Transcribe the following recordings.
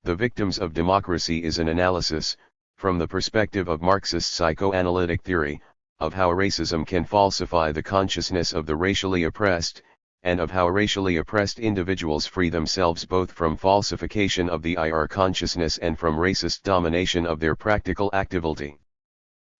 The Victims of Democracy is an analysis, from the perspective of Marxist psychoanalytic theory, of how racism can falsify the consciousness of the racially oppressed, and of how racially oppressed individuals free themselves both from falsification of the IR consciousness and from racist domination of their practical activity.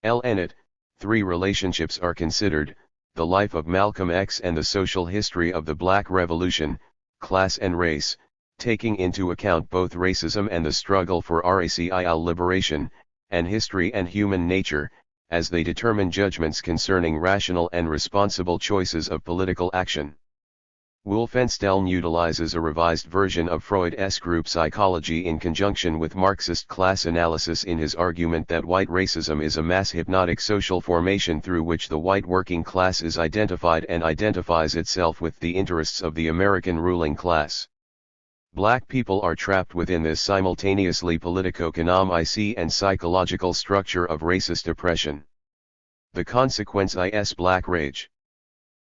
In it, three relationships are considered: the life of Malcolm X and the social history of the Black Revolution, class and race, taking into account both racism and the struggle for racial liberation, and history and human nature, as they determine judgments concerning rational and responsible choices of political action. Wolfenstein utilizes a revised version of Freud's group psychology in conjunction with Marxist class analysis in his argument that white racism is a mass hypnotic social formation through which the white working class is identified and identifies itself with the interests of the American ruling class. Black people are trapped within this simultaneously politico-economic and psychological structure of racist oppression. The consequence is black rage.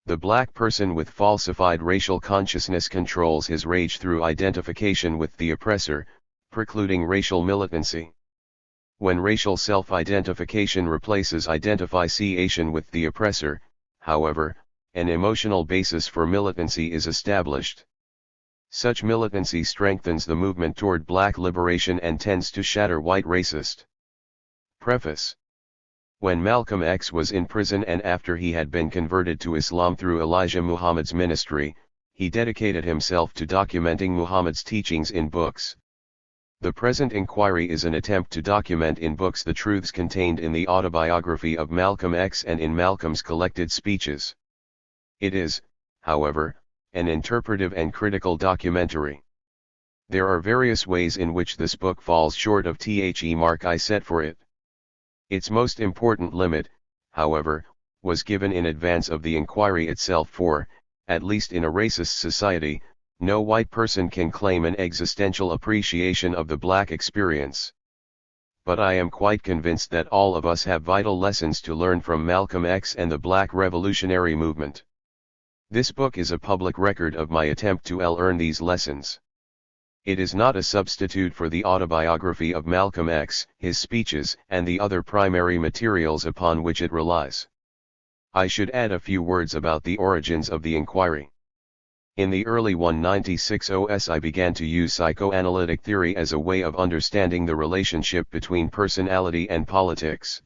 The black person with falsified racial consciousness controls his rage through identification with the oppressor, precluding racial militancy. When racial self-identification replaces identification with the oppressor, however, an emotional basis for militancy is established. Such militancy strengthens the movement toward black liberation and tends to shatter white racist. Preface. When Malcolm X was in prison and after he had been converted to Islam through Elijah Muhammad's ministry, he dedicated himself to documenting Muhammad's teachings in books. The present inquiry is an attempt to document in books the truths contained in the autobiography of Malcolm X and in Malcolm's collected speeches. It is, however, an interpretive and critical documentary. There are various ways in which this book falls short of the mark I set for it. Its most important limit, however, was given in advance of the inquiry itself for, at least in a racist society, no white person can claim an existential appreciation of the black experience. But I am quite convinced that all of us have vital lessons to learn from Malcolm X and the Black Revolutionary Movement. This book is a public record of my attempt to learn these lessons. It is not a substitute for the autobiography of Malcolm X, his speeches, and the other primary materials upon which it relies. I should add a few words about the origins of the inquiry. In the early 1960s I began to use psychoanalytic theory as a way of understanding the relationship between personality and politics.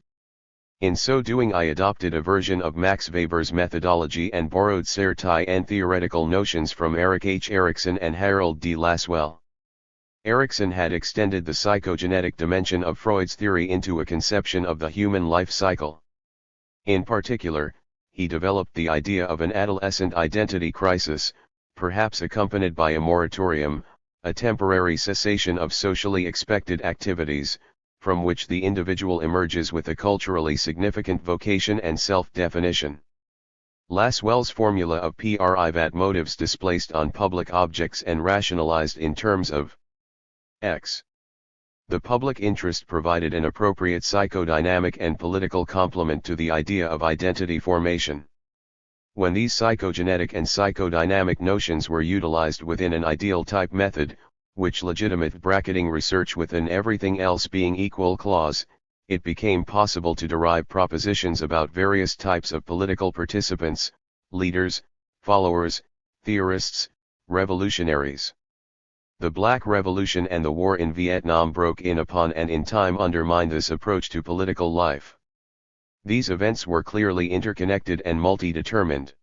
In so doing I adopted a version of Max Weber's methodology and borrowed certai and theoretical notions from Erik H. Erikson and Harold D. Lasswell. Erikson had extended the psychogenetic dimension of Freud's theory into a conception of the human life cycle. In particular, he developed the idea of an adolescent identity crisis, perhaps accompanied by a moratorium, a temporary cessation of socially expected activities, from which the individual emerges with a culturally significant vocation and self-definition. Lasswell's formula of privat motives displaced on public objects and rationalized in terms of X. The public interest provided an appropriate psychodynamic and political complement to the idea of identity formation. When these psychogenetic and psychodynamic notions were utilized within an ideal type method, which legitimate bracketing research within everything else being equal clause, it became possible to derive propositions about various types of political participants, leaders, followers, theorists, revolutionaries. The Black Revolution and the war in Vietnam broke in upon and in time undermined this approach to political life. These events were clearly interconnected and multi-determined.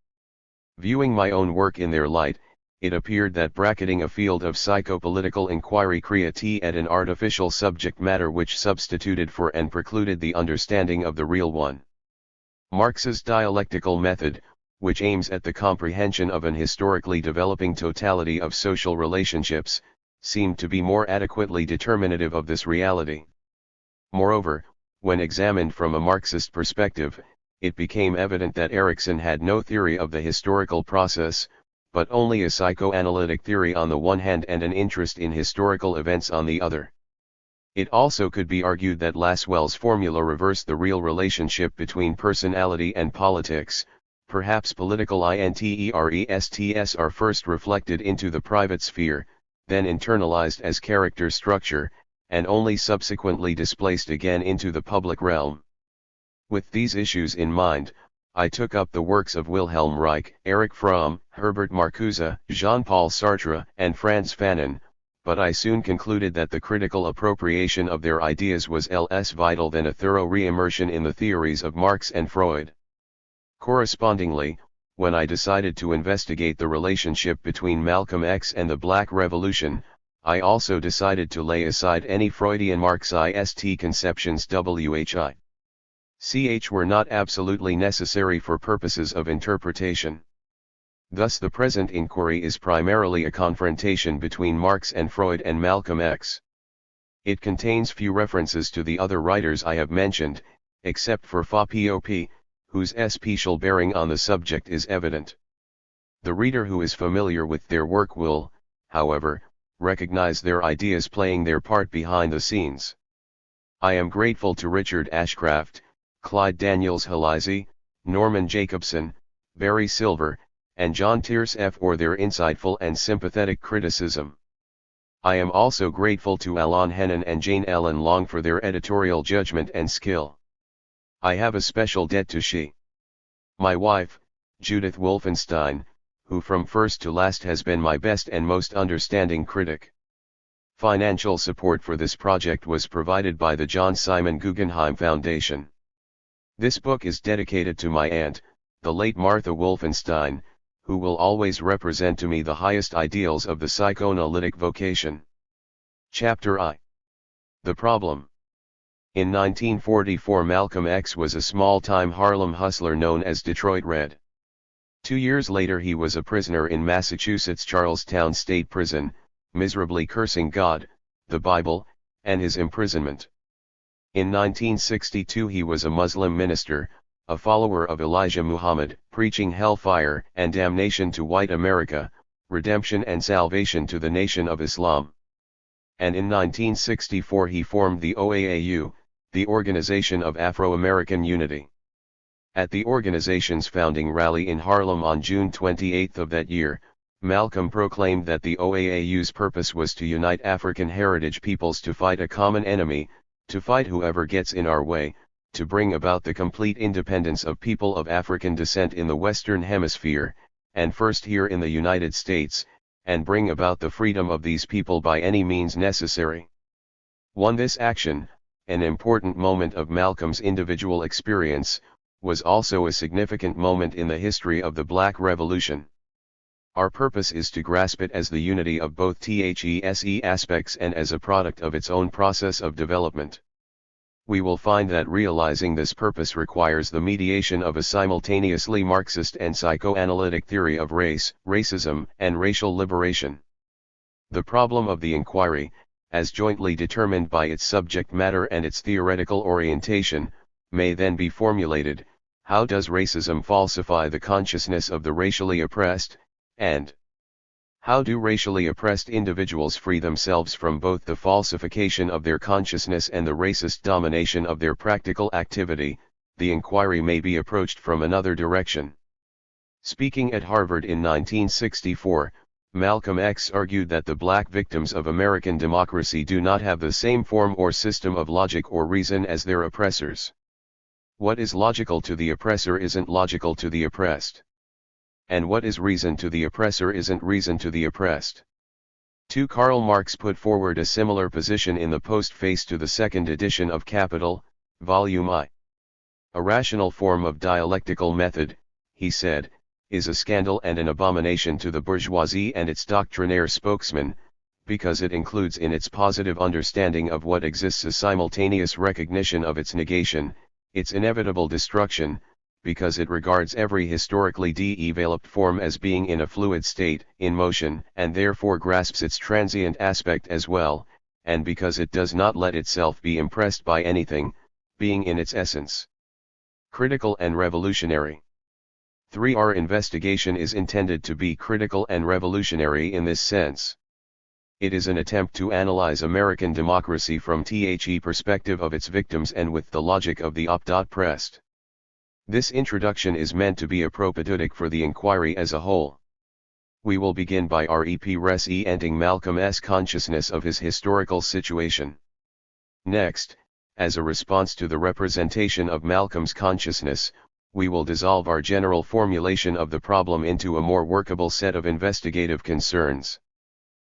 Viewing my own work in their light, it appeared that bracketing a field of psychopolitical inquiry created an artificial subject matter which substituted for and precluded the understanding of the real one. Marx's dialectical method, which aims at the comprehension of an historically developing totality of social relationships, seemed to be more adequately determinative of this reality. Moreover, when examined from a Marxist perspective, it became evident that Erikson had no theory of the historical process, but only a psychoanalytic theory on the one hand and an interest in historical events on the other. It also could be argued that Lasswell's formula reversed the real relationship between personality and politics. Perhaps political interests are first reflected into the private sphere, then internalized as character structure, and only subsequently displaced again into the public realm. With these issues in mind, I took up the works of Wilhelm Reich, Erich Fromm, Herbert Marcuse, Jean-Paul Sartre, and Frantz Fanon, but I soon concluded that the critical appropriation of their ideas was less vital than a thorough re-immersion in the theories of Marx and Freud. Correspondingly, when I decided to investigate the relationship between Malcolm X and the Black Revolution, I also decided to lay aside any Freudian Marxist conceptions which were not absolutely necessary for purposes of interpretation. Thus the present inquiry is primarily a confrontation between Marx and Freud and Malcolm X. It contains few references to the other writers I have mentioned, except for Fopop, whose special bearing on the subject is evident. The reader who is familiar with their work will, however, recognize their ideas playing their part behind the scenes. I am grateful to Richard Ashcraft, Clyde Daniels Halisi, Norman Jacobson, Barry Silver, and John Tierce for their insightful and sympathetic criticism. I am also grateful to Alon Hennon and Jane Ellen Long for their editorial judgment and skill. I have a special debt to my wife, Judith Wolfenstein, who from first to last has been my best and most understanding critic. Financial support for this project was provided by the John Simon Guggenheim Foundation. This book is dedicated to my aunt, the late Martha Wolfenstein, who will always represent to me the highest ideals of the psychoanalytic vocation. Chapter I. The Problem. In 1944 Malcolm X was a small-time Harlem hustler known as Detroit Red. 2 years later he was a prisoner in Massachusetts' Charlestown State Prison, miserably cursing God, the Bible, and his imprisonment. In 1962 he was a Muslim minister, a follower of Elijah Muhammad, preaching hellfire and damnation to white America, redemption and salvation to the Nation of Islam. And in 1964 he formed the OAAU, the Organization of Afro-American Unity. At the organization's founding rally in Harlem on June 28 of that year, Malcolm proclaimed that the OAAU's purpose was to unite African heritage peoples to fight a common enemy, to fight whoever gets in our way, to bring about the complete independence of people of African descent in the Western Hemisphere, and first here in the United States, and bring about the freedom of these people by any means necessary. This action, an important moment of Malcolm's individual experience, was also a significant moment in the history of the Black Revolution. Our purpose is to grasp it as the unity of both THESE aspects and as a product of its own process of development. We will find that realizing this purpose requires the mediation of a simultaneously Marxist and psychoanalytic theory of race, racism, and racial liberation. The problem of the inquiry, as jointly determined by its subject matter and its theoretical orientation, may then be formulated: how does racism falsify the consciousness of the racially oppressed, and how do racially oppressed individuals free themselves from both the falsification of their consciousness and the racist domination of their practical activity? The inquiry may be approached from another direction. Speaking at Harvard in 1964, Malcolm X argued that the black victims of American democracy do not have the same form or system of logic or reason as their oppressors. What is logical to the oppressor isn't logical to the oppressed. And what is reason to the oppressor isn't reason to the oppressed. Karl Marx put forward a similar position in the postface to the second edition of Capital, Volume I. A rational form of dialectical method, he said, is a scandal and an abomination to the bourgeoisie and its doctrinaire spokesman, because it includes in its positive understanding of what exists a simultaneous recognition of its negation, its inevitable destruction, because it regards every historically developed form as being in a fluid state, in motion, and therefore grasps its transient aspect as well, and because it does not let itself be impressed by anything, being in its essence critical and revolutionary. Our investigation is intended to be critical and revolutionary in this sense. It is an attempt to analyze American democracy from the perspective of its victims and with the logic of the op-pressed. This introduction is meant to be a propedeutic for the inquiry as a whole. We will begin by representing Malcolm's consciousness of his historical situation. Next, as a response to the representation of Malcolm's consciousness, we will dissolve our general formulation of the problem into a more workable set of investigative concerns.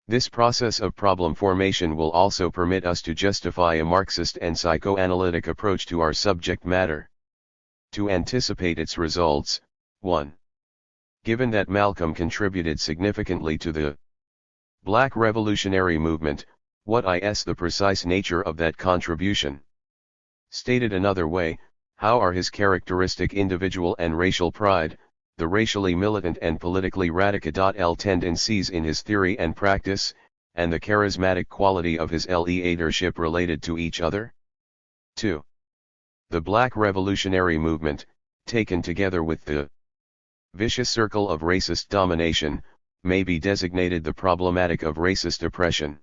This process of problem formation will also permit us to justify a Marxist and psychoanalytic approach to our subject matter. To anticipate its results, 1. Given that Malcolm contributed significantly to the Black Revolutionary Movement, what is the precise nature of that contribution? Stated another way, how are his characteristic individual and racial pride, the racially militant and politically radical tendencies in his theory and practice, and the charismatic quality of his leadership related to each other? 2. The Black Revolutionary Movement, taken together with the vicious circle of racist domination, may be designated the problematic of racist oppression.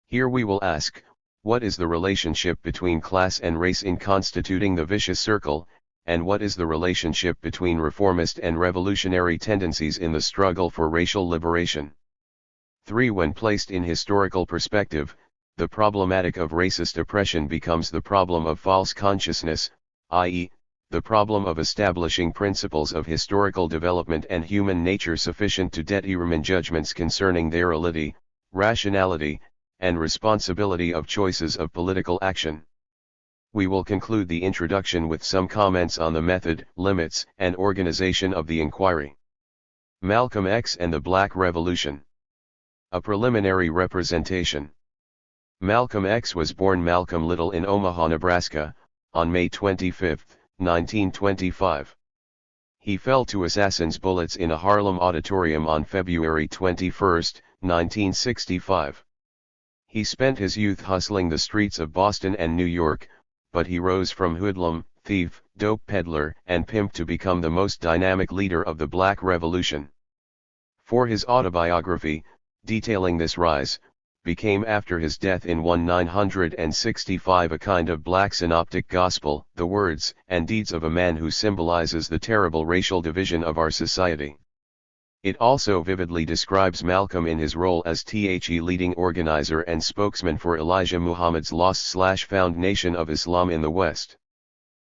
Here we will ask, what is the relationship between class and race in constituting the vicious circle, and what is the relationship between reformist and revolutionary tendencies in the struggle for racial liberation? 3. When placed in historical perspective, the problematic of racist oppression becomes the problem of false consciousness, i.e., the problem of establishing principles of historical development and human nature sufficient to determine judgments concerning their validity, rationality, and responsibility of choices of political action. We will conclude the introduction with some comments on the method, limits, and organization of the inquiry. Malcolm X and the Black Revolution. A preliminary representation. Malcolm X was born Malcolm Little in Omaha, Nebraska, on May 25, 1925. He fell to assassins' bullets in a Harlem auditorium on February 21, 1965. He spent his youth hustling the streets of Boston and New York, but he rose from hoodlum, thief, dope peddler, and pimp to become the most dynamic leader of the Black Revolution. For his autobiography, detailing this rise, became after his death in 1965 a kind of black synoptic gospel, the words and deeds of a man who symbolizes the terrible racial division of our society. It also vividly describes Malcolm in his role as the leading organizer and spokesman for Elijah Muhammad's lost/found nation of Islam in the West.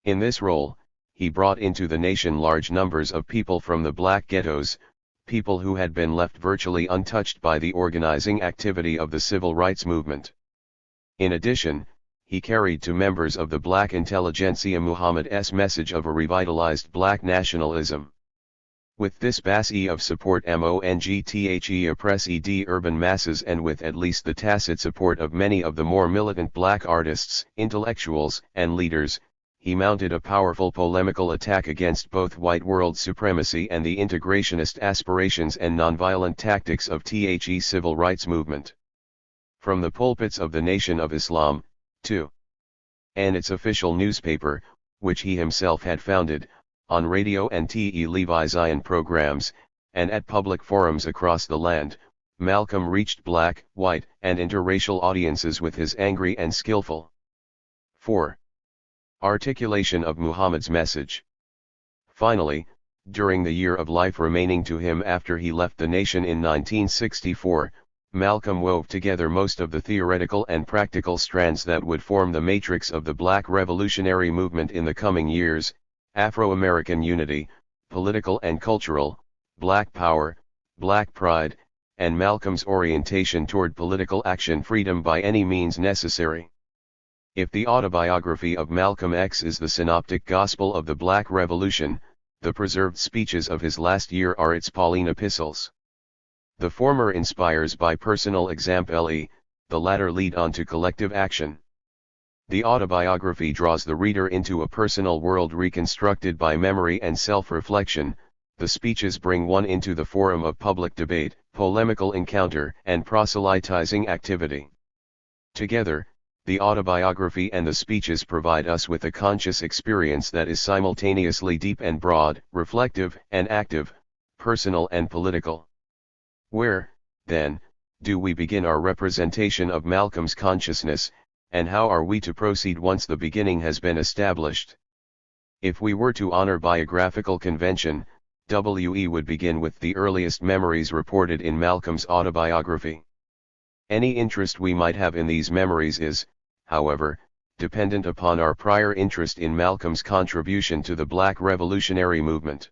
In this role, he brought into the nation large numbers of people from the black ghettos, people who had been left virtually untouched by the organizing activity of the civil rights movement. In addition, he carried to members of the black intelligentsia Muhammad's message of a revitalized black nationalism. With this base of support among oppressed urban masses and with at least the tacit support of many of the more militant black artists, intellectuals, and leaders, he mounted a powerful polemical attack against both white world supremacy and the integrationist aspirations and nonviolent tactics of the civil rights movement. From the pulpits of the Nation of Islam, too, and its official newspaper, which he himself had founded, on radio and television programs, and at public forums across the land, Malcolm reached black, white, and interracial audiences with his angry and skillful 4. Articulation of Muhammad's message. Finally, during the year of life remaining to him after he left the nation in 1964, Malcolm wove together most of the theoretical and practical strands that would form the matrix of the Black Revolutionary Movement in the coming years: Afro-American unity, political and cultural, Black power, Black pride, and Malcolm's orientation toward political action freedom by any means necessary. If the autobiography of Malcolm X is the synoptic gospel of the Black Revolution, the preserved speeches of his last year are its Pauline epistles. The former inspires by personal example, the latter lead on to collective action. The autobiography draws the reader into a personal world reconstructed by memory and self-reflection. The speeches bring one into the forum of public debate, polemical encounter, and proselytizing activity. Together, the autobiography and the speeches provide us with a conscious experience that is simultaneously deep and broad, reflective and active, personal and political. Where, then, do we begin our representation of Malcolm's consciousness, and how are we to proceed once the beginning has been established? If we were to honor biographical convention, W.E. would begin with the earliest memories reported in Malcolm's autobiography. Any interest we might have in these memories is, however, dependent upon our prior interest in Malcolm's contribution to the Black Revolutionary movement.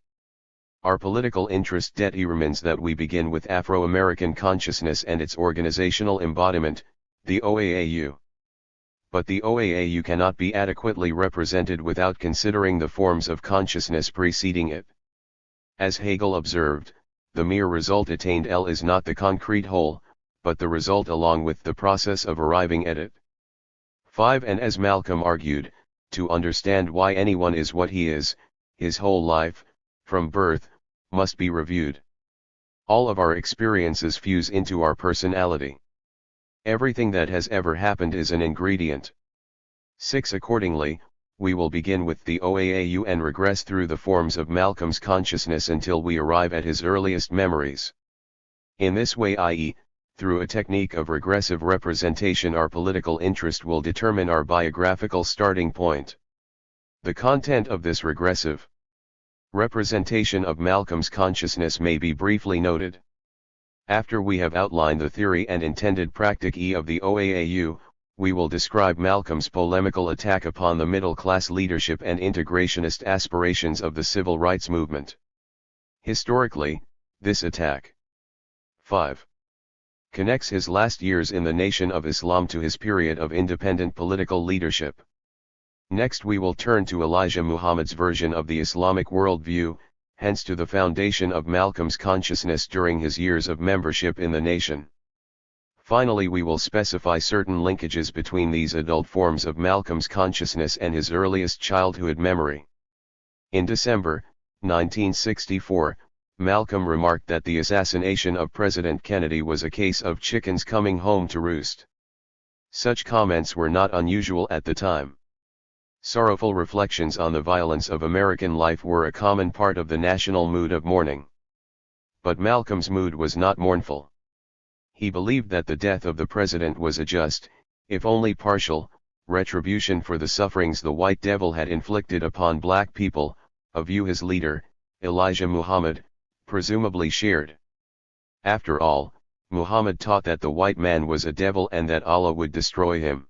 Our political interest determines that we begin with Afro-American consciousness and its organizational embodiment, the OAAU. But the OAAU cannot be adequately represented without considering the forms of consciousness preceding it. As Hegel observed, the mere result attained is not the concrete whole, but the result along with the process of arriving at it. 5. And as Malcolm argued, to understand why anyone is what he is, his whole life, from birth, must be reviewed. All of our experiences fuse into our personality. Everything that has ever happened is an ingredient. 6. Accordingly, we will begin with the OAAU and regress through the forms of Malcolm's consciousness until we arrive at his earliest memories. In this way, i.e., through a technique of regressive representation, our political interest will determine our biographical starting point. The content of this regressive representation of Malcolm's consciousness may be briefly noted. After we have outlined the theory and intended practice of the OAAU, we will describe Malcolm's polemical attack upon the middle-class leadership and integrationist aspirations of the civil rights movement. Historically, this attack 5. Connects his last years in the Nation of Islam to his period of independent political leadership. Next we will turn to Elijah Muhammad's version of the Islamic worldview, hence to the foundation of Malcolm's consciousness during his years of membership in the nation. Finally, we will specify certain linkages between these adult forms of Malcolm's consciousness and his earliest childhood memory. In December 1964, Malcolm remarked that the assassination of President Kennedy was a case of chickens coming home to roost. Such comments were not unusual at the time. Sorrowful reflections on the violence of American life were a common part of the national mood of mourning. But Malcolm's mood was not mournful. He believed that the death of the president was a just, if only partial, retribution for the sufferings the white devil had inflicted upon black people, a view his leader, Elijah Muhammad, presumably shared. After all, Muhammad taught that the white man was a devil and that Allah would destroy him.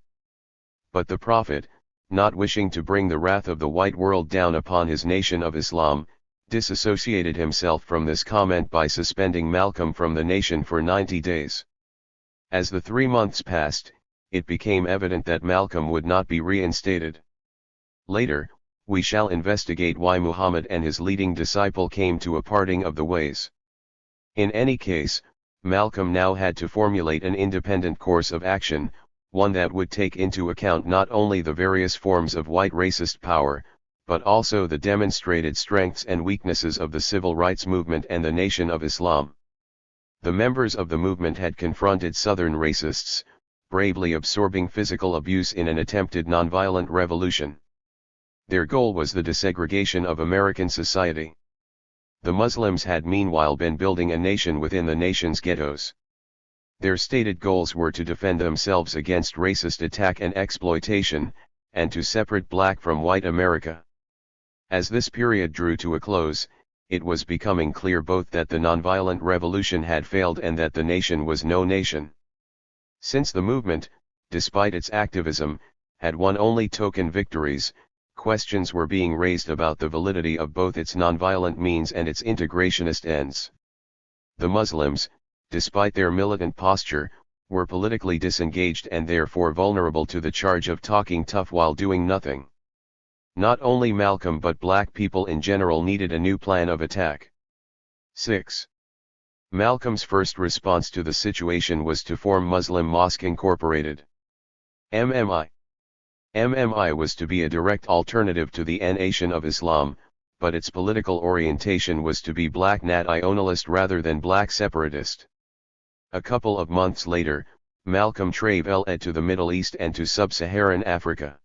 But the Prophet, not wishing to bring the wrath of the white world down upon his nation of Islam, disassociated himself from this comment by suspending Malcolm from the nation for 90 days. As the 3 months passed, it became evident that Malcolm would not be reinstated. Later, we shall investigate why Muhammad and his leading disciple came to a parting of the ways. In any case, Malcolm now had to formulate an independent course of action, one that would take into account not only the various forms of white racist power, but also the demonstrated strengths and weaknesses of the civil rights movement and the Nation of Islam. The members of the movement had confronted Southern racists, bravely absorbing physical abuse in an attempted nonviolent revolution. Their goal was the desegregation of American society. The Muslims had meanwhile been building a nation within the nation's ghettos. Their stated goals were to defend themselves against racist attack and exploitation, and to separate black from white America. As this period drew to a close, it was becoming clear both that the nonviolent revolution had failed and that the nation was no nation. Since the movement, despite its activism, had won only token victories, questions were being raised about the validity of both its nonviolent means and its integrationist ends. The Muslims, despite their militant posture, were politically disengaged and therefore vulnerable to the charge of talking tough while doing nothing. Not only Malcolm but black people in general needed a new plan of attack. 6. Malcolm's first response to the situation was to form Muslim Mosque Incorporated. MMI. MMI was to be a direct alternative to the Nation of Islam, but its political orientation was to be black nationalist rather than black separatist. A couple of months later, Malcolm traveled to the Middle East and to sub-Saharan Africa.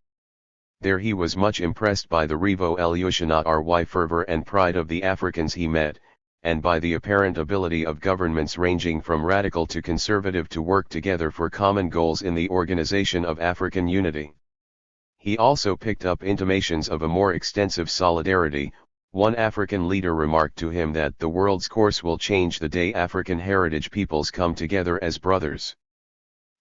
There he was much impressed by the revolutionary fervor and pride of the Africans he met, and by the apparent ability of governments ranging from radical to conservative to work together for common goals in the organization of African unity. He also picked up intimations of a more extensive solidarity, One African leader remarked to him that the world's course will change the day African heritage peoples come together as brothers.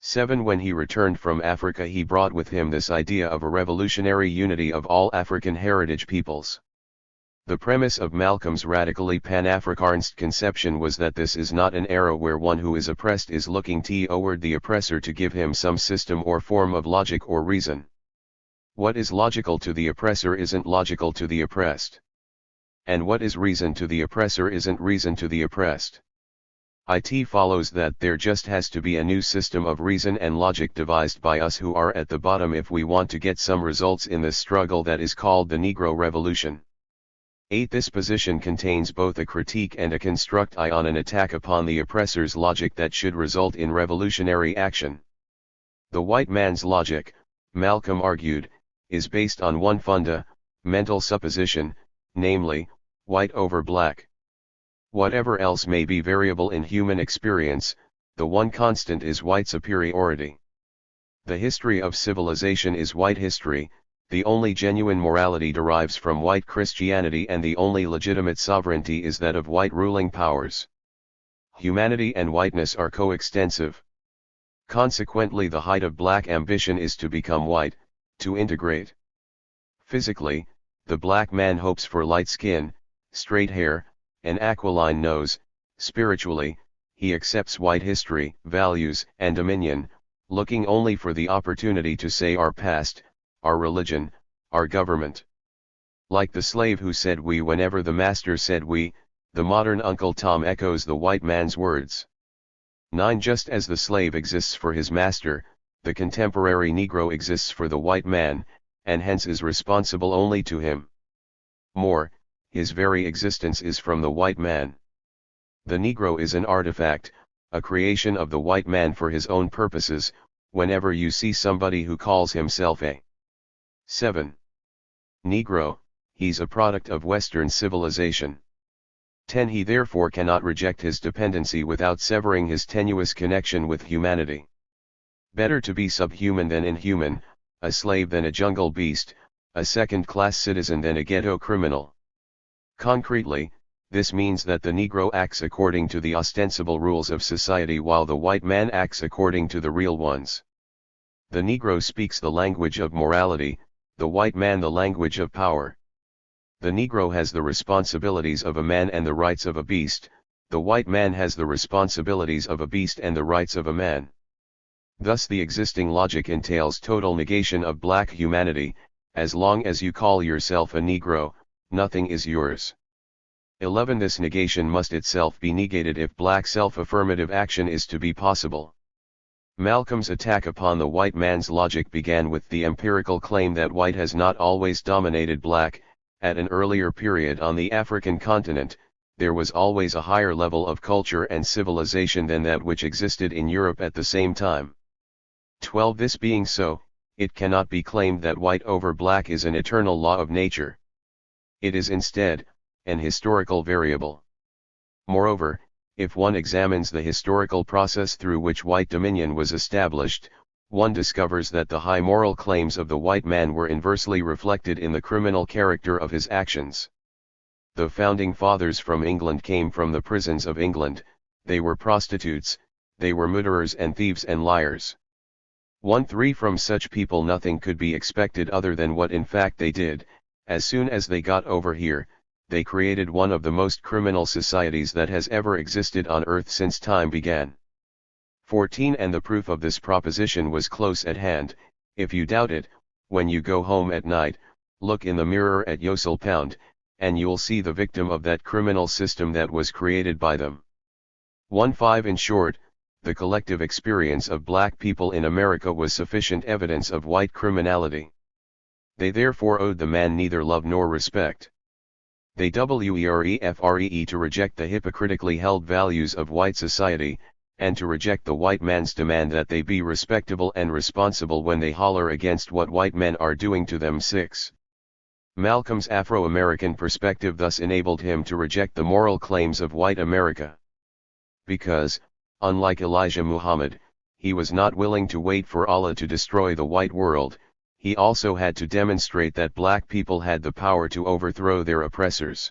7. When he returned from Africa, he brought with him this idea of a revolutionary unity of all African heritage peoples. The premise of Malcolm's radically Pan-Africanist conception was that this is not an era where one who is oppressed is looking toward the oppressor to give him some system or form of logic or reason. What is logical to the oppressor isn't logical to the oppressed. And what is reason to the oppressor isn't reason to the oppressed. It follows that there just has to be a new system of reason and logic devised by us who are at the bottom if we want to get some results in this struggle that is called the Negro Revolution. 8. This position contains both a critique and a construct on an attack upon the oppressor's logic that should result in revolutionary action. The white man's logic, Malcolm argued, is based on one fundamental supposition, namely, white over black. Whatever else may be variable in human experience, the one constant is white superiority. The history of civilization is white history, the only genuine morality derives from white Christianity, and the only legitimate sovereignty is that of white ruling powers. Humanity and whiteness are coextensive. Consequently, the height of black ambition is to become white, to integrate. Physically, the black man hopes for light skin, straight hair, an aquiline nose. Spiritually, he accepts white history, values, and dominion, looking only for the opportunity to say our past, our religion, our government. Like the slave who said we whenever the master said we, the modern Uncle Tom echoes the white man's words. 9. Just as the slave exists for his master, the contemporary Negro exists for the white man, and hence is responsible only to him. More, his very existence is from the white man. The Negro is an artifact, a creation of the white man for his own purposes. Whenever you see somebody who calls himself a 7. Negro, he's a product of Western civilization. 10. He therefore cannot reject his dependency without severing his tenuous connection with humanity. Better to be subhuman than inhuman, a slave than a jungle beast, a second-class citizen than a ghetto criminal. Concretely, this means that the Negro acts according to the ostensible rules of society while the white man acts according to the real ones. The Negro speaks the language of morality, the white man the language of power. The Negro has the responsibilities of a man and the rights of a beast, the white man has the responsibilities of a beast and the rights of a man. Thus the existing logic entails total negation of black humanity. As long as you call yourself a Negro, nothing is yours. 11. This negation must itself be negated if black self-affirmative action is to be possible. Malcolm's attack upon the white man's logic began with the empirical claim that white has not always dominated black. At an earlier period on the African continent, there was always a higher level of culture and civilization than that which existed in Europe at the same time. 12. This being so, it cannot be claimed that white over black is an eternal law of nature. It is instead an historical variable. Moreover, if one examines the historical process through which white dominion was established, one discovers that the high moral claims of the white man were inversely reflected in the criminal character of his actions. The founding fathers from England came from the prisons of England. They were prostitutes, they were murderers and thieves and liars. 1-3 From such people nothing could be expected other than what in fact they did. As soon as they got over here, they created one of the most criminal societies that has ever existed on earth since time began. 14 And the proof of this proposition was close at hand. If you doubt it, when you go home at night, look in the mirror at Yosel Pound, and you'll see the victim of that criminal system that was created by them. 1-5 In short, the collective experience of black people in America was sufficient evidence of white criminality. They therefore owed the man neither love nor respect. They were to reject the hypocritically held values of white society, and to reject the white man's demand that they be respectable and responsible when they holler against what white men are doing to them. 6. Malcolm's Afro-American perspective thus enabled him to reject the moral claims of white America. Because, unlike Elijah Muhammad, he was not willing to wait for Allah to destroy the white world. he also had to demonstrate that black people had the power to overthrow their oppressors.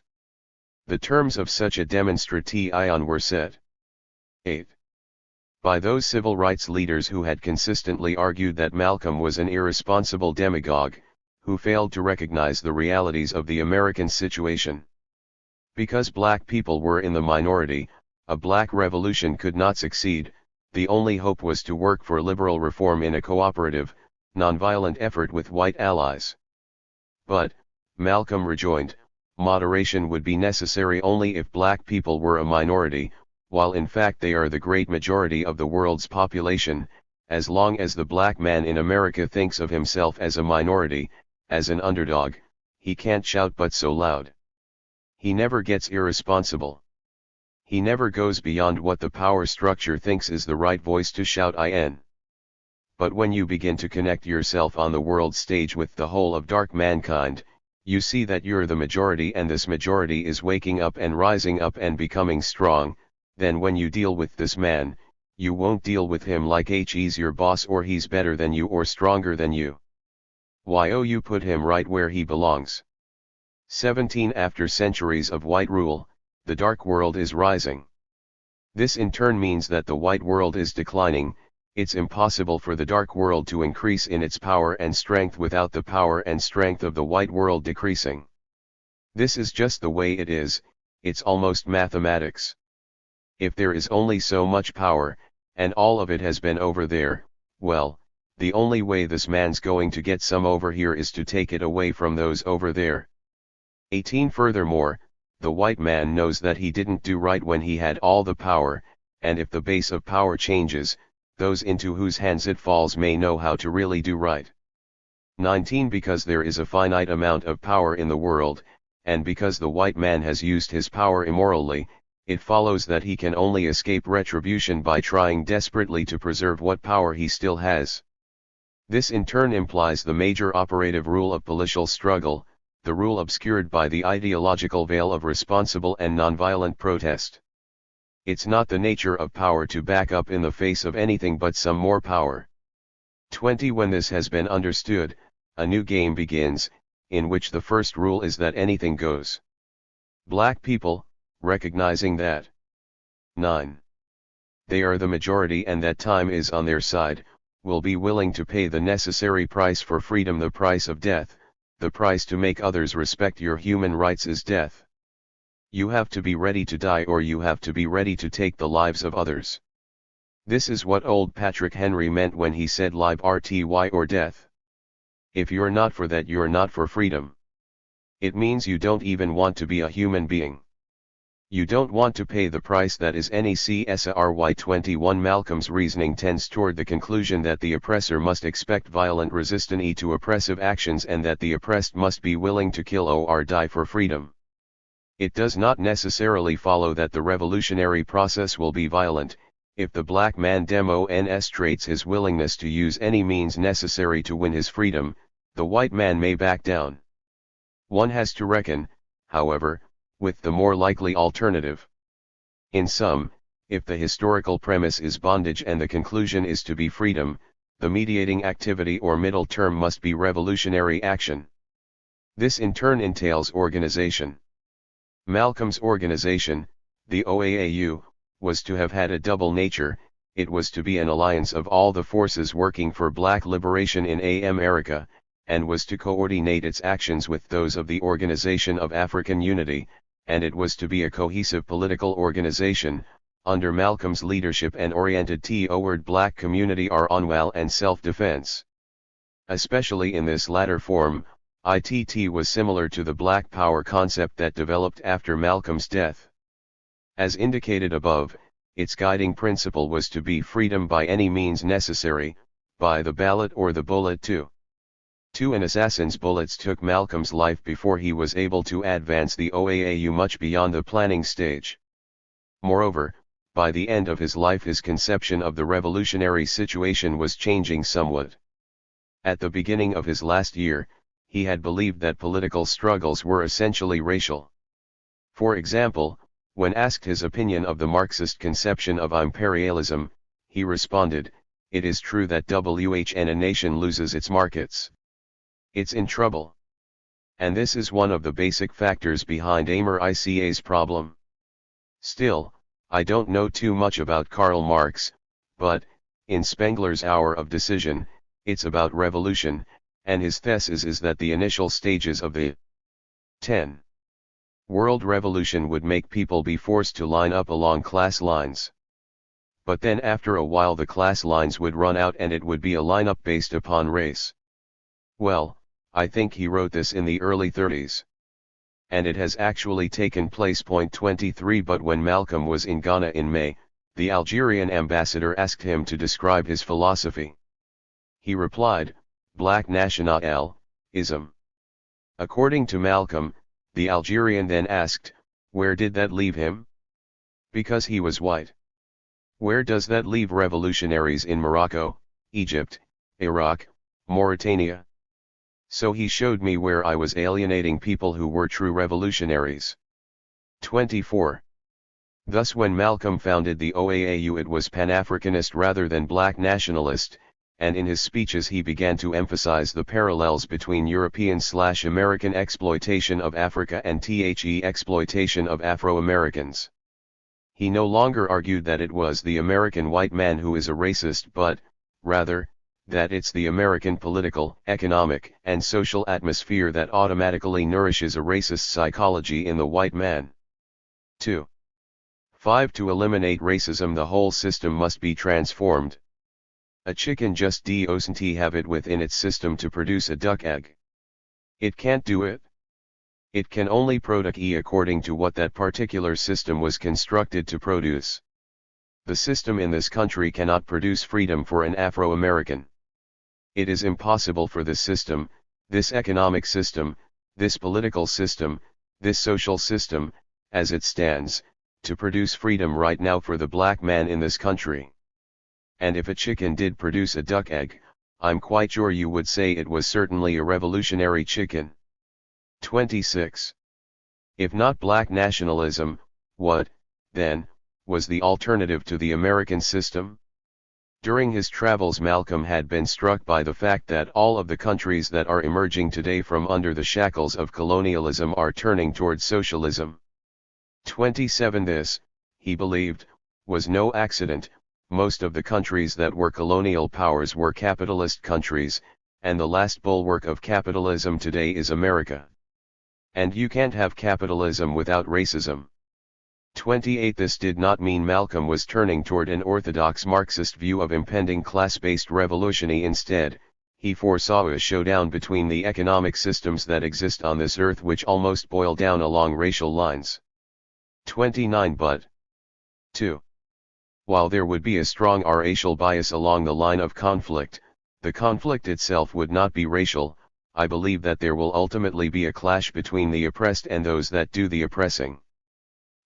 The terms of such a demonstration were set. 8. By those civil rights leaders who had consistently argued that Malcolm was an irresponsible demagogue, who failed to recognize the realities of the American situation. Because black people were in the minority, a black revolution could not succeed. The only hope was to work for liberal reform in a cooperative, nonviolent effort with white allies. But, Malcolm rejoined, moderation would be necessary only if black people were a minority, while in fact they are the great majority of the world's population. As long as the black man in America thinks of himself as a minority, as an underdog, he can't shout but so loud. He never gets irresponsible. He never goes beyond what the power structure thinks is the right voice to shout in. But when you begin to connect yourself on the world stage with the whole of dark mankind, you see that you're the majority and this majority is waking up and rising up and becoming strong. Then when you deal with this man, you won't deal with him like he's your boss or he's better than you or stronger than you. You put him right where he belongs. 17. After centuries of white rule, the dark world is rising. This in turn means that the white world is declining. It's impossible for the dark world to increase in its power and strength without the power and strength of the white world decreasing. This is just the way it is, it's almost mathematics. If there is only so much power, and all of it has been over there, well, the only way this man's going to get some over here is to take it away from those over there. 18. Furthermore, the white man knows that he didn't do right when he had all the power, and if the base of power changes, those into whose hands it falls may know how to really do right. 19. Because there is a finite amount of power in the world, and because the white man has used his power immorally, it follows that he can only escape retribution by trying desperately to preserve what power he still has. This in turn implies the major operative rule of political struggle, the rule obscured by the ideological veil of responsible and nonviolent protest. It's not the nature of power to back up in the face of anything but some more power. 20. When this has been understood, a new game begins, in which the first rule is that anything goes. Black people, recognizing that 9. They are the majority and that time is on their side, will be willing to pay the necessary price for freedom. The price of death, the price to make others respect your human rights is death. You have to be ready to die or you have to be ready to take the lives of others. This is what old Patrick Henry meant when he said liberty or death. If you're not for that, you're not for freedom. It means you don't even want to be a human being. You don't want to pay the price that is necessary. 21. Malcolm's reasoning tends toward the conclusion that the oppressor must expect violent resistance to oppressive actions and that the oppressed must be willing to kill or die for freedom. It does not necessarily follow that the revolutionary process will be violent. If the black man demonstrates his willingness to use any means necessary to win his freedom, the white man may back down. One has to reckon, however, with the more likely alternative. In sum, if the historical premise is bondage and the conclusion is to be freedom, the mediating activity or middle term must be revolutionary action. This in turn entails organization. Malcolm's organization, the OAAU, was to have had a double nature. It was to be an alliance of all the forces working for black liberation in America, and was to coordinate its actions with those of the Organization of African Unity, and it was to be a cohesive political organization, under Malcolm's leadership and oriented toward black community renewal and self-defense. Especially in this latter form, ITT was similar to the Black Power concept that developed after Malcolm's death. As indicated above, its guiding principle was to be freedom by any means necessary, by the ballot or the bullet too. An assassin's bullets took Malcolm's life before he was able to advance the OAAU much beyond the planning stage. Moreover, by the end of his life his conception of the revolutionary situation was changing somewhat. At the beginning of his last year, he had believed that political struggles were essentially racial. For example, when asked his opinion of the Marxist conception of imperialism, he responded, "It is true that when a nation loses its markets, It's in trouble. And this is one of the basic factors behind ICA's problem. Still, I don't know too much about Karl Marx, but, in Spengler's Hour of Decision, it's about revolution, and his thesis is that the initial stages of the 10th World Revolution would make people be forced to line up along class lines. But then after a while the class lines would run out and it would be a lineup based upon race. Well, I think he wrote this in the early 30s. And it has actually taken place. 23 But when Malcolm was in Ghana in May, the Algerian ambassador asked him to describe his philosophy. He replied, "Black nationalism." According to Malcolm, the Algerian then asked, where did that leave him? Because he was white. Where does that leave revolutionaries in Morocco, Egypt, Iraq, Mauritania? So he showed me where I was alienating people who were true revolutionaries. 24. Thus when Malcolm founded the OAAU it was Pan-Africanist rather than black nationalist, and in his speeches he began to emphasize the parallels between European/American exploitation of Africa and exploitation of Afro-Americans. He no longer argued that it was the American white man who is a racist but, rather, that it's the American political, economic, and social atmosphere that automatically nourishes a racist psychology in the white man. 2. 5. To eliminate racism the whole system must be transformed. A chicken just doesn't have it within its system to produce a duck egg. It can't do it. It can only produce according to what that particular system was constructed to produce. The system in this country cannot produce freedom for an Afro-American. It is impossible for this system, this economic system, this political system, this social system, as it stands, to produce freedom right now for the black man in this country. And if a chicken did produce a duck egg, I'm quite sure you would say it was certainly a revolutionary chicken. 26. If not black nationalism, what, then, was the alternative to the American system? During his travels Malcolm had been struck by the fact that all of the countries that are emerging today from under the shackles of colonialism are turning towards socialism. 27. This, he believed, was no accident. Most of the countries that were colonial powers were capitalist countries, and the last bulwark of capitalism today is America. And you can't have capitalism without racism. 28. This did not mean Malcolm was turning toward an orthodox Marxist view of impending class-based revolution. Instead, he foresaw a showdown between the economic systems that exist on this earth which almost boil down along racial lines. 29. But 2. While there would be a strong racial bias along the line of conflict, the conflict itself would not be racial. I believe that there will ultimately be a clash between the oppressed and those that do the oppressing.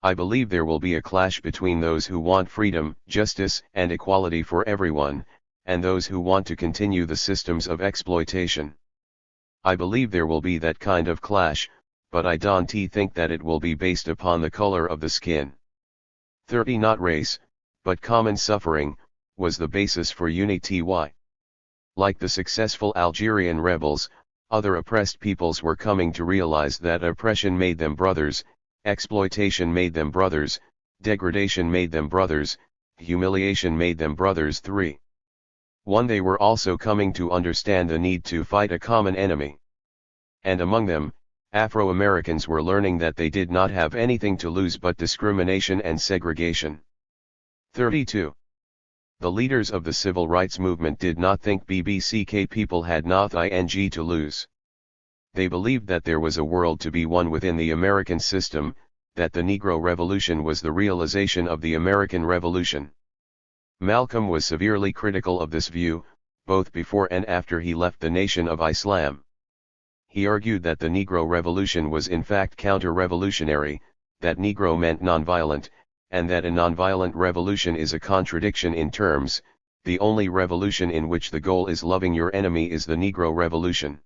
I believe there will be a clash between those who want freedom, justice, and equality for everyone, and those who want to continue the systems of exploitation. I believe there will be that kind of clash, but I don't think that it will be based upon the color of the skin. 30. Not race, but common suffering, was the basis for unity. Like the successful Algerian rebels, other oppressed peoples were coming to realize that oppression made them brothers, exploitation made them brothers, degradation made them brothers, humiliation made them brothers. 3. 1. They were also coming to understand the need to fight a common enemy. And among them, Afro-Americans were learning that they did not have anything to lose but discrimination and segregation. 32. The leaders of the civil rights movement did not think BBCK people had nothing to lose. They believed that there was a world to be won within the American system, that the Negro Revolution was the realization of the American Revolution. Malcolm was severely critical of this view, both before and after he left the Nation of Islam. He argued that the Negro Revolution was in fact counter-revolutionary, that Negro meant nonviolent, and that a nonviolent revolution is a contradiction in terms. The only revolution in which the goal is loving your enemy is the Negro Revolution.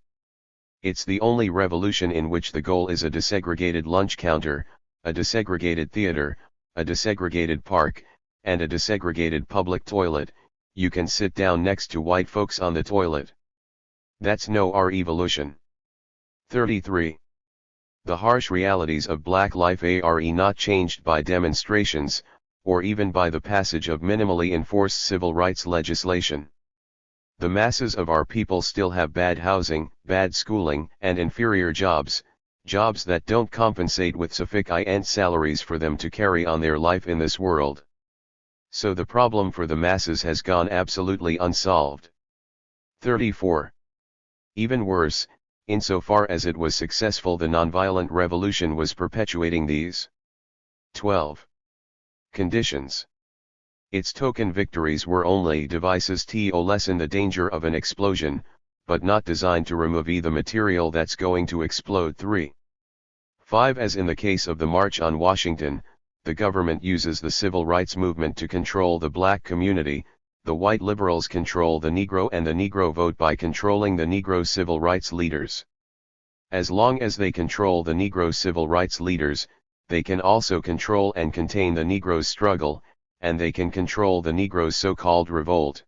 It's the only revolution in which the goal is a desegregated lunch counter, a desegregated theater, a desegregated park, and a desegregated public toilet. You can sit down next to white folks on the toilet. That's no our evolution. 33. The harsh realities of black life are not changed by demonstrations, or even by the passage of minimally enforced civil rights legislation. The masses of our people still have bad housing, bad schooling, and inferior jobs, jobs that don't compensate with sufficient salaries for them to carry on their life in this world. So the problem for the masses has gone absolutely unsolved. 34. Even worse, insofar as it was successful, the nonviolent revolution was perpetuating these 12 conditions. Its token victories were only devices to lessen the danger of an explosion, but not designed to remove the material that's going to explode. 5. As in the case of the March on Washington, the government uses the civil rights movement to control the black community. The white liberals control the Negro and the Negro vote by controlling the Negro civil rights leaders. As long as they control the Negro civil rights leaders, they can also control and contain the Negro's struggle, and they can control the Negro's so-called revolt.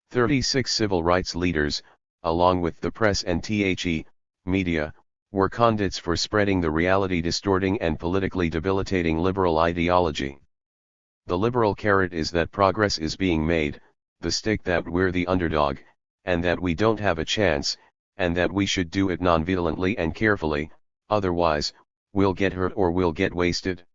36. Civil rights leaders, along with the press and media, were conduits for spreading the reality-distorting and politically debilitating liberal ideology. The liberal carrot is that progress is being made, the stick that we're the underdog, and that we don't have a chance, and that we should do it non-violently and carefully, otherwise, we'll get hurt or we'll get wasted.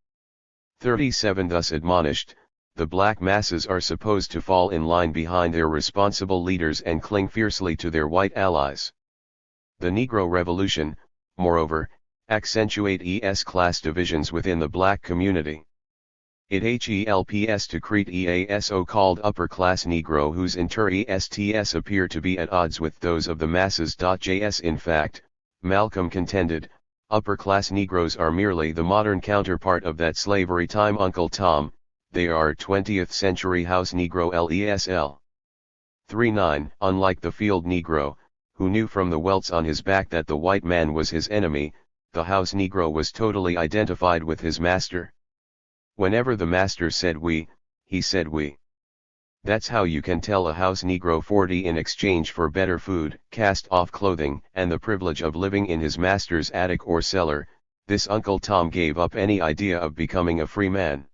37. Thus admonished, the black masses are supposed to fall in line behind their responsible leaders and cling fiercely to their white allies. The Negro Revolution, moreover, accentuates class divisions within the black community. It helps to create a so-called upper-class Negro whose interests appear to be at odds with those of the masses. In fact, Malcolm contended, upper-class Negroes are merely the modern counterpart of that slavery time Uncle Tom, they are 20th century house Negro LESL. 39. Unlike the field Negro, who knew from the welts on his back that the white man was his enemy, the house Negro was totally identified with his master. Whenever the master said we, he said we. That's how you can tell a house Negro 40 in exchange for better food, cast-off clothing, and the privilege of living in his master's attic or cellar. This Uncle Tom gave up any idea of becoming a free man.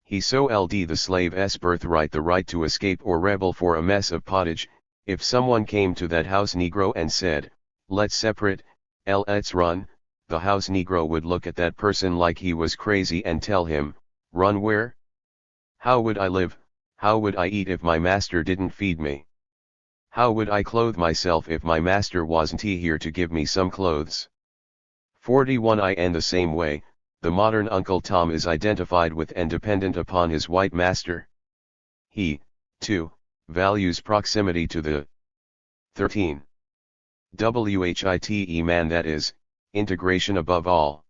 He sold the slave's birthright, the right to escape or rebel for a mess of pottage. If someone came to that house Negro and said, let's separate, let's run, the house Negro would look at that person like he was crazy and tell him, run where? How would I live, how would I eat if my master didn't feed me? How would I clothe myself if my master wasn't here to give me some clothes? 41. In the same way, the modern Uncle Tom is identified with and dependent upon his white master. He, too, values proximity to the 13. WHITE man, that is, integration above all.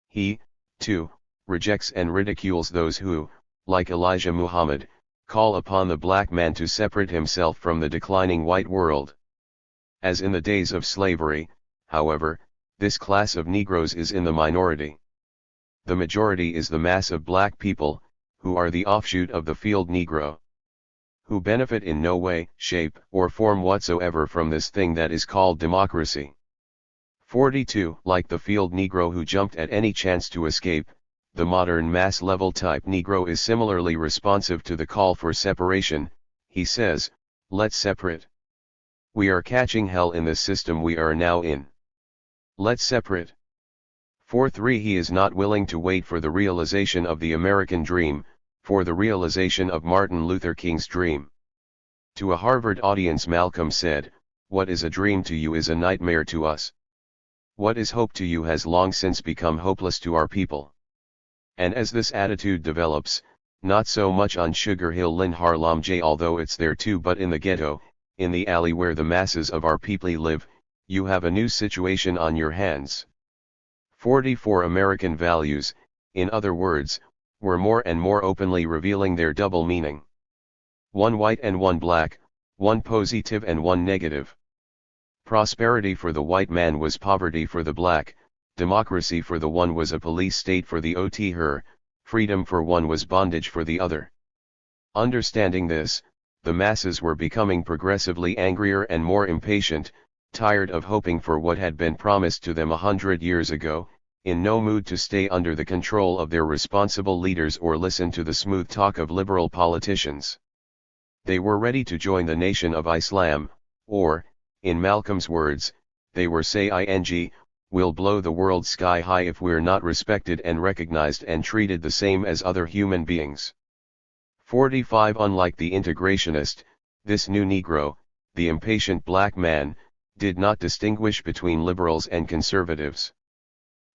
He, too, rejects and ridicules those who, like Elijah Muhammad, call upon the black man to separate himself from the declining white world. As in the days of slavery, however, this class of Negroes is in the minority. The majority is the mass of black people, who are the offshoot of the field Negro, who benefit in no way, shape, or form whatsoever from this thing that is called democracy. 42. Like the field Negro who jumped at any chance to escape, the modern mass-level type Negro is similarly responsive to the call for separation. He says, let's separate. We are catching hell in this system we are now in. Let's separate. 4.3. He is not willing to wait for the realization of the American dream, for the realization of Martin Luther King's dream. To a Harvard audience, Malcolm said, what is a dream to you is a nightmare to us. What is hope to you has long since become hopeless to our people. And as this attitude develops, not so much on Sugar Hill in Harlem although it's there too, but in the ghetto, in the alley where the masses of our people live, you have a new situation on your hands. 44. American values, in other words, were more and more openly revealing their double meaning. One white and one black, one positive and one negative. Prosperity for the white man was poverty for the black, democracy for the one was a police state for the other, freedom for one was bondage for the other. Understanding this, the masses were becoming progressively angrier and more impatient, tired of hoping for what had been promised to them 100 years ago, in no mood to stay under the control of their responsible leaders or listen to the smooth talk of liberal politicians. They were ready to join the Nation of Islam, or, in Malcolm's words, they were saying, "We'll blow the world sky high if we're not respected and recognized and treated the same as other human beings." 45 Unlike the integrationist, this new Negro, the impatient black man, did not distinguish between liberals and conservatives.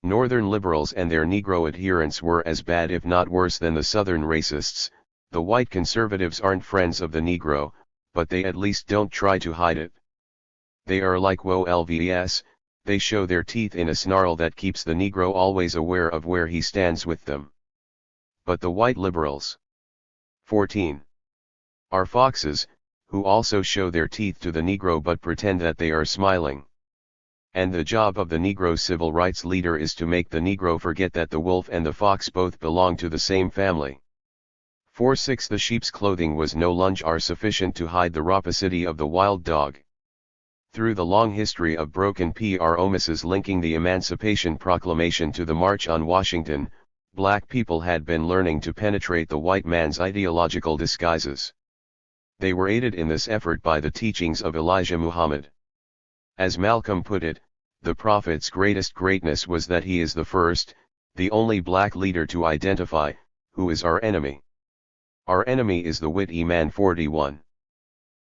Northern liberals and their Negro adherents were as bad if not worse than the Southern racists. The white conservatives aren't friends of the Negro, but they at least don't try to hide it. They are like wolves, they show their teeth in a snarl that keeps the Negro always aware of where he stands with them. But the white liberals, 14, are foxes, who also show their teeth to the Negro but pretend that they are smiling. And the job of the Negro civil rights leader is to make the Negro forget that the wolf and the fox both belong to the same family. 46 The sheep's clothing was no longer sufficient to hide the rapacity of the wild dog. Through the long history of broken promises linking the Emancipation Proclamation to the March on Washington, black people had been learning to penetrate the white man's ideological disguises. They were aided in this effort by the teachings of Elijah Muhammad. As Malcolm put it, the prophet's greatest greatness was that he is the first, the only black leader to identify, who is our enemy. Our enemy is the witty man. 41.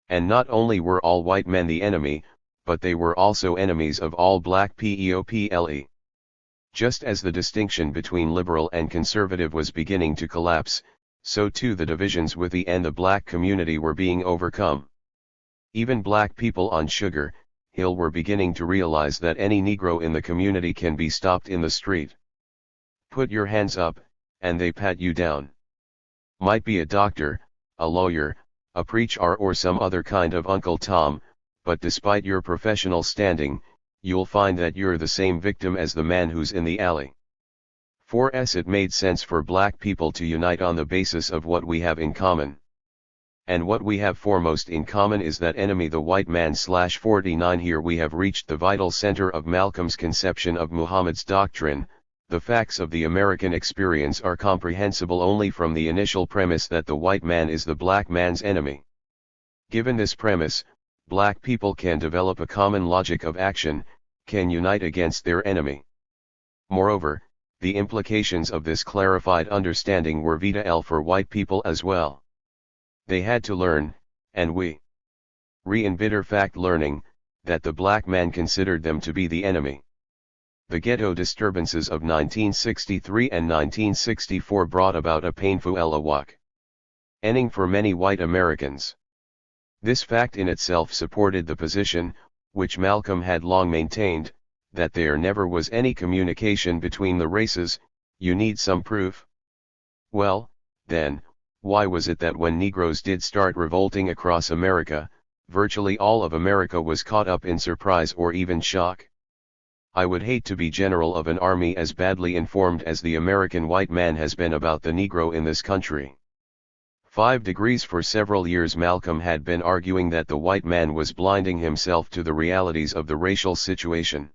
And not only were all white men the enemy, but they were also enemies of all black people. Just as the distinction between liberal and conservative was beginning to collapse, so too the divisions within the black community were being overcome. Even black people on Sugar Hill were beginning to realize that any Negro in the community can be stopped in the street. Put your hands up, and they pat you down. Might be a doctor, a lawyer, a preacher or some other kind of Uncle Tom, but despite your professional standing, you'll find that you're the same victim as the man who's in the alley. 4s It made sense for black people to unite on the basis of what we have in common. And what we have foremost in common is that enemy the white man. 49 Here we have reached the vital center of Malcolm's conception of Muhammad's doctrine. The facts of the American experience are comprehensible only from the initial premise that the white man is the black man's enemy. Given this premise, black people can develop a common logic of action, can unite against their enemy. Moreover, the implications of this clarified understanding were vital for white people as well. They had to learn, and we in bitter fact learning, that the black man considered them to be the enemy. The ghetto disturbances of 1963 and 1964 brought about a painful awakening for many white Americans. This fact in itself supported the position, which Malcolm had long maintained, that there never was any communication between the races. You need some proof. Well, then, why was it that when Negroes did start revolting across America, virtually all of America was caught up in surprise or even shock? I would hate to be general of an army as badly informed as the American white man has been about the Negro in this country. 5 degrees For several years Malcolm had been arguing that the white man was blinding himself to the realities of the racial situation.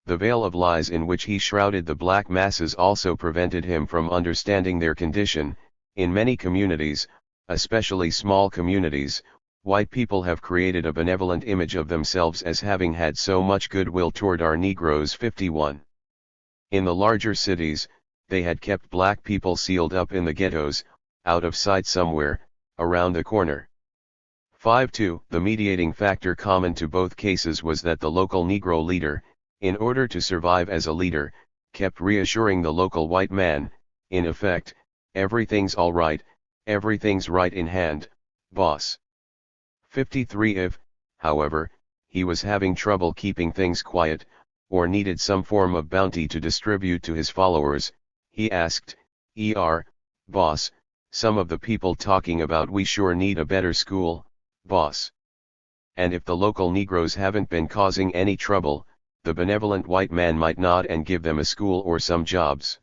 The veil of lies in which he shrouded the black masses also prevented him from understanding their condition. In many communities, especially small communities, white people have created a benevolent image of themselves as having had so much goodwill toward our Negroes. 51. In the larger cities, they had kept black people sealed up in the ghettos, out of sight somewhere, around the corner. 5.2 The mediating factor common to both cases was that the local Negro leader, in order to survive as a leader, kept reassuring the local white man, in effect, everything's all right, everything's right in hand, boss. 53 If, however, he was having trouble keeping things quiet, or needed some form of bounty to distribute to his followers, he asked, boss, some of the people talking about we sure need a better school, boss. And if the local Negroes haven't been causing any trouble, the benevolent white man might nod and give them a school or some jobs.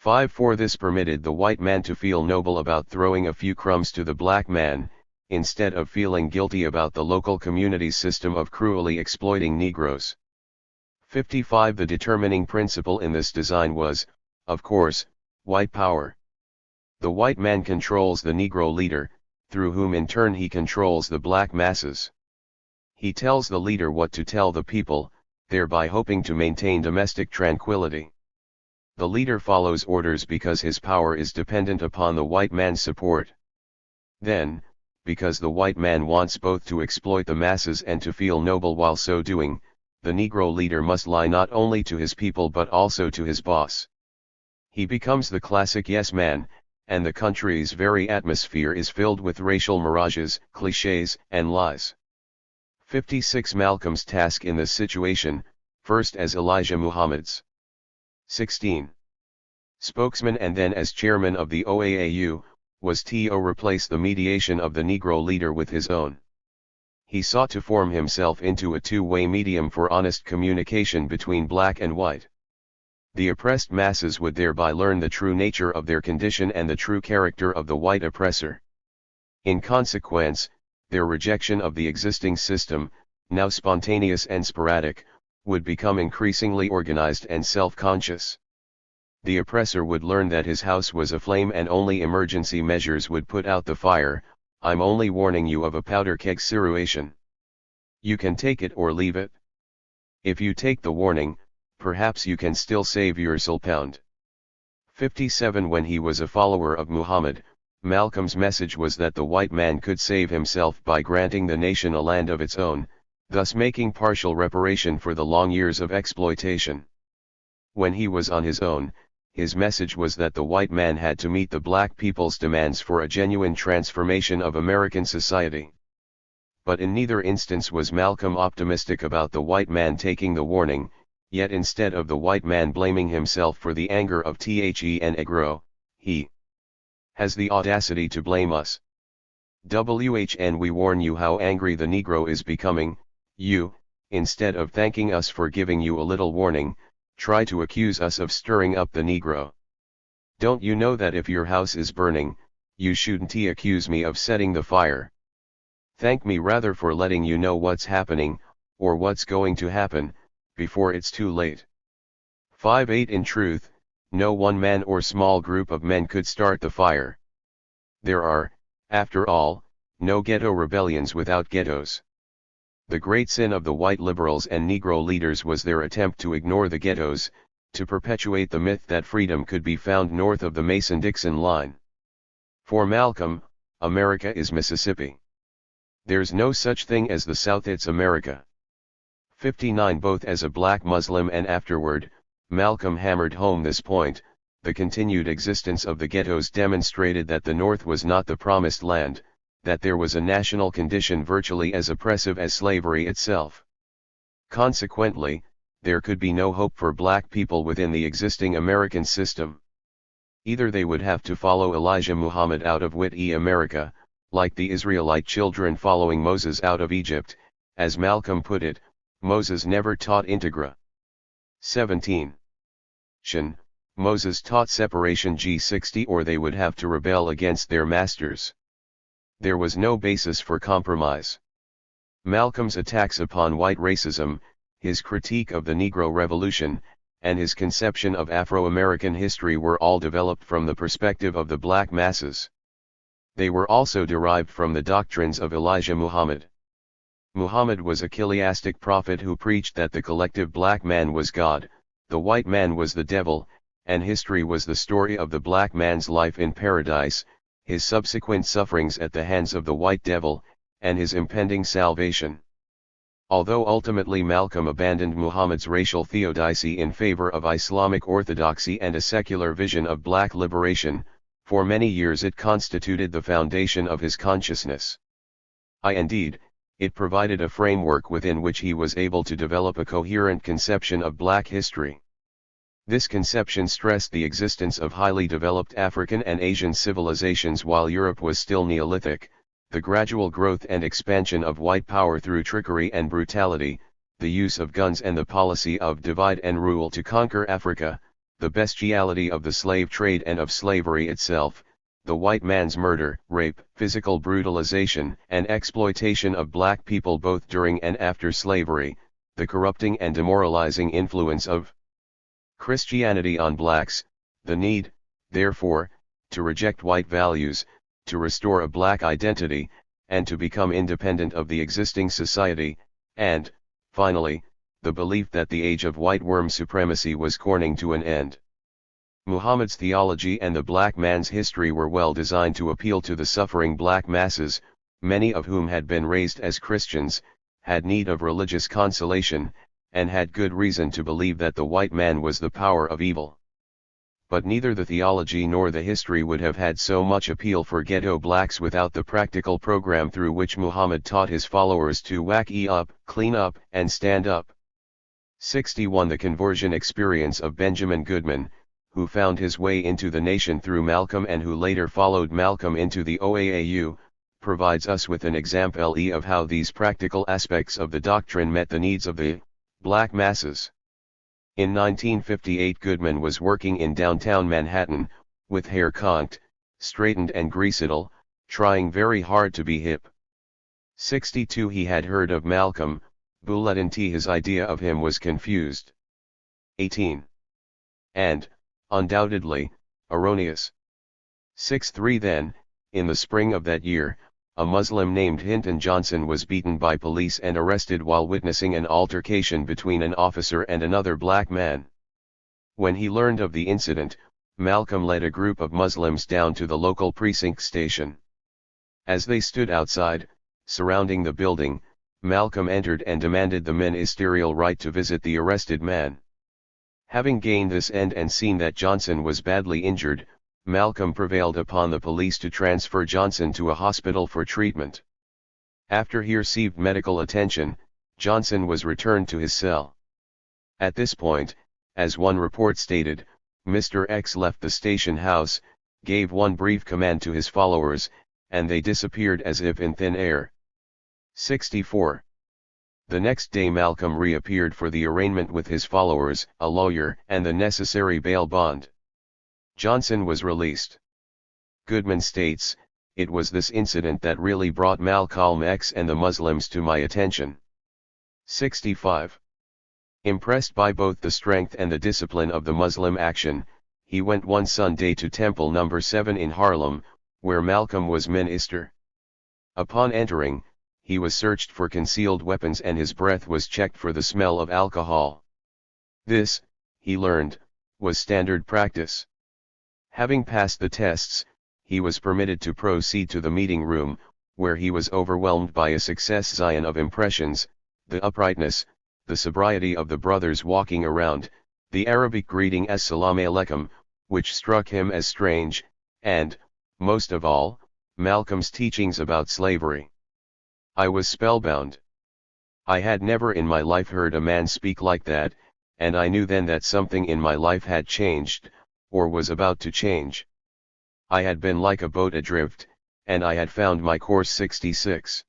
5.4 This permitted the white man to feel noble about throwing a few crumbs to the black man, instead of feeling guilty about the local community's system of cruelly exploiting Negroes. 55. The determining principle in this design was, of course, white power. The white man controls the Negro leader, through whom in turn he controls the black masses. He tells the leader what to tell the people, thereby hoping to maintain domestic tranquility. The leader follows orders because his power is dependent upon the white man's support. Then, because the white man wants both to exploit the masses and to feel noble while so doing, the Negro leader must lie not only to his people but also to his boss. He becomes the classic yes man, and the country's very atmosphere is filled with racial mirages, clichés, and lies. 56. Malcolm's task in this situation, first as Elijah Muhammad's 16. spokesman and then as chairman of the OAAU, was to replace the mediation of the Negro leader with his own. He sought to form himself into a two-way medium for honest communication between black and white. The oppressed masses would thereby learn the true nature of their condition and the true character of the white oppressor. In consequence, their rejection of the existing system, now spontaneous and sporadic, would become increasingly organized and self-conscious. The oppressor would learn that his house was aflame and only emergency measures would put out the fire. I'm only warning you of a powder keg situation. You can take it or leave it. If you take the warning, perhaps you can still save your soul pound. 57. When he was a follower of Muhammad, Malcolm's message was that the white man could save himself by granting the nation a land of its own, thus making partial reparation for the long years of exploitation. When he was on his own, his message was that the white man had to meet the black people's demands for a genuine transformation of American society. But in neither instance was Malcolm optimistic about the white man taking the warning, yet instead of the white man blaming himself for the anger of the Negro, he has the audacity to blame us. And we warn you how angry the Negro is becoming. You, instead of thanking us for giving you a little warning, try to accuse us of stirring up the Negro. Don't you know that if your house is burning, you shouldn't accuse me of setting the fire? Thank me rather for letting you know what's happening, or what's going to happen, before it's too late. 58. In truth, no one man or small group of men could start the fire. There are, after all, no ghetto rebellions without ghettos. The great sin of the white liberals and Negro leaders was their attempt to ignore the ghettos, to perpetuate the myth that freedom could be found north of the Mason-Dixon line. For Malcolm, America is Mississippi. There's no such thing as the South, it's America. 59. Both as a black Muslim and afterward, Malcolm hammered home this point. The continued existence of the ghettos demonstrated that the North was not the promised land, that there was a national condition virtually as oppressive as slavery itself. Consequently, there could be no hope for black people within the existing American system. Either they would have to follow Elijah Muhammad out of Wit-e America, like the Israelite children following Moses out of Egypt. As Malcolm put it, Moses never taught integra. 17. Moses taught separation G60, or they would have to rebel against their masters. There was no basis for compromise. Malcolm's attacks upon white racism, his critique of the Negro Revolution, and his conception of Afro-American history were all developed from the perspective of the black masses. They were also derived from the doctrines of Elijah Muhammad. Muhammad was a chiliastic prophet who preached that the collective black man was God, the white man was the devil, and history was the story of the black man's life in paradise, his subsequent sufferings at the hands of the white devil, and his impending salvation. Although ultimately Malcolm abandoned Muhammad's racial theodicy in favor of Islamic orthodoxy and a secular vision of black liberation, for many years it constituted the foundation of his consciousness. Indeed, it provided a framework within which he was able to develop a coherent conception of black history. This conception stressed the existence of highly developed African and Asian civilizations while Europe was still Neolithic, the gradual growth and expansion of white power through trickery and brutality, the use of guns and the policy of divide and rule to conquer Africa, the bestiality of the slave trade and of slavery itself, the white man's murder, rape, physical brutalization, and exploitation of black people both during and after slavery, the corrupting and demoralizing influence of Christianity on blacks, the need, therefore, to reject white values, to restore a black identity, and to become independent of the existing society, and, finally, the belief that the age of white worm supremacy was corning to an end. Muhammad's theology and the black man's history were well designed to appeal to the suffering black masses, many of whom had been raised as Christians, had need of religious consolation, and had good reason to believe that the white man was the power of evil. But neither the theology nor the history would have had so much appeal for ghetto blacks without the practical program through which Muhammad taught his followers to wake up, clean up, and stand up. 61. The conversion experience of Benjamin Goodman, who found his way into the nation through Malcolm and who later followed Malcolm into the OAAU, provides us with an example of how these practical aspects of the doctrine met the needs of the black masses. In 1958 Goodman was working in downtown Manhattan, with hair conked, straightened and greasedle, trying very hard to be hip. 62. He had heard of Malcolm, but his idea of him was confused. 18. And, undoubtedly, erroneous. 63. Then, in the spring of that year, a Muslim named Hinton Johnson was beaten by police and arrested while witnessing an altercation between an officer and another black man. When he learned of the incident, Malcolm led a group of Muslims down to the local precinct station. As they stood outside, surrounding the building, Malcolm entered and demanded the ministerial right to visit the arrested man. Having gained this end and seen that Johnson was badly injured, Malcolm prevailed upon the police to transfer Johnson to a hospital for treatment. After he received medical attention, Johnson was returned to his cell. At this point, as one report stated, Mr. X left the station house, gave one brief command to his followers, and they disappeared as if in thin air. 64. The next day Malcolm reappeared for the arraignment with his followers, a lawyer, and the necessary bail bond. Johnson was released. Goodman states, "It was this incident that really brought Malcolm X and the Muslims to my attention." 65. Impressed by both the strength and the discipline of the Muslim action, he went one Sunday to Temple No. 7 in Harlem, where Malcolm was minister. Upon entering, he was searched for concealed weapons and his breath was checked for the smell of alcohol. This, he learned, was standard practice. Having passed the tests, he was permitted to proceed to the meeting room, where he was overwhelmed by a succession of impressions, the uprightness, the sobriety of the brothers walking around, the Arabic greeting Assalamu alaikum, which struck him as strange, and, most of all, Malcolm's teachings about slavery. I was spellbound. I had never in my life heard a man speak like that, and I knew then that something in my life had changed, or was about to change. I had been like a boat adrift, and I had found my course. 66.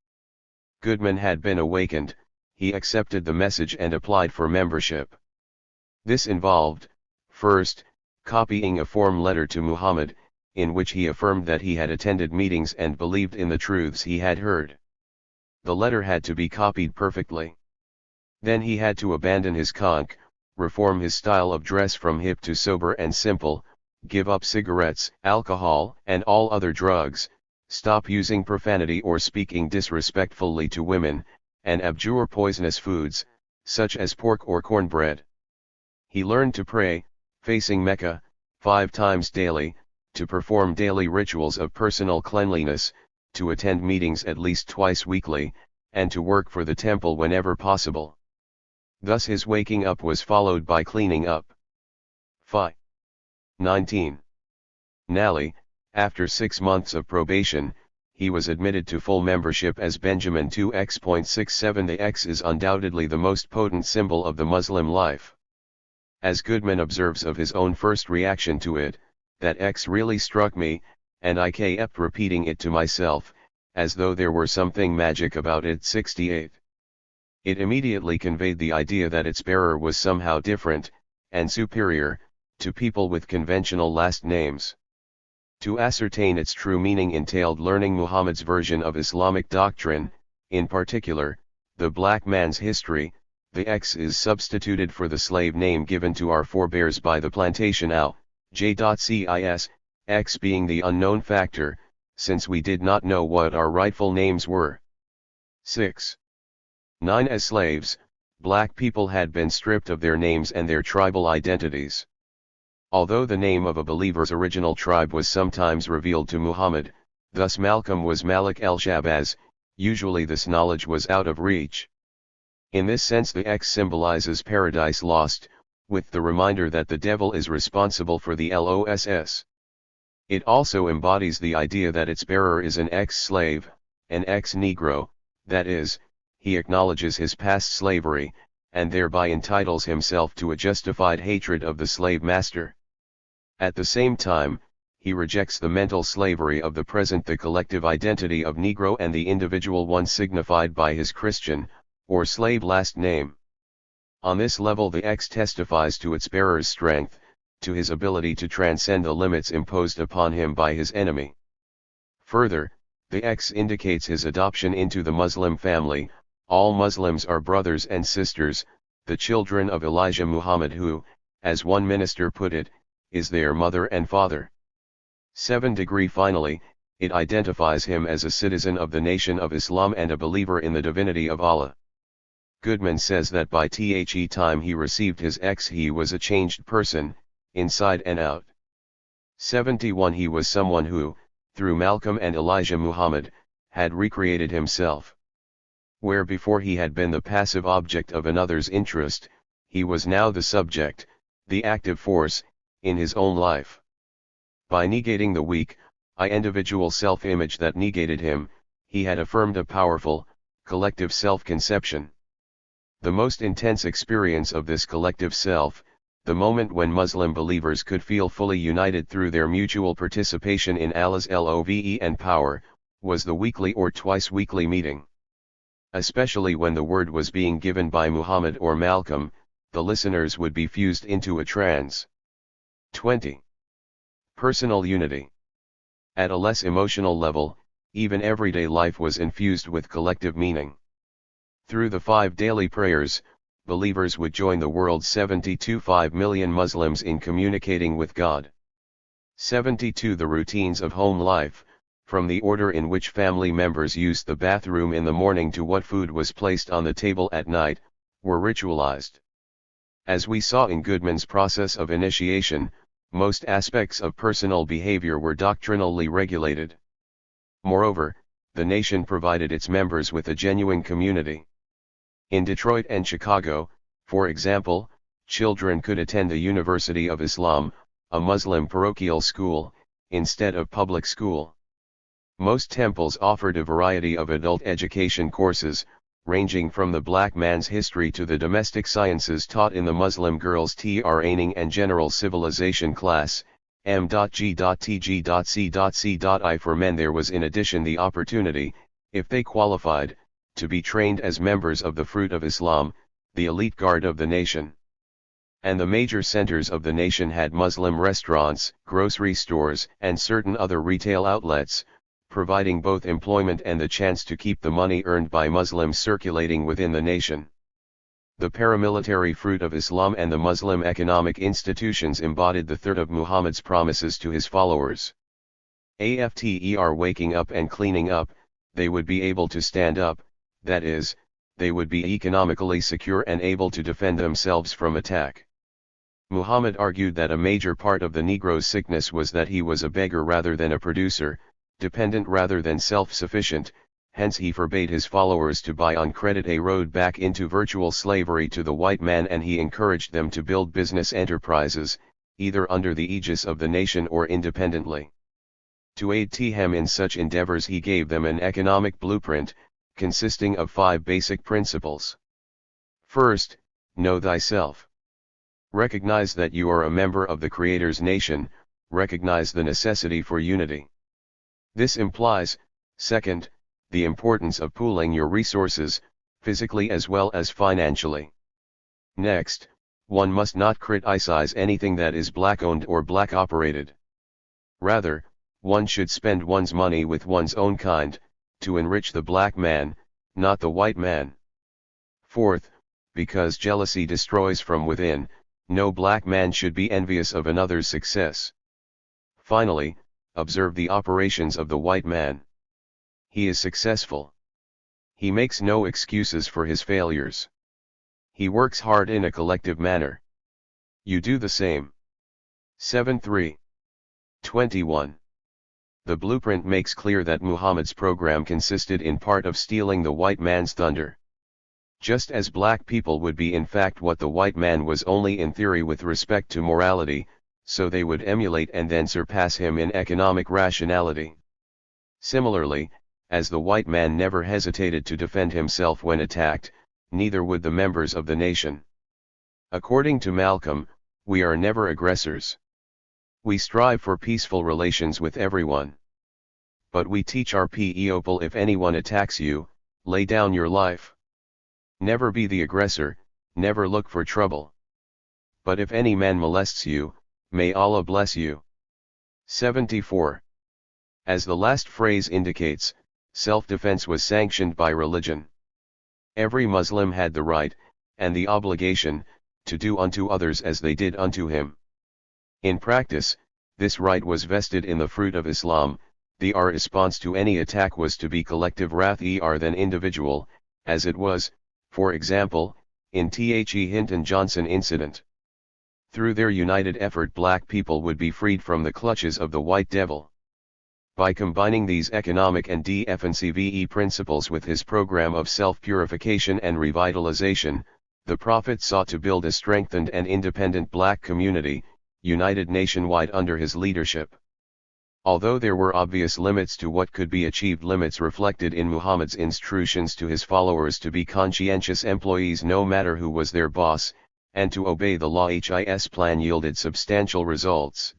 Goodman had been awakened, he accepted the message and applied for membership. This involved, first, copying a form letter to Muhammad, in which he affirmed that he had attended meetings and believed in the truths he had heard. The letter had to be copied perfectly. Then he had to abandon his conch, reform his style of dress from hip to sober and simple, give up cigarettes, alcohol, and all other drugs, stop using profanity or speaking disrespectfully to women, and abjure poisonous foods, such as pork or cornbread. He learned to pray, facing Mecca, 5 times daily, to perform daily rituals of personal cleanliness, to attend meetings at least twice weekly, and to work for the temple whenever possible. Thus his waking up was followed by cleaning up. 19. Nally, after 6 months of probation, he was admitted to full membership as Benjamin 2X.67. The X is undoubtedly the most potent symbol of the Muslim life. As Goodman observes of his own first reaction to it, that X really struck me, and I kept repeating it to myself, as though there were something magic about it. 68. It immediately conveyed the idea that its bearer was somehow different, and superior, to people with conventional last names. To ascertain its true meaning entailed learning Muhammad's version of Islamic doctrine, in particular, the black man's history. The X is substituted for the slave name given to our forebears by the plantation J.cis, X being the unknown factor, since we did not know what our rightful names were. 6. 9. As slaves, black people had been stripped of their names and their tribal identities. Although the name of a believer's original tribe was sometimes revealed to Muhammad, thus Malcolm was Malik el-Shabazz, usually this knowledge was out of reach. In this sense the X symbolizes paradise lost, with the reminder that the devil is responsible for the loss. It also embodies the idea that its bearer is an ex-slave, an ex-Negro, that is, he acknowledges his past slavery, and thereby entitles himself to a justified hatred of the slave master. At the same time, he rejects the mental slavery of the present, the collective identity of Negro and the individual one signified by his Christian, or slave last name. On this level the X testifies to its bearer's strength, to his ability to transcend the limits imposed upon him by his enemy. Further, the X indicates his adoption into the Muslim family. All Muslims are brothers and sisters, the children of Elijah Muhammad who, as one minister put it, is their mother and father. 7. Finally, it identifies him as a citizen of the nation of Islam and a believer in the divinity of Allah. Goodman says that by the time he received his X he was a changed person, inside and out. 71. He was someone who, through Malcolm and Elijah Muhammad, had recreated himself. Where before he had been the passive object of another's interest, he was now the subject, the active force, in his own life. By negating the weak, individual self-image that negated him, he had affirmed a powerful, collective self-conception. The most intense experience of this collective self, the moment when Muslim believers could feel fully united through their mutual participation in Allah's love and power, was the weekly or twice-weekly meeting. Especially when the word was being given by Muhammad or Malcolm, the listeners would be fused into a trance. 20. Personal unity. At a less emotional level, even everyday life was infused with collective meaning. Through the 5 daily prayers, believers would join the world's 72.5 million Muslims in communicating with God. 72. The routines of home life, from the order in which family members used the bathroom in the morning to what food was placed on the table at night, were ritualized. As we saw in Goodman's process of initiation, most aspects of personal behavior were doctrinally regulated. Moreover, the nation provided its members with a genuine community. In Detroit and Chicago, for example, children could attend the University of Islam, a Muslim parochial school, instead of public school. Most temples offered a variety of adult education courses, ranging from the black man's history to the domestic sciences taught in the Muslim girls' training and general civilization class, M.G.T.G.C.C.I. For men there was in addition the opportunity, if they qualified, to be trained as members of the Fruit of Islam, the elite guard of the nation. And the major centers of the nation had Muslim restaurants, grocery stores, and certain other retail outlets, providing both employment and the chance to keep the money earned by Muslims circulating within the nation. The paramilitary Fruit of Islam and the Muslim economic institutions embodied the third of Muhammad's promises to his followers. After waking up and cleaning up, they would be able to stand up, that is, they would be economically secure and able to defend themselves from attack. Muhammad argued that a major part of the Negro's sickness was that he was a beggar rather than a producer, dependent rather than self-sufficient, hence he forbade his followers to buy on credit a road back into virtual slavery to the white man, and he encouraged them to build business enterprises, either under the aegis of the nation or independently. To aid them in such endeavors he gave them an economic blueprint, consisting of 5 basic principles. First, know thyself. Recognize that you are a member of the Creator's nation, recognize the necessity for unity. This implies, second, the importance of pooling your resources, physically as well as financially. Next, one must not criticize anything that is black-owned or black-operated. Rather, one should spend one's money with one's own kind, to enrich the black man, not the white man. Fourth, because jealousy destroys from within, no black man should be envious of another's success. Finally, observe the operations of the white man. He is successful. He makes no excuses for his failures. He works hard in a collective manner. You do the same. 7.3.21. The blueprint makes clear that Muhammad's program consisted in part of stealing the white man's thunder. Just as black people would be in fact what the white man was only in theory with respect to morality, so they would emulate and then surpass him in economic rationality. Similarly, as the white man never hesitated to defend himself when attacked, neither would the members of the nation. According to Malcolm, we are never aggressors. We strive for peaceful relations with everyone. But we teach our people, if anyone attacks you, lay down your life. Never be the aggressor, never look for trouble. But if any man molests you, may Allah bless you. 74. As the last phrase indicates, self-defense was sanctioned by religion. Every Muslim had the right, and the obligation, to do unto others as they did unto him. In practice, this right was vested in the fruit of Islam. Our response to any attack was to be collective rather than individual, as it was, for example, in the Hinton Johnson incident. Through their united effort, black people would be freed from the clutches of the white devil. By combining these economic and defensive principles with his program of self-purification and revitalization, the Prophet sought to build a strengthened and independent black community, united nationwide under his leadership. Although there were obvious limits to what could be achieved, limits reflected in Muhammad's instructions to his followers to be conscientious employees no matter who was their boss, and to obey the law, his plan yielded substantial results.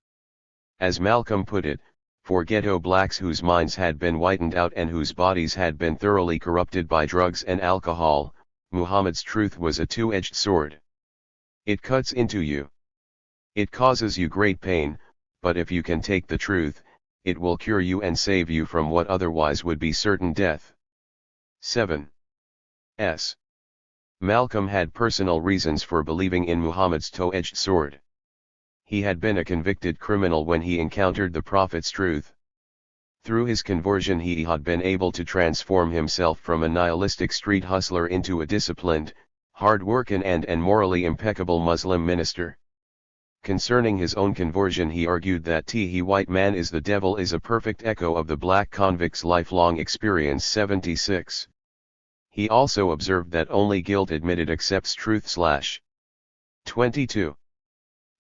As Malcolm put it, for ghetto blacks whose minds had been whitened out and whose bodies had been thoroughly corrupted by drugs and alcohol, Muhammad's truth was a two-edged sword. It cuts into you. It causes you great pain, but if you can take the truth, it will cure you and save you from what otherwise would be certain death. 7. S. Malcolm had personal reasons for believing in Muhammad's two-edged sword. He had been a convicted criminal when he encountered the Prophet's truth. Through his conversion he had been able to transform himself from a nihilistic street hustler into a disciplined, hard-working and morally impeccable Muslim minister. Concerning his own conversion he argued that the white man is the devil is a perfect echo of the black convict's lifelong experience. 76. He also observed that only guilt admitted accepts truth. 22.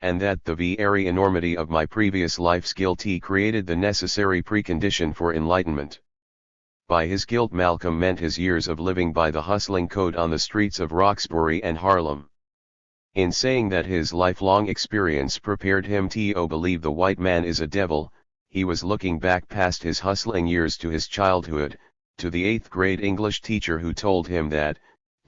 And that the very enormity of my previous life's guilt created the necessary precondition for enlightenment. By his guilt Malcolm meant his years of living by the hustling code on the streets of Roxbury and Harlem. In saying that his lifelong experience prepared him to believe the white man is a devil, he was looking back past his hustling years to his childhood, to the 8th grade English teacher who told him that,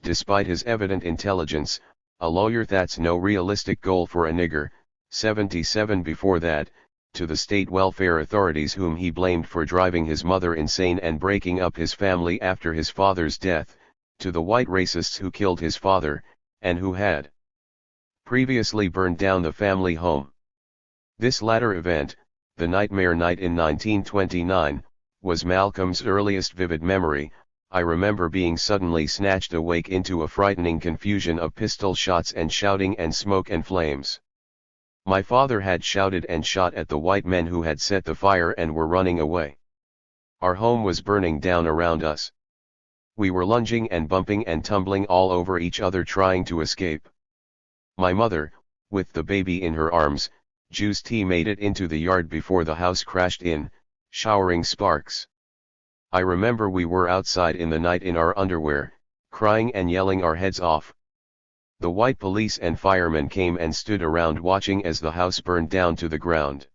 despite his evident intelligence, a lawyer that's no realistic goal for a nigger. 77. Before that, to the state welfare authorities whom he blamed for driving his mother insane and breaking up his family after his father's death, to the white racists who killed his father, and who had previously burned down the family home. This latter event, the Nightmare Night in 1929, was Malcolm's earliest vivid memory. I remember being suddenly snatched awake into a frightening confusion of pistol shots and shouting and smoke and flames. My father had shouted and shot at the white men who had set the fire and were running away. Our home was burning down around us. We were lunging and bumping and tumbling all over each other trying to escape. My mother, with the baby in her arms, made it into the yard before the house crashed in, showering sparks. I remember we were outside in the night in our underwear, crying and yelling our heads off. The white police and firemen came and stood around watching as the house burned down to the ground.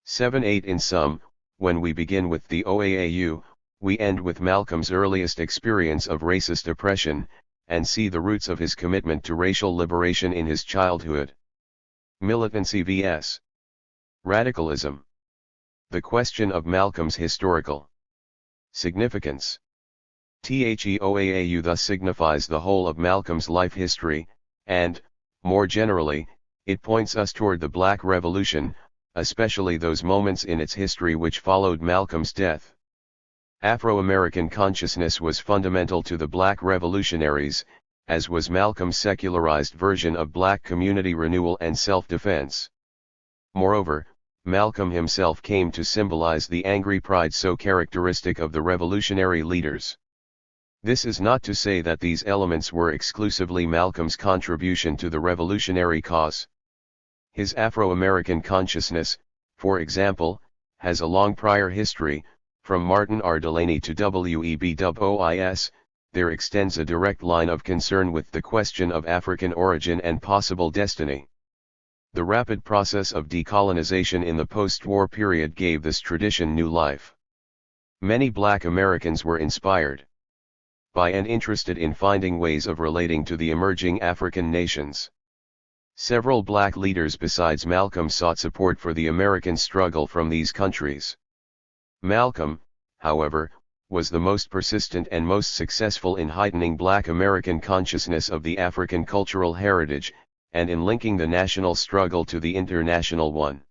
7-8. In sum, when we begin with the OAAU, we end with Malcolm's earliest experience of racist oppression, and see the roots of his commitment to racial liberation in his childhood. Militancy vs. radicalism. The question of Malcolm's historical significance. THEOAAU thus signifies the whole of Malcolm's life history, and, more generally, it points us toward the Black Revolution, especially those moments in its history which followed Malcolm's death. Afro-American consciousness was fundamental to the Black revolutionaries, as was Malcolm's secularized version of Black community renewal and self-defense. Moreover, Malcolm himself came to symbolize the angry pride so characteristic of the revolutionary leaders. This is not to say that these elements were exclusively Malcolm's contribution to the revolutionary cause. His Afro-American consciousness, for example, has a long prior history. From Martin R. Delaney to W.E.B. Du Bois, there extends a direct line of concern with the question of African origin and possible destiny. The rapid process of decolonization in the post-war period gave this tradition new life. Many Black Americans were inspired by and interested in finding ways of relating to the emerging African nations. Several Black leaders besides Malcolm sought support for the American struggle from these countries. Malcolm, however, was the most persistent and most successful in heightening Black American consciousness of the African cultural heritage, and in linking the national struggle to the international one.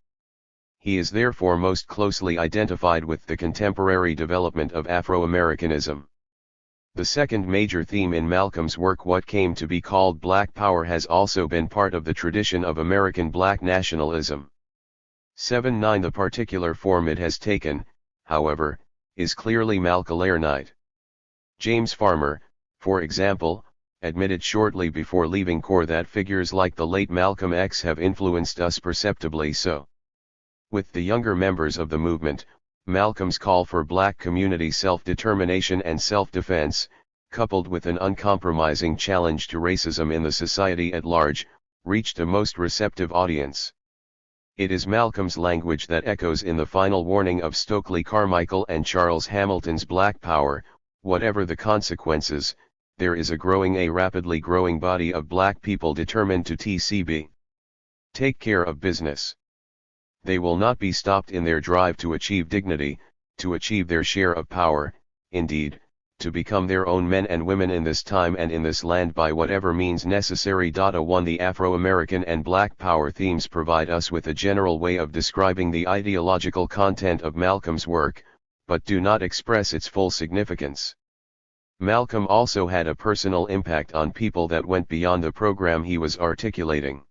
He is therefore most closely identified with the contemporary development of Afro-Americanism. The second major theme in Malcolm's work, what came to be called Black Power, has also been part of the tradition of American Black nationalism. 7-9 The particular form it has taken, however, is clearly Malcolmite. James Farmer, for example, admitted shortly before leaving CORE that figures like the late Malcolm X have influenced us perceptibly so. With the younger members of the movement, Malcolm's call for Black community self-determination and self-defense, coupled with an uncompromising challenge to racism in the society at large, reached a most receptive audience. It is Malcolm's language that echoes in the final warning of Stokely Carmichael and Charles Hamilton's Black Power: whatever the consequences, there is a rapidly growing body of Black people determined to take care of business. They will not be stopped in their drive to achieve dignity, to achieve their share of power, indeed, to become their own men and women in this time and in this land by whatever means necessary. 1 The Afro-American and Black Power themes provide us with a general way of describing the ideological content of Malcolm's work, but do not express its full significance. Malcolm also had a personal impact on people that went beyond the program he was articulating.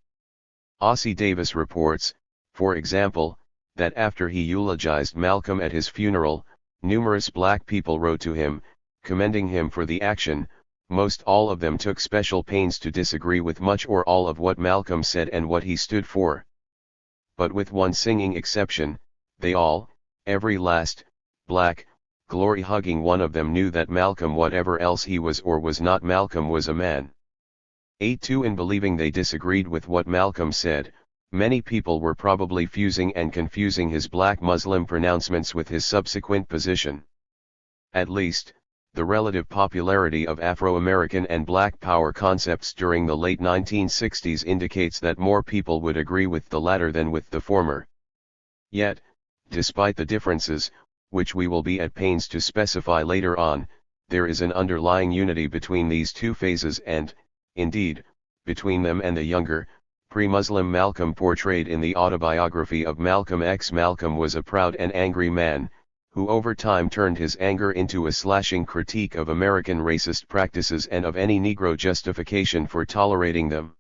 Ossie Davis reports, for example, that after he eulogized Malcolm at his funeral, numerous Black people wrote to him, commending him for the action. Most all of them took special pains to disagree with much or all of what Malcolm said and what he stood for. But with one singing exception, they all, every last, Black, glory-hugging one of them knew that Malcolm, whatever else he was or was not, Malcolm was a man. 8-2 In believing they disagreed with what Malcolm said, many people were probably fusing and confusing his Black Muslim pronouncements with his subsequent position. At least, the relative popularity of Afro-American and Black Power concepts during the late 1960s indicates that more people would agree with the latter than with the former. Yet, despite the differences, which we will be at pains to specify later on, there is an underlying unity between these two phases and, indeed, between them and the younger, pre-Muslim Malcolm portrayed in the autobiography of Malcolm X. Malcolm was a proud and angry man, who over time turned his anger into a slashing critique of American racist practices and of any Negro justification for tolerating them.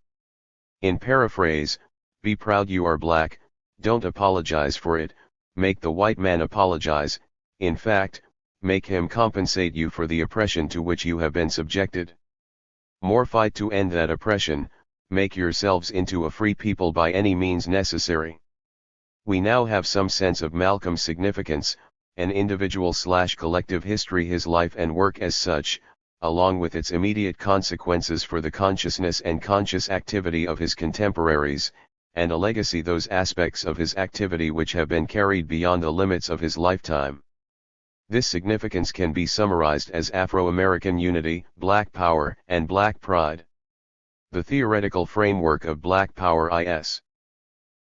In paraphrase, be proud you are Black, don't apologize for it, make the white man apologize, in fact, make him compensate you for the oppression to which you have been subjected. More fight to end that oppression, make yourselves into a free people by any means necessary. We now have some sense of Malcolm's significance, an individual/collective history, his life and work as such, along with its immediate consequences for the consciousness and conscious activity of his contemporaries, and a legacy, those aspects of his activity which have been carried beyond the limits of his lifetime. This significance can be summarized as Afro-American unity, Black Power, and Black Pride. The theoretical framework of Black Power is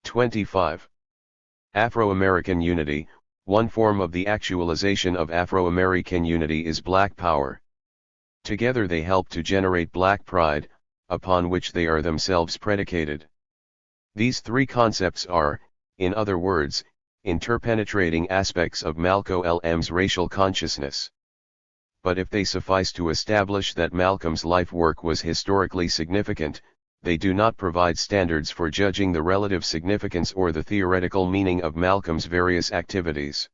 25. Afro-American unity, One form of the actualization of Afro-American unity is Black power. Together they help to generate Black pride, upon which they are themselves predicated. These three concepts are, in other words, interpenetrating aspects of Malcolm's racial consciousness. But if they suffice to establish that Malcolm's life work was historically significant, they do not provide standards for judging the relative significance or the theoretical meaning of Malcolm's various activities.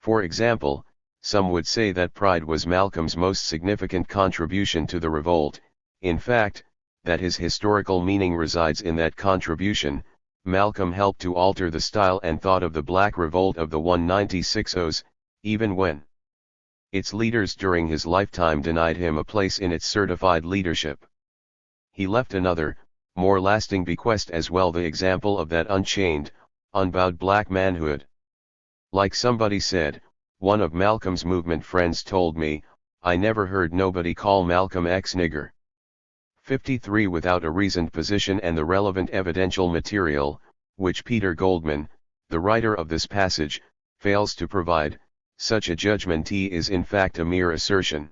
For example, some would say that pride was Malcolm's most significant contribution to the revolt, in fact, that his historical meaning resides in that contribution. Malcolm helped to alter the style and thought of the Black Revolt of the 196's, even when its leaders during his lifetime denied him a place in its certified leadership. He left another, more lasting bequest as well, the example of that unchained, unbowed Black manhood. Like somebody said, one of Malcolm's movement friends told me, "I never heard nobody call Malcolm X nigger." 53 Without a reasoned position and the relevant evidential material, which Peter Goldman, the writer of this passage, fails to provide, such a judgment is in fact a mere assertion.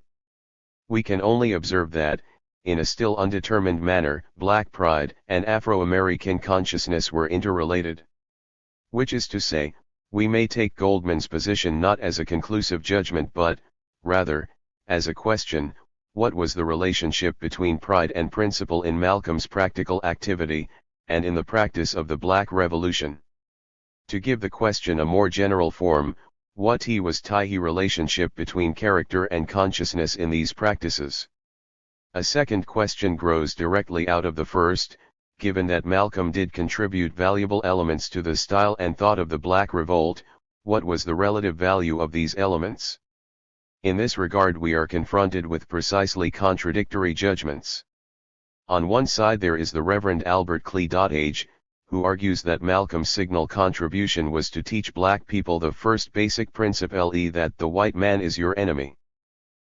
We can only observe that, in a still undetermined manner, Black pride and Afro-American consciousness were interrelated. Which is to say, we may take Goldman's position not as a conclusive judgment but, rather, as a question: what was the relationship between pride and principle in Malcolm's practical activity, and in the practice of the Black Revolution? To give the question a more general form, what was the relationship between character and consciousness in these practices? A second question grows directly out of the first, given that Malcolm did contribute valuable elements to the style and thought of the Black Revolt. What was the relative value of these elements? In this regard we are confronted with precisely contradictory judgments. On one side there is the Reverend Albert Clee, who argues that Malcolm's signal contribution was to teach Black people the first basic principle, that the white man is your enemy.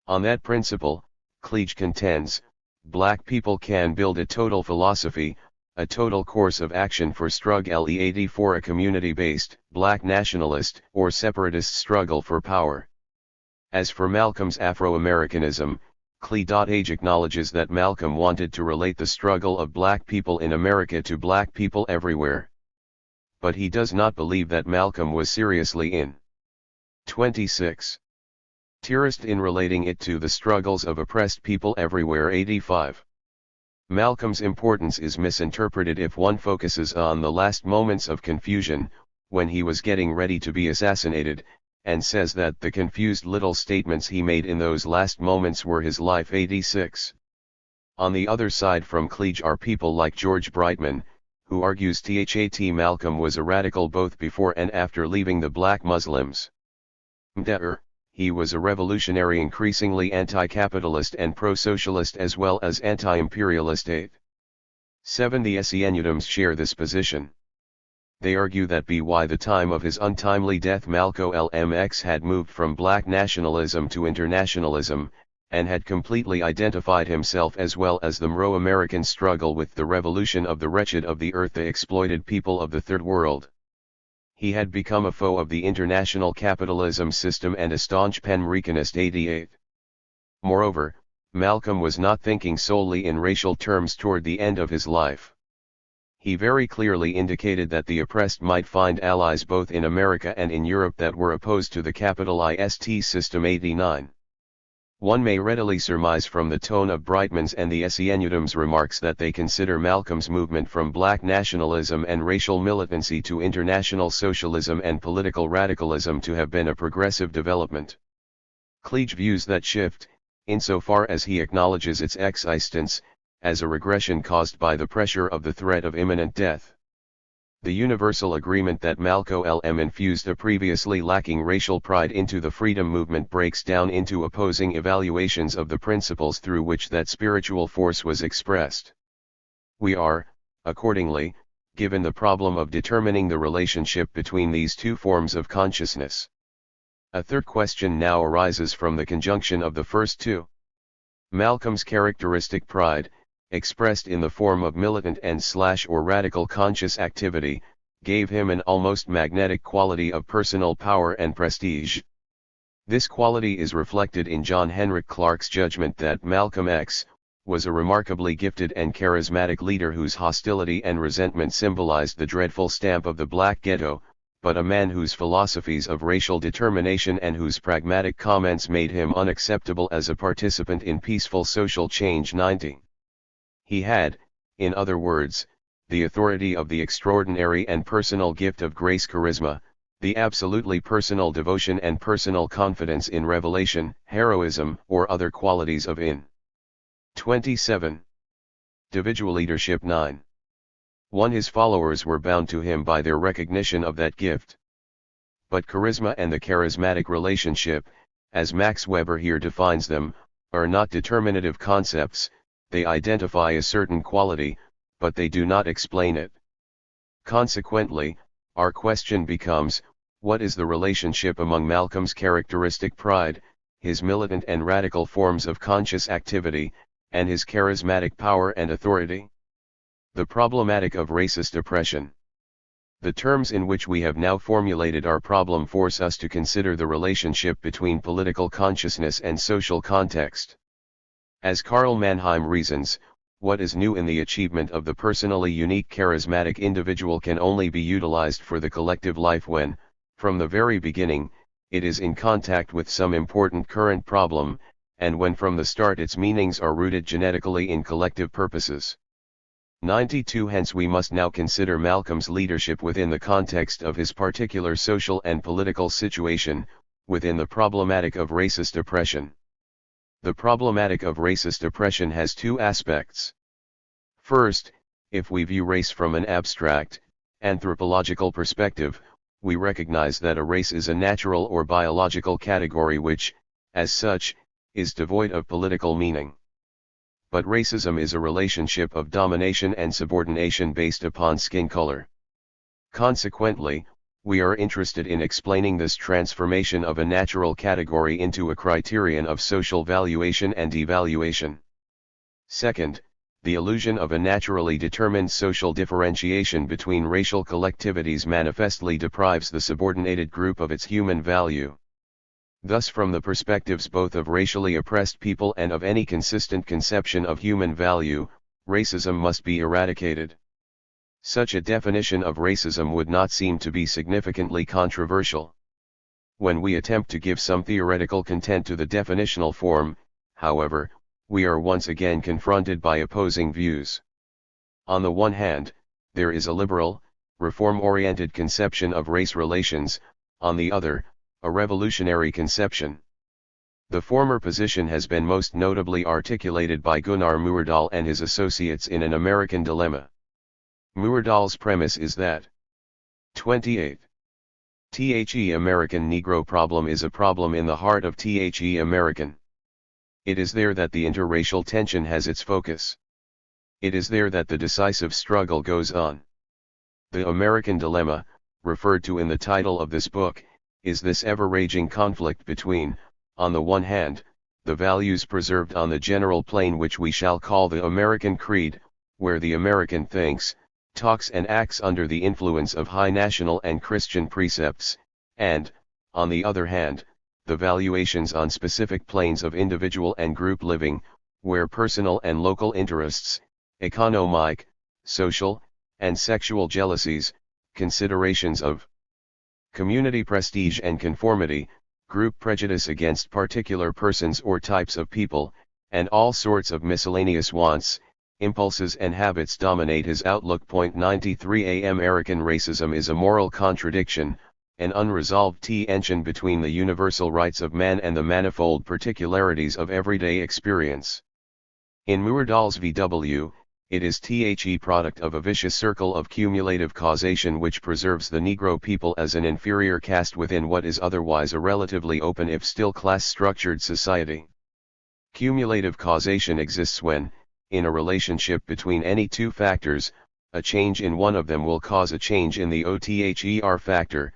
On that principle, Clee contends, Black people can build a total philosophy, a total course of action for struggle for a community-based, Black nationalist or separatist struggle for power. As for Malcolm's Afro-Americanism, Clee acknowledges that Malcolm wanted to relate the struggle of Black people in America to Black people everywhere. But he does not believe that Malcolm was seriously in 26. Earnest in relating it to the struggles of oppressed people everywhere. 85. Malcolm's importance is misinterpreted if one focuses on the last moments of confusion, when he was getting ready to be assassinated, and says that the confused little statements he made in those last moments were his life. 86. On the other side from Clee are people like George Brightman, who argues that Malcolm was a radical both before and after leaving the Black Muslims. He was a revolutionary, increasingly anti-capitalist and pro-socialist as well as anti-imperialist. 7. The Esseniadums share this position. They argue that by the time of his untimely death Malcolm X had moved from Black nationalism to internationalism, and had completely identified himself as well as the Afro-American struggle with the revolution of the wretched of the earth, the exploited people of the Third World. He had become a foe of the international capitalism system and a staunch Pan-Americanist. 88. Moreover, Malcolm was not thinking solely in racial terms toward the end of his life. He very clearly indicated that the oppressed might find allies both in America and in Europe that were opposed to the capitalist system. 89. One may readily surmise from the tone of Brightman's and the Esseniadums' remarks that they consider Malcolm's movement from Black nationalism and racial militancy to international socialism and political radicalism to have been a progressive development. Clee views that shift, insofar as he acknowledges its existence, as a regression caused by the pressure of the threat of imminent death. The universal agreement that Malcolm infused a previously lacking racial pride into the freedom movement breaks down into opposing evaluations of the principles through which that spiritual force was expressed. We are, accordingly, given the problem of determining the relationship between these two forms of consciousness. A third question now arises from the conjunction of the first two. Malcolm's characteristic pride, expressed in the form of militant and/or radical conscious activity, gave him an almost magnetic quality of personal power and prestige. This quality is reflected in John Henrik Clarke's judgment that Malcolm X was a remarkably gifted and charismatic leader whose hostility and resentment symbolized the dreadful stamp of the black ghetto, but a man whose philosophies of racial determination and whose pragmatic comments made him unacceptable as a participant in peaceful social change. 90. He had, in other words, the authority of the extraordinary and personal gift of grace charisma, the absolutely personal devotion and personal confidence in revelation, heroism, or other qualities of in. 27. Individual leadership. 9. 1. His followers were bound to him by their recognition of that gift. But charisma and the charismatic relationship, as Max Weber here defines them, are not determinative concepts. They identify a certain quality, but they do not explain it. Consequently, our question becomes, what is the relationship among Malcolm's characteristic pride, his militant and radical forms of conscious activity, and his charismatic power and authority? The problematic of racist oppression. The terms in which we have now formulated our problem force us to consider the relationship between political consciousness and social context. As Karl Mannheim reasons, what is new in the achievement of the personally unique charismatic individual can only be utilized for the collective life when, from the very beginning, it is in contact with some important current problem, and when from the start its meanings are rooted genetically in collective purposes. 92. Hence we must now consider Malcolm's leadership within the context of his particular social and political situation, within the problematic of racist oppression. The problematic of racist oppression has two aspects. First, if we view race from an abstract, anthropological perspective, we recognize that a race is a natural or biological category which, as such, is devoid of political meaning. But racism is a relationship of domination and subordination based upon skin color. Consequently, we are interested in explaining this transformation of a natural category into a criterion of social valuation and devaluation. Second, the illusion of a naturally determined social differentiation between racial collectivities manifestly deprives the subordinated group of its human value. Thus, from the perspectives both of racially oppressed people and of any consistent conception of human value, racism must be eradicated. Such a definition of racism would not seem to be significantly controversial. When we attempt to give some theoretical content to the definitional form, however, we are once again confronted by opposing views. On the one hand, there is a liberal, reform-oriented conception of race relations, on the other, a revolutionary conception. The former position has been most notably articulated by Gunnar Myrdal and his associates in An American Dilemma. Myrdal's premise is that 28. The American Negro problem is a problem in the heart of the American. It is there that the interracial tension has its focus. It is there that the decisive struggle goes on. The American Dilemma, referred to in the title of this book, is this ever-raging conflict between, on the one hand, the values preserved on the general plane which we shall call the American Creed, where the American thinks, talks and acts under the influence of high national and Christian precepts, and, on the other hand, the valuations on specific planes of individual and group living, where personal and local interests, economic, social, and sexual jealousies, considerations of community prestige and conformity, group prejudice against particular persons or types of people, and all sorts of miscellaneous wants, impulses and habits dominate his outlook. 93. American racism is a moral contradiction, an unresolved tension between the universal rights of man and the manifold particularities of everyday experience. In Myrdal's VW, it is the product of a vicious circle of cumulative causation which preserves the Negro people as an inferior caste within what is otherwise a relatively open if still class-structured society. Cumulative causation exists when, in a relationship between any two factors, a change in one of them will cause a change in the OTHER factor,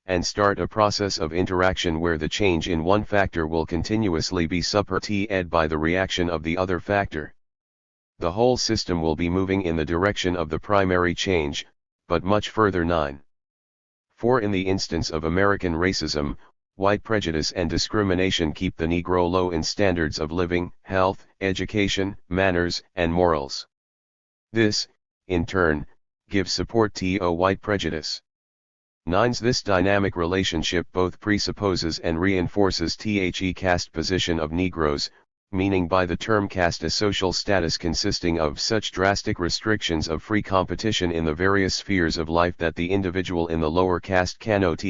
and start a process of interaction where the change in one factor will continuously be superseded by the reaction of the other factor. The whole system will be moving in the direction of the primary change, but much further. 9. For in the instance of American racism, white prejudice and discrimination keep the Negro low in standards of living, health, education, manners, and morals. This, in turn, gives support to white prejudice. 9. This dynamic relationship both presupposes and reinforces the caste position of Negroes, meaning by the term caste a social status consisting of such drastic restrictions of free competition in the various spheres of life that the individual in the lower caste cannot,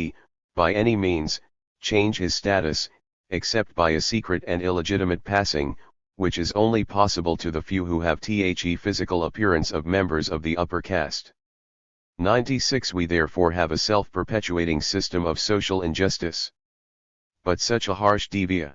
by any means, change his status, except by a secret and illegitimate passing, which is only possible to the few who have the physical appearance of members of the upper caste. 96. We therefore have a self-perpetuating system of social injustice. But such a harsh deviation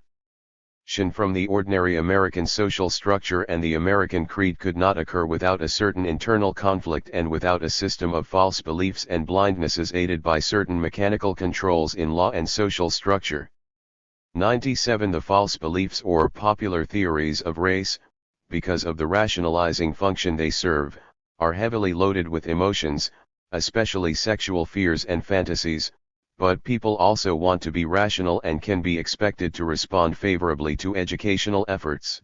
from the ordinary American social structure and the American creed could not occur without a certain internal conflict and without a system of false beliefs and blindnesses aided by certain mechanical controls in law and social structure. 97. The false beliefs or popular theories of race, because of the rationalizing function they serve, are heavily loaded with emotions, especially sexual fears and fantasies, but people also want to be rational and can be expected to respond favorably to educational efforts.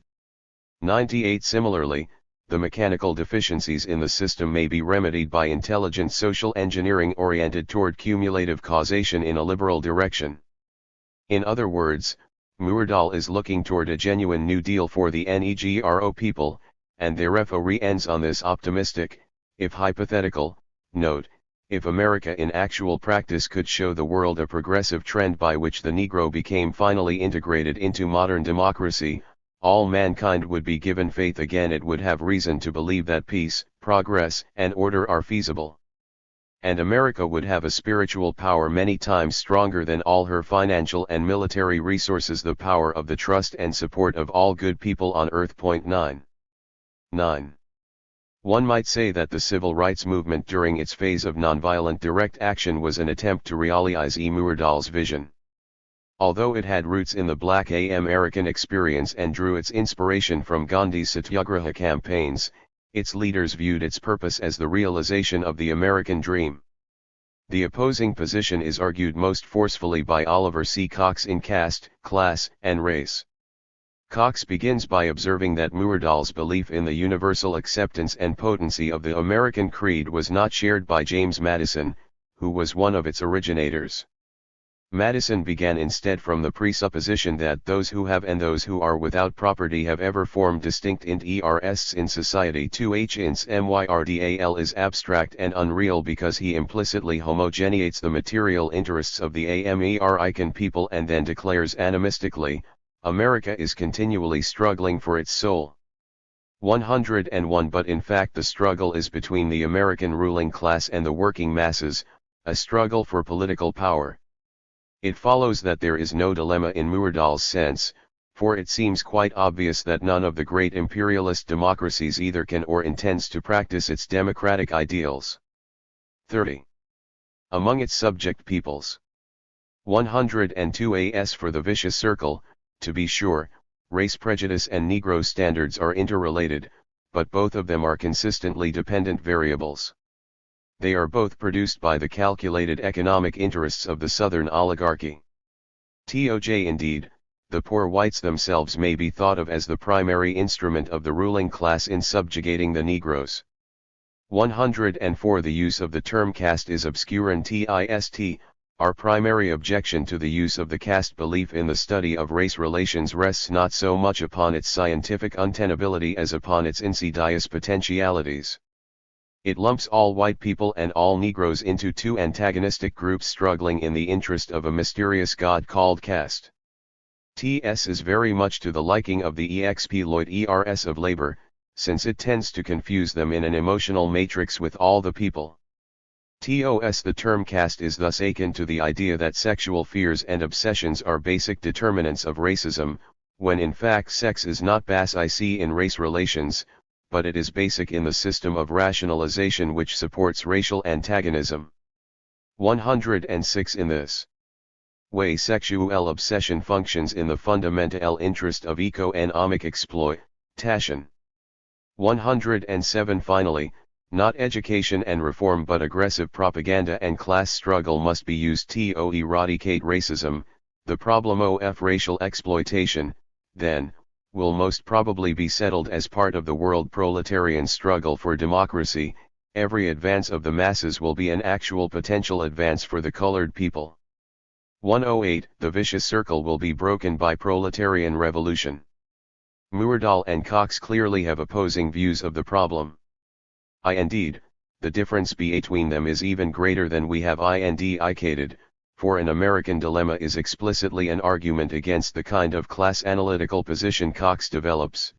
98. Similarly, the mechanical deficiencies in the system may be remedied by intelligent social engineering oriented toward cumulative causation in a liberal direction. In other words, Myrdal is looking toward a genuine New Deal for the Negro people, and therefore ends on this optimistic, if hypothetical, note: if America in actual practice could show the world a progressive trend by which the Negro became finally integrated into modern democracy, all mankind would be given faith again. It would have reason to believe that peace, progress, and order are feasible. And America would have a spiritual power many times stronger than all her financial and military resources, the power of the trust and support of all good people on earth. 9. One might say that the civil rights movement during its phase of nonviolent direct action was an attempt to realize Myrdal's vision. Although it had roots in the Black American experience and drew its inspiration from Gandhi's Satyagraha campaigns, its leaders viewed its purpose as the realization of the American dream. The opposing position is argued most forcefully by Oliver C. Cox in Caste, Class, and Race. Cox begins by observing that Myrdal's belief in the universal acceptance and potency of the American creed was not shared by James Madison, who was one of its originators. Madison began instead from the presupposition that those who have and those who are without property have ever formed distinct interests in society. 2. Ins Myrdal is abstract and unreal because he implicitly homogeneates the material interests of the American people and then declares animistically, America is continually struggling for its soul. 101. But in fact the struggle is between the American ruling class and the working masses, a struggle for political power. It follows that there is no dilemma in Myrdal's sense, for it seems quite obvious that none of the great imperialist democracies either can or intends to practice its democratic ideals. 30. Among its subject peoples. 102. As for the vicious circle, to be sure, race prejudice and Negro standards are interrelated, but both of them are consistently dependent variables. They are both produced by the calculated economic interests of the Southern oligarchy. Indeed, the poor whites themselves may be thought of as the primary instrument of the ruling class in subjugating the Negroes. 104. The use of the term caste is obscurantist. Our primary objection to the use of the caste belief in the study of race relations rests not so much upon its scientific untenability as upon its insidious potentialities. It lumps all white people and all Negroes into two antagonistic groups struggling in the interest of a mysterious god called caste. TS is very much to the liking of the exploiters of labor, since it tends to confuse them in an emotional matrix with all the people. The term caste is thus akin to the idea that sexual fears and obsessions are basic determinants of racism, when in fact sex is not basic in race relations, but it is basic in the system of rationalization which supports racial antagonism. 106. In this way sexual obsession functions in the fundamental interest of economic exploitation. 107. Finally, Not education and reform but aggressive propaganda and class struggle must be used to eradicate racism. The problem of racial exploitation, then, will most probably be settled as part of the world proletarian struggle for democracy. Every advance of the masses will be an actual potential advance for the colored people. 108. The vicious circle will be broken by proletarian revolution. Myrdal and Cox clearly have opposing views of the problem. Indeed, the difference between them is even greater than we have indicated, for an American dilemma is explicitly an argument against the kind of class analytical position Cox develops.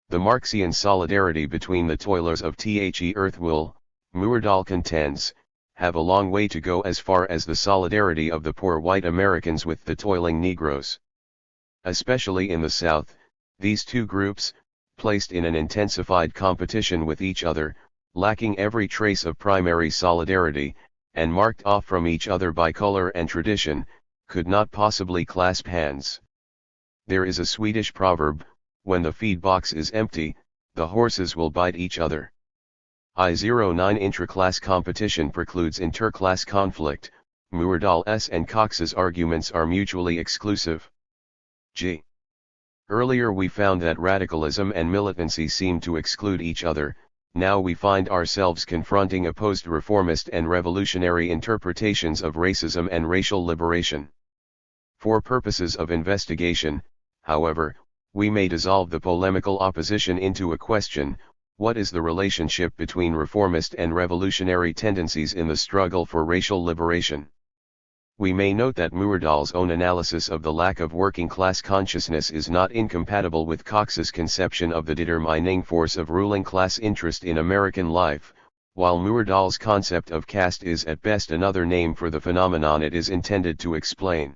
The Marxian solidarity between the toilers of the earth will, Myrdal contends, have a long way to go as far as the solidarity of the poor white Americans with the toiling Negroes. Especially in the South, these two groups, placed in an intensified competition with each other, lacking every trace of primary solidarity, and marked off from each other by color and tradition, could not possibly clasp hands. There is a Swedish proverb, when the feed box is empty, the horses will bite each other. I09 intra-class competition precludes inter-class conflict. Myrdal's and Cox's arguments are mutually exclusive. G. Earlier we found that radicalism and militancy seem to exclude each other. Now we find ourselves confronting opposed reformist and revolutionary interpretations of racism and racial liberation. For purposes of investigation, however, we may dissolve the polemical opposition into a question: what is the relationship between reformist and revolutionary tendencies in the struggle for racial liberation? We may note that Myrdal's own analysis of the lack of working-class consciousness is not incompatible with Cox's conception of the determining force of ruling class interest in American life, while Myrdal's concept of caste is at best another name for the phenomenon it is intended to explain.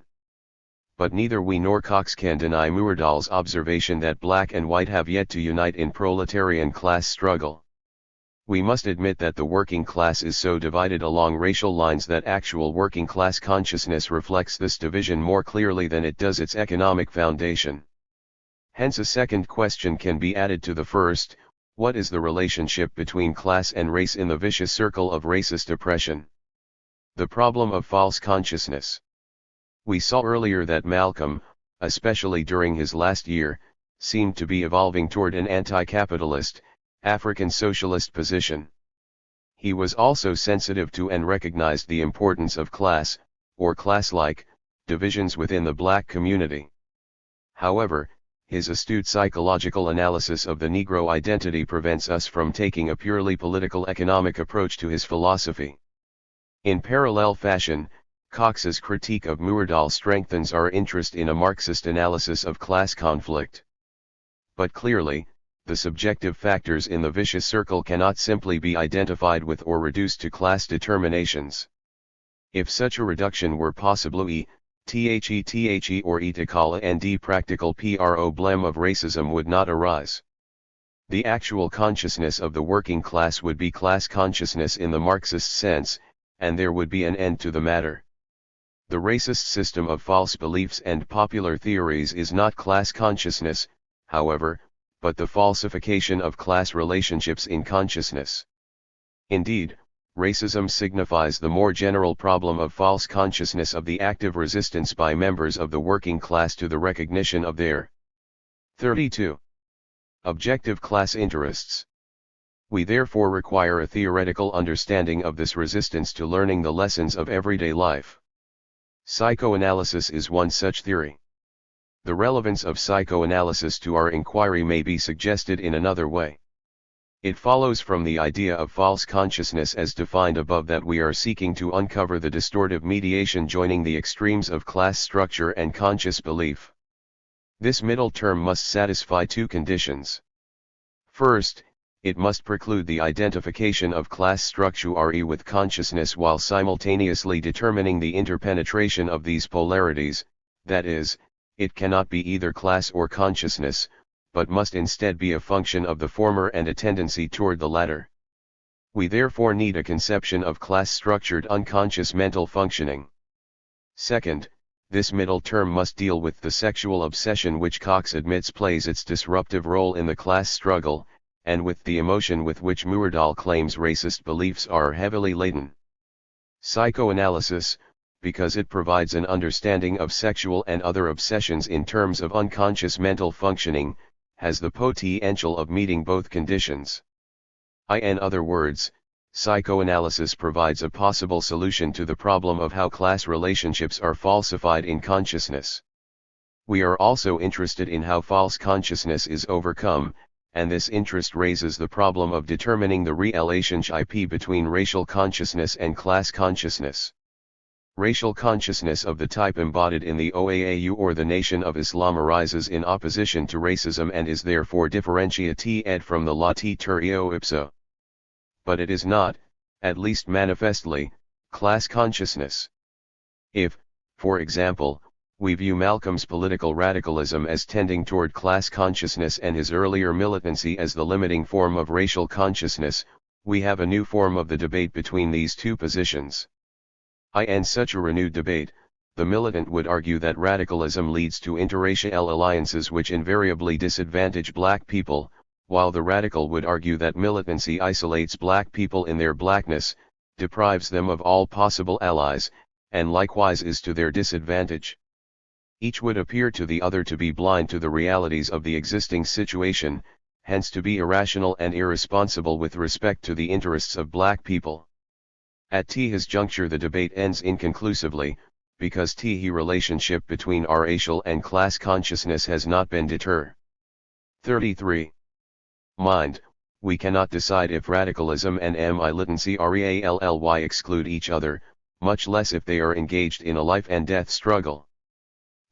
But neither we nor Cox can deny Myrdal's observation that black and white have yet to unite in proletarian class struggle. We must admit that the working class is so divided along racial lines that actual working class consciousness reflects this division more clearly than it does its economic foundation. Hence a second question can be added to the first: what is the relationship between class and race in the vicious circle of racist oppression? The problem of false consciousness. We saw earlier that Malcolm, especially during his last year, seemed to be evolving toward an anti-capitalist, African socialist position. He was also sensitive to and recognized the importance of class, or class-like, divisions within the black community. However, his astute psychological analysis of the Negro identity prevents us from taking a purely political economic approach to his philosophy. In parallel fashion, Cox's critique of Myrdal strengthens our interest in a Marxist analysis of class conflict. But clearly, the subjective factors in the vicious circle cannot simply be identified with or reduced to class determinations. If such a reduction were possible, the or ethical and practical problem of racism would not arise. The actual consciousness of the working class would be class consciousness in the Marxist sense, and there would be an end to the matter. The racist system of false beliefs and popular theories is not class consciousness, however, but the falsification of class relationships in consciousness. Indeed, racism signifies the more general problem of false consciousness of the active resistance by members of the working class to the recognition of their 32. Objective class interests. We therefore require a theoretical understanding of this resistance to learning the lessons of everyday life. Psychoanalysis is one such theory. The relevance of psychoanalysis to our inquiry may be suggested in another way. It follows from the idea of false consciousness as defined above that we are seeking to uncover the distortive mediation joining the extremes of class structure and conscious belief. This middle term must satisfy two conditions. First, it must preclude the identification of class structure with consciousness while simultaneously determining the interpenetration of these polarities, that is, it cannot be either class or consciousness, but must instead be a function of the former and a tendency toward the latter. We therefore need a conception of class-structured unconscious mental functioning. Second, this middle term must deal with the sexual obsession which Cox admits plays its disruptive role in the class struggle, and with the emotion with which Myrdal claims racist beliefs are heavily laden. Psychoanalysis, because it provides an understanding of sexual and other obsessions in terms of unconscious mental functioning, has the potential of meeting both conditions. In other words, psychoanalysis provides a possible solution to the problem of how class relationships are falsified in consciousness. We are also interested in how false consciousness is overcome, and this interest raises the problem of determining the relationship between racial consciousness and class consciousness. Racial consciousness of the type embodied in the OAAU or the Nation of Islam arises in opposition to racism and is therefore differentiated from the laterio ipso. But it is not, at least manifestly, class consciousness. If, for example, we view Malcolm's political radicalism as tending toward class consciousness and his earlier militancy as the limiting form of racial consciousness, we have a new form of the debate between these two positions. In such a renewed debate, the militant would argue that radicalism leads to interracial alliances which invariably disadvantage black people, while the radical would argue that militancy isolates black people in their blackness, deprives them of all possible allies, and likewise is to their disadvantage. Each would appear to the other to be blind to the realities of the existing situation, hence to be irrational and irresponsible with respect to the interests of black people. At his juncture the debate ends inconclusively, because the relationship between racial and class consciousness has not been determined. 33. Mind, we cannot decide if radicalism and militancy rally exclude each other, much less if they are engaged in a life and death struggle.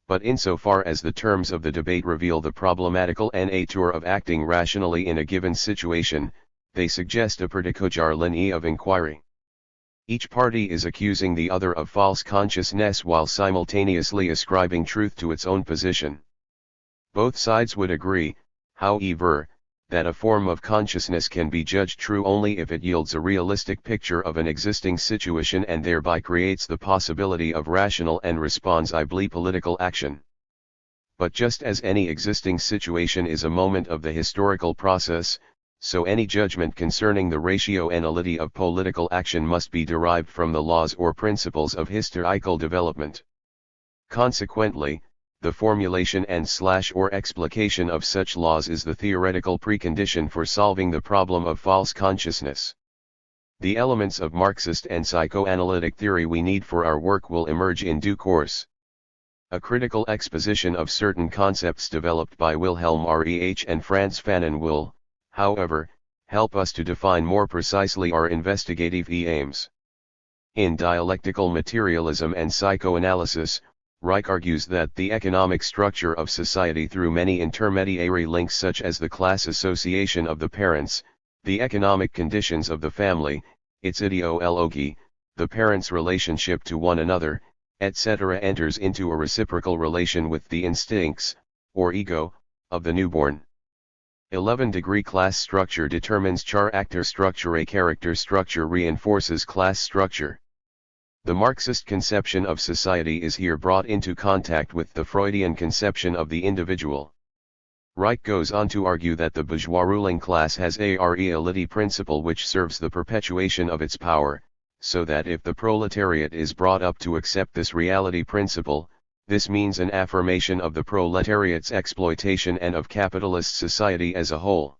But insofar as the terms of the debate reveal the problematical nature of acting rationally in a given situation, they suggest a particular line of inquiry. Each party is accusing the other of false consciousness while simultaneously ascribing truth to its own position. Both sides would agree, however, that a form of consciousness can be judged true only if it yields a realistic picture of an existing situation and thereby creates the possibility of rational and responsibly political action. But just as any existing situation is a moment of the historical process, so any judgment concerning the rationality of political action must be derived from the laws or principles of historical development. Consequently, the formulation and/or explication of such laws is the theoretical precondition for solving the problem of false consciousness. The elements of Marxist and psychoanalytic theory we need for our work will emerge in due course. A critical exposition of certain concepts developed by Wilhelm Reich and Franz Fanon will, however, help us to define more precisely our investigative aims. In Dialectical Materialism and Psychoanalysis, Reich argues that the economic structure of society through many intermediary links such as the class association of the parents, the economic conditions of the family, its ideology, the parents' relationship to one another, etc. enters into a reciprocal relation with the instincts, or ego, of the newborn. 11-degree class structure determines character structure. A character structure reinforces class structure. The Marxist conception of society is here brought into contact with the Freudian conception of the individual. Reich goes on to argue that the bourgeois ruling class has a reality principle which serves the perpetuation of its power, so that if the proletariat is brought up to accept this reality principle, this means an affirmation of the proletariat's exploitation and of capitalist society as a whole.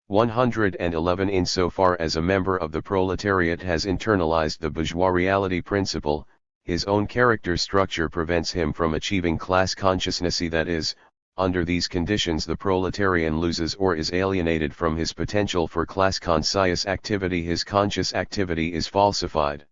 111 Insofar as a member of the proletariat has internalized the bourgeois reality principle, his own character structure prevents him from achieving class consciousness. That is, under these conditions the proletarian loses or is alienated from his potential for class conscious activity. His conscious activity is falsified.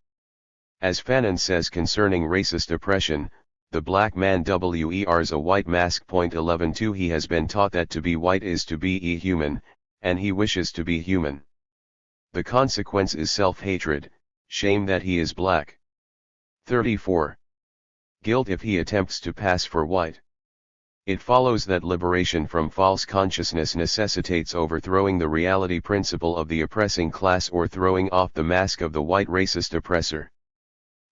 As Fanon says concerning racist oppression, the black man wears a white mask. 11.2 He has been taught that to be white is to be human, and he wishes to be human. The consequence is self-hatred, shame that he is black. 34. Guilt if he attempts to pass for white. It follows that liberation from false consciousness necessitates overthrowing the reality principle of the oppressing class or throwing off the mask of the white racist oppressor.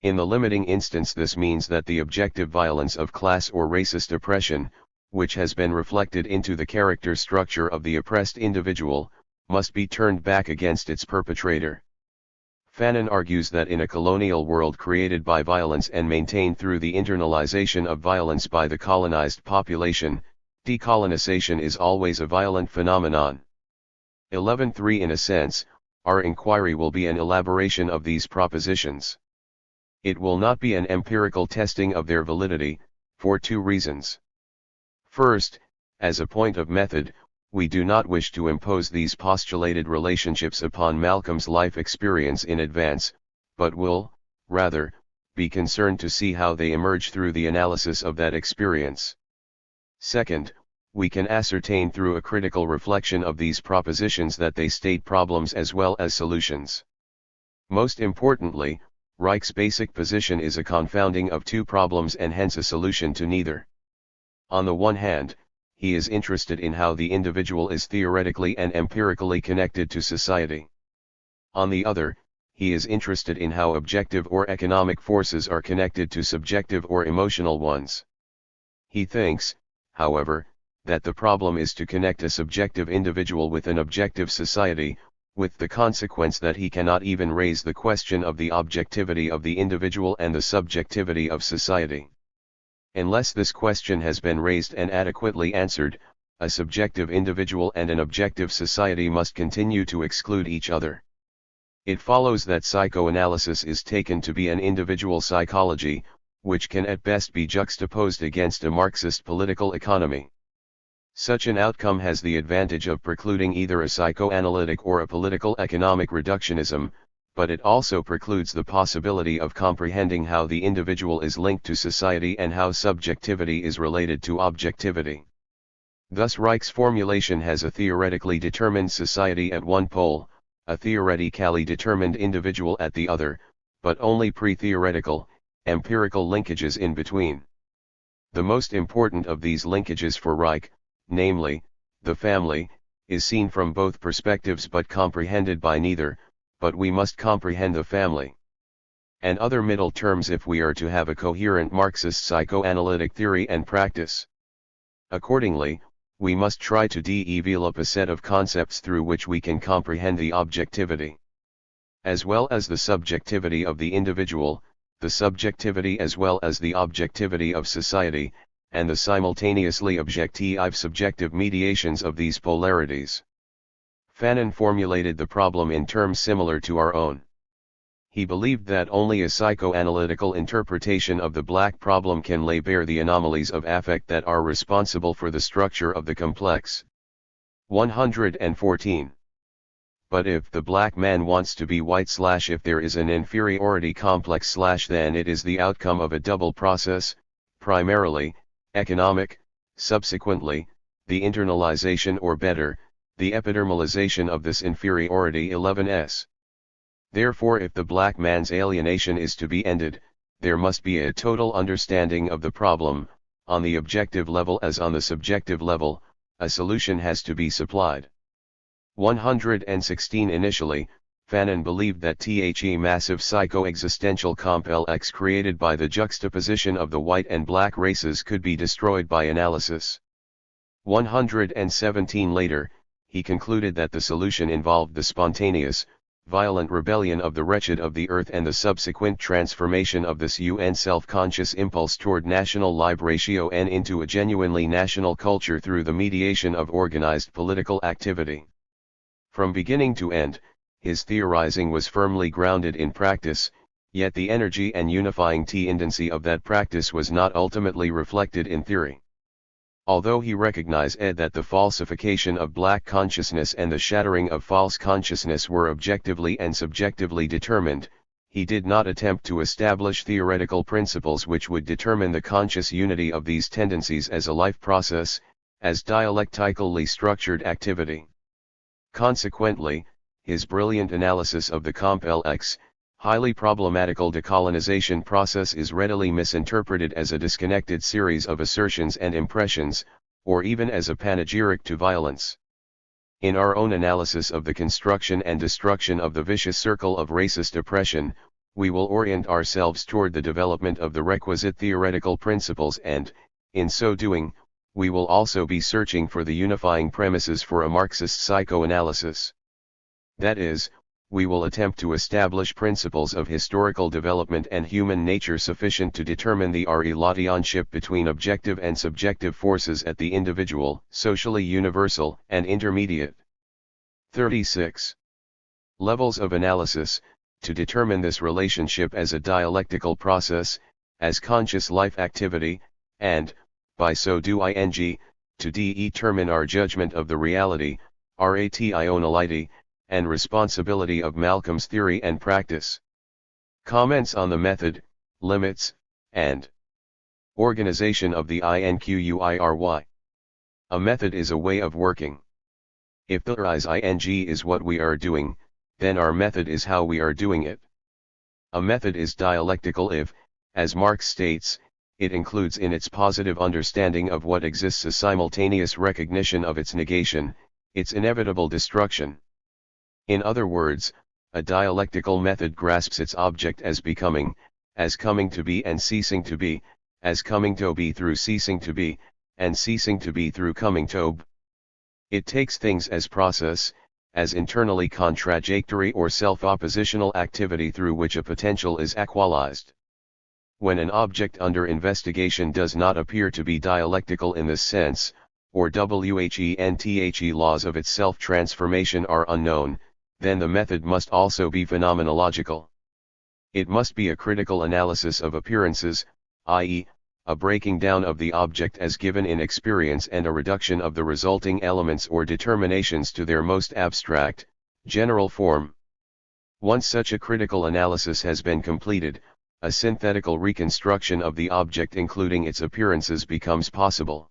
In the limiting instance, this means that the objective violence of class or racist oppression, which has been reflected into the character structure of the oppressed individual, must be turned back against its perpetrator. Fanon argues that in a colonial world created by violence and maintained through the internalization of violence by the colonized population, decolonization is always a violent phenomenon. 11.3 In a sense, our inquiry will be an elaboration of these propositions. It will not be an empirical testing of their validity, for two reasons. First, as a point of method, we do not wish to impose these postulated relationships upon Malcolm's life experience in advance, but will, rather, be concerned to see how they emerge through the analysis of that experience. Second, we can ascertain through a critical reflection of these propositions that they state problems as well as solutions. Most importantly, Reich's basic position is a confounding of two problems and hence a solution to neither. On the one hand, he is interested in how the individual is theoretically and empirically connected to society. On the other, he is interested in how objective or economic forces are connected to subjective or emotional ones. He thinks, however, that the problem is to connect a subjective individual with an objective society, with the consequence that he cannot even raise the question of the objectivity of the individual and the subjectivity of society. Unless this question has been raised and adequately answered, a subjective individual and an objective society must continue to exclude each other. It follows that psychoanalysis is taken to be an individual psychology, which can at best be juxtaposed against a Marxist political economy. Such an outcome has the advantage of precluding either a psychoanalytic or a political economic reductionism, but it also precludes the possibility of comprehending how the individual is linked to society and how subjectivity is related to objectivity. Thus Reich's formulation has a theoretically determined society at one pole, a theoretically determined individual at the other, but only pre-theoretical, empirical linkages in between. The most important of these linkages for Reich, namely, the family, is seen from both perspectives but comprehended by neither, but we must comprehend the family and other middle terms if we are to have a coherent Marxist psychoanalytic theory and practice. Accordingly, we must try to develop a set of concepts through which we can comprehend the objectivity, as well as the subjectivity of the individual, the subjectivity as well as the objectivity of society, and the simultaneously objective-subjective mediations of these polarities. Fanon formulated the problem in terms similar to our own. He believed that only a psychoanalytical interpretation of the black problem can lay bare the anomalies of affect that are responsible for the structure of the complex. 114. But if the black man wants to be white / if there is an inferiority complex / then it is the outcome of a double process, primarily, economic, subsequently, the internalization or better, the epidermalization of this inferiority 11s. Therefore if the black man's alienation is to be ended, there must be a total understanding of the problem, on the objective level as on the subjective level, a solution has to be supplied. 116 Initially, Fanon believed that the massive psycho-existential complex created by the juxtaposition of the white and black races could be destroyed by analysis. 117 Later, he concluded that the solution involved the spontaneous, violent rebellion of the wretched of the earth and the subsequent transformation of this self-conscious impulse toward national liberation into a genuinely national culture through the mediation of organized political activity. From beginning to end, his theorizing was firmly grounded in practice, yet the energy and unifying tendency of that practice was not ultimately reflected in theory. Although he recognized that the falsification of black consciousness and the shattering of false consciousness were objectively and subjectively determined, he did not attempt to establish theoretical principles which would determine the conscious unity of these tendencies as a life process, as dialectically structured activity. Consequently, his brilliant analysis of the complex, highly problematical decolonization process is readily misinterpreted as a disconnected series of assertions and impressions, or even as a panegyric to violence. In our own analysis of the construction and destruction of the vicious circle of racist oppression, we will orient ourselves toward the development of the requisite theoretical principles and, in so doing, we will also be searching for the unifying premises for a Marxist psychoanalysis. That is, we will attempt to establish principles of historical development and human nature sufficient to determine the relationship between objective and subjective forces at the individual, socially universal, and intermediate. 36. Levels of analysis, to determine this relationship as a dialectical process, as conscious life activity, and, by so doing, to determine our judgment of the reality, rationality, and responsibility of Malcolm's theory and practice. Comments on the method, limits, and organization of the INQUIRY. A method is a way of working. If the ing is what we are doing, then our method is how we are doing it. A method is dialectical if, as Marx states, it includes in its positive understanding of what exists a simultaneous recognition of its negation, its inevitable destruction. In other words, a dialectical method grasps its object as becoming, as coming to be and ceasing to be, as coming to be through ceasing to be, and ceasing to be through coming to be. It takes things as process, as internally contradictory or self-oppositional activity through which a potential is actualized. When an object under investigation does not appear to be dialectical in this sense, or WHENTHE laws of its self-transformation are unknown, then the method must also be phenomenological. It must be a critical analysis of appearances, i.e., a breaking down of the object as given in experience and a reduction of the resulting elements or determinations to their most abstract, general form. Once such a critical analysis has been completed, a synthetical reconstruction of the object including its appearances becomes possible.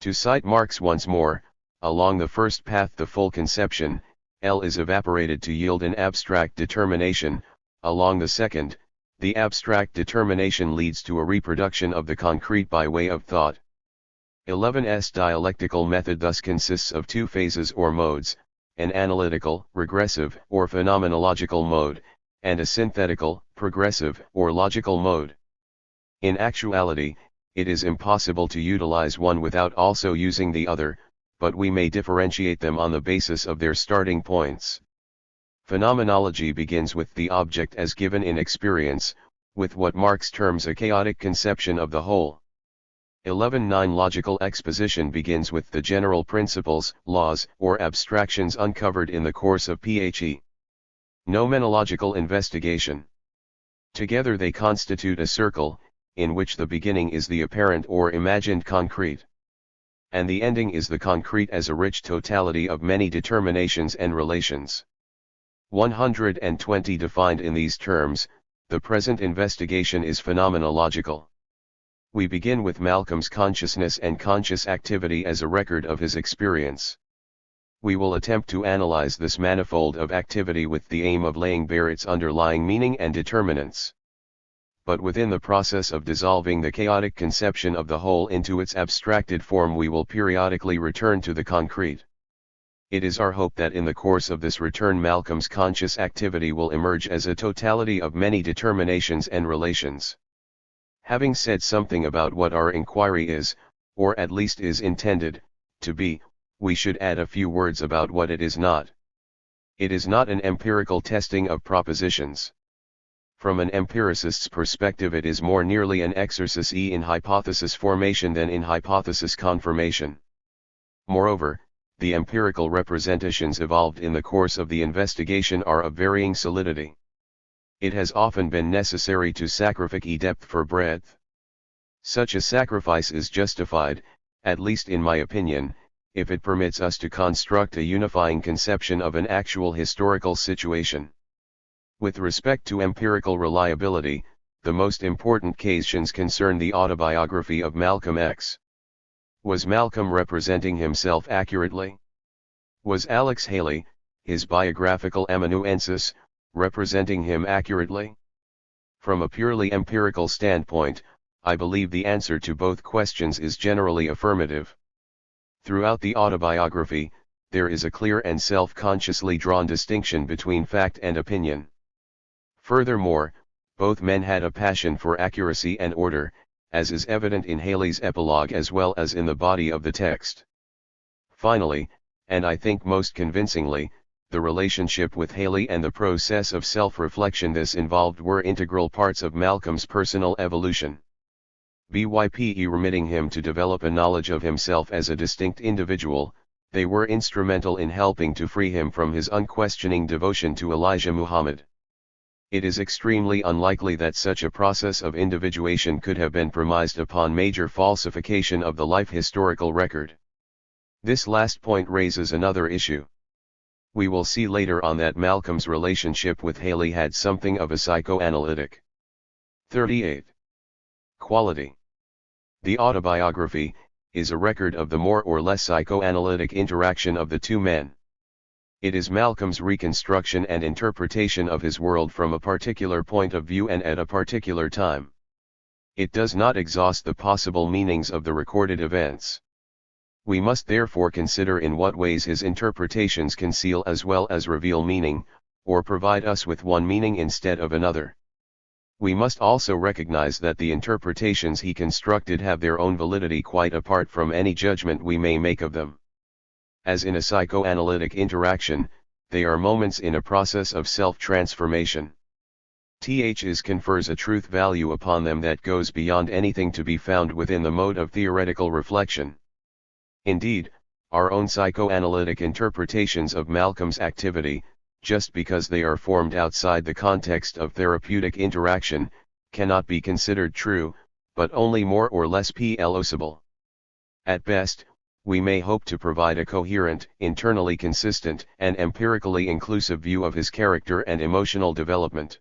To cite Marx once more, along the first path the full conception, L is evaporated to yield an abstract determination, along the second, the abstract determination leads to a reproduction of the concrete by way of thought. 11's dialectical method thus consists of two phases or modes, an analytical, regressive, or phenomenological mode, and a synthetical, progressive, or logical mode. In actuality, it is impossible to utilize one without also using the other, but we may differentiate them on the basis of their starting points. Phenomenology begins with the object as given in experience, with what Marx terms a chaotic conception of the whole. 11.9 Logical exposition begins with the general principles, laws, or abstractions uncovered in the course of PHE. Nomenological investigation. Together they constitute a circle, in which the beginning is the apparent or imagined concrete, and the ending is the concrete as a rich totality of many determinations and relations. 120 Defined in these terms, the present investigation is phenomenological. We begin with Malcolm's consciousness and conscious activity as a record of his experience. We will attempt to analyze this manifold of activity with the aim of laying bare its underlying meaning and determinants. But within the process of dissolving the chaotic conception of the whole into its abstracted form we will periodically return to the concrete. It is our hope that in the course of this return Malcolm's conscious activity will emerge as a totality of many determinations and relations. Having said something about what our inquiry is, or at least is intended, to be, we should add a few words about what it is not. It is not an empirical testing of propositions. From an empiricist's perspective it is more nearly an exercise in hypothesis formation than in hypothesis confirmation. Moreover, the empirical representations evolved in the course of the investigation are of varying solidity. It has often been necessary to sacrifice depth for breadth. Such a sacrifice is justified, at least in my opinion, if it permits us to construct a unifying conception of an actual historical situation. With respect to empirical reliability, the most important questions concern the autobiography of Malcolm X. Was Malcolm representing himself accurately? Was Alex Haley, his biographical amanuensis, representing him accurately? From a purely empirical standpoint, I believe the answer to both questions is generally affirmative. Throughout the autobiography, there is a clear and self-consciously drawn distinction between fact and opinion. Furthermore, both men had a passion for accuracy and order, as is evident in Haley's epilogue as well as in the body of the text. Finally, and I think most convincingly, the relationship with Haley and the process of self-reflection this involved were integral parts of Malcolm's personal evolution. Bype remitting him to develop a knowledge of himself as a distinct individual, they were instrumental in helping to free him from his unquestioning devotion to Elijah Muhammad. It is extremely unlikely that such a process of individuation could have been premised upon major falsification of the life historical record. This last point raises another issue. We will see later on that Malcolm's relationship with Haley had something of a psychoanalytic. 38. Quality. The autobiography is a record of the more or less psychoanalytic interaction of the two men. It is Malcolm's reconstruction and interpretation of his world from a particular point of view and at a particular time. It does not exhaust the possible meanings of the recorded events. We must therefore consider in what ways his interpretations conceal as well as reveal meaning, or provide us with one meaning instead of another. We must also recognize that the interpretations he constructed have their own validity quite apart from any judgment we may make of them. As in a psychoanalytic interaction, they are moments in a process of self-transformation. Ths confers a truth value upon them that goes beyond anything to be found within the mode of theoretical reflection. Indeed, our own psychoanalytic interpretations of Malcolm's activity, just because they are formed outside the context of therapeutic interaction, cannot be considered true, but only more or less plausible. At best, we may hope to provide a coherent, internally consistent, and empirically inclusive view of his character and emotional development.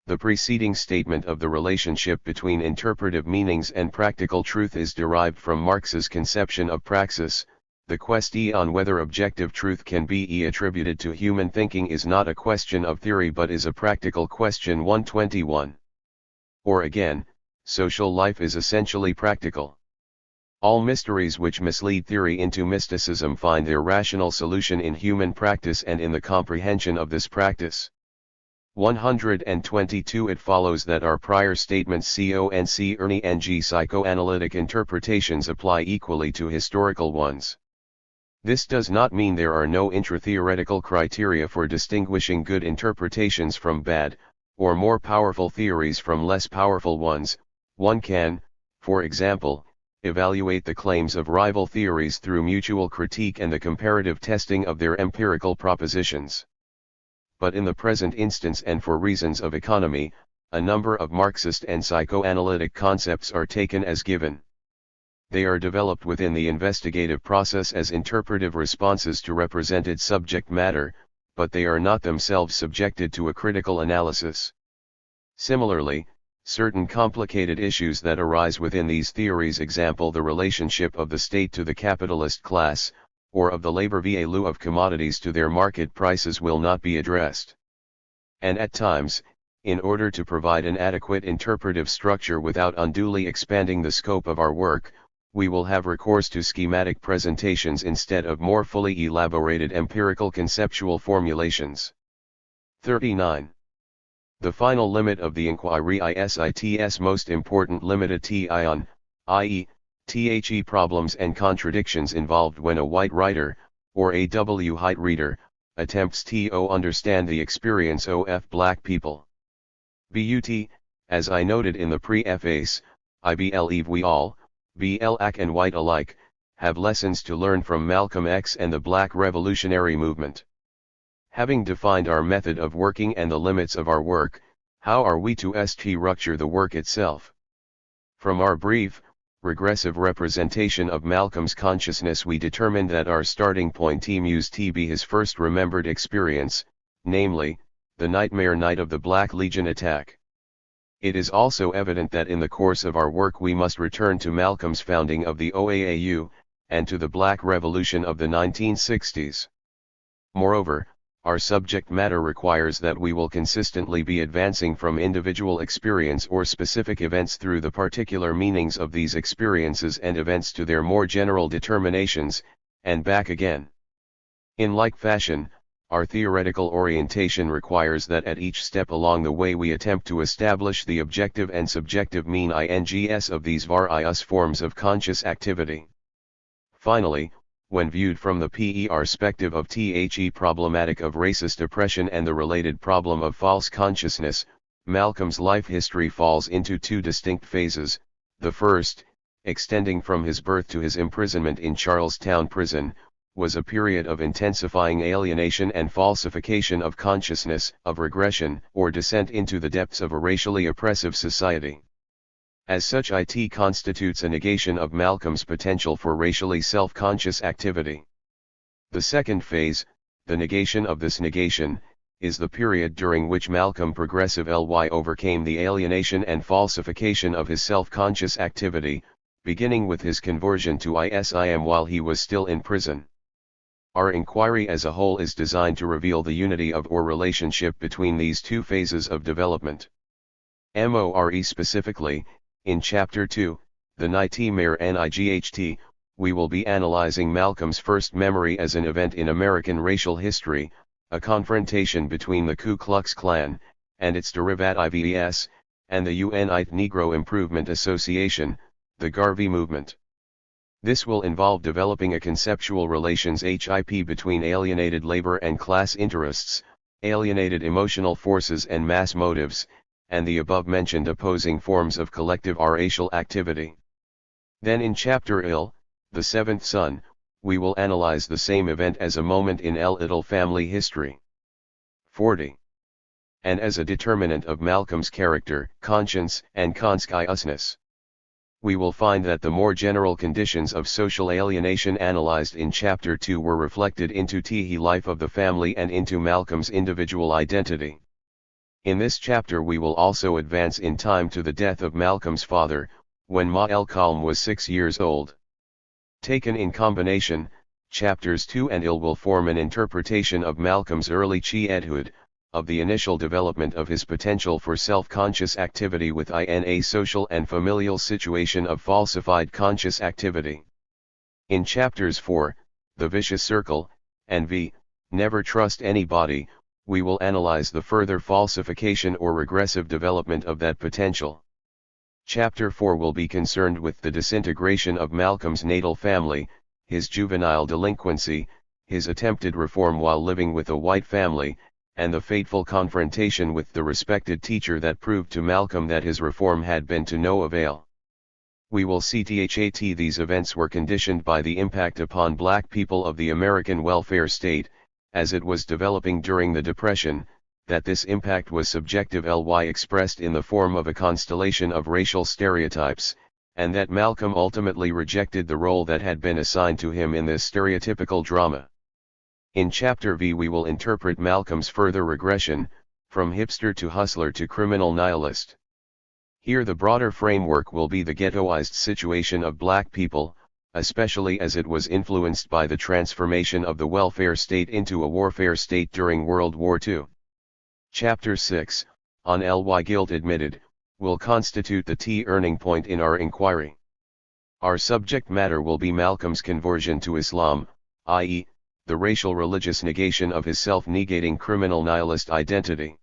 The preceding statement of the relationship between interpretive meanings and practical truth is derived from Marx's conception of praxis. The question on whether objective truth can be attributed to human thinking is not a question of theory but is a practical question. 121. Or again, social life is essentially practical. All mysteries which mislead theory into mysticism find their rational solution in human practice and in the comprehension of this practice. 122. It follows that our prior statements concerning psychoanalytic interpretations apply equally to historical ones. This does not mean there are no intra-theoretical criteria for distinguishing good interpretations from bad, or more powerful theories from less powerful ones. One can, for example, evaluate the claims of rival theories through mutual critique and the comparative testing of their empirical propositions. But in the present instance and for reasons of economy, a number of Marxist and psychoanalytic concepts are taken as given. They are developed within the investigative process as interpretive responses to represented subject matter, but they are not themselves subjected to a critical analysis. Similarly, certain complicated issues that arise within these theories, example the relationship of the state to the capitalist class, or of the labor value of commodities to their market prices, will not be addressed. And at times, in order to provide an adequate interpretive structure without unduly expanding the scope of our work, we will have recourse to schematic presentations instead of more fully elaborated empirical conceptual formulations. 39. The final limit of the inquiry is its most important limitation, i.e., the problems and contradictions involved when a white writer, or a white reader, attempts to understand the experience of black people. But, as I noted in the preface, I believe we all, black and white alike, have lessons to learn from Malcolm X and the Black Revolutionary Movement. Having defined our method of working and the limits of our work, how are we to structure the work itself? From our brief, regressive representation of Malcolm's consciousness we determined that our starting point must be his first remembered experience, namely, the nightmare night of the Black Legion attack. It is also evident that in the course of our work we must return to Malcolm's founding of the OAAU, and to the Black Revolution of the 1960s. Moreover, our subject matter requires that we will consistently be advancing from individual experience or specific events through the particular meanings of these experiences and events to their more general determinations, and back again. In like fashion, Our theoretical orientation requires that at each step along the way we attempt to establish the objective and subjective mean INGS of these various forms of conscious activity. Finally, when viewed from the perspective of the problematic of racist oppression and the related problem of false consciousness, Malcolm's life history falls into two distinct phases. The first, extending from his birth to his imprisonment in Charlestown Prison, was a period of intensifying alienation and falsification of consciousness, of regression or descent into the depths of a racially oppressive society. As such, it constitutes a negation of Malcolm's potential for racially self-conscious activity. The second phase, the negation of this negation, is the period during which Malcolm progressively overcame the alienation and falsification of his self-conscious activity, beginning with his conversion to Islam while he was still in prison. Our inquiry as a whole is designed to reveal the unity of or relationship between these two phases of development. More specifically, in Chapter 2, The Nightmare Night, we will be analyzing Malcolm's first memory as an event in American racial history, a confrontation between the Ku Klux Klan, and its derivatives, and the United Negro Improvement Association, the Garvey movement. This will involve developing a conceptual relationship between alienated labor and class interests, alienated emotional forces and mass motives, and the above-mentioned opposing forms of collective racial activity. Then in Chapter IL, The Seventh Son, we will analyze the same event as a moment in little family history. 40. And as a determinant of Malcolm's character, conscience, and consciousness. We will find that the more general conditions of social alienation analyzed in Chapter 2 were reflected into the life of the family and into Malcolm's individual identity. In this chapter we will also advance in time to the death of Malcolm's father, when Malcolm was 6 years old. Taken in combination, Chapters 2 and IL will form an interpretation of Malcolm's early childhood, of the initial development of his potential for self-conscious activity within a social and familial situation of falsified conscious activity. In Chapters 4, The Vicious Circle, and V, Never Trust Anybody, we will analyze the further falsification or regressive development of that potential. Chapter 4 will be concerned with the disintegration of Malcolm's natal family, his juvenile delinquency, his attempted reform while living with a white family, and the fateful confrontation with the respected teacher that proved to Malcolm that his reform had been to no avail. We will see that these events were conditioned by the impact upon black people of the American welfare state, as it was developing during the Depression, that this impact was subjectively expressed in the form of a constellation of racial stereotypes, and that Malcolm ultimately rejected the role that had been assigned to him in this stereotypical drama. In Chapter V we will interpret Malcolm's further regression, from hipster to hustler to criminal nihilist. Here the broader framework will be the ghettoized situation of black people, especially as it was influenced by the transformation of the welfare state into a warfare state during World War II. Chapter 6, On Ly Guilt Admitted, will constitute the turning point in our inquiry. Our subject matter will be Malcolm's conversion to Islam, i.e., the racial religious negation of his self-negating criminal nihilist identity.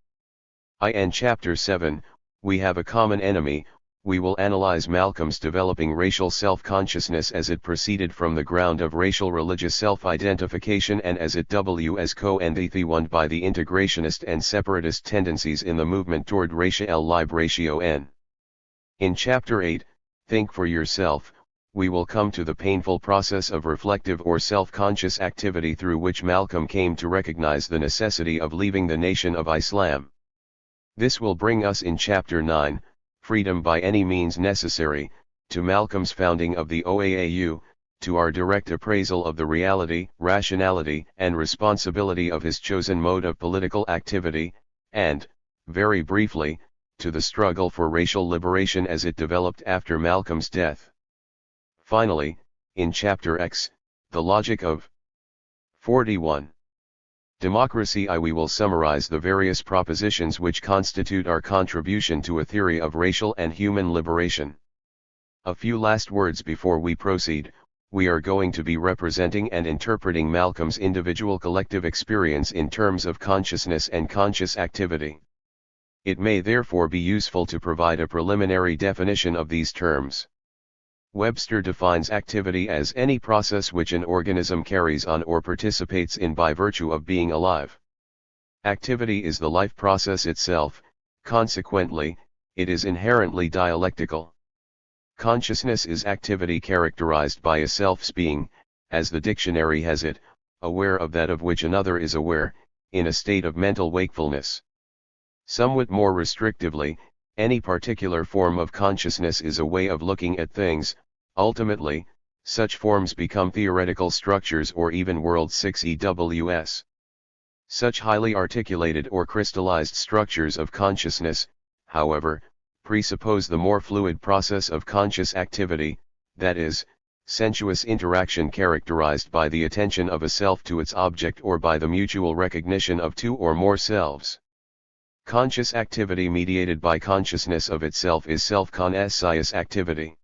In Chapter 7, We Have a Common Enemy, we will analyze Malcolm's developing racial self-consciousness as it proceeded from the ground of racial religious self-identification and as it was co-enthroned by the integrationist and separatist tendencies in the movement toward racial liberation. In Chapter 8, Think for Yourself, we will come to the painful process of reflective or self-conscious activity through which Malcolm came to recognize the necessity of leaving the Nation of Islam. This will bring us in Chapter 9, Freedom by Any Means Necessary, to Malcolm's founding of the OAAU, to our direct appraisal of the reality, rationality, and responsibility of his chosen mode of political activity, and, very briefly, to the struggle for racial liberation as it developed after Malcolm's death. Finally, in Chapter X, The Logic of 41. Democracy we will summarize the various propositions which constitute our contribution to a theory of racial and human liberation. A few last words before we proceed. we are going to be representing and interpreting Malcolm's individual collective experience in terms of consciousness and conscious activity. It may therefore be useful to provide a preliminary definition of these terms. Webster defines activity as any process which an organism carries on or participates in by virtue of being alive. Activity is the life process itself, consequently, it is inherently dialectical. Consciousness is activity characterized by a self's being, as the dictionary has it, aware of that of which another is aware, in a state of mental wakefulness. Somewhat more restrictively, any particular form of consciousness is a way of looking at things. Ultimately, such forms become theoretical structures or even worlds 6 EWS. Such highly articulated or crystallized structures of consciousness, however, presuppose the more fluid process of conscious activity, that is, sensuous interaction characterized by the attention of a self to its object or by the mutual recognition of two or more selves. Conscious activity mediated by consciousness of itself is self-conscious activity.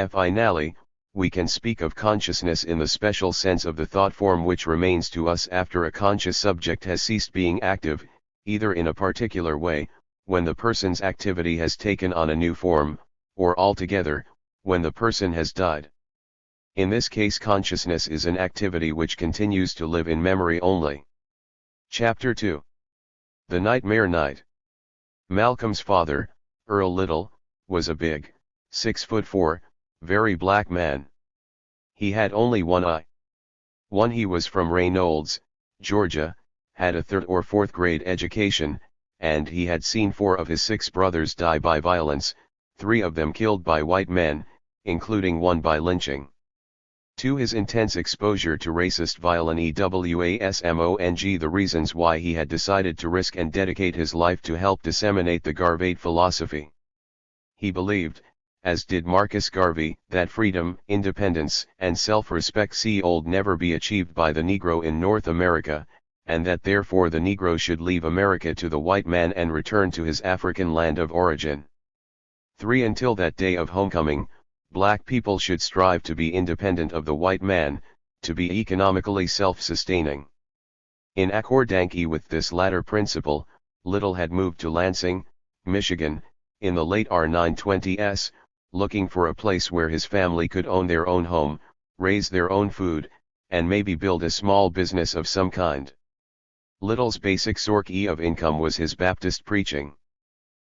Finally, we can speak of consciousness in the special sense of the thought form which remains to us after a conscious subject has ceased being active, either in a particular way, when the person's activity has taken on a new form, or altogether, when the person has died. In this case, consciousness is an activity which continues to live in memory only. Chapter 2. The Nightmare Night. Malcolm's father, Earl Little, was a big, 6'4", very black man. He had only one eye. He was from Reynolds, Georgia, had a 3rd or 4th grade education, and he had seen 4 of his 6 brothers die by violence, 3 of them killed by white men, including one by lynching. To his intense exposure to racist violent EWASMONG the reasons why he had decided to risk and dedicate his life to help disseminate the Garvey philosophy. He believed, as did Marcus Garvey, that freedom, independence, and self-respect could never be achieved by the Negro in North America, and that therefore the Negro should leave America to the white man and return to his African land of origin. 3. Until that day of homecoming, black people should strive to be independent of the white man, to be economically self-sustaining. In accordance with this latter principle, Little had moved to Lansing, Michigan, in the late R920s, looking for a place where his family could own their own home, raise their own food, and maybe build a small business of some kind. Little's basic source of income was his Baptist preaching.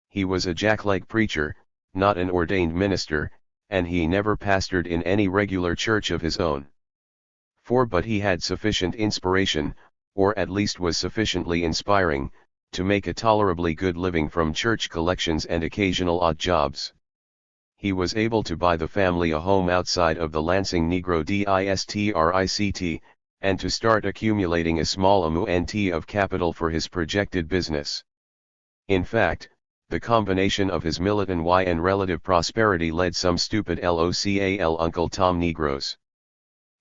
He was a jackleg preacher, not an ordained minister, and he never pastored in any regular church of his own. But he had sufficient inspiration, or at least was sufficiently inspiring, to make a tolerably good living from church collections and occasional odd jobs. He was able to buy the family a home outside of the Lansing Negro district, and to start accumulating a small amount of capital for his projected business. In fact, the combination of his militant and relative prosperity led some stupid local Uncle Tom Negroes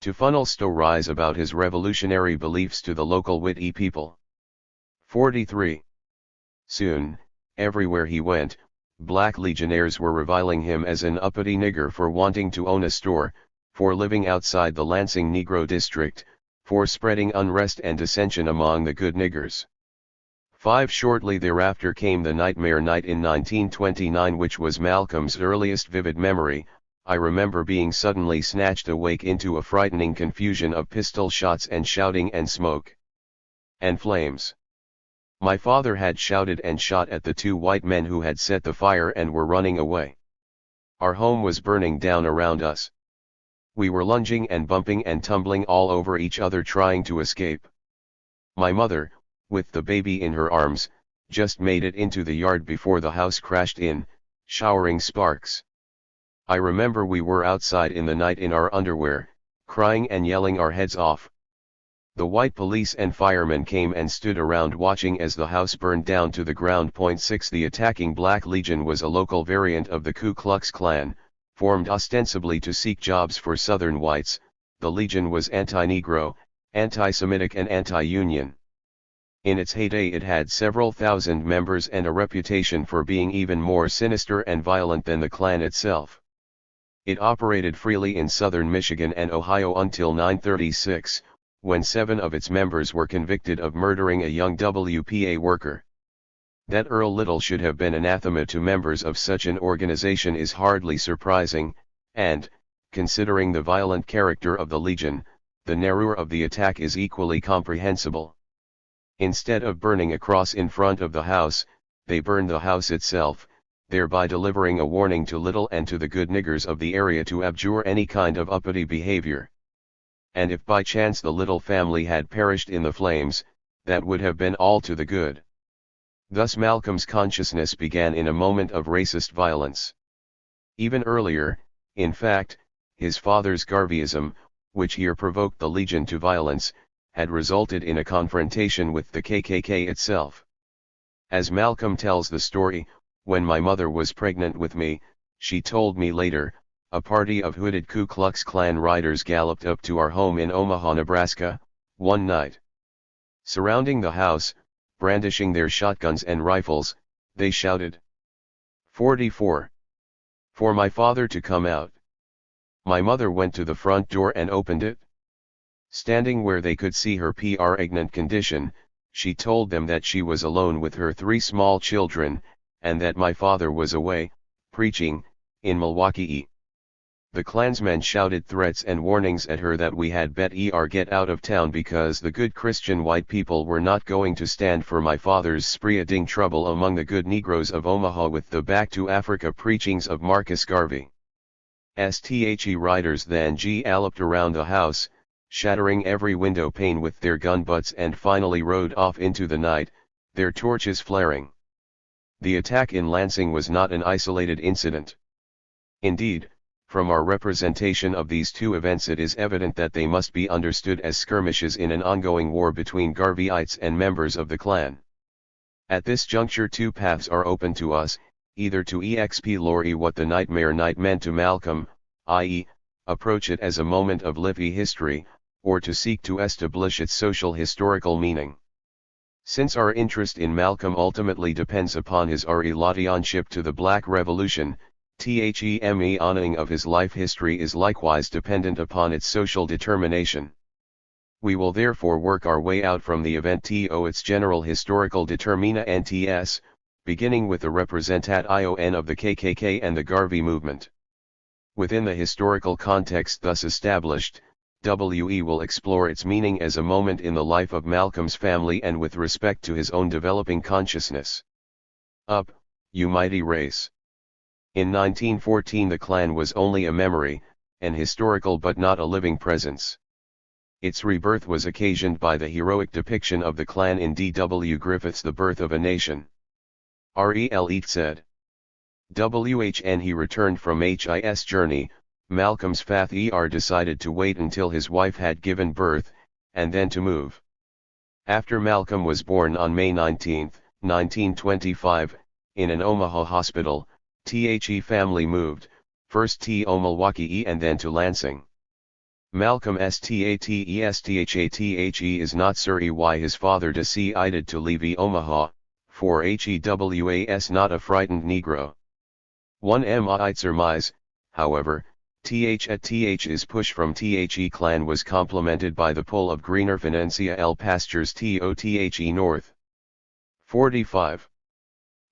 to funnel stories about his revolutionary beliefs to the local witty people. 43. Soon, everywhere he went, black legionnaires were reviling him as an uppity nigger for wanting to own a store, for living outside the Lansing Negro district, for spreading unrest and dissension among the good niggers. 5. Shortly thereafter came the Nightmare Night in 1929, which was Malcolm's earliest vivid memory. I remember being suddenly snatched awake into a frightening confusion of pistol shots and shouting and smoke and flames. My father had shouted and shot at the 2 white men who had set the fire and were running away. Our home was burning down around us. We were lunging and bumping and tumbling all over each other trying to escape. My mother, with the baby in her arms, just made it into the yard before the house crashed in, showering sparks. I remember we were outside in the night in our underwear, crying and yelling our heads off. The white police and firemen came and stood around watching as the house burned down to the ground. 6. The attacking Black Legion was a local variant of the Ku Klux Klan, formed ostensibly to seek jobs for Southern whites. The Legion was anti-Negro, anti-Semitic and anti-Union. In its heyday it had several thousand members and a reputation for being even more sinister and violent than the Klan itself. It operated freely in southern Michigan and Ohio until 936, when 7 of its members were convicted of murdering a young WPA worker. That Earl Little should have been anathema to members of such an organization is hardly surprising, and, considering the violent character of the Legion, the nature of the attack is equally comprehensible. Instead of burning a cross in front of the house, they burned the house itself, thereby delivering a warning to Little and to the good niggers of the area to abjure any kind of uppity behavior. And if by chance the Little family had perished in the flames, that would have been all to the good. Thus Malcolm's consciousness began in a moment of racist violence. Even earlier, in fact, his father's Garveyism, which here provoked the Legion to violence, had resulted in a confrontation with the KKK itself. As Malcolm tells the story, when my mother was pregnant with me, she told me later, a party of hooded Ku Klux Klan riders galloped up to our home in Omaha, Nebraska, one night. Surrounding the house, brandishing their shotguns and rifles, they shouted, "44. For my father to come out." My mother went to the front door and opened it. Standing where they could see her pregnant condition, she told them that she was alone with her 3 small children, and that my father was away, preaching, in Milwaukee. The Klansmen shouted threats and warnings at her that we had better get out of town because the good Christian white people were not going to stand for my father's spreading trouble among the good Negroes of Omaha with the Back to Africa preachings of Marcus Garvey. The riders then galloped around the house, shattering every window pane with their gun butts and finally rode off into the night, their torches flaring. The attack in Lansing was not an isolated incident. Indeed, from our representation of these 2 events it is evident that they must be understood as skirmishes in an ongoing war between Garveyites and members of the Klan. At this juncture 2 paths are open to us, either to explore what the nightmare night meant to Malcolm, i.e., approach it as a moment of living history, or to seek to establish its social historical meaning. Since our interest in Malcolm ultimately depends upon his relationship to the Black Revolution, the honoring of his life history is likewise dependent upon its social determination. We will therefore work our way out from the event to its general historical determinants, beginning with the representation of the KKK and the Garvey movement. Within the historical context thus established, we will explore its meaning as a moment in the life of Malcolm's family and with respect to his own developing consciousness. Up, you mighty race! In 1914 the Klan was only a memory, an historical but not a living presence. Its rebirth was occasioned by the heroic depiction of the Klan in D.W. Griffith's The Birth of a Nation. R.E.L. said. When he returned from his journey, Malcolm's father decided to wait until his wife had given birth, and then to move. After Malcolm was born on May 19, 1925, in an Omaha hospital, the family moved, first to Milwaukee and then to Lansing. Malcolm Statesthathe is not sure why his father decided to leave Omaha, for he was not a frightened Negro. One might surmise, however, his push from the Klan was complemented by the pull of greener financia el pastures the north. 45.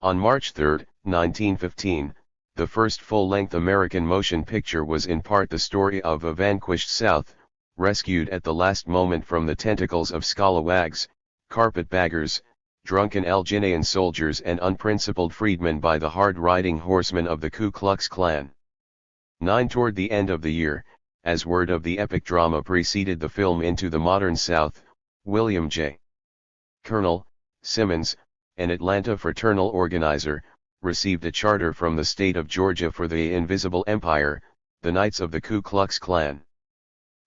On March 3, 1915, the first full-length American motion picture was in part the story of a vanquished South, rescued at the last moment from the tentacles of scalawags, carpetbaggers, drunken Algerian soldiers and unprincipled freedmen by the hard-riding horsemen of the Ku Klux Klan. Toward the end of the year, as word of the epic drama preceded the film into the modern South, William J. Colonel Simmons, an Atlanta fraternal organizer, received a charter from the state of Georgia for the Invisible Empire, the Knights of the Ku Klux Klan.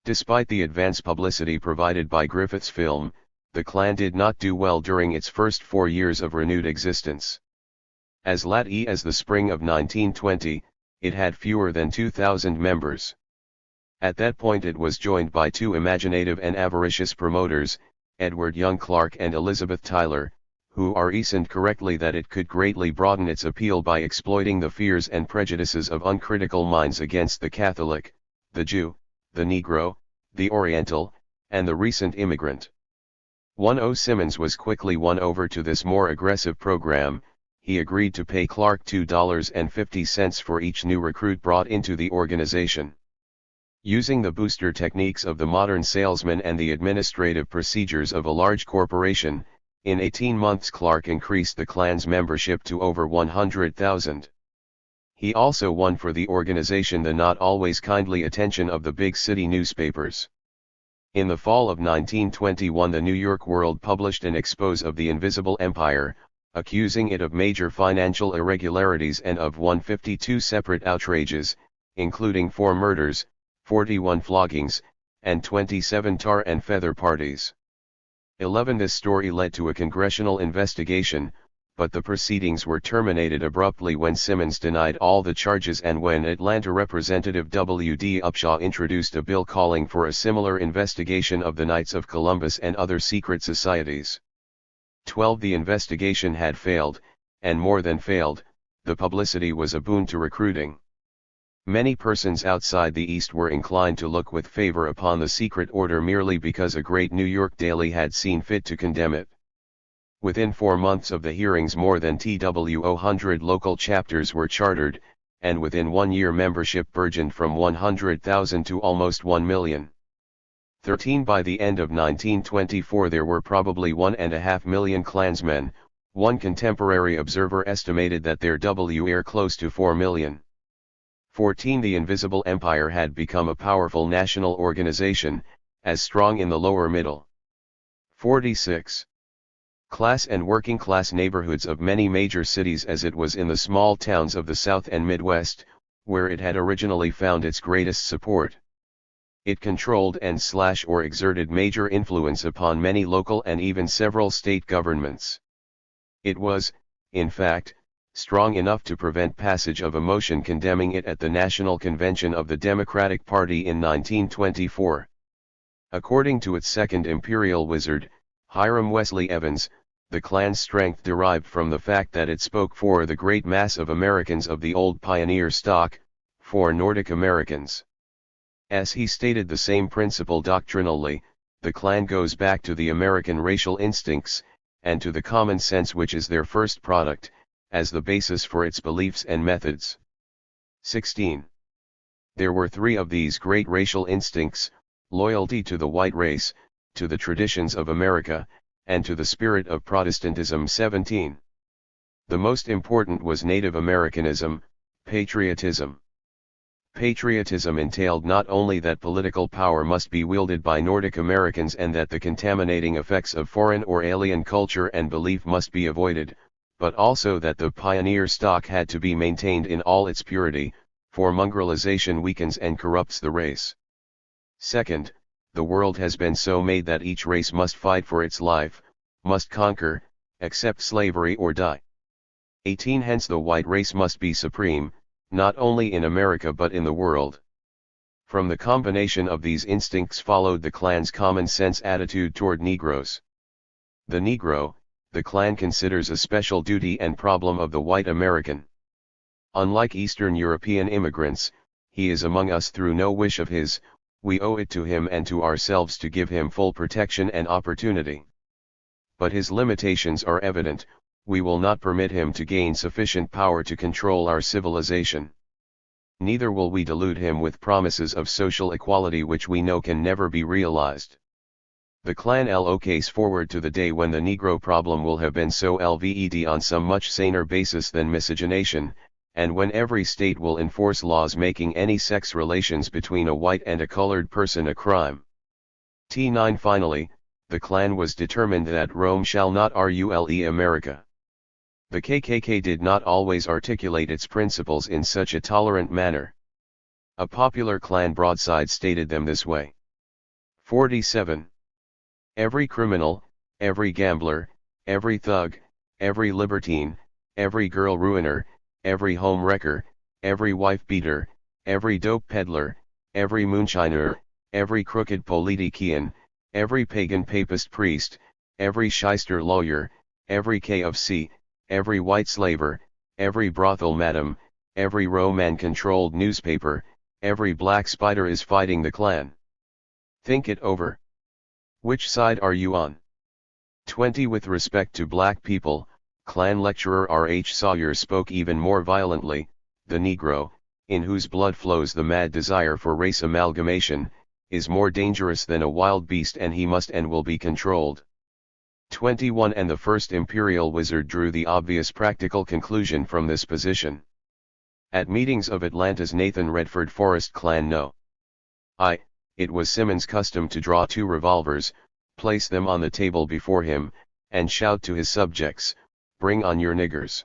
Despite the advance publicity provided by Griffith's film, the Klan did not do well during its first 4 years of renewed existence. As late as the spring of 1920, it had fewer than 2,000 members. At that point it was joined by 2 imaginative and avaricious promoters, Edward Young Clark and Elizabeth Tyler, who are reasoned correctly that it could greatly broaden its appeal by exploiting the fears and prejudices of uncritical minds against the Catholic, the Jew, the Negro, the Oriental, and the recent immigrant. 1. Simmons was quickly won over to this more aggressive program. He agreed to pay Clark $2.50 for each new recruit brought into the organization. Using the booster techniques of the modern salesman and the administrative procedures of a large corporation, in 18 months Clark increased the Klan's membership to over 100,000. He also won for the organization the not always kindly attention of the big city newspapers. In the fall of 1921 the New York World published an expose of the Invisible Empire, accusing it of major financial irregularities and of 152 separate outrages, including 4 murders, 41 floggings, and 27 tar and feather parties. 11. This story led to a congressional investigation, but the proceedings were terminated abruptly when Simmons denied all the charges and when Atlanta Representative W.D. Upshaw introduced a bill calling for a similar investigation of the Knights of Columbus and other secret societies. 12. The investigation had failed, and more than failed, the publicity was a boon to recruiting. Many persons outside the East were inclined to look with favor upon the secret order merely because a great New York daily had seen fit to condemn it. Within 4 months of the hearings more than 100 local chapters were chartered, and within 1 year membership burgeoned from 100,000 to almost 1 million. 13. By the end of 1924 there were probably 1.5 million Klansmen. One contemporary observer estimated that there were close to 4 million. 14. The Invisible Empire had become a powerful national organization, as strong in the lower middle. 46. Class and working class neighborhoods of many major cities as it was in the small towns of the South and Midwest, where it had originally found its greatest support. It controlled or exerted major influence upon many local and even several state governments. It was, in fact, strong enough to prevent passage of a motion condemning it at the National Convention of the Democratic Party in 1924. According to its second imperial wizard, Hiram Wesley Evans, the Klan's strength derived from the fact that it spoke for the great mass of Americans of the old pioneer stock, for Nordic Americans. As he stated the same principle doctrinally, the Klan goes back to the American racial instincts, and to the common sense which is their first product, as the basis for its beliefs and methods. 16. There were 3 of these great racial instincts: loyalty to the white race, to the traditions of America, and to the spirit of Protestantism. 17. The most important was Native Americanism, patriotism. Patriotism entailed not only that political power must be wielded by Nordic Americans and that the contaminating effects of foreign or alien culture and belief must be avoided, but also that the pioneer stock had to be maintained in all its purity, for mongrelization weakens and corrupts the race. Second, the world has been so made that each race must fight for its life, must conquer, accept slavery or die. 18. Hence the white race must be supreme, not only in America but in the world. From the combination of these instincts followed the Klan's common sense attitude toward Negroes. The Negro, the Klan considers a special duty and problem of the white American. Unlike Eastern European immigrants, he is among us through no wish of his. We owe it to him and to ourselves to give him full protection and opportunity. But his limitations are evident. We will not permit him to gain sufficient power to control our civilization. Neither will we delude him with promises of social equality which we know can never be realized. The Klan looks forward to the day when the Negro problem will have been solved on some much saner basis than miscegenation, and when every state will enforce laws making any sex relations between a white and a colored person a crime. 9. Finally, the Klan was determined that Rome shall not rule America. The KKK did not always articulate its principles in such a tolerant manner. A popular Klan broadside stated them this way. 47. Every criminal, every gambler, every thug, every libertine, every girl ruiner, every home wrecker, every wife beater, every dope peddler, every moonshiner, every crooked politician, every pagan papist priest, every shyster lawyer, every KFC, every white slaver, every brothel madam, every Roman-controlled newspaper, every black spider is fighting the Klan. Think it over. Which side are you on? 20. With respect to black people, Klan lecturer R.H. Sawyer spoke even more violently. The Negro, in whose blood flows the mad desire for race amalgamation, is more dangerous than a wild beast, and he must and will be controlled. 21. And the first imperial wizard drew the obvious practical conclusion from this position. At meetings of Atlanta's Nathan Redford Forest Klan No. It was Simmons' custom to draw 2 revolvers, place them on the table before him, and shout to his subjects, "Bring on your niggers."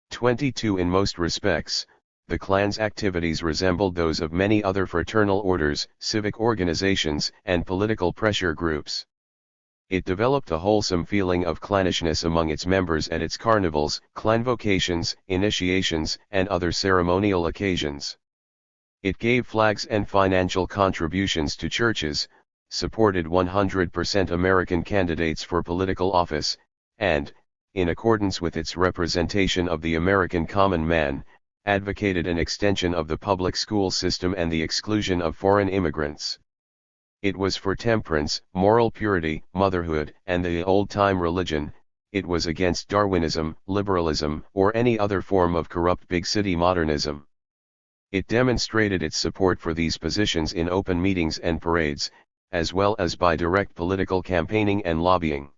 22. In most respects, the Klan's activities resembled those of many other fraternal orders, civic organizations, and political pressure groups. It developed a wholesome feeling of clannishness among its members at its carnivals, clanvocations, initiations, and other ceremonial occasions. It gave flags and financial contributions to churches, supported 100% American candidates for political office, and, in accordance with its representation of the American common man, advocated an extension of the public school system and the exclusion of foreign immigrants. It was for temperance, moral purity, motherhood, and the old-time religion. It was against Darwinism, liberalism, or any other form of corrupt big city modernism. It demonstrated its support for these positions in open meetings and parades, as well as by direct political campaigning and lobbying.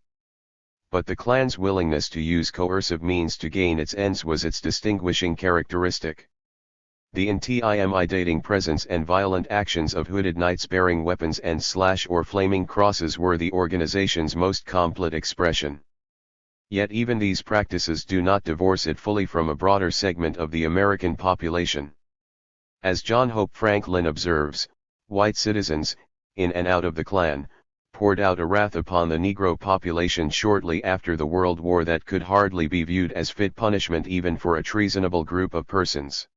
But the Klan's willingness to use coercive means to gain its ends was its distinguishing characteristic. The intimidating presence and violent actions of hooded knights bearing weapons and slash or flaming crosses were the organization's most complete expression. Yet even these practices do not divorce it fully from a broader segment of the American population. As John Hope Franklin observes, white citizens, in and out of the Klan, poured out a wrath upon the Negro population shortly after the World War that could hardly be viewed as fit punishment even for a treasonable group of persons.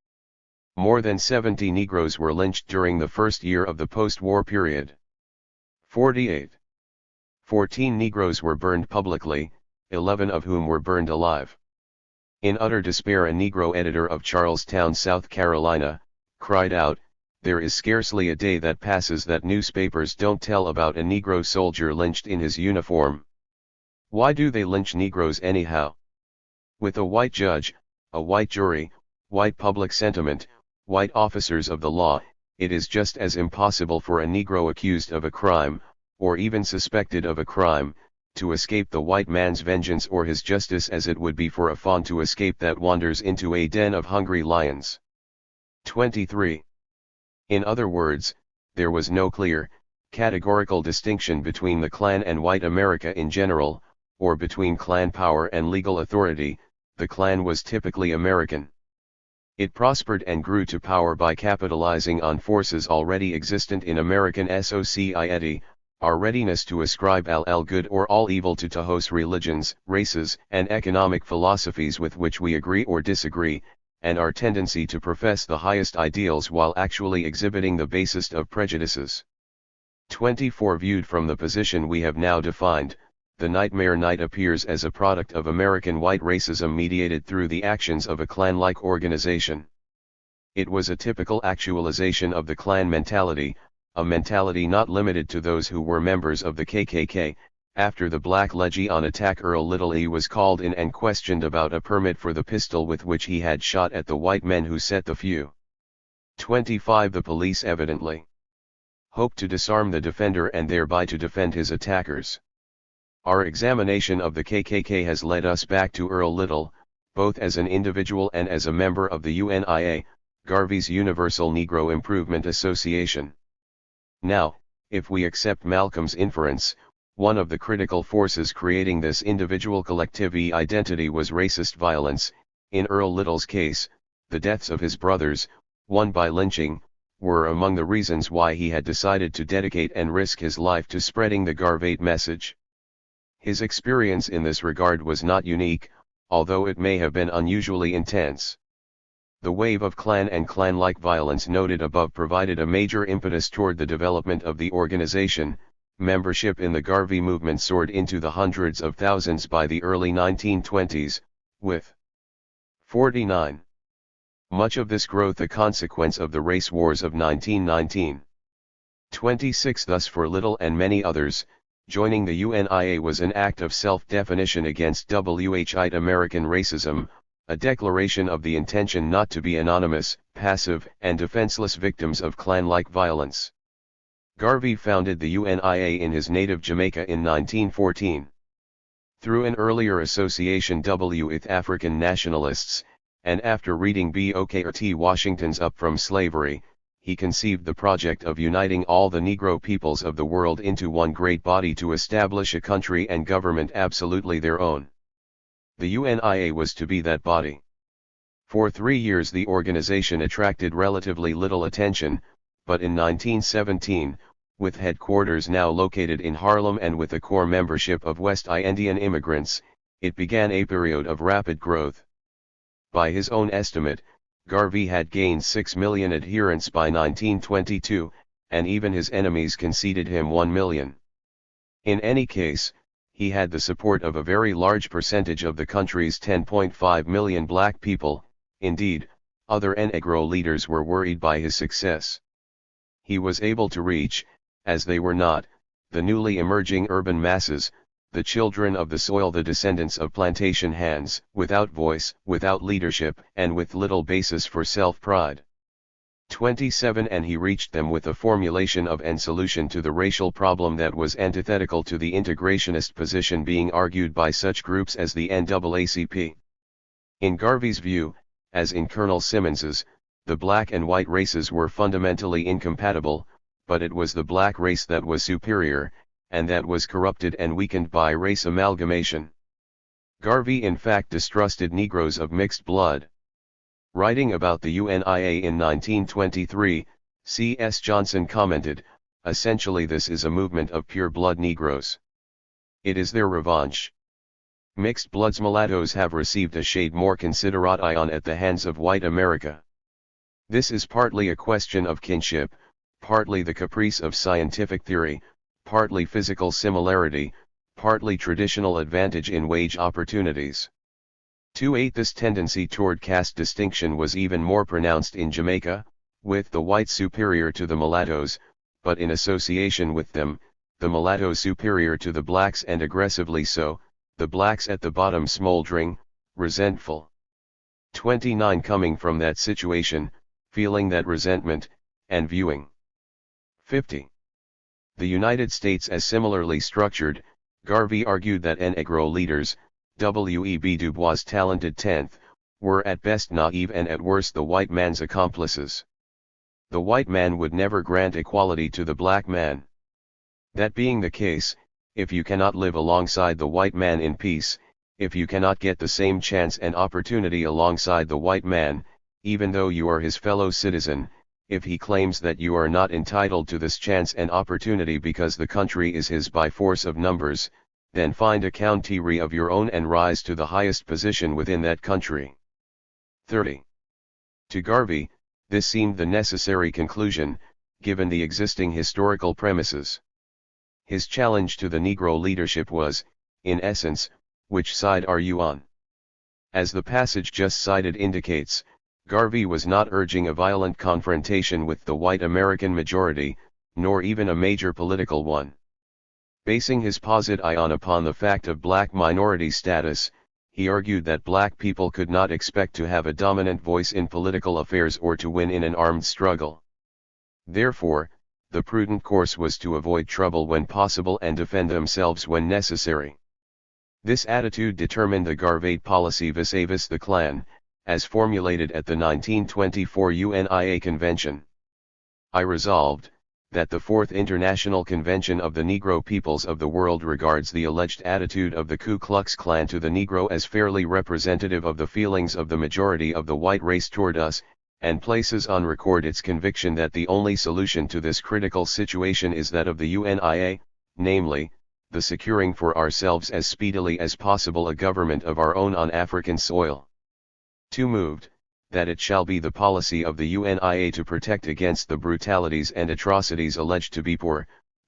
More than 70 Negroes were lynched during the first year of the post-war period. 48. 14 Negroes were burned publicly, 11 of whom were burned alive. In utter despair, a Negro editor of Charlestown, South Carolina, cried out, "There is scarcely a day that passes that newspapers don't tell about a Negro soldier lynched in his uniform. Why do they lynch Negroes anyhow? With a white judge, a white jury, white public sentiment, white officers of the law, it is just as impossible for a Negro accused of a crime, or even suspected of a crime, to escape the white man's vengeance or his justice as it would be for a fawn to escape that wanders into a den of hungry lions." 23. In other words, there was no clear, categorical distinction between the Klan and white America in general, or between Klan power and legal authority. The Klan was typically American. It prospered and grew to power by capitalizing on forces already existent in American society, our readiness to ascribe all good or all evil to Tahoe's religions, races, and economic philosophies with which we agree or disagree, and our tendency to profess the highest ideals while actually exhibiting the basest of prejudices. 24. Viewed from the position we have now defined, the Nightmare Night appears as a product of American white racism mediated through the actions of a Klan-like organization. It was a typical actualization of the Klan mentality, a mentality not limited to those who were members of the KKK. After the Black Legion attack, Earl Little E. was called in and questioned about a permit for the pistol with which he had shot at the white men who set the fuse. 25. The police evidently hoped to disarm the defender and thereby to defend his attackers. Our examination of the KKK has led us back to Earl Little, both as an individual and as a member of the UNIA, Garvey's Universal Negro Improvement Association. Now, if we accept Malcolm's inference, one of the critical forces creating this individual collectivity identity was racist violence. In Earl Little's case, the deaths of his brothers, one by lynching, were among the reasons why he had decided to dedicate and risk his life to spreading the Garvate message. His experience in this regard was not unique, although it may have been unusually intense. The wave of Klan and Klan-like violence noted above provided a major impetus toward the development of the organization, membership in the Garvey movement soared into the hundreds of thousands by the early 1920s, with 49. Much of this growth a consequence of the race wars of 1919. 26. Thus for Little and many others, joining the UNIA was an act of self-definition against white American racism, a declaration of the intention not to be anonymous, passive, and defenseless victims of clan-like violence. Garvey founded the UNIA in his native Jamaica in 1914. Through an earlier association with African nationalists, and after reading Booker T. Washington's Up from Slavery, he conceived the project of uniting all the Negro peoples of the world into one great body to establish a country and government absolutely their own. The UNIA was to be that body. For 3 years the organization attracted relatively little attention, but in 1917, with headquarters now located in Harlem and with a core membership of West Indian immigrants, it began a period of rapid growth. By his own estimate, Garvey had gained 6 million adherents by 1922, and even his enemies conceded him 1 million. In any case, he had the support of a very large percentage of the country's 10.5 million black people. Indeed, other Negro leaders were worried by his success. He was able to reach, as they were not, the newly emerging urban masses, the children of the soil, the descendants of plantation hands, without voice, without leadership, and with little basis for self-pride. 27. And he reached them with a formulation of and solution to the racial problem that was antithetical to the integrationist position being argued by such groups as the NAACP. In Garvey's view, as in Colonel Simmons's, the black and white races were fundamentally incompatible, but it was the black race that was superior, and that was corrupted and weakened by race amalgamation. Garvey in fact distrusted Negroes of mixed blood. Writing about the UNIA in 1923, C.S. Johnson commented, "Essentially this is a movement of pure-blood Negroes. It is their revanche. Mixed bloods mulattoes have received a shade more consideration at the hands of white America. This is partly a question of kinship, partly the caprice of scientific theory, partly physical similarity, partly traditional advantage in wage opportunities." 28. This tendency toward caste distinction was even more pronounced in Jamaica, with the whites superior to the mulattoes, but in association with them, the mulattoes superior to the blacks and aggressively so, the blacks at the bottom smoldering, resentful. 29. Coming from that situation, feeling that resentment, and viewing 50. The United States as similarly structured, Garvey argued that Negro leaders, W.E.B. Du Bois' talented 10th, were at best naive and at worst the white man's accomplices. The white man would never grant equality to the black man. That being the case, if you cannot live alongside the white man in peace, if you cannot get the same chance and opportunity alongside the white man, even though you are his fellow citizen, if he claims that you are not entitled to this chance and opportunity because the country is his by force of numbers, then find a country of your own and rise to the highest position within that country. 30. To Garvey, this seemed the necessary conclusion, given the existing historical premises. His challenge to the Negro leadership was, in essence, which side are you on? As the passage just cited indicates, Garvey was not urging a violent confrontation with the white American majority, nor even a major political one. Basing his position upon the fact of black minority status, he argued that black people could not expect to have a dominant voice in political affairs or to win in an armed struggle. Therefore, the prudent course was to avoid trouble when possible and defend themselves when necessary. This attitude determined the Garvey policy vis-a-vis the Klan, as formulated at the 1924 UNIA Convention. I resolved, that the Fourth International Convention of the Negro Peoples of the World regards the alleged attitude of the Ku Klux Klan to the Negro as fairly representative of the feelings of the majority of the white race toward us, and places on record its conviction that the only solution to this critical situation is that of the UNIA, namely, the securing for ourselves as speedily as possible a government of our own on African soil. 2. Moved, that it shall be the policy of the UNIA to protect against the brutalities and atrocities alleged to be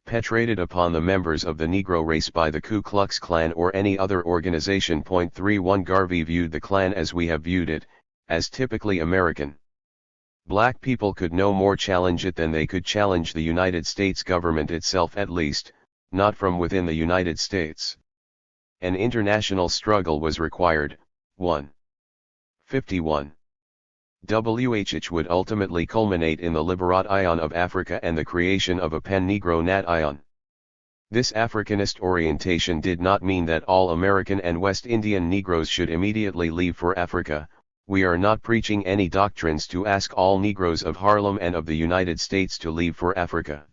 perpetrated upon the members of the Negro race by the Ku Klux Klan or any other organization. 31 Garvey viewed the Klan as we have viewed it, as typically American. Black people could no more challenge it than they could challenge the United States government itself, at least, not from within the United States. An international struggle was required. 1. 51. WHH would ultimately culminate in the liberation of Africa and the creation of a pan-Negro nation. This Africanist orientation did not mean that all American and West Indian Negroes should immediately leave for Africa. We are not preaching any doctrines to ask all Negroes of Harlem and of the United States to leave for Africa.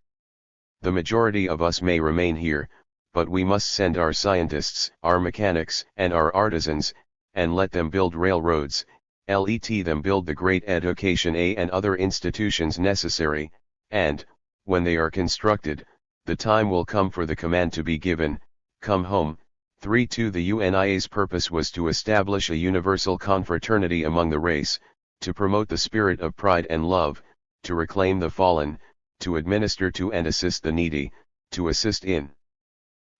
The majority of us may remain here, but we must send our scientists, our mechanics, and our artisans, and let them build railroads, let them build the great education and other institutions necessary, and, when they are constructed, the time will come for the command to be given, come home. 3. The UNIA's purpose was to establish a universal confraternity among the race, to promote the spirit of pride and love, to reclaim the fallen, to administer to and assist the needy, to assist in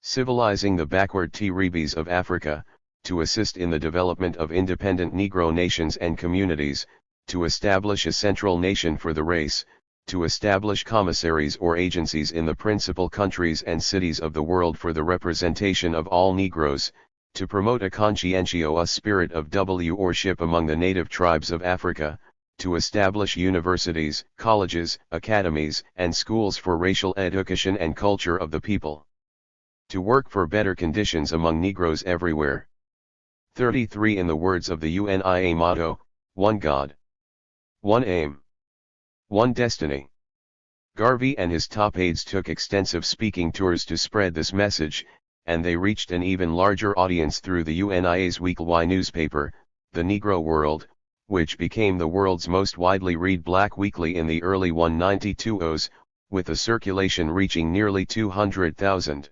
civilizing the backward tribes of Africa, to assist in the development of independent Negro nations and communities, to establish a central nation for the race, to establish commissaries or agencies in the principal countries and cities of the world for the representation of all Negroes, to promote a conscientious spirit of worship among the native tribes of Africa, to establish universities, colleges, academies, and schools for racial education and culture of the people, to work for better conditions among Negroes everywhere. 33 In the words of the UNIA motto, one God, one aim, one destiny. Garvey and his top aides took extensive speaking tours to spread this message, and they reached an even larger audience through the UNIA's weekly newspaper, The Negro World, which became the world's most widely read black weekly in the early 1920s, with a circulation reaching nearly 200,000.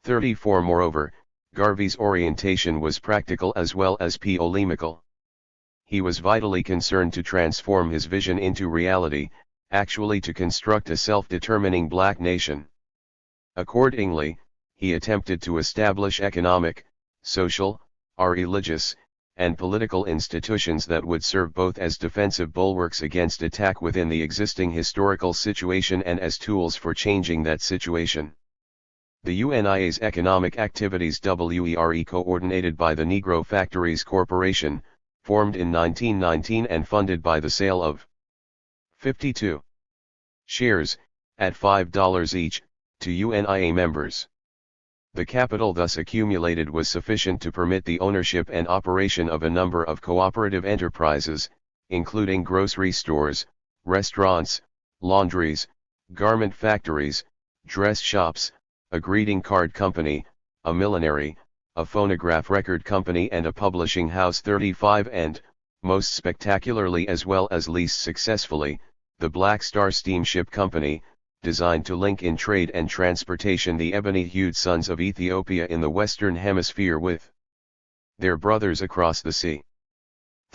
34 Moreover, Garvey's orientation was practical as well as polemical. He was vitally concerned to transform his vision into reality, actually to construct a self-determining black nation. Accordingly, he attempted to establish economic, social, religious, and political institutions that would serve both as defensive bulwarks against attack within the existing historical situation and as tools for changing that situation. The UNIA's economic activities were coordinated by the Negro Factories Corporation, formed in 1919 and funded by the sale of 52 shares, at $5 each, to UNIA members. The capital thus accumulated was sufficient to permit the ownership and operation of a number of cooperative enterprises, including grocery stores, restaurants, laundries, garment factories, dress shops, a greeting card company, a millinery, a phonograph record company and a publishing house. 35 And, most spectacularly as well as least successfully, the Black Star Steamship Company, designed to link in trade and transportation the ebony-hued sons of Ethiopia in the Western Hemisphere with their brothers across the sea.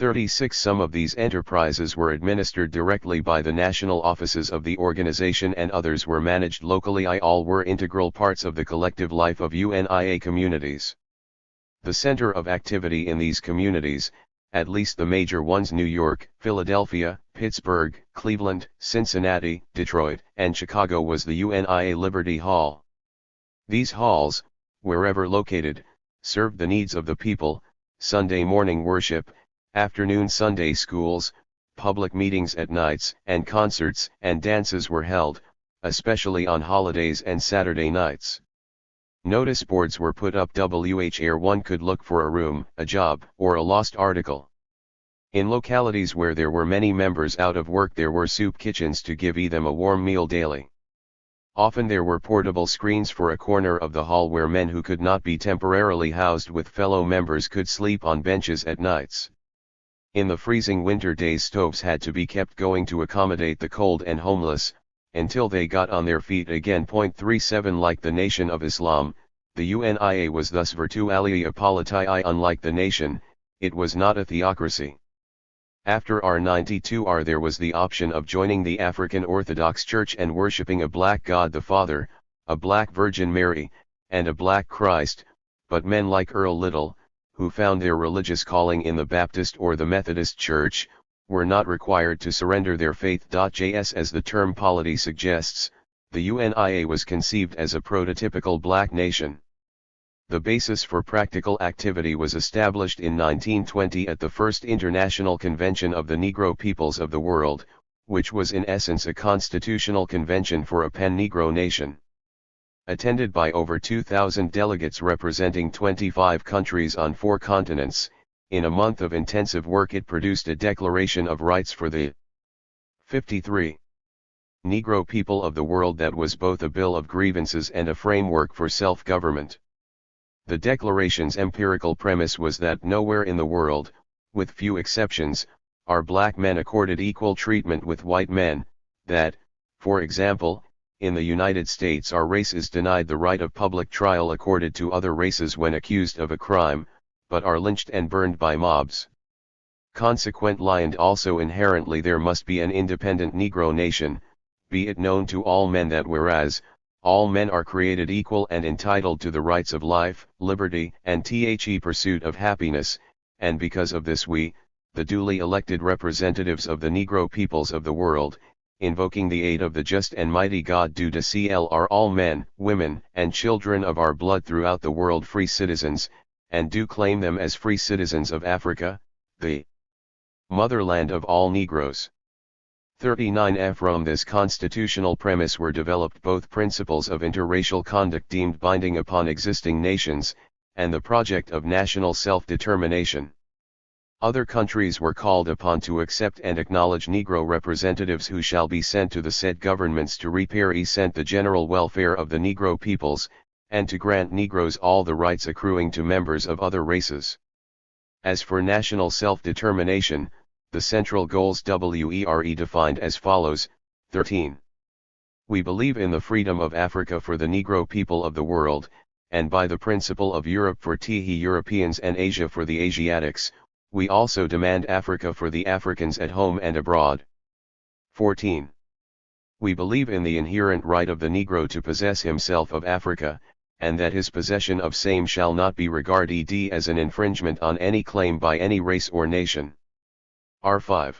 36 Some of these enterprises were administered directly by the national offices of the organization and others were managed locally. All were integral parts of the collective life of UNIA communities. The center of activity in these communities, at least the major ones New York, Philadelphia, Pittsburgh, Cleveland, Cincinnati, Detroit, and Chicago, was the UNIA Liberty Hall. These halls, wherever located, served the needs of the people. Sunday morning worship, afternoon Sunday schools, public meetings at nights, and concerts and dances were held, especially on holidays and Saturday nights. Notice boards were put up where one could look for a room, a job, or a lost article. In localities where there were many members out of work there were soup kitchens to give them a warm meal daily. Often there were portable screens for a corner of the hall where men who could not be temporarily housed with fellow members could sleep on benches at nights. In the freezing winter days stoves had to be kept going to accommodate the cold and homeless, until they got on their feet again. 37 Like the Nation of Islam, the UNIA was thus virtually a polity. Unlike the nation, it was not a theocracy. After R92 there was the option of joining the African Orthodox Church and worshipping a black God the Father, a black Virgin Mary, and a black Christ, but men like Earl Little, who found their religious calling in the Baptist or the Methodist Church, were not required to surrender their faith. Just as the term polity suggests, the UNIA was conceived as a prototypical black nation. The basis for practical activity was established in 1920 at the First International Convention of the Negro Peoples of the World, which was in essence a constitutional convention for a pan-Negro nation. Attended by over 2,000 delegates representing 25 countries on 4 continents, in a month of intensive work it produced a Declaration of Rights for the 53 Negro people of the world that was both a bill of grievances and a framework for self-government. The Declaration's empirical premise was that nowhere in the world, with few exceptions, are black men accorded equal treatment with white men, that, for example, in the United States our race is denied the right of public trial accorded to other races when accused of a crime, but are lynched and burned by mobs. Consequently and also inherently there must be an independent Negro nation, be it known to all men that whereas, all men are created equal and entitled to the rights of life, liberty, and pursuit of happiness, and because of this we, the duly elected representatives of the Negro peoples of the world, invoking the aid of the just and mighty God do declare all men, women, and children of our blood throughout the world free citizens, and do claim them as free citizens of Africa, the motherland of all Negroes. 39. From this constitutional premise were developed both principles of interracial conduct deemed binding upon existing nations, and the project of national self-determination. Other countries were called upon to accept and acknowledge Negro representatives who shall be sent to the said governments to represent the general welfare of the Negro peoples, and to grant Negroes all the rights accruing to members of other races. As for national self-determination, the central goals were defined as follows: 13. We believe in the freedom of Africa for the Negro people of the world, and by the principle of Europe for the Europeans and Asia for the Asiatics, we also demand Africa for the Africans at home and abroad. 14. We believe in the inherent right of the Negro to possess himself of Africa, and that his possession of same shall not be regarded as an infringement on any claim by any race or nation. R5.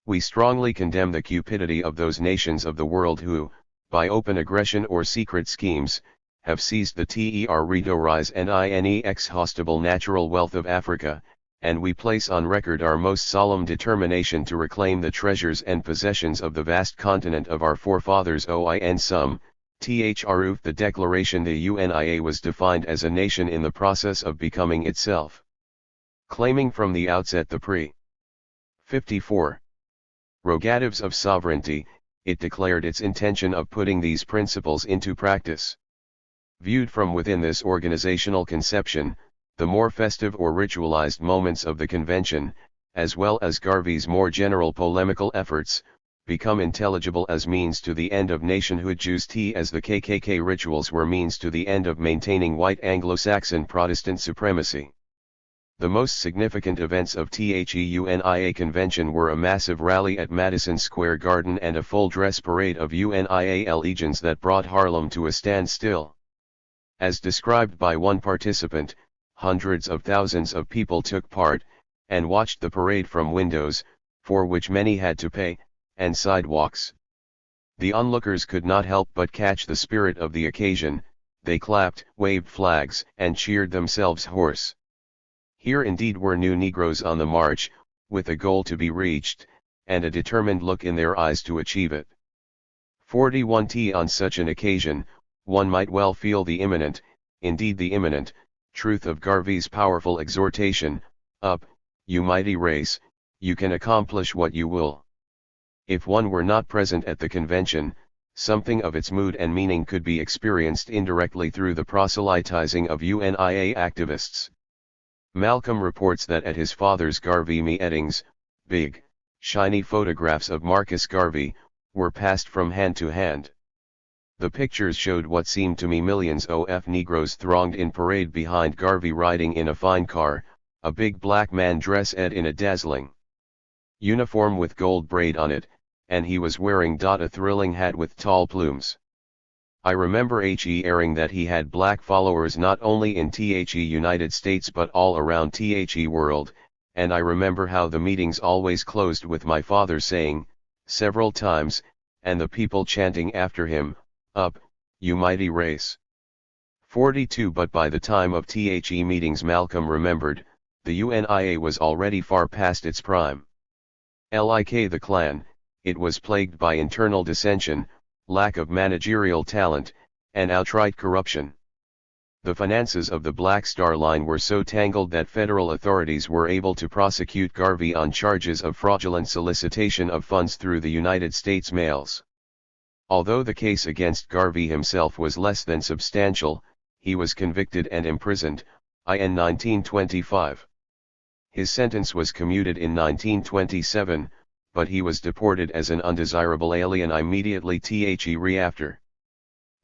We strongly condemn the cupidity of those nations of the world who, by open aggression or secret schemes, have seized the territories and inexhaustible natural wealth of Africa, and we place on record our most solemn determination to reclaim the treasures and possessions of the vast continent of our forefathers. In sum, the Declaration the UNIA was defined as a nation in the process of becoming itself. Claiming from the outset the pre-54 prerogatives of sovereignty, it declared its intention of putting these principles into practice. Viewed from within this organizational conception, the more festive or ritualized moments of the convention, as well as Garvey's more general polemical efforts, become intelligible as means to the end of nationhood just as the KKK rituals were means to the end of maintaining white Anglo-Saxon Protestant supremacy. The most significant events of the UNIA convention were a massive rally at Madison Square Garden and a full-dress parade of UNIA legions that brought Harlem to a standstill. As described by one participant, hundreds of thousands of people took part, and watched the parade from windows, for which many had to pay, and sidewalks. The onlookers could not help but catch the spirit of the occasion, they clapped, waved flags, and cheered themselves hoarse. Here indeed were new Negroes on the march, with a goal to be reached, and a determined look in their eyes to achieve it. 41. On such an occasion, one might well feel the imminent, indeed the imminent, truth of Garvey's powerful exhortation, "Up, you mighty race, you can accomplish what you will." If one were not present at the convention, something of its mood and meaning could be experienced indirectly through the proselytizing of UNIA activists. Malcolm reports that at his father's Garvey meetings, big, shiny photographs of Marcus Garvey were passed from hand to hand. The pictures showed what seemed to me millions of Negroes thronged in parade behind Garvey riding in a fine car, a big black man dressed in a dazzling uniform with gold braid on it, and he was wearing a thrilling hat with tall plumes. I remember hearing that he had black followers not only in the United States but all around the world, and I remember how the meetings always closed with my father saying, several times, and the people chanting after him, "Up, you mighty race." 42 But by the time of the meetings Malcolm remembered, the UNIA was already far past its prime. Like the clan, it was plagued by internal dissension, lack of managerial talent, and outright corruption. The finances of the Black Star Line were so tangled that federal authorities were able to prosecute Garvey on charges of fraudulent solicitation of funds through the United States mails. Although the case against Garvey himself was less than substantial, he was convicted and imprisoned, in 1925. His sentence was commuted in 1927, but he was deported as an undesirable alien immediately thereafter.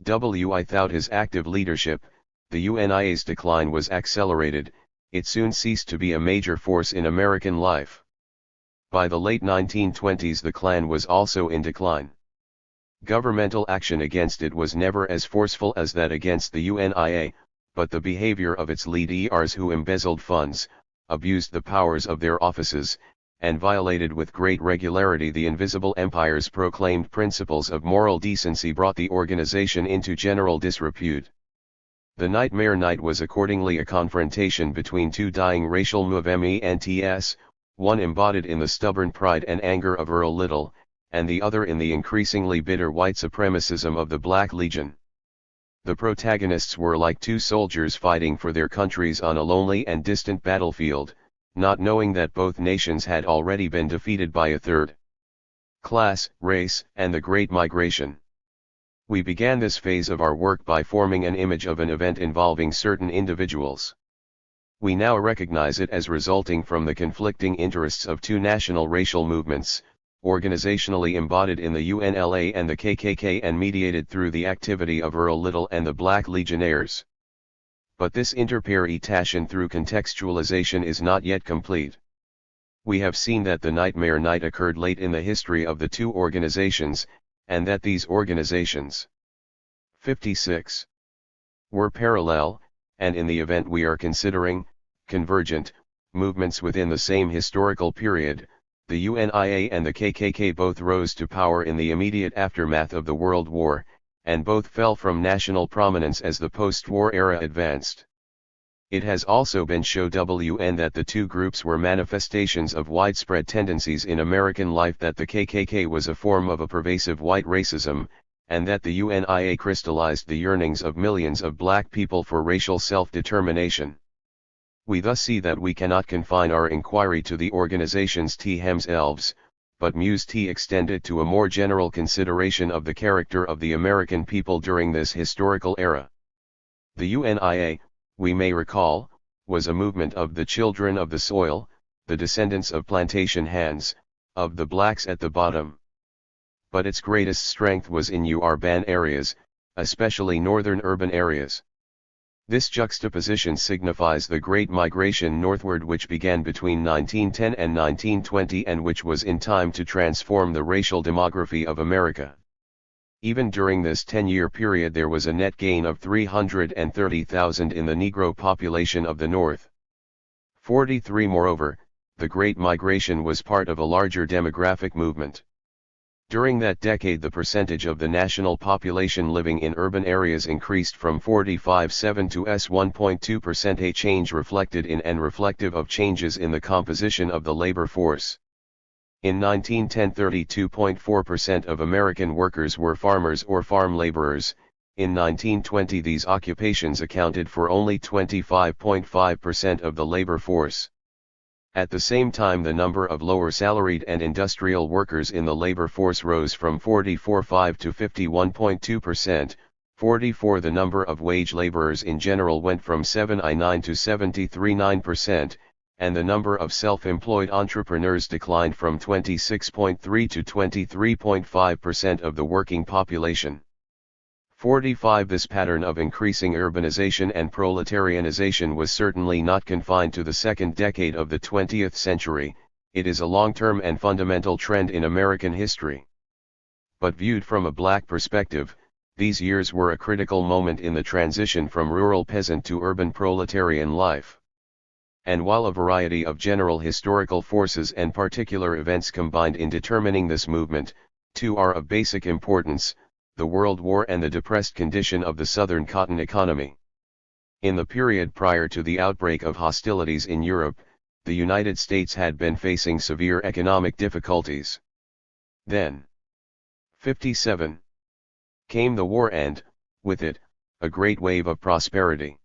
Without his active leadership, the UNIA's decline was accelerated. It soon ceased to be a major force in American life. By the late 1920s the Klan was also in decline. Governmental action against it was never as forceful as that against the UNIA, but the behavior of its leaders who embezzled funds, abused the powers of their offices, and violated with great regularity the invisible empire's proclaimed principles of moral decency brought the organization into general disrepute. The Nightmare Night was accordingly a confrontation between two dying racial movements, one embodied in the stubborn pride and anger of Earl Little, and the other in the increasingly bitter white supremacism of the Black Legion. The protagonists were like two soldiers fighting for their countries on a lonely and distant battlefield, not knowing that both nations had already been defeated by a third class, race, and the Great Migration. We began this phase of our work by forming an image of an event involving certain individuals. We now recognize it as resulting from the conflicting interests of two national racial movements, organizationally embodied in the UNLA and the KKK and mediated through the activity of Earl Little and the Black Legionnaires. But this interpretation through contextualization is not yet complete. We have seen that the Nightmare Night occurred late in the history of the two organizations, and that these organizations 56 were parallel, and in the event we are considering, convergent, movements within the same historical period. The UNIA and the KKK both rose to power in the immediate aftermath of the World War, and both fell from national prominence as the post-war era advanced. It has also been shown that the two groups were manifestations of widespread tendencies in American life, that the KKK was a form of a pervasive white racism, and that the UNIA crystallized the yearnings of millions of black people for racial self-determination. We thus see that we cannot confine our inquiry to the organizations themselves, but must extend it to a more general consideration of the character of the American people during this historical era. The UNIA, we may recall, was a movement of the children of the soil, the descendants of plantation hands, of the blacks at the bottom. But its greatest strength was in urban areas, especially northern urban areas. This juxtaposition signifies the Great Migration northward, which began between 1910 and 1920 and which was in time to transform the racial demography of America. Even during this 10-year period there was a net gain of 330,000 in the Negro population of the North. 43 Moreover, the Great Migration was part of a larger demographic movement. During that decade the percentage of the national population living in urban areas increased from 45.7 to 1.2%, a change reflected in and reflective of changes in the composition of the labor force. In 1910 32.4% of American workers were farmers or farm laborers. In 1920 these occupations accounted for only 25.5% of the labor force. At the same time the number of lower salaried and industrial workers in the labor force rose from 44.5 to 51.2%, 44 The number of wage laborers in general went from 79 to 73.9%, and the number of self-employed entrepreneurs declined from 26.3 to 23.5% of the working population. 45 This pattern of increasing urbanization and proletarianization was certainly not confined to the second decade of the 20th century, it is a long-term and fundamental trend in American history. But viewed from a black perspective, These years were a critical moment in the transition from rural peasant to urban proletarian life. And while a variety of general historical forces and particular events combined in determining this movement, two are of basic importance: the World War and the depressed condition of the Southern cotton economy. In the period prior to the outbreak of hostilities in Europe, the United States had been facing severe economic difficulties. Then, 57. Came the war and, with it, a great wave of prosperity.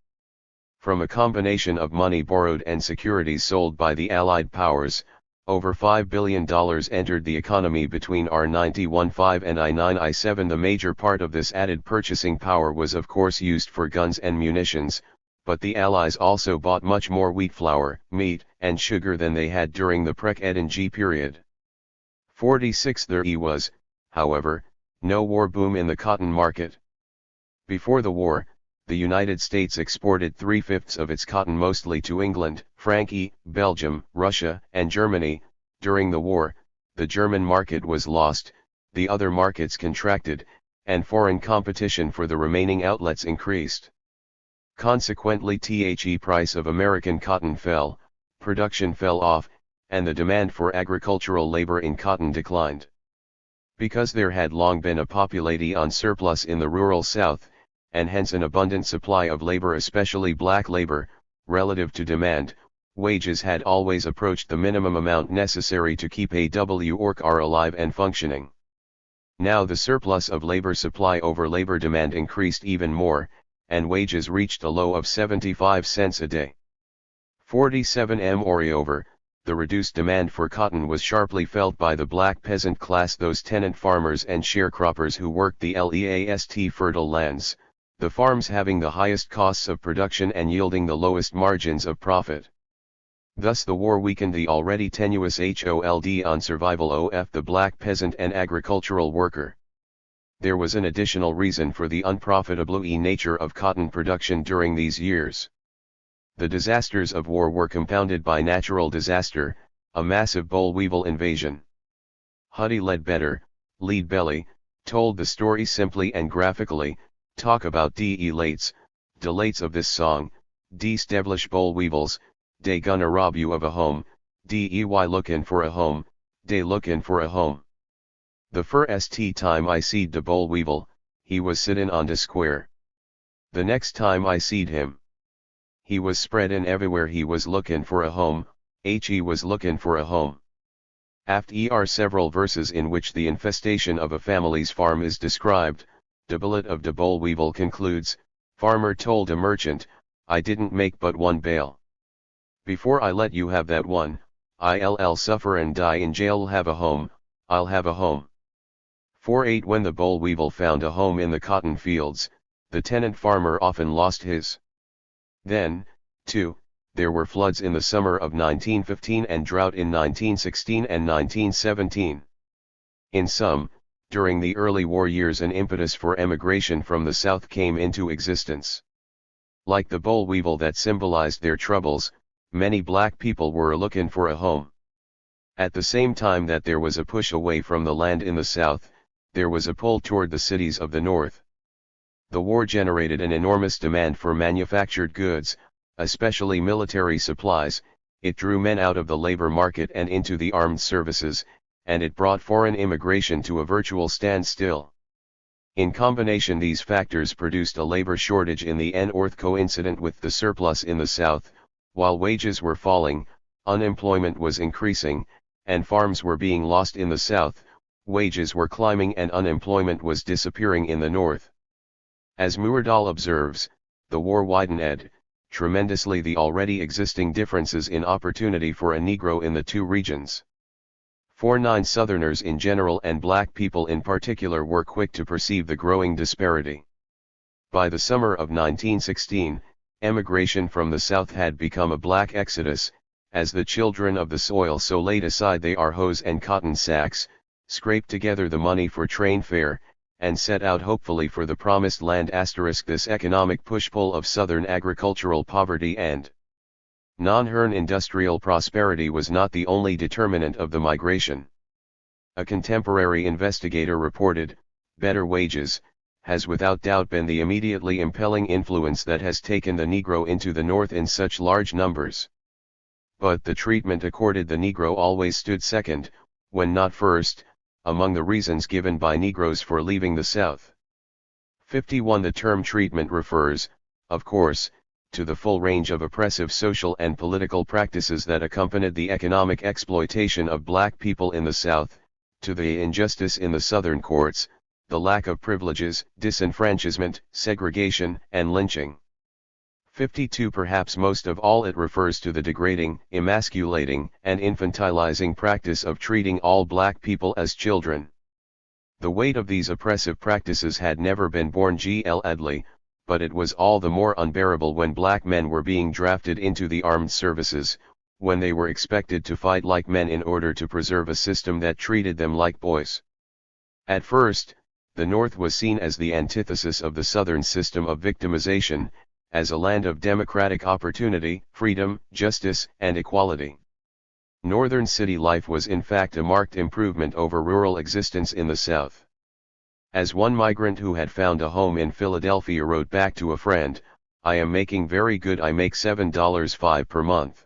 From a combination of money borrowed and securities sold by the Allied powers, over $5 billion entered the economy between R91-5 and I9-I7. The major part of this added purchasing power was of course used for guns and munitions, but the Allies also bought much more wheat flour, meat, and sugar than they had during the Pre-Edinge period. 46. There was, however, no war boom in the cotton market. Before the war, the United States exported 3/5 of its cotton mostly to England, France, Belgium, Russia, and Germany. During the war, the German market was lost, the other markets contracted, and foreign competition for the remaining outlets increased. Consequently, the price of American cotton fell, production fell off, and the demand for agricultural labor in cotton declined. Because there had long been a population surplus in the rural South, and hence an abundant supply of labor, especially black labor, relative to demand, wages had always approached the minimum amount necessary to keep a worker alive and functioning. Now the surplus of labor supply over labor demand increased even more, and wages reached a low of 75 cents a day. 47. Moreover, the reduced demand for cotton was sharply felt by the black peasant class, those tenant farmers and sharecroppers who worked the least fertile lands, the farms having the highest costs of production and yielding the lowest margins of profit. Thus the war weakened the already tenuous hold on survival of the black peasant and agricultural worker. There was an additional reason for the unprofitable nature of cotton production during these years. The disasters of war were compounded by natural disaster, a massive boll weevil invasion. Huddie Ledbetter, Lead Belly, told the story simply and graphically. Talk about delates of this song, devilish boll weevils, dey gonna rob you of a home, dey lookin' for a home, dey lookin' for a home. The first time I seed de boll weevil, he was sittin' on de square. The next time I seed him, he was spreadin' everywhere. He was lookin' for a home, he was lookin' for a home. After several verses in which the infestation of a family's farm is described. The bullet of de boll weevil concludes, farmer told a merchant, I didn't make but one bale. Before I let you have that one, I'll suffer and die in jail. Have a home, I'll have a home. 48. When the boll weevil found a home in the cotton fields, the tenant farmer often lost his. Then, too, there were floods in the summer of 1915 and drought in 1916 and 1917. In sum, during the early war years an impetus for emigration from the South came into existence. Like the boll weevil that symbolized their troubles, many black people were looking for a home. At the same time that there was a push away from the land in the South, there was a pull toward the cities of the North. The war generated an enormous demand for manufactured goods, especially military supplies. It drew men out of the labor market and into the armed services, and it brought foreign immigration to a virtual standstill. In combination, these factors produced a labor shortage in the North. Coincident with the surplus in the South, while wages were falling, unemployment was increasing, and farms were being lost in the South, wages were climbing and unemployment was disappearing in the North. As Muirdahl observes, the war widened tremendously the already existing differences in opportunity for a Negro in the two regions. 49. Southerners in general and black people in particular were quick to perceive the growing disparity. By the summer of 1916, emigration from the South had become a black exodus, as the children of the soil so laid aside their hoes and cotton sacks, scraped together the money for train fare, and set out hopefully for the promised land. This economic push-pull of Southern agricultural poverty and non-Hearn industrial prosperity was not the only determinant of the migration. A contemporary investigator reported, better wages, has without doubt been the immediately impelling influence that has taken the Negro into the North in such large numbers. But the treatment accorded the Negro always stood second, when not first, among the reasons given by Negroes for leaving the South. 51. The term treatment refers, of course, to the full range of oppressive social and political practices that accompanied the economic exploitation of black people in the South, to the injustice in the Southern courts, the lack of privileges, disenfranchisement, segregation, and lynching. 52. Perhaps most of all it refers to the degrading, emasculating, and infantilizing practice of treating all black people as children. The weight of these oppressive practices had never been borne gladly, but it was all the more unbearable when black men were being drafted into the armed services, when they were expected to fight like men in order to preserve a system that treated them like boys. At first, the North was seen as the antithesis of the Southern system of victimization, as a land of democratic opportunity, freedom, justice, and equality. Northern city life was in fact a marked improvement over rural existence in the South. As one migrant who had found a home in Philadelphia wrote back to a friend, "I am making very good. I make $7.05 per month.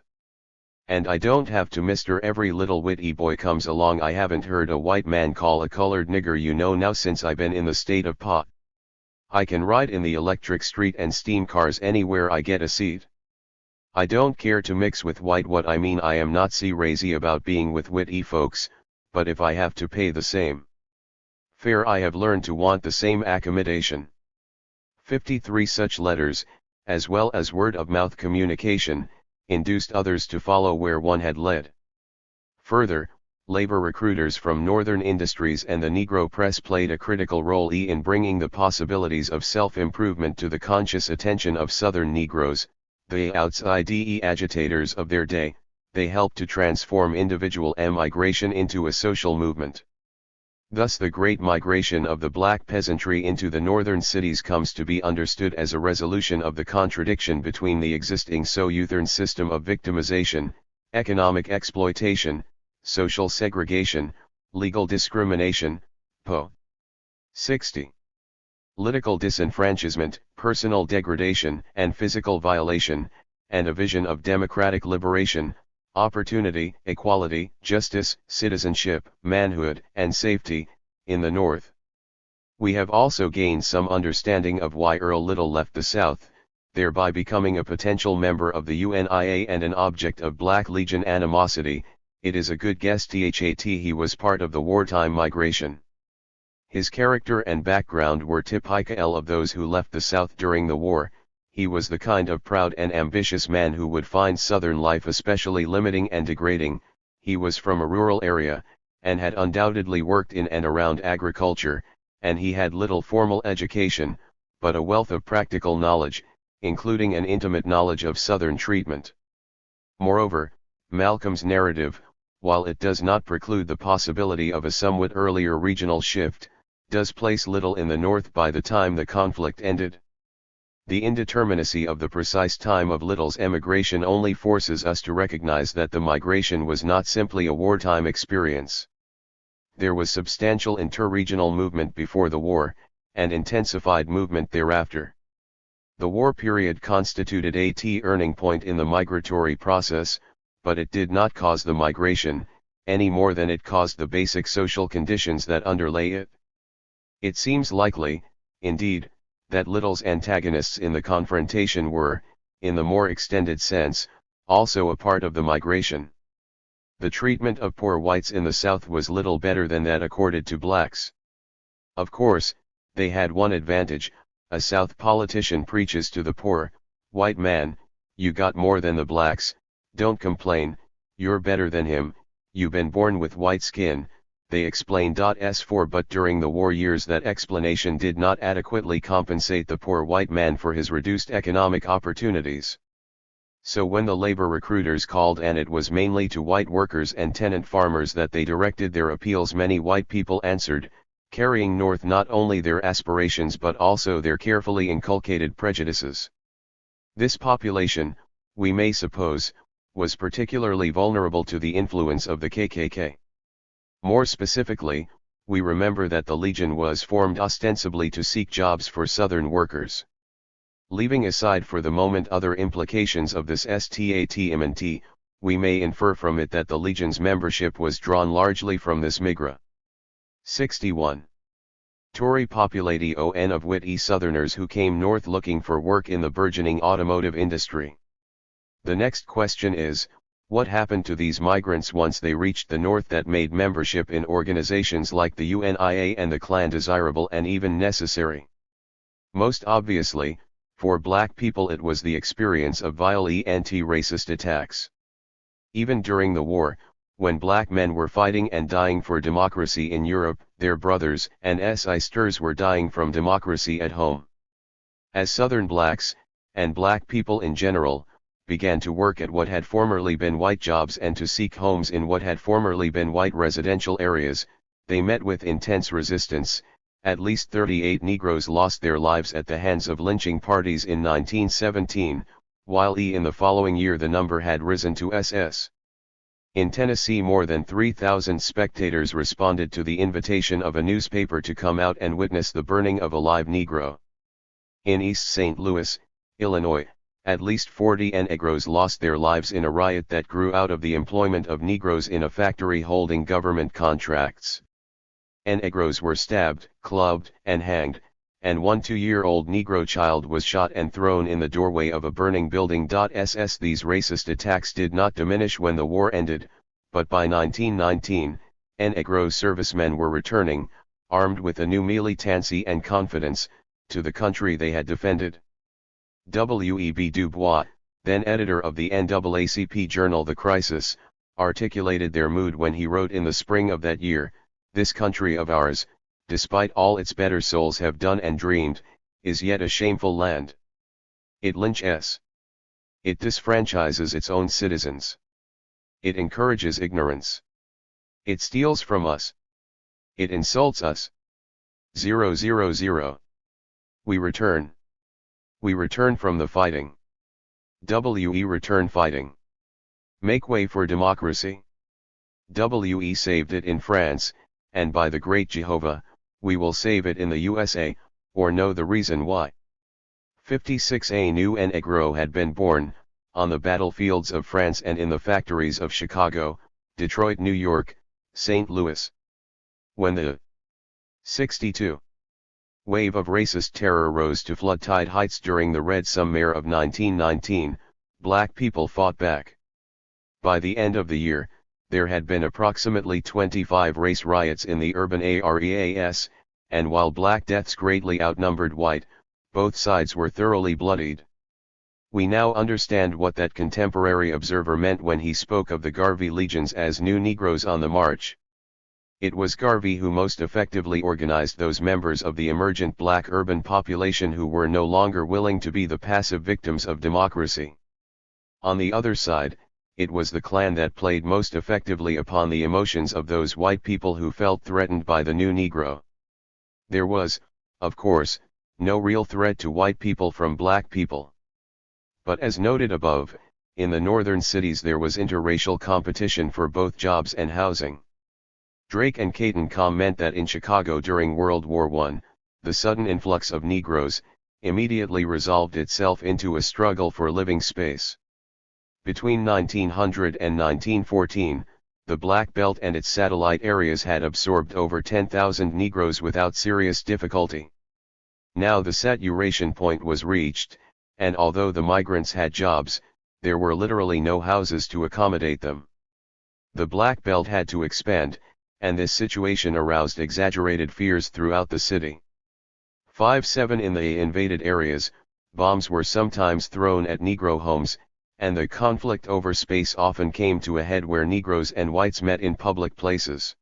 And I don't have to Mr. Every little witty boy comes along. I haven't heard a white man call a colored nigger now since I been in the state of pot. I can ride in the electric street and steam cars anywhere I get a seat. I don't care to mix with white. What I mean, I am not crazy about being with witty folks, but if I have to pay the same fare, I have learned to want the same accommodation." 53. Such letters, as well as word-of-mouth communication, induced others to follow where one had led. Further, labor recruiters from northern industries and the Negro press played a critical role in bringing the possibilities of self-improvement to the conscious attention of Southern Negroes, the outside agitators of their day. They helped to transform individual emigration into a social movement. Thus the great migration of the black peasantry into the northern cities comes to be understood as a resolution of the contradiction between the existing Southern system of victimization, economic exploitation, social segregation, legal discrimination, po. 60. Political disenfranchisement, personal degradation and physical violation, and a vision of democratic liberation, opportunity, equality, justice, citizenship, manhood, and safety, in the North. We have also gained some understanding of why Earl Little left the South, thereby becoming a potential member of the UNIA and an object of Black Legion animosity. It is a good guess that he was part of the wartime migration. His character and background were typical of those who left the South during the war. He was the kind of proud and ambitious man who would find Southern life especially limiting and degrading. He was from a rural area, and had undoubtedly worked in and around agriculture, and he had little formal education, but a wealth of practical knowledge, including an intimate knowledge of Southern treatment. Moreover, Malcolm's narrative, while it does not preclude the possibility of a somewhat earlier regional shift, does place Little in the North by the time the conflict ended. The indeterminacy of the precise time of Little's emigration only forces us to recognize that the migration was not simply a wartime experience. There was substantial inter-regional movement before the war, and intensified movement thereafter. The war period constituted a turning point in the migratory process, but it did not cause the migration, any more than it caused the basic social conditions that underlay it. It seems likely, indeed, that Little's antagonists in the confrontation were, in the more extended sense, also a part of the migration. The treatment of poor whites in the South was little better than that accorded to blacks. Of course, they had one advantage: a South politician preaches to the poor white man, "You got more than the blacks, don't complain, you're better than him, you been born with white skin," they explained. But during the war years that explanation did not adequately compensate the poor white man for his reduced economic opportunities. So when the labor recruiters called, and it was mainly to white workers and tenant farmers that they directed their appeals, many white people answered, carrying north not only their aspirations but also their carefully inculcated prejudices. This population, we may suppose, was particularly vulnerable to the influence of the KKK. More specifically, we remember that the Legion was formed ostensibly to seek jobs for Southern workers. Leaving aside for the moment other implications of this statement, we may infer from it that the Legion's membership was drawn largely from this migra. 61. Tory population of wit Southerners who came north looking for work in the burgeoning automotive industry. The next question is, what happened to these migrants once they reached the north that made membership in organizations like the UNIA and the Klan desirable and even necessary? Most obviously, for black people it was the experience of vile anti-racist attacks. Even during the war, when black men were fighting and dying for democracy in Europe, their brothers and sisters were dying from democracy at home. As Southern blacks, and black people in general, began to work at what had formerly been white jobs and to seek homes in what had formerly been white residential areas, they met with intense resistance. At least 38 Negroes lost their lives at the hands of lynching parties in 1917, while in the following year the number had risen to SS. In Tennessee, more than 3,000 spectators responded to the invitation of a newspaper to come out and witness the burning of a live Negro. In East St. Louis, Illinois, at least 40 Negroes lost their lives in a riot that grew out of the employment of Negroes in a factory holding government contracts. Negroes were stabbed, clubbed, and hanged, and one 2-year-old Negro child was shot and thrown in the doorway of a burning building. These racist attacks did not diminish when the war ended, but by 1919, Negro servicemen were returning, armed with a new militancy and confidence, to the country they had defended. W.E.B. Du Bois, then editor of the NAACP journal The Crisis, articulated their mood when he wrote in the spring of that year, "This country of ours, despite all its better souls have done and dreamed, is yet a shameful land. It lynches. It disfranchises its own citizens. It encourages ignorance. It steals from us. It insults us. 000. We return. We return from the fighting. We return fighting. Make way for democracy. We saved it in France, and by the great Jehovah, we will save it in the USA, or know the reason why." 56 A new Negro had been born, on the battlefields of France and in the factories of Chicago, Detroit, New York, St. Louis. When the 62 wave of racist terror rose to flood-tide heights during the Red Summer of 1919, black people fought back. By the end of the year, there had been approximately 25 race riots in the urban areas, and while black deaths greatly outnumbered white, both sides were thoroughly bloodied. We now understand what that contemporary observer meant when he spoke of the Garvey legions as new Negroes on the march. It was Garvey who most effectively organized those members of the emergent black urban population who were no longer willing to be the passive victims of democracy. On the other side, it was the Klan that played most effectively upon the emotions of those white people who felt threatened by the new Negro. There was, of course, no real threat to white people from black people. But as noted above, in the northern cities there was interracial competition for both jobs and housing. Drake and Caton comment that in Chicago during World War I, the sudden influx of Negroes immediately resolved itself into a struggle for living space. Between 1900 and 1914, the Black Belt and its satellite areas had absorbed over 10,000 Negroes without serious difficulty. Now the saturation point was reached, and although the migrants had jobs, there were literally no houses to accommodate them. The Black Belt had to expand, and this situation aroused exaggerated fears throughout the city. 5-7 in the invaded areas, bombs were sometimes thrown at Negro homes, and the conflict over space often came to a head where Negroes and whites met in public places.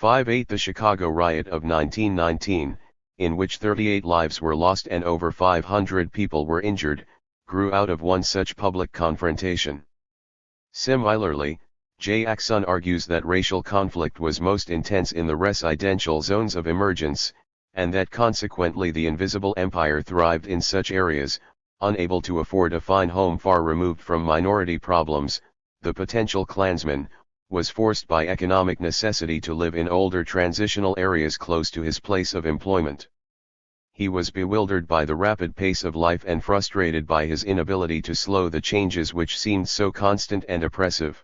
5-8 The Chicago riot of 1919, in which 38 lives were lost and over 500 people were injured, grew out of one such public confrontation. Similarly, Jackson argues that racial conflict was most intense in the residential zones of emergence, and that consequently the invisible empire thrived in such areas. Unable to afford a fine home far removed from minority problems, the potential Klansman, was forced by economic necessity to live in older transitional areas close to his place of employment. He was bewildered by the rapid pace of life and frustrated by his inability to slow the changes which seemed so constant and oppressive.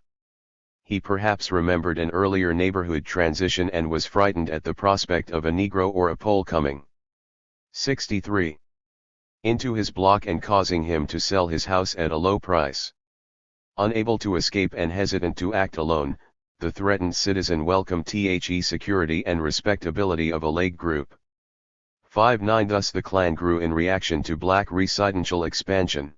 He perhaps remembered an earlier neighborhood transition and was frightened at the prospect of a Negro or a Pole coming 63 into his block and causing him to sell his house at a low price. Unable to escape and hesitant to act alone, the threatened citizen welcomed the security and respectability of a Lake group. 59 Thus the Klan grew in reaction to black residential expansion.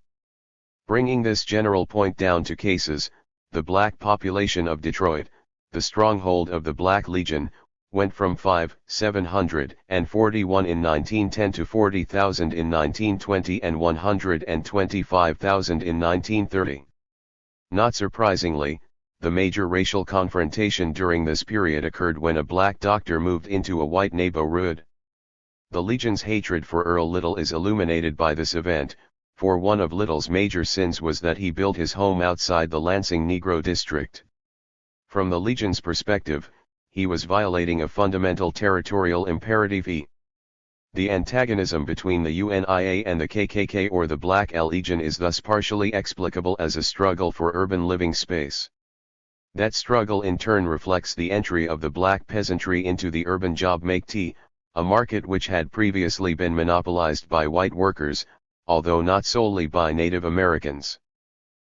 Bringing this general point down to cases, the black population of Detroit, the stronghold of the Black Legion, went from 5,741 in 1910 to 40,000 in 1920 and 125,000 in 1930. Not surprisingly, the major racial confrontation during this period occurred when a black doctor moved into a white neighborhood. The Legion's hatred for Earl Little is illuminated by this event, for one of Little's major sins was that he built his home outside the Lansing Negro district. From the Legion's perspective, he was violating a fundamental territorial imperative. The antagonism between the UNIA and the KKK or the Black Legion is thus partially explicable as a struggle for urban living space. That struggle in turn reflects the entry of the black peasantry into the urban job market, a market which had previously been monopolized by white workers, although not solely by Native Americans.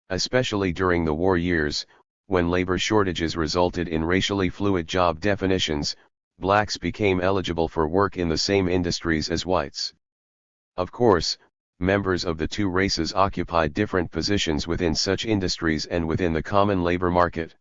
Especially during the war years, when labor shortages resulted in racially fluid job definitions, blacks became eligible for work in the same industries as whites. Of course, members of the two races occupied different positions within such industries and within the common labor market.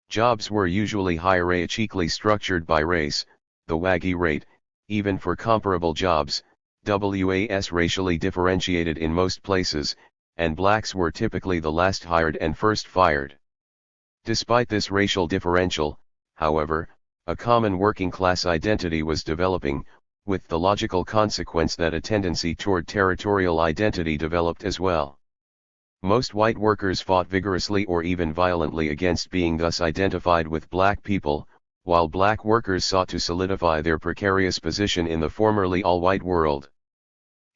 Jobs were usually hierarchically structured by race, the WAGI rate, even for comparable jobs, was racially differentiated in most places, and blacks were typically the last hired and first fired. Despite this racial differential, however, a common working class identity was developing, with the logical consequence that a tendency toward territorial identity developed as well. Most white workers fought vigorously or even violently against being thus identified with black people, while black workers sought to solidify their precarious position in the formerly all-white world.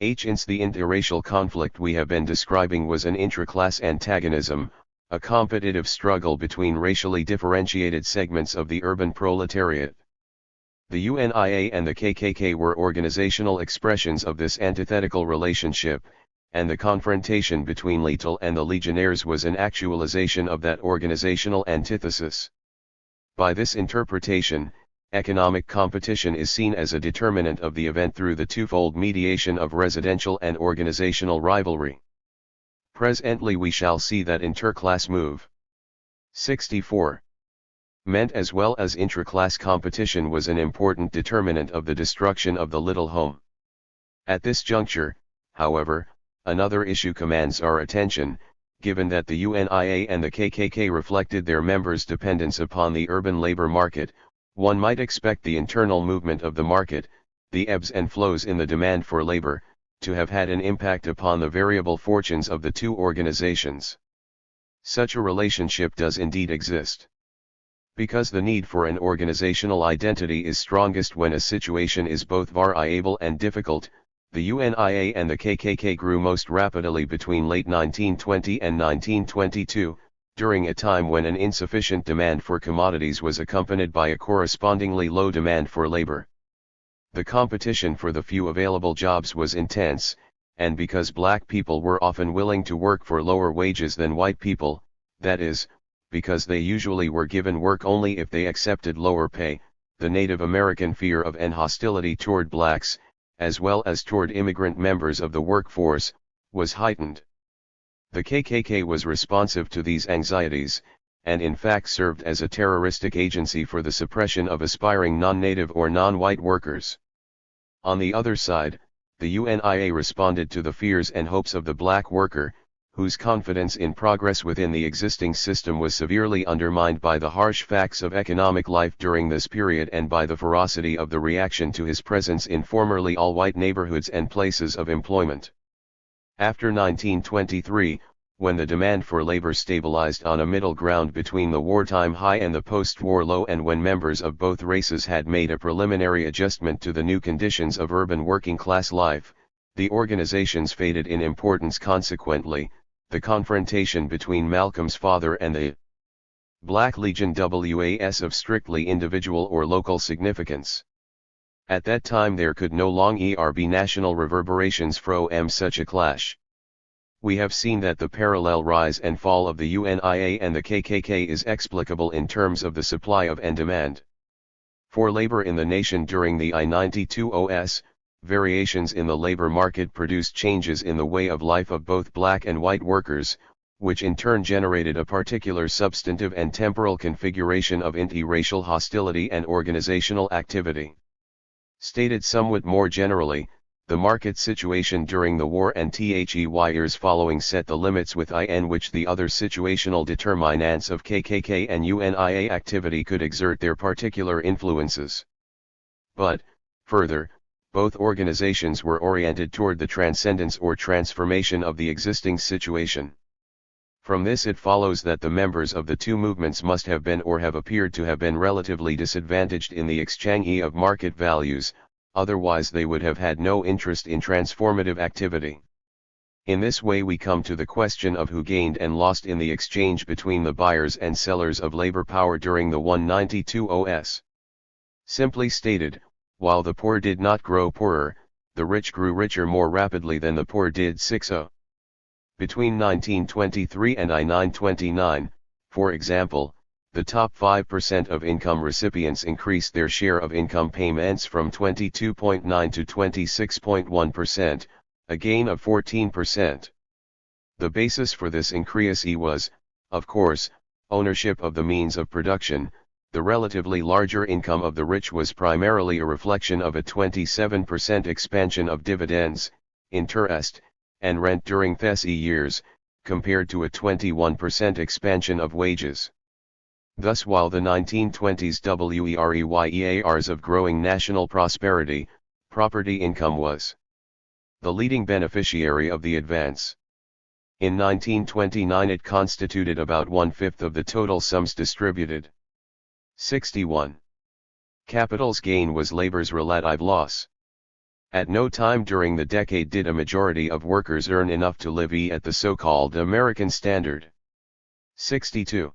Hence the interracial conflict we have been describing was an intra-class antagonism, a competitive struggle between racially differentiated segments of the urban proletariat. The UNIA and the KKK were organizational expressions of this antithetical relationship, and the confrontation between Little and the Legionnaires was an actualization of that organizational antithesis. By this interpretation, economic competition is seen as a determinant of the event through the twofold mediation of residential and organizational rivalry. Presently we shall see that interclass move 64 meant as well as intraclass competition was an important determinant of the destruction of the Little home. At this juncture, however, another issue commands our attention, given that the UNIA and the KKK reflected their members' dependence upon the urban labor market. One might expect the internal movement of the market, the ebbs and flows in the demand for labor, to have had an impact upon the variable fortunes of the two organizations. Such a relationship does indeed exist. Because the need for an organizational identity is strongest when a situation is both variable and difficult, the UNIA and the KKK grew most rapidly between late 1920 and 1922, during a time when an insufficient demand for commodities was accompanied by a correspondingly low demand for labor. The competition for the few available jobs was intense, and because black people were often willing to work for lower wages than white people, that is, because they usually were given work only if they accepted lower pay, the Native American fear of and hostility toward blacks, as well as toward immigrant members of the workforce, was heightened. The KKK was responsive to these anxieties, and in fact served as a terroristic agency for the suppression of aspiring non-native or non-white workers. On the other side, the UNIA responded to the fears and hopes of the black worker, whose confidence in progress within the existing system was severely undermined by the harsh facts of economic life during this period and by the ferocity of the reaction to his presence in formerly all-white neighborhoods and places of employment. After 1923, when the demand for labor stabilized on a middle ground between the wartime high and the post-war low, and when members of both races had made a preliminary adjustment to the new conditions of urban working-class life, the organizations faded in importance. Consequently, the confrontation between Malcolm's father and the Black Legion was of strictly individual or local significance. At that time there could no longer be national reverberations from such a clash. We have seen that the parallel rise and fall of the UNIA and the KKK is explicable in terms of the supply of and demand for labor in the nation during the I-92 Variations in the labor market produced changes in the way of life of both black and white workers, which in turn generated a particular substantive and temporal configuration of anti-racial hostility and organizational activity. Stated somewhat more generally, the market situation during the war and the years following set the limits within which the other situational determinants of KKK and UNIA activity could exert their particular influences. But, further, both organizations were oriented toward the transcendence or transformation of the existing situation. From this it follows that the members of the two movements must have been or have appeared to have been relatively disadvantaged in the exchange of market values, otherwise they would have had no interest in transformative activity. In this way we come to the question of who gained and lost in the exchange between the buyers and sellers of labor power during the 192 Simply stated, while the poor did not grow poorer, the rich grew richer more rapidly than the poor did. 60. Between 1923 and I-929, for example, the top 5% of income recipients increased their share of income payments from 22.9 to 26.1%, a gain of 14%. The basis for this increase was, of course, ownership of the means of production. The relatively larger income of the rich was primarily a reflection of a 27% expansion of dividends, interest, and rent during these years, compared to a 21% expansion of wages. Thus while the 1920s were years of growing national prosperity, property income was the leading beneficiary of the advance. In 1929 it constituted about 1/5 of the total sums distributed. 61. Capital's gain was labor's relative loss. At no time during the decade did a majority of workers earn enough to live at the so-called American standard. 62.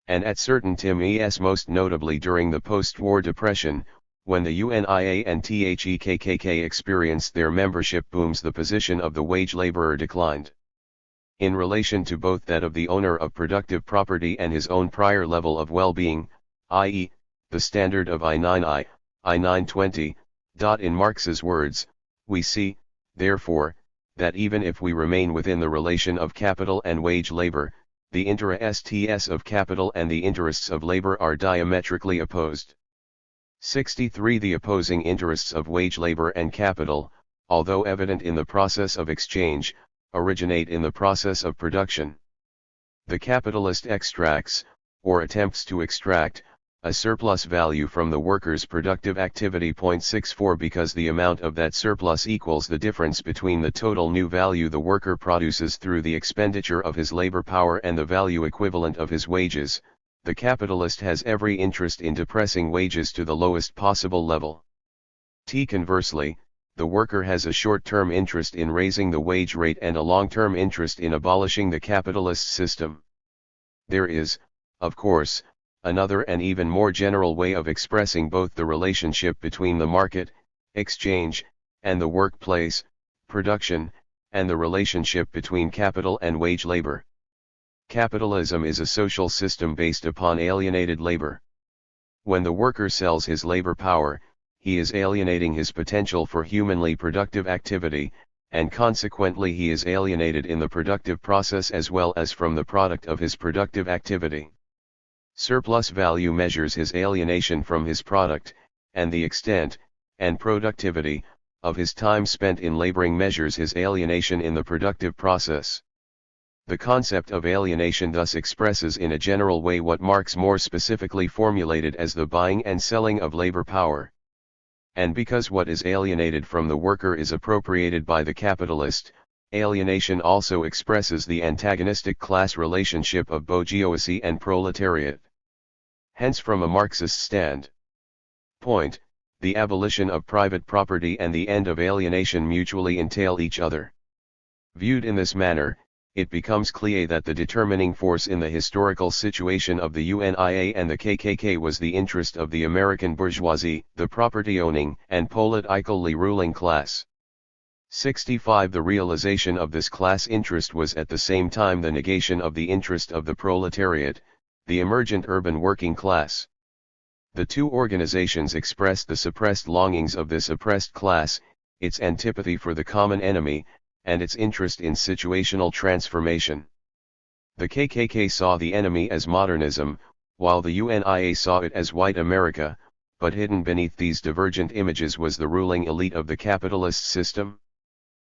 And at certain times, most notably during the post-war depression, when the UNIA and THEKKK experienced their membership booms, the position of the wage laborer declined. In relation to both that of the owner of productive property and his own prior level of well-being, i.e., the standard of I-9I, I-920, in Marx's words, we see, therefore, that even if we remain within the relation of capital and wage labor, the interests of capital and the interests of labor are diametrically opposed. 63. The opposing interests of wage labor and capital, although evident in the process of exchange, originate in the process of production. The capitalist extracts, or attempts to extract, a surplus value from the worker's productive activity. 64 Because the amount of that surplus equals the difference between the total new value the worker produces through the expenditure of his labor power and the value equivalent of his wages, the capitalist has every interest in depressing wages to the lowest possible level. Conversely, the worker has a short-term interest in raising the wage rate and a long-term interest in abolishing the capitalist system. There is, of course, another and even more general way of expressing both the relationship between the market, exchange, and the workplace, production, and the relationship between capital and wage labor. Capitalism is a social system based upon alienated labor. When the worker sells his labor power, he is alienating his potential for humanly productive activity, and consequently he is alienated in the productive process as well as from the product of his productive activity. Surplus value measures his alienation from his product, and the extent, and productivity, of his time spent in laboring measures his alienation in the productive process. The concept of alienation thus expresses in a general way what Marx more specifically formulated as the buying and selling of labor power. And because what is alienated from the worker is appropriated by the capitalist, Alienation also expresses the antagonistic class relationship of bourgeoisie and proletariat. Hence, from a Marxist standpoint, the abolition of private property and the end of alienation mutually entail each other. Viewed in this manner, it becomes clear that the determining force in the historical situation of the UNIA and the KKK was the interest of the American bourgeoisie, the property-owning and politically ruling class. 65 The realization of this class interest was at the same time the negation of the interest of the proletariat, the emergent urban working class. The two organizations expressed the suppressed longings of this oppressed class, its antipathy for the common enemy, and its interest in situational transformation. The KKK saw the enemy as modernism, while the UNIA saw it as white America, but hidden beneath these divergent images was the ruling elite of the capitalist system.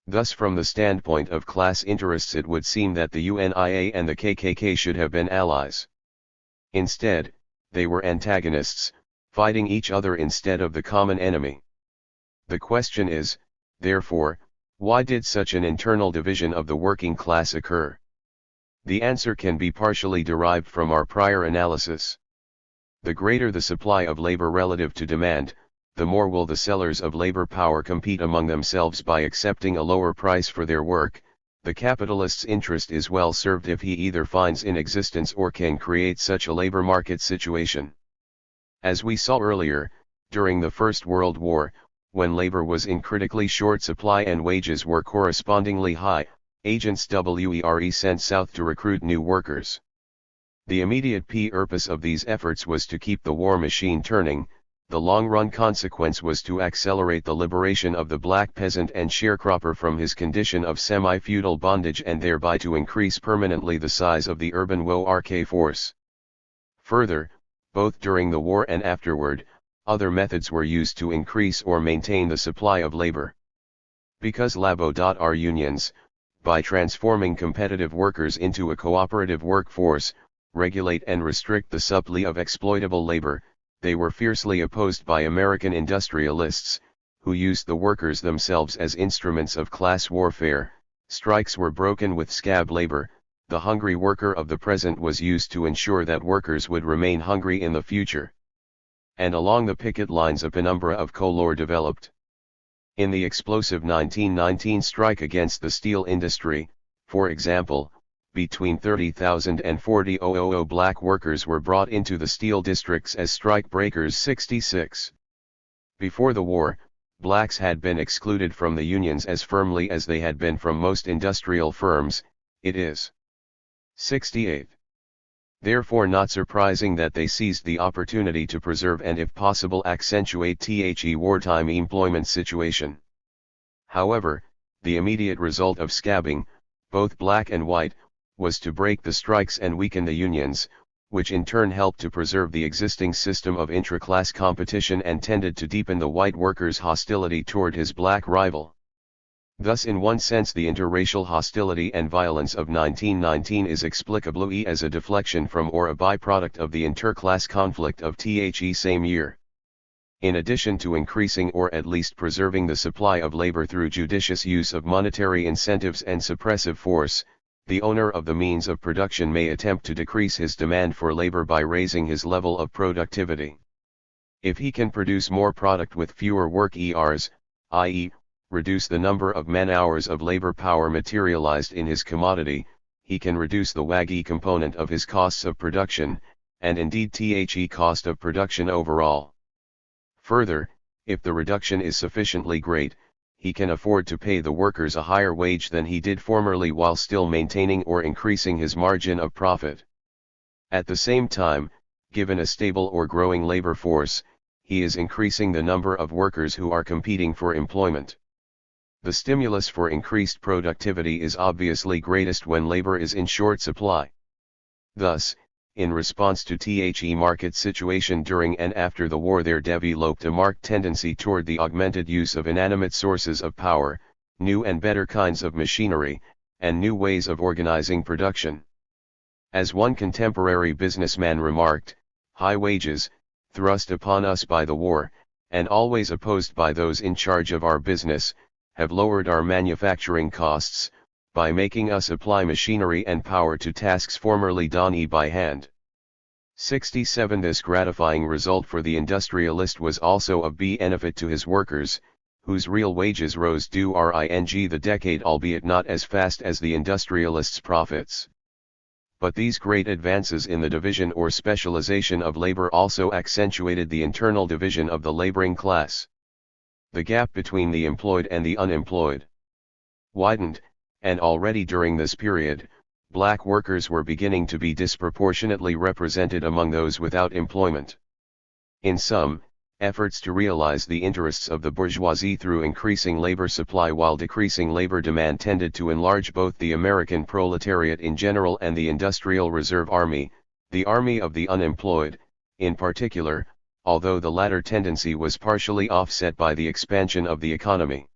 Thus, from the standpoint of class interests, it would seem that the UNIA and the KKK should have been allies. Instead, they were antagonists, fighting each other instead of the common enemy. The question is, therefore, why did such an internal division of the working class occur? The answer can be partially derived from our prior analysis. The greater the supply of labor relative to demand, the more will the sellers of labor power compete among themselves by accepting a lower price for their work. The capitalist's interest is well served if he either finds in existence or can create such a labor market situation. As we saw earlier, during the First World War, when labor was in critically short supply and wages were correspondingly high, agents were sent south to recruit new workers. The immediate purpose of these efforts was to keep the war machine turning. The long-run consequence was to accelerate the liberation of the black peasant and sharecropper from his condition of semi-feudal bondage and thereby to increase permanently the size of the urban work force. Further, both during the war and afterward, other methods were used to increase or maintain the supply of labor. Because labo.r unions, by transforming competitive workers into a cooperative workforce, regulate and restrict the supply of exploitable labor, they were fiercely opposed by American industrialists, who used the workers themselves as instruments of class warfare. Strikes were broken with scab labor. The hungry worker of the present was used to ensure that workers would remain hungry in the future. And along the picket lines a penumbra of color developed. In the explosive 1919 strike against the steel industry, for example, between 30,000 and 40,000 black workers were brought into the steel districts as strike breakers. 66. Before the war, blacks had been excluded from the unions as firmly as they had been from most industrial firms. It is 68. Therefore not surprising that they seized the opportunity to preserve and if possible accentuate the wartime employment situation. However, the immediate result of scabbing, both black and white, was to break the strikes and weaken the unions, which in turn helped to preserve the existing system of intra-class competition and tended to deepen the white worker's hostility toward his black rival. Thus, in one sense, the interracial hostility and violence of 1919 is explicable as a deflection from or a byproduct of the interclass conflict of the same year. In addition to increasing or at least preserving the supply of labor through judicious use of monetary incentives and suppressive force, the owner of the means of production may attempt to decrease his demand for labor by raising his level of productivity. If he can produce more product with fewer work hours, i.e., reduce the number of man-hours of labor power materialized in his commodity, he can reduce the WAG component of his costs of production, and indeed the cost of production overall. Further, if the reduction is sufficiently great, he can afford to pay the workers a higher wage than he did formerly while still maintaining or increasing his margin of profit. At the same time, given a stable or growing labor force, he is increasing the number of workers who are competing for employment. The stimulus for increased productivity is obviously greatest when labor is in short supply. Thus, in response to the market situation during and after the war, there developed a marked tendency toward the augmented use of inanimate sources of power, new and better kinds of machinery, and new ways of organizing production. As one contemporary businessman remarked, high wages, thrust upon us by the war, and always opposed by those in charge of our business, have lowered our manufacturing costs, by making us apply machinery and power to tasks formerly done by hand. 67 This gratifying result for the industrialist was also of benefit to his workers, whose real wages rose during the decade, albeit not as fast as the industrialist's profits. But these great advances in the division or specialization of labor also accentuated the internal division of the laboring class. The gap between the employed and the unemployed widened, and already during this period, black workers were beginning to be disproportionately represented among those without employment. In sum, efforts to realize the interests of the bourgeoisie through increasing labor supply while decreasing labor demand tended to enlarge both the American proletariat in general and the Industrial Reserve Army, the army of the unemployed, in particular, although the latter tendency was partially offset by the expansion of the economy.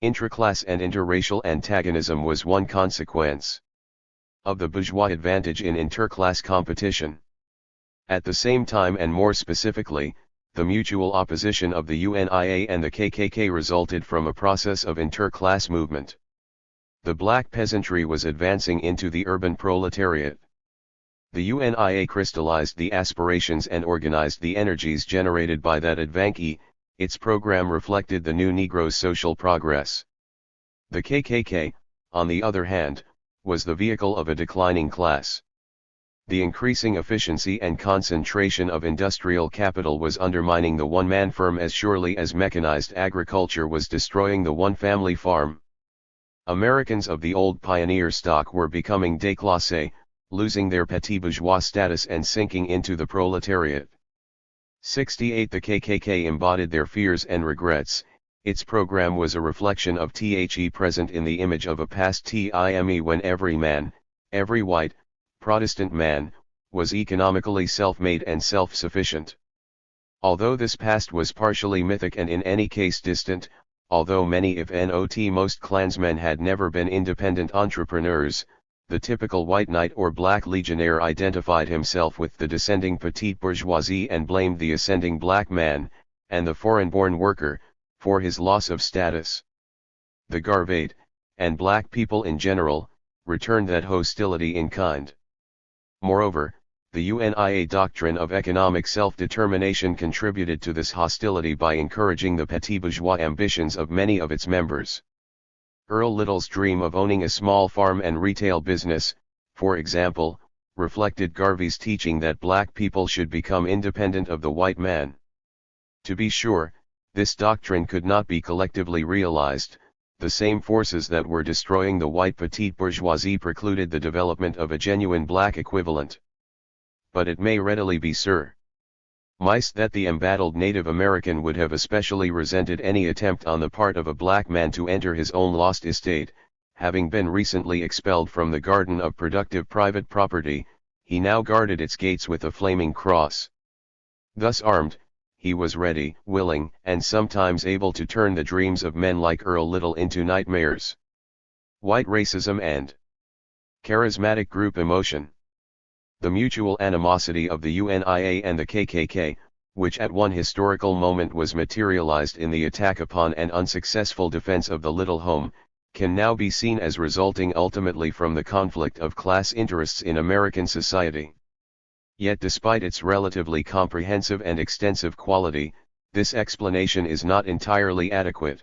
Intraclass and interracial antagonism was one consequence of the bourgeois advantage in interclass competition. At the same time, and more specifically, the mutual opposition of the UNIA and the KKK resulted from a process of interclass movement. The black peasantry was advancing into the urban proletariat. The UNIA crystallized the aspirations and organized the energies generated by that advance. Its program reflected the new Negro's social progress. The KKK, on the other hand, was the vehicle of a declining class. The increasing efficiency and concentration of industrial capital was undermining the one-man firm as surely as mechanized agriculture was destroying the one-family farm. Americans of the old pioneer stock were becoming déclassés, losing their petit bourgeois status and sinking into the proletariat. 68 The KKK embodied their fears and regrets. Its program was a reflection of the present in the image of a past time when every man, every white, Protestant man, was economically self-made and self-sufficient. Although this past was partially mythic and in any case distant, although many if not most Klansmen had never been independent entrepreneurs, the typical white knight or black legionnaire identified himself with the descending petite bourgeoisie and blamed the ascending black man, and the foreign-born worker, for his loss of status. The Garvate, and black people in general, returned that hostility in kind. Moreover, the UNIA doctrine of economic self-determination contributed to this hostility by encouraging the petit bourgeois ambitions of many of its members. Earl Little's dream of owning a small farm and retail business, for example, reflected Garvey's teaching that black people should become independent of the white man. To be sure, this doctrine could not be collectively realized. The same forces that were destroying the white petite bourgeoisie precluded the development of a genuine black equivalent. But it may readily be surmised that the embattled Native American would have especially resented any attempt on the part of a black man to enter his own lost estate. Having been recently expelled from the garden of productive private property, he now guarded its gates with a flaming cross. Thus armed, he was ready, willing, and sometimes able to turn the dreams of men like Earl Little into nightmares. White racism and charismatic group emotion. The mutual animosity of the UNIA and the KKK, which at one historical moment was materialized in the attack upon and unsuccessful defense of the Little home, can now be seen as resulting ultimately from the conflict of class interests in American society. Yet despite its relatively comprehensive and extensive quality, this explanation is not entirely adequate.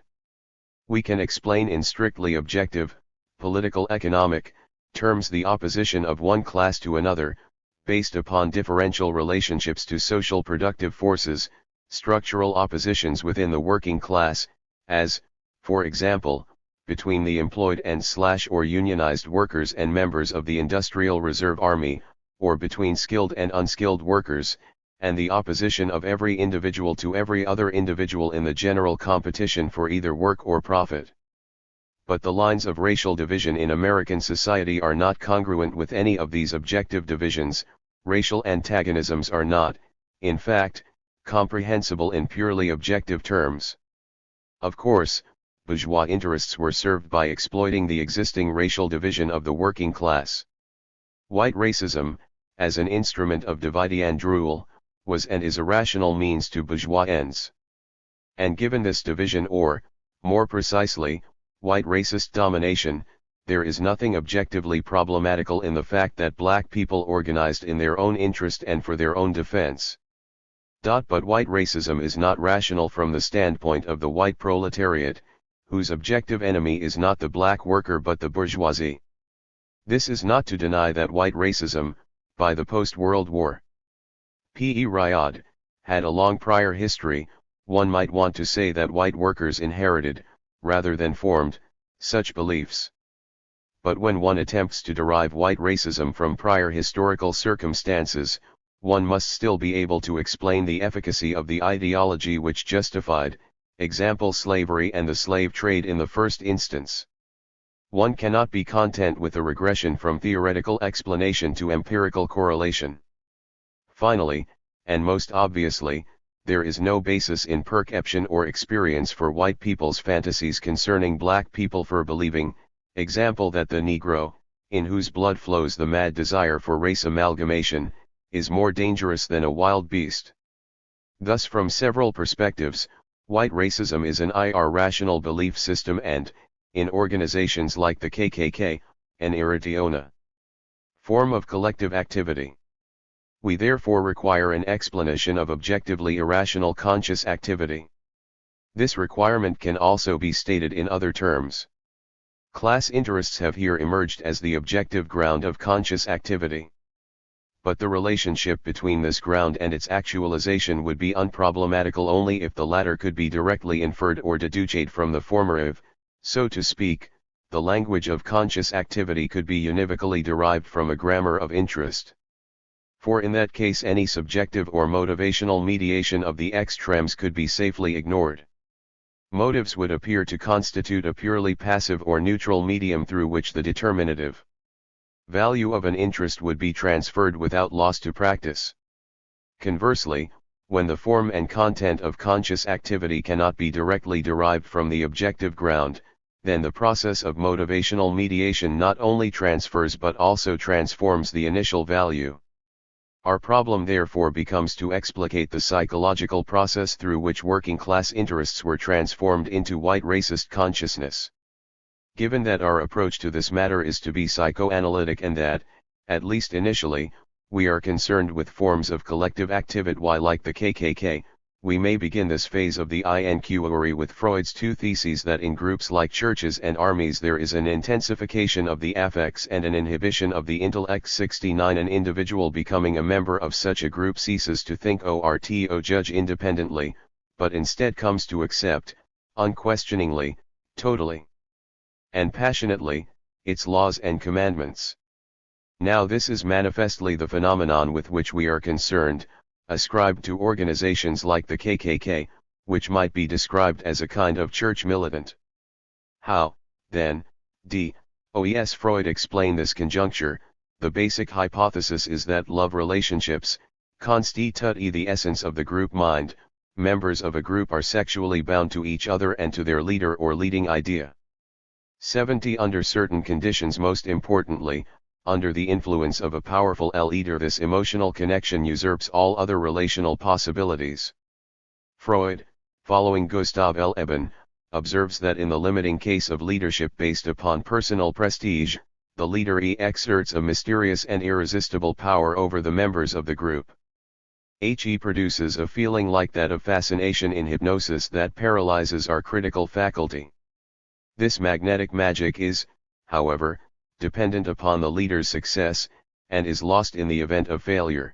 We can explain in strictly objective, political economic, terms the opposition of one class to another, based upon differential relationships to social productive forces, structural oppositions within the working class, as, for example, between the employed and/or unionized workers and members of the Industrial Reserve Army, or between skilled and unskilled workers, and the opposition of every individual to every other individual in the general competition for either work or profit. But the lines of racial division in American society are not congruent with any of these objective divisions. Racial antagonisms are not, in fact, comprehensible in purely objective terms. Of course, bourgeois interests were served by exploiting the existing racial division of the working class. White racism, as an instrument of divide and rule, was and is a rational means to bourgeois ends. And given this division or, more precisely, white racist domination, there is nothing objectively problematical in the fact that black people organized in their own interest and for their own defense. But white racism is not rational from the standpoint of the white proletariat, whose objective enemy is not the black worker but the bourgeoisie. This is not to deny that white racism, by the post-World War period, had a long prior history. One might want to say that white workers inherited, rather than formed, such beliefs. But when one attempts to derive white racism from prior historical circumstances, one must still be able to explain the efficacy of the ideology which justified, example slavery and the slave trade in the first instance. One cannot be content with a regression from theoretical explanation to empirical correlation. Finally, and most obviously, there is no basis in perception or experience for white people's fantasies concerning black people for believing, example, that the Negro, in whose blood flows the mad desire for race amalgamation, is more dangerous than a wild beast. Thus, from several perspectives, white racism is an irrational belief system and, in organizations like the KKK, an irrational form of collective activity. We therefore require an explanation of objectively irrational conscious activity. This requirement can also be stated in other terms. Class interests have here emerged as the objective ground of conscious activity. But the relationship between this ground and its actualization would be unproblematical only if the latter could be directly inferred or deduced from the former if, so to speak, the language of conscious activity could be univocally derived from a grammar of interest. For in that case any subjective or motivational mediation of the extremes could be safely ignored. Motives would appear to constitute a purely passive or neutral medium through which the determinative value of an interest would be transferred without loss to practice. Conversely, when the form and content of conscious activity cannot be directly derived from the objective ground, then the process of motivational mediation not only transfers but also transforms the initial value. Our problem therefore becomes to explicate the psychological process through which working class interests were transformed into white racist consciousness. Given that our approach to this matter is to be psychoanalytic and that, at least initially, we are concerned with forms of collective activity like the KKK, we may begin this phase of the inquiry with Freud's two theses that in groups like churches and armies there is an intensification of the affects and an inhibition of the intellect. 69 An individual becoming a member of such a group ceases to think or judge independently, but instead comes to accept, unquestioningly, totally, and passionately, its laws and commandments. Now this is manifestly the phenomenon with which we are concerned, ascribed to organizations like the KKK, which might be described as a kind of church militant. How, then, does Freud explain this conjuncture? The basic hypothesis is that love relationships constitute the essence of the group mind. Members of a group are sexually bound to each other and to their leader or leading idea. 70 Under certain conditions, most importantly, under the influence of a powerful leader, this emotional connection usurps all other relational possibilities. Freud, following Gustav Le Bon, observes that in the limiting case of leadership based upon personal prestige, the leader exerts a mysterious and irresistible power over the members of the group. He produces a feeling like that of fascination in hypnosis that paralyzes our critical faculty. This magnetic magic is, however, dependent upon the leader's success, and is lost in the event of failure.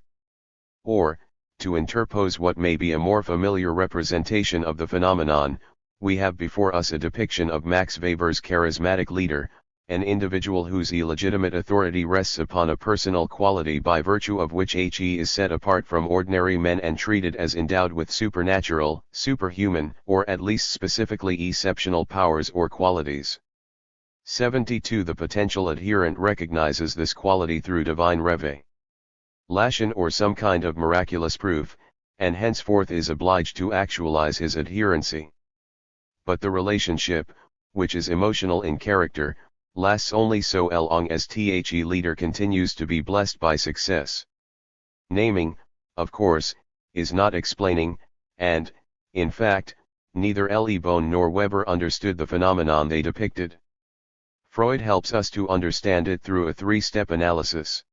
Or, to interpose what may be a more familiar representation of the phenomenon, we have before us a depiction of Max Weber's charismatic leader, an individual whose illegitimate authority rests upon a personal quality by virtue of which he is set apart from ordinary men and treated as endowed with supernatural, superhuman, or at least specifically exceptional powers or qualities. 72 The potential adherent recognizes this quality through divine revelation or some kind of miraculous proof, and henceforth is obliged to actualize his adherency. But the relationship, which is emotional in character, lasts only so long as the leader continues to be blessed by success. Naming, of course, is not explaining, and, in fact, neither Le Bon nor Weber understood the phenomenon they depicted. Freud helps us to understand it through a three-step analysis.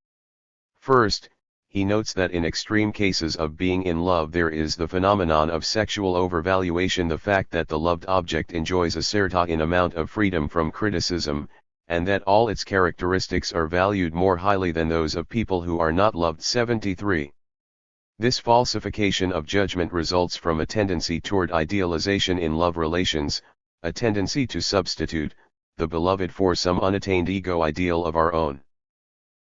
First, he notes that in extreme cases of being in love there is the phenomenon of sexual overvaluation, the fact that the loved object enjoys a certain amount of freedom from criticism, and that all its characteristics are valued more highly than those of people who are not loved. 73. This falsification of judgment results from a tendency toward idealization in love relations, a tendency to substitute the beloved for some unattained ego ideal of our own.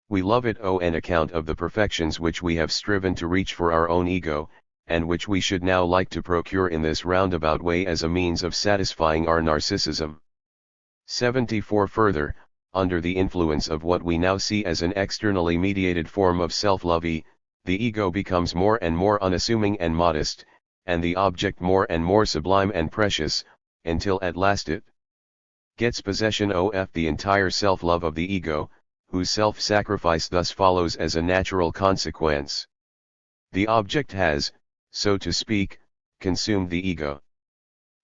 We love it on account of the perfections which we have striven to reach for our own ego, and which we should now like to procure in this roundabout way as a means of satisfying our narcissism. 74. Further, under the influence of what we now see as an externally mediated form of self-love, the ego becomes more and more unassuming and modest, and the object more and more sublime and precious, until at last it gets possession of the entire self-love of the ego, whose self-sacrifice thus follows as a natural consequence. The object has, so to speak, consumed the ego.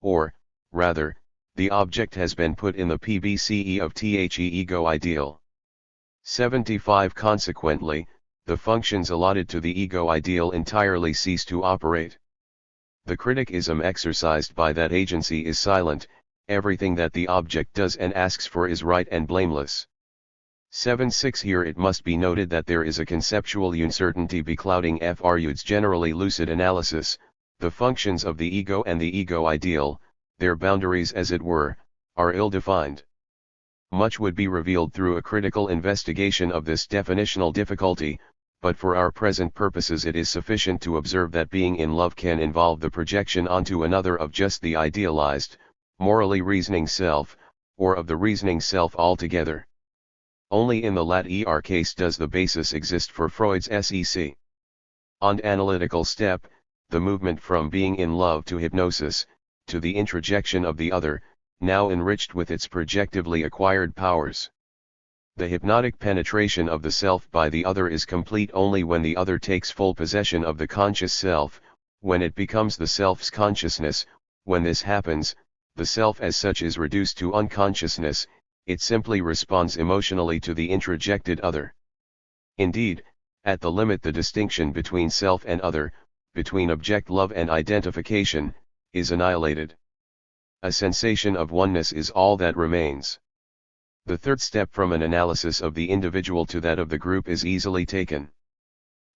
Or, rather, the object has been put in the PBCE of the ego ideal. 75. Consequently, the functions allotted to the ego ideal entirely cease to operate. The criticism exercised by that agency is silent, everything that the object does and asks for is right and blameless. 76. Here it must be noted that there is a conceptual uncertainty beclouding Freud's generally lucid analysis. The functions of the ego and the ego ideal, their boundaries as it were, are ill-defined. Much would be revealed through a critical investigation of this definitional difficulty, but for our present purposes it is sufficient to observe that being in love can involve the projection onto another of just the idealized, morally reasoning self, or of the reasoning self altogether. Only in the latter case does the basis exist for Freud's SEC. On analytical step, the movement from being in love to hypnosis, to the introjection of the other, now enriched with its projectively acquired powers. The hypnotic penetration of the self by the other is complete only when the other takes full possession of the conscious self, when it becomes the self's consciousness. When this happens, the self as such is reduced to unconsciousness, it simply responds emotionally to the introjected other. Indeed, at the limit the distinction between self and other, between object love and identification, is annihilated. A sensation of oneness is all that remains. The third step from an analysis of the individual to that of the group is easily taken.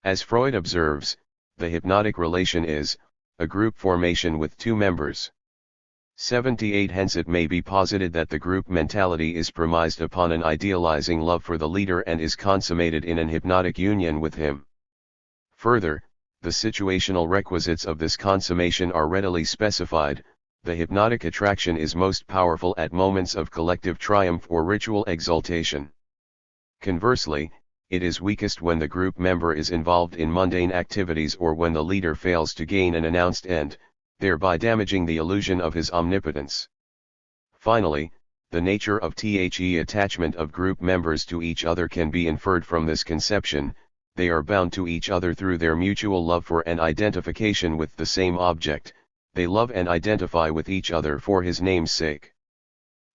As Freud observes, the hypnotic relation is a group formation with two members. 78. Hence it may be posited that the group mentality is premised upon an idealizing love for the leader and is consummated in an hypnotic union with him. Further, the situational requisites of this consummation are readily specified. The hypnotic attraction is most powerful at moments of collective triumph or ritual exaltation. Conversely, it is weakest when the group member is involved in mundane activities or when the leader fails to gain an announced end, thereby damaging the illusion of his omnipotence. Finally, the nature of the attachment of group members to each other can be inferred from this conception. They are bound to each other through their mutual love for and identification with the same object. They love and identify with each other for his name's sake.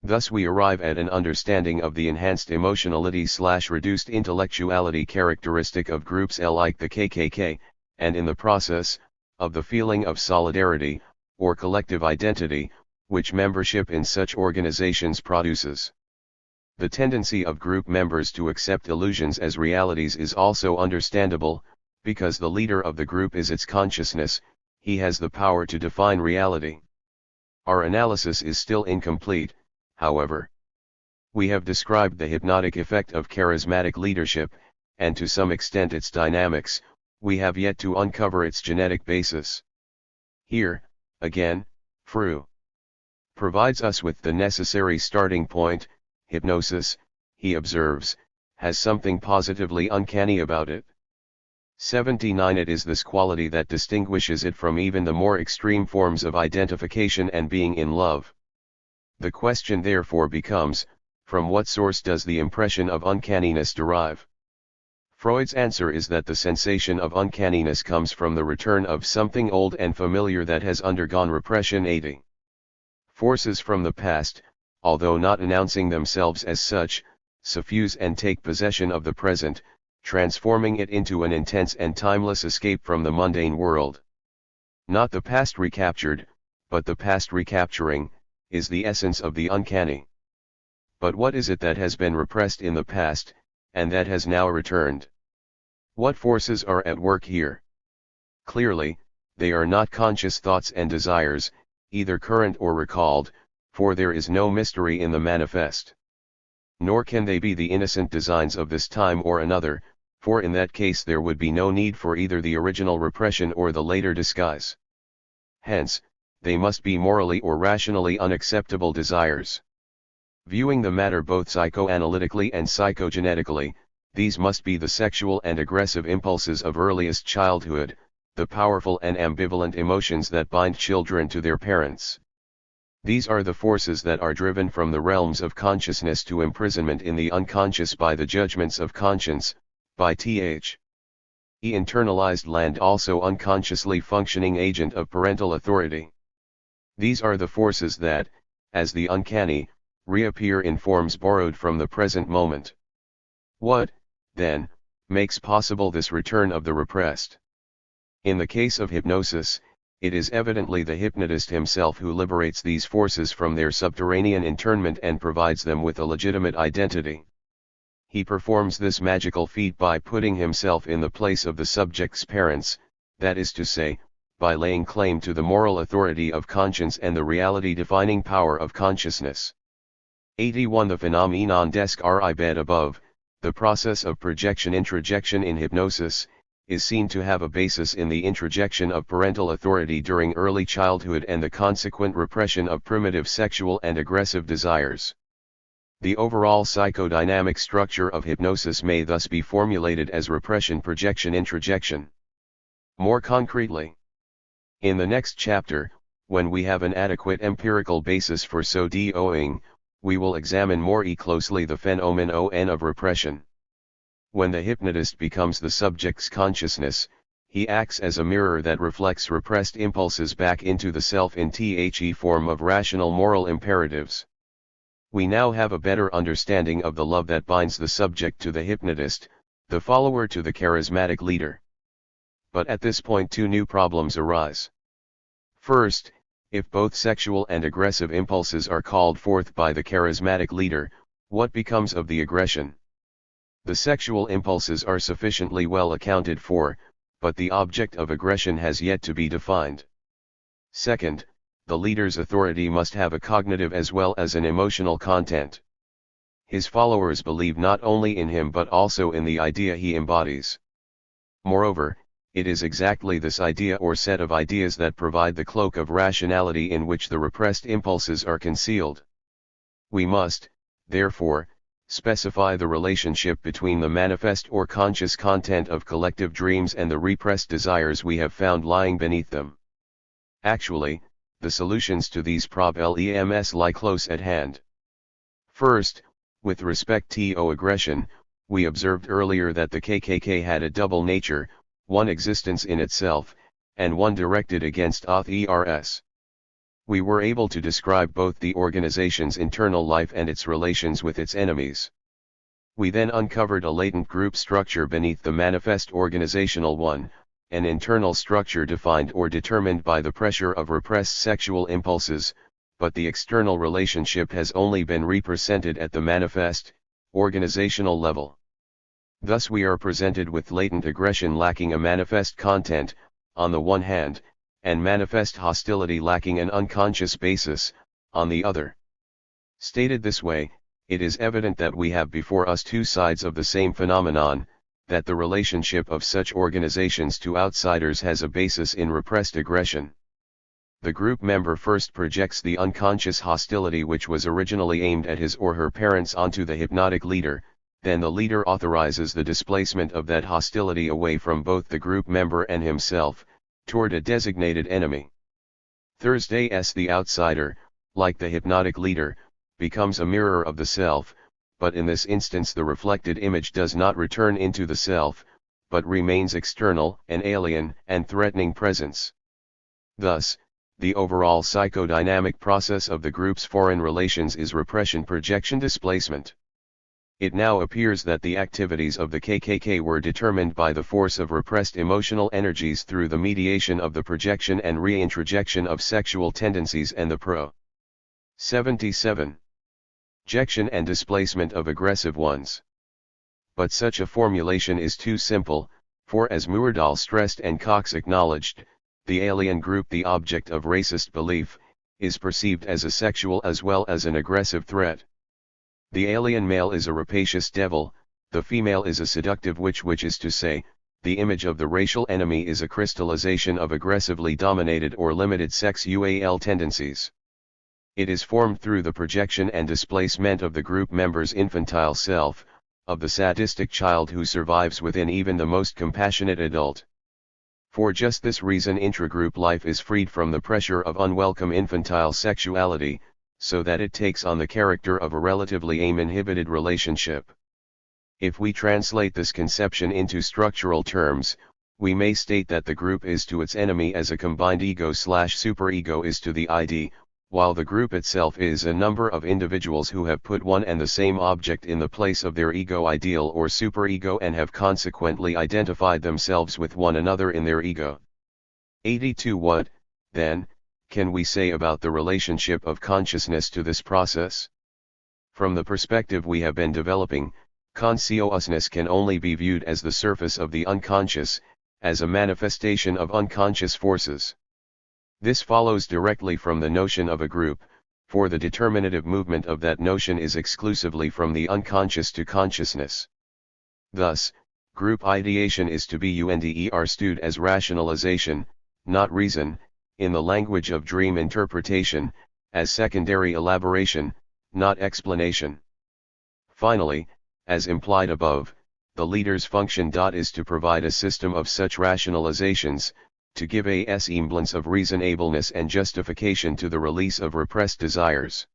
Thus we arrive at an understanding of the enhanced emotionality/reduced intellectuality characteristic of groups like the KKK, and in the process, of the feeling of solidarity, or collective identity, which membership in such organizations produces. The tendency of group members to accept illusions as realities is also understandable, because the leader of the group is its consciousness. He has the power to define reality. Our analysis is still incomplete, however. We have described the hypnotic effect of charismatic leadership, and to some extent its dynamics. We have yet to uncover its genetic basis. Here, again, Freud provides us with the necessary starting point. Hypnosis, he observes, has something positively uncanny about it. 79. It is this quality that distinguishes it from even the more extreme forms of identification and being in love. The question therefore becomes, from what source does the impression of uncanniness derive? Freud's answer is that the sensation of uncanniness comes from the return of something old and familiar that has undergone repression. 80. Forces from the past, although not announcing themselves as such, suffuse and take possession of the present, transforming it into an intense and timeless escape from the mundane world. Not the past recaptured, but the past recapturing, is the essence of the uncanny. But what is it that has been repressed in the past, and that has now returned? What forces are at work here? Clearly, they are not conscious thoughts and desires, either current or recalled, for there is no mystery in the manifest. Nor can they be the innocent designs of this time or another, for in that case there would be no need for either the original repression or the later disguise. Hence, they must be morally or rationally unacceptable desires. Viewing the matter both psychoanalytically and psychogenetically, these must be the sexual and aggressive impulses of earliest childhood, the powerful and ambivalent emotions that bind children to their parents. These are the forces that are driven from the realms of consciousness to imprisonment in the unconscious by the judgments of conscience, by Th. E. internalized land, also unconsciously functioning agent of parental authority. These are the forces that, as the uncanny, reappear in forms borrowed from the present moment. What, then, makes possible this return of the repressed? In the case of hypnosis, it is evidently the hypnotist himself who liberates these forces from their subterranean internment and provides them with a legitimate identity. He performs this magical feat by putting himself in the place of the subject's parents, that is to say, by laying claim to the moral authority of conscience and the reality-defining power of consciousness. 81 The phenomenon described above, the process of projection-introjection in hypnosis, is seen to have a basis in the introjection of parental authority during early childhood and the consequent repression of primitive sexual and aggressive desires. The overall psychodynamic structure of hypnosis may thus be formulated as repression-projection-introjection. More concretely, in the next chapter, when we have an adequate empirical basis for so doing, we will examine more closely the phenomenon of repression. When the hypnotist becomes the subject's consciousness, he acts as a mirror that reflects repressed impulses back into the self in the form of rational moral imperatives. We now have a better understanding of the love that binds the subject to the hypnotist, the follower to the charismatic leader. But at this point two new problems arise. First, if both sexual and aggressive impulses are called forth by the charismatic leader, what becomes of the aggression? The sexual impulses are sufficiently well accounted for, but the object of aggression has yet to be defined. Second, the leader's authority must have a cognitive as well as an emotional content. His followers believe not only in him but also in the idea he embodies. Moreover, it is exactly this idea or set of ideas that provide the cloak of rationality in which the repressed impulses are concealed. We must, therefore, specify the relationship between the manifest or conscious content of collective dreams and the repressed desires we have found lying beneath them. Actually, the solutions to these problems lie close at hand. First, with respect to aggression, we observed earlier that the KKK had a double nature, one existence in itself, and one directed against others. We were able to describe both the organization's internal life and its relations with its enemies. We then uncovered a latent group structure beneath the manifest organizational one, an internal structure defined or determined by the pressure of repressed sexual impulses, but the external relationship has only been represented at the manifest, organizational level. Thus we are presented with latent aggression lacking a manifest content, on the one hand, and manifest hostility lacking an unconscious basis, on the other. Stated this way, it is evident that we have before us two sides of the same phenomenon, that the relationship of such organizations to outsiders has a basis in repressed aggression. The group member first projects the unconscious hostility which was originally aimed at his or her parents onto the hypnotic leader, then the leader authorizes the displacement of that hostility away from both the group member and himself, toward a designated enemy. Thursday's the outsider, like the hypnotic leader, becomes a mirror of the self, but in this instance the reflected image does not return into the self, but remains external, an alien and threatening presence. Thus, the overall psychodynamic process of the group's foreign relations is repression projection displacement. It now appears that the activities of the KKK were determined by the force of repressed emotional energies through the mediation of the projection and reintrojection of sexual tendencies and the pro-77 projection and displacement of aggressive ones. But such a formulation is too simple, for as Myrdal stressed and Cox acknowledged, the alien group, the object of racist belief, is perceived as a sexual as well as an aggressive threat. The alien male is a rapacious devil, the female is a seductive witch, which is to say, the image of the racial enemy is a crystallization of aggressively dominated or limited sexual tendencies. It is formed through the projection and displacement of the group member's infantile self, of the sadistic child who survives within even the most compassionate adult. For just this reason intragroup life is freed from the pressure of unwelcome infantile sexuality, so that it takes on the character of a relatively uninhibited relationship. If we translate this conception into structural terms, we may state that the group is to its enemy as a combined ego/superego is to the ID, while the group itself is a number of individuals who have put one and the same object in the place of their ego ideal or superego and have consequently identified themselves with one another in their ego. 82. What, then, can we say about the relationship of consciousness to this process? From the perspective we have been developing, consciousness can only be viewed as the surface of the unconscious, as a manifestation of unconscious forces. This follows directly from the notion of a group, for the determinative movement of that notion is exclusively from the unconscious to consciousness. Thus, group ideation is to be understood as rationalization, not reason, in the language of dream interpretation, as secondary elaboration, not explanation. Finally, as implied above, the leader's function is to provide a system of such rationalizations, to give a semblance of reasonableness and justification to the release of repressed desires.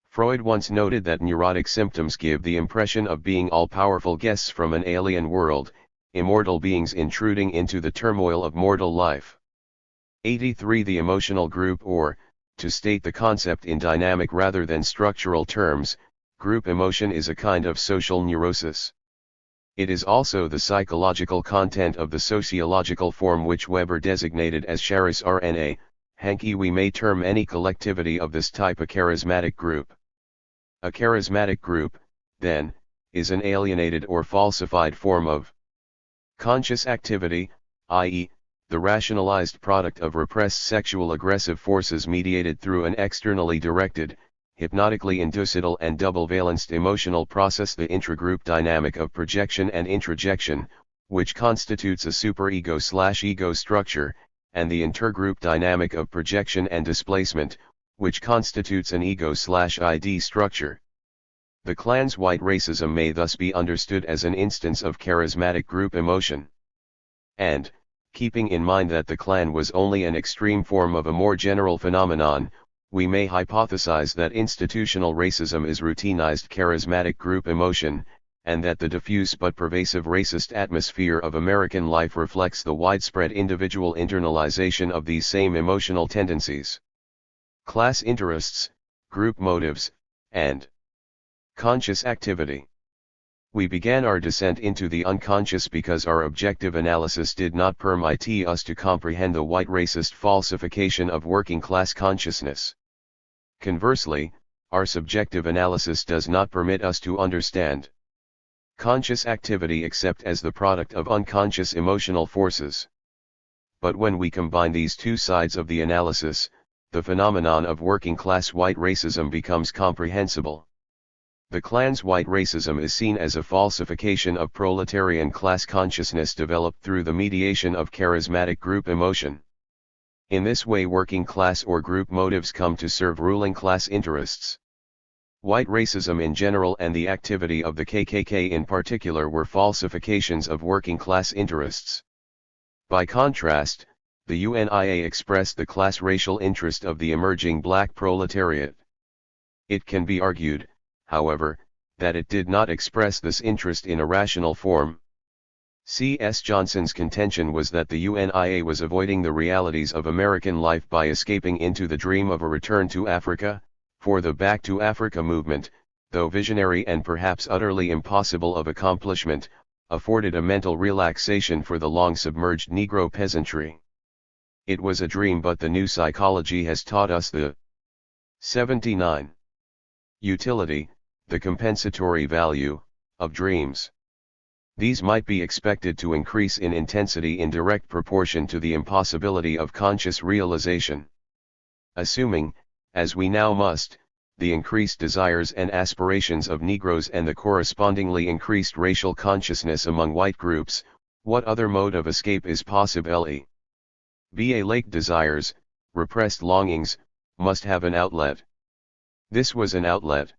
Freud once noted that neurotic symptoms give the impression of being all-powerful guests from an alien world, immortal beings intruding into the turmoil of mortal life. 83. The emotional group, or, to state the concept in dynamic rather than structural terms, group emotion is a kind of social neurosis. It is also the psychological content of the sociological form which Weber designated as charis RNA, hanky. We may term any collectivity of this type a charismatic group. A charismatic group, then, is an alienated or falsified form of conscious activity, i.e., the rationalized product of repressed sexual aggressive forces mediated through an externally directed, hypnotically inducible and double-valenced emotional process, the intragroup dynamic of projection and introjection, which constitutes a superego/ego structure, and the intergroup dynamic of projection and displacement, which constitutes an ego/ID structure. The clan's white racism may thus be understood as an instance of charismatic group emotion. And, keeping in mind that the clan was only an extreme form of a more general phenomenon, we may hypothesize that institutional racism is routinized charismatic group emotion, and that the diffuse but pervasive racist atmosphere of American life reflects the widespread individual internalization of these same emotional tendencies. Class interests, group motives, and conscious activity. We began our descent into the unconscious because our objective analysis did not permit us to comprehend the white racist falsification of working-class consciousness. Conversely, our subjective analysis does not permit us to understand conscious activity except as the product of unconscious emotional forces. But when we combine these two sides of the analysis, the phenomenon of working-class white racism becomes comprehensible. The clan's white racism is seen as a falsification of proletarian class consciousness developed through the mediation of charismatic group emotion. In this way working class or group motives come to serve ruling class interests. White racism in general and the activity of the KKK in particular were falsifications of working class interests. By contrast, the UNIA expressed the class racial interest of the emerging black proletariat. It can be argued, however, that it did not express this interest in a rational form. C.S. Johnson's contention was that the UNIA was avoiding the realities of American life by escaping into the dream of a return to Africa, for the Back to Africa movement, though visionary and perhaps utterly impossible of accomplishment, afforded a mental relaxation for the long-submerged Negro peasantry. It was a dream, but the new psychology has taught us the 79. Utility, the compensatory value, of dreams. These might be expected to increase in intensity in direct proportion to the impossibility of conscious realization. Assuming, as we now must, the increased desires and aspirations of Negroes and the correspondingly increased racial consciousness among white groups, what other mode of escape is possible? A lake desires, repressed longings, must have an outlet. This was an outlet.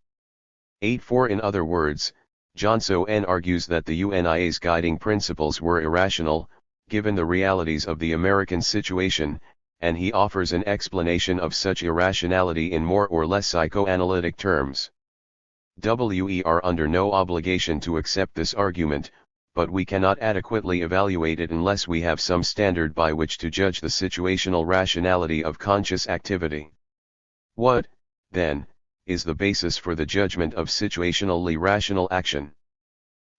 84. In other words, Johnson argues that the UNIA's guiding principles were irrational, given the realities of the American situation, and he offers an explanation of such irrationality in more or less psychoanalytic terms. We are under no obligation to accept this argument, but we cannot adequately evaluate it unless we have some standard by which to judge the situational rationality of conscious activity. What, then, is the basis for the judgment of situationally rational action?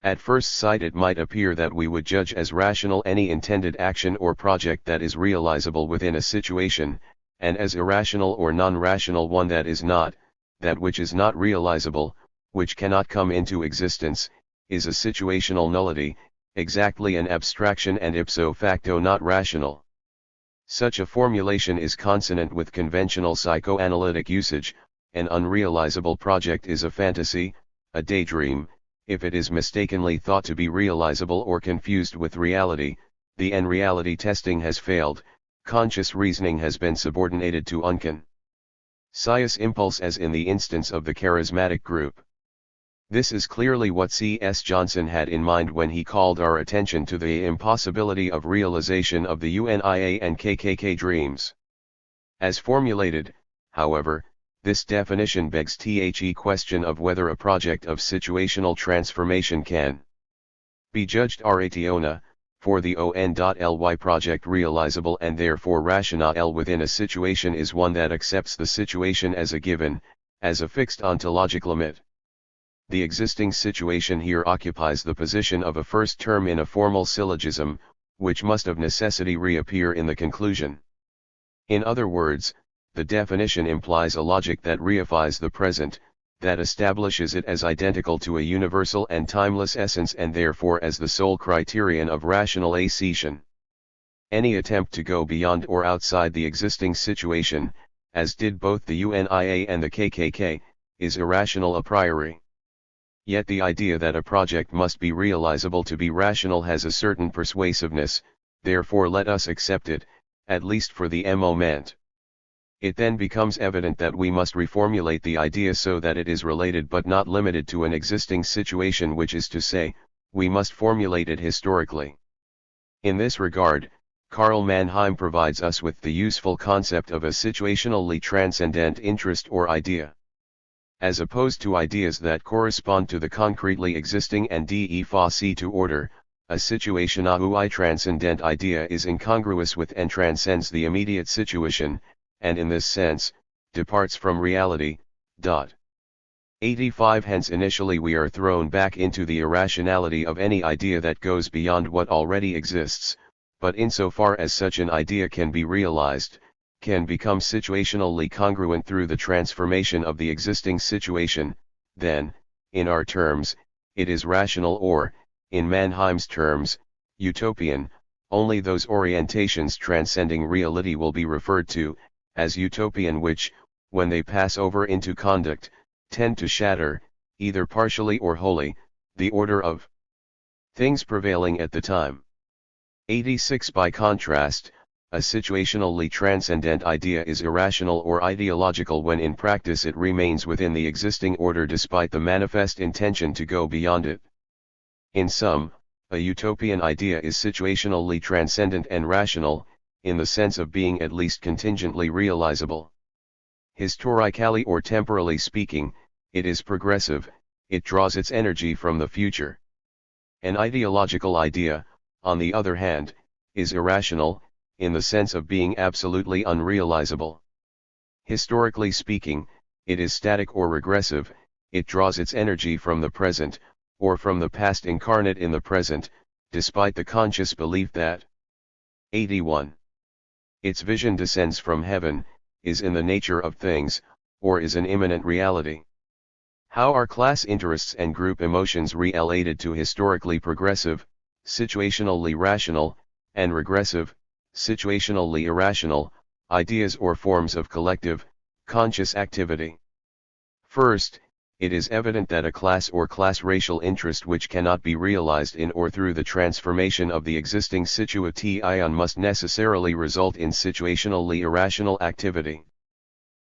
At first sight it might appear that we would judge as rational any intended action or project that is realizable within a situation, and as irrational or non-rational one that is not, that which is not realizable, which cannot come into existence, is a situational nullity, exactly an abstraction and ipso facto not rational. Such a formulation is consonant with conventional psychoanalytic usage. An unrealizable project is a fantasy, a daydream. If it is mistakenly thought to be realizable or confused with reality, the unreality testing has failed, conscious reasoning has been subordinated to unconscious impulse as in the instance of the charismatic group. This is clearly what C.S. Johnson had in mind when he called our attention to the impossibility of realization of the UNIA and KKK dreams. As formulated, however, this definition begs the question of whether a project of situational transformation can be judged rationa, for the on.ly project realizable and therefore rational within a situation is one that accepts the situation as a given, as a fixed ontologic limit. The existing situation here occupies the position of a first term in a formal syllogism, which must of necessity reappear in the conclusion. In other words, the definition implies a logic that reifies the present, that establishes it as identical to a universal and timeless essence and therefore as the sole criterion of rational accession. Any attempt to go beyond or outside the existing situation, as did both the UNIA and the KKK, is irrational a priori. Yet the idea that a project must be realizable to be rational has a certain persuasiveness, therefore let us accept it, at least for the moment. It then becomes evident that we must reformulate the idea so that it is related but not limited to an existing situation, which is to say, we must formulate it historically. In this regard, Karl Mannheim provides us with the useful concept of a situationally transcendent interest or idea. As opposed to ideas that correspond to the concretely existing and to order, a situationally transcendent idea is incongruous with and transcends the immediate situation, and in this sense, departs from reality. 85 Hence initially we are thrown back into the irrationality of any idea that goes beyond what already exists, but insofar as such an idea can be realized, can become situationally congruent through the transformation of the existing situation, then, in our terms, it is rational or, in Mannheim's terms, utopian. Only those orientations transcending reality will be referred to as utopian which, when they pass over into conduct, tend to shatter, either partially or wholly, the order of things prevailing at the time. 86 By contrast, a situationally transcendent idea is irrational or ideological when in practice it remains within the existing order despite the manifest intention to go beyond it. In sum, a utopian idea is situationally transcendent and rational, in the sense of being at least contingently realizable. Historically or temporally speaking, it is progressive, it draws its energy from the future. An ideological idea, on the other hand, is irrational, in the sense of being absolutely unrealizable. Historically speaking, it is static or regressive, it draws its energy from the present, or from the past incarnate in the present, despite the conscious belief that 81. Its vision descends from heaven, is in the nature of things, or is an immanent reality. How are class interests and group emotions related to historically progressive, situationally rational, and regressive, situationally irrational, ideas or forms of collective, conscious activity? First, it is evident that a class or class-racial interest which cannot be realized in or through the transformation of the existing situation must necessarily result in situationally irrational activity.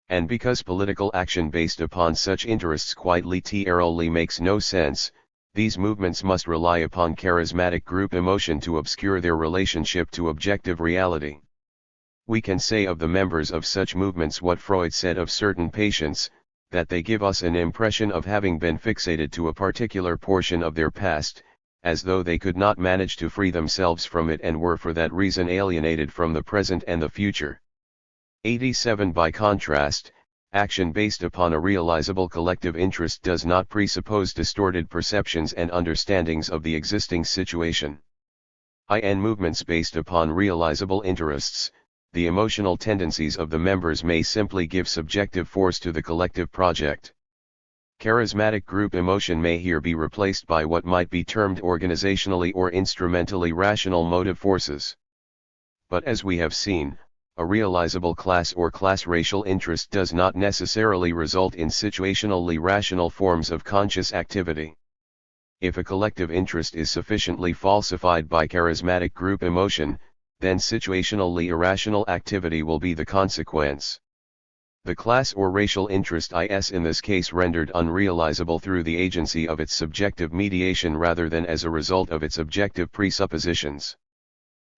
And because political action based upon such interests quite literally makes no sense, these movements must rely upon charismatic group emotion to obscure their relationship to objective reality. We can say of the members of such movements what Freud said of certain patients, that they give us an impression of having been fixated to a particular portion of their past, as though they could not manage to free themselves from it and were for that reason alienated from the present and the future. 87. By contrast, action based upon a realizable collective interest does not presuppose distorted perceptions and understandings of the existing situation. In movements based upon realizable interests, the emotional tendencies of the members may simply give subjective force to the collective project. Charismatic group emotion may here be replaced by what might be termed organizationally or instrumentally rational motive forces. But as we have seen, a realizable class or class-racial interest does not necessarily result in situationally rational forms of conscious activity. If a collective interest is sufficiently falsified by charismatic group emotion, then situationally irrational activity will be the consequence. The class or racial interest is in this case rendered unrealizable through the agency of its subjective mediation rather than as a result of its objective presuppositions.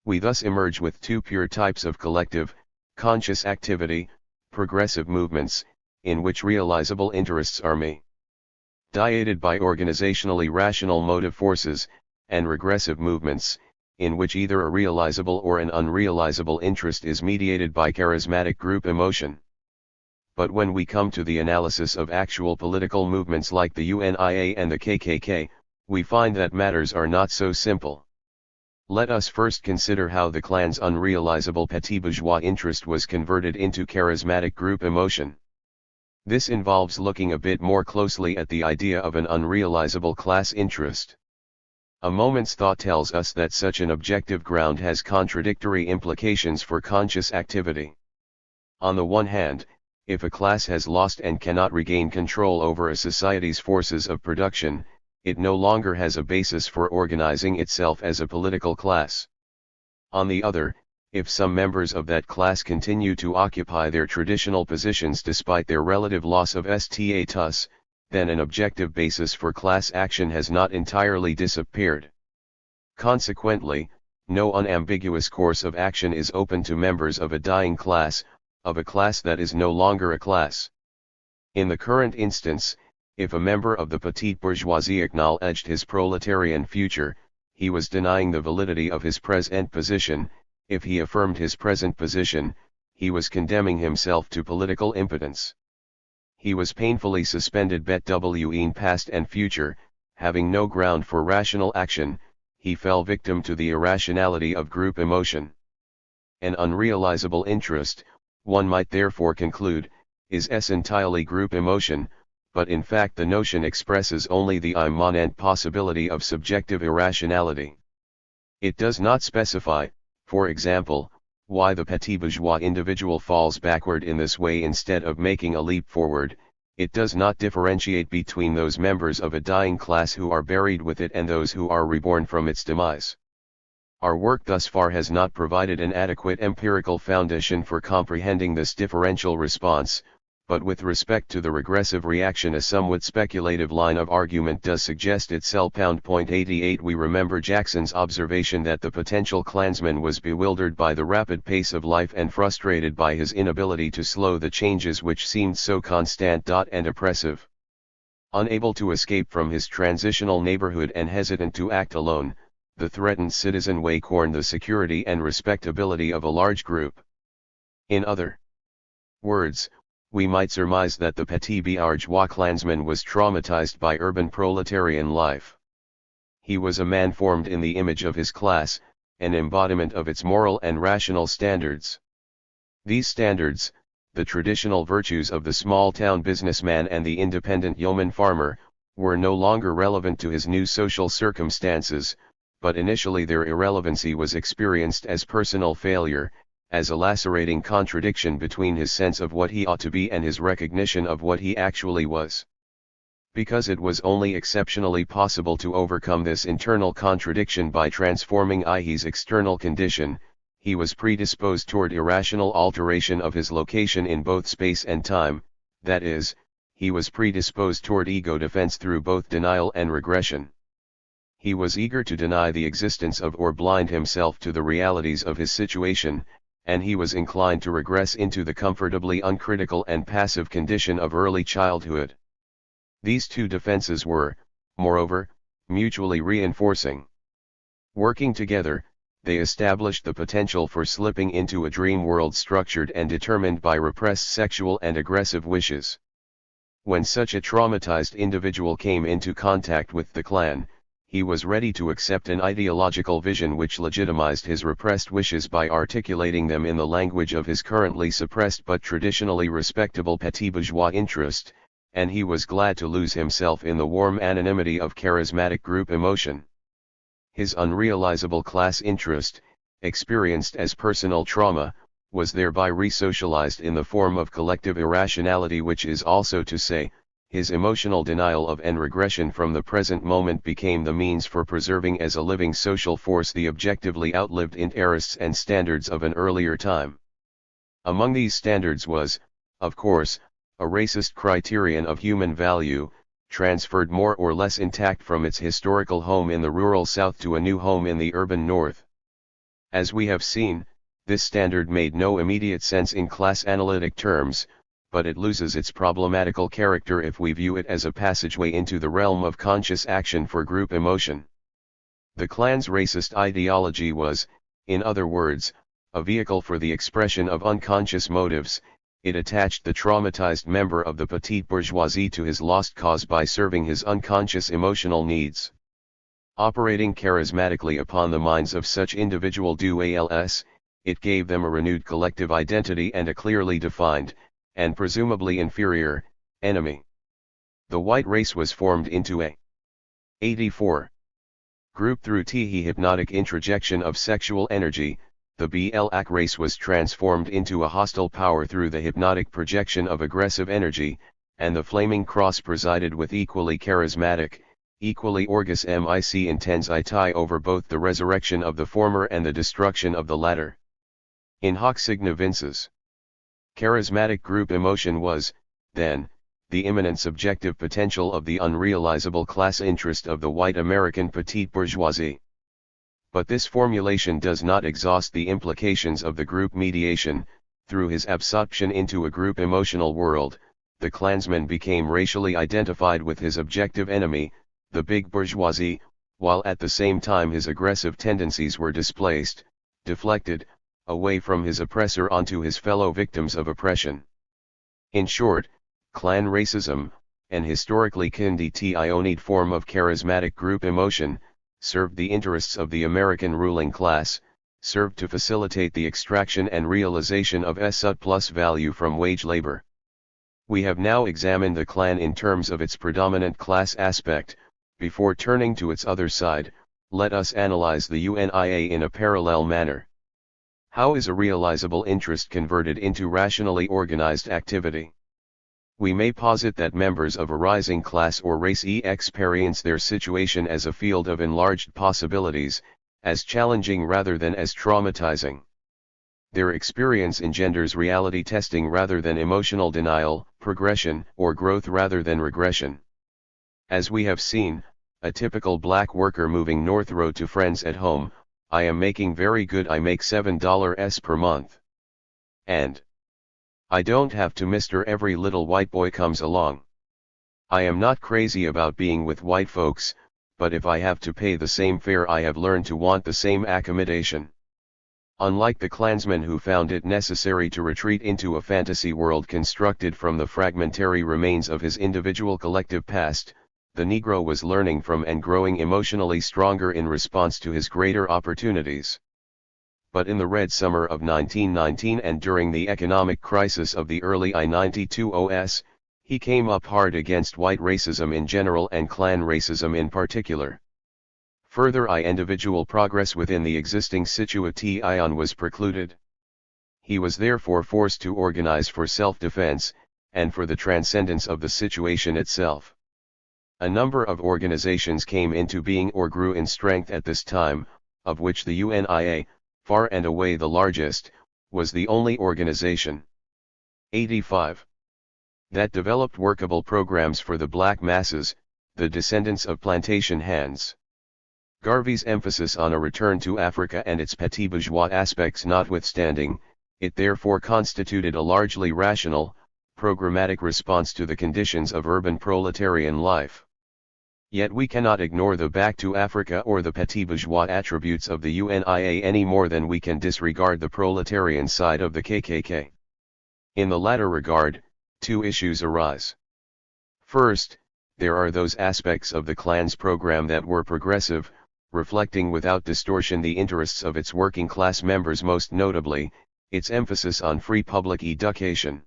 We thus emerge with two pure types of collective, conscious activity, progressive movements, in which realizable interests are mediated by organizationally rational motive forces, and regressive movements, in which either a realizable or an unrealizable interest is mediated by charismatic group emotion. But when we come to the analysis of actual political movements like the UNIA and the KKK, we find that matters are not so simple. Let us first consider how the Klan's unrealizable petit bourgeois interest was converted into charismatic group emotion. This involves looking a bit more closely at the idea of an unrealizable class interest. A moment's thought tells us that such an objective ground has contradictory implications for conscious activity. On the one hand, if a class has lost and cannot regain control over a society's forces of production, it no longer has a basis for organizing itself as a political class. On the other, if some members of that class continue to occupy their traditional positions despite their relative loss of status, then an objective basis for class action has not entirely disappeared. Consequently, no unambiguous course of action is open to members of a dying class, of a class that is no longer a class. In the current instance, if a member of the petite bourgeoisie acknowledged his proletarian future, he was denying the validity of his present position. If he affirmed his present position, he was condemning himself to political impotence. He was painfully suspended between past and future, having no ground for rational action. He fell victim to the irrationality of group emotion. An unrealizable interest, one might therefore conclude, is entirely group emotion, but in fact the notion expresses only the immanent possibility of subjective irrationality. It does not specify, for example, why the petit bourgeois individual falls backward in this way instead of making a leap forward. It does not differentiate between those members of a dying class who are buried with it and those who are reborn from its demise. Our work thus far has not provided an adequate empirical foundation for comprehending this differential response, but with respect to the regressive reaction a somewhat speculative line of argument does suggest itself. 88 We remember Jackson's observation that the potential Klansman was bewildered by the rapid pace of life and frustrated by his inability to slow the changes which seemed so constant and oppressive. Unable to escape from his transitional neighborhood and hesitant to act alone, the threatened citizen wacorn the security and respectability of a large group. In other words, we might surmise that the petit bourgeois clansman was traumatized by urban proletarian life. He was a man formed in the image of his class, an embodiment of its moral and rational standards. These standards, the traditional virtues of the small-town businessman and the independent yeoman farmer, were no longer relevant to his new social circumstances, but initially their irrelevancy was experienced as personal failure, as a lacerating contradiction between his sense of what he ought to be and his recognition of what he actually was. Because it was only exceptionally possible to overcome this internal contradiction by transforming his external condition, he was predisposed toward irrational alteration of his location in both space and time, that is, he was predisposed toward ego defense through both denial and regression. He was eager to deny the existence of or blind himself to the realities of his situation, and he was inclined to regress into the comfortably uncritical and passive condition of early childhood. These two defenses were, moreover, mutually reinforcing. Working together, they established the potential for slipping into a dream world structured and determined by repressed sexual and aggressive wishes. When such a traumatized individual came into contact with the clan, he was ready to accept an ideological vision which legitimized his repressed wishes by articulating them in the language of his currently suppressed but traditionally respectable petit bourgeois interest, and he was glad to lose himself in the warm anonymity of charismatic group emotion. His unrealizable class interest, experienced as personal trauma, was thereby resocialized in the form of collective irrationality, which is also to say, his emotional denial of and regression from the present moment became the means for preserving as a living social force the objectively outlived interests and standards of an earlier time. Among these standards was, of course, a racist criterion of human value, transferred more or less intact from its historical home in the rural South to a new home in the urban North. As we have seen, this standard made no immediate sense in class analytic terms, but it loses its problematical character if we view it as a passageway into the realm of conscious action for group emotion. The clan's racist ideology was, in other words, a vehicle for the expression of unconscious motives. It attached the traumatized member of the petite bourgeoisie to his lost cause by serving his unconscious emotional needs. Operating charismatically upon the minds of such individual duals, it gave them a renewed collective identity and a clearly defined, and presumably inferior, enemy. The white race was formed into a 84 group through the hypnotic introjection of sexual energy. The black race was transformed into a hostile power through the hypnotic projection of aggressive energy, and the flaming cross presided with equally charismatic, equally orgus mic intensity over both the resurrection of the former and the destruction of the latter. In hoc signa vinces. Charismatic group emotion was, then, the immanent subjective potential of the unrealizable class interest of the white American petite bourgeoisie. But this formulation does not exhaust the implications of the group mediation. Through his absorption into a group emotional world, the Klansman became racially identified with his objective enemy, the big bourgeoisie, while at the same time his aggressive tendencies were displaced, deflected, away from his oppressor onto his fellow victims of oppression. In short, clan racism, an historically conditioned form of charismatic group emotion, served the interests of the American ruling class, served to facilitate the extraction and realization of surplus value from wage labor. We have now examined the clan in terms of its predominant class aspect. Before turning to its other side, let us analyze the UNIA in a parallel manner. How is a realizable interest converted into rationally organized activity? We may posit that members of a rising class or race experience their situation as a field of enlarged possibilities, as challenging rather than as traumatizing. Their experience engenders reality testing rather than emotional denial, progression or growth rather than regression. As we have seen, a typical black worker moving north wrote to friends at home, "I am making very good, I make $7 per month. And I don't have to Mr. Every little white boy comes along. I am not crazy about being with white folks, but if I have to pay the same fare I have learned to want the same accommodation. Unlike the clansman who found it necessary to retreat into a fantasy world constructed from the fragmentary remains of his individual collective past, the Negro was learning from and growing emotionally stronger in response to his greater opportunities. But in the Red Summer of 1919 and during the economic crisis of the early I-92s, he came up hard against white racism in general and clan racism in particular. Further individual progress within the existing situation was precluded. He was therefore forced to organize for self-defense, and for the transcendence of the situation itself. A number of organizations came into being or grew in strength at this time, of which the UNIA, far and away the largest, was the only organization. 85. That developed workable programs for the black masses, the descendants of plantation hands. Garvey's emphasis on a return to Africa and its petit bourgeois aspects notwithstanding, it therefore constituted a largely rational, programmatic response to the conditions of urban proletarian life. Yet we cannot ignore the back to Africa or the petit bourgeois attributes of the UNIA any more than we can disregard the proletarian side of the KKK. In the latter regard, two issues arise. First, there are those aspects of the Klan's program that were progressive, reflecting without distortion the interests of its working class members, most notably, its emphasis on free public education.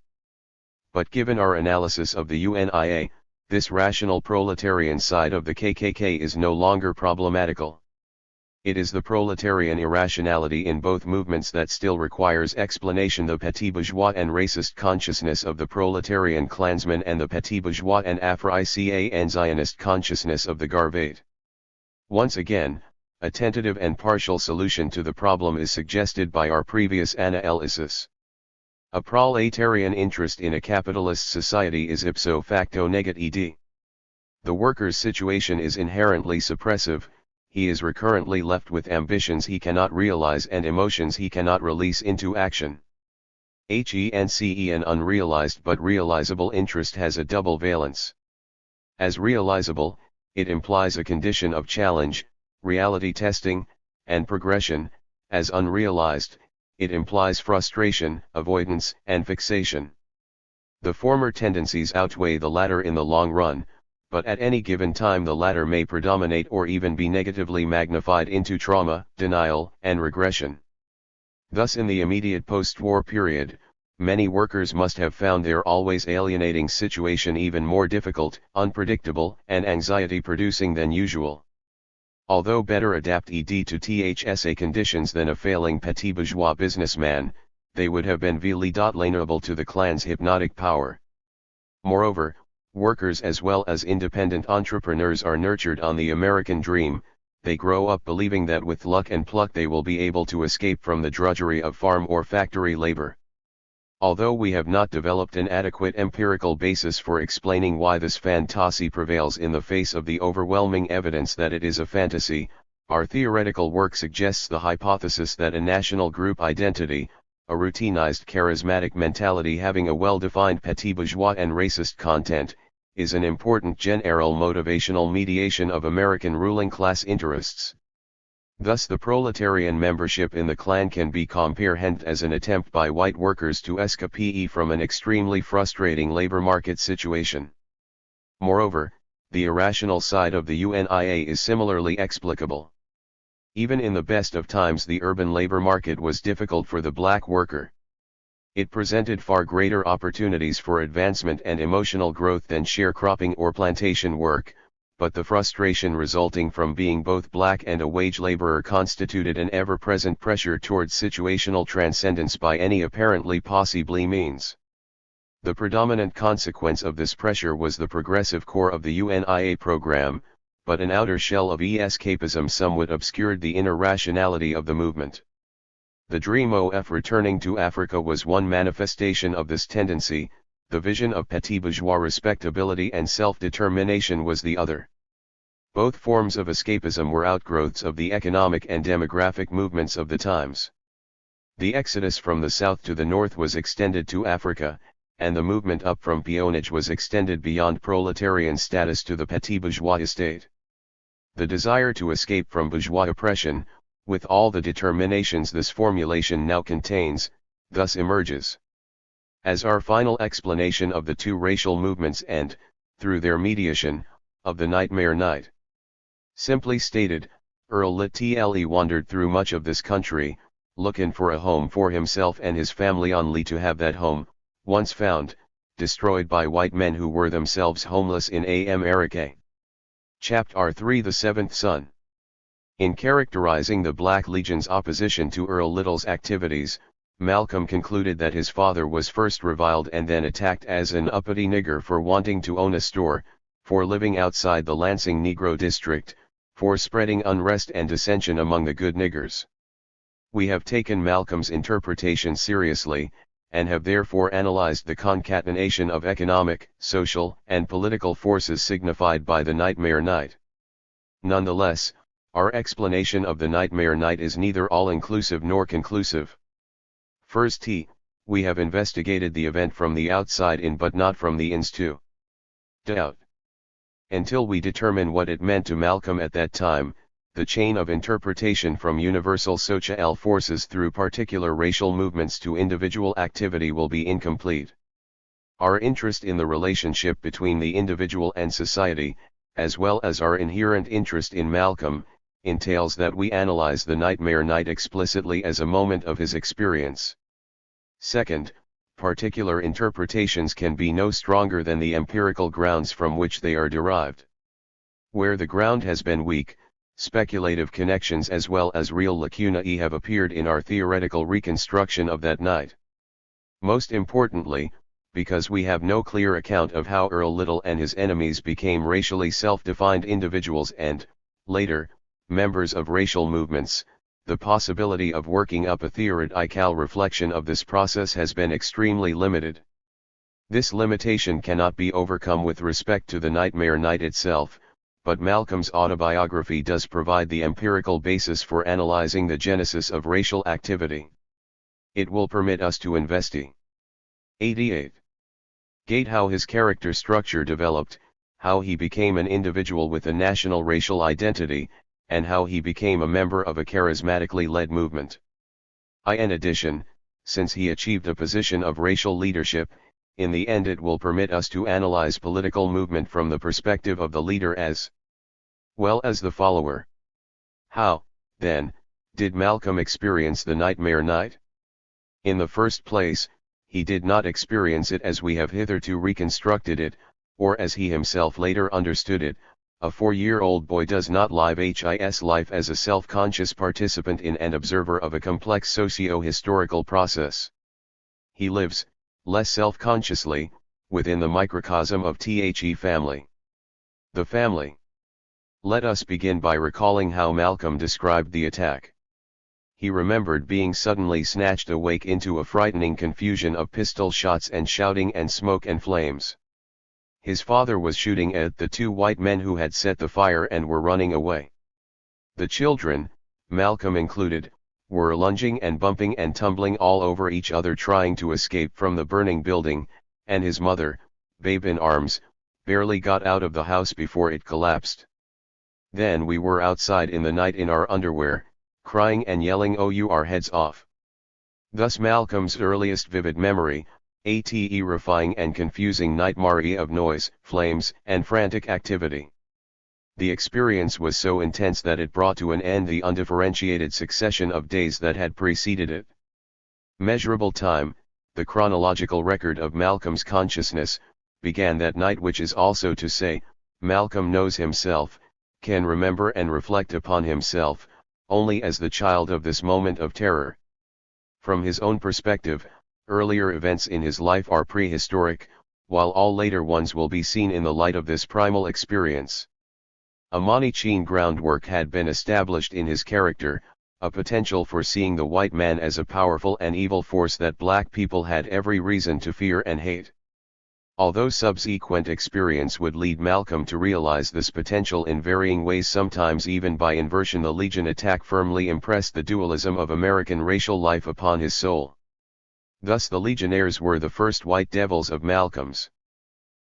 But given our analysis of the UNIA, this rational proletarian side of the KKK is no longer problematical. It is the proletarian irrationality in both movements that still requires explanation: the petit bourgeois and racist consciousness of the proletarian Klansman and the petit bourgeois and Afro-Ican Zionist consciousness of the Garvate. Once again, a tentative and partial solution to the problem is suggested by our previous analysis. A proletarian interest in a capitalist society is ipso facto negative. The worker's situation is inherently suppressive. He is recurrently left with ambitions he cannot realize and emotions he cannot release into action. An unrealized but realizable interest has a double valence. As realizable, it implies a condition of challenge, reality testing, and progression. As unrealized, it implies frustration, avoidance, and fixation. The former tendencies outweigh the latter in the long run, but at any given time the latter may predominate or even be negatively magnified into trauma, denial, and regression. Thus in the immediate post-war period, many workers must have found their always alienating situation even more difficult, unpredictable, and anxiety-producing than usual. Although better adapted to THSA conditions than a failing petit bourgeois businessman, they would have been vulnerable to the Klan's hypnotic power. Moreover, workers as well as independent entrepreneurs are nurtured on the American dream. They grow up believing that with luck and pluck they will be able to escape from the drudgery of farm or factory labor. Although we have not developed an adequate empirical basis for explaining why this fantasy prevails in the face of the overwhelming evidence that it is a fantasy, our theoretical work suggests the hypothesis that a national group identity, a routinized charismatic mentality having a well-defined petit bourgeois and racist content, is an important general motivational mediation of American ruling class interests. Thus the proletarian membership in the Klan can be comprehended as an attempt by white workers to escape from an extremely frustrating labor market situation. Moreover, the irrational side of the UNIA is similarly explicable. Even in the best of times the urban labor market was difficult for the black worker. It presented far greater opportunities for advancement and emotional growth than sharecropping or plantation work, but the frustration resulting from being both black and a wage laborer constituted an ever-present pressure towards situational transcendence by any apparently possible means. The predominant consequence of this pressure was the progressive core of the UNIA program, but an outer shell of escapism somewhat obscured the inner rationality of the movement. The dream of returning to Africa was one manifestation of this tendency. The vision of petit bourgeois respectability and self-determination was the other. Both forms of escapism were outgrowths of the economic and demographic movements of the times. The exodus from the south to the north was extended to Africa, and the movement up from peonage was extended beyond proletarian status to the petit bourgeois estate. the desire to escape from bourgeois oppression, with all the determinations this formulation now contains, thus emerges. As our final explanation of the two racial movements and, through their mediation, of the Nightmare Night. Simply stated, Earl Little wandered through much of this country, looking for a home for himself and his family, only to have that home, once found, destroyed by white men who were themselves homeless in America. Chapter 3, The Seventh Son. In characterizing the Black Legion's opposition to Earl Little's activities, Malcolm concluded that his father was first reviled and then attacked as an uppity nigger for wanting to own a store, for living outside the Lansing Negro district, for spreading unrest and dissension among the good niggers. We have taken Malcolm's interpretation seriously, and have therefore analyzed the concatenation of economic, social, and political forces signified by the Nightmare Night. Nonetheless, our explanation of the Nightmare Night is neither all-inclusive nor conclusive. First, we have investigated the event from the outside in but not from the ins to out. Until we determine what it meant to Malcolm at that time, the chain of interpretation from universal social forces through particular racial movements to individual activity will be incomplete. Our interest in the relationship between the individual and society, as well as our inherent interest in Malcolm, entails that we analyze the Nightmare Night explicitly as a moment of his experience. Second, particular interpretations can be no stronger than the empirical grounds from which they are derived. Where the ground has been weak, speculative connections as well as real lacunae have appeared in our theoretical reconstruction of that night. Most importantly, because we have no clear account of how Earl Little and his enemies became racially self-defined individuals and, later, members of racial movements, the possibility of working up a theoretical reflection of this process has been extremely limited. This limitation cannot be overcome with respect to the Nightmare Night itself, but Malcolm's autobiography does provide the empirical basis for analyzing the genesis of racial activity. It will permit us to investigate how his character structure developed, how he became an individual with a national racial identity, and how he became a member of a charismatically led movement. In addition, since he achieved a position of racial leadership, in the end it will permit us to analyze political movement from the perspective of the leader as well as the follower. How, then, did Malcolm experience the Nightmare Night? In the first place, he did not experience it as we have hitherto reconstructed it, or as he himself later understood it. A 4-year-old boy does not live his life as a self-conscious participant in and observer of a complex socio-historical process. He lives, less self-consciously, within the microcosm of the family. The family. Let us begin by recalling how Malcolm described the attack. He remembered being suddenly snatched awake into a frightening confusion of pistol shots and shouting and smoke and flames. His father was shooting at the two white men who had set the fire and were running away. The children, Malcolm included, were lunging and bumping and tumbling all over each other trying to escape from the burning building, and his mother, babe in arms, barely got out of the house before it collapsed. Then we were outside in the night in our underwear, crying and yelling our heads off. Thus Malcolm's earliest vivid memory, a terrifying and confusing nightmare of noise, flames, and frantic activity. The experience was so intense that it brought to an end the undifferentiated succession of days that had preceded it. Measurable time, the chronological record of Malcolm's consciousness, began that night, which is also to say, Malcolm knows himself, can remember and reflect upon himself, only as the child of this moment of terror. From his own perspective, earlier events in his life are prehistoric, while all later ones will be seen in the light of this primal experience. A Manichean groundwork had been established in his character, a potential for seeing the white man as a powerful and evil force that black people had every reason to fear and hate. Although subsequent experience would lead Malcolm to realize this potential in varying ways, sometimes even by inversion, the Legion attack firmly impressed the dualism of American racial life upon his soul. Thus the Legionnaires were the first white devils of Malcolm's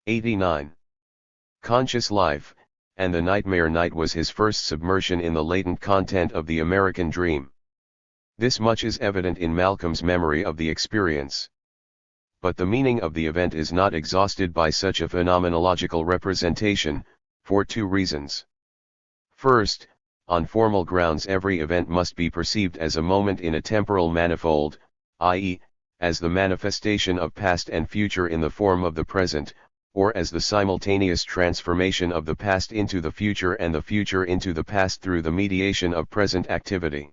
89 conscious life, and the nightmare night was his first submersion in the latent content of the American dream. This much is evident in Malcolm's memory of the experience. But the meaning of the event is not exhausted by such a phenomenological representation, for two reasons. First, on formal grounds every event must be perceived as a moment in a temporal manifold, i.e., as the manifestation of past and future in the form of the present, or as the simultaneous transformation of the past into the future and the future into the past through the mediation of present activity.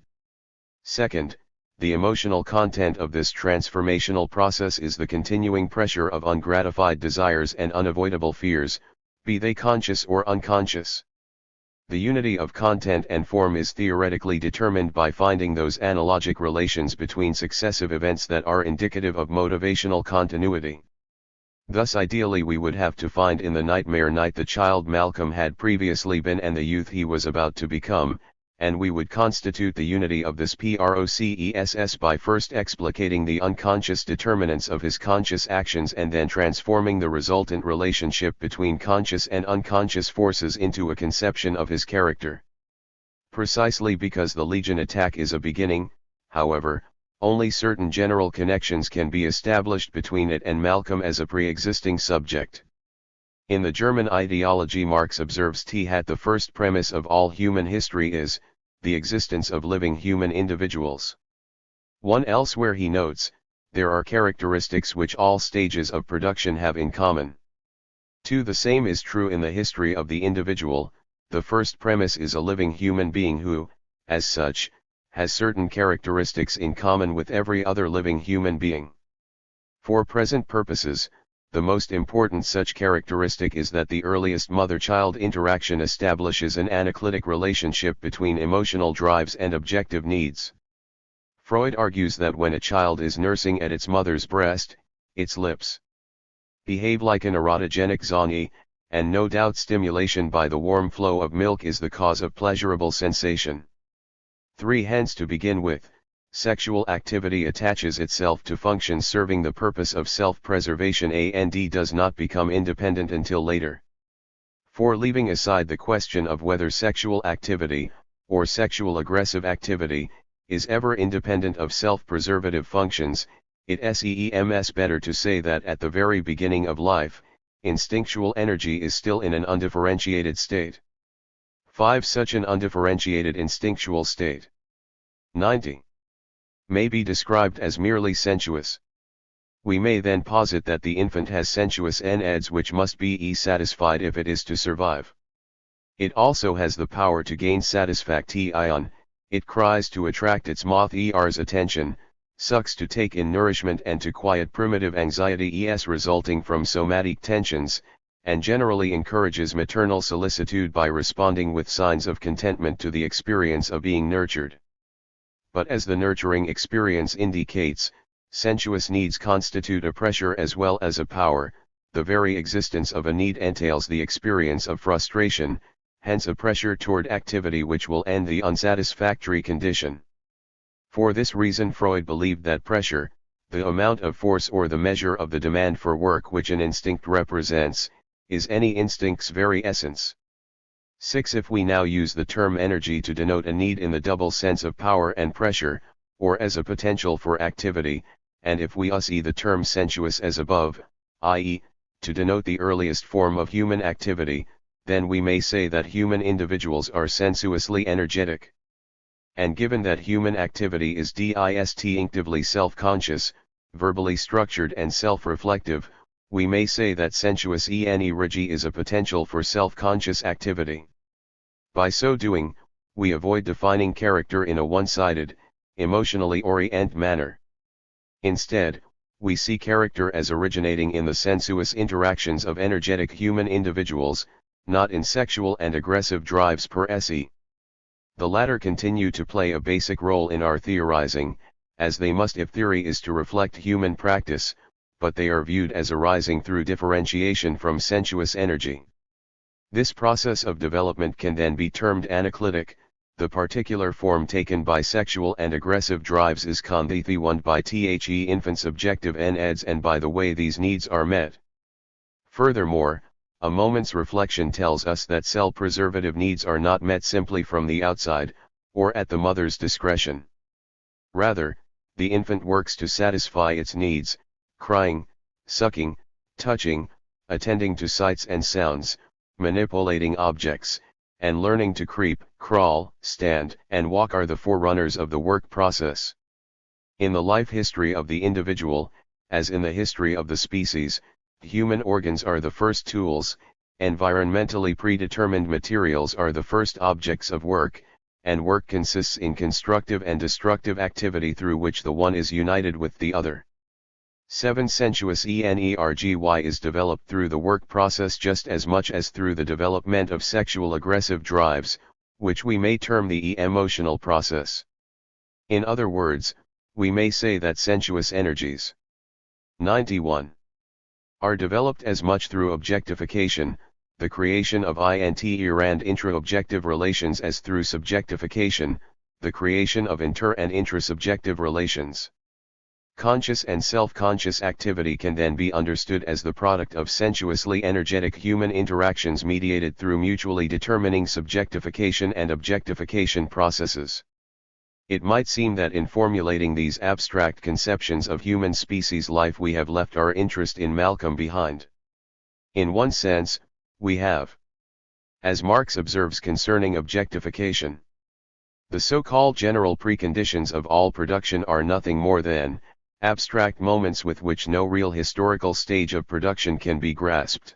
Second, the emotional content of this transformational process is the continuing pressure of ungratified desires and unavoidable fears, be they conscious or unconscious. The unity of content and form is theoretically determined by finding those analogic relations between successive events that are indicative of motivational continuity. Thus ideally we would have to find in the nightmare night the child Malcolm had previously been and the youth he was about to become, and we would constitute the unity of this process by first explicating the unconscious determinants of his conscious actions and then transforming the resultant relationship between conscious and unconscious forces into a conception of his character. Precisely because the Legion attack is a beginning, however, only certain general connections can be established between it and Malcolm as a pre-existing subject. In the German ideology Marx observes that the first premise of all human history is, the existence of living human individuals. One elsewhere he notes, there are characteristics which all stages of production have in common. 2. The same is true in the history of the individual, the first premise is a living human being who, as such, has certain characteristics in common with every other living human being. For present purposes, the most important such characteristic is that the earliest mother-child interaction establishes an analytic relationship between emotional drives and objective needs. Freud argues that when a child is nursing at its mother's breast, its lips behave like an erotogenic zone, and no doubt stimulation by the warm flow of milk is the cause of pleasurable sensation. 3. Hence to begin with, sexual activity attaches itself to functions serving the purpose of self-preservation and does not become independent until later. 4. Leaving aside the question of whether sexual activity, or sexual aggressive activity, is ever independent of self-preservative functions, it seems better to say that at the very beginning of life, instinctual energy is still in an undifferentiated state. 5. Such an undifferentiated instinctual state 90. May be described as merely sensuous. We may then posit that the infant has sensuous needs which must be satisfied if it is to survive. It also has the power to gain satisfaction, it cries to attract its mother's attention, sucks to take in nourishment and to quiet primitive anxieties resulting from somatic tensions, and generally encourages maternal solicitude by responding with signs of contentment to the experience of being nurtured. But as the nurturing experience indicates, sensuous needs constitute a pressure as well as a power, the very existence of a need entails the experience of frustration, hence a pressure toward activity which will end the unsatisfactory condition. For this reason Freud believed that pressure, the amount of force or the measure of the demand for work which an instinct represents, is any instinct's very essence. 6. If we now use the term energy to denote a need in the double sense of power and pressure, or as a potential for activity, and if we see the term sensuous as above, i.e., to denote the earliest form of human activity, then we may say that human individuals are sensuously energetic. And given that human activity is distinctively self-conscious, verbally structured and self-reflective, we may say that sensuous energy is a potential for self-conscious activity. By so doing, we avoid defining character in a one-sided, emotionally oriented manner. Instead, we see character as originating in the sensuous interactions of energetic human individuals, not in sexual and aggressive drives per se. The latter continue to play a basic role in our theorizing, as they must if theory is to reflect human practice, but they are viewed as arising through differentiation from sensuous energy. This process of development can then be termed analytic. The particular form taken by sexual and aggressive drives is conditioned by the infant's objective needs and by the way these needs are met. Furthermore, a moment's reflection tells us that cell preservative needs are not met simply from the outside, or at the mother's discretion. Rather, the infant works to satisfy its needs, crying, sucking, touching, attending to sights and sounds, manipulating objects, and learning to creep, crawl, stand, and walk are the forerunners of the work process. In the life history of the individual, as in the history of the species, human organs are the first tools, environmentally predetermined materials are the first objects of work, and work consists in constructive and destructive activity through which the one is united with the other. 7. Sensuous energy is developed through the work process just as much as through the development of sexual aggressive drives, which we may term the emotional process. In other words, we may say that sensuous energies 91 are developed as much through objectification, the creation of inter and intra-objective relations, as through subjectification, the creation of inter- and intrasubjective relations. Conscious and self-conscious activity can then be understood as the product of sensuously energetic human interactions mediated through mutually determining subjectification and objectification processes. It might seem that in formulating these abstract conceptions of human species life we have left our interest in Malcolm behind. In one sense, we have. As Marx observes concerning objectification, the so-called general preconditions of all production are nothing more than abstract moments with which no real historical stage of production can be grasped.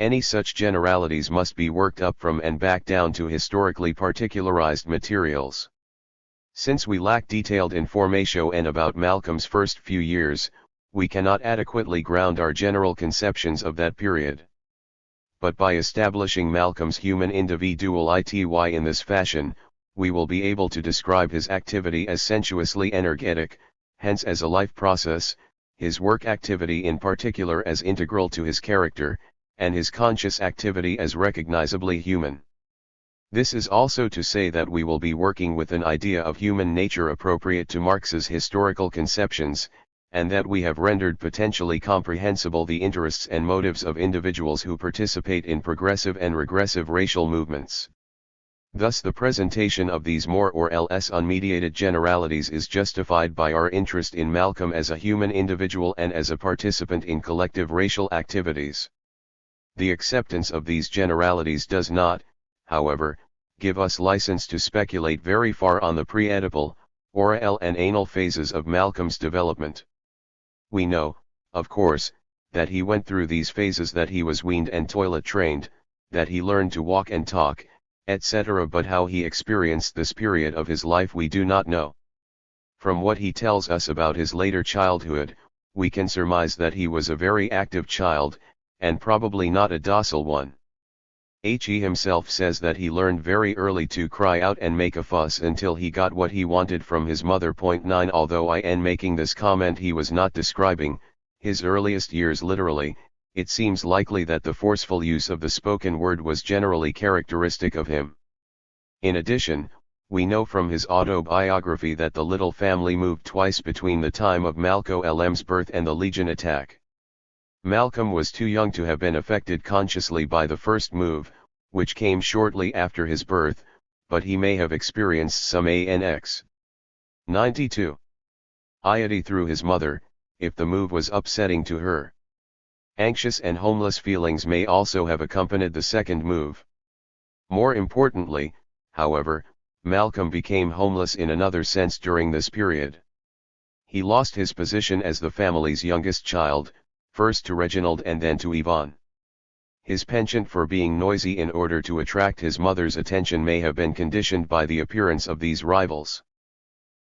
Any such generalities must be worked up from and back down to historically particularized materials. Since we lack detailed information about Malcolm's first few years, we cannot adequately ground our general conceptions of that period. But by establishing Malcolm's human individuality in this fashion, we will be able to describe his activity as sensuously energetic, hence as a life process, his work activity in particular as integral to his character, and his conscious activity as recognizably human. This is also to say that we will be working with an idea of human nature appropriate to Marx's historical conceptions, and that we have rendered potentially comprehensible the interests and motives of individuals who participate in progressive and regressive racial movements. Thus the presentation of these more or less unmediated generalities is justified by our interest in Malcolm as a human individual and as a participant in collective racial activities. The acceptance of these generalities does not, however, give us license to speculate very far on the pre-Oedipal, oral and anal phases of Malcolm's development. We know, of course, that he went through these phases, that he was weaned and toilet trained, that he learned to walk and talk, etc. But how he experienced this period of his life we do not know. From what he tells us about his later childhood, we can surmise that he was a very active child, and probably not a docile one. He himself says that he learned very early to cry out and make a fuss until he got what he wanted from his mother. 9 Although in making this comment he was not describing his earliest years literally, it seems likely that the forceful use of the spoken word was generally characteristic of him. In addition, we know from his autobiography that the little family moved twice between the time of Malcolm's birth and the Legion attack. Malcolm was too young to have been affected consciously by the first move, which came shortly after his birth, but he may have experienced some anxiety 92 through his mother, if the move was upsetting to her. Anxious and homeless feelings may also have accompanied the second move. More importantly, however, Malcolm became homeless in another sense during this period. He lost his position as the family's youngest child, first to Reginald and then to Yvonne. His penchant for being noisy in order to attract his mother's attention may have been conditioned by the appearance of these rivals.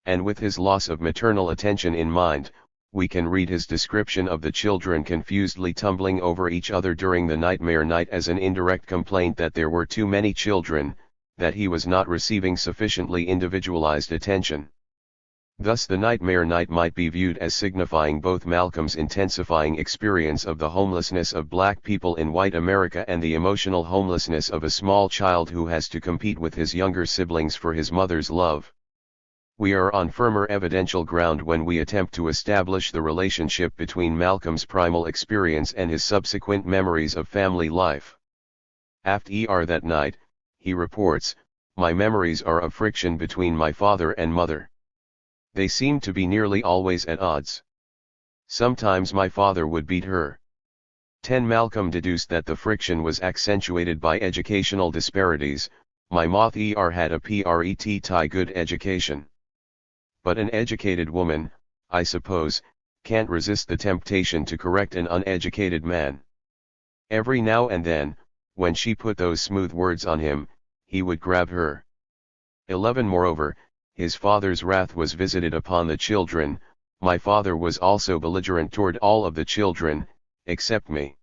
And with his loss of maternal attention in mind, we can read his description of the children confusedly tumbling over each other during the nightmare night as an indirect complaint that there were too many children, that he was not receiving sufficiently individualized attention. Thus the nightmare night might be viewed as signifying both Malcolm's intensifying experience of the homelessness of black people in white America and the emotional homelessness of a small child who has to compete with his younger siblings for his mother's love. We are on firmer evidential ground when we attempt to establish the relationship between Malcolm's primal experience and his subsequent memories of family life. After that night, he reports, my memories are of friction between my father and mother. They seem to be nearly always at odds. Sometimes my father would beat her. 10 Malcolm deduced that the friction was accentuated by educational disparities. My mother had a pretty good education. But an educated woman, I suppose, can't resist the temptation to correct an uneducated man. Every now and then, when she put those smooth words on him, he would grab her. 11 Moreover, his father's wrath was visited upon the children. My father was also belligerent toward all of the children, except me.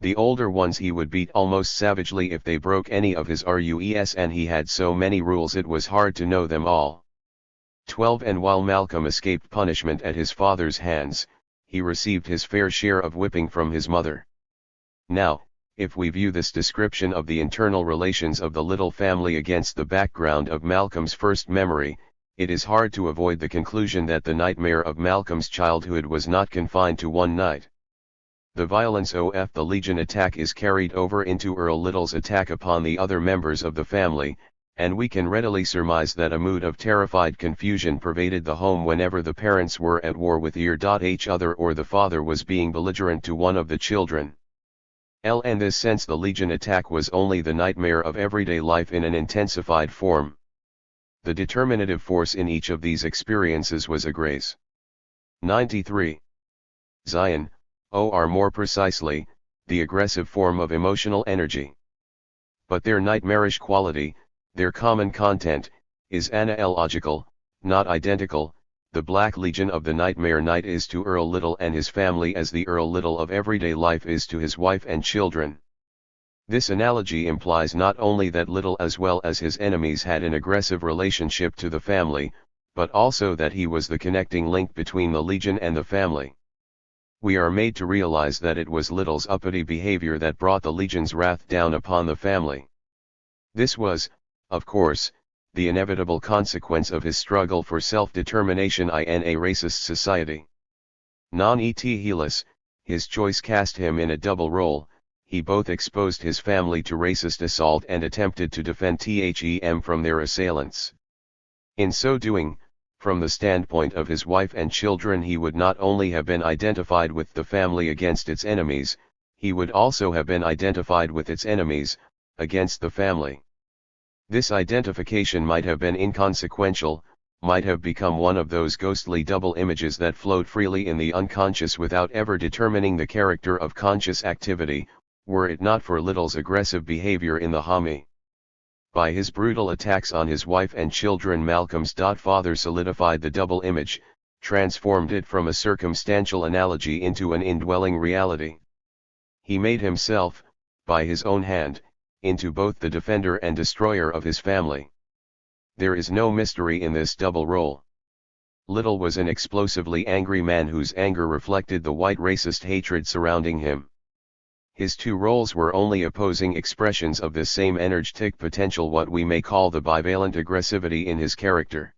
The older ones he would beat almost savagely if they broke any of his rules, and he had so many rules it was hard to know them all. 12 And while Malcolm escaped punishment at his father's hands, he received his fair share of whipping from his mother. Now, if we view this description of the internal relations of the little family against the background of Malcolm's first memory, it is hard to avoid the conclusion that the nightmare of Malcolm's childhood was not confined to one night. The violence of the Legion attack is carried over into Earl Little's attack upon the other members of the family, and we can readily surmise that a mood of terrified confusion pervaded the home whenever the parents were at war with each other or the father was being belligerent to one of the children. In this sense the Legion attack was only the nightmare of everyday life in an intensified form. The determinative force in each of these experiences was a grace. 93. Zion, or more precisely, the aggressive form of emotional energy. But their nightmarish quality, their common content, is analogical, not identical. The Black Legion of the Nightmare Night is to Earl Little and his family as the Earl Little of everyday life is to his wife and children. This analogy implies not only that Little as well as his enemies had an aggressive relationship to the family, but also that he was the connecting link between the Legion and the family. We are made to realize that it was Little's uppity behavior that brought the Legion's wrath down upon the family. This was, of course, the inevitable consequence of his struggle for self-determination in a racist society. Non-et helis, his choice cast him in a double role. He both exposed his family to racist assault and attempted to defend them from their assailants. In so doing, from the standpoint of his wife and children, he would not only have been identified with the family against its enemies, he would also have been identified with its enemies, against the family. This identification might have been inconsequential, might have become one of those ghostly double images that float freely in the unconscious without ever determining the character of conscious activity, were it not for Little's aggressive behavior in the home. By his brutal attacks on his wife and children, Malcolm's father solidified the double image, transformed it from a circumstantial analogy into an indwelling reality. He made himself, by his own hand, into both the defender and destroyer of his family. There is no mystery in this double role. Little was an explosively angry man whose anger reflected the white racist hatred surrounding him. His two roles were only opposing expressions of this same energetic potential, what we may call the bivalent aggressivity in his character.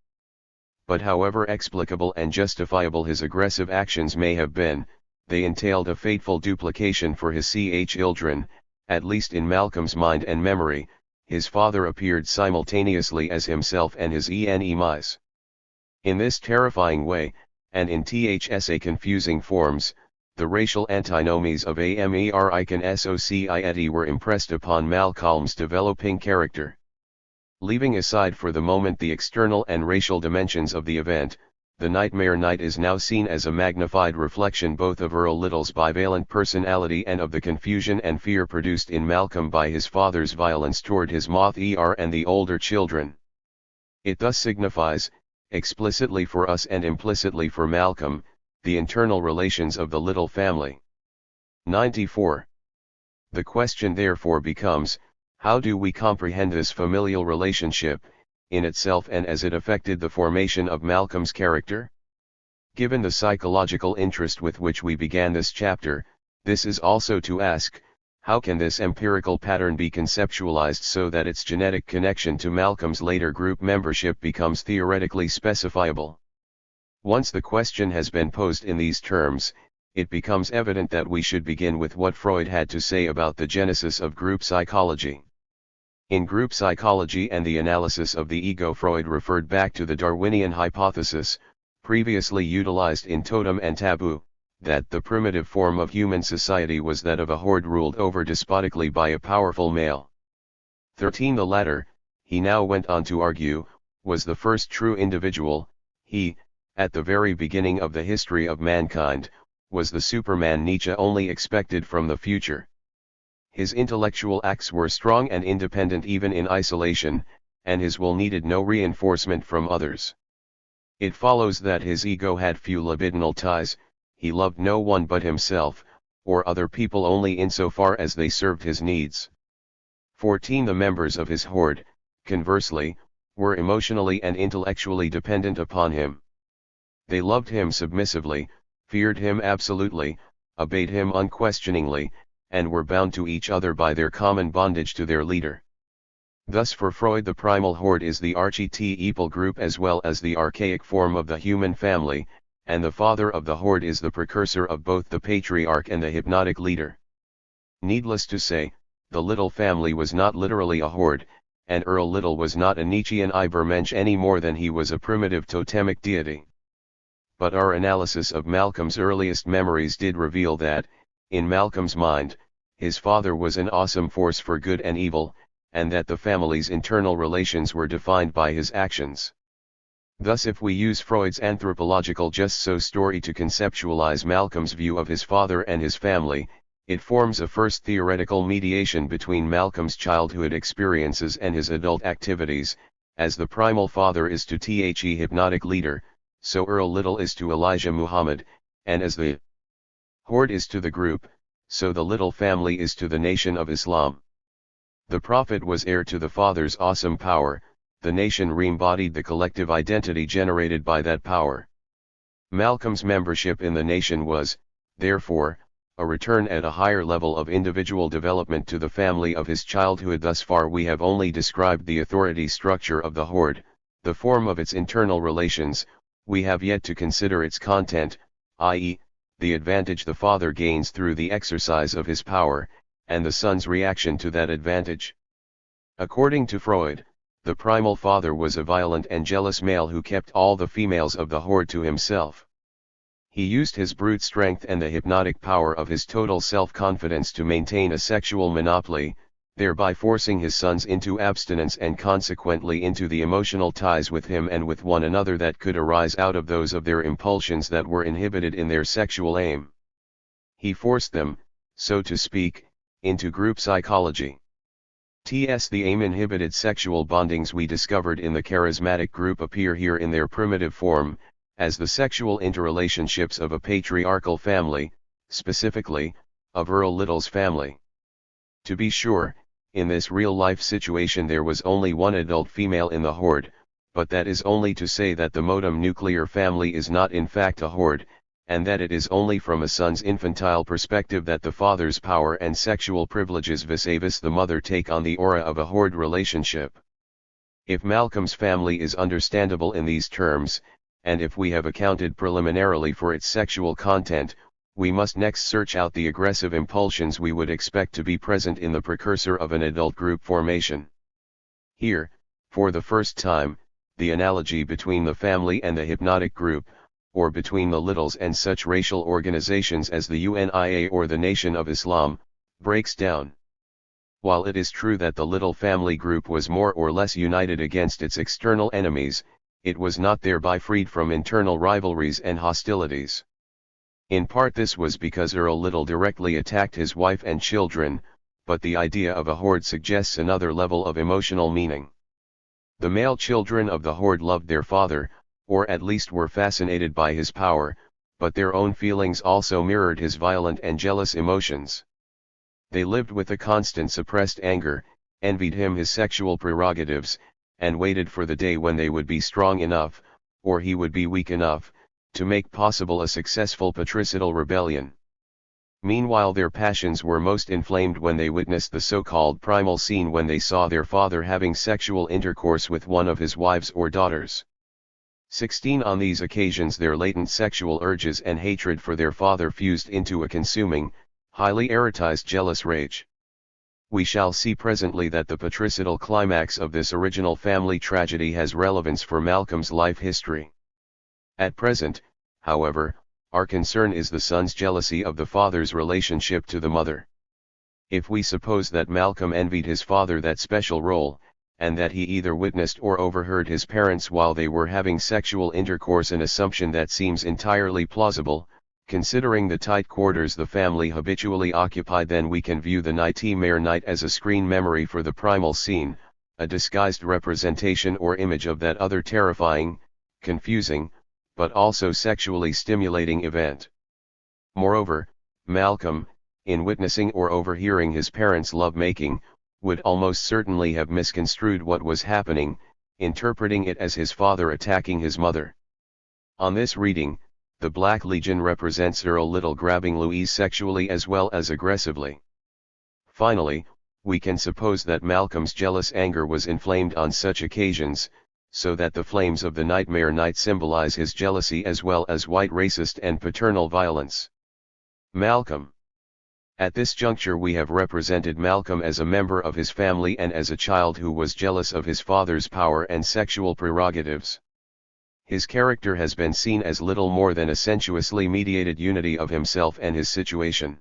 But however explicable and justifiable his aggressive actions may have been, they entailed a fateful duplication for his children. At least in Malcolm's mind and memory, his father appeared simultaneously as himself and his enemies. In this terrifying way, and in thsa confusing forms, the racial antinomies of American society were impressed upon Malcolm's developing character. Leaving aside for the moment the external and racial dimensions of the event, the Nightmare Night is now seen as a magnified reflection both of Earl Little's bivalent personality and of the confusion and fear produced in Malcolm by his father's violence toward his mother and the older children. It thus signifies, explicitly for us and implicitly for Malcolm, the internal relations of the Little family. 94. The question therefore becomes, how do we comprehend this familial relationship, in itself and as it affected the formation of Malcolm's character? Given the psychological interest with which we began this chapter, this is also to ask, How can this empirical pattern be conceptualized so that its genetic connection to Malcolm's later group membership becomes theoretically specifiable? Once the question has been posed in these terms, it becomes evident that we should begin with what Freud had to say about the genesis of group psychology. In group psychology and the analysis of the ego, Freud referred back to the Darwinian hypothesis, previously utilized in Totem and Taboo, that the primitive form of human society was that of a horde ruled over despotically by a powerful male. 13. The latter, he now went on to argue, was the first true individual. He, at the very beginning of the history of mankind, was the Superman Nietzsche only expected from the future. His intellectual acts were strong and independent even in isolation, and his will needed no reinforcement from others. It follows that his ego had few libidinal ties. He loved no one but himself, or other people only insofar as they served his needs. 14. The members of his horde, conversely, were emotionally and intellectually dependent upon him. They loved him submissively, feared him absolutely, obeyed him unquestioningly, and were bound to each other by their common bondage to their leader. Thus for Freud the primal horde is the archetypal group as well as the archaic form of the human family, and the father of the horde is the precursor of both the patriarch and the hypnotic leader. Needless to say, the Little family was not literally a horde, and Earl Little was not a Nietzschean Übermensch any more than he was a primitive totemic deity. But our analysis of Malcolm's earliest memories did reveal that, in Malcolm's mind, his father was an awesome force for good and evil, and that the family's internal relations were defined by his actions. Thus if we use Freud's anthropological just so story to conceptualize Malcolm's view of his father and his family, it forms a first theoretical mediation between Malcolm's childhood experiences and his adult activities, as the primal father is to the hypnotic leader, so Earl Little is to Elijah Muhammad, and as the horde is to the group, so the Little family is to the nation of Islam. The prophet was heir to the father's awesome power. The nation re-embodied the collective identity generated by that power. Malcolm's membership in the nation was, therefore, a return at a higher level of individual development to the family of his childhood. Thus far we have only described the authority structure of the horde, the form of its internal relations. We have yet to consider its content, i.e., the advantage the father gains through the exercise of his power, and the son's reaction to that advantage. According to Freud, the primal father was a violent and jealous male who kept all the females of the horde to himself. He used his brute strength and the hypnotic power of his total self-confidence to maintain a sexual monopoly, thereby forcing his sons into abstinence and consequently into the emotional ties with him and with one another that could arise out of those of their impulsions that were inhibited in their sexual aim. He forced them, so to speak, into group psychology. The aim-inhibited sexual bondings we discovered in the charismatic group appear here in their primitive form, as the sexual interrelationships of a patriarchal family, specifically, of Earl Little's family. To be sure, in this real-life situation there was only one adult female in the horde, but that is only to say that the modem nuclear family is not in fact a horde, and that it is only from a son's infantile perspective that the father's power and sexual privileges vis-a-vis the mother take on the aura of a horde relationship. If Malcolm's family is understandable in these terms, and if we have accounted preliminarily for its sexual content, we must next search out the aggressive impulsions we would expect to be present in the precursor of an adult group formation. Here, for the first time, the analogy between the family and the hypnotic group, or between the Littles and such racial organizations as the UNIA or the Nation of Islam, breaks down. While it is true that the Little family group was more or less united against its external enemies, it was not thereby freed from internal rivalries and hostilities. In part this was because Earl Little directly attacked his wife and children, but the idea of a horde suggests another level of emotional meaning. The male children of the horde loved their father, or at least were fascinated by his power, but their own feelings also mirrored his violent and jealous emotions. They lived with a constant suppressed anger, envied him his sexual prerogatives, and waited for the day when they would be strong enough, or he would be weak enough, to make possible a successful patricidal rebellion. Meanwhile their passions were most inflamed when they witnessed the so-called primal scene, when they saw their father having sexual intercourse with one of his wives or daughters. 16 On these occasions their latent sexual urges and hatred for their father fused into a consuming, highly erotized jealous rage. We shall see presently that the patricidal climax of this original family tragedy has relevance for Malcolm's life history. At present, however, our concern is the son's jealousy of the father's relationship to the mother. If we suppose that Malcolm envied his father that special role, and that he either witnessed or overheard his parents while they were having sexual intercourse, an assumption that seems entirely plausible, considering the tight quarters the family habitually occupied, then we can view the nightmare night as a screen memory for the primal scene, a disguised representation or image of that other terrifying, confusing, but also sexually stimulating event. Moreover, Malcolm, in witnessing or overhearing his parents' love-making, would almost certainly have misconstrued what was happening, interpreting it as his father attacking his mother. On this reading, the Black Legion represents Earl Little grabbing Louise sexually as well as aggressively. Finally, we can suppose that Malcolm's jealous anger was inflamed on such occasions, so that the flames of the nightmare night symbolize his jealousy as well as white racist and paternal violence. Malcolm. At this juncture we have represented Malcolm as a member of his family and as a child who was jealous of his father's power and sexual prerogatives. His character has been seen as little more than a sensuously mediated unity of himself and his situation.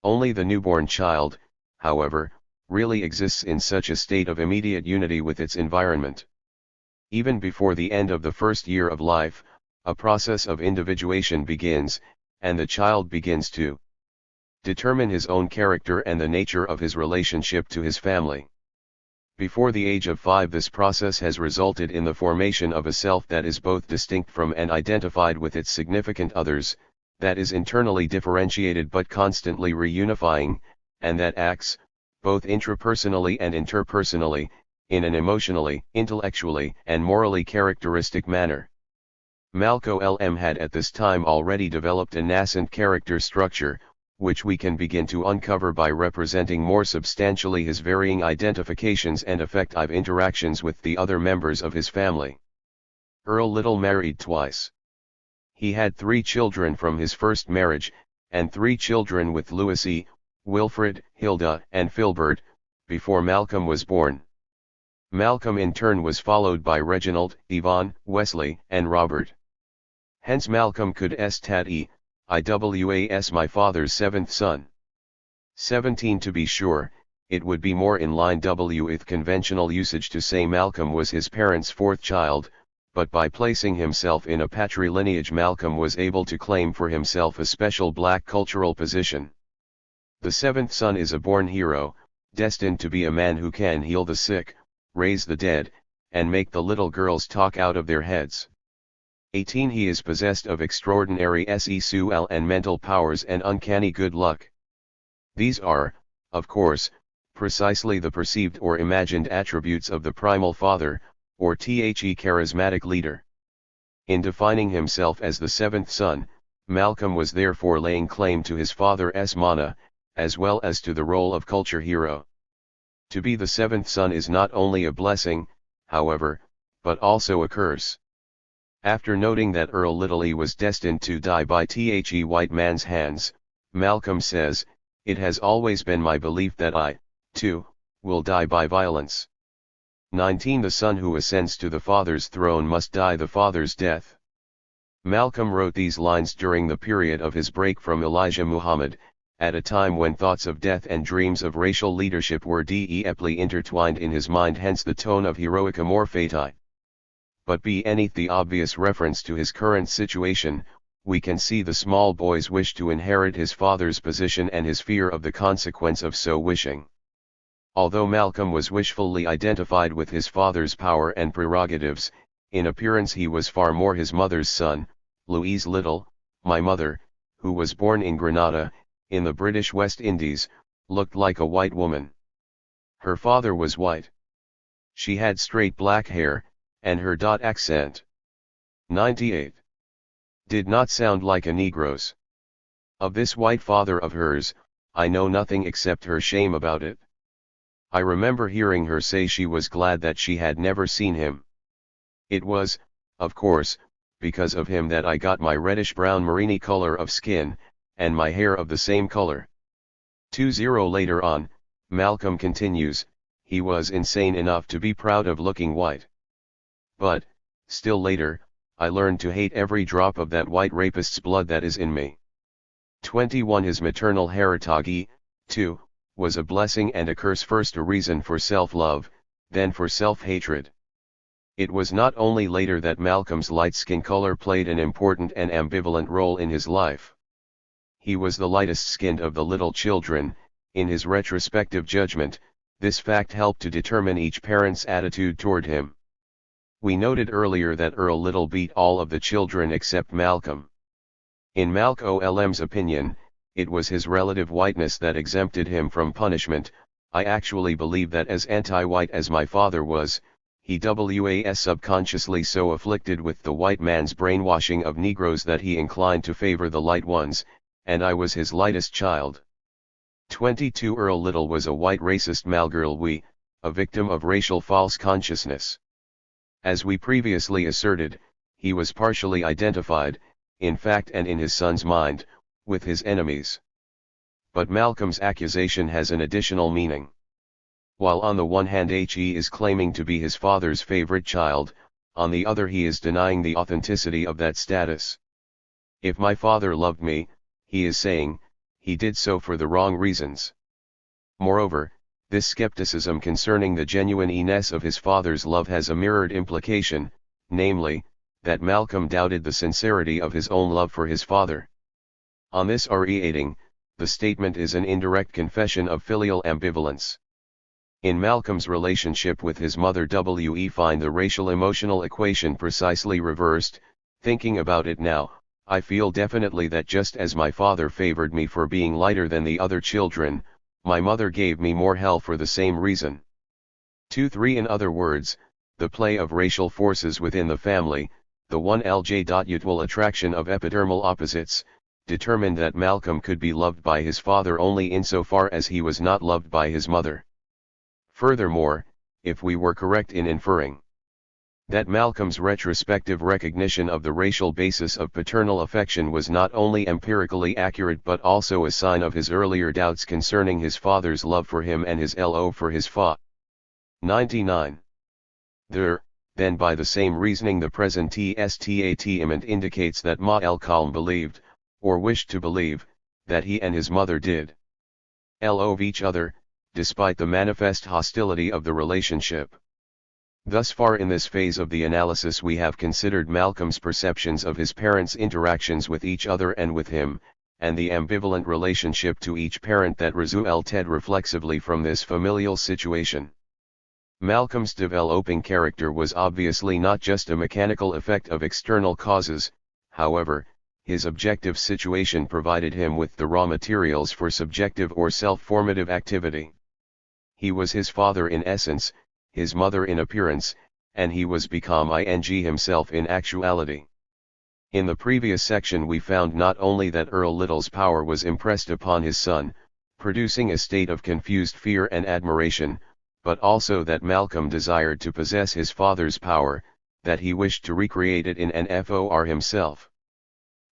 Only the newborn child, however, really exists in such a state of immediate unity with its environment. Even before the end of the first year of life, a process of individuation begins, and the child begins to determine his own character and the nature of his relationship to his family. Before the age of 5 this process has resulted in the formation of a self that is both distinct from and identified with its significant others, that is internally differentiated but constantly reunifying, and that acts, both intrapersonally and interpersonally, in an emotionally, intellectually, and morally characteristic manner. Malcolm had at this time already developed a nascent character structure, which we can begin to uncover by representing more substantially his varying identifications and affective interactions with the other members of his family. Earl Little married twice. He had 3 children from his first marriage, and 3 children with Louis E., Wilfred, Hilda, and Filbert, before Malcolm was born. Malcolm in turn was followed by Reginald, Yvonne, Wesley, and Robert. Hence Malcolm could stat IWAS my father's 7th son. 17 To be sure, it would be more in line with conventional usage to say Malcolm was his parents' 4th child, but by placing himself in a patrilineage Malcolm was able to claim for himself a special black cultural position. The 7th son is a born hero, destined to be a man who can heal the sick, raise the dead, and make the little girls talk out of their heads. 18 He is possessed of extraordinary sexual and mental powers and uncanny good luck. These are, of course, precisely the perceived or imagined attributes of the primal father, or charismatic leader. In defining himself as the 7th son, Malcolm was therefore laying claim to his father's mana, as well as to the role of culture hero. To be the 7th son is not only a blessing, however, but also a curse. After noting that Earl Little was destined to die by the white man's hands, Malcolm says, "It has always been my belief that I, too, will die by violence." 19 The son who ascends to the father's throne must die the father's death. Malcolm wrote these lines during the period of his break from Elijah Muhammad, at a time when thoughts of death and dreams of racial leadership were deeply intertwined in his mind, hence the tone of heroic amor fati. But beneath the obvious reference to his current situation, we can see the small boy's wish to inherit his father's position and his fear of the consequence of so wishing. Although Malcolm was wishfully identified with his father's power and prerogatives, in appearance he was far more his mother's son. Louise Little, my mother, who was born in Grenada, in the British West Indies, looked like a white woman. Her father was white. She had straight black hair, and her accent. 98. Did not sound like a Negro's. Of this white father of hers, I know nothing except her shame about it. I remember hearing her say she was glad that she had never seen him. It was, of course, because of him that I got my reddish-brown Marini color of skin, and my hair of the same color. 20 later on, Malcolm continues, he was insane enough to be proud of looking white. But, still later, I learned to hate every drop of that white rapist's blood that is in me. 21 His maternal heritage, too, was a blessing and a curse, first a reason for self-love, then for self-hatred. It was not only later that Malcolm's light skin color played an important and ambivalent role in his life. He was the lightest skinned of the little children. In his retrospective judgment, this fact helped to determine each parent's attitude toward him. We noted earlier that Earl Little beat all of the children except Malcolm. In Malcolm's opinion, it was his relative whiteness that exempted him from punishment. I actually believe that as anti-white as my father was, he was subconsciously so afflicted with the white man's brainwashing of Negroes that he inclined to favor the light ones, and I was his lightest child. 22 Earl Little was a white racist malgré a victim of racial false consciousness. As we previously asserted, he was partially identified, in fact and in his son's mind, with his enemies. But Malcolm's accusation has an additional meaning. While on the one hand he is claiming to be his father's favorite child, on the other he is denying the authenticity of that status. If my father loved me, he is saying, he did so for the wrong reasons. Moreover, this skepticism concerning the genuineness of his father's love has a mirrored implication, namely, that Malcolm doubted the sincerity of his own love for his father. On this reading, the statement is an indirect confession of filial ambivalence. In Malcolm's relationship with his mother we find the racial emotional equation precisely reversed. Thinking about it now, I feel definitely that just as my father favored me for being lighter than the other children, my mother gave me more hell for the same reason. 2-3 In other words, the play of racial forces within the family, the one mutual attraction of epidermal opposites, determined that Malcolm could be loved by his father only insofar as he was not loved by his mother. Furthermore, if we were correct in inferring that Malcolm's retrospective recognition of the racial basis of paternal affection was not only empirically accurate but also a sign of his earlier doubts concerning his father's love for him and his love for his fa. 99. Then by the same reasoning the present statement indicates that Malcolm believed, or wished to believe, that he and his mother did love each other, despite the manifest hostility of the relationship. Thus far in this phase of the analysis we have considered Malcolm's perceptions of his parents' interactions with each other and with him, and the ambivalent relationship to each parent that resulted reflexively from this familial situation. Malcolm's developing character was obviously not just a mechanical effect of external causes, however, his objective situation provided him with the raw materials for subjective or self-formative activity. He was his father in essence, his mother in appearance, and he was become himself in actuality. In the previous section we found not only that Earl Little's power was impressed upon his son, producing a state of confused fear and admiration, but also that Malcolm desired to possess his father's power, that he wished to recreate it in an for himself.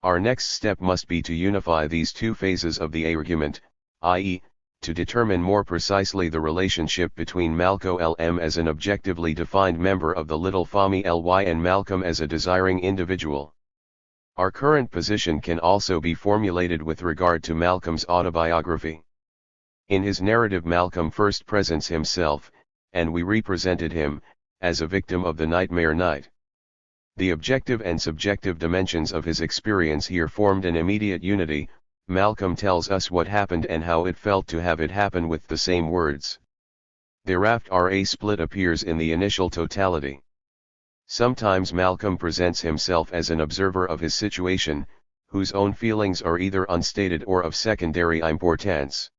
Our next step must be to unify these two phases of the argument, i.e., to determine more precisely the relationship between Malcolm as an objectively defined member of the little family and Malcolm as a desiring individual. Our current position can also be formulated with regard to Malcolm's autobiography. In his narrative Malcolm first presents himself, and we represented him, as a victim of the nightmare night. The objective and subjective dimensions of his experience here formed an immediate unity. Malcolm tells us what happened and how it felt to have it happen with the same words. Thereafter a split appears in the initial totality. Sometimes Malcolm presents himself as an observer of his situation, whose own feelings are either unstated or of secondary importance.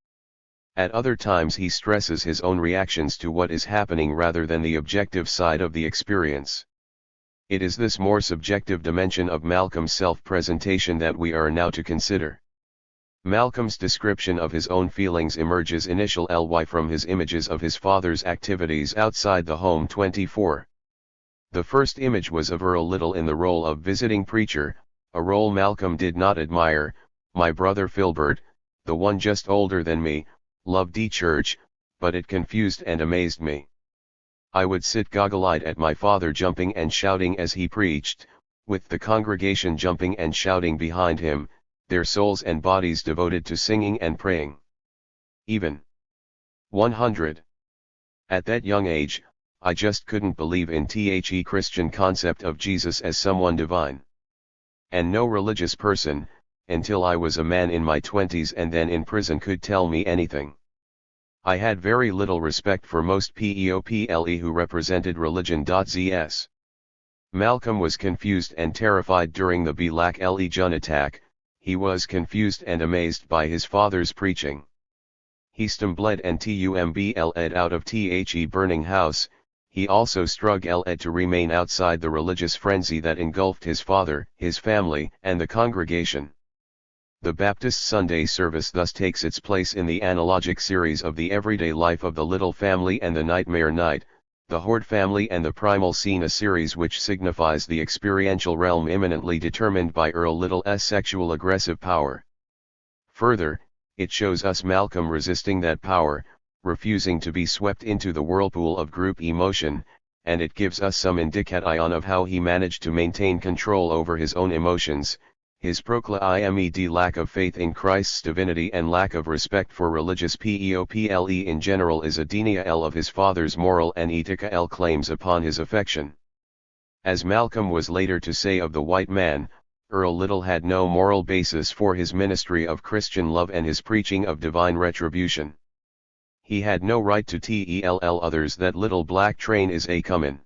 At other times he stresses his own reactions to what is happening rather than the objective side of the experience. It is this more subjective dimension of Malcolm's self-presentation that we are now to consider. Malcolm's description of his own feelings emerges initial ly from his images of his father's activities outside the home. 24. The first image was of Earl Little in the role of visiting preacher, a role Malcolm did not admire. My brother Filbert, the one just older than me, loved church, but it confused and amazed me. I would sit goggle-eyed at my father jumping and shouting as he preached, with the congregation jumping and shouting behind him, their souls and bodies devoted to singing and praying. Even 100. At that young age, I just couldn't believe in the Christian concept of Jesus as someone divine. And no religious person, until I was a man in my 20s and then in prison, could tell me anything. I had very little respect for most people who represented religion.zs. Malcolm was confused and terrified during the Black Legion attack. He was confused and amazed by his father's preaching. He stumbled and tumbled out of the burning house. He also struggled to remain outside the religious frenzy that engulfed his father, his family, and the congregation. The Baptist Sunday service thus takes its place in the analogic series of the everyday life of the Little family and the Nightmare Night, the Horde family and the Primal Scene, a series which signifies the experiential realm imminently determined by Earl Little's sexual aggressive power. Further, it shows us Malcolm resisting that power, refusing to be swept into the whirlpool of group emotion, and it gives us some indication of how he managed to maintain control over his own emotions. His proclaimed lack of faith in Christ's divinity and lack of respect for religious people in general is a denial of his father's moral and ethical claims upon his affection. As Malcolm was later to say of the white man, Earl Little had no moral basis for his ministry of Christian love and his preaching of divine retribution. He had no right to tell others that little black train is a comin',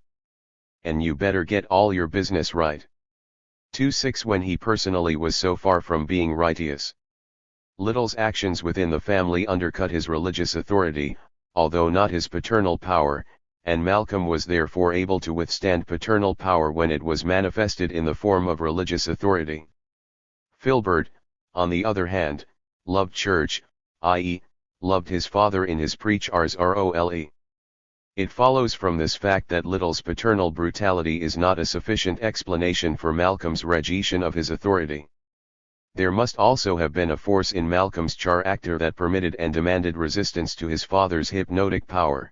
and you better get all your business right. 26 When he personally was so far from being righteous. Little's actions within the family undercut his religious authority, although not his paternal power, and Malcolm was therefore able to withstand paternal power when it was manifested in the form of religious authority. Filbert, on the other hand, loved church, i.e., loved his father in his preachers role. It follows from this fact that Little's paternal brutality is not a sufficient explanation for Malcolm's rejection of his authority. There must also have been a force in Malcolm's character that permitted and demanded resistance to his father's hypnotic power.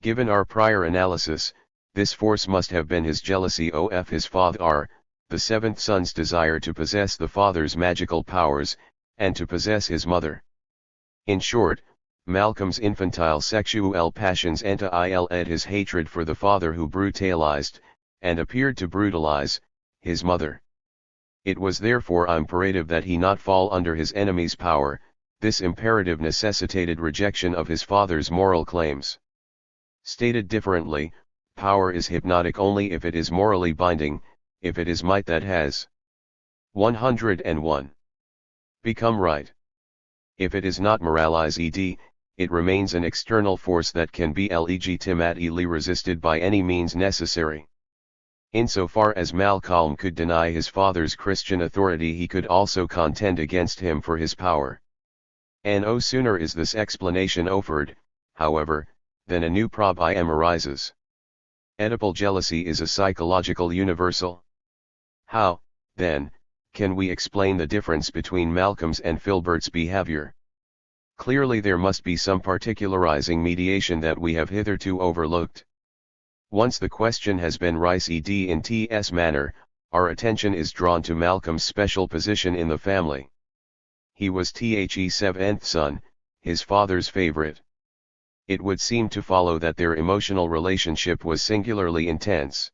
Given our prior analysis, this force must have been his jealousy of his father, the seventh son's desire to possess the father's magical powers, and to possess his mother. In short, Malcolm's infantile sexual passions entailed his hatred for the father who brutalized, and appeared to brutalize, his mother. It was therefore imperative that he not fall under his enemy's power. This imperative necessitated rejection of his father's moral claims. Stated differently, power is hypnotic only if it is morally binding, if it is might that has 101 become right. If it is not moralized, it remains an external force that can be legitimately resisted by any means necessary. Insofar as Malcolm could deny his father's Christian authority, he could also contend against him for his power. And no sooner is this explanation offered, however, than a new problem arises. Oedipal jealousy is a psychological universal. How, then, can we explain the difference between Malcolm's and Filbert's behavior? Clearly there must be some particularizing mediation that we have hitherto overlooked. Once the question has been raised in this manner, our attention is drawn to Malcolm's special position in the family. He was the seventh son, his father's favorite. It would seem to follow that their emotional relationship was singularly intense.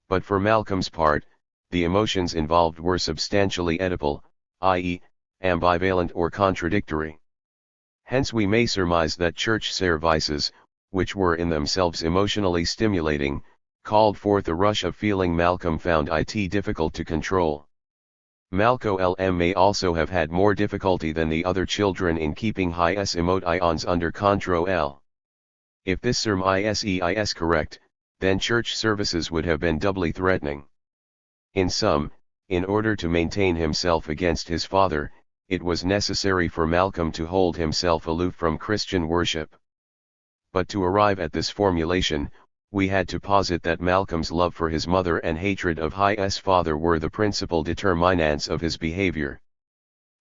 But for Malcolm's part, the emotions involved were substantially Oedipal, i.e., ambivalent or contradictory. Hence we may surmise that church services, which were in themselves emotionally stimulating, called forth a rush of feeling Malcolm found it difficult to control. Malcolm may also have had more difficulty than the other children in keeping his emotions under control. If this surmise is correct, then church services would have been doubly threatening. In sum, in order to maintain himself against his father, it was necessary for Malcolm to hold himself aloof from Christian worship. But to arrive at this formulation, we had to posit that Malcolm's love for his mother and hatred of his father were the principal determinants of his behavior.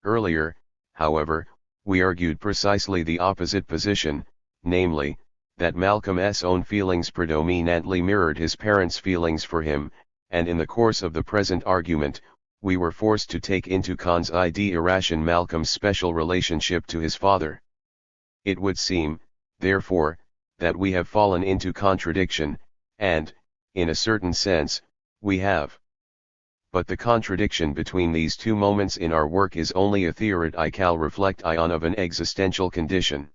Earlier, however, we argued precisely the opposite position, namely, that Malcolm's own feelings predominantly mirrored his parents' feelings for him, and in the course of the present argument, we were forced to take into consideration Malcolm's special relationship to his father. It would seem, therefore, that we have fallen into contradiction, and, in a certain sense, we have. But the contradiction between these two moments in our work is only a theoretical reflection of an existential condition.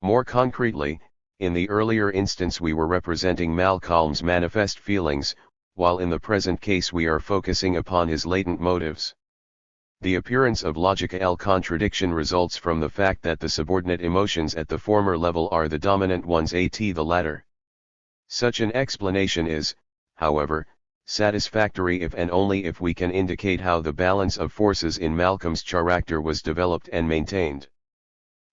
More concretely, in the earlier instance we were representing Malcolm's manifest feelings, while in the present case we are focusing upon his latent motives. The appearance of logical contradiction results from the fact that the subordinate emotions at the former level are the dominant ones at the latter. Such an explanation is, however, satisfactory if and only if we can indicate how the balance of forces in Malcolm's character was developed and maintained.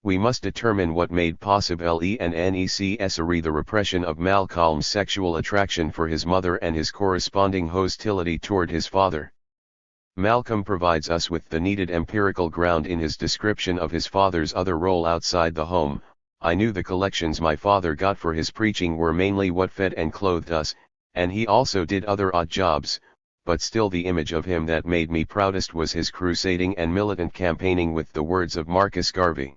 We must determine what made possible and necessary the repression of Malcolm's sexual attraction for his mother and his corresponding hostility toward his father. Malcolm provides us with the needed empirical ground in his description of his father's other role outside the home. I knew the collections my father got for his preaching were mainly what fed and clothed us, and he also did other odd jobs, but still the image of him that made me proudest was his crusading and militant campaigning with the words of Marcus Garvey.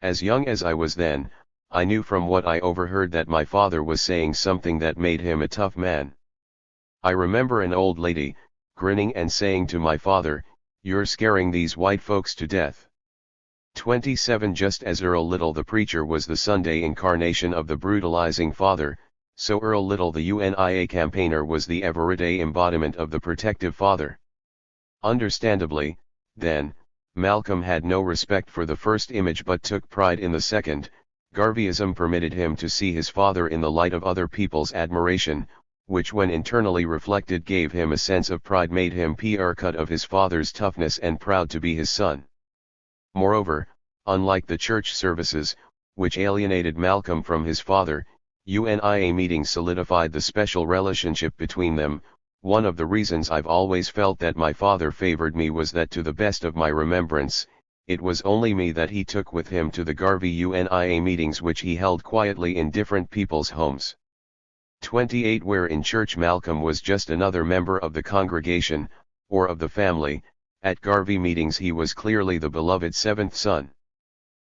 As young as I was then, I knew from what I overheard that my father was saying something that made him a tough man. I remember an old lady, grinning and saying to my father, "You're scaring these white folks to death." 27 Just as Earl Little the preacher was the Sunday incarnation of the brutalizing father, so Earl Little the UNIA campaigner was the everyday embodiment of the protective father. Understandably, then, Malcolm had no respect for the first image but took pride in the second. Garveyism permitted him to see his father in the light of other people's admiration, which when internally reflected gave him a sense of pride, made him cut of his father's toughness and proud to be his son. Moreover, unlike the church services, which alienated Malcolm from his father, UNIA meetings solidified the special relationship between them. One of the reasons I've always felt that my father favored me was that to the best of my remembrance, it was only me that he took with him to the Garvey UNIA meetings which he held quietly in different people's homes. 28 Where in church Malcolm was just another member of the congregation, or of the family, at Garvey meetings he was clearly the beloved seventh son.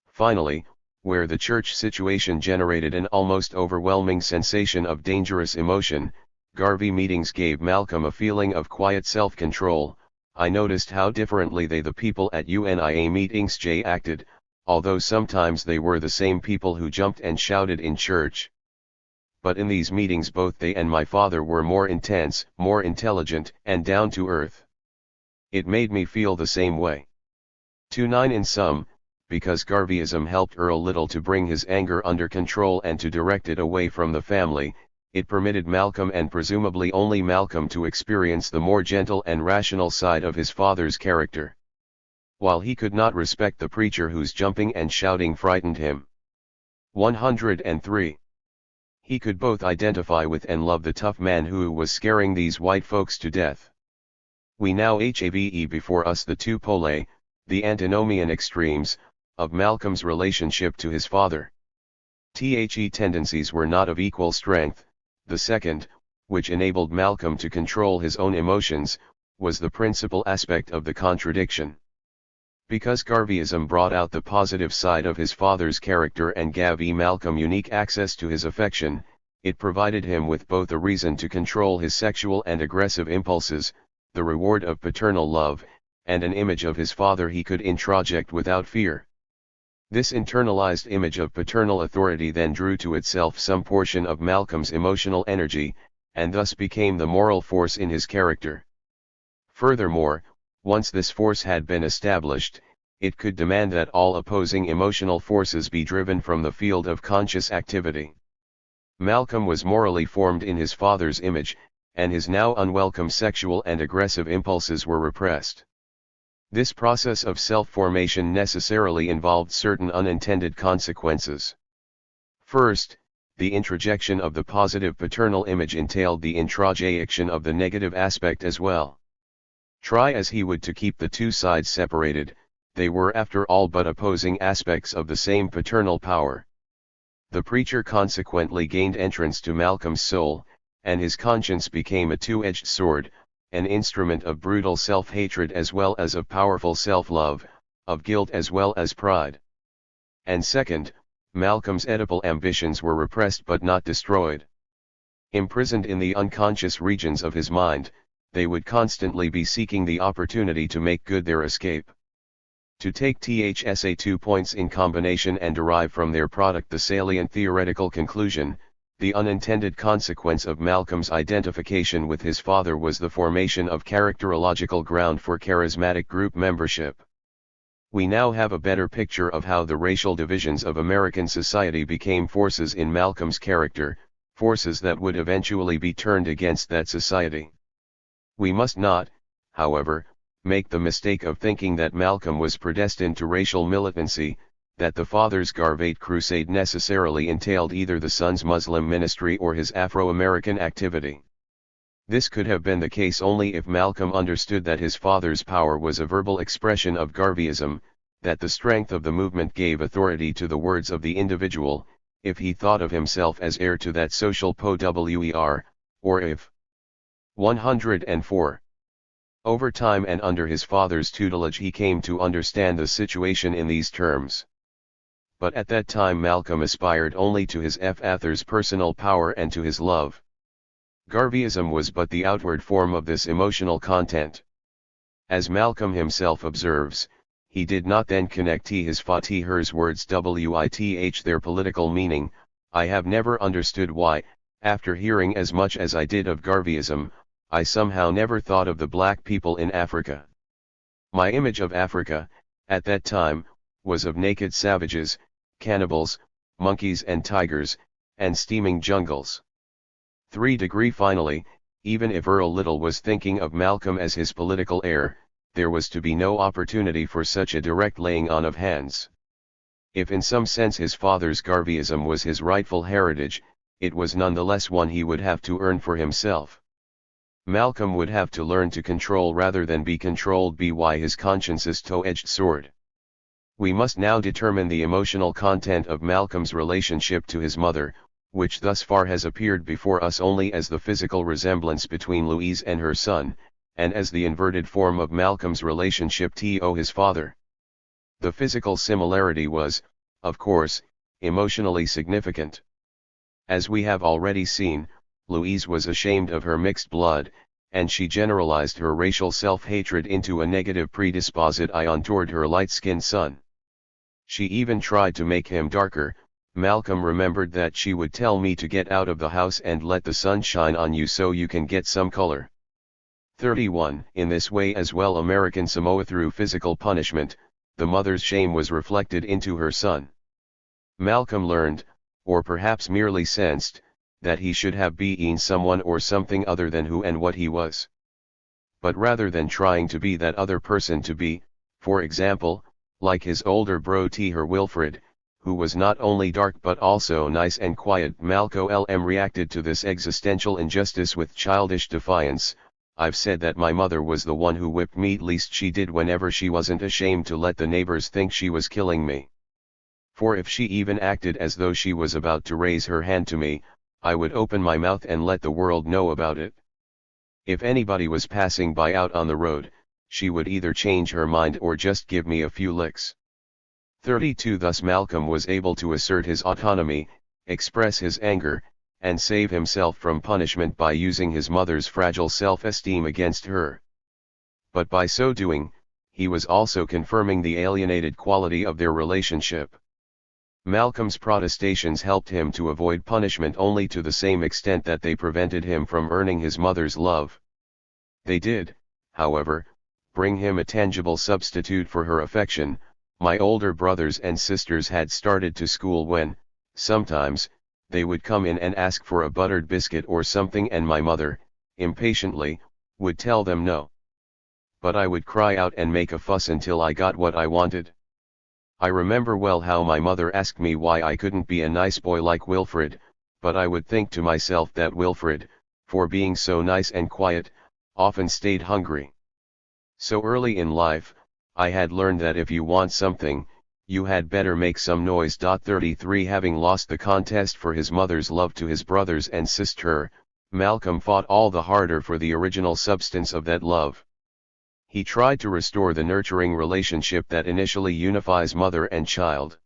Finally, where the church situation generated an almost overwhelming sensation of dangerous emotion, Garvey meetings gave Malcolm a feeling of quiet self-control. I noticed how differently the people at UNIA meetings acted, although sometimes they were the same people who jumped and shouted in church. But in these meetings both they and my father were more intense, more intelligent, and down to earth. It made me feel the same way. 29 In sum, because Garveyism helped Earl Little to bring his anger under control and to direct it away from the family, it permitted Malcolm and presumably only Malcolm to experience the more gentle and rational side of his father's character. While he could not respect the preacher whose jumping and shouting frightened him. 103. He could both identify with and love the tough man who was scaring these white folks to death. We now have before us the two pole, the antinomian extremes, of Malcolm's relationship to his father. The tendencies were not of equal strength. The second, which enabled Malcolm to control his own emotions, was the principal aspect of the contradiction. Because Garveyism brought out the positive side of his father's character and gave Malcolm unique access to his affection, it provided him with both a reason to control his sexual and aggressive impulses, the reward of paternal love, and an image of his father he could introject without fear. This internalized image of paternal authority then drew to itself some portion of Malcolm's emotional energy, and thus became the moral force in his character. Furthermore, once this force had been established, it could demand that all opposing emotional forces be driven from the field of conscious activity. Malcolm was morally formed in his father's image, and his now unwelcome sexual and aggressive impulses were repressed. This process of self-formation necessarily involved certain unintended consequences. First, the introjection of the positive paternal image entailed the introjection of the negative aspect as well. Try as he would to keep the two sides separated, they were after all but opposing aspects of the same paternal power. The preacher consequently gained entrance to Malcolm's soul, and his conscience became a two-edged sword, an instrument of brutal self-hatred as well as of powerful self-love, of guilt as well as pride. And second, Malcolm's Oedipal ambitions were repressed but not destroyed. Imprisoned in the unconscious regions of his mind, they would constantly be seeking the opportunity to make good their escape. To take THSA 2 points in combination and derive from their product the salient theoretical conclusion, the unintended consequence of Malcolm's identification with his father was the formation of characterological ground for charismatic group membership. We now have a better picture of how the racial divisions of American society became forces in Malcolm's character, forces that would eventually be turned against that society. We must not, however, make the mistake of thinking that Malcolm was predestined to racial militancy, that the father's Garvate crusade necessarily entailed either the son's Muslim ministry or his Afro-American activity. This could have been the case only if Malcolm understood that his father's power was a verbal expression of Garveyism, that the strength of the movement gave authority to the words of the individual, if he thought of himself as heir to that social power, or if 104. Over time and under his father's tutelage he came to understand the situation in these terms. But at that time Malcolm aspired only to his father's personal power and to his love. Garveyism was but the outward form of this emotional content. As Malcolm himself observes, he did not then connect his hers words with their political meaning. I have never understood why, after hearing as much as I did of Garveyism, I somehow never thought of the black people in Africa. My image of Africa, at that time, was of naked savages, cannibals, monkeys and tigers, and steaming jungles. 3. Finally, even if Earl Little was thinking of Malcolm as his political heir, there was to be no opportunity for such a direct laying on of hands. If in some sense his father's Garveyism was his rightful heritage, it was nonetheless one he would have to earn for himself. Malcolm would have to learn to control rather than be controlled by his conscience's two-edged sword. We must now determine the emotional content of Malcolm's relationship to his mother, which thus far has appeared before us only as the physical resemblance between Louise and her son, and as the inverted form of Malcolm's relationship to his father. The physical similarity was, of course, emotionally significant. As we have already seen, Louise was ashamed of her mixed blood, and she generalized her racial self-hatred into a negative predisposition toward her light-skinned son. She even tried to make him darker. Malcolm remembered that she would tell me to get out of the house and let the sun shine on you so you can get some color. 31. In this way as well American Samoa through physical punishment, the mother's shame was reflected into her son. Malcolm learned, or perhaps merely sensed, that he should have been someone or something other than who and what he was. But rather than trying to be that other person to be, for example, like his older bro Wilfred, who was not only dark but also nice and quiet, Malcolm reacted to this existential injustice with childish defiance. I've said that my mother was the one who whipped me, at least she did whenever she wasn't ashamed to let the neighbors think she was killing me. For if she even acted as though she was about to raise her hand to me, I would open my mouth and let the world know about it. If anybody was passing by out on the road, she would either change her mind or just give me a few licks. 32. Thus Malcolm was able to assert his autonomy, express his anger, and save himself from punishment by using his mother's fragile self-esteem against her. But by so doing, he was also confirming the alienated quality of their relationship. Malcolm's protestations helped him to avoid punishment only to the same extent that they prevented him from earning his mother's love. They did, however, bring him a tangible substitute for her affection. My older brothers and sisters had started to school when, sometimes, they would come in and ask for a buttered biscuit or something, and my mother, impatiently, would tell them no. but I would cry out and make a fuss until I got what I wanted. I remember well how my mother asked me why I couldn't be a nice boy like Wilfred, but I would think to myself that Wilfred, for being so nice and quiet, often stayed hungry. So early in life, I had learned that if you want something, you had better make some noise. 33 Having lost the contest for his mother's love to his brothers and sister, Malcolm fought all the harder for the original substance of that love. He tried to restore the nurturing relationship that initially unifies mother and child.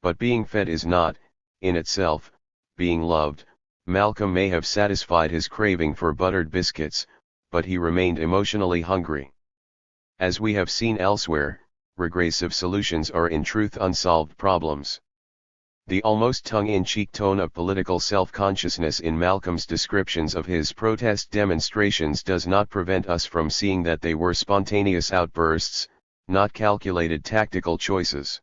But being fed is not, in itself, being loved. Malcolm may have satisfied his craving for buttered biscuits, but he remained emotionally hungry. As we have seen elsewhere, regressive solutions are in truth unsolved problems. The almost tongue-in-cheek tone of political self-consciousness in Malcolm's descriptions of his protest demonstrations does not prevent us from seeing that they were spontaneous outbursts, not calculated tactical choices.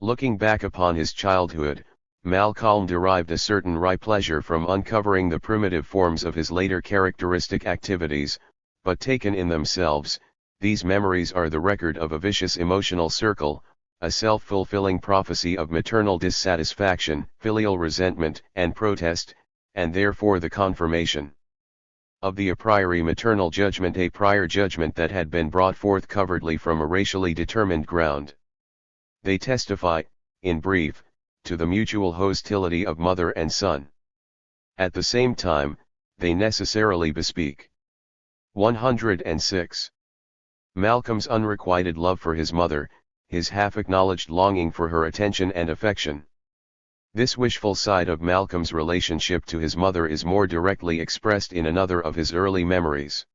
Looking back upon his childhood, Malcolm derived a certain wry pleasure from uncovering the primitive forms of his later characteristic activities, but taken in themselves, these memories are the record of a vicious emotional circle, a self-fulfilling prophecy of maternal dissatisfaction, filial resentment, and protest, and therefore the confirmation of the a priori maternal judgment, a prior judgment that had been brought forth covertly from a racially determined ground. They testify, in brief, to the mutual hostility of mother and son. At the same time, they necessarily bespeak 106. Malcolm's unrequited love for his mother, his half-acknowledged longing for her attention and affection. This wishful side of Malcolm's relationship to his mother is more directly expressed in another of his early memories.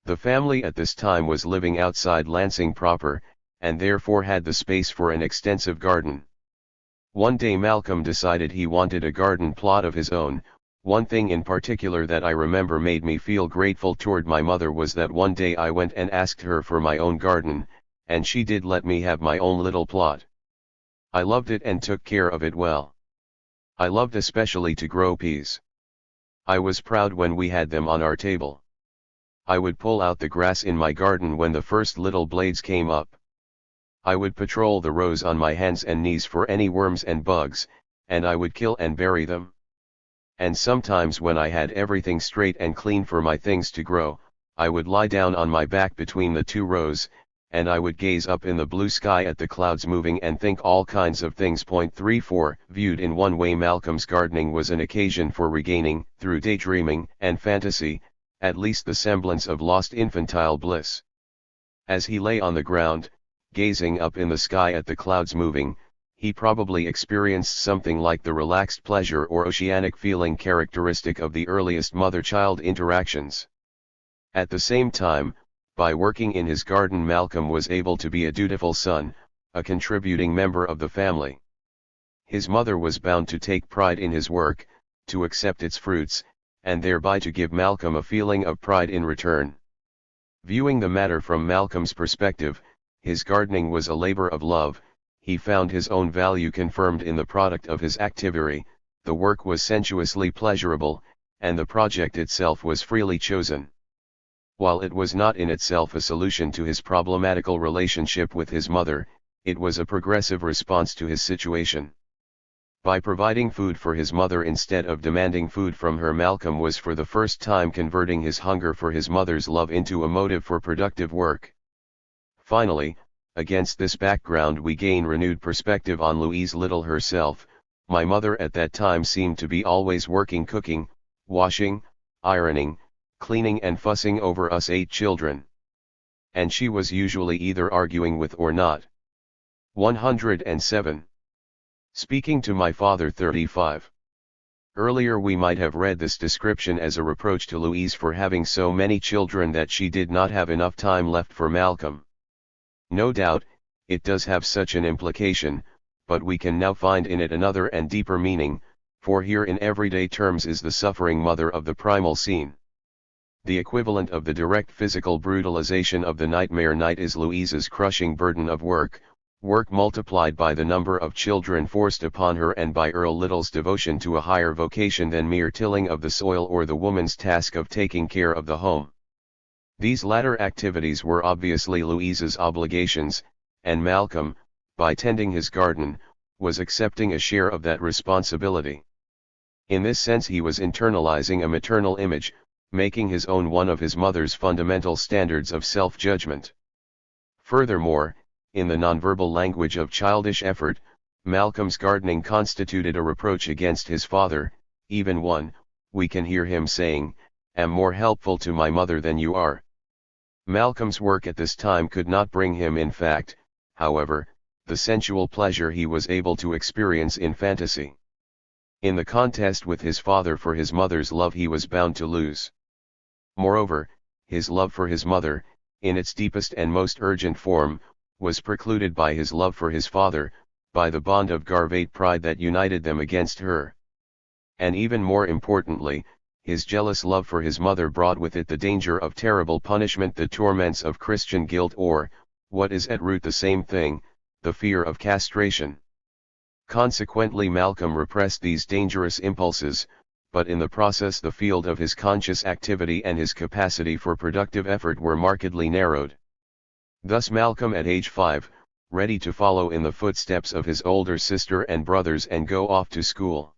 The family at this time was living outside Lansing proper, and therefore had the space for an extensive garden. One day Malcolm decided he wanted a garden plot of his own. One thing in particular that I remember made me feel grateful toward my mother was that one day I went and asked her for my own garden, and she did let me have my own little plot. I loved it and took care of it well. I loved especially to grow peas. I was proud when we had them on our table. I would pull out the grass in my garden when the first little blades came up. I would patrol the rows on my hands and knees for any worms and bugs, and I would kill and bury them. And sometimes when I had everything straight and clean for my things to grow, I would lie down on my back between the two rows, and I would gaze up in the blue sky at the clouds moving and think all kinds of things. 34 Viewed in one way, Malcolm's gardening was an occasion for regaining, through daydreaming and fantasy, at least the semblance of lost infantile bliss. As he lay on the ground, gazing up in the sky at the clouds moving, he probably experienced something like the relaxed pleasure or oceanic feeling characteristic of the earliest mother-child interactions. At the same time, by working in his garden, Malcolm was able to be a dutiful son, a contributing member of the family. His mother was bound to take pride in his work, to accept its fruits, and thereby to give Malcolm a feeling of pride in return. Viewing the matter from Malcolm's perspective, his gardening was a labor of love. He found his own value confirmed in the product of his activity, the work was sensuously pleasurable, and the project itself was freely chosen. While it was not in itself a solution to his problematical relationship with his mother, it was a progressive response to his situation. By providing food for his mother instead of demanding food from her, Malcolm was for the first time converting his hunger for his mother's love into a motive for productive work. Finally, against this background we gain renewed perspective on Louise Little herself. My mother at that time seemed to be always working, cooking, washing, ironing, cleaning and fussing over us 8 children. And she was usually either arguing with or not. 107. Speaking to my father. 35. Earlier we might have read this description as a reproach to Louise for having so many children that she did not have enough time left for Malcolm. No doubt, it does have such an implication, but we can now find in it another and deeper meaning, for here in everyday terms is the suffering mother of the primal scene. The equivalent of the direct physical brutalization of the nightmare night is Louise's crushing burden of work multiplied by the number of children forced upon her and by Earl Little's devotion to a higher vocation than mere tilling of the soil or the woman's task of taking care of the home. These latter activities were obviously Louise's obligations, and Malcolm, by tending his garden, was accepting a share of that responsibility. In this sense he was internalizing a maternal image, making his own one of his mother's fundamental standards of self-judgment. Furthermore, in the nonverbal language of childish effort, Malcolm's gardening constituted a reproach against his father, even one, we can hear him saying, "Am more helpful to my mother than you are." Malcolm's work at this time could not bring him in fact, however, the sensual pleasure he was able to experience in fantasy. In the contest with his father for his mother's love he was bound to lose. Moreover, his love for his mother, in its deepest and most urgent form, was precluded by his love for his father, by the bond of Garvate pride that united them against her. And even more importantly, his jealous love for his mother brought with it the danger of terrible punishment, the torments of Christian guilt, or, what is at root the same thing, the fear of castration. Consequently Malcolm repressed these dangerous impulses, but in the process the field of his conscious activity and his capacity for productive effort were markedly narrowed. Thus Malcolm at age 5, ready to follow in the footsteps of his older sister and brothers and go off to school.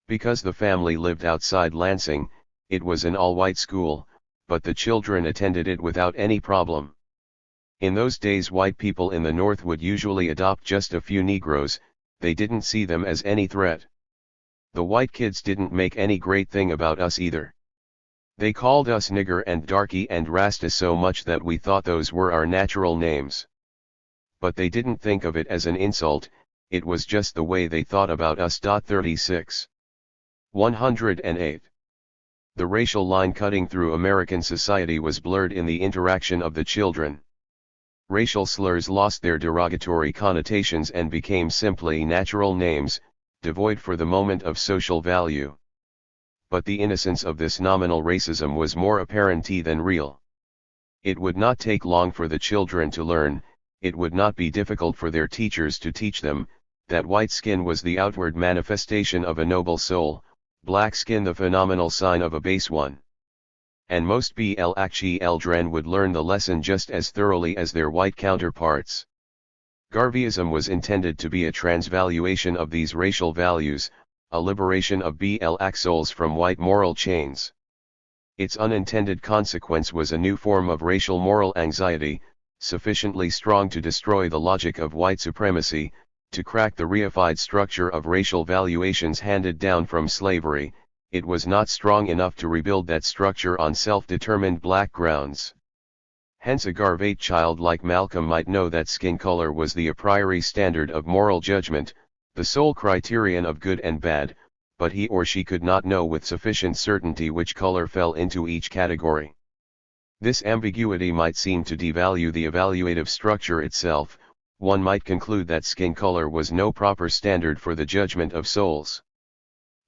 Because the family lived outside Lansing, it was an all-white school, but the children attended it without any problem. In those days white people in the North would usually adopt just a few Negroes, they didn't see them as any threat. The white kids didn't make any great thing about us either. They called us nigger and darky and rasta so much that we thought those were our natural names. But they didn't think of it as an insult, it was just the way they thought about us. 36. 108. The racial line cutting through American society was blurred in the interaction of the children. Racial slurs lost their derogatory connotations and became simply natural names, devoid for the moment of social value. But the innocence of this nominal racism was more apparent than real. It would not take long for the children to learn, it would not be difficult for their teachers to teach them, that white skin was the outward manifestation of a noble soul, black skin the phenomenal sign of a base one. And most black children would learn the lesson just as thoroughly as their white counterparts. Garveyism was intended to be a transvaluation of these racial values, a liberation of black souls from white moral chains. Its unintended consequence was a new form of racial moral anxiety, sufficiently strong to destroy the logic of white supremacy, to crack the reified structure of racial valuations handed down from slavery. It was not strong enough to rebuild that structure on self-determined black grounds. Hence a Garvate child like Malcolm might know that skin color was the a priori standard of moral judgment, the sole criterion of good and bad, but he or she could not know with sufficient certainty which color fell into each category. This ambiguity might seem to devalue the evaluative structure itself. One might conclude that skin color was no proper standard for the judgment of souls.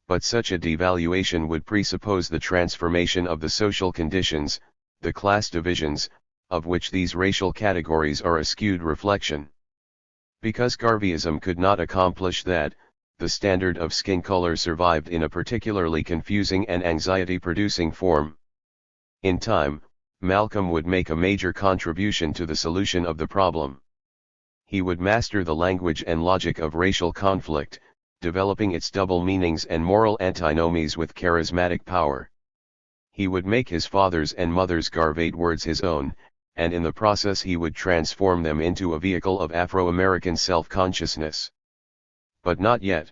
But such a devaluation would presuppose the transformation of the social conditions, the class divisions, of which these racial categories are a skewed reflection. Because Garveyism could not accomplish that, the standard of skin color survived in a particularly confusing and anxiety-producing form. In time, Malcolm would make a major contribution to the solution of the problem. He would master the language and logic of racial conflict, developing its double meanings and moral antinomies with charismatic power. He would make his father's and mother's Garvate words his own, and in the process he would transform them into a vehicle of Afro-American self-consciousness. But not yet.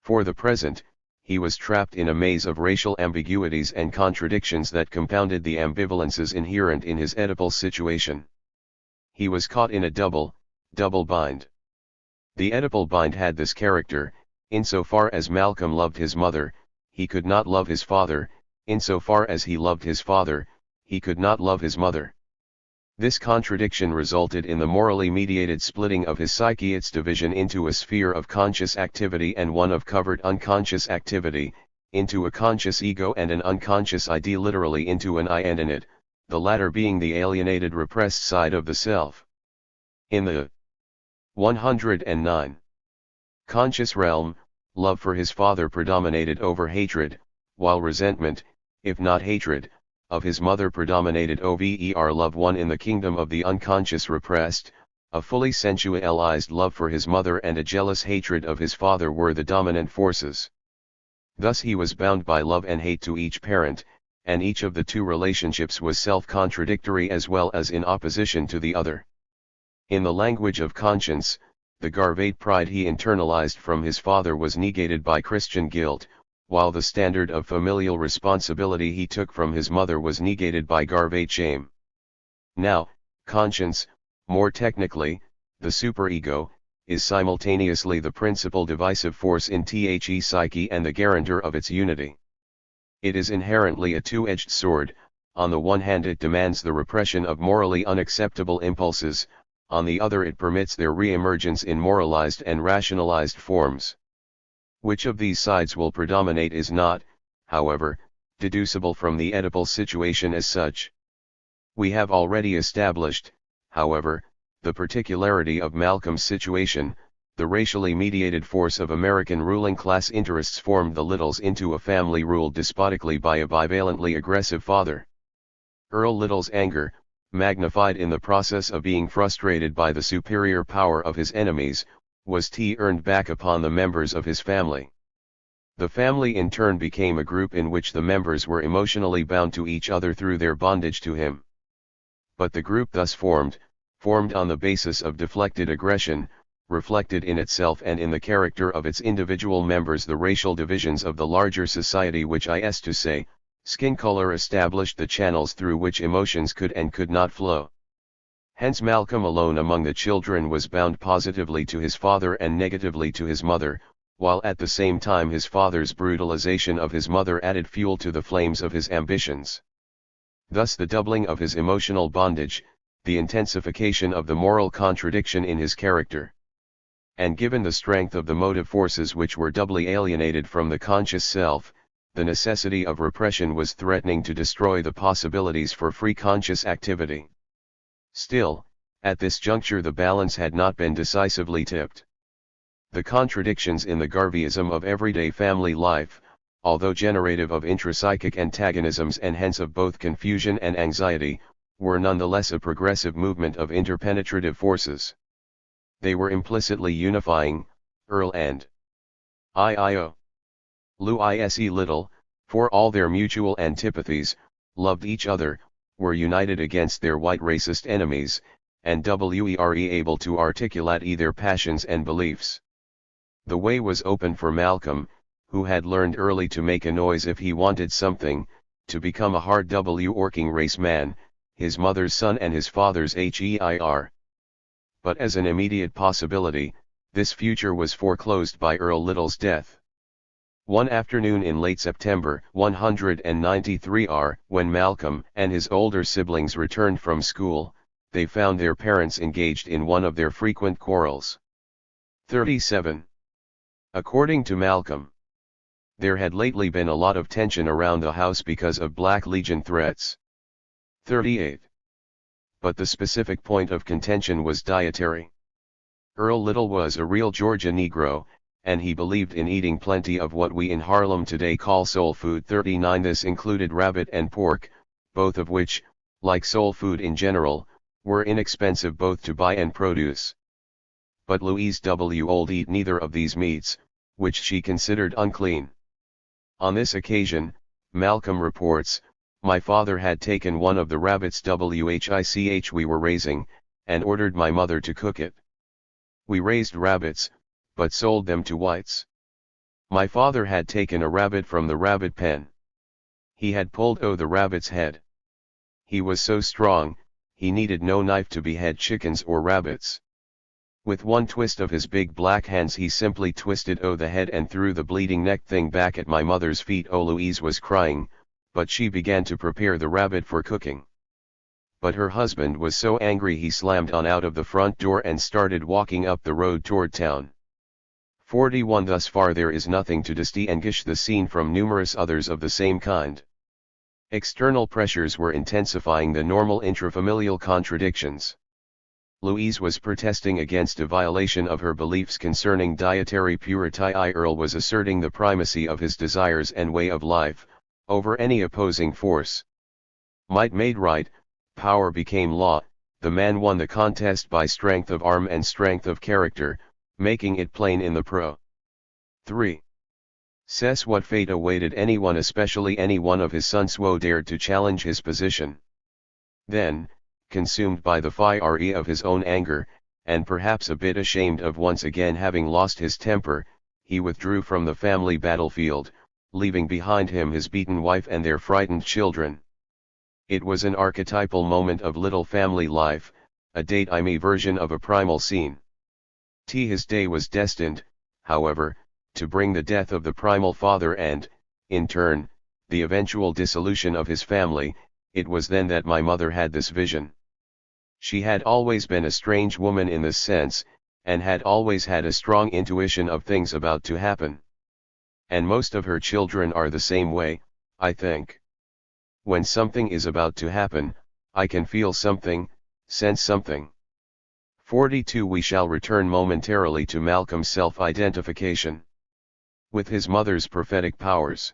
For the present, he was trapped in a maze of racial ambiguities and contradictions that compounded the ambivalences inherent in his Oedipal situation. He was caught in a double bind. The Oedipal bind had this character: insofar as Malcolm loved his mother, he could not love his father; insofar as he loved his father, he could not love his mother. This contradiction resulted in the morally mediated splitting of his psyche, its division into a sphere of conscious activity and one of covered unconscious activity, into a conscious ego and an unconscious ID, literally into an I and an it, the latter being the alienated repressed side of the self. In the 109. Conscious realm, love for his father predominated over hatred, while resentment, if not hatred, of his mother predominated over love one in the kingdom of the unconscious repressed, a fully sensualized love for his mother and a jealous hatred of his father were the dominant forces. Thus he was bound by love and hate to each parent, and each of the two relationships was self-contradictory as well as in opposition to the other. In the language of conscience, the Garvate pride he internalized from his father was negated by Christian guilt, while the standard of familial responsibility he took from his mother was negated by Garvate shame. Now, conscience, more technically, the superego, is simultaneously the principal divisive force in the psyche and the guarantor of its unity. It is inherently a two-edged sword. On the one hand it demands the repression of morally unacceptable impulses, on the other it permits their re-emergence in moralized and rationalized forms. Which of these sides will predominate is not, however, deducible from the Oedipal situation as such. We have already established, however, the particularity of Malcolm's situation. The racially mediated force of American ruling class interests formed the Littles into a family ruled despotically by a bivalently aggressive father. Earl Little's anger, magnified in the process of being frustrated by the superior power of his enemies, was earned back upon the members of his family. The family in turn became a group in which the members were emotionally bound to each other through their bondage to him. But the group thus formed on the basis of deflected aggression, reflected in itself and in the character of its individual members the racial divisions of the larger society, which is to say, skin color established the channels through which emotions could and could not flow. Hence Malcolm alone among the children was bound positively to his father and negatively to his mother, while at the same time his father's brutalization of his mother added fuel to the flames of his ambitions. Thus the doubling of his emotional bondage, the intensification of the moral contradiction in his character. And given the strength of the motive forces which were doubly alienated from the conscious self, the necessity of repression was threatening to destroy the possibilities for free conscious activity. Still, at this juncture the balance had not been decisively tipped. The contradictions in the Garveyism of everyday family life, although generative of intrapsychic antagonisms and hence of both confusion and anxiety, were nonetheless a progressive movement of interpenetrative forces. They were implicitly unifying. Earl and Lou Little, for all their mutual antipathies, loved each other, were united against their white racist enemies, and were able to articulate their passions and beliefs. The way was open for Malcolm, who had learned early to make a noise if he wanted something, to become a hard working race man, his mother's son and his father's HEIR. But as an immediate possibility, this future was foreclosed by Earl Little's death. One afternoon in late September 193 when Malcolm and his older siblings returned from school, they found their parents engaged in one of their frequent quarrels. 37. According to Malcolm, there had lately been a lot of tension around the house because of Black Legion threats. 38. But the specific point of contention was dietary. Earl Little was a real Georgia Negro, and he believed in eating plenty of what we in Harlem today call soul food. 39. This included rabbit and pork, both of which, like soul food in general, were inexpensive both to buy and produce. But Louise would eat neither of these meats, which she considered unclean. On this occasion, Malcolm reports, my father had taken one of the rabbits which we were raising, and ordered my mother to cook it. We raised rabbits, but sold them to whites. My father had taken a rabbit from the rabbit pen. He had pulled the rabbit's head. He was so strong, he needed no knife to behead chickens or rabbits. With one twist of his big black hands he simply twisted the head and threw the bleeding neck thing back at my mother's feet. Louise was crying, but she began to prepare the rabbit for cooking. But her husband was so angry he slammed on out of the front door and started walking up the road toward town. 41. Thus far there is nothing to distinguish the scene from numerous others of the same kind. External pressures were intensifying the normal intrafamilial contradictions. Louise was protesting against a violation of her beliefs concerning dietary purity. Earl was asserting the primacy of his desires and way of life over any opposing force. Might made right, power became law, the man won the contest by strength of arm and strength of character, making it plain in the pro. 3. Says what fate awaited anyone, especially any one of his sons who dared to challenge his position. Then, consumed by the fire of his own anger, and perhaps a bit ashamed of once again having lost his temper, he withdrew from the family battlefield, leaving behind him his beaten wife and their frightened children. It was an archetypal moment of little family life, a daytime version of a primal scene. His day was destined, however, to bring the death of the primal father and, in turn, the eventual dissolution of his family. It was then that my mother had this vision. She had always been a strange woman in this sense, and had always had a strong intuition of things about to happen. And most of her children are the same way, I think. When something is about to happen, I can feel something, sense something. 42. We shall return momentarily to Malcolm's self-identification with his mother's prophetic powers.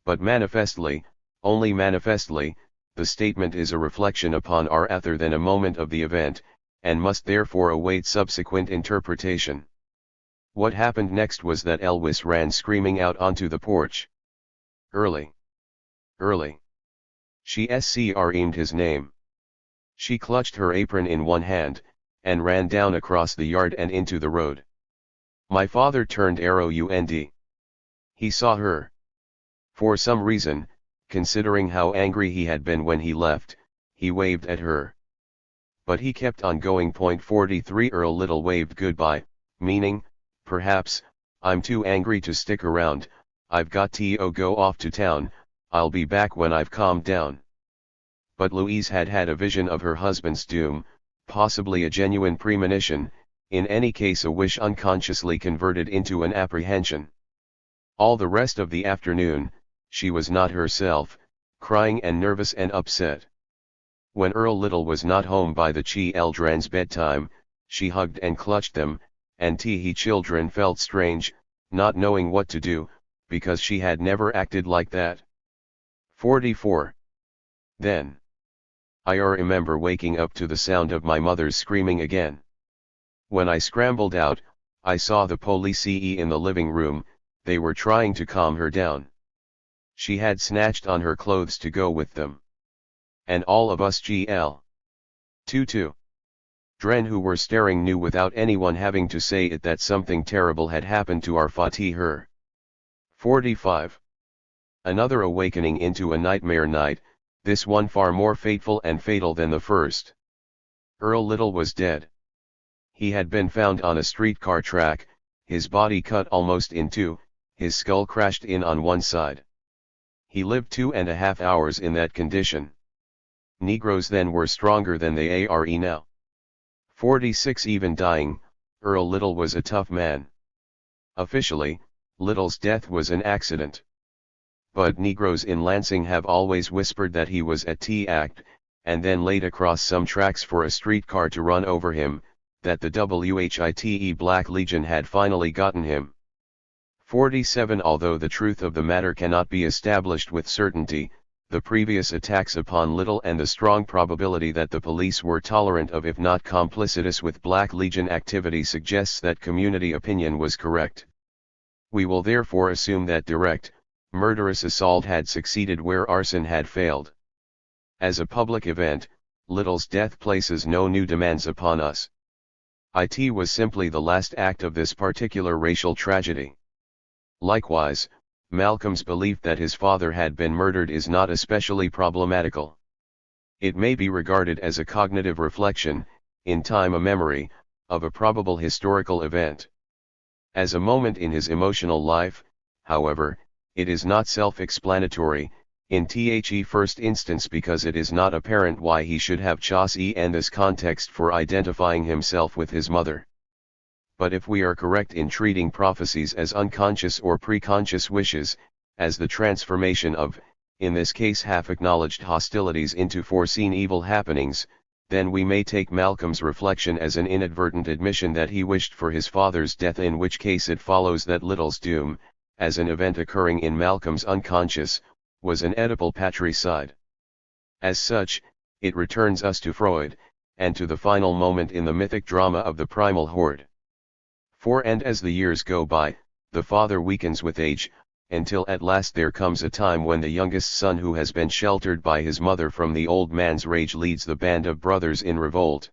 But manifestly, only manifestly, the statement is a reflection upon rather than a moment of the event, and must therefore await subsequent interpretation. What happened next was that Elvis ran screaming out onto the porch. Early. Early. She screamed his name. She clutched her apron in one hand, and ran down across the yard and into the road. My father turned around. He saw her. For some reason, considering how angry he had been when he left, he waved at her. But he kept on going. 43. Earl Little waved goodbye, meaning, perhaps, I'm too angry to stick around, I've got to go off to town, I'll be back when I've calmed down. But Louise had had a vision of her husband's doom, possibly a genuine premonition, in any case a wish unconsciously converted into an apprehension. All the rest of the afternoon, she was not herself, crying and nervous and upset. When Earl Little was not home by the children's bedtime, she hugged and clutched them, and the children felt strange, not knowing what to do, because she had never acted like that. 44. Then. I remember waking up to the sound of my mother's screaming again. When I scrambled out, I saw the police in the living room. They were trying to calm her down. She had snatched on her clothes to go with them. And all of us Tutu Dren who were staring knew without anyone having to say it that something terrible had happened to our her. 45. Another awakening into a nightmare night, this one far more fateful and fatal than the first. Earl Little was dead. He had been found on a streetcar track, his body cut almost in two, his skull crashed in on one side. He lived 2.5 hours in that condition. Negroes then were stronger than they are now. 46. Even dying, Earl Little was a tough man. Officially, Little's death was an accident. But Negroes in Lansing have always whispered that he was at act, and then laid across some tracks for a streetcar to run over him, that the WHITE Black Legion had finally gotten him. 47. Although the truth of the matter cannot be established with certainty, the previous attacks upon Little and the strong probability that the police were tolerant of if not complicitous with Black Legion activity suggests that community opinion was correct. We will therefore assume that direct, murderous assault had succeeded where arson had failed. As a public event, Little's death places no new demands upon us. It was simply the last act of this particular racial tragedy. Likewise, Malcolm's belief that his father had been murdered is not especially problematical. It may be regarded as a cognitive reflection, in time a memory, of a probable historical event. As a moment in his emotional life, however, it is not self-explanatory, in the first instance because it is not apparent why he should have chosen in this context for identifying himself with his mother. But if we are correct in treating prophecies as unconscious or preconscious wishes, as the transformation of, in this case half-acknowledged hostilities into foreseen evil happenings, then we may take Malcolm's reflection as an inadvertent admission that he wished for his father's death, in which case it follows that Little's doom, as an event occurring in Malcolm's unconscious, was an Oedipal patricide. As such, it returns us to Freud, and to the final moment in the mythic drama of the primal horde. And as the years go by, the father weakens with age, until at last there comes a time when the youngest son who has been sheltered by his mother from the old man's rage leads the band of brothers in revolt.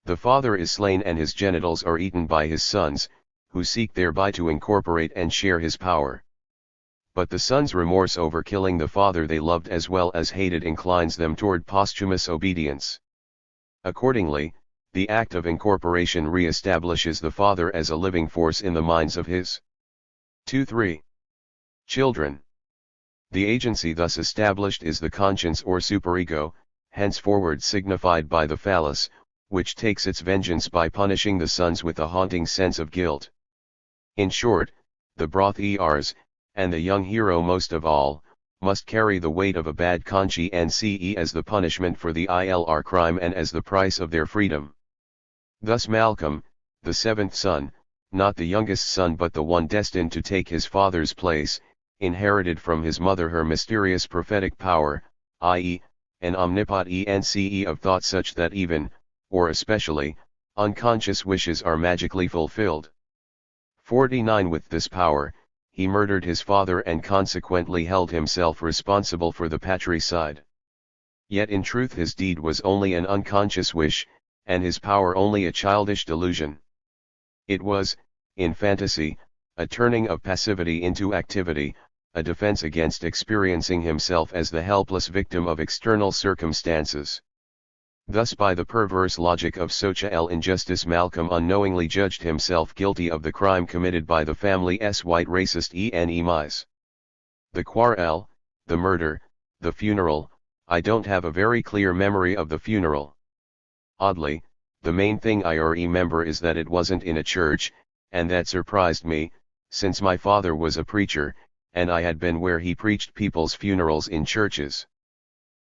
The father is slain and his genitals are eaten by his sons, who seek thereby to incorporate and share his power. But the sons' remorse over killing the father they loved as well as hated inclines them toward posthumous obedience. Accordingly, the act of incorporation re-establishes the father as a living force in the minds of his 2-3 children. The agency thus established is the conscience or superego, henceforward signified by the phallus, which takes its vengeance by punishing the sons with a haunting sense of guilt. In short, the brothers, and the young hero most of all, must carry the weight of a bad conscience as the punishment for the ILR crime and as the price of their freedom. Thus Malcolm, the seventh son, not the youngest son but the one destined to take his father's place, inherited from his mother her mysterious prophetic power, i.e., an omnipotence of thought such that even, or especially, unconscious wishes are magically fulfilled. 49 With this power, he murdered his father and consequently held himself responsible for the patricide. Yet in truth his deed was only an unconscious wish, and his power only a childish delusion. It was, in fantasy, a turning of passivity into activity, a defense against experiencing himself as the helpless victim of external circumstances. Thus by the perverse logic of social injustice Malcolm unknowingly judged himself guilty of the crime committed by the family's white racist enemies. The quarrel, the murder, the funeral, I don't have a very clear memory of the funeral. Oddly, the main thing I remember is that it wasn't in a church, and that surprised me, since my father was a preacher, and I had been where he preached people's funerals in churches.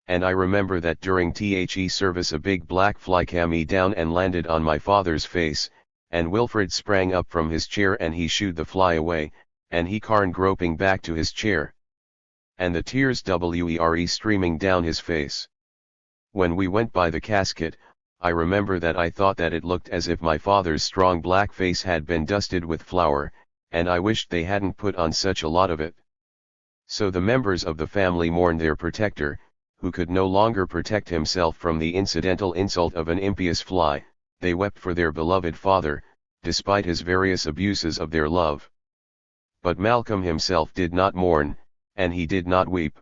And I remember that during the service a big black fly came down and landed on my father's face, and Wilfred sprang up from his chair and he shooed the fly away, and he carned groping back to his chair. And the tears were streaming down his face. When we went by the casket, I remember that I thought that it looked as if my father's strong black face had been dusted with flour, and I wished they hadn't put on such a lot of it. So the members of the family mourned their protector, who could no longer protect himself from the incidental insult of an impious fly. They wept for their beloved father, despite his various abuses of their love. But Malcolm himself did not mourn, and he did not weep.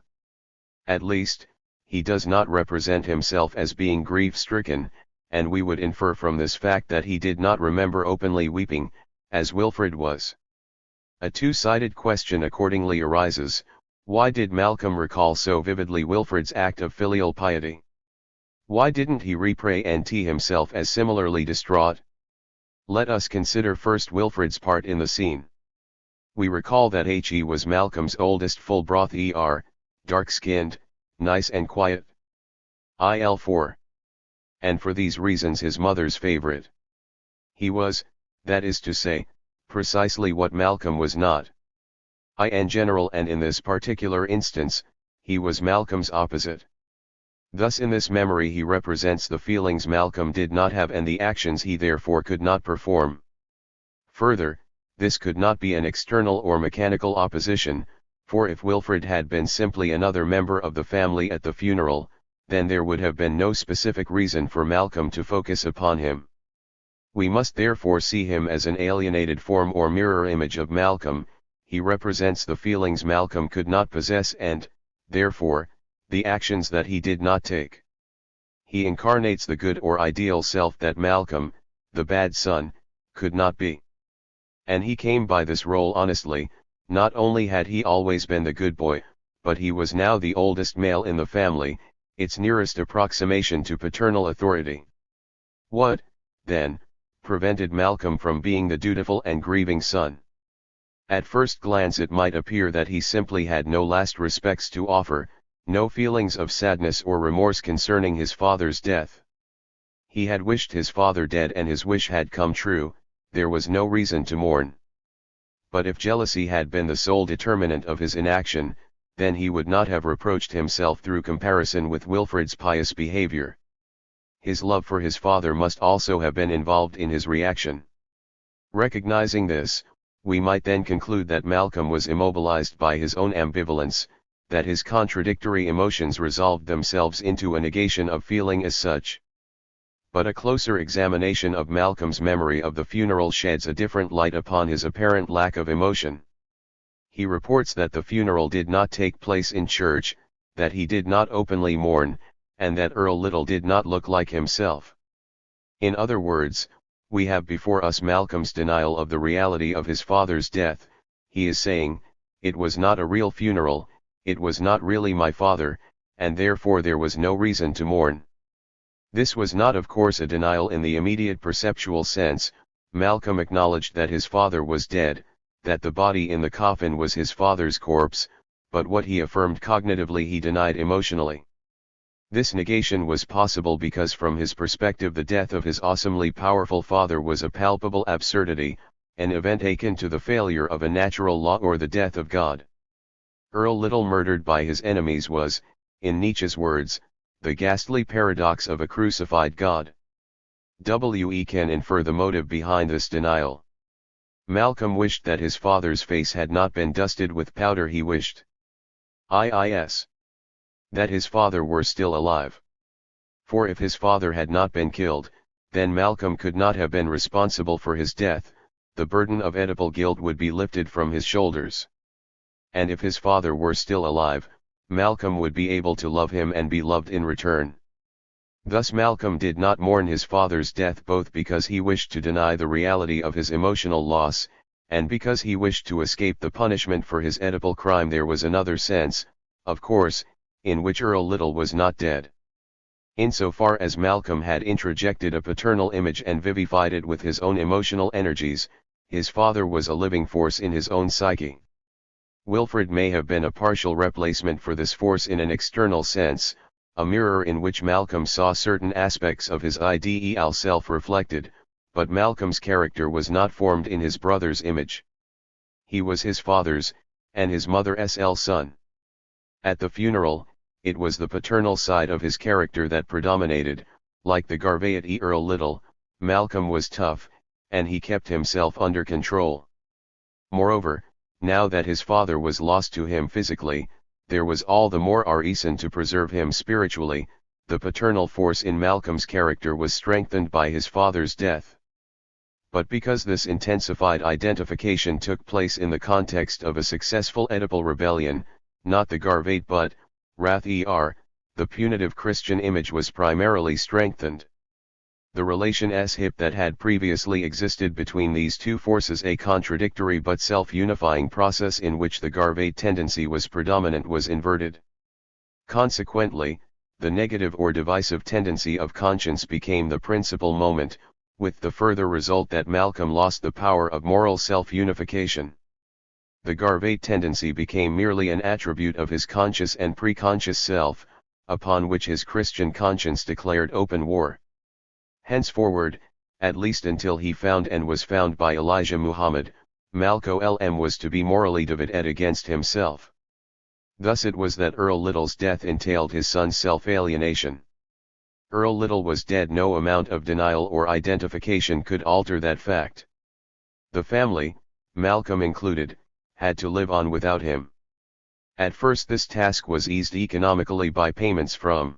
At least, he does not represent himself as being grief-stricken, and we would infer from this fact that he did not remember openly weeping, as Wilfred was. A two-sided question accordingly arises: why did Malcolm recall so vividly Wilfred's act of filial piety? Why didn't he represent himself as similarly distraught? Let us consider first Wilfred's part in the scene. We recall that he was Malcolm's oldest full brother, dark-skinned, nice and quiet. Il-4. And for these reasons his mother's favorite. He was, that is to say, precisely what Malcolm was not. In general and in this particular instance, he was Malcolm's opposite. Thus in this memory he represents the feelings Malcolm did not have and the actions he therefore could not perform. Further, this could not be an external or mechanical opposition, for if Wilfred had been simply another member of the family at the funeral, then there would have been no specific reason for Malcolm to focus upon him. We must therefore see him as an alienated form or mirror image of Malcolm. He represents the feelings Malcolm could not possess and, therefore, the actions that he did not take. He incarnates the good or ideal self that Malcolm, the bad son, could not be. And he came by this role honestly. Not only had he always been the good boy, but he was now the oldest male in the family, its nearest approximation to paternal authority. What, then, prevented Malcolm from being the dutiful and grieving son? At first glance it might appear that he simply had no last respects to offer, no feelings of sadness or remorse concerning his father's death. He had wished his father dead and his wish had come true, there was no reason to mourn. But if jealousy had been the sole determinant of his inaction, then he would not have reproached himself through comparison with Wilfred's pious behavior. His love for his father must also have been involved in his reaction. Recognizing this, we might then conclude that Malcolm was immobilized by his own ambivalence, that his contradictory emotions resolved themselves into a negation of feeling as such. But a closer examination of Malcolm's memory of the funeral sheds a different light upon his apparent lack of emotion. He reports that the funeral did not take place in church, that he did not openly mourn, and that Earl Little did not look like himself. In other words, we have before us Malcolm's denial of the reality of his father's death. He is saying, "It was not a real funeral, it was not really my father, and therefore there was no reason to mourn." This was not of course a denial in the immediate perceptual sense. Malcolm acknowledged that his father was dead, that the body in the coffin was his father's corpse, but what he affirmed cognitively he denied emotionally. This negation was possible because from his perspective the death of his awesomely powerful father was a palpable absurdity, an event akin to the failure of a natural law or the death of God. Earl Little murdered by his enemies was, in Nietzsche's words, the ghastly paradox of a crucified God. We can infer the motive behind this denial. Malcolm wished that his father's face had not been dusted with powder. He wished that his father were still alive. For if his father had not been killed, then Malcolm could not have been responsible for his death, the burden of Oedipal guilt would be lifted from his shoulders. And if his father were still alive, Malcolm would be able to love him and be loved in return. Thus Malcolm did not mourn his father's death both because he wished to deny the reality of his emotional loss, and because he wished to escape the punishment for his Oedipal crime. There was another sense, of course, in which Earl Little was not dead. Insofar as Malcolm had introjected a paternal image and vivified it with his own emotional energies, his father was a living force in his own psyche. Wilfred may have been a partial replacement for this force in an external sense, a mirror in which Malcolm saw certain aspects of his ideal self reflected, but Malcolm's character was not formed in his brother's image. He was his father's, and his mother's son. At the funeral, it was the paternal side of his character that predominated. Like the Garveyite Earl Little, Malcolm was tough, and he kept himself under control. Moreover, now that his father was lost to him physically, there was all the more reason to preserve him spiritually. The paternal force in Malcolm's character was strengthened by his father's death. But because this intensified identification took place in the context of a successful Oedipal rebellion, not the Garveyite but, rather, the punitive Christian image was primarily strengthened. The relation S-hip that had previously existed between these two forces, a contradictory but self-unifying process in which the Garveyite tendency was predominant, was inverted. Consequently, the negative or divisive tendency of conscience became the principal moment, with the further result that Malcolm lost the power of moral self-unification. The Garveyite tendency became merely an attribute of his conscious and preconscious self, upon which his Christian conscience declared open war. Henceforward, at least until he found and was found by Elijah Muhammad, Malcolm was to be morally divided against himself. Thus it was that Earl Little's death entailed his son's self-alienation. Earl Little was dead. No amount of denial or identification could alter that fact. The family, Malcolm included, had to live on without him. At first this task was eased economically by payments from.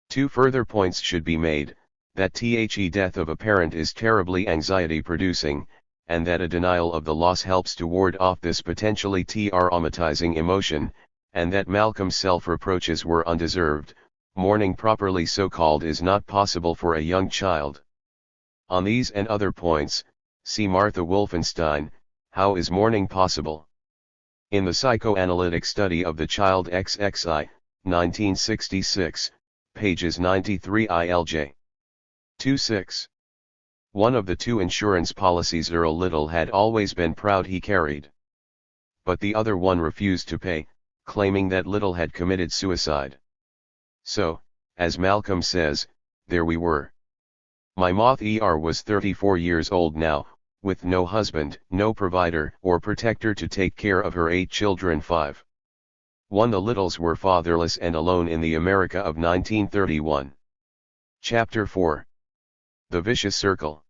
Two further points should be made, that the death of a parent is terribly anxiety-producing, and that a denial of the loss helps to ward off this potentially traumatizing emotion, and that Malcolm's self-reproaches were undeserved. Mourning properly so-called is not possible for a young child. On these and other points, see Martha Wolfenstein, How is Mourning Possible? In the Psychoanalytic Study of the Child XXI, 1966, pages 93 ILJ. 26. One of the two insurance policies Earl Little had always been proud he carried. But the other one refused to pay, claiming that Little had committed suicide. So, as Malcolm says, there we were. My mother was 34 years old now, with no husband, no provider or protector to take care of her 8 children. 5. 1. The Littles were fatherless and alone in the America of 1931. Chapter 4. The Vicious Circle.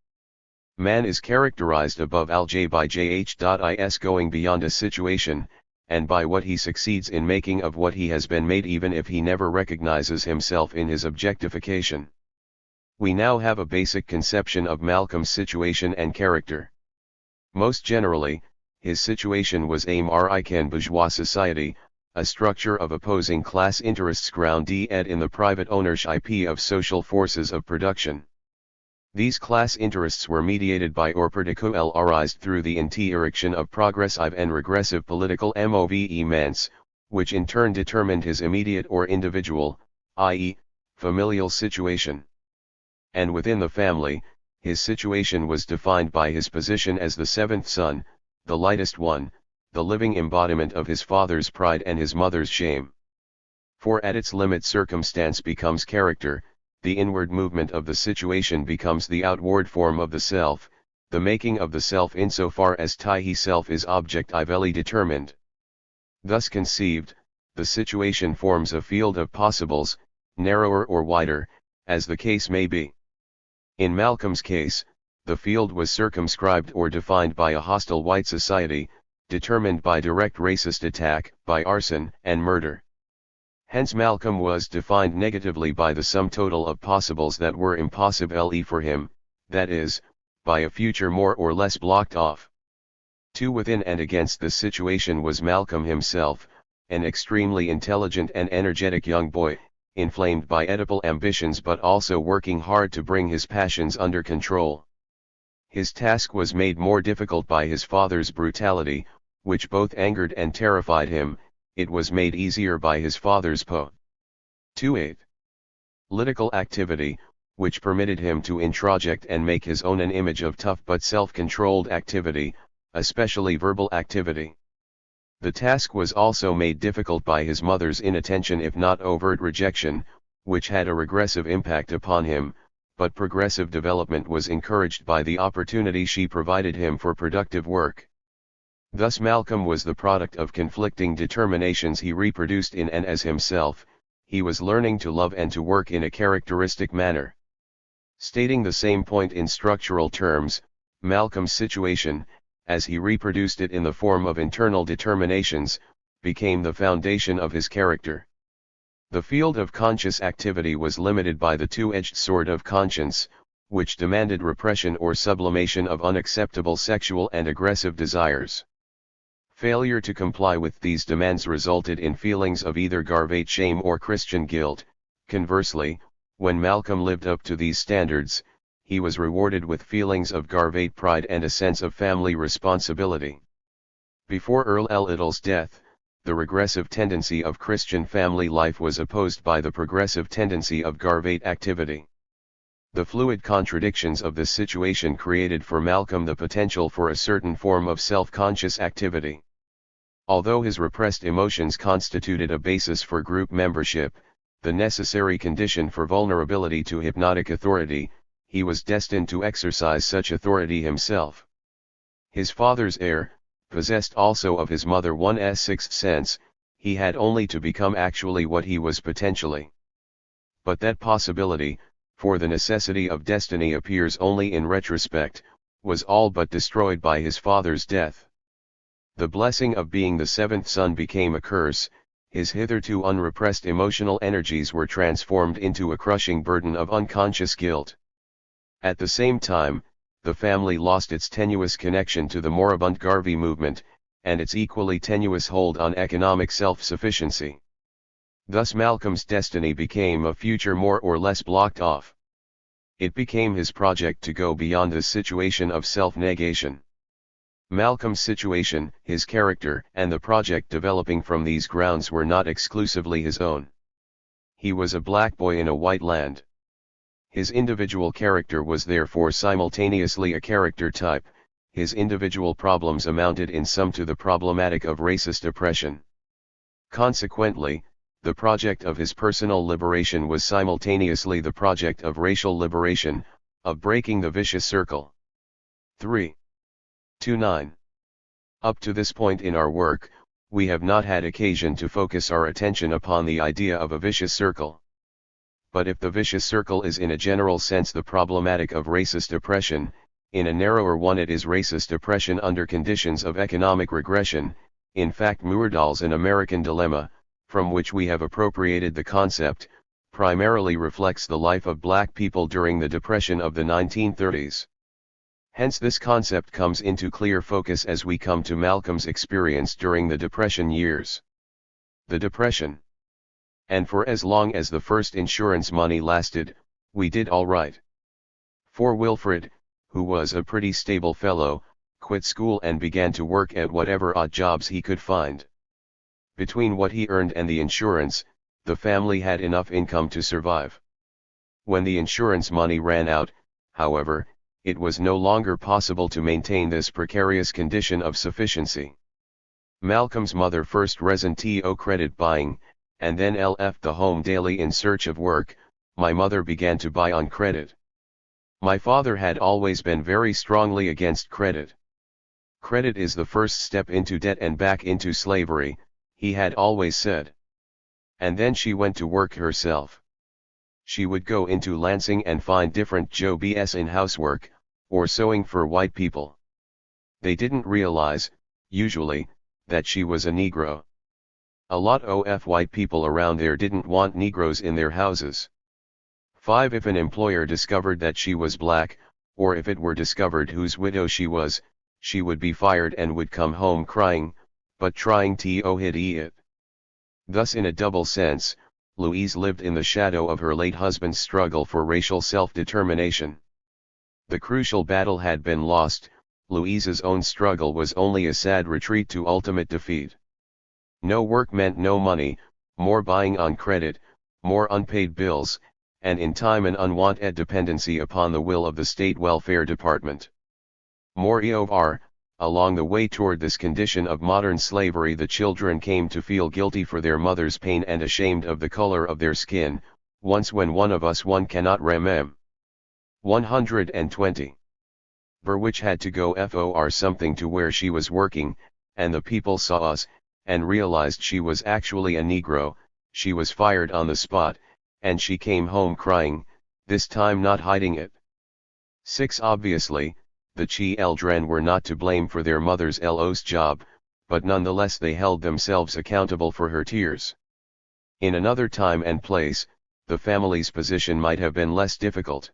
Man is characterized above all by JH.is going beyond a situation, and by what he succeeds in making of what he has been made, even if he never recognizes himself in his objectification. We now have a basic conception of Malcolm's situation and character. Most generally, his situation was American bourgeois society, a structure of opposing class interests grounded in the private ownership of social forces of production. These class interests were mediated by or particularized through the interaction of progressive and regressive political movements, which in turn determined his immediate or individual, i.e., familial situation. And within the family, his situation was defined by his position as the seventh son, the lightest one, the living embodiment of his father's pride and his mother's shame. For at its limit circumstance becomes character, the inward movement of the situation becomes the outward form of the self, the making of the self insofar as he self is objectively determined. Thus conceived, the situation forms a field of possibles, narrower or wider, as the case may be. In Malcolm's case, the field was circumscribed or defined by a hostile white society, determined by direct racist attack, by arson and murder. Hence Malcolm was defined negatively by the sum total of possibles that were impossible for him, that is, by a future more or less blocked off. Within and against this situation was Malcolm himself, an extremely intelligent and energetic young boy, inflamed by Oedipal ambitions but also working hard to bring his passions under control. His task was made more difficult by his father's brutality, which both angered and terrified him. It was made easier by his father's political activity, which permitted him to introject and make his own an image of tough but self-controlled activity, especially verbal activity. The task was also made difficult by his mother's inattention if not overt rejection, which had a regressive impact upon him, but progressive development was encouraged by the opportunity she provided him for productive work. Thus Malcolm was the product of conflicting determinations he reproduced in and as himself. He was learning to love and to work in a characteristic manner. Stating the same point in structural terms, Malcolm's situation, as he reproduced it in the form of internal determinations, became the foundation of his character. The field of conscious activity was limited by the two-edged sword of conscience, which demanded repression or sublimation of unacceptable sexual and aggressive desires. Failure to comply with these demands resulted in feelings of either Garvate shame or Christian guilt. Conversely, when Malcolm lived up to these standards, he was rewarded with feelings of Garvate pride and a sense of family responsibility. Before Earl Little's death, the regressive tendency of Christian family life was opposed by the progressive tendency of Garvate activity. The fluid contradictions of this situation created for Malcolm the potential for a certain form of self-conscious activity. Although his repressed emotions constituted a basis for group membership, the necessary condition for vulnerability to hypnotic authority, he was destined to exercise such authority himself. His father's heir, possessed also of his mother's sixth sense, he had only to become actually what he was potentially. But that possibility, for the necessity of destiny appears only in retrospect, was all but destroyed by his father's death. The blessing of being the seventh son became a curse. His hitherto unrepressed emotional energies were transformed into a crushing burden of unconscious guilt. At the same time, the family lost its tenuous connection to the moribund Garvey movement, and its equally tenuous hold on economic self-sufficiency. Thus Malcolm's destiny became a future more or less blocked off. It became his project to go beyond this situation of self-negation. Malcolm's situation, his character, and the project developing from these grounds were not exclusively his own. He was a black boy in a white land. His individual character was therefore simultaneously a character type. His individual problems amounted in sum to the problematic of racist oppression. Consequently, the project of his personal liberation was simultaneously the project of racial liberation, of breaking the vicious circle. 3. 2.9. Up to this point in our work, we have not had occasion to focus our attention upon the idea of a vicious circle. But if the vicious circle is in a general sense the problematic of racist oppression, in a narrower one it is racist oppression under conditions of economic regression. In fact, Myrdal's An American Dilemma, from which we have appropriated the concept, primarily reflects the life of black people during the Depression of the 1930s. Hence this concept comes into clear focus as we come to Malcolm's experience during the Depression years. The Depression. And for as long as the first insurance money lasted, we did all right. For Wilfred, who was a pretty stable fellow, quit school and began to work at whatever odd jobs he could find. Between what he earned and the insurance, the family had enough income to survive. When the insurance money ran out, however, it was no longer possible to maintain this precarious condition of sufficiency. Malcolm's mother first resented credit buying, and then left the home daily in search of work. My mother began to buy on credit. My father had always been very strongly against credit. Credit is the first step into debt and back into slavery, he had always said. And then she went to work herself. She would go into Lansing and find different jobs in housework, or sewing for white people. They didn't realize, usually, that she was a Negro. A lot of white people around there didn't want Negroes in their houses. 5. If an employer discovered that she was black, or if it were discovered whose widow she was, she would be fired and would come home crying, but trying to hide it. Thus in a double sense, Louise lived in the shadow of her late husband's struggle for racial self-determination. The crucial battle had been lost, Louise's own struggle was only a sad retreat to ultimate defeat. No work meant no money, more buying on credit, more unpaid bills, and in time an unwanted dependency upon the will of the state welfare department. Moreover, along the way toward this condition of modern slavery the children came to feel guilty for their mother's pain and ashamed of the color of their skin, once when one of us one cannot remember. 120. For which had to go for something to where she was working, and the people saw us, and realized she was actually a Negro, she was fired on the spot, and she came home crying, this time not hiding it. 6. Obviously, the children were not to blame for their mother's lost job, but nonetheless they held themselves accountable for her tears. In another time and place, the family's position might have been less difficult.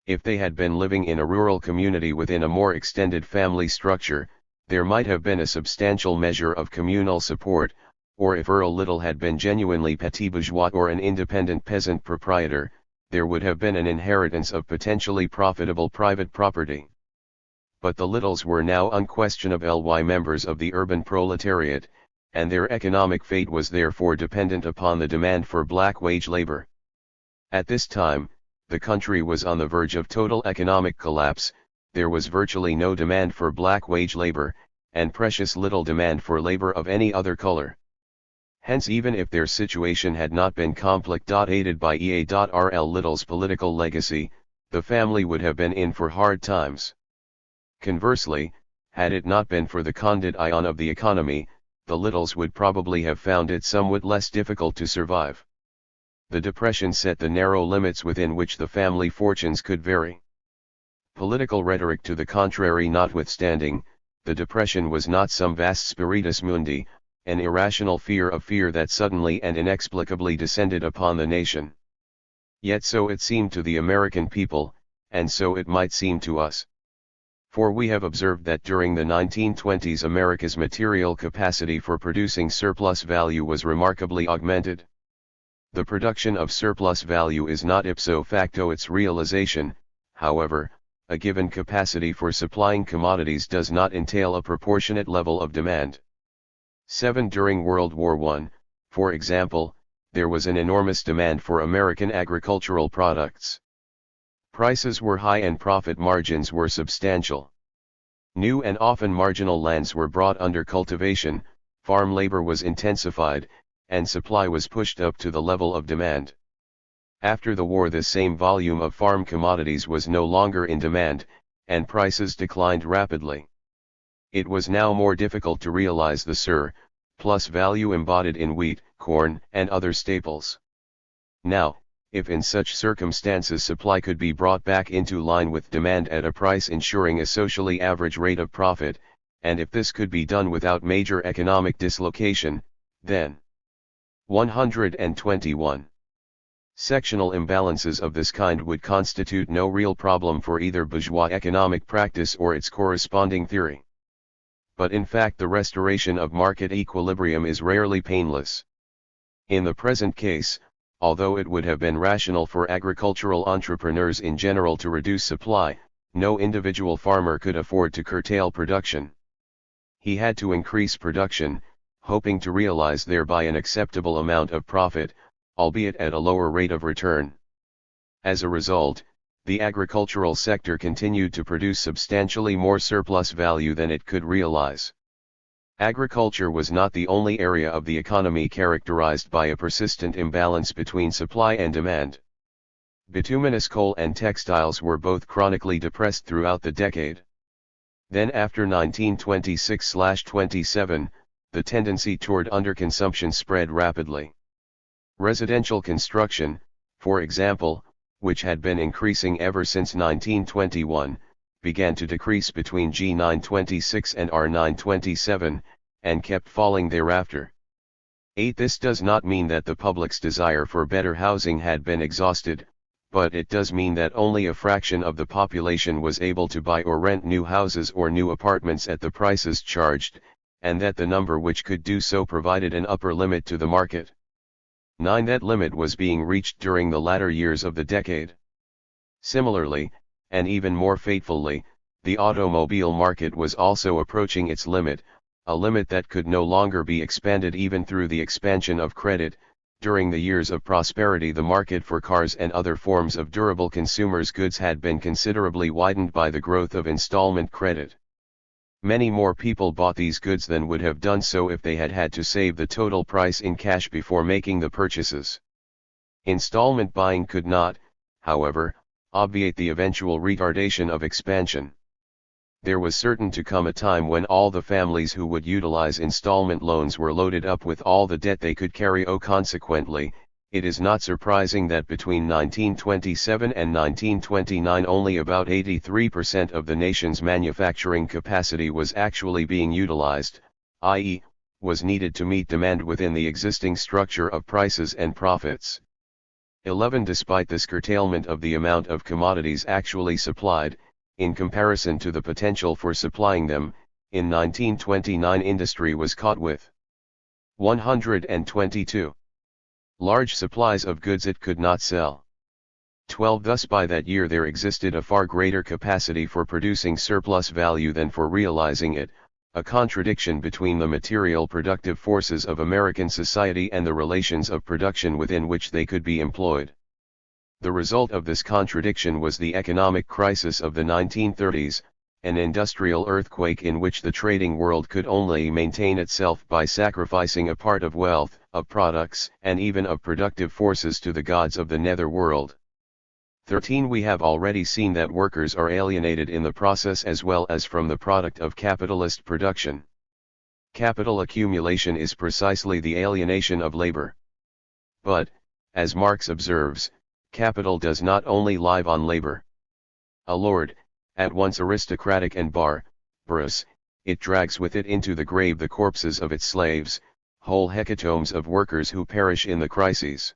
If they had been living in a rural community within a more extended family structure, there might have been a substantial measure of communal support, or if Earl Little had been genuinely petit bourgeois or an independent peasant proprietor, there would have been an inheritance of potentially profitable private property. But the Littles were now unquestionably members of the urban proletariat, and their economic fate was therefore dependent upon the demand for black wage labor. At this time, the country was on the verge of total economic collapse, there was virtually no demand for black wage labor, and precious little demand for labor of any other color. Hence even if their situation had not been conflict-aided by E.A.R.L. Little's political legacy, the family would have been in for hard times. Conversely, had it not been for the condition of the economy, the Littles would probably have found it somewhat less difficult to survive. The Depression set the narrow limits within which the family fortunes could vary. Political rhetoric to the contrary notwithstanding, the Depression was not some vast spiritus mundi, an irrational fear that suddenly and inexplicably descended upon the nation. Yet so it seemed to the American people, and so it might seem to us. For we have observed that during the 1920s America's material capacity for producing surplus value was remarkably augmented. The production of surplus value is not ipso facto its realization, however. A given capacity for supplying commodities does not entail a proportionate level of demand. 7. During World War I, for example, there was an enormous demand for American agricultural products. Prices were high and profit margins were substantial. New and often marginal lands were brought under cultivation, farm labor was intensified, and supply was pushed up to the level of demand. After the war this same volume of farm commodities was no longer in demand, and prices declined rapidly. It was now more difficult to realize the plus value embodied in wheat, corn, and other staples. Now, if in such circumstances supply could be brought back into line with demand at a price ensuring a socially average rate of profit, and if this could be done without major economic dislocation, then 121. Sectional imbalances of this kind would constitute no real problem for either bourgeois economic practice or its corresponding theory. But in fact the restoration of market equilibrium is rarely painless. In the present case, although it would have been rational for agricultural entrepreneurs in general to reduce supply, no individual farmer could afford to curtail production. He had to increase production, hoping to realize thereby an acceptable amount of profit, albeit at a lower rate of return. As a result, the agricultural sector continued to produce substantially more surplus value than it could realize. Agriculture was not the only area of the economy characterized by a persistent imbalance between supply and demand. Bituminous coal and textiles were both chronically depressed throughout the decade. Then after 1926-27, the tendency toward underconsumption spread rapidly. Residential construction, for example, which had been increasing ever since 1921, began to decrease between G926 and R927, and kept falling thereafter. 8. This does not mean that the public's desire for better housing had been exhausted, but it does mean that only a fraction of the population was able to buy or rent new houses or new apartments at the prices charged, and that the number which could do so provided an upper limit to the market. 9. That limit was being reached during the latter years of the decade. Similarly, and even more fatefully, the automobile market was also approaching its limit, a limit that could no longer be expanded even through the expansion of credit. During the years of prosperity, the market for cars and other forms of durable consumers' goods had been considerably widened by the growth of installment credit. Many more people bought these goods than would have done so if they had had to save the total price in cash before making the purchases. Installment buying could not, however, obviate the eventual retardation of expansion. There was certain to come a time when all the families who would utilize installment loans were loaded up with all the debt they could carry. Consequently, it is not surprising that between 1927 and 1929 only about 83% of the nation's manufacturing capacity was actually being utilized, i.e., was needed to meet demand within the existing structure of prices and profits. 11. Despite this curtailment of the amount of commodities actually supplied, in comparison to the potential for supplying them, in 1929 industry was caught with 122 large supplies of goods it could not sell. 12. Thus by that year there existed a far greater capacity for producing surplus value than for realizing it, a contradiction between the material productive forces of American society and the relations of production within which they could be employed. The result of this contradiction was the economic crisis of the 1930s, an industrial earthquake in which the trading world could only maintain itself by sacrificing a part of wealth, of products, and even of productive forces to the gods of the nether world. 13. We have already seen that workers are alienated in the process as well as from the product of capitalist production. Capital accumulation is precisely the alienation of labor. But, as Marx observes, capital does not only live on labor. A lord, at once aristocratic and barbarous, it drags with it into the grave the corpses of its slaves, whole hecatombs of workers who perish in the crises.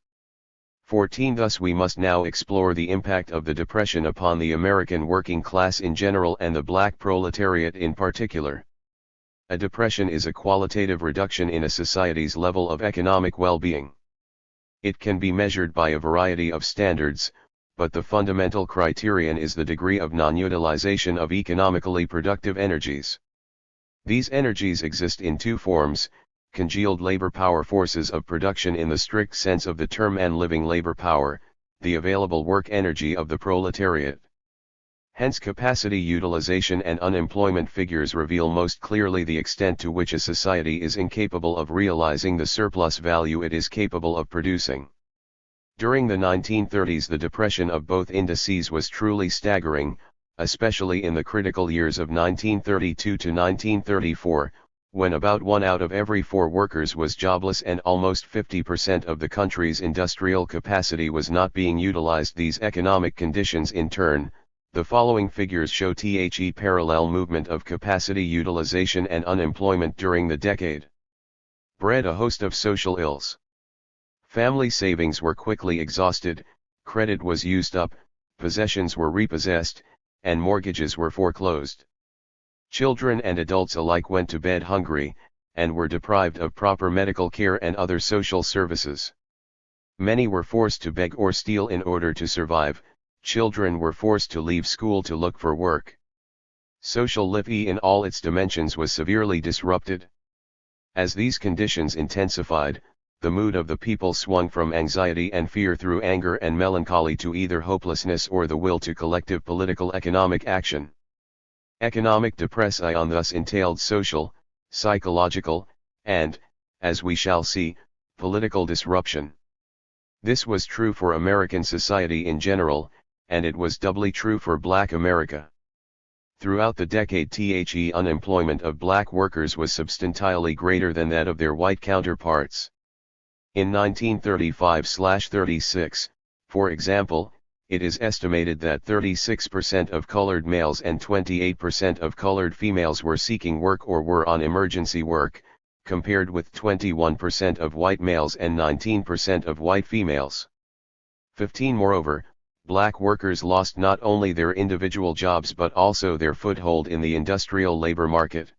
14. Thus we must now explore the impact of the depression upon the American working class in general and the black proletariat in particular. A depression is a qualitative reduction in a society's level of economic well-being. It can be measured by a variety of standards, but the fundamental criterion is the degree of non-utilization of economically productive energies. These energies exist in two forms: congealed labor power, forces of production in the strict sense of the term, and living labor power, the available work energy of the proletariat. Hence capacity utilization and unemployment figures reveal most clearly the extent to which a society is incapable of realizing the surplus value it is capable of producing. During the 1930s the depression of both indices was truly staggering, especially in the critical years of 1932 to 1934, when about 1 out of every 4 workers was jobless and almost 50% of the country's industrial capacity was not being utilized. These economic conditions in turn, the following figures show the parallel movement of capacity utilization and unemployment during the decade. Bred a host of social ills. Family savings were quickly exhausted, credit was used up, possessions were repossessed, and mortgages were foreclosed. Children and adults alike went to bed hungry, and were deprived of proper medical care and other social services. Many were forced to beg or steal in order to survive. Children were forced to leave school to look for work. Social life in all its dimensions was severely disrupted. As these conditions intensified, the mood of the people swung from anxiety and fear through anger and melancholy to either hopelessness or the will to collective political economic action. Economic depression thus entailed social, psychological, and, as we shall see, political disruption. This was true for American society in general, and it was doubly true for Black America. Throughout the decade, the unemployment of black workers was substantially greater than that of their white counterparts. In 1935-36, for example, it is estimated that 36% of colored males and 28% of colored females were seeking work or were on emergency work, compared with 21% of white males and 19% of white females. 15 Moreover, black workers lost not only their individual jobs but also their foothold in the industrial labor market.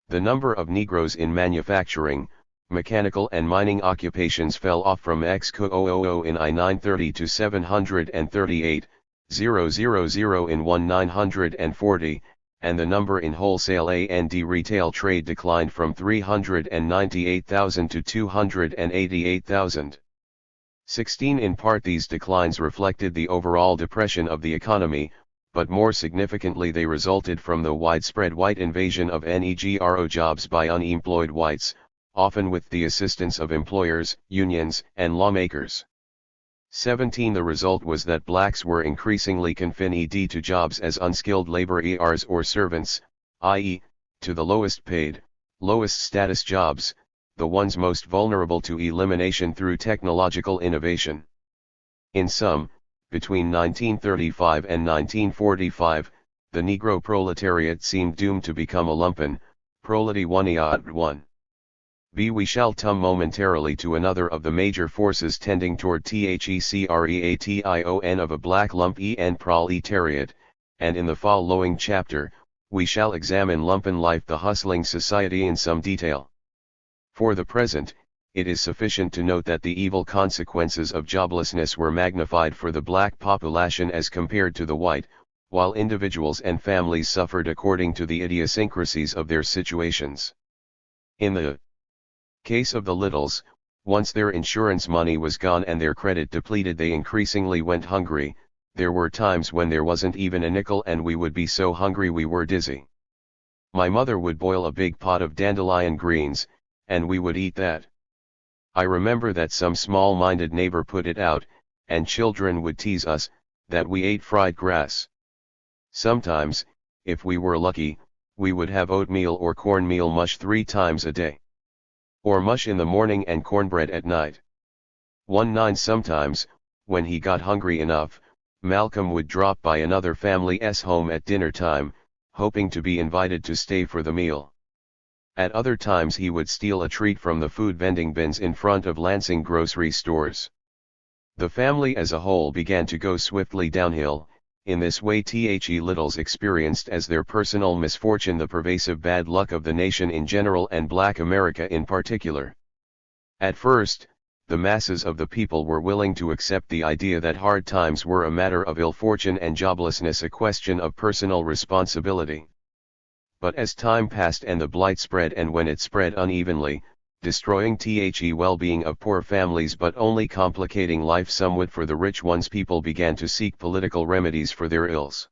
The number of Negroes in manufacturing, mechanical and mining occupations fell off from X,000 in I-930 to 738,000 in 1940, and the number in wholesale and retail trade declined from 398,000 to 288,000. 16 In part these declines reflected the overall depression of the economy, but more significantly they resulted from the widespread white invasion of Negro jobs by unemployed whites, often with the assistance of employers, unions, and lawmakers. 17 The result was that blacks were increasingly confined to jobs as unskilled laborers or servants, i.e., to the lowest paid, lowest status jobs, the ones most vulnerable to elimination through technological innovation. In sum, between 1935 and 1945, the Negro proletariat seemed doomed to become a lumpen, proletariat. We shall come momentarily to another of the major forces tending toward the creation of a black lump en proletariat, and in the following chapter, we shall examine lumpen life, the hustling society, in some detail. For the present, it is sufficient to note that the evil consequences of joblessness were magnified for the black population as compared to the white, while individuals and families suffered according to the idiosyncrasies of their situations. In the case of the Littles, once their insurance money was gone and their credit depleted, they increasingly went hungry. There were times when there wasn't even a nickel and we would be so hungry we were dizzy. My mother would boil a big pot of dandelion greens, and we would eat that. I remember that some small-minded neighbor put it out, and children would tease us, that we ate fried grass. Sometimes, if we were lucky, we would have oatmeal or cornmeal mush 3 times a day. Or mush in the morning and cornbread at night. One night sometimes, when he got hungry enough, Malcolm would drop by another family's home at dinner time, hoping to be invited to stay for the meal. At other times he would steal a treat from the food vending bins in front of Lansing grocery stores. The family as a whole began to go swiftly downhill. In this way the Littles experienced as their personal misfortune the pervasive bad luck of the nation in general and Black America in particular. At first, the masses of the people were willing to accept the idea that hard times were a matter of ill fortune and joblessness a question of personal responsibility. But as time passed and the blight spread, and when it spread unevenly, destroying the well-being of poor families but only complicating life somewhat for the rich ones, people began to seek political remedies for their ills.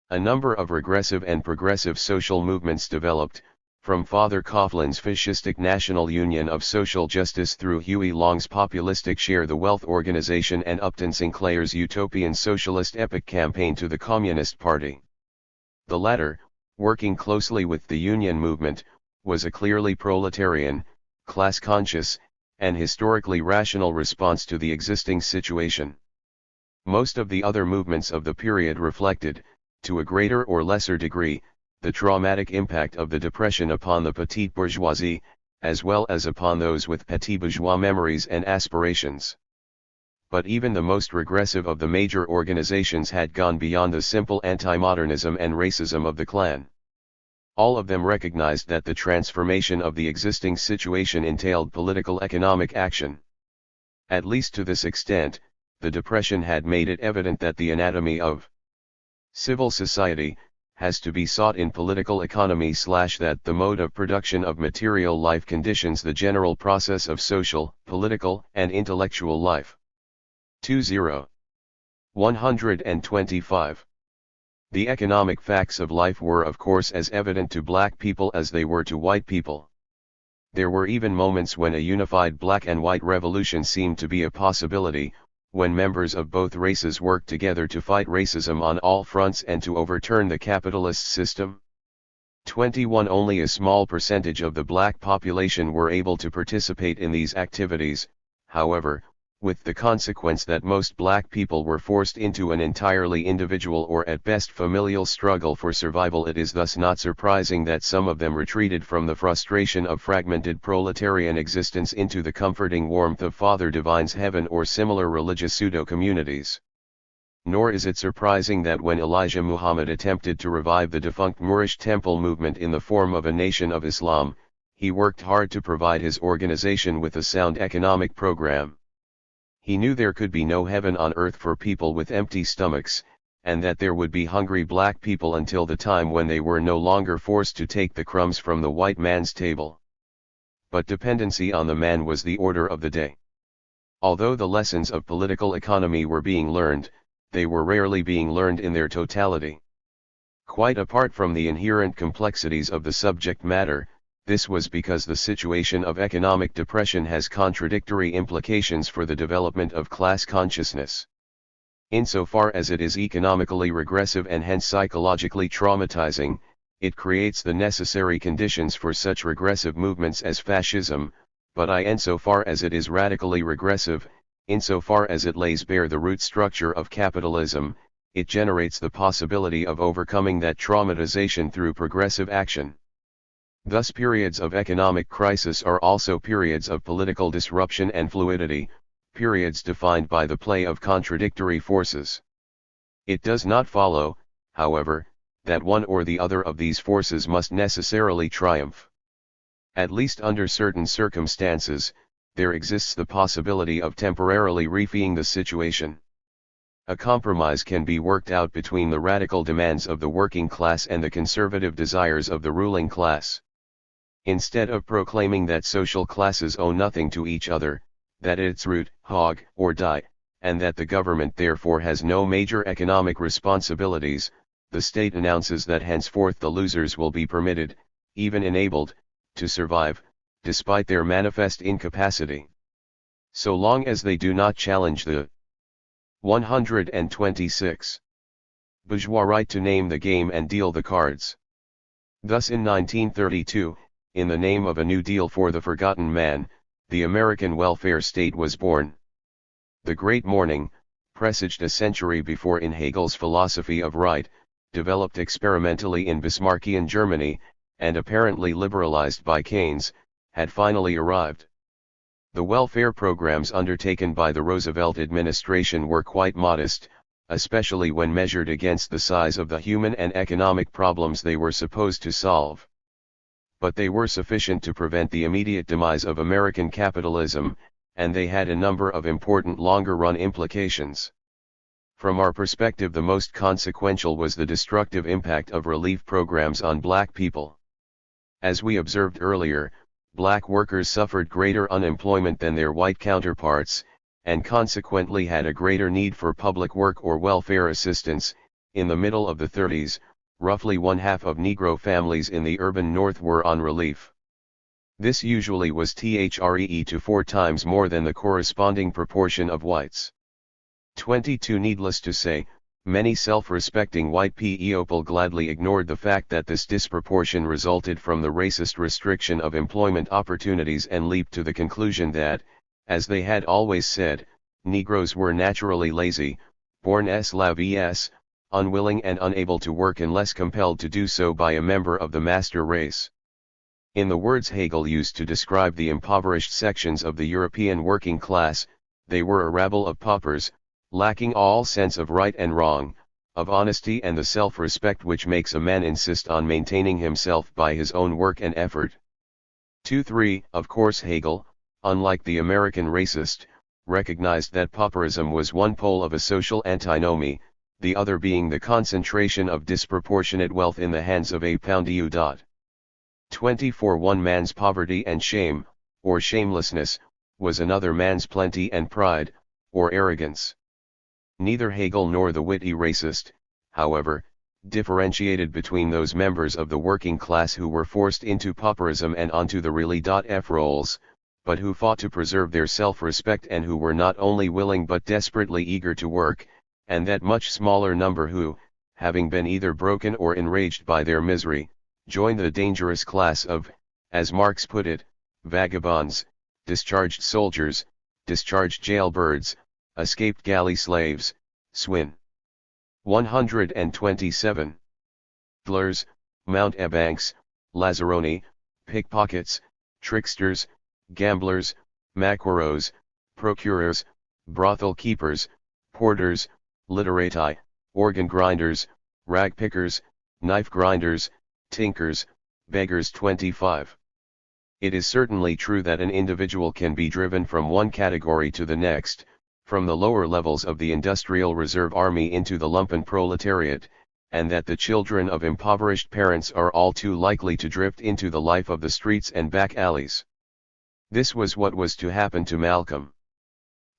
A number of regressive and progressive social movements developed, from Father Coughlin's fascistic National Union of Social Justice through Huey Long's populistic Share the Wealth organization and Upton Sinclair's utopian socialist epic campaign to the Communist Party. The latter, working closely with the Union movement, was a clearly proletarian, class-conscious, and historically rational response to the existing situation. Most of the other movements of the period reflected, to a greater or lesser degree, the traumatic impact of the Depression upon the petite bourgeoisie, as well as upon those with petit bourgeois memories and aspirations. But even the most regressive of the major organizations had gone beyond the simple anti-modernism and racism of the Klan. All of them recognized that the transformation of the existing situation entailed political economic action. At least to this extent, the Depression had made it evident that the anatomy of civil society has to be sought in political economy / that the mode of production of material life conditions the general process of social, political, and intellectual life. 125. The economic facts of life were of course as evident to black people as they were to white people. There were even moments when a unified black and white revolution seemed to be a possibility, when members of both races worked together to fight racism on all fronts and to overturn the capitalist system. 21 Only a small percentage of the black population were able to participate in these activities, however, with the consequence that most black people were forced into an entirely individual or at best familial struggle for survival. It is thus not surprising that some of them retreated from the frustration of fragmented proletarian existence into the comforting warmth of Father Divine's heaven or similar religious pseudo-communities. Nor is it surprising that when Elijah Muhammad attempted to revive the defunct Moorish temple movement in the form of a Nation of Islam, he worked hard to provide his organization with a sound economic program. He knew there could be no heaven on earth for people with empty stomachs, and that there would be hungry black people until the time when they were no longer forced to take the crumbs from the white man's table. But dependency on the man was the order of the day. Although the lessons of political economy were being learned, they were rarely being learned in their totality. Quite apart from the inherent complexities of the subject matter, this was because the situation of economic depression has contradictory implications for the development of class consciousness. Insofar as it is economically regressive and hence psychologically traumatizing, it creates the necessary conditions for such regressive movements as fascism, but insofar as it is radically regressive, insofar as it lays bare the root structure of capitalism, it generates the possibility of overcoming that traumatization through progressive action. Thus periods of economic crisis are also periods of political disruption and fluidity, periods defined by the play of contradictory forces. It does not follow, however, that one or the other of these forces must necessarily triumph. At least under certain circumstances, there exists the possibility of temporarily refeeing the situation. A compromise can be worked out between the radical demands of the working class and the conservative desires of the ruling class. Instead of proclaiming that social classes owe nothing to each other, that at its root, hog or die, and that the government therefore has no major economic responsibilities, the state announces that henceforth the losers will be permitted, even enabled, to survive, despite their manifest incapacity. So long as they do not challenge the 126 bourgeois right to name the game and deal the cards. Thus in 1932, in the name of a New Deal for the forgotten man, the American welfare state was born. The Great Morning, presaged a century before in Hegel's philosophy of right, developed experimentally in Bismarckian Germany, and apparently liberalized by Keynes, had finally arrived. The welfare programs undertaken by the Roosevelt administration were quite modest, especially when measured against the size of the human and economic problems they were supposed to solve. But they were sufficient to prevent the immediate demise of American capitalism, and they had a number of important longer-run implications. From our perspective, the most consequential was the destructive impact of relief programs on black people. As we observed earlier, black workers suffered greater unemployment than their white counterparts, and consequently had a greater need for public work or welfare assistance. In the middle of the 30s, roughly one-half of Negro families in the urban North were on relief. This usually was 3 to 4 times more than the corresponding proportion of whites. 22 Needless to say, Many self-respecting white people gladly ignored the fact that this disproportion resulted from the racist restriction of employment opportunities and leaped to the conclusion that, as they had always said, Negroes were naturally lazy, born slaves, unwilling and unable to work unless compelled to do so by a member of the master race. In the words Hegel used to describe the impoverished sections of the European working class, they were a rabble of paupers, lacking all sense of right and wrong, of honesty and the self-respect which makes a man insist on maintaining himself by his own work and effort. 2-3 Of course Hegel, unlike the American racist, recognized that pauperism was one pole of a social antinomy, the other being the concentration of disproportionate wealth in the hands of a few. 24 One man's poverty and shame, or shamelessness, was another man's plenty and pride, or arrogance. Neither Hegel nor the witty racist, however, differentiated between those members of the working class who were forced into pauperism and onto the really F rolls, but who fought to preserve their self-respect and who were not only willing but desperately eager to work, and that much smaller number who, having been either broken or enraged by their misery, joined the dangerous class of, as Marx put it, vagabonds, discharged soldiers, discharged jailbirds, escaped galley slaves, swin. 127. Dlers, mountebanks, lazzaroni, pickpockets, tricksters, gamblers, maquereaux, procurers, brothel keepers, porters, literati, organ grinders, rag pickers, knife grinders, tinkers, beggars. 25. It is certainly true that an individual can be driven from one category to the next, from the lower levels of the industrial reserve army into the lumpen proletariat, and that the children of impoverished parents are all too likely to drift into the life of the streets and back alleys. This was what was to happen to Malcolm.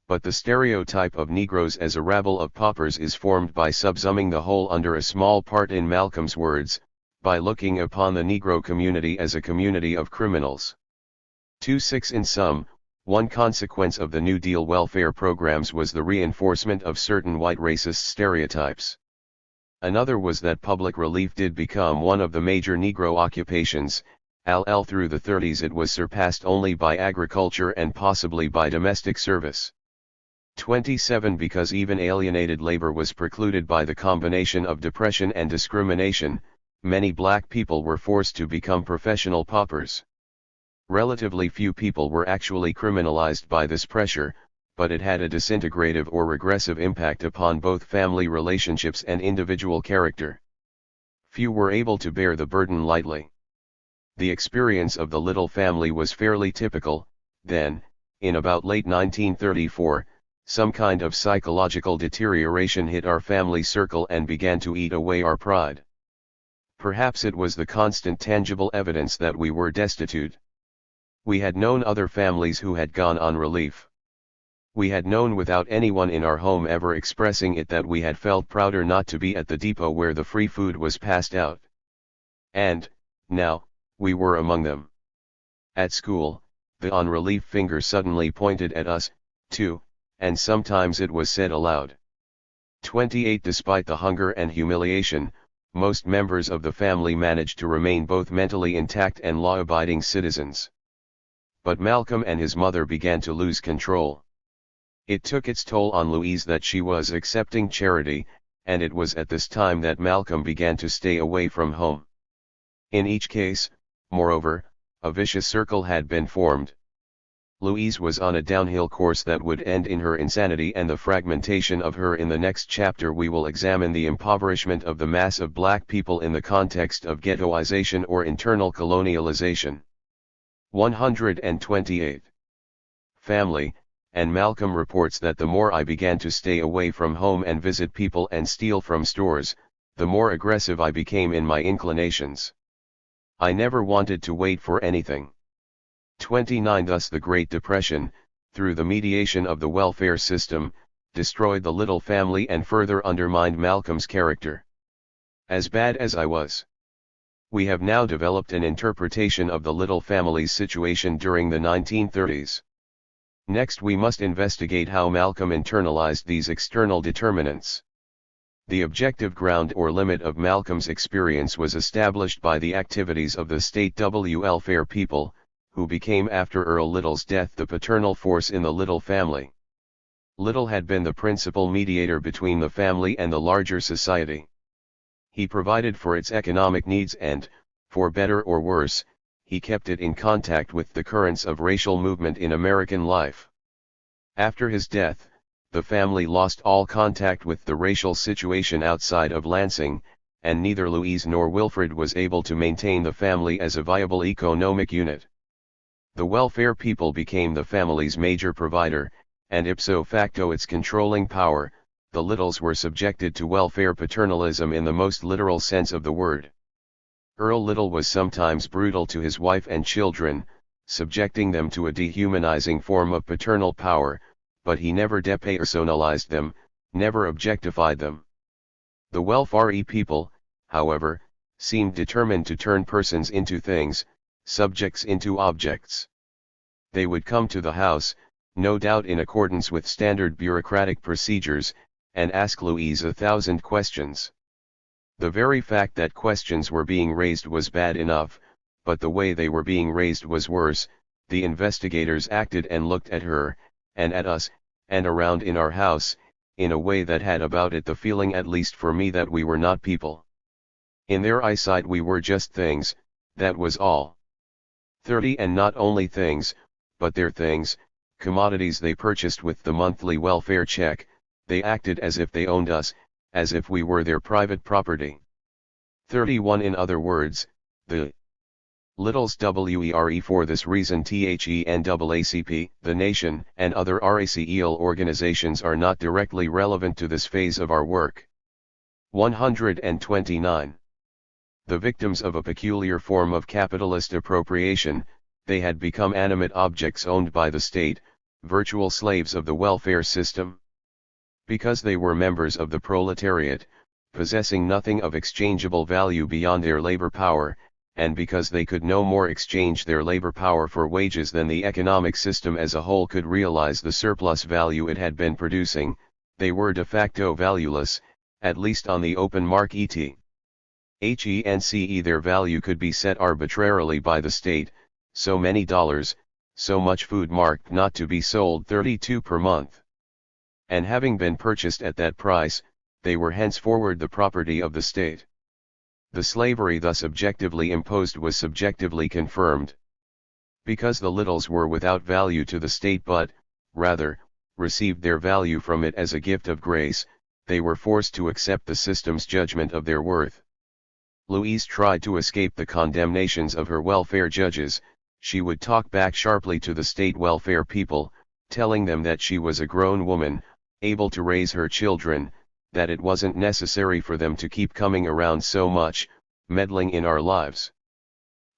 But the stereotype of Negroes as a rabble of paupers is formed by subsuming the whole under a small part in Malcolm's words, by looking upon the Negro community as a community of criminals. 26 In sum, one consequence of the New Deal welfare programs was the reinforcement of certain white racist stereotypes. Another was that public relief did become one of the major Negro occupations. Through the 30s it was surpassed only by agriculture and possibly by domestic service. 27 Because even alienated labor was precluded by the combination of depression and discrimination, many black people were forced to become professional paupers. Relatively few people were actually criminalized by this pressure, but it had a disintegrative or regressive impact upon both family relationships and individual character. Few were able to bear the burden lightly. The experience of the little family was fairly typical. Then, in about late 1934, some kind of psychological deterioration hit our family circle and began to eat away our pride. Perhaps it was the constant tangible evidence that we were destitute. We had known other families who had gone on relief. We had known without anyone in our home ever expressing it that we had felt prouder not to be at the depot where the free food was passed out. And, now, we were among them. At school, the on relief finger suddenly pointed at us, too, and sometimes it was said aloud. 28 Despite the hunger and humiliation, most members of the family managed to remain both mentally intact and law-abiding citizens. But Malcolm and his mother began to lose control. It took its toll on Louise that she was accepting charity, and it was at this time that Malcolm began to stay away from home. In each case, moreover, a vicious circle had been formed. Louise was on a downhill course that would end in her insanity and the fragmentation of her. In the next chapter we will examine the impoverishment of the mass of black people in the context of ghettoization or internal colonialization. 128. Family, and Malcolm reports that the more I began to stay away from home and visit people and steal from stores, the more aggressive I became in my inclinations. I never wanted to wait for anything. 29 Thus the Great Depression, through the mediation of the welfare system, destroyed the little family and further undermined Malcolm's character. As bad as I was. We have now developed an interpretation of the little family's situation during the 1930s. Next we must investigate how Malcolm internalized these external determinants. The objective ground or limit of Malcolm's experience was established by the activities of the state welfare people, who became after Earl Little's death the paternal force in the Little family. Little had been the principal mediator between the family and the larger society. He provided for its economic needs and, for better or worse, he kept it in contact with the currents of racial movement in American life. After his death, the family lost all contact with the racial situation outside of Lansing, and neither Louise nor Wilfred was able to maintain the family as a viable economic unit. The welfare people became the family's major provider, and ipso facto its controlling power. The Littles were subjected to welfare paternalism in the most literal sense of the word. Earl Little was sometimes brutal to his wife and children, subjecting them to a dehumanizing form of paternal power, but he never depersonalized them, never objectified them. The welfare people, however, seemed determined to turn persons into things, subjects into objects. They would come to the house, no doubt in accordance with standard bureaucratic procedures, and ask Louise 1,000 questions. The very fact that questions were being raised was bad enough, but the way they were being raised was worse. The investigators acted and looked at her, and at us, and around in our house, in a way that had about it the feeling, at least for me, that we were not people. In their eyesight we were just things, that was all. 30, and not only things, but their things, commodities they purchased with the monthly welfare check. They acted as if they owned us, as if we were their private property. 31. In other words, the Littles were for this reason THENAACP, the nation, and other racial organizations are not directly relevant to this phase of our work. 129. The victims of a peculiar form of capitalist appropriation, they had become animate objects owned by the state, virtual slaves of the welfare system. Because they were members of the proletariat, possessing nothing of exchangeable value beyond their labor power, and because they could no more exchange their labor power for wages than the economic system as a whole could realize the surplus value it had been producing, they were de facto valueless, at least on the open market. Their value could be set arbitrarily by the state, so many dollars, so much food marked not to be sold 32 per month. And having been purchased at that price, they were henceforward the property of the state. The slavery thus objectively imposed was subjectively confirmed. Because the Littles were without value to the state but, rather, received their value from it as a gift of grace, they were forced to accept the system's judgment of their worth. Louise tried to escape the condemnations of her welfare judges. She would talk back sharply to the state welfare people, telling them that she was a grown woman, able to raise her children, that it wasn't necessary for them to keep coming around so much, meddling in our lives.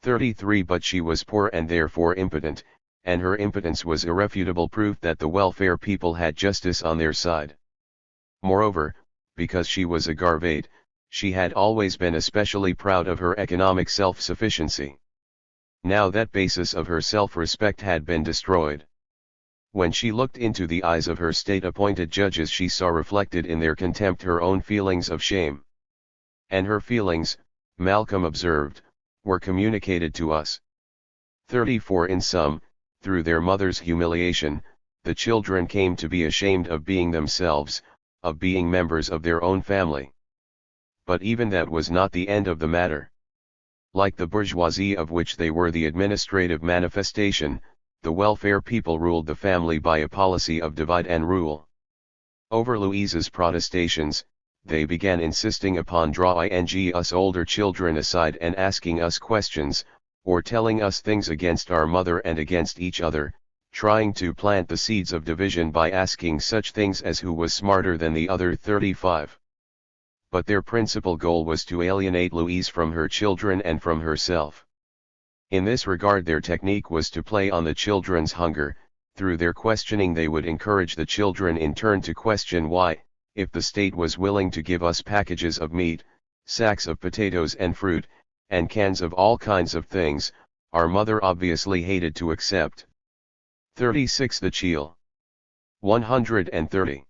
33. But she was poor and therefore impotent, and her impotence was irrefutable proof that the welfare people had justice on their side. Moreover, because she was a Garvate, she had always been especially proud of her economic self-sufficiency. Now that basis of her self-respect had been destroyed. When she looked into the eyes of her state-appointed judges, she saw reflected in their contempt her own feelings of shame. And her feelings, Malcolm observed, were communicated to us. 34. In sum, through their mother's humiliation, the children came to be ashamed of being themselves, of being members of their own family. But even that was not the end of the matter. Like the bourgeoisie of which they were the administrative manifestation, the welfare people ruled the family by a policy of divide and rule. Over Louise's protestations, they began insisting upon drawing us older children aside and asking us questions, or telling us things against our mother and against each other, trying to plant the seeds of division by asking such things as who was smarter than the other. 35. But their principal goal was to alienate Louise from her children and from herself. In this regard their technique was to play on the children's hunger. Through their questioning they would encourage the children in turn to question why, if the state was willing to give us packages of meat, sacks of potatoes and fruit, and cans of all kinds of things, our mother obviously hated to accept. 36. The Cheel. 130.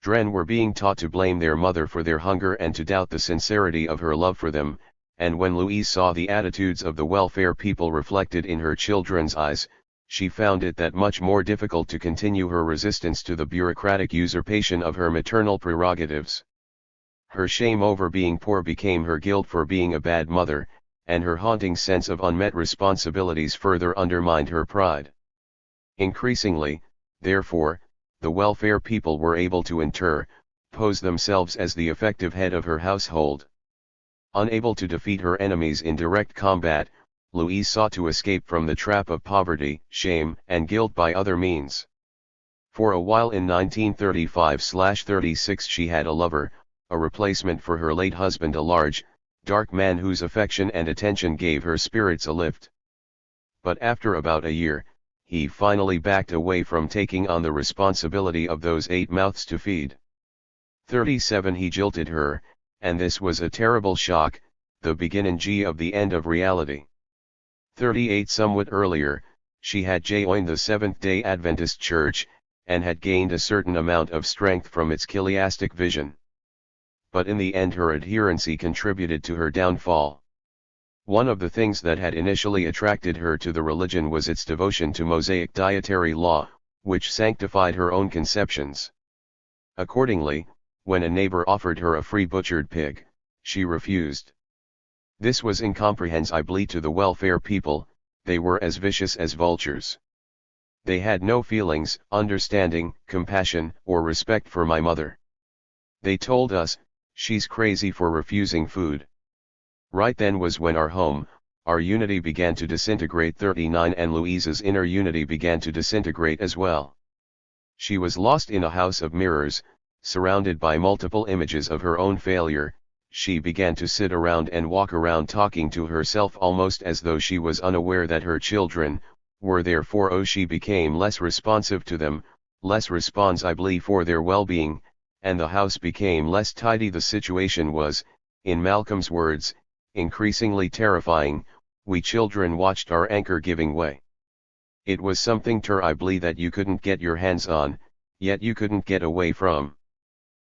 Dren were being taught to blame their mother for their hunger and to doubt the sincerity of her love for them, and when Louise saw the attitudes of the welfare people reflected in her children's eyes, she found it that much more difficult to continue her resistance to the bureaucratic usurpation of her maternal prerogatives. Her shame over being poor became her guilt for being a bad mother, and her haunting sense of unmet responsibilities further undermined her pride. Increasingly, therefore, the welfare people were able to interpose themselves as the effective head of her household. Unable to defeat her enemies in direct combat, Louise sought to escape from the trap of poverty, shame, and guilt by other means. For a while in 1935-36 she had a lover, a replacement for her late husband, a large, dark man whose affection and attention gave her spirits a lift. But after about a year, he finally backed away from taking on the responsibility of those 8 mouths to feed. 37 He jilted her, and this was a terrible shock, the beginning of the end of reality. 38 Somewhat earlier, she had joined the Seventh-day Adventist Church, and had gained a certain amount of strength from its chiastic vision. But in the end her adherency contributed to her downfall. One of the things that had initially attracted her to the religion was its devotion to Mosaic dietary law, which sanctified her own conceptions. Accordingly, when a neighbor offered her a free butchered pig, she refused. This was incomprehensible to the welfare people. They were as vicious as vultures. They had no feelings, understanding, compassion, or respect for my mother. They told us, "She's crazy for refusing food." Right then was when our unity began to disintegrate. 39 And Louise's inner unity began to disintegrate as well. She was lost in a house of mirrors, surrounded by multiple images of her own failure. She began to sit around and walk around talking to herself almost as though she was unaware that her children were there. She became less responsive to them, less responsible for their well-being, and the house became less tidy. The situation was, in Malcolm's words, increasingly terrifying. We children watched our anchor giving way. It was something terrible that you couldn't get your hands on, yet you couldn't get away from.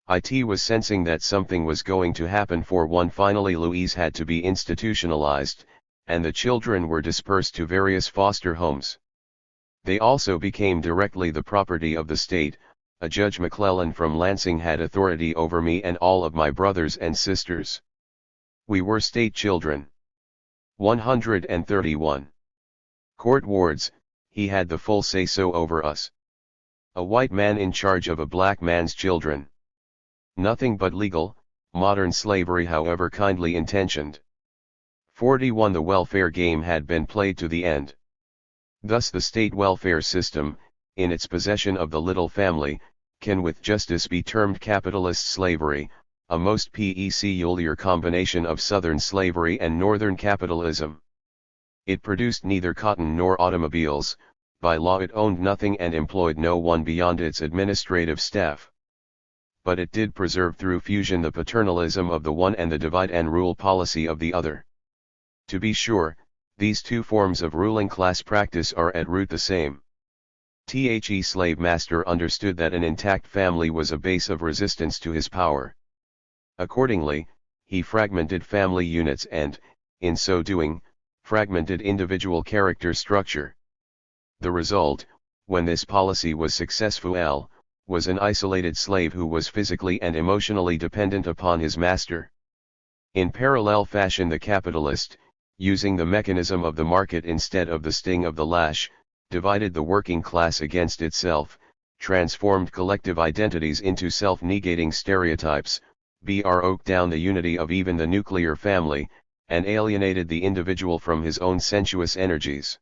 It was sensing that something was going to happen. Finally Louise had to be institutionalized, and the children were dispersed to various foster homes. They also became directly the property of the state. A Judge McClellan from Lansing had authority over me and all of my brothers and sisters. We were state children. 131. Court wards, he had the full say-so over us. A white man in charge of a black man's children. Nothing but legal, modern slavery, however kindly intentioned. 41 The welfare game had been played to the end. Thus the state welfare system, in its possession of the little family, can with justice be termed capitalist slavery, a most peculiar combination of Southern slavery and Northern capitalism. It produced neither cotton nor automobiles. By law it owned nothing and employed no one beyond its administrative staff. But it did preserve through fusion the paternalism of the one and the divide and rule policy of the other. To be sure, these two forms of ruling class practice are at root the same. The slave master understood that an intact family was a base of resistance to his power. Accordingly, he fragmented family units and, in so doing, fragmented individual character structure. The result, when this policy was successful, was an isolated slave who was physically and emotionally dependent upon his master. In parallel fashion the capitalist, using the mechanism of the market instead of the sting of the lash, divided the working class against itself, transformed collective identities into self-negating stereotypes, broke down the unity of even the nuclear family, and alienated the individual from his own sensuous energies.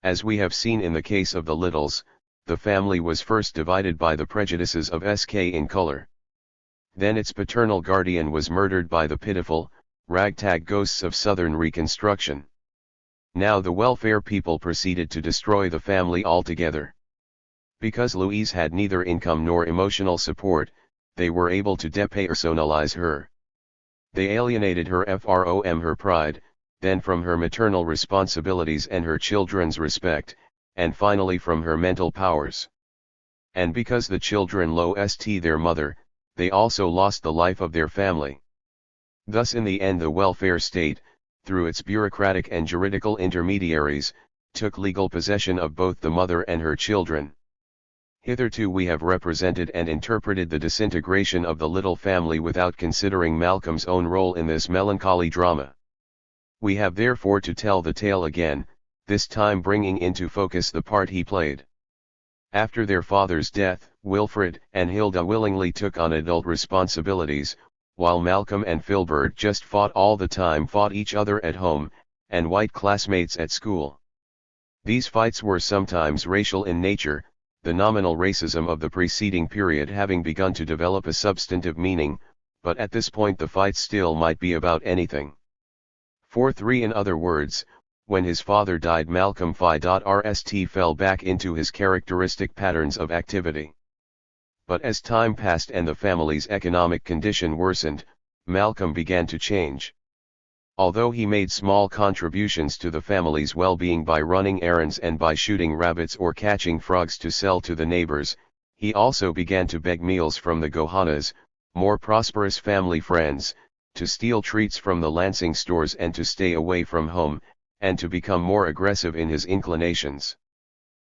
As we have seen in the case of the Littles, the family was first divided by the prejudices of SK in color. Then its paternal guardian was murdered by the pitiful, ragtag ghosts of Southern Reconstruction. Now the welfare people proceeded to destroy the family altogether. Because Louise had neither income nor emotional support, they were able to depersonalize her. They alienated her from her pride, then from her maternal responsibilities and her children's respect, and finally from her mental powers. And because the children lost their mother, they also lost the life of their family. Thus in the end the welfare state, through its bureaucratic and juridical intermediaries, took legal possession of both the mother and her children. Hitherto we have represented and interpreted the disintegration of the little family without considering Malcolm's own role in this melancholy drama. We have therefore to tell the tale again, this time bringing into focus the part he played. After their father's death, Wilfred and Hilda willingly took on adult responsibilities, while Malcolm and Filbert just fought each other at home, and white classmates at school. These fights were sometimes racial in nature, the nominal racism of the preceding period having begun to develop a substantive meaning, but at this point the fights still might be about anything. 4.3 In other words, when his father died Malcolm Phi.Rst fell back into his characteristic patterns of activity. But as time passed and the family's economic condition worsened, Malcolm began to change. Although he made small contributions to the family's well-being by running errands and by shooting rabbits or catching frogs to sell to the neighbors, he also began to beg meals from the Gohanas, more prosperous family friends, to steal treats from the Lansing stores and to stay away from home, and to become more aggressive in his inclinations.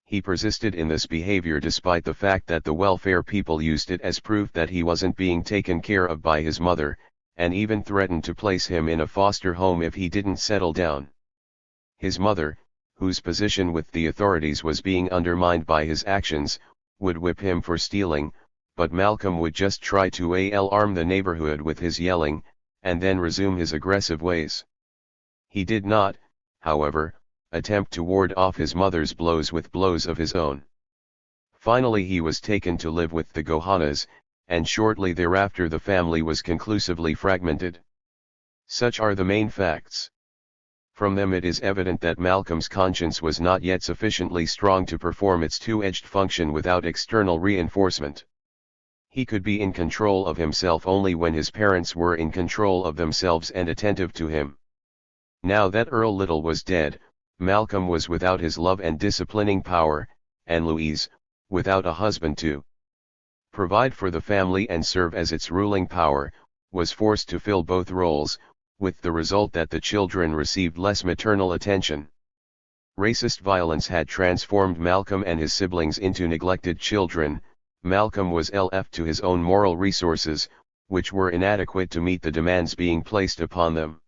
He persisted in this behavior despite the fact that the welfare people used it as proof that he wasn't being taken care of by his mother, and even threatened to place him in a foster home if he didn't settle down. His mother, whose position with the authorities was being undermined by his actions, would whip him for stealing, but Malcolm would just try to alarm the neighborhood with his yelling, and then resume his aggressive ways. He did not, however, attempt to ward off his mother's blows with blows of his own. Finally he was taken to live with the Gohanas, and shortly thereafter the family was conclusively fragmented. Such are the main facts. From them it is evident that Malcolm's conscience was not yet sufficiently strong to perform its two-edged function without external reinforcement. He could be in control of himself only when his parents were in control of themselves and attentive to him. Now that Earl Little was dead, Malcolm was without his love and disciplining power, and Louise, without a husband to provide for the family and serve as its ruling power, was forced to fill both roles, with the result that the children received less maternal attention. Racist violence had transformed Malcolm and his siblings into neglected children. Malcolm was left to his own moral resources, which were inadequate to meet the demands being placed upon them.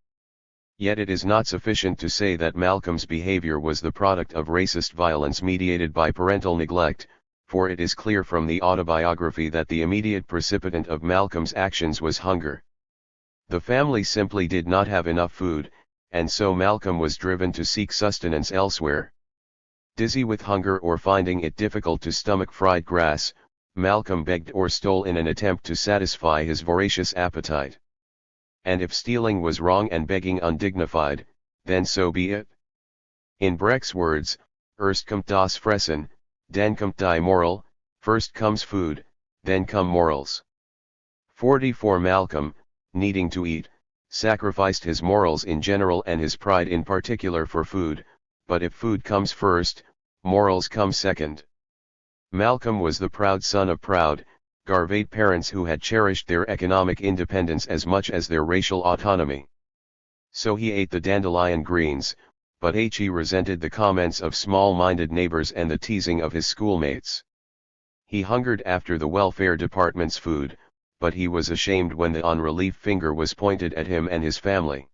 Yet it is not sufficient to say that Malcolm's behavior was the product of racist violence mediated by parental neglect, for it is clear from the autobiography that the immediate precipitant of Malcolm's actions was hunger. The family simply did not have enough food, and so Malcolm was driven to seek sustenance elsewhere. Dizzy with hunger or finding it difficult to stomach fried grass, Malcolm begged or stole in an attempt to satisfy his voracious appetite. And if stealing was wrong and begging undignified, then so be it. In Brecht's words, "Erst kommt das Fressen, dann kommt die Moral," first comes food, then come morals. 44 Malcolm, needing to eat, sacrificed his morals in general and his pride in particular for food, but if food comes first, morals come second. Malcolm was the proud son of proud, Garvate parents who had cherished their economic independence as much as their racial autonomy. So he ate the dandelion greens, but he resented the comments of small-minded neighbors and the teasing of his schoolmates. He hungered after the welfare department's food, but he was ashamed when the on-relief finger was pointed at him and his family.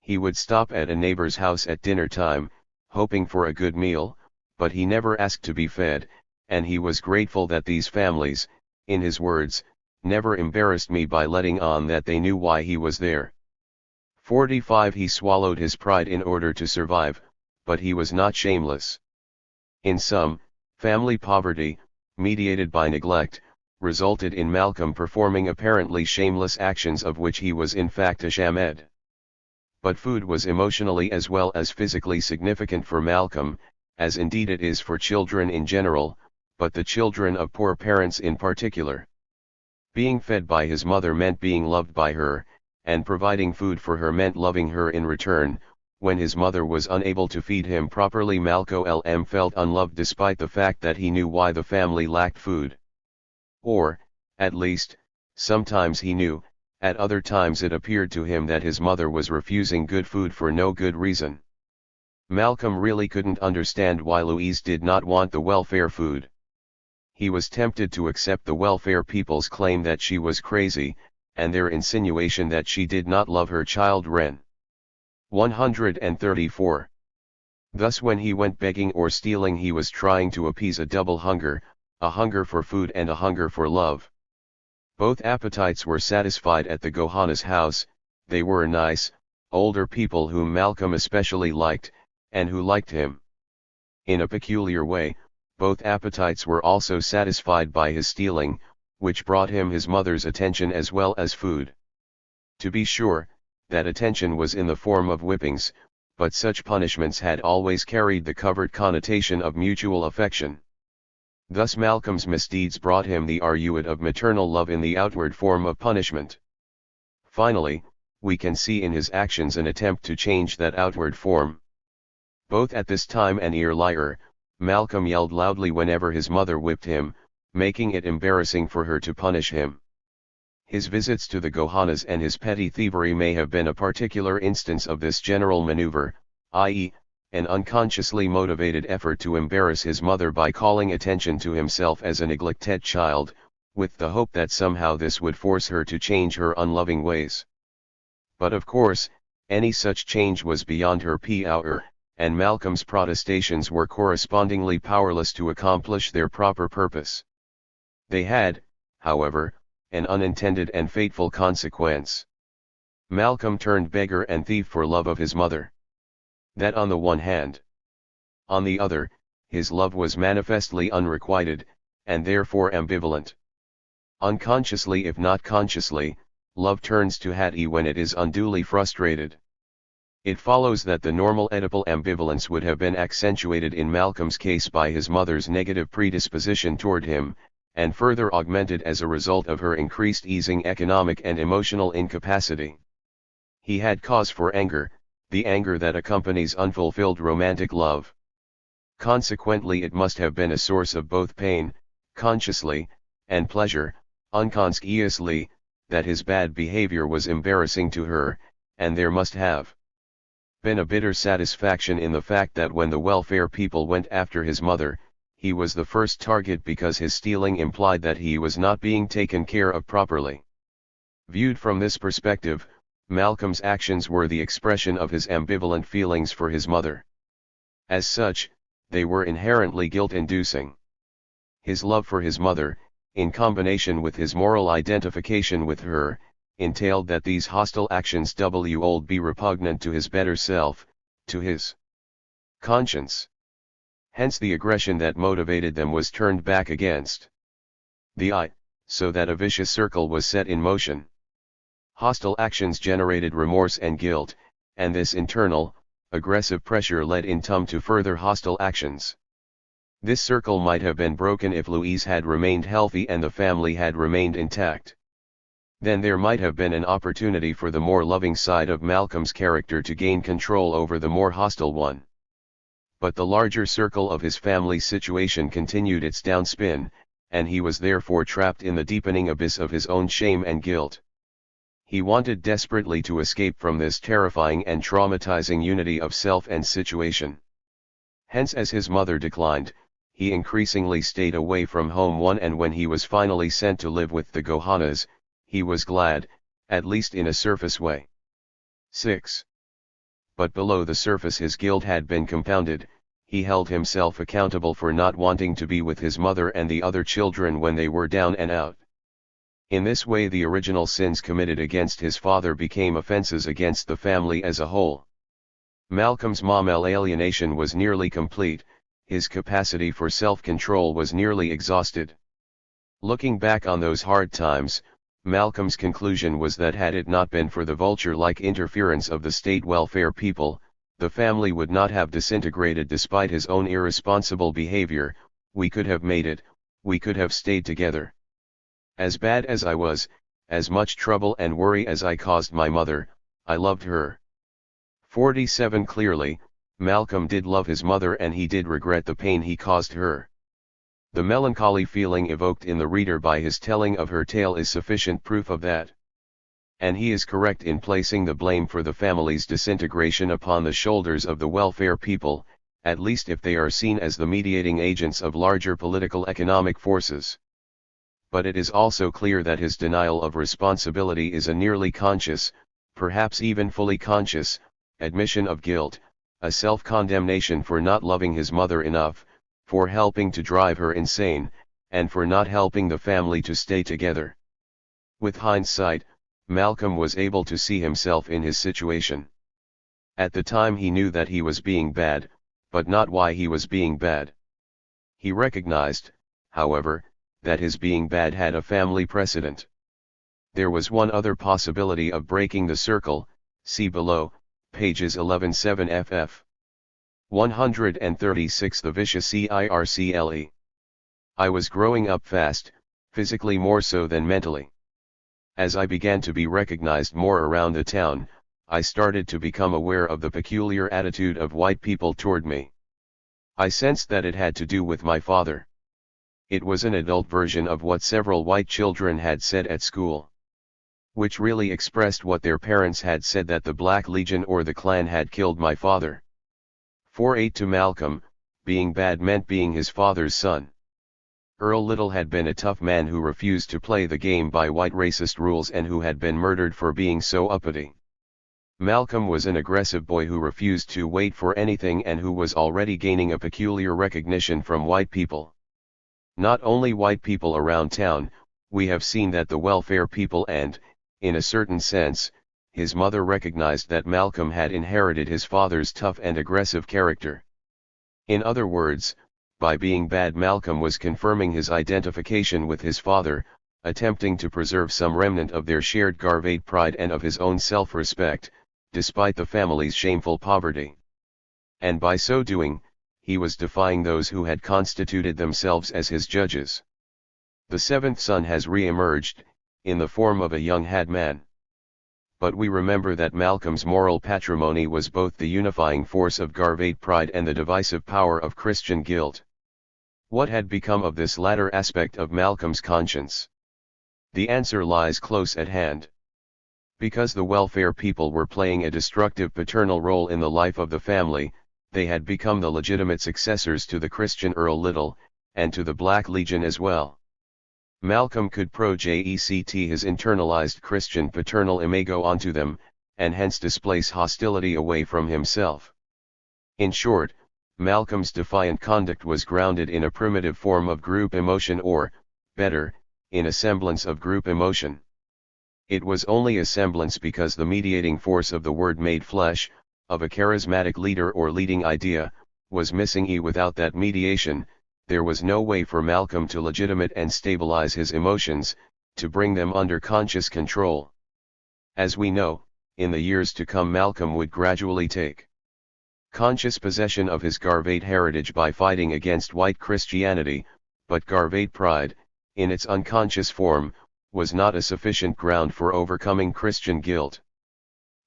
He would stop at a neighbor's house at dinner time, hoping for a good meal, but he never asked to be fed, and he was grateful that these families, in his words, never embarrassed me by letting on that they knew why he was there. 45 He swallowed his pride in order to survive, but he was not shameless. In sum, family poverty, mediated by neglect, resulted in Malcolm performing apparently shameless actions of which he was in fact ashamed. But food was emotionally as well as physically significant for Malcolm, as indeed it is for children in general, but the children of poor parents in particular. Being fed by his mother meant being loved by her, and providing food for her meant loving her in return, when his mother was unable to feed him properly, Malcolm felt unloved despite the fact that he knew why the family lacked food. Or, at least, sometimes he knew, at other times it appeared to him that his mother was refusing good food for no good reason. Malcolm really couldn't understand why Louise did not want the welfare food. He was tempted to accept the welfare people's claim that she was crazy, and their insinuation that she did not love her child. Ren. 134. Thus when he went begging or stealing, he was trying to appease a double hunger, a hunger for food and a hunger for love. Both appetites were satisfied at the Gohana's house. They were nice, older people whom Malcolm especially liked, and who liked him. In a peculiar way, both appetites were also satisfied by his stealing, which brought him his mother's attention as well as food. To be sure, that attention was in the form of whippings, but such punishments had always carried the covert connotation of mutual affection. Thus Malcolm's misdeeds brought him the argument of maternal love in the outward form of punishment. Finally, we can see in his actions an attempt to change that outward form. Both at this time and earlier, Malcolm yelled loudly whenever his mother whipped him, making it embarrassing for her to punish him. His visits to the Gohanas and his petty thievery may have been a particular instance of this general maneuver, i.e., an unconsciously motivated effort to embarrass his mother by calling attention to himself as a neglected child, with the hope that somehow this would force her to change her unloving ways. But of course, any such change was beyond her power, and Malcolm's protestations were correspondingly powerless to accomplish their proper purpose. They had, however, an unintended and fateful consequence. Malcolm turned beggar and thief for love of his mother. That on the one hand. On the other, his love was manifestly unrequited, and therefore ambivalent. Unconsciously if not consciously, love turns to hate when it is unduly frustrated. It follows that the normal Oedipal ambivalence would have been accentuated in Malcolm's case by his mother's negative predisposition toward him, and further augmented as a result of her increased easing economic and emotional incapacity. He had cause for anger, the anger that accompanies unfulfilled romantic love. Consequently it must have been a source of both pain, consciously, and pleasure, unconsciously, that his bad behavior was embarrassing to her, and there must have been a bitter satisfaction in the fact that when the welfare people went after his mother, he was the first target because his stealing implied that he was not being taken care of properly. Viewed from this perspective, Malcolm's actions were the expression of his ambivalent feelings for his mother. As such, they were inherently guilt-inducing. His love for his mother, in combination with his moral identification with her, entailed that these hostile actions would be repugnant to his better self, to his conscience. Hence the aggression that motivated them was turned back against the I, so that a vicious circle was set in motion. Hostile actions generated remorse and guilt, and this internal, aggressive pressure led in turn to further hostile actions. This circle might have been broken if Louise had remained healthy and the family had remained intact. Then there might have been an opportunity for the more loving side of Malcolm's character to gain control over the more hostile one. But the larger circle of his family's situation continued its downspin, and he was therefore trapped in the deepening abyss of his own shame and guilt. He wanted desperately to escape from this terrifying and traumatizing unity of self and situation. Hence as his mother declined, he increasingly stayed away from home and when he was finally sent to live with the Gohanas, he was glad, at least in a surface way. 6. But below the surface his guilt had been compounded. He held himself accountable for not wanting to be with his mother and the other children when they were down and out. In this way the original sins committed against his father became offenses against the family as a whole. Malcolm's moral alienation was nearly complete, his capacity for self-control was nearly exhausted. Looking back on those hard times, Malcolm's conclusion was that had it not been for the vulture-like interference of the state welfare people, the family would not have disintegrated despite his own irresponsible behavior. We could have made it, we could have stayed together. As bad as I was, as much trouble and worry as I caused my mother, I loved her. 47 Clearly, Malcolm did love his mother and he did regret the pain he caused her. The melancholy feeling evoked in the reader by his telling of her tale is sufficient proof of that. And he is correct in placing the blame for the family's disintegration upon the shoulders of the welfare people, at least if they are seen as the mediating agents of larger political economic forces. But it is also clear that his denial of responsibility is a nearly conscious, perhaps even fully conscious, admission of guilt, a self-condemnation for not loving his mother enough, for helping to drive her insane, and for not helping the family to stay together. With hindsight, Malcolm was able to see himself in his situation. At the time he knew that he was being bad, but not why he was being bad. He recognized, however, that his being bad had a family precedent. There was one other possibility of breaking the circle, see below, pages 11-7 ff. 136 The vicious circle. I was growing up fast, physically more so than mentally. As I began to be recognized more around the town, I started to become aware of the peculiar attitude of white people toward me. I sensed that it had to do with my father. It was an adult version of what several white children had said at school, which really expressed what their parents had said, that the Black Legion or the Klan had killed my father. 4-8 To Malcolm, being bad meant being his father's son. Earl Little had been a tough man who refused to play the game by white racist rules and who had been murdered for being so uppity. Malcolm was an aggressive boy who refused to wait for anything and who was already gaining a peculiar recognition from white people. Not only white people around town, we have seen that the welfare people and, in a certain sense, his mother recognized that Malcolm had inherited his father's tough and aggressive character. In other words, by being bad, Malcolm was confirming his identification with his father, attempting to preserve some remnant of their shared Garvate pride and of his own self-respect, despite the family's shameful poverty. And by so doing, he was defying those who had constituted themselves as his judges. The seventh son has re-emerged, in the form of a young Hadman. But we remember that Malcolm's moral patrimony was both the unifying force of Garvate pride and the divisive power of Christian guilt. What had become of this latter aspect of Malcolm's conscience? The answer lies close at hand. Because the welfare people were playing a destructive paternal role in the life of the family, they had become the legitimate successors to the Christian Earl Little, and to the Black Legion as well. Malcolm could project his internalized Christian paternal imago onto them, and hence displace hostility away from himself. In short, Malcolm's defiant conduct was grounded in a primitive form of group emotion, or, better, in a semblance of group emotion. It was only a semblance because the mediating force of the Word made flesh, of a charismatic leader or leading idea, was missing. Without that mediation, there was no way for Malcolm to legitimate and stabilize his emotions, to bring them under conscious control. As we know, in the years to come Malcolm would gradually take conscious possession of his Garvate heritage by fighting against white Christianity, but Garvate pride, in its unconscious form, was not a sufficient ground for overcoming Christian guilt.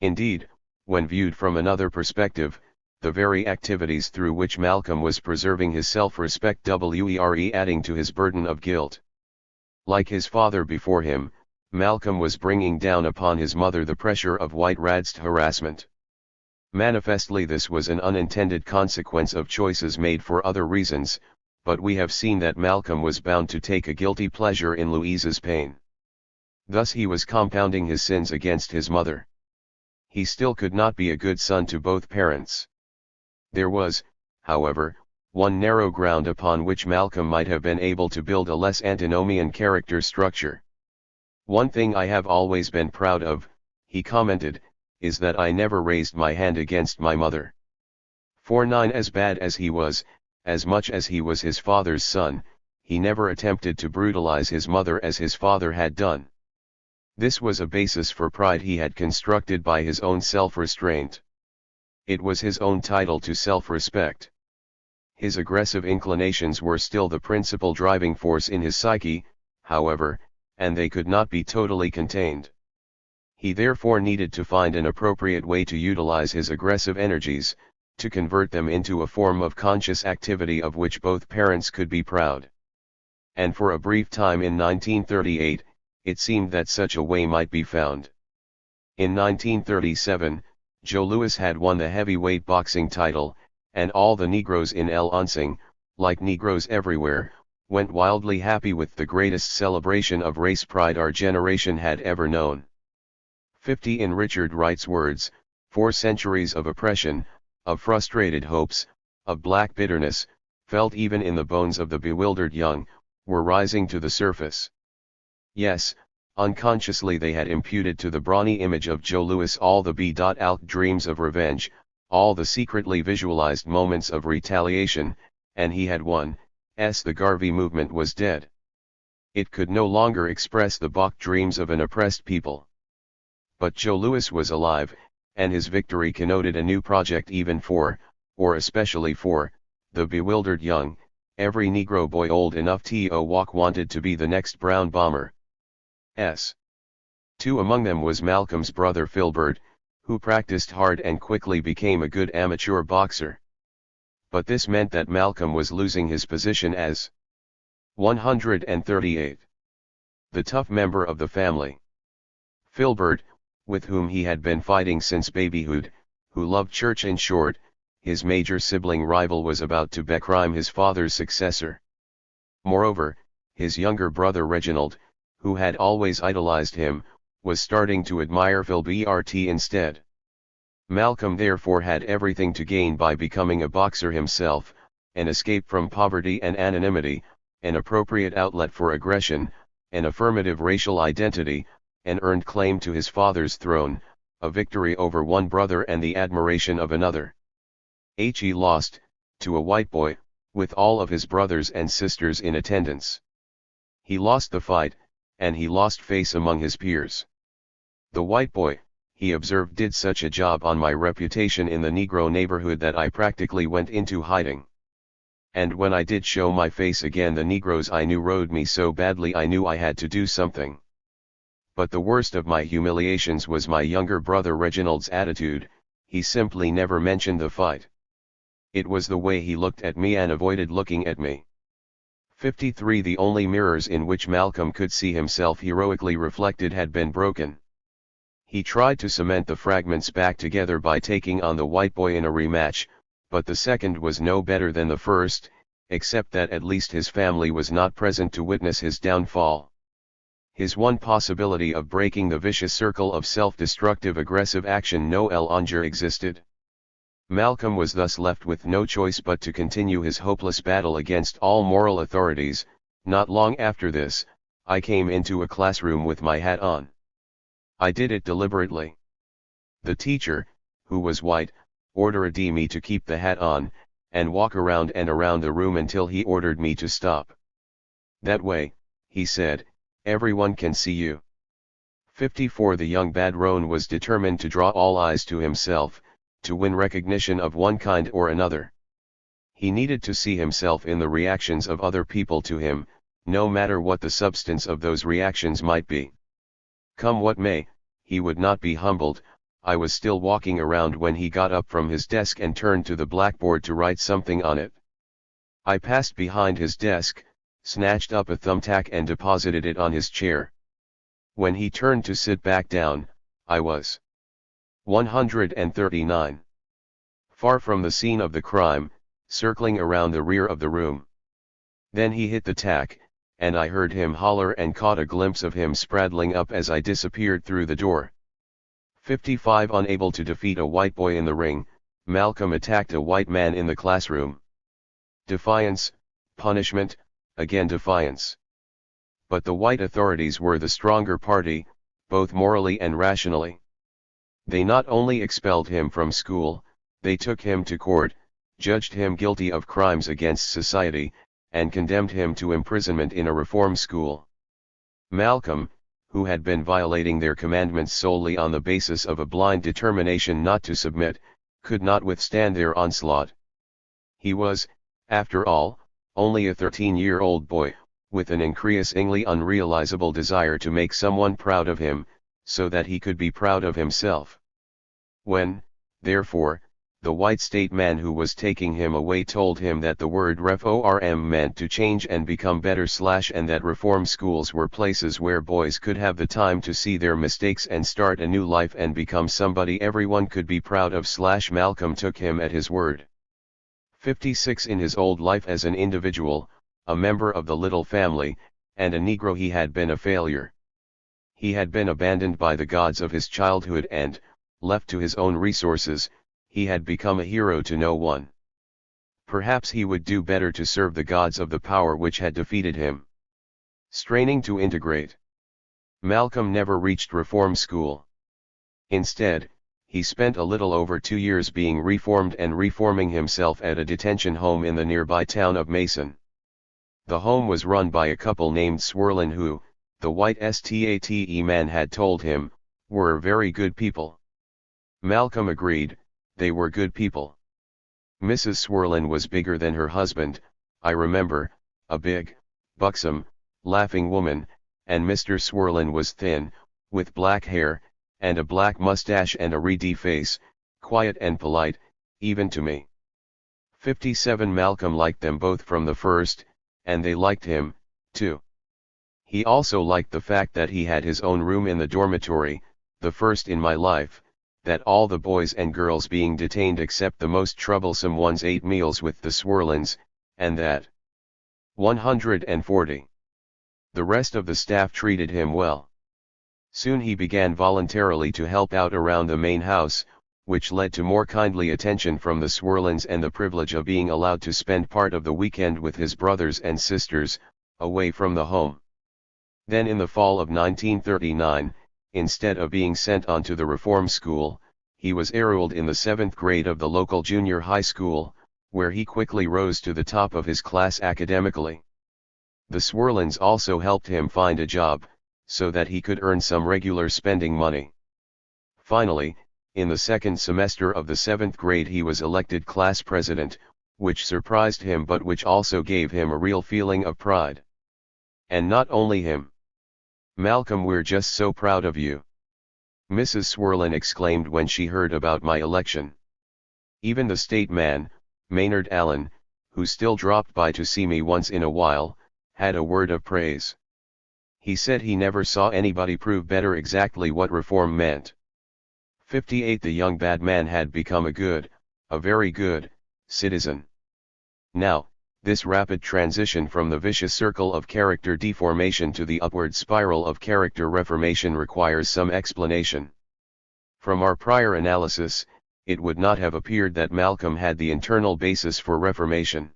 Indeed, when viewed from another perspective, the very activities through which Malcolm was preserving his self-respect were adding to his burden of guilt. Like his father before him, Malcolm was bringing down upon his mother the pressure of white racist harassment. Manifestly this was an unintended consequence of choices made for other reasons, but we have seen that Malcolm was bound to take a guilty pleasure in Louise's pain. Thus he was compounding his sins against his mother. He still could not be a good son to both parents. There was, however, one narrow ground upon which Malcolm might have been able to build a less antinomian character structure. "One thing I have always been proud of," he commented, "is that I never raised my hand against my mother. 4-9 As bad as he was, as much as he was his father's son, he never attempted to brutalize his mother as his father had done. This was a basis for pride he had constructed by his own self-restraint. It was his own title to self-respect. His aggressive inclinations were still the principal driving force in his psyche, however, and they could not be totally contained. He therefore needed to find an appropriate way to utilize his aggressive energies, to convert them into a form of conscious activity of which both parents could be proud. And for a brief time in 1938, it seemed that such a way might be found. In 1937, Joe Louis had won the heavyweight boxing title, and all the Negroes in El Unsing, like Negroes everywhere, went wildly happy with the greatest celebration of race pride our generation had ever known. 50 in Richard Wright's words, 4 centuries of oppression, of frustrated hopes, of black bitterness, felt even in the bones of the bewildered young, were rising to the surface. Yes, unconsciously they had imputed to the brawny image of Joe Louis all the B.Alk dreams of revenge, all the secretly visualized moments of retaliation, and he had won. The Garvey movement was dead. It could no longer express the Bach dreams of an oppressed people. But Joe Louis was alive, and his victory connoted a new project even for, or especially for, the bewildered young. Every Negro boy old enough to walk wanted to be the next Brown bomber. Two among them was Malcolm's brother Filbert, who practiced hard and quickly became a good amateur boxer. But this meant that Malcolm was losing his position as 138, the tough member of the family. Filbert, with whom he had been fighting since babyhood, who loved church in short, his major sibling rival was about to become his father's successor. Moreover, his younger brother Reginald, who had always idolized him, was starting to admire Filbert instead. Malcolm therefore had everything to gain by becoming a boxer himself, an escape from poverty and anonymity, an appropriate outlet for aggression, an affirmative racial identity, an earned claim to his father's throne, a victory over one brother and the admiration of another. He lost, to a white boy, with all of his brothers and sisters in attendance. He lost the fight, and he lost face among his peers. The white boy, he observed, did such a job on my reputation in the Negro neighborhood that I practically went into hiding. And when I did show my face again, the Negroes I knew rode me so badly I knew I had to do something. But the worst of my humiliations was my younger brother Reginald's attitude. He simply never mentioned the fight. It was the way he looked at me and avoided looking at me. 53 The only mirrors in which Malcolm could see himself heroically reflected had been broken. He tried to cement the fragments back together by taking on the white boy in a rematch, but the second was no better than the first, except that at least his family was not present to witness his downfall. His one possibility of breaking the vicious circle of self-destructive aggressive action no longer existed. Malcolm was thus left with no choice but to continue his hopeless battle against all moral authorities. Not long after this, I came into a classroom with my hat on. I did it deliberately. The teacher, who was white, ordered me to keep the hat on, and walk around and around the room until he ordered me to stop. That way, he said, everyone can see you. 54 The young Badrone was determined to draw all eyes to himself, to win recognition of one kind or another. He needed to see himself in the reactions of other people to him, no matter what the substance of those reactions might be. Come what may, he would not be humbled. I was still walking around when he got up from his desk and turned to the blackboard to write something on it. I passed behind his desk, snatched up a thumbtack and deposited it on his chair. When he turned to sit back down, I was 139. Far from the scene of the crime, circling around the rear of the room. Then he hit the tack, and I heard him holler and caught a glimpse of him spraddling up as I disappeared through the door. 55 Unable to defeat a white boy in the ring, Malcolm attacked a white man in the classroom. Defiance, punishment, again defiance. But the white authorities were the stronger party, both morally and rationally. They not only expelled him from school, they took him to court, judged him guilty of crimes against society, and condemned him to imprisonment in a reform school. Malcolm, who had been violating their commandments solely on the basis of a blind determination not to submit, could not withstand their onslaught. He was, after all, only a 13-year-old boy, with an increasingly unrealizable desire to make someone proud of him, so that he could be proud of himself. When, therefore, the white state man who was taking him away told him that the word reform meant to change and become better / and that reform schools were places where boys could have the time to see their mistakes and start a new life and become somebody everyone could be proud of / Malcolm took him at his word. 56 In his old life as an individual, a member of the little family, and a Negro, he had been a failure. He had been abandoned by the gods of his childhood and, left to his own resources, he had become a hero to no one. Perhaps he would do better to serve the gods of the power which had defeated him. Straining to integrate. Malcolm never reached reform school. Instead, he spent a little over 2 years being reformed and reforming himself at a detention home in the nearby town of Mason. The home was run by a couple named Swirlin who, the white state man had told him, were very good people. Malcolm agreed, they were good people. Mrs. Swirlin was bigger than her husband, I remember, a big, buxom, laughing woman, and Mr. Swirlin was thin, with black hair, and a black mustache and a reedy face, quiet and polite, even to me. 57 Malcolm liked them both from the first, and they liked him, too. He also liked the fact that he had his own room in the dormitory, the first in my life, that all the boys and girls being detained except the most troublesome ones ate meals with the Swirlins, and that 140. The rest of the staff treated him well. Soon he began voluntarily to help out around the main house, which led to more kindly attention from the Swirlins and the privilege of being allowed to spend part of the weekend with his brothers and sisters, away from the home. Then in the fall of 1939, instead of being sent on to the reform school, he was enrolled in the 7th grade of the local junior high school, where he quickly rose to the top of his class academically. The Swirlins also helped him find a job, so that he could earn some regular spending money. Finally, in the 2nd semester of the 7th grade he was elected class president, which surprised him but which also gave him a real feeling of pride. And not only him. Malcolm, we're just so proud of you. Mrs. Swirlin exclaimed when she heard about my election. Even the state man, Maynard Allen, who still dropped by to see me once in a while, had a word of praise. He said he never saw anybody prove better exactly what reform meant. 58 The young bad man had become a very good, citizen. Now, this rapid transition from the vicious circle of character deformation to the upward spiral of character reformation requires some explanation. From our prior analysis, it would not have appeared that Malcolm had the internal basis for reformation.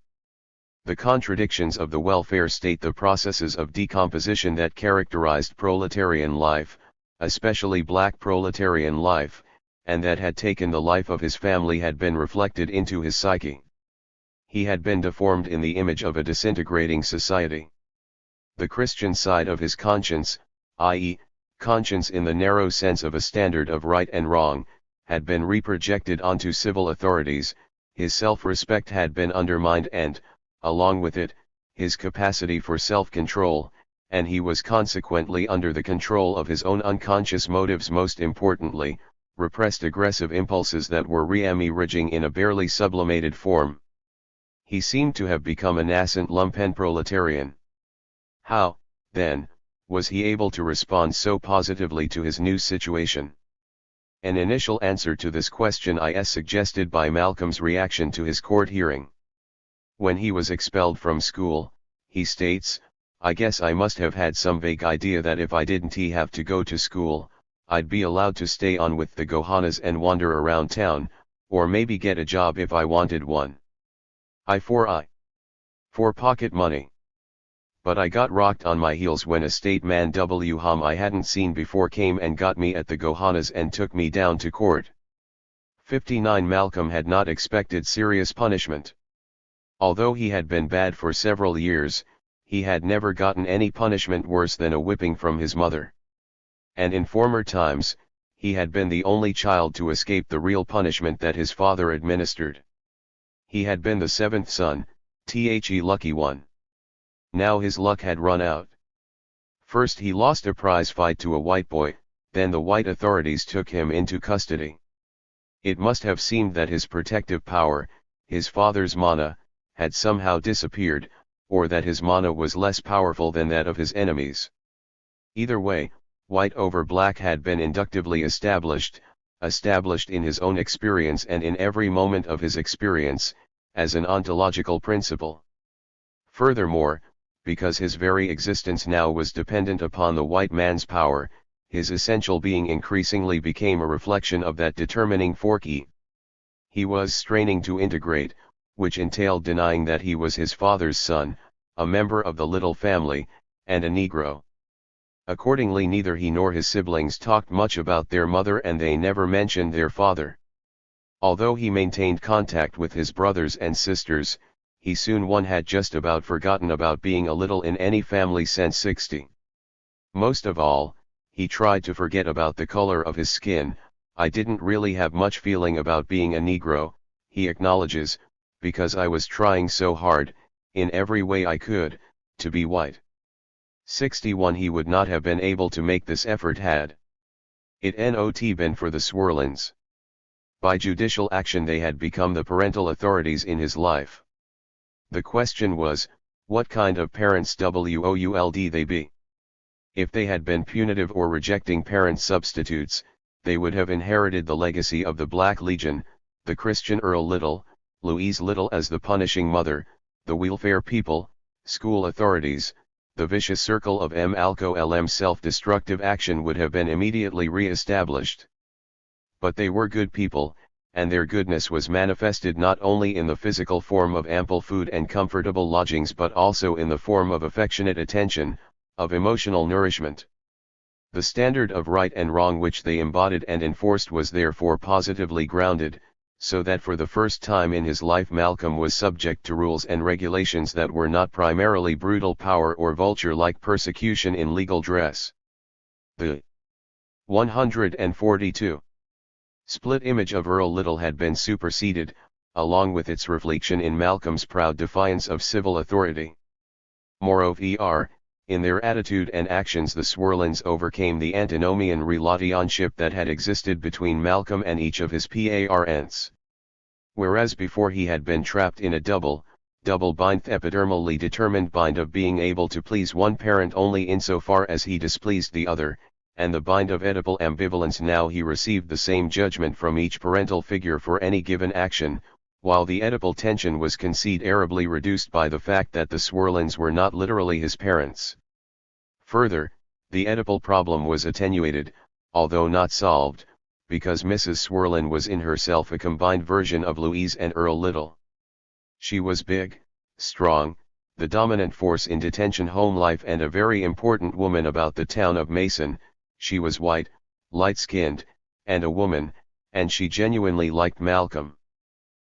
The contradictions of the welfare state, the processes of decomposition that characterized proletarian life, especially black proletarian life, and that had taken the life of his family had been reflected into his psyche. He had been deformed in the image of a disintegrating society. The Christian side of his conscience, i.e., conscience in the narrow sense of a standard of right and wrong, had been reprojected onto civil authorities, his self-respect had been undermined and, along with it, his capacity for self-control, and he was consequently under the control of his own unconscious motives, most importantly, repressed aggressive impulses that were re-emerging in a barely sublimated form. He seemed to have become a nascent lumpen proletarian. How, then, was he able to respond so positively to his new situation? An initial answer to this question is suggested by Malcolm's reaction to his court hearing. When he was expelled from school, he states, "I guess I must have had some vague idea that if I didn't have to go to school, I'd be allowed to stay on with the Gohanas and wander around town, or maybe get a job if I wanted one. For pocket money. But I got rocked on my heels when a state man whom I hadn't seen before came and got me at the Gohanas and took me down to court." 59 Malcolm had not expected serious punishment. Although he had been bad for several years, he had never gotten any punishment worse than a whipping from his mother. And in former times, he had been the only child to escape the real punishment that his father administered. He had been the 7th son, the lucky one. Now his luck had run out. First he lost a prize fight to a white boy, Then the white authorities took him into custody. It must have seemed that his protective power, his father's mana, had somehow disappeared, or that his mana was less powerful than that of his enemies. Either way, white over black had been inductively established in his own experience and in every moment of his experience, as an ontological principle. Furthermore, because his very existence now was dependent upon the white man's power, his essential being increasingly became a reflection of that determining force. He was straining to integrate, which entailed denying that he was his father's son, a member of the little family, and a Negro. Accordingly, neither he nor his siblings talked much about their mother, and they never mentioned their father. Although he maintained contact with his brothers and sisters, he soon had just about forgotten about being a little in any family sense. 60. Most of all, he tried to forget about the color of his skin. I didn't really have much feeling about being a Negro, he acknowledges, because I was trying so hard, in every way I could, to be white. 61. He would not have been able to make this effort had it not been for the Swerlins. By judicial action they had become the parental authorities in his life. The question was, what kind of parents would they be? If they had been punitive or rejecting parent substitutes, they would have inherited the legacy of the Black Legion, the Christian Earl Little, Louise Little as the punishing mother, the welfare people, school authorities. The vicious circle of MLCOLM self-destructive action would have been immediately re-established. But they were good people, and their goodness was manifested not only in the physical form of ample food and comfortable lodgings but also in the form of affectionate attention, of emotional nourishment. The standard of right and wrong which they embodied and enforced was therefore positively grounded, so that for the first time in his life Malcolm was subject to rules and regulations that were not primarily brutal power or vulture-like persecution in legal dress. The 142. Split image of Earl Little had been superseded, along with its reflection in Malcolm's proud defiance of civil authority. Moreover, in their attitude and actions the Swerlins overcame the antinomian relationship that had existed between Malcolm and each of his parents. Whereas before he had been trapped in a double bind epidermally determined bind of being able to please one parent only insofar as he displeased the other, and the bind of Oedipal ambivalence, now he received the same judgment from each parental figure for any given action, while the Oedipal tension was considerably reduced by the fact that the Swerlins were not literally his parents. Further, the Oedipal problem was attenuated, although not solved, because Mrs. Swerlin was in herself a combined version of Louise and Earl Little. She was big, strong, the dominant force in detention home life and a very important woman about the town of Mason. She was white, light-skinned, and a woman, and she genuinely liked Malcolm.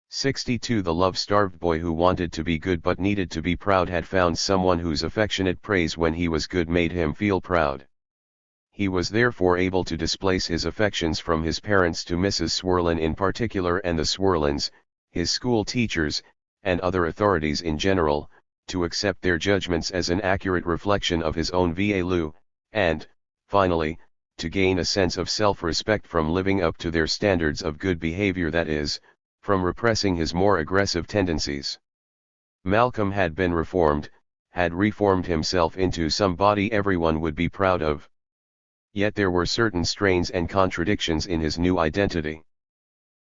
62. The love-starved boy who wanted to be good but needed to be proud had found someone whose affectionate praise when he was good made him feel proud. He was therefore able to displace his affections from his parents to Mrs. Swerlin in particular and the Swerlins, his school teachers, and other authorities in general, to accept their judgments as an accurate reflection of his own value, and, finally, to gain a sense of self-respect from living up to their standards of good behavior, that is, from repressing his more aggressive tendencies. Malcolm had been reformed, had reformed himself into somebody everyone would be proud of. Yet there were certain strains and contradictions in his new identity.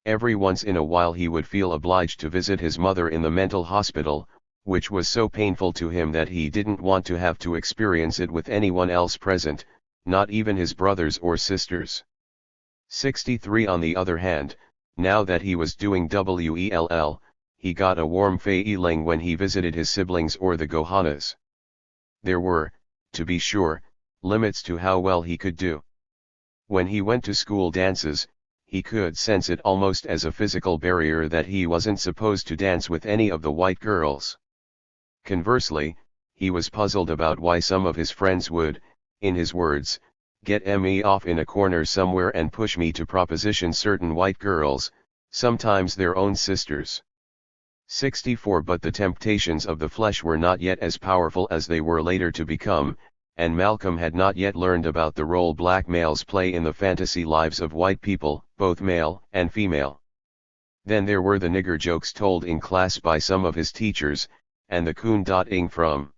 Every once in a while he would feel obliged to visit his mother in the mental hospital, which was so painful to him that he didn't want to have to experience it with anyone else present, not even his brothers or sisters. 63. On the other hand, now that he was doing well, he got a warm feeling when he visited his siblings or the Gohanas. There were, to be sure, limits to how well he could do. When he went to school dances, he could sense it almost as a physical barrier that he wasn't supposed to dance with any of the white girls. Conversely, he was puzzled about why some of his friends would, in his words, get me off in a corner somewhere and push me to proposition certain white girls, sometimes their own sisters. 64. But the temptations of the flesh were not yet as powerful as they were later to become, and Malcolm had not yet learned about the role black males play in the fantasy lives of white people, both male and female. Then there were the nigger jokes told in class by some of his teachers, and the coon-dotting from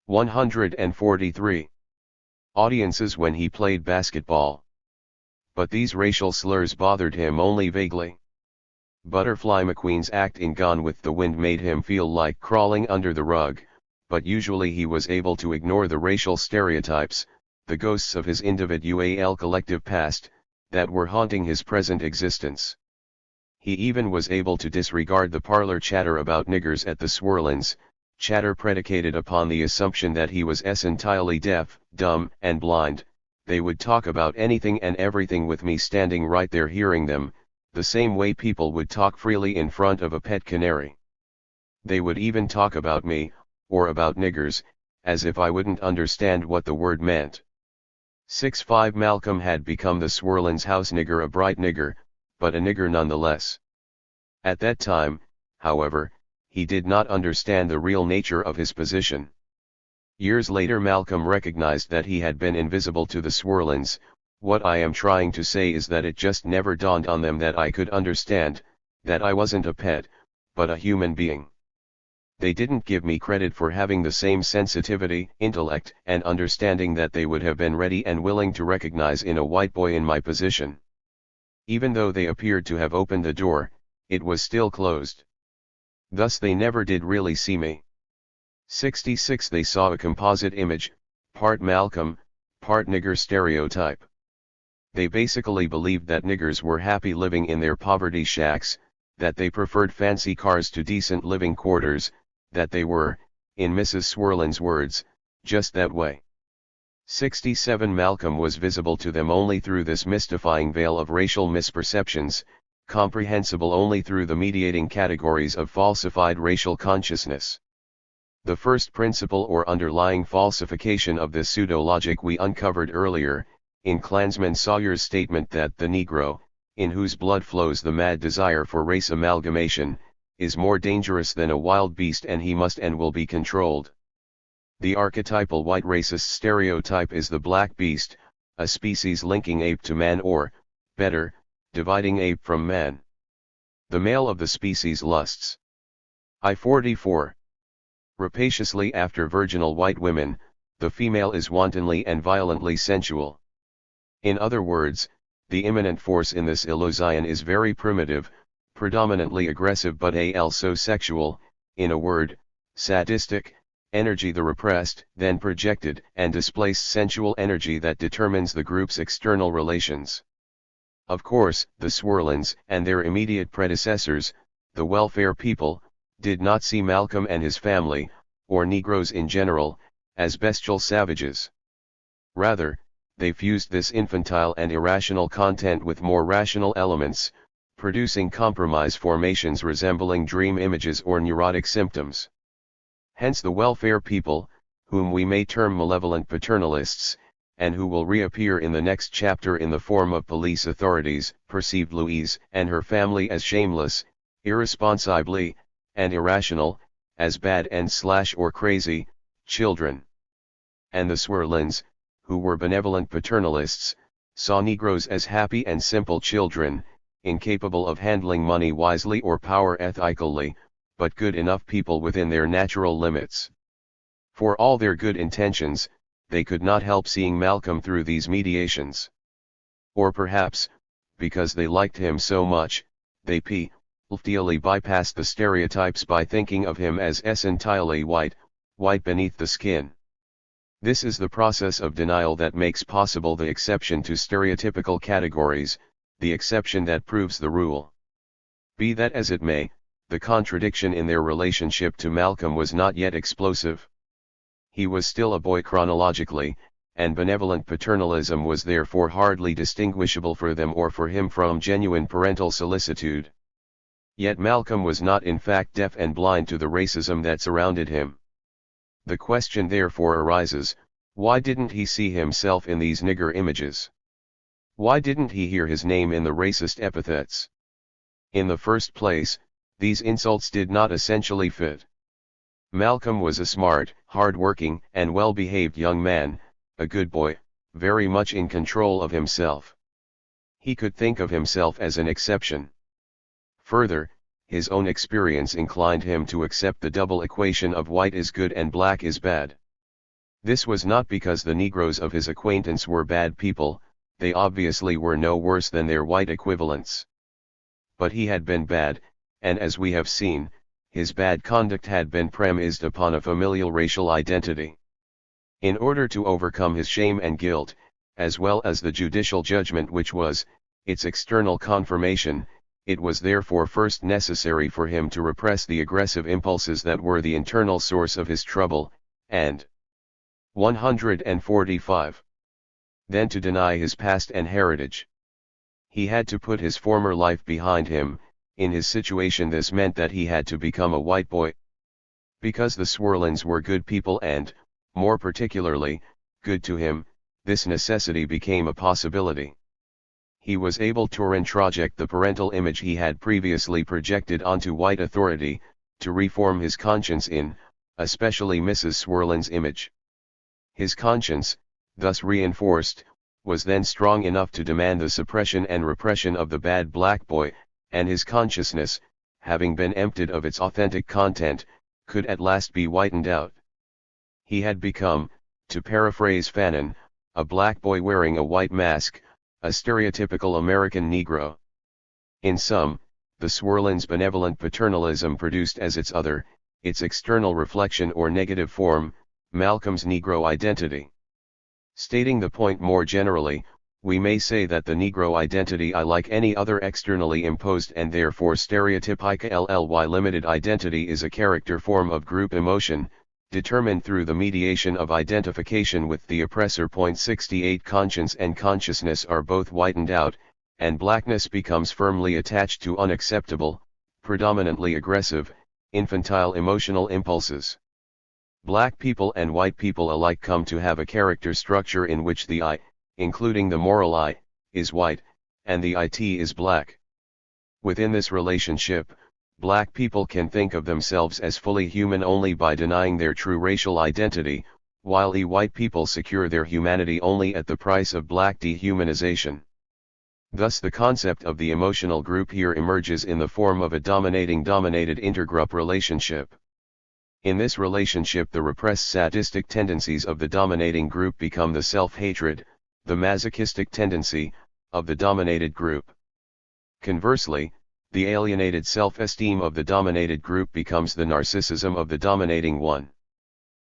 143 audiences when he played basketball. But these racial slurs bothered him only vaguely. Butterfly McQueen's act in Gone with the Wind made him feel like crawling under the rug, but usually he was able to ignore the racial stereotypes, the ghosts of his individual collective past, that were haunting his present existence. He even was able to disregard the parlor chatter about niggers at the Swirlins, chatter predicated upon the assumption that he was entirely deaf, dumb, and blind. They would talk about anything and everything with me standing right there hearing them, the same way people would talk freely in front of a pet canary. They would even talk about me, or about niggers, as if I wouldn't understand what the word meant. 6'5" Malcolm had become the Swirlins' house nigger, a bright nigger, but a nigger nonetheless. At that time, however, he did not understand the real nature of his position. Years later Malcolm recognized that he had been invisible to the Swirlins. What I am trying to say is that it just never dawned on them that I could understand, that I wasn't a pet, but a human being. They didn't give me credit for having the same sensitivity, intellect, and understanding that they would have been ready and willing to recognize in a white boy in my position. Even though they appeared to have opened the door, it was still closed. Thus they never did really see me. 66 They saw a composite image, part Malcolm, part nigger stereotype. They basically believed that niggers were happy living in their poverty shacks, that they preferred fancy cars to decent living quarters, that they were, in Mrs. Swirlin's words, just that way. 67 Malcolm was visible to them only through this mystifying veil of racial misperceptions, comprehensible only through the mediating categories of falsified racial consciousness. The first principle or underlying falsification of this pseudo-logic we uncovered earlier, in Klansman Sawyer's statement that the Negro, in whose blood flows the mad desire for race amalgamation, is more dangerous than a wild beast and he must and will be controlled. The archetypal white racist stereotype is the black beast, a species linking ape to man or, better, dividing ape from man. The male of the species lusts. I-44. Rapaciously after virginal white women, the female is wantonly and violently sensual. In other words, the immanent force in this illusion is very primitive, predominantly aggressive but also sexual, in a word, sadistic, energy, the repressed, then projected and displaced sensual energy that determines the group's external relations. Of course, the Swirlins and their immediate predecessors, the welfare people, did not see Malcolm and his family, or Negroes in general, as bestial savages. Rather, they fused this infantile and irrational content with more rational elements, producing compromise formations resembling dream images or neurotic symptoms. Hence the welfare people, whom we may term malevolent paternalists, and who will reappear in the next chapter in the form of police authorities, perceived Louise and her family as shameless, irresponsibly, and irrational, as bad and or crazy, children. And the Swirlins, who were benevolent paternalists, saw Negroes as happy and simple children, incapable of handling money wisely or power ethically, but good enough people within their natural limits. For all their good intentions, they could not help seeing Malcolm through these mediations. Or perhaps, because they liked him so much, they purely bypassed the stereotypes by thinking of him as entirely white, white beneath the skin. This is the process of denial that makes possible the exception to stereotypical categories, the exception that proves the rule. Be that as it may, the contradiction in their relationship to Malcolm was not yet explosive. He was still a boy chronologically, and benevolent paternalism was therefore hardly distinguishable for them or for him from genuine parental solicitude. Yet Malcolm was not in fact deaf and blind to the racism that surrounded him. The question therefore arises, why didn't he see himself in these nigger images? Why didn't he hear his name in the racist epithets? In the first place, these insults did not essentially fit. Malcolm was a smart, hard-working, and well-behaved young man, a good boy, very much in control of himself. He could think of himself as an exception. Further, his own experience inclined him to accept the double equation of white is good and black is bad. This was not because the Negroes of his acquaintance were bad people, they obviously were no worse than their white equivalents. But he had been bad, and as we have seen, his bad conduct had been premised upon a familial racial identity. In order to overcome his shame and guilt, as well as the judicial judgment which was, its external confirmation, it was therefore first necessary for him to repress the aggressive impulses that were the internal source of his trouble, and 145. Then to deny his past and heritage. He had to put his former life behind him. In his situation this meant that he had to become a white boy. Because the Swarlins were good people and, more particularly, good to him, this necessity became a possibility. He was able to introject the parental image he had previously projected onto white authority, to reform his conscience in, especially Mrs. Swarlin's image. His conscience, thus reinforced, was then strong enough to demand the suppression and repression of the bad black boy, and his consciousness, having been emptied of its authentic content, could at last be whitened out. He had become, to paraphrase Fanon, a black boy wearing a white mask, a stereotypical American Negro. In sum, the Swarlin's benevolent paternalism produced as its other, its external reflection or negative form, Malcolm's Negro identity. Stating the point more generally, we may say that the Negro identity like any other externally imposed and therefore stereotypical limited identity is a character form of group emotion, determined through the mediation of identification with the oppressor. 68 Conscience and consciousness are both whitened out, and blackness becomes firmly attached to unacceptable, predominantly aggressive, infantile emotional impulses. Black people and white people alike come to have a character structure in which the I, including the moral I, is white, and the IT is black. Within this relationship, black people can think of themselves as fully human only by denying their true racial identity, while white people secure their humanity only at the price of black dehumanization. Thus the concept of the emotional group here emerges in the form of a dominating-dominated intergroup relationship. In this relationship the repressed sadistic tendencies of the dominating group become the self-hatred, the masochistic tendency, of the dominated group. Conversely, the alienated self-esteem of the dominated group becomes the narcissism of the dominating one.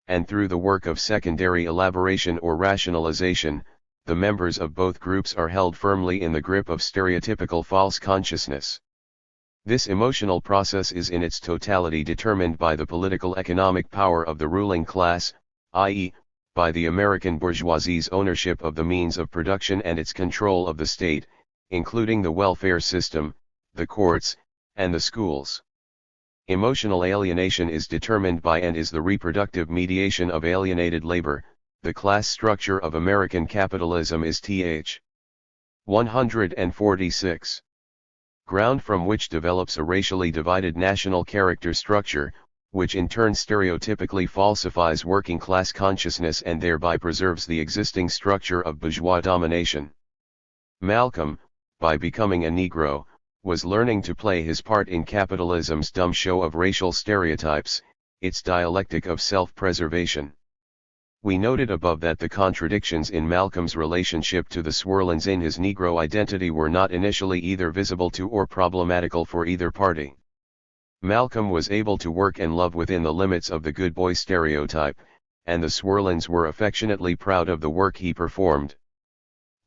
And through the work of secondary elaboration or rationalization, the members of both groups are held firmly in the grip of stereotypical false consciousness. This emotional process is in its totality determined by the political economic power of the ruling class, i.e., by the American bourgeoisie's ownership of the means of production and its control of the state, including the welfare system, the courts, and the schools. Emotional alienation is determined by and is the reproductive mediation of alienated labor. The class structure of American capitalism is Th. 146. Ground from which develops a racially divided national character structure, which in turn stereotypically falsifies working class consciousness and thereby preserves the existing structure of bourgeois domination. Malcolm, by becoming a Negro, was learning to play his part in capitalism's dumb show of racial stereotypes, its dialectic of self-preservation. We noted above that the contradictions in Malcolm's relationship to the Swarlins in his Negro identity were not initially either visible to or problematical for either party. Malcolm was able to work and love within the limits of the good boy stereotype, and the Swarlins were affectionately proud of the work he performed.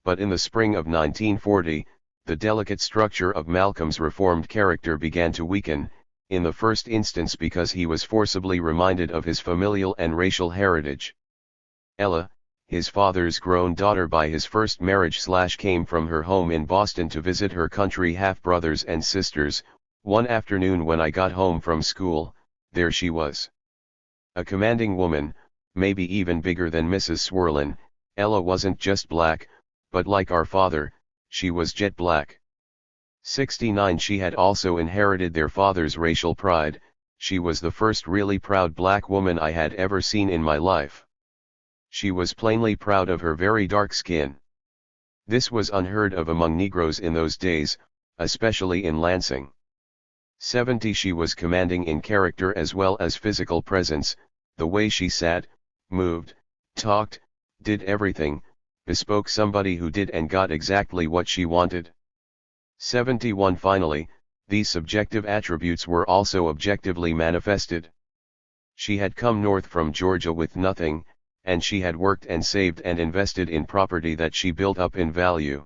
But in the spring of 1940, the delicate structure of Malcolm's reformed character began to weaken, in the first instance because he was forcibly reminded of his familial and racial heritage. Ella, his father's grown daughter by his first marriage, came from her home in Boston to visit her country half-brothers and sisters. One afternoon when I got home from school, there she was. A commanding woman, maybe even bigger than Mrs. Swarlin. Ella wasn't just black, but like our father, she was jet black. 69 She had also inherited their father's racial pride, She was the first really proud black woman I had ever seen in my life. She was plainly proud of her very dark skin. This was unheard of among Negroes in those days, especially in Lansing. 70. She was commanding in character as well as physical presence. The way she sat, moved, talked, did everything, bespoke somebody who did and got exactly what she wanted. 71. Finally, these subjective attributes were also objectively manifested. She had come north from Georgia with nothing, and she had worked and saved and invested in property that she built up in value.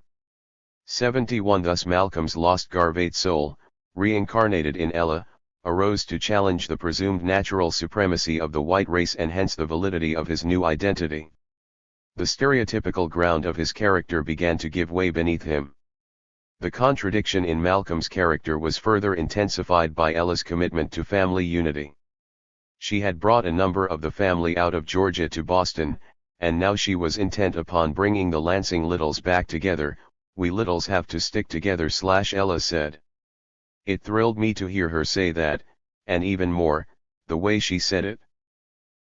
71. Thus Malcolm's lost Garvate soul, reincarnated in Ella, arose to challenge the presumed natural supremacy of the white race and hence the validity of his new identity. The stereotypical ground of his character began to give way beneath him. The contradiction in Malcolm's character was further intensified by Ella's commitment to family unity. She had brought a number of the family out of Georgia to Boston, and now she was intent upon bringing the Lansing Littles back together. "We Littles have to stick together," Ella said. It thrilled me to hear her say that, and even more, the way she said it.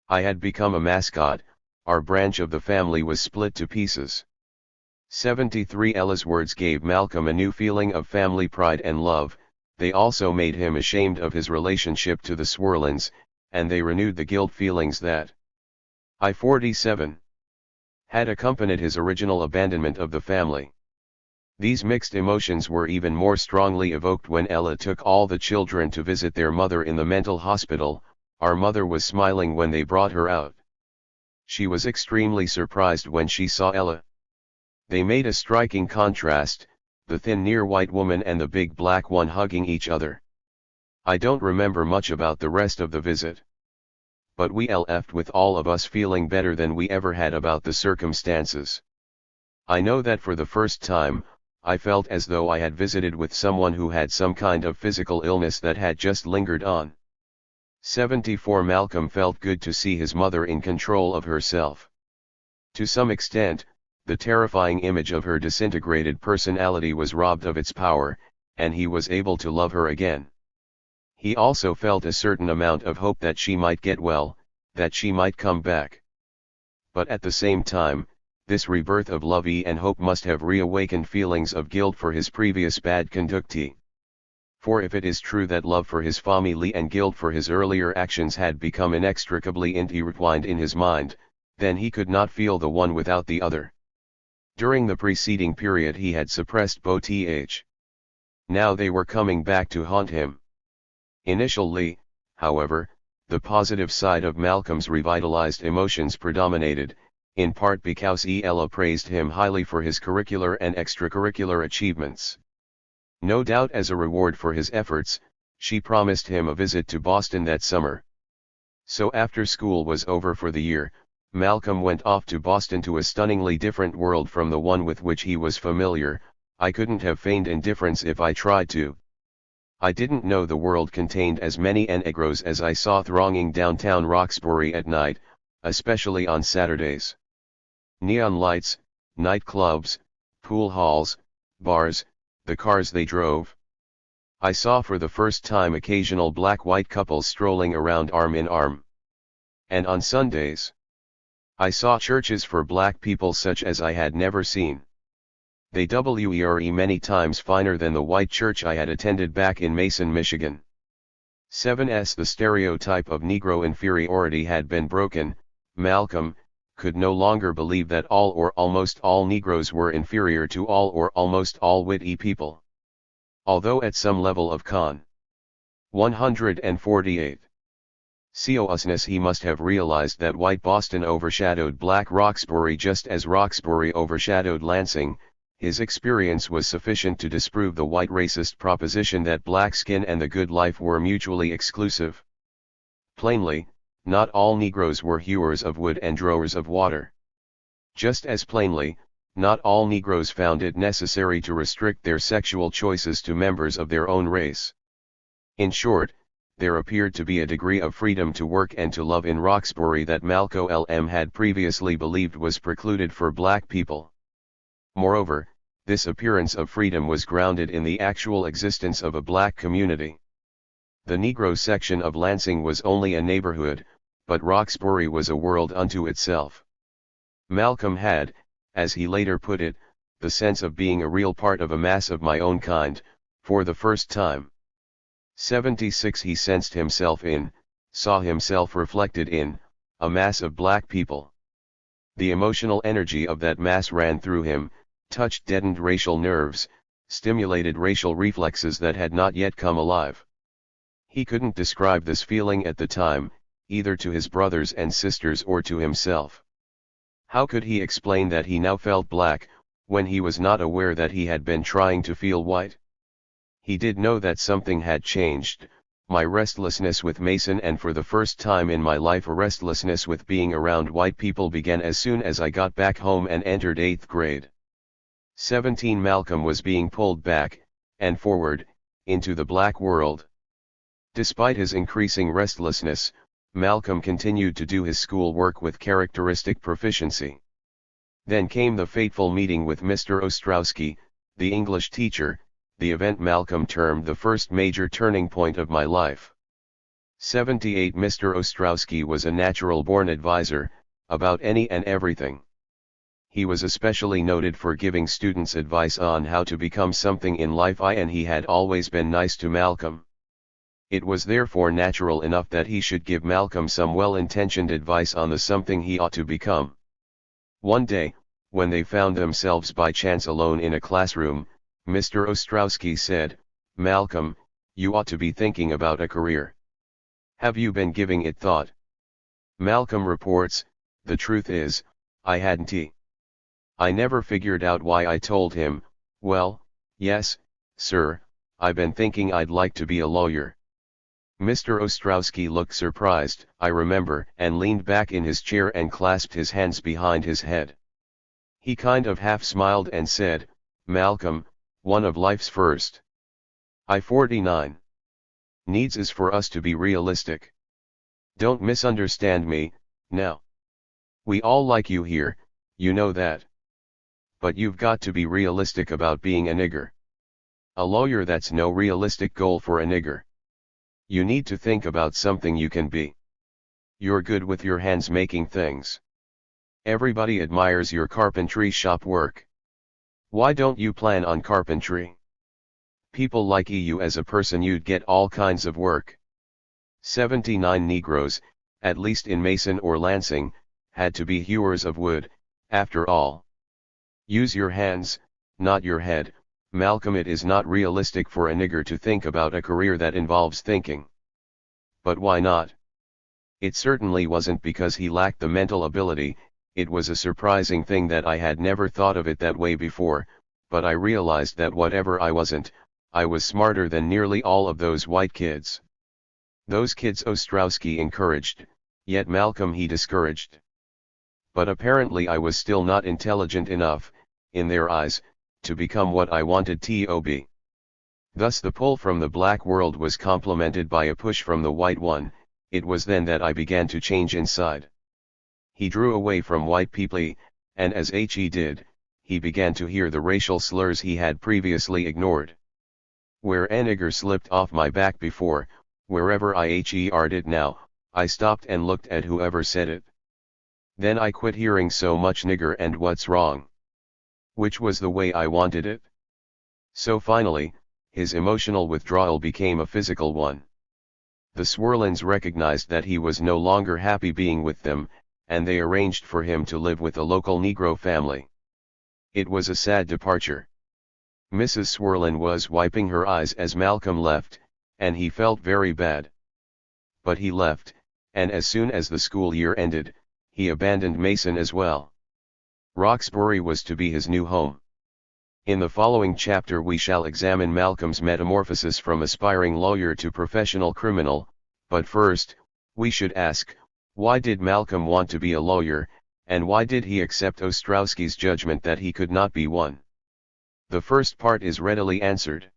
I had become a mascot, our branch of the family was split to pieces. 73. Ella's words gave Malcolm a new feeling of family pride and love. They also made him ashamed of his relationship to the Swerlins, and they renewed the guilt feelings that 47 had accompanied his original abandonment of the family. These mixed emotions were even more strongly evoked when Ella took all the children to visit their mother in the mental hospital. Our mother was smiling when they brought her out. She was extremely surprised when she saw Ella. They made a striking contrast, the thin near white woman and the big black one hugging each other. I don't remember much about the rest of the visit. But we left with all of us feeling better than we ever had about the circumstances. I know that for the first time, I felt as though I had visited with someone who had some kind of physical illness that had just lingered on. 74. Malcolm felt good to see his mother in control of herself. To some extent, the terrifying image of her disintegrated personality was robbed of its power, and he was able to love her again. He also felt a certain amount of hope that she might get well, that she might come back. But at the same time, this rebirth of love and hope must have reawakened feelings of guilt for his previous bad conduct. For if it is true that love for his family and guilt for his earlier actions had become inextricably intertwined in his mind, then he could not feel the one without the other. During the preceding period he had suppressed both. Now they were coming back to haunt him. Initially, however, the positive side of Malcolm's revitalized emotions predominated, in part because Ella praised him highly for his curricular and extracurricular achievements. No doubt as a reward for his efforts, she promised him a visit to Boston that summer. So after school was over for the year, Malcolm went off to Boston, to a stunningly different world from the one with which he was familiar. I couldn't have feigned indifference if I tried to. I didn't know the world contained as many Negroes as I saw thronging downtown Roxbury at night, especially on Saturdays. Neon lights, nightclubs, pool halls, bars, the cars they drove. I saw for the first time occasional black-white couples strolling around arm in arm. And on Sundays, I saw churches for black people such as I had never seen. They were many times finer than the white church I had attended back in Mason, Michigan. 7s The stereotype of Negro inferiority had been broken. Malcolm could no longer believe that all or almost all Negroes were inferior to all or almost all witty people. Although at some level of con. 148. Consciousness, he must have realized that white Boston overshadowed black Roxbury just as Roxbury overshadowed Lansing. His experience was sufficient to disprove the white racist proposition that black skin and the good life were mutually exclusive. Plainly, not all Negroes were hewers of wood and drawers of water. Just as plainly, not all Negroes found it necessary to restrict their sexual choices to members of their own race. In short, there appeared to be a degree of freedom to work and to love in Roxbury that Malcolm had previously believed was precluded for black people. Moreover, this appearance of freedom was grounded in the actual existence of a black community. The Negro section of Lansing was only a neighborhood, but Roxbury was a world unto itself. Malcolm had, as he later put it, the sense of being a real part of a mass of my own kind, for the first time. 76 He sensed himself saw himself reflected in, a mass of black people. The emotional energy of that mass ran through him, touched deadened racial nerves, stimulated racial reflexes that had not yet come alive. He couldn't describe this feeling at the time, either to his brothers and sisters or to himself. How could he explain that he now felt black, when he was not aware that he had been trying to feel white? He did know that something had changed, my restlessness with Mason, and for the first time in my life a restlessness with being around white people began as soon as I got back home and entered 8th grade. 17 Malcolm was being pulled back, and forward, into the black world. Despite his increasing restlessness, Malcolm continued to do his schoolwork with characteristic proficiency. Then came the fateful meeting with Mr. Ostrowski, the English teacher, the event Malcolm termed the first major turning point of my life. 78 Mr. Ostrowski was a natural-born advisor, about any and everything. He was especially noted for giving students advice on how to become something in life, and he had always been nice to Malcolm. It was therefore natural enough that he should give Malcolm some well-intentioned advice on the something he ought to become. One day, when they found themselves by chance alone in a classroom, Mr. Ostrowski said, "Malcolm, you ought to be thinking about a career. Have you been giving it thought?" Malcolm reports, "The truth is, I hadn't. I never figured out why I told him, 'Well, yes, sir, I've been thinking I'd like to be a lawyer.'" Mr. Ostrowski looked surprised, I remember, and leaned back in his chair and clasped his hands behind his head. He kind of half smiled and said, "Malcolm, one of life's first 49 needs is for us to be realistic. Don't misunderstand me, now. We all like you here, you know that. But you've got to be realistic about being a nigger. A lawyer, that's no realistic goal for a nigger. You need to think about something you can be. You're good with your hands making things. Everybody admires your carpentry shop work. Why don't you plan on carpentry? People like you as a person, you'd get all kinds of work." 79 Negroes, at least in Mason or Lansing, had to be hewers of wood, after all. Use your hands, not your head, Malcolm. It is not realistic for a nigger to think about a career that involves thinking. But why not? It certainly wasn't because he lacked the mental ability. It was a surprising thing that I had never thought of it that way before, but I realized that whatever I wasn't, I was smarter than nearly all of those white kids. Those kids Ostrowski encouraged, yet Malcolm he discouraged. But apparently I was still not intelligent enough, in their eyes, to become what I wanted to be. Thus the pull from the black world was complemented by a push from the white one. It was then that I began to change inside. He drew away from white people, and as he did, he began to hear the racial slurs he had previously ignored. Where a nigger slipped off my back before, wherever I heard it now, I stopped and looked at whoever said it. Then I quit hearing so much nigger and what's wrong. Which was the way I wanted it. So finally, his emotional withdrawal became a physical one. The Swerlins recognized that he was no longer happy being with them, and they arranged for him to live with a local Negro family. It was a sad departure. Mrs. Swerlin was wiping her eyes as Malcolm left, and he felt very bad. But he left, and as soon as the school year ended, he abandoned Mason as well. Roxbury was to be his new home. In the following chapter we shall examine Malcolm's metamorphosis from aspiring lawyer to professional criminal, but first, we should ask, why did Malcolm want to be a lawyer, and why did he accept Ostrowski's judgment that he could not be one? The first part is readily answered.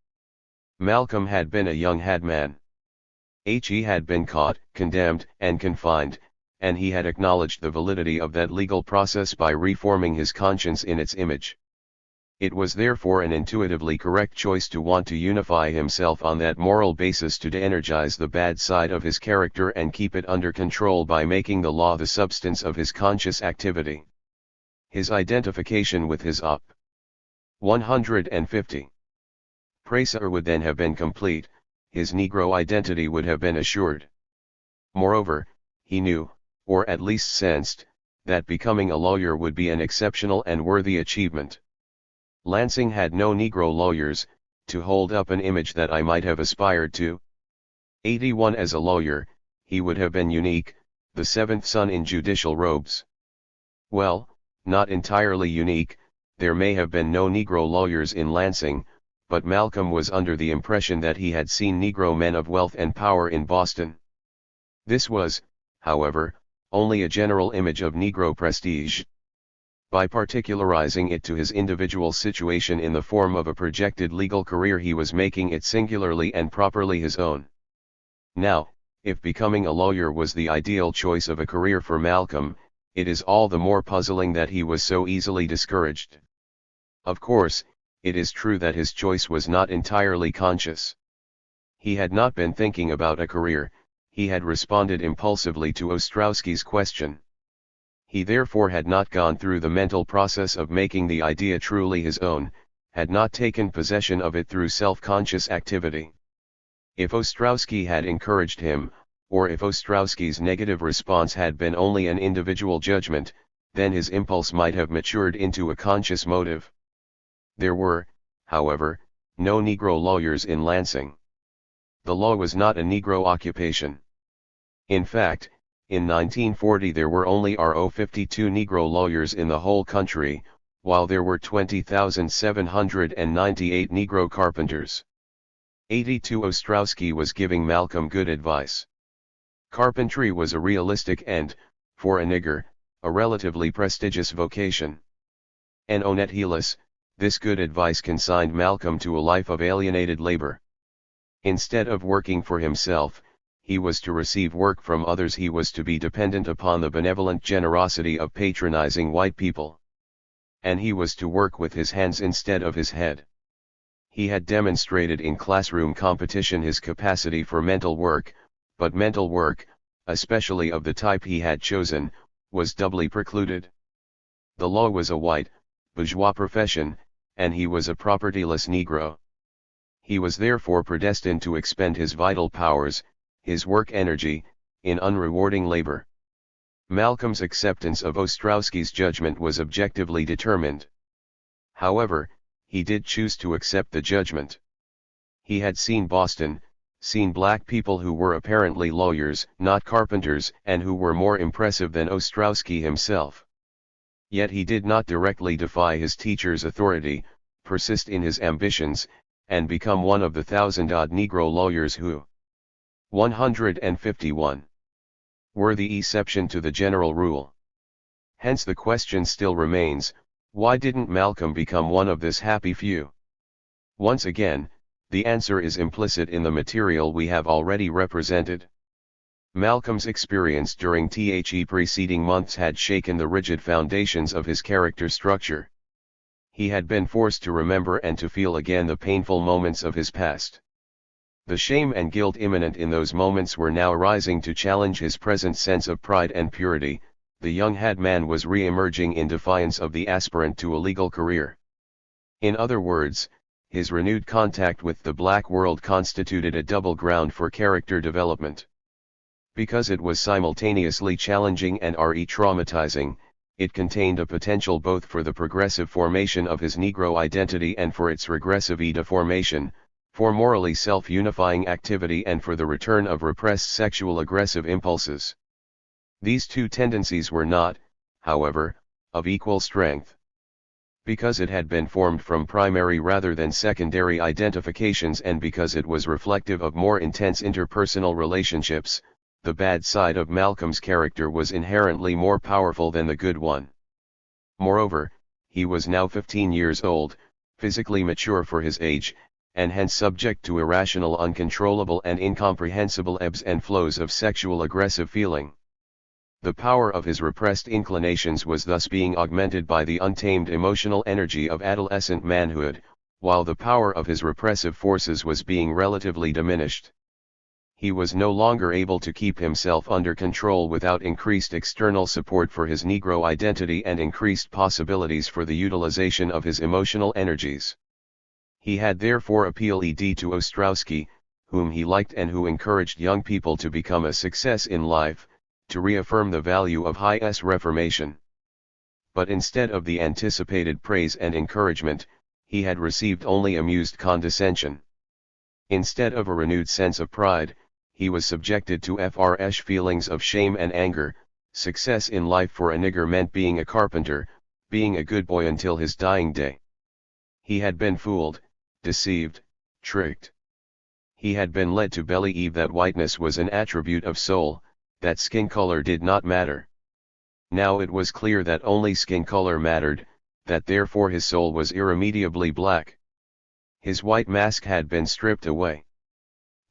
Malcolm had been a young madman. He had been caught, condemned, and confined, and he had acknowledged the validity of that legal process by reforming his conscience in its image. It was therefore an intuitively correct choice to want to unify himself on that moral basis to de-energize the bad side of his character and keep it under control by making the law the substance of his conscious activity. His identification with his up. 150. Presa would then have been complete, his Negro identity would have been assured. Moreover, he knew, or at least sensed, that becoming a lawyer would be an exceptional and worthy achievement. Lansing had no Negro lawyers, to hold up an image that I might have aspired to. 81 As a lawyer, he would have been unique, the seventh son in judicial robes. Well, not entirely unique, there may have been no Negro lawyers in Lansing, but Malcolm was under the impression that he had seen Negro men of wealth and power in Boston. This was, however, only a general image of Negro prestige. By particularizing it to his individual situation in the form of a projected legal career, he was making it singularly and properly his own. Now, if becoming a lawyer was the ideal choice of a career for Malcolm, it is all the more puzzling that he was so easily discouraged. Of course, it is true that his choice was not entirely conscious. He had not been thinking about a career, he had responded impulsively to Ostrowski's question. He therefore had not gone through the mental process of making the idea truly his own, had not taken possession of it through self-conscious activity. If Ostrowski had encouraged him, or if Ostrowski's negative response had been only an individual judgment, then his impulse might have matured into a conscious motive. There were, however, no Negro lawyers in Lansing. The law was not a Negro occupation. In fact, in 1940 there were only 52 Negro lawyers in the whole country, while there were 20,798 Negro carpenters. 82 Ostrowski was giving Malcolm good advice. Carpentry was a realistic and, for a nigger, a relatively prestigious vocation. En honnête helis, this good advice consigned Malcolm to a life of alienated labor. Instead of working for himself, he was to receive work from others. He was to be dependent upon the benevolent generosity of patronizing white people. And he was to work with his hands instead of his head. He had demonstrated in classroom competition his capacity for mental work, but mental work, especially of the type he had chosen, was doubly precluded. The law was a white, bourgeois profession, and he was a propertyless Negro. He was therefore predestined to expend his vital powers, his work energy, in unrewarding labor. Malcolm's acceptance of Ostrowski's judgment was objectively determined. However, he did choose to accept the judgment. He had seen Boston, seen black people who were apparently lawyers, not carpenters, and who were more impressive than Ostrowski himself. Yet he did not directly defy his teacher's authority, persist in his ambitions, and become one of the 1,000-odd Negro lawyers who 151 were the exception to the general rule. Hence the question still remains, why didn't Malcolm become one of this happy few? Once again, the answer is implicit in the material we have already represented. Malcolm's experience during the preceding months had shaken the rigid foundations of his character structure. He had been forced to remember and to feel again the painful moments of his past. The shame and guilt imminent in those moments were now rising to challenge his present sense of pride and purity. The young headman was re-emerging in defiance of the aspirant to a legal career. In other words, his renewed contact with the black world constituted a double ground for character development. Because it was simultaneously challenging and traumatizing, it contained a potential both for the progressive formation of his Negro identity and for its regressive deformation, for morally self-unifying activity and for the return of repressed sexual aggressive impulses. These two tendencies were not, however, of equal strength. Because it had been formed from primary rather than secondary identifications and because it was reflective of more intense interpersonal relationships, the bad side of Malcolm's character was inherently more powerful than the good one. Moreover, he was now 15 years old, physically mature for his age, and hence subject to irrational, uncontrollable and incomprehensible ebbs and flows of sexual aggressive feeling. The power of his repressed inclinations was thus being augmented by the untamed emotional energy of adolescent manhood, while the power of his repressive forces was being relatively diminished. He was no longer able to keep himself under control without increased external support for his Negro identity and increased possibilities for the utilization of his emotional energies. He had therefore appealed to Ostrowski, whom he liked and who encouraged young people to become a success in life, to reaffirm the value of high-S reformation. But instead of the anticipated praise and encouragement, he had received only amused condescension. Instead of a renewed sense of pride, he was subjected to fresh feelings of shame and anger. Success in life for a nigger meant being a carpenter, being a good boy until his dying day. He had been fooled, deceived, tricked. He had been led to believe that whiteness was an attribute of soul, that skin color did not matter. Now it was clear that only skin color mattered, that therefore his soul was irremediably black. His white mask had been stripped away.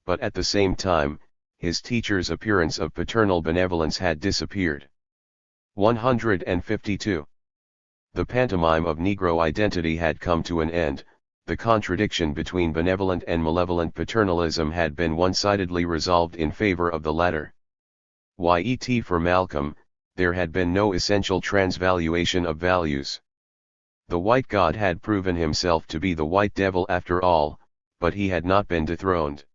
But at the same time, his teacher's appearance of paternal benevolence had disappeared. 152. The pantomime of Negro identity had come to an end. The contradiction between benevolent and malevolent paternalism had been one-sidedly resolved in favor of the latter. Yet for Malcolm, there had been no essential transvaluation of values. The white god had proven himself to be the white devil after all, but he had not been dethroned.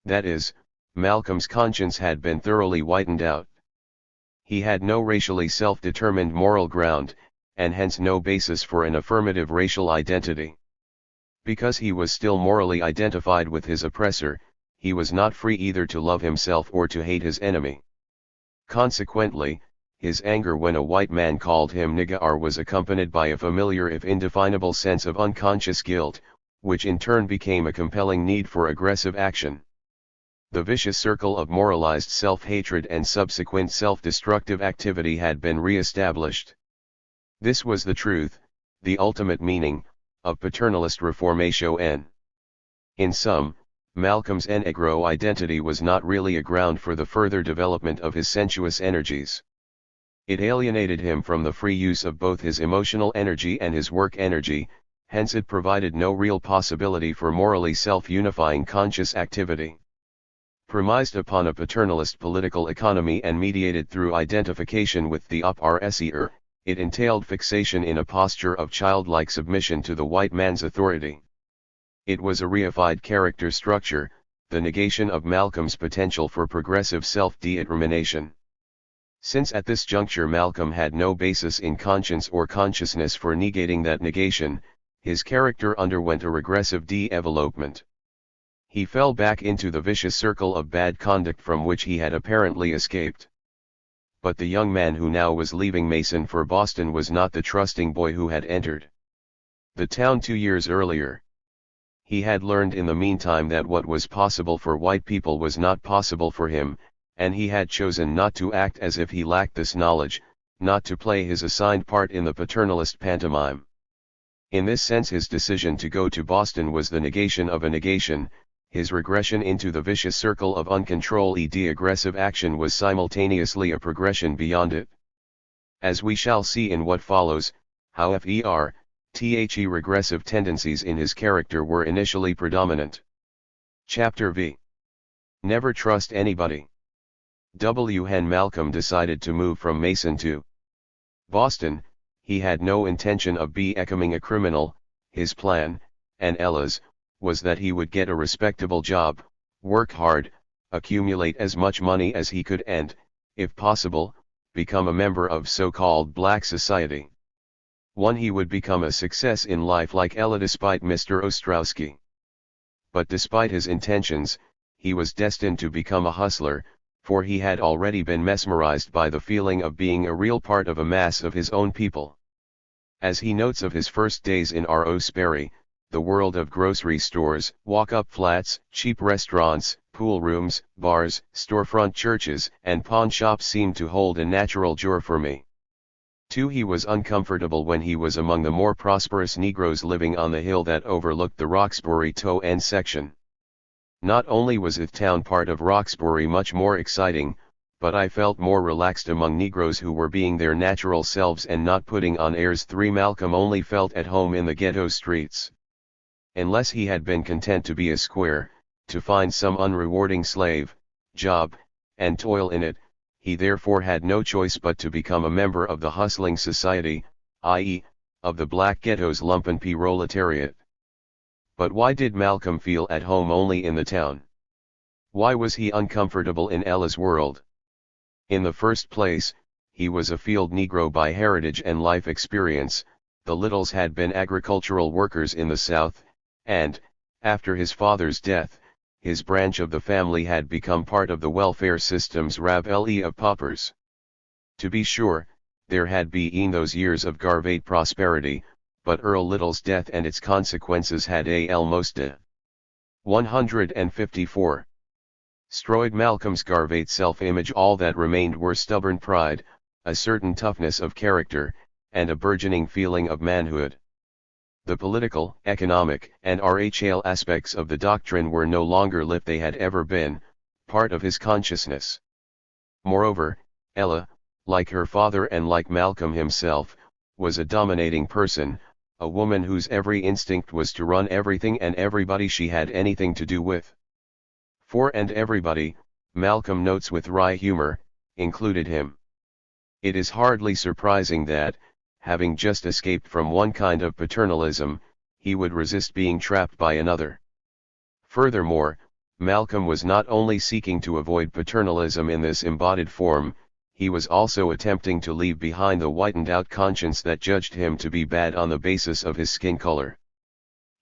That is, Malcolm's conscience had been thoroughly whitened out. He had no racially self-determined moral ground, and hence no basis for an affirmative racial identity. Because he was still morally identified with his oppressor, he was not free either to love himself or to hate his enemy. Consequently, his anger when a white man called him nigger was accompanied by a familiar if indefinable sense of unconscious guilt, which in turn became a compelling need for aggressive action. The vicious circle of moralized self-hatred and subsequent self-destructive activity had been re-established. This was the truth, the ultimate meaning, of paternalist reformation. In sum, Malcolm's Negro identity was not really a ground for the further development of his sensuous energies. It alienated him from the free use of both his emotional energy and his work energy, hence it provided no real possibility for morally self-unifying conscious activity. Premised upon a paternalist political economy and mediated through identification with the oppressor, it entailed fixation in a posture of childlike submission to the white man's authority. It was a reified character structure, the negation of Malcolm's potential for progressive self-determination. Since at this juncture Malcolm had no basis in conscience or consciousness for negating that negation, his character underwent a regressive de-development. He fell back into the vicious circle of bad conduct from which he had apparently escaped. But the young man who now was leaving Mason for Boston was not the trusting boy who had entered the town 2 years earlier. He had learned in the meantime that what was possible for white people was not possible for him, and he had chosen not to act as if he lacked this knowledge, not to play his assigned part in the paternalist pantomime. In this sense his decision to go to Boston was the negation of a negation, his regression into the vicious circle of uncontrolled aggressive action was simultaneously a progression beyond it. As we shall see in what follows, how the regressive tendencies in his character were initially predominant. Chapter V. Never trust anybody. When Malcolm decided to move from Mason to Boston, he had no intention of becoming a criminal. His plan, and Ella's, was that he would get a respectable job, work hard, accumulate as much money as he could and, if possible, become a member of so-called black society. He would become a success in life like Ella despite Mr. Ostrowski. But despite his intentions, he was destined to become a hustler, for he had already been mesmerized by the feeling of being a real part of a mass of his own people. As he notes of his first days in R.O. Sperry, the world of grocery stores, walk-up flats, cheap restaurants, pool rooms, bars, storefront churches, and pawn shops seemed to hold a natural joy for me. He was uncomfortable when he was among the more prosperous Negroes living on the hill that overlooked the Roxbury Toe End section. Not only was the town part of Roxbury much more exciting, but I felt more relaxed among Negroes who were being their natural selves and not putting on airs. 3. Malcolm only felt at home in the ghetto streets. Unless he had been content to be a square, to find some unrewarding slave, job, and toil in it, he therefore had no choice but to become a member of the hustling society, i.e., of the black ghetto's lumpen proletariat. But why did Malcolm feel at home only in the town? Why was he uncomfortable in Ella's world? In the first place, he was a field Negro by heritage and life experience. The Littles had been agricultural workers in the South, and, after his father's death, his branch of the family had become part of the welfare system's ravelry of paupers. To be sure, there had been those years of garvate prosperity, but Earl Little's death and its consequences had almost 154. Destroyed Malcolm's garvate self-image. All that remained were stubborn pride, a certain toughness of character, and a burgeoning feeling of manhood. The political, economic, and racial aspects of the doctrine were no longer lit. They had ever been part of his consciousness. Moreover, Ella, like her father and like Malcolm himself, was a dominating person, a woman whose every instinct was to run everything and everybody she had anything to do with. For and everybody, Malcolm notes with wry humor, included him. It is hardly surprising that, having just escaped from one kind of paternalism, he would resist being trapped by another. Furthermore, Malcolm was not only seeking to avoid paternalism in this embodied form, he was also attempting to leave behind the whitened-out conscience that judged him to be bad on the basis of his skin color.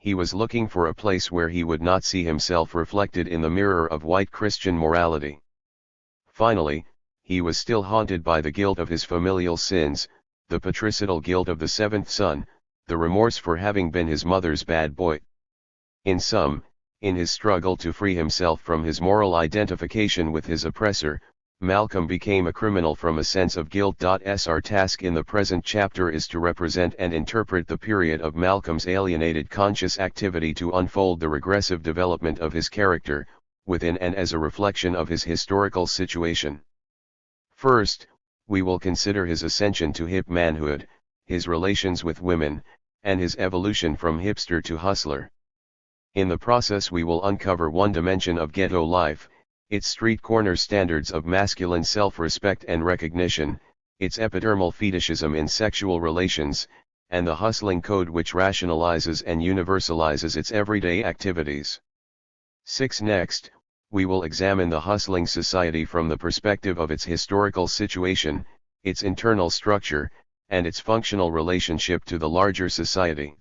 He was looking for a place where he would not see himself reflected in the mirror of white Christian morality. Finally, he was still haunted by the guilt of his familial sins, the patricidal guilt of the seventh son, the remorse for having been his mother's bad boy. In sum, in his struggle to free himself from his moral identification with his oppressor, Malcolm became a criminal from a sense of guilt. Our task in the present chapter is to represent and interpret the period of Malcolm's alienated conscious activity to unfold the regressive development of his character, within and as a reflection of his historical situation. First, we will consider his ascension to hip manhood, his relations with women, and his evolution from hipster to hustler. In the process we will uncover one dimension of ghetto life, its street corner standards of masculine self-respect and recognition, its epidermal fetishism in sexual relations, and the hustling code which rationalizes and universalizes its everyday activities. 6. Next, we will examine the hustling society from the perspective of its historical situation, its internal structure, and its functional relationship to the larger society.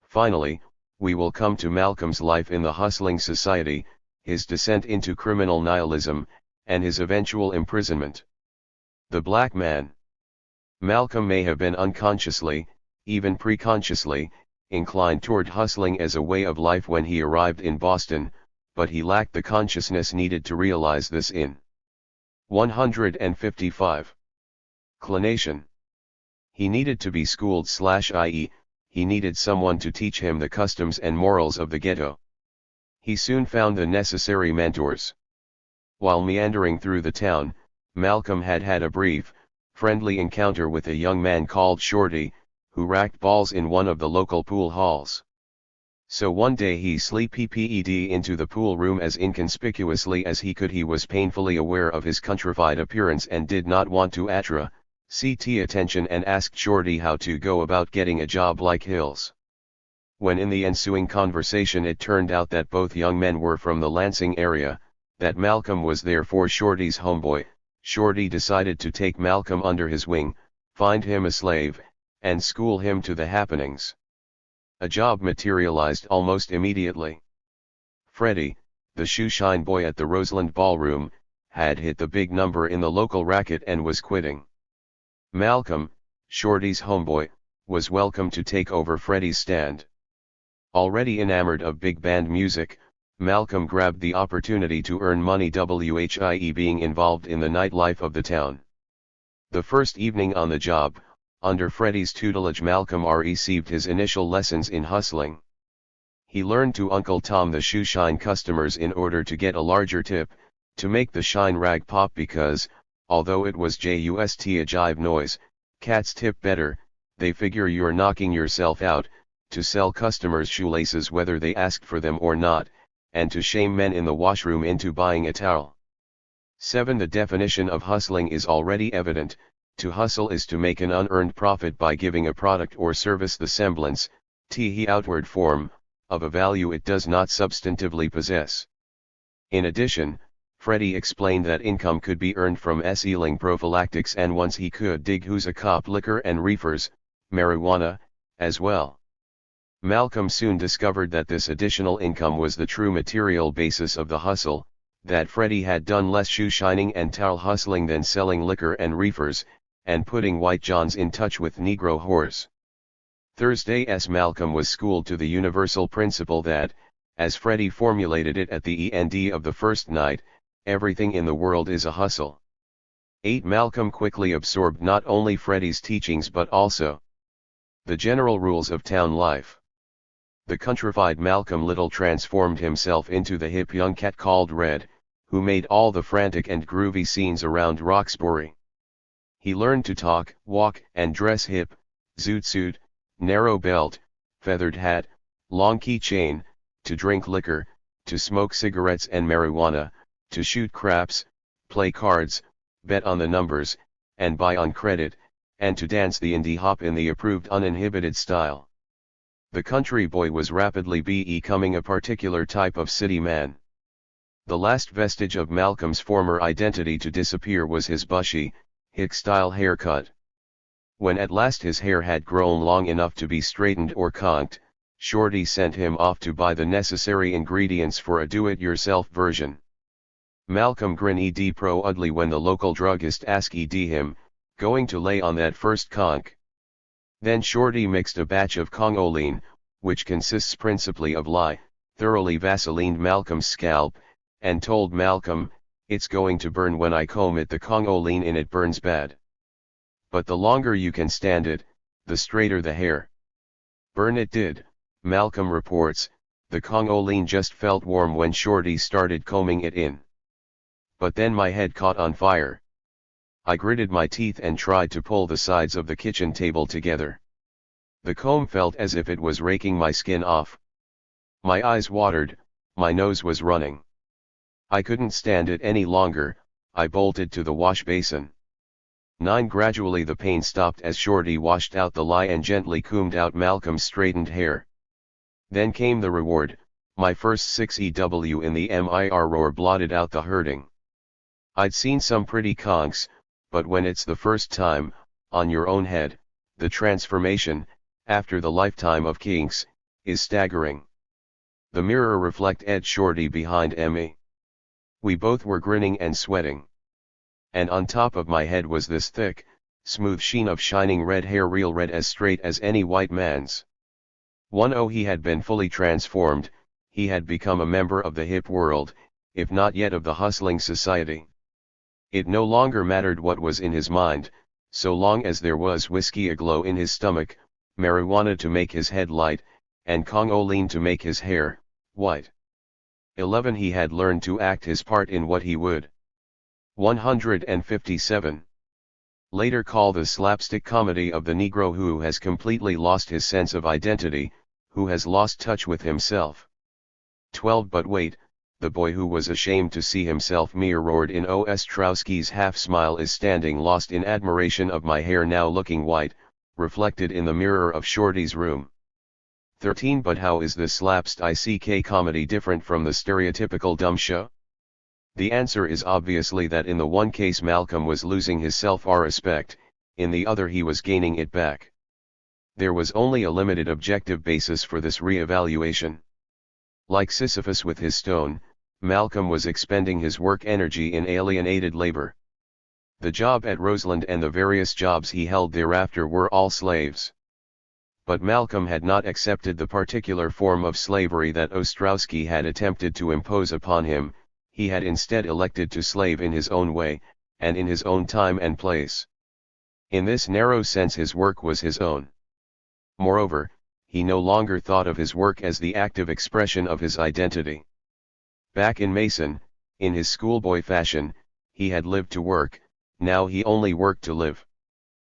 Finally, we will come to Malcolm's life in the hustling society, his descent into criminal nihilism, and his eventual imprisonment. The black man. Malcolm may have been unconsciously, even preconsciously, inclined toward hustling as a way of life when he arrived in Boston, but he lacked the consciousness needed to realize this in 155. Clination. He needed to be schooled i.e., he needed someone to teach him the customs and morals of the ghetto. He soon found the necessary mentors. While meandering through the town, Malcolm had had a brief, friendly encounter with a young man called Shorty, who racked balls in one of the local pool halls. So one day he slipped into the pool room as inconspicuously as he could. He was painfully aware of his countrified appearance and did not want to attract attention, and asked Shorty how to go about getting a job like Hill's. When in the ensuing conversation it turned out that both young men were from the Lansing area, that Malcolm was therefore Shorty's homeboy, Shorty decided to take Malcolm under his wing, find him a slave, and school him to the happenings. A job materialized almost immediately. Freddie, the shoeshine boy at the Roseland Ballroom, had hit the big number in the local racket and was quitting. Malcolm, Shorty's homeboy, was welcome to take over Freddie's stand. Already enamored of big band music, Malcolm grabbed the opportunity to earn money while being involved in the nightlife of the town. The first evening on the job, under Freddie's tutelage, Malcolm received his initial lessons in hustling. He learned to Uncle Tom the shoeshine customers in order to get a larger tip, to make the shine rag pop because, although it was just a jive noise, cats tip better, they figure you're knocking yourself out, to sell customers shoelaces whether they asked for them or not, and to shame men in the washroom into buying a towel. 7. The definition of hustling is already evident. To hustle is to make an unearned profit by giving a product or service the semblance, the outward form, of a value it does not substantively possess. In addition, Freddie explained that income could be earned from selling prophylactics and once he could dig who's a cop liquor and reefers, marijuana, as well. Malcolm soon discovered that this additional income was the true material basis of the hustle, that Freddie had done less shoe shining and towel hustling than selling liquor and reefers, and putting white Johns in touch with Negro whores. Thursday's Malcolm was schooled to the universal principle that, as Freddie formulated it at the end of the first night, everything in the world is a hustle. 8. Malcolm quickly absorbed not only Freddie's teachings but also the general rules of town life. The countrified Malcolm Little transformed himself into the hip young cat called Red, who made all the frantic and groovy scenes around Roxbury. He learned to talk, walk, and dress hip, zoot suit, narrow belt, feathered hat, long key chain, to drink liquor, to smoke cigarettes and marijuana, to shoot craps, play cards, bet on the numbers, and buy on credit, and to dance the indie hop in the approved uninhibited style. The country boy was rapidly becoming a particular type of city man. The last vestige of Malcolm's former identity to disappear was his bushy, hick-style haircut. When at last his hair had grown long enough to be straightened or conked, Shorty sent him off to buy the necessary ingredients for a do-it-yourself version. Malcolm grinned proudly when the local druggist asked him, "Going to lay on that first conk?" Then Shorty mixed a batch of congoline, which consists principally of lye, thoroughly vaselined Malcolm's scalp, and told Malcolm, "It's going to burn when I comb it. The congoline in it burns bad. But the longer you can stand it, the straighter the hair." Burn it did, Malcolm reports. The congoline just felt warm when Shorty started combing it in. But then my head caught on fire. I gritted my teeth and tried to pull the sides of the kitchen table together. The comb felt as if it was raking my skin off. My eyes watered, my nose was running. I couldn't stand it any longer. I bolted to the wash basin. 9. Gradually the pain stopped as Shorty washed out the lye and gently combed out Malcolm's straightened hair. Then came the reward. My first 6 EW in the MIR roar blotted out the hurting. I'd seen some pretty conks, but when it's the first time, on your own head, the transformation, after the lifetime of kinks, is staggering. The mirror reflected Shorty behind me. We both were grinning and sweating. And on top of my head was this thick, smooth sheen of shining red hair, real red, as straight as any white man's. 1. He had been fully transformed. He had become a member of the hip world, if not yet of the hustling society. It no longer mattered what was in his mind, so long as there was whiskey aglow in his stomach, marijuana to make his head light, and congoline to make his hair white. 11. He had learned to act his part in what he would. 157. Later call the slapstick comedy of the Negro who has completely lost his sense of identity, who has lost touch with himself. 12. But wait. The boy who was ashamed to see himself mirrored in Ostrowski's half-smile is standing lost in admiration of my hair now looking white, reflected in the mirror of Shorty's room. 13. But how is this slapstick comedy different from the stereotypical dumb show? The answer is obviously that in the one case Malcolm was losing his self-respect, in the other he was gaining it back. There was only a limited objective basis for this re-evaluation. Like Sisyphus with his stone, Malcolm was expending his work energy in alienated labor. The job at Roseland and the various jobs he held thereafter were all slaves. But Malcolm had not accepted the particular form of slavery that Ostrowski had attempted to impose upon him. He had instead elected to slave in his own way, and in his own time and place. In this narrow sense his work was his own. Moreover, he no longer thought of his work as the active expression of his identity. Back in Mason, In his schoolboy fashion, he had lived to work, now he only worked to live.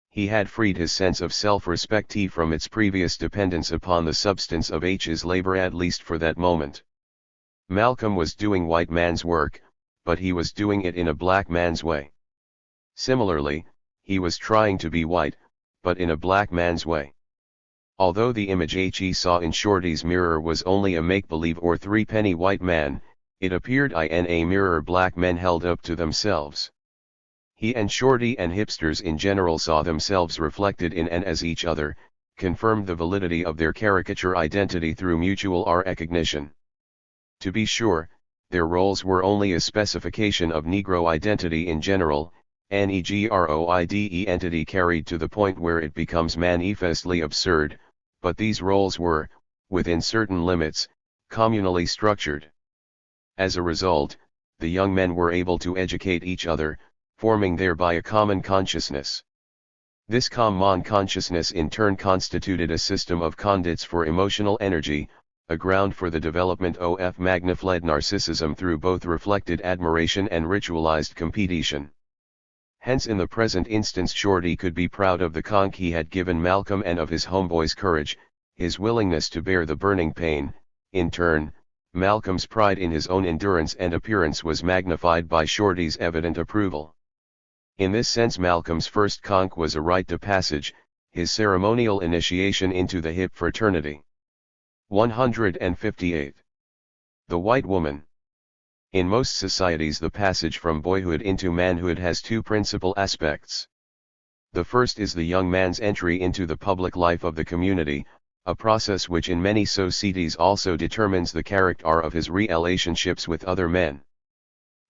He had freed his sense of self-respect from its previous dependence upon the substance of his labor, at least for that moment. Malcolm was doing white man's work, but he was doing it in a black man's way. Similarly, he was trying to be white, but in a black man's way. Although the image he saw in Shorty's mirror was only a make-believe or threepenny white man, it appeared in a mirror black men held up to themselves. He and Shorty and hipsters in general saw themselves reflected in and as each other, confirmed the validity of their caricature identity through mutual recognition. To be sure, their roles were only a specification of Negro identity in general, negroide entity carried to the point where it becomes manifestly absurd, but these roles were, within certain limits, communally structured. As a result, the young men were able to educate each other, forming thereby a common consciousness. This common consciousness in turn constituted a system of conduits for emotional energy, a ground for the development of magnifled narcissism through both reflected admiration and ritualized competition. Hence in the present instance Shorty could be proud of the conk he had given Malcolm and of his homeboy's courage, his willingness to bear the burning pain. In turn, Malcolm's pride in his own endurance and appearance was magnified by Shorty's evident approval. In this sense Malcolm's first conk was a rite of passage, his ceremonial initiation into the hip fraternity. 158. The white woman. In most societies the passage from boyhood into manhood has two principal aspects. The first is the young man's entry into the public life of the community, a process which in many societies also determines the character of his relationships with other men.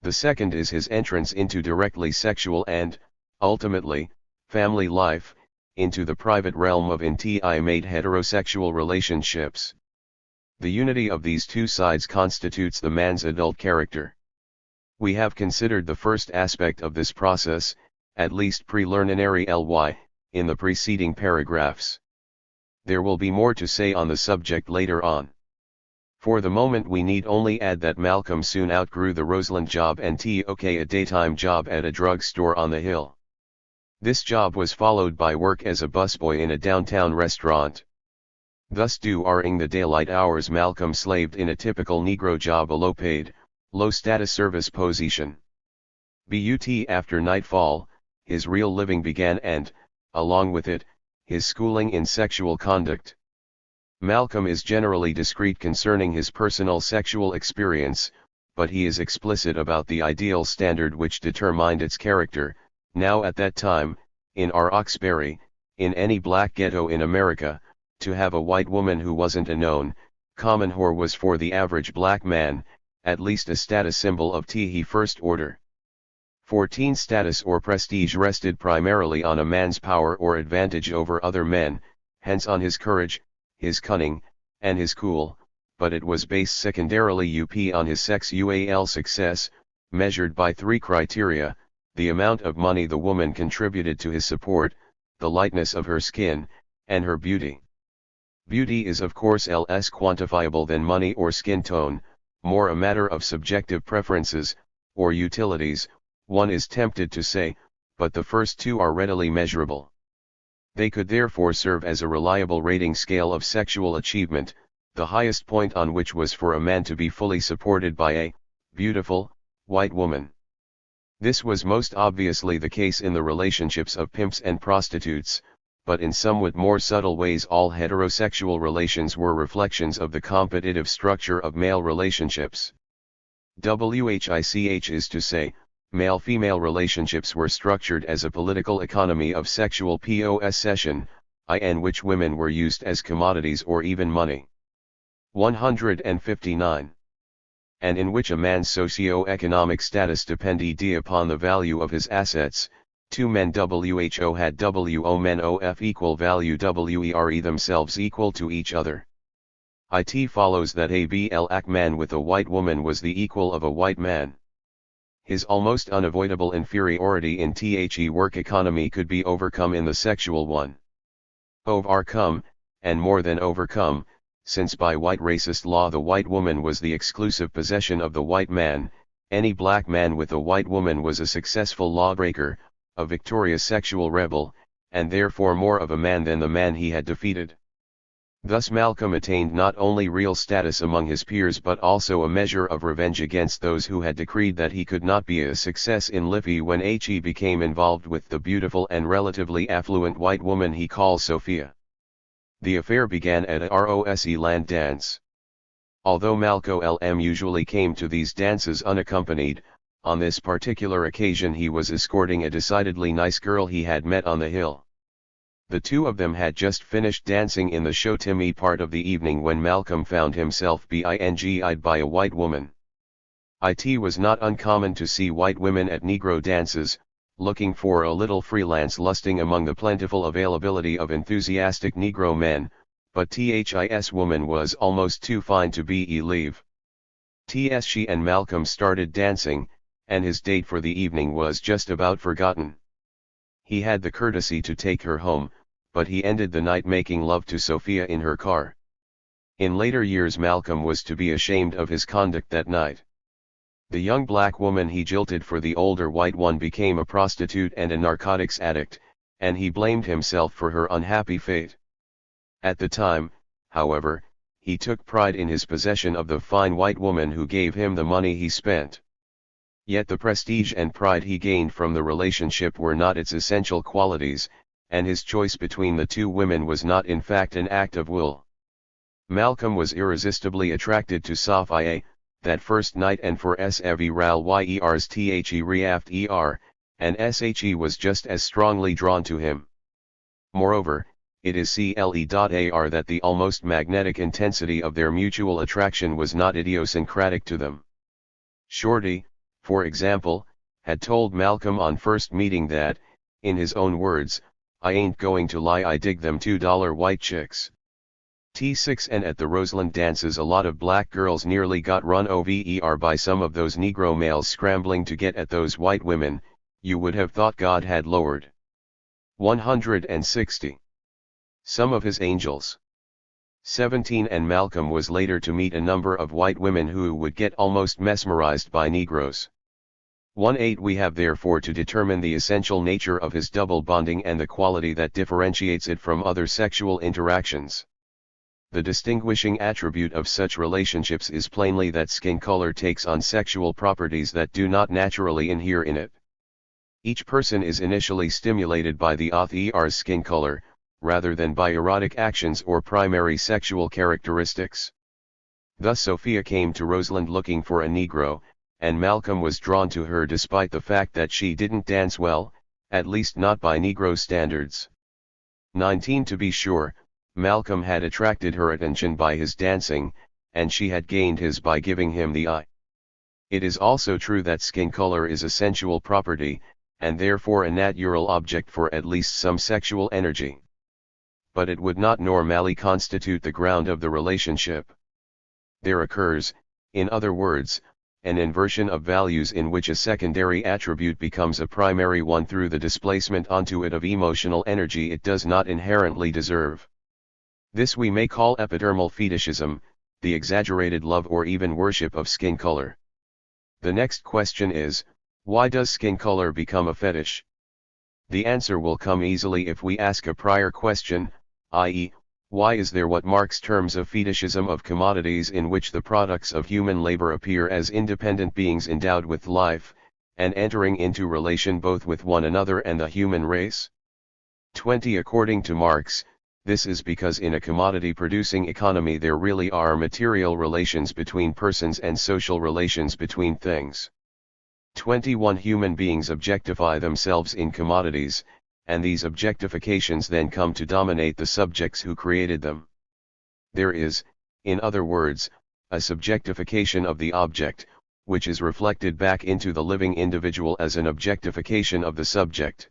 The second is his entrance into directly sexual and, ultimately, family life, into the private realm of intimate heterosexual relationships. The unity of these two sides constitutes the man's adult character. We have considered the first aspect of this process, at least preliminary in the preceding paragraphs. There will be more to say on the subject later on. For the moment we need only add that Malcolm soon outgrew the Roseland job and took a daytime job at a drugstore on the hill. This job was followed by work as a busboy in a downtown restaurant. Thus during the daylight hours Malcolm slaved in a typical Negro job, a low-paid, low-status service position. But after nightfall, his real living began and, along with it, his schooling in sexual conduct. Malcolm is generally discreet concerning his personal sexual experience, but he is explicit about the ideal standard which determined its character. Now at that time, in Roxbury, in any black ghetto in America, to have a white woman who wasn't a known, common whore was for the average black man, at least a status symbol of the first order. 14 Status or prestige rested primarily on a man's power or advantage over other men, hence on his courage, his cunning, and his cool, but it was based secondarily on his sexual success, measured by three criteria: the amount of money the woman contributed to his support, the lightness of her skin, and her beauty. Beauty is of course less quantifiable than money or skin tone, more a matter of subjective preferences, or utilities, one is tempted to say, but the first two are readily measurable. They could therefore serve as a reliable rating scale of sexual achievement, the highest point on which was for a man to be fully supported by a beautiful, white woman. This was most obviously the case in the relationships of pimps and prostitutes, but in somewhat more subtle ways all heterosexual relations were reflections of the competitive structure of male relationships. Which is to say, male-female relationships were structured as a political economy of sexual possession, in which women were used as commodities or even money. 159. And in which a man's socio-economic status depended upon the value of his assets. Two men who had wo men of equal value were themselves equal to each other. It follows that a black man with a white woman was the equal of a white man. His almost unavoidable inferiority in the work economy could be overcome in the sexual one. Overcome, and more than overcome, since by white racist law the white woman was the exclusive possession of the white man, Any black man with a white woman was a successful lawbreaker, a victorious sexual rebel, and therefore more of a man than the man he had defeated. Thus Malcolm attained not only real status among his peers but also a measure of revenge against those who had decreed that he could not be a success in Liffey when he became involved with the beautiful and relatively affluent white woman he calls Sophia. The affair began at a Rose land dance. Although Malcolm usually came to these dances unaccompanied, on this particular occasion he was escorting a decidedly nice girl he had met on the hill. The two of them had just finished dancing in the show Timmy part of the evening when Malcolm found himself binged by a white woman. It was not uncommon to see white women at Negro dances, looking for a little freelance lusting among the plentiful availability of enthusiastic Negro men, but this woman was almost too fine to be leave. She and Malcolm started dancing, and his date for the evening was just about forgotten. He had the courtesy to take her home, but he ended the night making love to Sophia in her car. In later years Malcolm was to be ashamed of his conduct that night. The young black woman he jilted for the older white one became a prostitute and a narcotics addict, and he blamed himself for her unhappy fate. At the time, however, he took pride in his possession of the fine white woman who gave him the money he spent. Yet the prestige and pride he gained from the relationship were not its essential qualities, and his choice between the two women was not in fact an act of will. Malcolm was irresistibly attracted to Sophia that first night, and for SEVRAL THE reaft and SHE was just as strongly drawn to him. Moreover, it is CLE.AR that the almost magnetic intensity of their mutual attraction was not idiosyncratic to them. Shorty, for example, had told Malcolm on first meeting that, in his own words, "I ain't going to lie, I dig them $2 white chicks." T6 And at the Roseland dances a lot of black girls nearly got run over by some of those Negro males scrambling to get at those white women. You would have thought God had lowered 160 some of his angels. 17 And Malcolm was later to meet a number of white women who would get almost mesmerized by Negroes. 18 We have therefore to determine the essential nature of his double bonding and the quality that differentiates it from other sexual interactions. The distinguishing attribute of such relationships is plainly that skin color takes on sexual properties that do not naturally inhere in it. Each person is initially stimulated by the other's skin color, rather than by erotic actions or primary sexual characteristics. Thus Sophia came to Roseland looking for a Negro, and Malcolm was drawn to her despite the fact that she didn't dance well, at least not by Negro standards. 19 To be sure, Malcolm had attracted her attention by his dancing, and she had gained his by giving him the eye. It is also true that skin color is a sensual property, and therefore a natural object for at least some sexual energy. But it would not normally constitute the ground of the relationship. There occurs, in other words, an inversion of values in which a secondary attribute becomes a primary one through the displacement onto it of emotional energy it does not inherently deserve. This we may call epidermal fetishism, the exaggerated love or even worship of skin color. The next question is, why does skin color become a fetish? The answer will come easily if we ask a prior question, i.e., why is there what Marx terms of fetishism of commodities in which the products of human labor appear as independent beings endowed with life, and entering into relation both with one another and the human race? 20 According to Marx, this is because in a commodity-producing economy there really are material relations between persons and social relations between things. 21 Human beings objectify themselves in commodities, and these objectifications then come to dominate the subjects who created them. There is, in other words, a subjectification of the object, which is reflected back into the living individual as an objectification of the subject.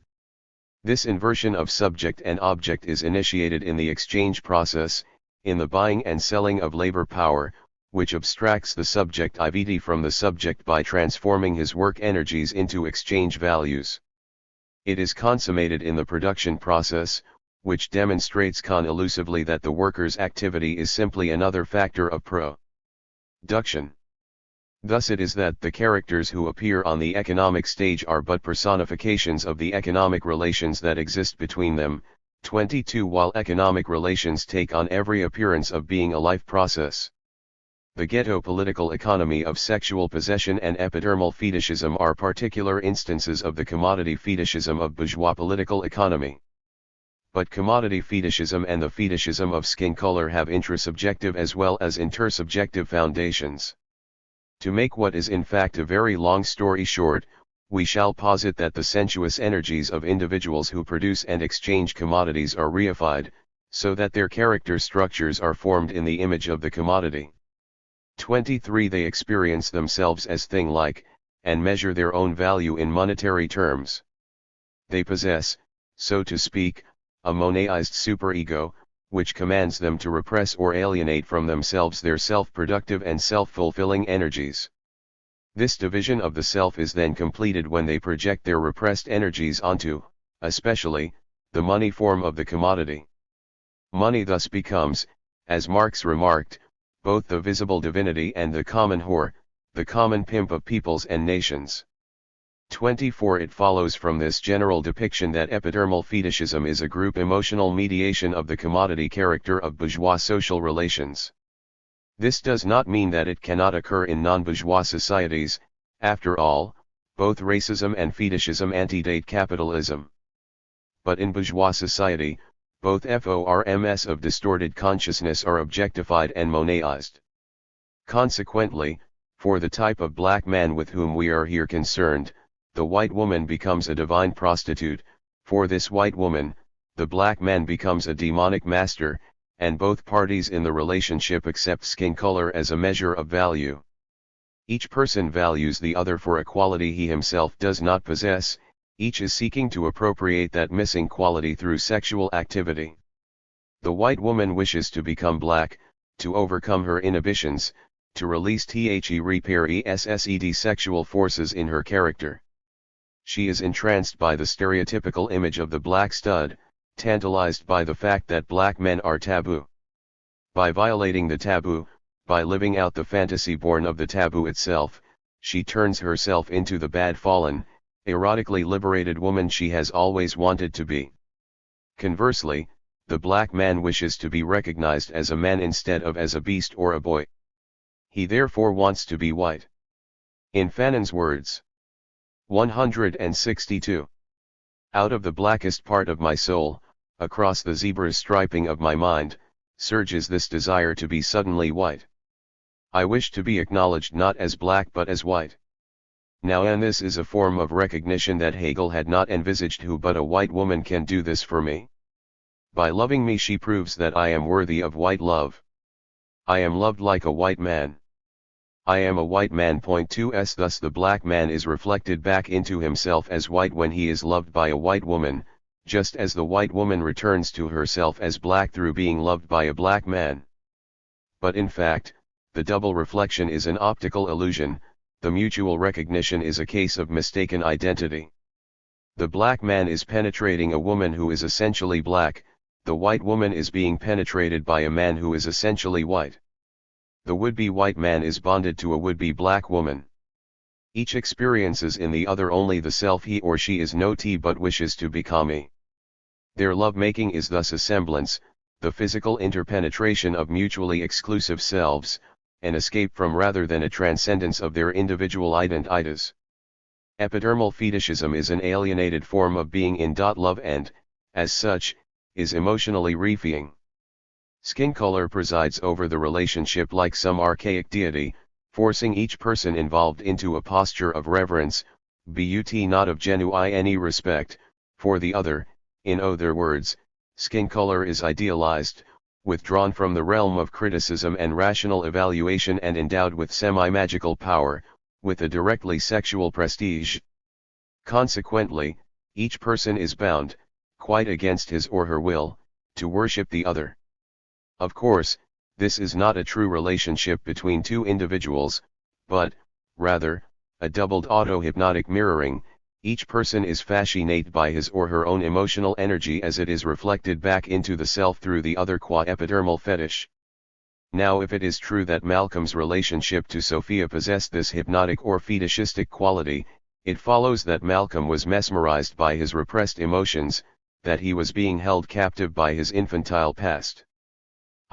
This inversion of subject and object is initiated in the exchange process, in the buying and selling of labor power, which abstracts the subjectivity from the subject by transforming his work energies into exchange values. It is consummated in the production process, which demonstrates conclusively that the worker's activity is simply another factor of production. Thus it is that the characters who appear on the economic stage are but personifications of the economic relations that exist between them. 22 While economic relations take on every appearance of being a life process. The ghetto political economy of sexual possession and epidermal fetishism are particular instances of the commodity fetishism of bourgeois political economy. But commodity fetishism and the fetishism of skin color have intrasubjective as well as intersubjective foundations. To make what is in fact a very long story short, we shall posit that the sensuous energies of individuals who produce and exchange commodities are reified, so that their character structures are formed in the image of the commodity. 23 They experience themselves as thing-like, and measure their own value in monetary terms. They possess, so to speak, a monaized superego, which commands them to repress or alienate from themselves their self-productive and self-fulfilling energies. This division of the self is then completed when they project their repressed energies onto, especially, the money form of the commodity. Money thus becomes, as Marx remarked, both the visible divinity and the common whore, the common pimp of peoples and nations. 24 It follows from this general depiction that epidermal fetishism is a group emotional mediation of the commodity character of bourgeois social relations. This does not mean that it cannot occur in non-bourgeois societies. After all, both racism and fetishism antedate capitalism. But in bourgeois society, both forms of distorted consciousness are objectified and monaized. Consequently, for the type of black man with whom we are here concerned, the white woman becomes a divine prostitute. For this white woman, the black man becomes a demonic master, and both parties in the relationship accept skin color as a measure of value. Each person values the other for a quality he himself does not possess. Each is seeking to appropriate that missing quality through sexual activity. The white woman wishes to become black, to overcome her inhibitions, to release the sexual forces in her character. She is entranced by the stereotypical image of the black stud, tantalized by the fact that black men are taboo. By violating the taboo, by living out the fantasy born of the taboo itself, she turns herself into the bad fallen, erotically liberated woman she has always wanted to be. Conversely, the black man wishes to be recognized as a man instead of as a beast or a boy. He therefore wants to be white. In Fanon's words, 162. Out of the blackest part of my soul, across the zebra's striping of my mind, surges this desire to be suddenly white. I wish to be acknowledged not as black but as white. Now and this is a form of recognition that Hegel had not envisaged. Who but a white woman can do this for me? By loving me she proves that I am worthy of white love. I am loved like a white man. I am a white man. 2s Thus the black man is reflected back into himself as white when he is loved by a white woman, just as the white woman returns to herself as black through being loved by a black man. But in fact, the double reflection is an optical illusion. The mutual recognition is a case of mistaken identity. The black man is penetrating a woman who is essentially black, the white woman is being penetrated by a man who is essentially white. The would-be white man is bonded to a would-be black woman. Each experiences in the other only the self he or she is not but wishes to become a. Their love-making is thus a semblance, the physical interpenetration of mutually exclusive selves, an escape from rather than a transcendence of their individual identities. Epidermal fetishism is an alienated form of being in love and, as such, is emotionally reifying. Skin color presides over the relationship like some archaic deity, forcing each person involved into a posture of reverence, but not of genuine respect, for the other. In other words, skin color is idealized, withdrawn from the realm of criticism and rational evaluation and endowed with semi-magical power, with a directly sexual prestige. Consequently, each person is bound, quite against his or her will, to worship the other. Of course, this is not a true relationship between two individuals, but, rather, a doubled auto-hypnotic mirroring. Each person is fascinated by his or her own emotional energy as it is reflected back into the self through the other qua epidermal fetish. Now if it is true that Malcolm's relationship to Sophia possessed this hypnotic or fetishistic quality, it follows that Malcolm was mesmerized by his repressed emotions, that he was being held captive by his infantile past.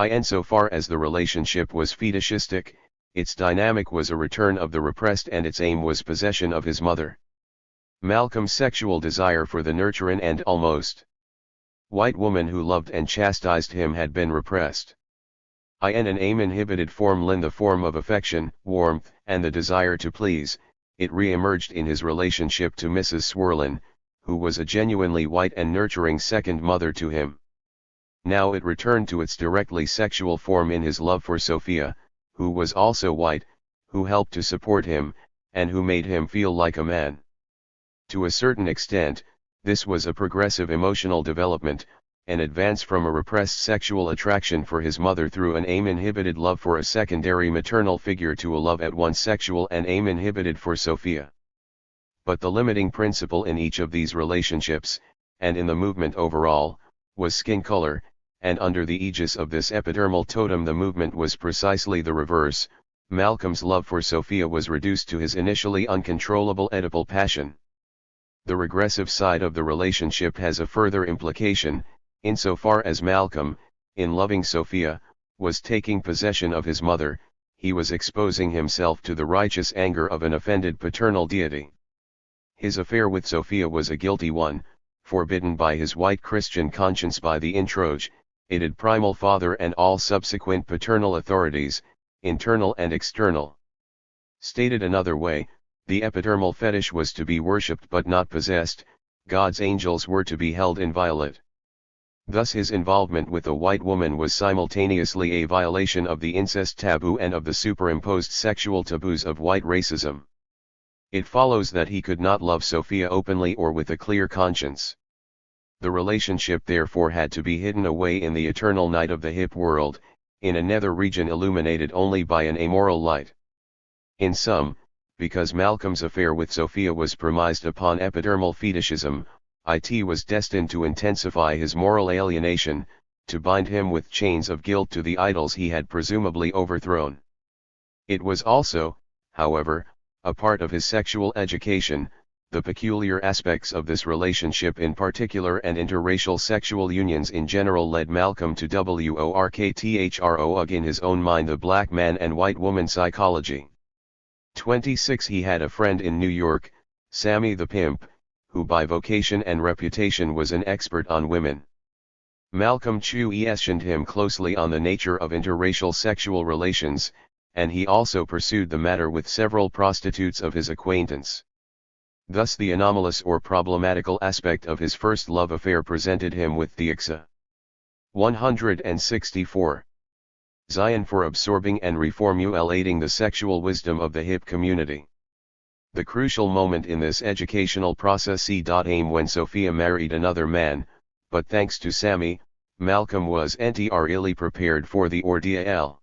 Insofar as the relationship was fetishistic, its dynamic was a return of the repressed and its aim was possession of his mother. Malcolm's sexual desire for the nurturing and almost white woman who loved and chastised him had been repressed. In an aim-inhibited form in the form of affection, warmth, and the desire to please, it re-emerged in his relationship to Mrs. Swerlin, who was a genuinely white and nurturing second mother to him. Now it returned to its directly sexual form in his love for Sophia, who was also white, who helped to support him, and who made him feel like a man. To a certain extent, this was a progressive emotional development, an advance from a repressed sexual attraction for his mother through an aim-inhibited love for a secondary maternal figure to a love at once sexual and aim-inhibited for Sophia. But the limiting principle in each of these relationships, and in the movement overall, was skin color, and under the aegis of this epidermal totem the movement was precisely the reverse. Malcolm's love for Sophia was reduced to his initially uncontrollable Oedipal passion. The regressive side of the relationship has a further implication, insofar as Malcolm, in loving Sophia, was taking possession of his mother, he was exposing himself to the righteous anger of an offended paternal deity. His affair with Sophia was a guilty one, forbidden by his white Christian conscience by the introjected primal father and all subsequent paternal authorities, internal and external. Stated another way, the epidermal fetish was to be worshipped but not possessed, God's angels were to be held inviolate. Thus his involvement with a white woman was simultaneously a violation of the incest taboo and of the superimposed sexual taboos of white racism. It follows that he could not love Sophia openly or with a clear conscience. The relationship therefore had to be hidden away in the eternal night of the hip world, in a nether region illuminated only by an amoral light. In sum, because Malcolm's affair with Sophia was premised upon epidermal fetishism, it was destined to intensify his moral alienation, to bind him with chains of guilt to the idols he had presumably overthrown. It was also, however, a part of his sexual education. The peculiar aspects of this relationship in particular and interracial sexual unions in general led Malcolm to work in his own mind the black man and white woman psychology. 26 He had a friend in New York, Sammy the Pimp, who by vocation and reputation was an expert on women. Malcolm questioned him closely on the nature of interracial sexual relations, and he also pursued the matter with several prostitutes of his acquaintance. Thus the anomalous or problematical aspect of his first love affair presented him with the IXA. 164. Zion for absorbing and reformulating the sexual wisdom of the hip community. The crucial moment in this educational process came when Sophia married another man, but thanks to Sammy, Malcolm was entirely prepared for the ordeal.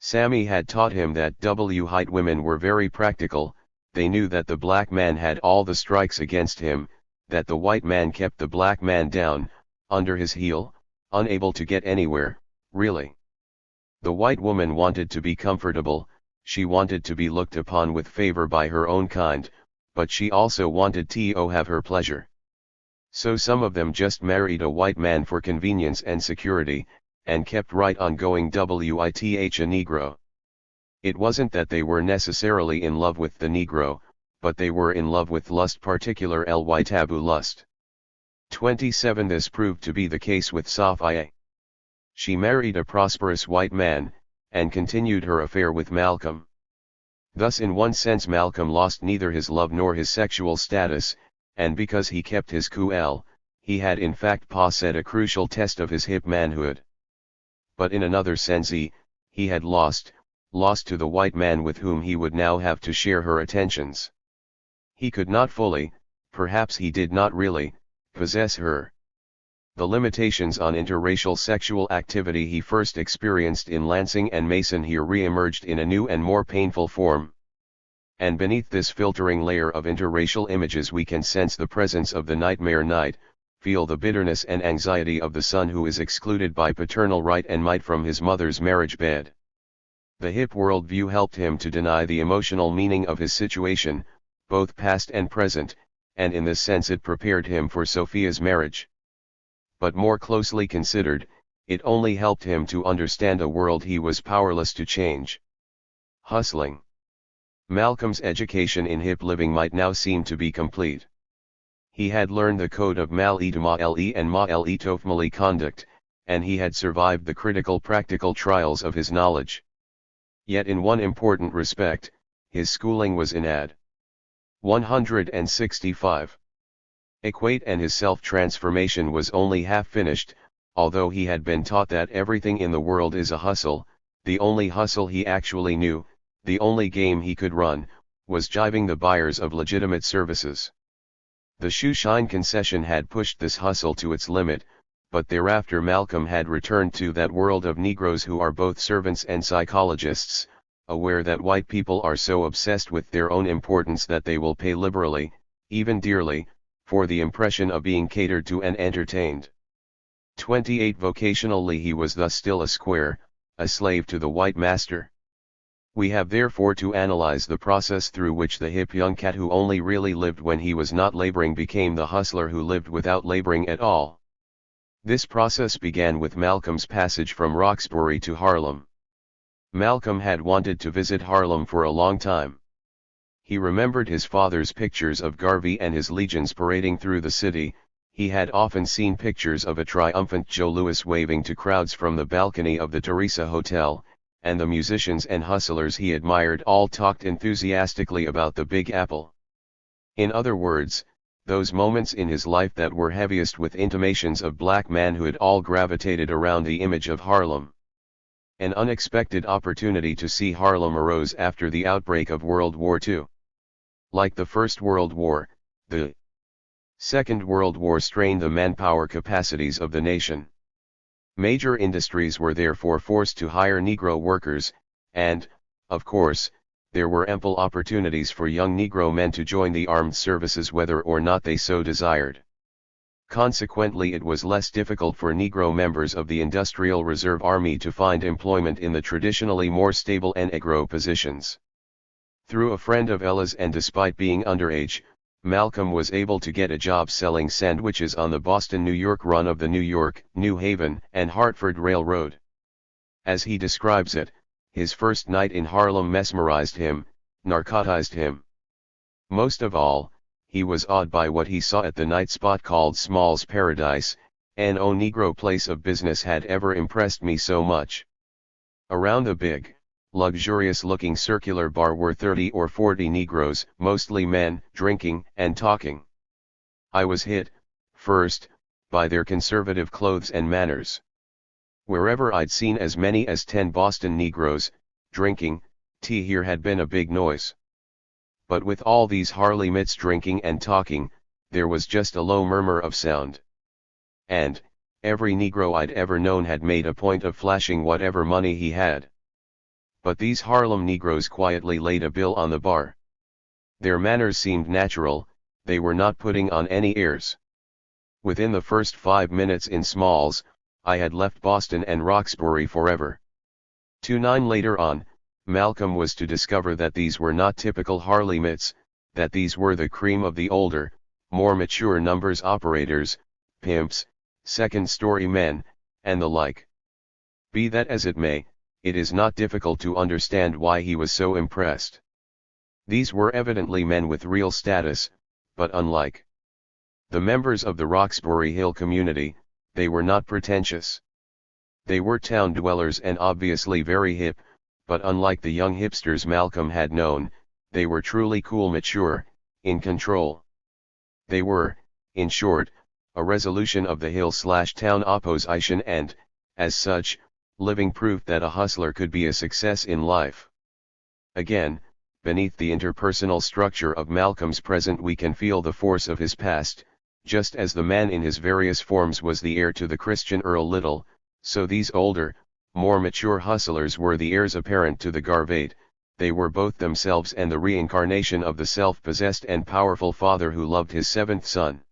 Sammy had taught him that white women were very practical. They knew that the black man had all the strikes against him, that the white man kept the black man down, under his heel, unable to get anywhere, really. The white woman wanted to be comfortable, she wanted to be looked upon with favor by her own kind, but she also wanted to have her pleasure. So some of them just married a white man for convenience and security, and kept right on going with a Negro. It wasn't that they were necessarily in love with the Negro, but they were in love with lust, particular taboo lust. 27 This proved to be the case with Sophia. She married a prosperous white man, and continued her affair with Malcolm. Thus in one sense Malcolm lost neither his love nor his sexual status, and because he kept his cool, he had in fact passed a crucial test of his hip manhood. But in another sense he had lost to the white man with whom he would now have to share her attentions. He could not fully, perhaps he did not really, possess her. The limitations on interracial sexual activity he first experienced in Lansing and Mason here re-emerged in a new and more painful form. And beneath this filtering layer of interracial images we can sense the presence of the nightmare night, feel the bitterness and anxiety of the son who is excluded by paternal right and might from his mother's marriage bed. The hip worldview helped him to deny the emotional meaning of his situation, both past and present, and in this sense it prepared him for Sophia's marriage. But more closely considered, it only helped him to understand a world he was powerless to change. Hustling. Malcolm's education in hip living might now seem to be complete. He had learned the code of mal-e to ma-le and ma-le tofmali conduct, and he had survived the critical practical trials of his knowledge. Yet in one important respect, his schooling was in ad. 165. Equate and his self-transformation was only half finished, although he had been taught that everything in the world is a hustle. The only hustle he actually knew, the only game he could run, was jiving the buyers of legitimate services. The shoeshine concession had pushed this hustle to its limit, but thereafter Malcolm had returned to that world of Negroes who are both servants and psychologists, aware that white people are so obsessed with their own importance that they will pay liberally, even dearly, for the impression of being catered to and entertained. 28 Vocationally he was thus still a square, a slave to the white master. We have therefore to analyze the process through which the hip young cat who only really lived when he was not laboring became the hustler who lived without laboring at all. This process began with Malcolm's passage from Roxbury to Harlem. Malcolm had wanted to visit Harlem for a long time. He remembered his father's pictures of Garvey and his legions parading through the city. He had often seen pictures of a triumphant Joe Louis waving to crowds from the balcony of the Teresa Hotel, and the musicians and hustlers he admired all talked enthusiastically about the Big Apple. In other words, those moments in his life that were heaviest with intimations of black manhood all gravitated around the image of Harlem. An unexpected opportunity to see Harlem arose after the outbreak of World War II. Like the First World War, the Second World War strained the manpower capacities of the nation. Major industries were therefore forced to hire Negro workers, and, of course, there were ample opportunities for young Negro men to join the armed services whether or not they so desired. Consequently, it was less difficult for Negro members of the Industrial Reserve Army to find employment in the traditionally more stable Negro positions. Through a friend of Ella's and despite being underage, Malcolm was able to get a job selling sandwiches on the Boston-New York run of the New York, New Haven, and Hartford Railroad. As he describes it, his first night in Harlem mesmerized him, narcotized him. Most of all, he was awed by what he saw at the night spot called Small's Paradise. No Negro place of business had ever impressed me so much. Around the big, luxurious-looking circular bar were 30 or 40 Negroes, mostly men, drinking and talking. I was hit, first, by their conservative clothes and manners. Wherever I'd seen as many as 10 Boston Negroes, drinking tea here had been a big noise. But with all these Harley Mitts drinking and talking, there was just a low murmur of sound. And, every Negro I'd ever known had made a point of flashing whatever money he had. But these Harlem Negroes quietly laid a bill on the bar. Their manners seemed natural, they were not putting on any airs. Within the first 5 minutes in Smalls, I had left Boston and Roxbury forever. 2-9 later on, Malcolm was to discover that these were not typical Harley Mitts, that these were the cream of the older, more mature numbers operators, pimps, second-story men, and the like. Be that as it may, it is not difficult to understand why he was so impressed. These were evidently men with real status, but unlike the members of the Roxbury Hill community, they were not pretentious. They were town dwellers and obviously very hip, but unlike the young hipsters Malcolm had known, they were truly cool, mature, in control. They were, in short, a resolution of the hill/town opposition and, as such, living proof that a hustler could be a success in life. Again, beneath the interpersonal structure of Malcolm's present we can feel the force of his past. Just as the man in his various forms was the heir to the Christian Earl Little, so these older, more mature hustlers were the heirs apparent to the Garvate. They were both themselves and the reincarnation of the self-possessed and powerful father who loved his seventh son.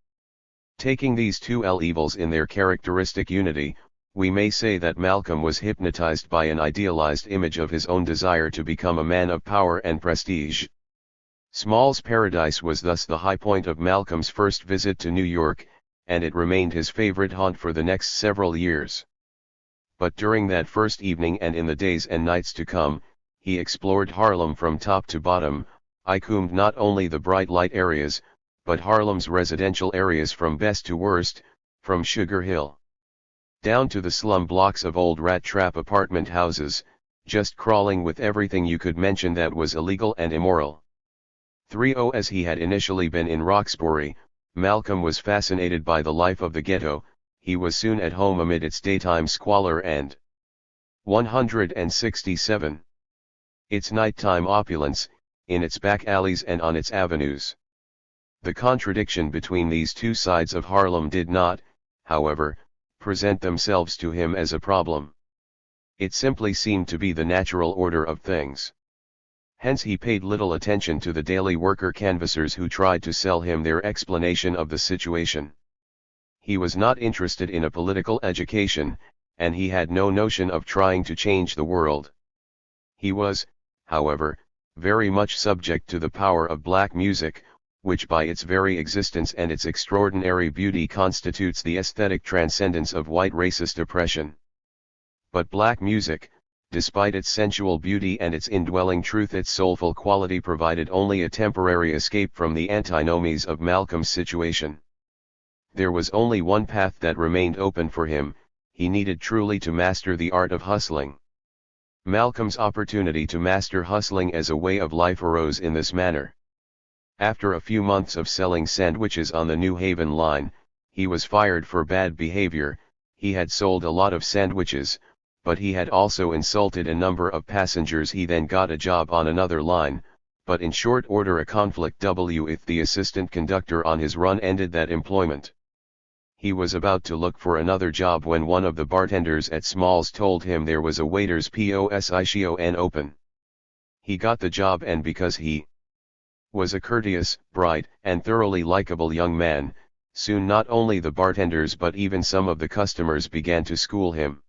Taking these two evils in their characteristic unity, we may say that Malcolm was hypnotized by an idealized image of his own desire to become a man of power and prestige. Small's Paradise was thus the high point of Malcolm's first visit to New York, and it remained his favorite haunt for the next several years. But during that first evening and in the days and nights to come, he explored Harlem from top to bottom, combed not only the bright light areas, but Harlem's residential areas from best to worst, from Sugar Hill down to the slum blocks of old rat trap apartment houses, just crawling with everything you could mention that was illegal and immoral. 3-0 As he had initially been in Roxbury, Malcolm was fascinated by the life of the ghetto. He was soon at home amid its daytime squalor and 167. Its nighttime opulence, in its back alleys and on its avenues. The contradiction between these two sides of Harlem did not, however, present themselves to him as a problem. It simply seemed to be the natural order of things. Hence he paid little attention to the daily worker canvassers who tried to sell him their explanation of the situation. He was not interested in a political education, and he had no notion of trying to change the world. He was, however, very much subject to the power of black music, which by its very existence and its extraordinary beauty constitutes the aesthetic transcendence of white racist oppression. But black music, despite its sensual beauty and its indwelling truth, its soulful quality provided only a temporary escape from the antinomies of Malcolm's situation. There was only one path that remained open for him: he needed truly to master the art of hustling. Malcolm's opportunity to master hustling as a way of life arose in this manner. After a few months of selling sandwiches on the New Haven line, he was fired for bad behavior. He had sold a lot of sandwiches, but he had also insulted a number of passengers. He then got a job on another line, but in short order a conflict with the assistant conductor on his run ended that employment. He was about to look for another job when one of the bartenders at Small's told him there was a waiter's position open. He got the job, and because he was a courteous, bright, and thoroughly likable young man, soon not only the bartenders but even some of the customers began to school him.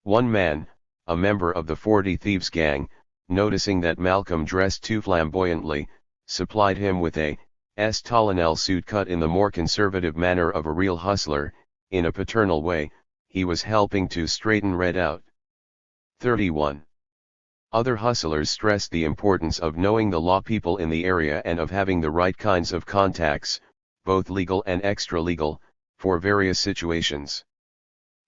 One man, a member of the 40 Thieves gang, noticing that Malcolm dressed too flamboyantly, supplied him with a Tollinel suit cut in the more conservative manner of a real hustler. In a paternal way, he was helping to straighten Red out. 31. Other hustlers stressed the importance of knowing the law people in the area and of having the right kinds of contacts, both legal and extra-legal, for various situations.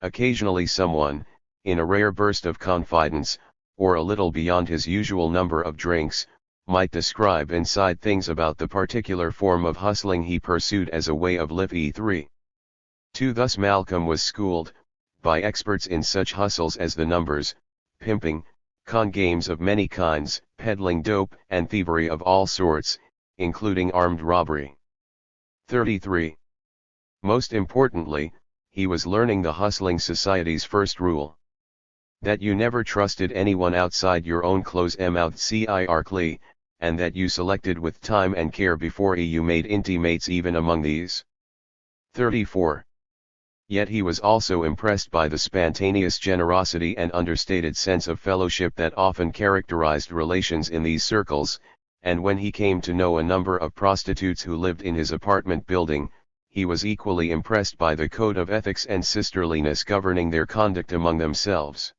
Occasionally someone, in a rare burst of confidence, or a little beyond his usual number of drinks, might describe inside things about the particular form of hustling he pursued as a way of life. 3. Thus Malcolm was schooled, by experts in such hustles as the numbers, pimping, con games of many kinds, peddling dope, and thievery of all sorts, including armed robbery. 33. Most importantly, he was learning the hustling society's first rule: that you never trusted anyone outside your own close-mouthed circle, and that you selected with time and care before you made intimates even among these. 34. Yet he was also impressed by the spontaneous generosity and understated sense of fellowship that often characterized relations in these circles, and when he came to know a number of prostitutes who lived in his apartment building, he was equally impressed by the code of ethics and sisterliness governing their conduct among themselves.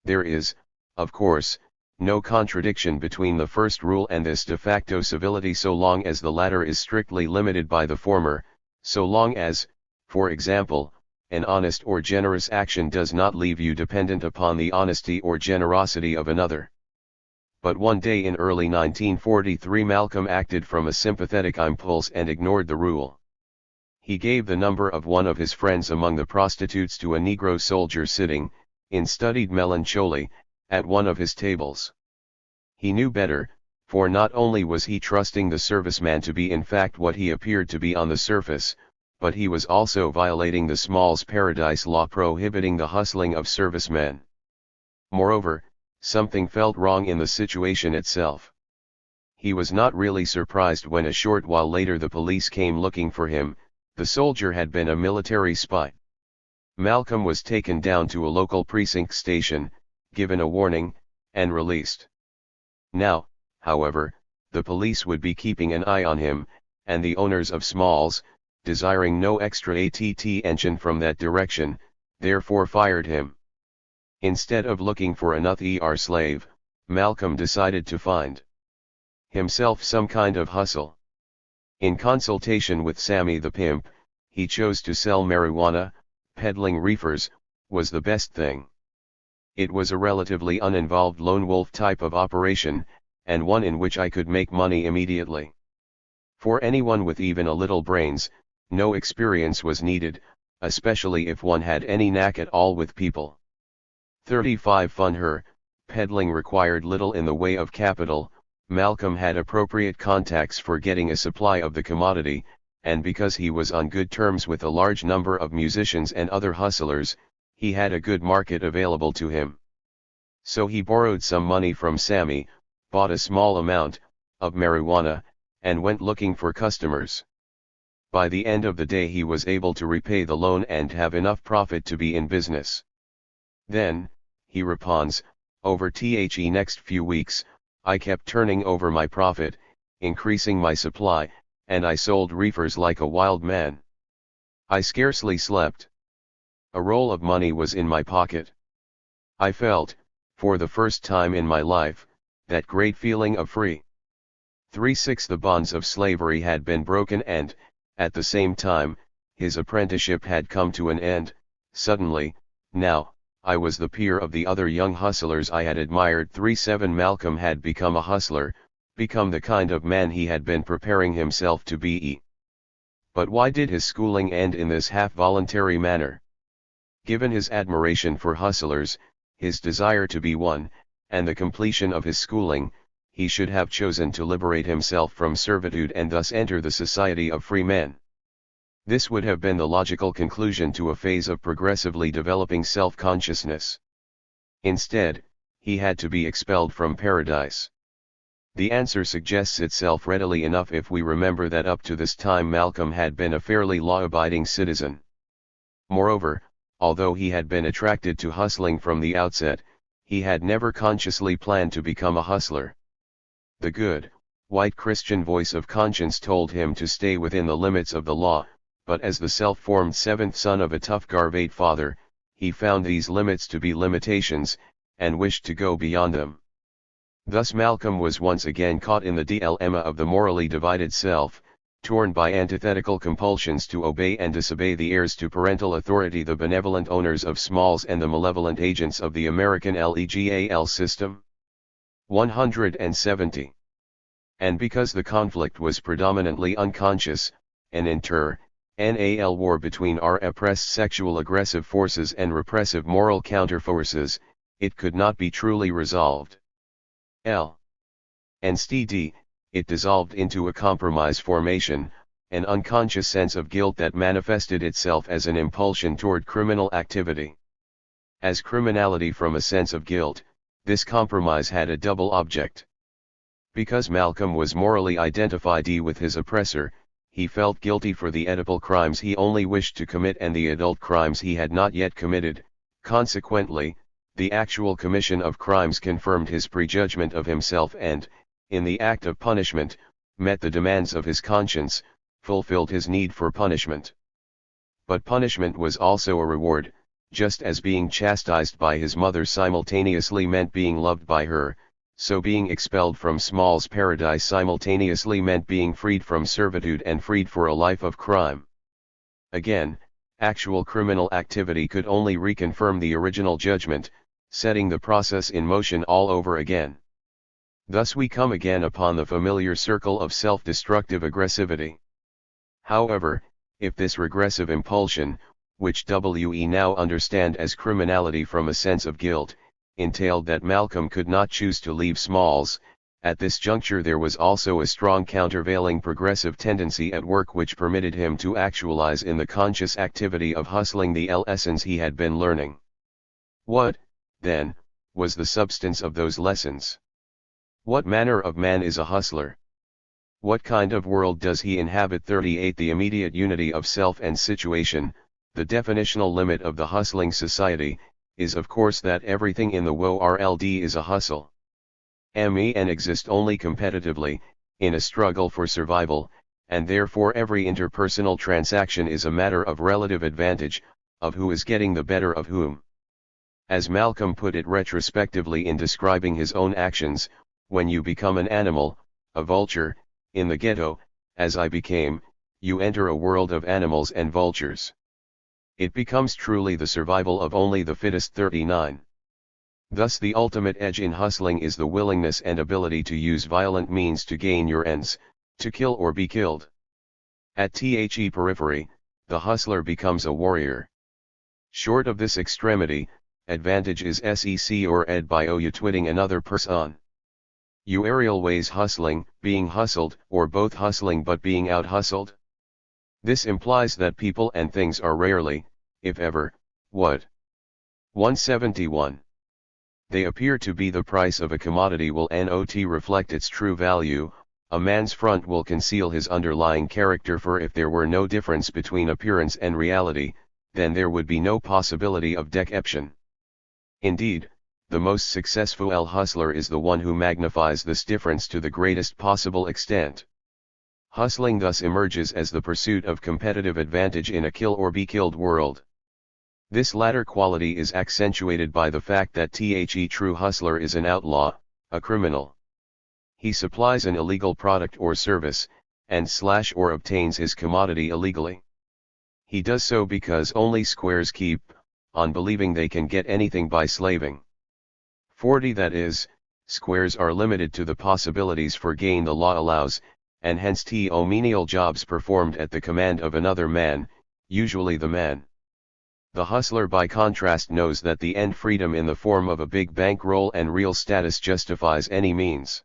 There is, of course, no contradiction between the first rule and this de facto civility so long as the latter is strictly limited by the former, so long as, for example, an honest or generous action does not leave you dependent upon the honesty or generosity of another. But one day in early 1943 Malcolm acted from a sympathetic impulse and ignored the rule. He gave the number of one of his friends among the prostitutes to a Negro soldier sitting, in studied melancholy, at one of his tables. He knew better, for not only was he trusting the serviceman to be in fact what he appeared to be on the surface, but he was also violating the Small's Paradise law prohibiting the hustling of servicemen. Moreover, something felt wrong in the situation itself. He was not really surprised when a short while later the police came looking for him, The soldier had been a military spy. Malcolm was taken down to a local precinct station, given a warning, and released. Now, however, the police would be keeping an eye on him, and the owners of Smalls, desiring no extra attention from that direction, therefore fired him. Instead of looking for another slave, Malcolm decided to find himself some kind of hustle. In consultation with Sammy the pimp, he chose to sell marijuana. Peddling reefers was the best thing. It was a relatively uninvolved lone wolf type of operation, and one in which I could make money immediately. For anyone with even a little brains, no experience was needed, especially if one had any knack at all with people. 35 Fun. Peddling required little in the way of capital. Malcolm had appropriate contacts for getting a supply of the commodity, and because he was on good terms with a large number of musicians and other hustlers, he had a good market available to him. So he borrowed some money from Sammy, bought a small amount of marijuana, and went looking for customers. By the end of the day he was able to repay the loan and have enough profit to be in business. Then, he repons, over the next few weeks, I kept turning over my profit, increasing my supply, and I sold reefers like a wild man. I scarcely slept. A roll of money was in my pocket. I felt, for the first time in my life, that great feeling of free. 3-6 The bonds of slavery had been broken and, at the same time, his apprenticeship had come to an end. Suddenly, now, I was the peer of the other young hustlers I had admired. 3-7 Malcolm had become a hustler, become the kind of man he had been preparing himself to be. But why did his schooling end in this half-voluntary manner? Given his admiration for hustlers, his desire to be one, and the completion of his schooling, he should have chosen to liberate himself from servitude and thus enter the society of free men. This would have been the logical conclusion to a phase of progressively developing self-consciousness. Instead, he had to be expelled from paradise. The answer suggests itself readily enough if we remember that up to this time Malcolm had been a fairly law-abiding citizen. Moreover, although he had been attracted to hustling from the outset, he had never consciously planned to become a hustler. The good, white Christian voice of conscience told him to stay within the limits of the law, but as the self-formed seventh son of a tough Garvate father, he found these limits to be limitations, and wished to go beyond them. Thus Malcolm was once again caught in the dilemma of the morally divided self, torn by antithetical compulsions to obey and disobey the heirs to parental authority, the benevolent owners of Smalls, and the malevolent agents of the American legal system. 170. And because the conflict was predominantly unconscious, an internal war between our oppressed sexual aggressive forces and repressive moral counterforces, it could not be truly resolved. Instead, it dissolved into a compromise formation, an unconscious sense of guilt that manifested itself as an impulsion toward criminal activity. As criminality from a sense of guilt, this compromise had a double object. Because Malcolm was morally identified with his oppressor, he felt guilty for the Oedipal crimes he only wished to commit and the adult crimes he had not yet committed. Consequently, the actual commission of crimes confirmed his prejudgment of himself and, in the act of punishment, met the demands of his conscience, fulfilled his need for punishment. But punishment was also a reward, just as being chastised by his mother simultaneously meant being loved by her, so being expelled from Small's paradise simultaneously meant being freed from servitude and freed for a life of crime. Again, actual criminal activity could only reconfirm the original judgment, setting the process in motion all over again. Thus we come again upon the familiar circle of self-destructive aggressivity. However, if this regressive impulsion, which we now understand as criminality from a sense of guilt, entailed that Malcolm could not choose to leave Smalls, at this juncture there was also a strong countervailing progressive tendency at work which permitted him to actualize in the conscious activity of hustling the lessons he had been learning. What, then, was the substance of those lessons? What manner of man is a hustler? What kind of world does he inhabit? 38. The immediate unity of self and situation, the definitional limit of the hustling society, is of course that everything in the world is a hustle. Men exist only competitively, in a struggle for survival, and therefore every interpersonal transaction is a matter of relative advantage, of who is getting the better of whom. As Malcolm put it retrospectively in describing his own actions, when you become an animal, a vulture, in the ghetto, as I became, you enter a world of animals and vultures. It becomes truly the survival of only the fittest. 39. Thus the ultimate edge in hustling is the willingness and ability to use violent means to gain your ends, to kill or be killed. At the periphery, the hustler becomes a warrior. Short of this extremity, advantage is sec or ed by you twitting another person. You aerial ways hustling, being hustled, or both hustling but being out-hustled. This implies that people and things are rarely, if ever, what? 171. They appear to be the price of a commodity will not reflect its true value. A man's front will conceal his underlying character, for if there were no difference between appearance and reality, then there would be no possibility of deception. Indeed, the most successful hustler is the one who magnifies this difference to the greatest possible extent. Hustling thus emerges as the pursuit of competitive advantage in a kill or be killed world. This latter quality is accentuated by the fact that the true hustler is an outlaw, a criminal. He supplies an illegal product or service, and or obtains his commodity illegally. He does so because only squares keep on believing they can get anything by slaving. 40. That is, squares are limited to the possibilities for gain the law allows, and hence menial jobs performed at the command of another man, usually the man. The hustler by contrast knows that the end freedom in the form of a big bankroll and real status justifies any means.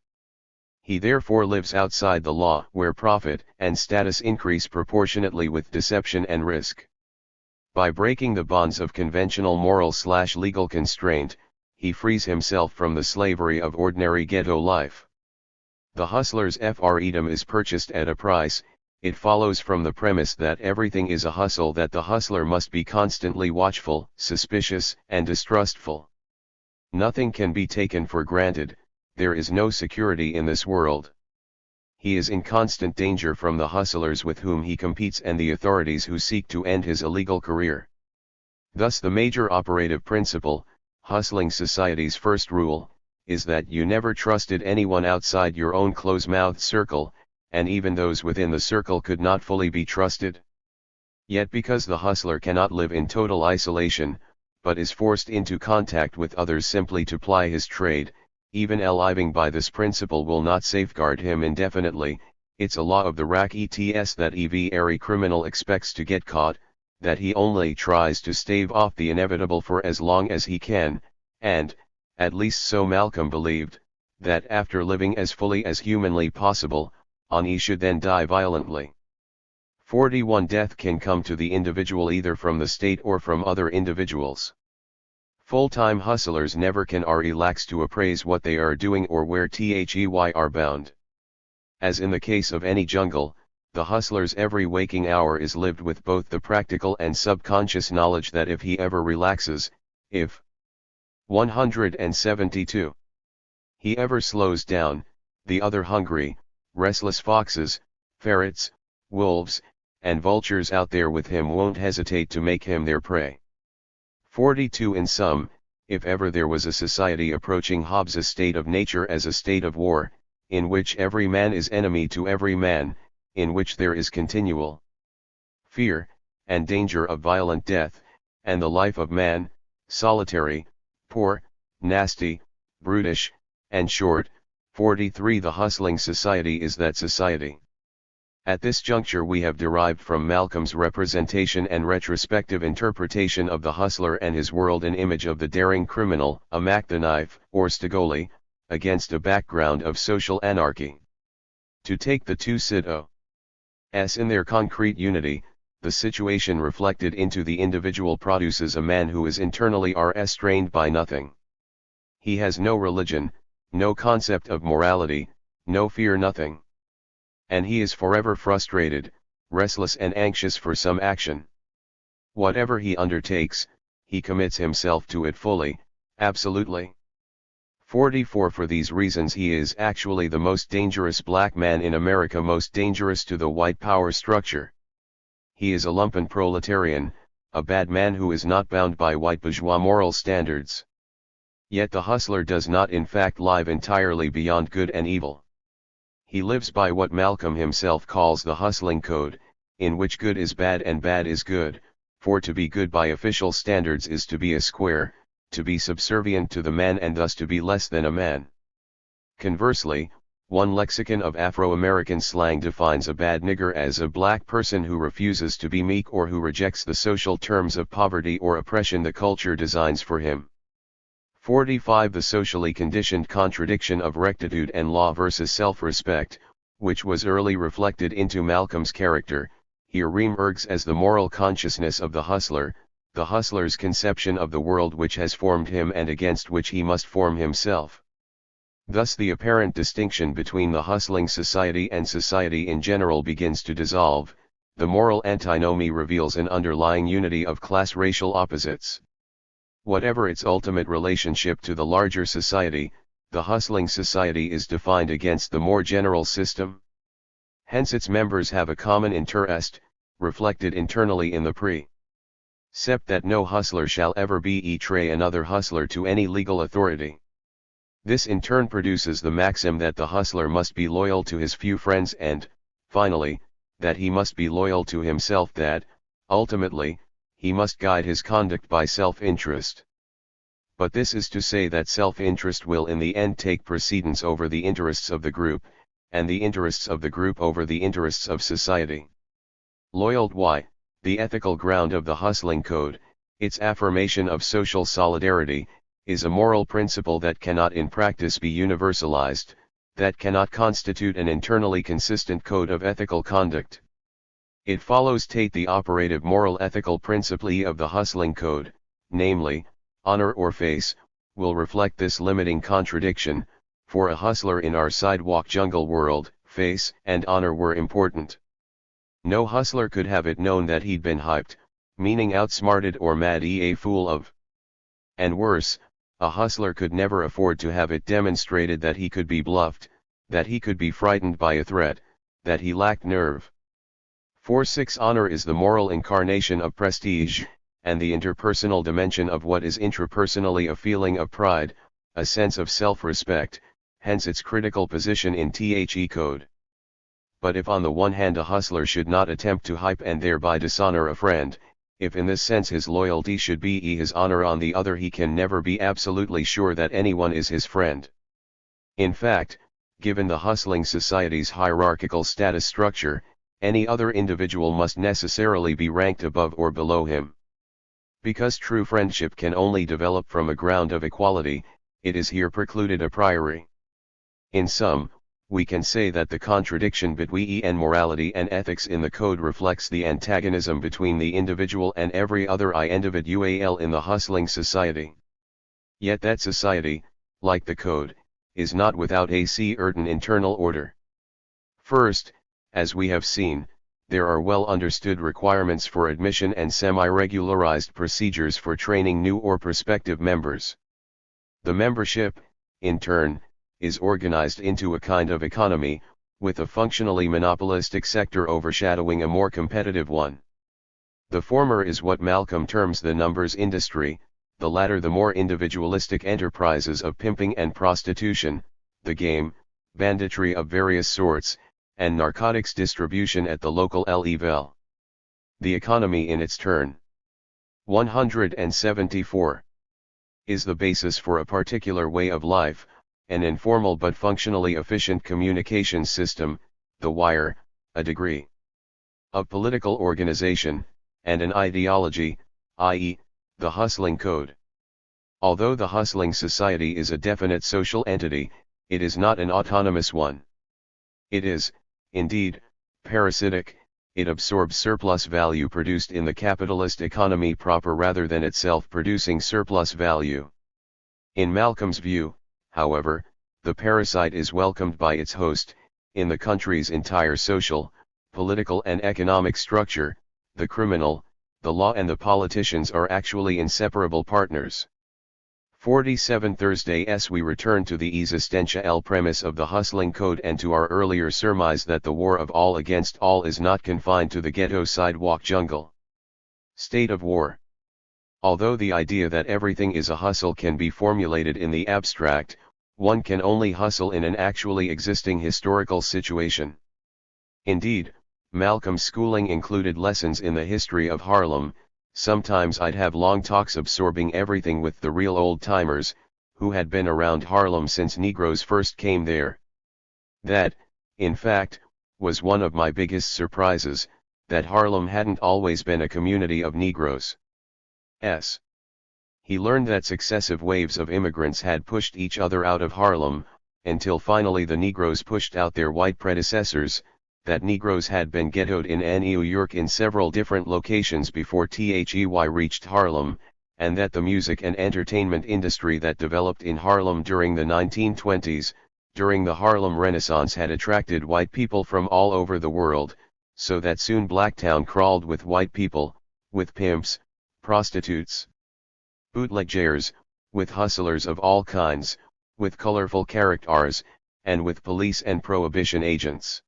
He therefore lives outside the law, where profit and status increase proportionately with deception and risk. By breaking the bonds of conventional moral/legal constraint, he frees himself from the slavery of ordinary ghetto life. The hustler's freedom is purchased at a price. It follows from the premise that everything is a hustle that the hustler must be constantly watchful, suspicious, and distrustful. Nothing can be taken for granted. There is no security in this world. He is in constant danger from the hustlers with whom he competes and the authorities who seek to end his illegal career. Thus the major operative principle, hustling society's first rule, is that you never trusted anyone outside your own close-mouthed circle, and even those within the circle could not fully be trusted. Yet because the hustler cannot live in total isolation, but is forced into contact with others simply to ply his trade, even living by this principle will not safeguard him indefinitely. It's a law of the rack that every criminal expects to get caught, that he only tries to stave off the inevitable for as long as he can, and, at least so Malcolm believed, that after living as fully as humanly possible, he should then die violently. 41. Death can come to the individual either from the state or from other individuals. Full-time hustlers never can or relax to appraise what they are doing or where they are bound. As in the case of any jungle, the hustler's every waking hour is lived with both the practical and subconscious knowledge that if he ever relaxes, if 172. He ever slows down, the other hungry, restless foxes, ferrets, wolves, and vultures out there with him won't hesitate to make him their prey. 42. In sum, if ever there was a society approaching Hobbes' state of nature as a state of war, in which every man is enemy to every man, in which there is continual fear, and danger of violent death, and the life of man, solitary, poor, nasty, brutish, and short, 43. The hustling society is that society. At this juncture we have derived from Malcolm's representation and retrospective interpretation of the hustler and his world an image of the daring criminal, a Mac the Knife, or Stigoli, against a background of social anarchy. To take the two citos in their concrete unity, the situation reflected into the individual produces a man who is internally restrained by nothing. He has no religion, no concept of morality, no fear, nothing. and he is forever frustrated, restless and anxious for some action. Whatever he undertakes, he commits himself to it fully, absolutely. 44 For these reasons he is actually the most dangerous black man in America, most dangerous to the white power structure. He is a lumpen proletarian, a bad man who is not bound by white bourgeois moral standards. Yet the hustler does not in fact live entirely beyond good and evil. He lives by what Malcolm himself calls the hustling code, in which good is bad and bad is good, for to be good by official standards is to be a square, to be subservient to the man and thus to be less than a man. Conversely, one lexicon of Afro-American slang defines a bad nigger as a black person who refuses to be meek or who rejects the social terms of poverty or oppression the culture designs for him. 45 The socially conditioned contradiction of rectitude and law versus self-respect, which was early reflected into Malcolm's character, here re-emerges as the moral consciousness of the hustler's conception of the world which has formed him and against which he must form himself. Thus the apparent distinction between the hustling society and society in general begins to dissolve, the moral antinomy reveals an underlying unity of class-racial opposites. Whatever its ultimate relationship to the larger society, the hustling society is defined against the more general system. Hence its members have a common interest, reflected internally in the precept that no hustler shall ever betray another hustler to any legal authority. This in turn produces the maxim that the hustler must be loyal to his few friends and, finally, that he must be loyal to himself, that, ultimately, he must guide his conduct by self-interest. But this is to say that self-interest will in the end take precedence over the interests of the group, and the interests of the group over the interests of society. Loyalty, the ethical ground of the hustling code, its affirmation of social solidarity, is a moral principle that cannot in practice be universalized, that cannot constitute an internally consistent code of ethical conduct. It follows the operative moral ethical principle of the hustling code, namely, honor or face, will reflect this limiting contradiction. For a hustler in our sidewalk jungle world, face and honor were important. No hustler could have it known that he'd been hyped, meaning outsmarted or made a fool of. And worse, a hustler could never afford to have it demonstrated that he could be bluffed, that he could be frightened by a threat, that he lacked nerve. 46 Honor is the moral incarnation of prestige, and the interpersonal dimension of what is intrapersonally a feeling of pride, a sense of self-respect, hence its critical position in THE code. But if on the one hand a hustler should not attempt to hype and thereby dishonor a friend, if in this sense his loyalty should be his honor, on the other he can never be absolutely sure that anyone is his friend. In fact, given the hustling society's hierarchical status structure, any other individual must necessarily be ranked above or below him. Because true friendship can only develop from a ground of equality, it is here precluded a priori. In sum, we can say that the contradiction between morality and ethics in the code reflects the antagonism between the individual and every other individual in the hustling society. Yet that society, like the code, is not without a certain internal order. First, as we have seen, there are well understood requirements for admission and semi-regularized procedures for training new or prospective members. The membership, in turn, is organized into a kind of economy, with a functionally monopolistic sector overshadowing a more competitive one. The former is what Malcolm terms the numbers industry, the latter the more individualistic enterprises of pimping and prostitution, the game, banditry of various sorts, and narcotics distribution at the local level. The economy in its turn. 174. Is the basis for a particular way of life, an informal but functionally efficient communication system, the wire, a degree of political organization, and an ideology, i.e., the hustling code. Although the hustling society is a definite social entity, it is not an autonomous one. It is, indeed, parasitic. It absorbs surplus value produced in the capitalist economy proper rather than itself producing surplus value. In Malcolm's view, however, the parasite is welcomed by its host, in the country's entire social, political and economic structure, the criminal, the law and the politicians are actually inseparable partners. 47 Thursdays we return to the existential premise of the hustling code and to our earlier surmise that the war of all against all is not confined to the ghetto sidewalk jungle. State of war. Although the idea that everything is a hustle can be formulated in the abstract, one can only hustle in an actually existing historical situation. Indeed, Malcolm's schooling included lessons in the history of Harlem. Sometimes I'd have long talks absorbing everything with the real old-timers, who had been around Harlem since Negroes first came there. That, in fact, was one of my biggest surprises, that Harlem hadn't always been a community of Negroes. He learned that successive waves of immigrants had pushed each other out of Harlem, until finally the Negroes pushed out their white predecessors, that Negroes had been ghettoed in New York in several different locations before THEY reached Harlem, and that the music and entertainment industry that developed in Harlem during the 1920s, during the Harlem Renaissance had attracted white people from all over the world, so that soon Blacktown crawled with white people, with pimps, prostitutes, bootleggers, with hustlers of all kinds, with colorful characters, and with police and prohibition agents.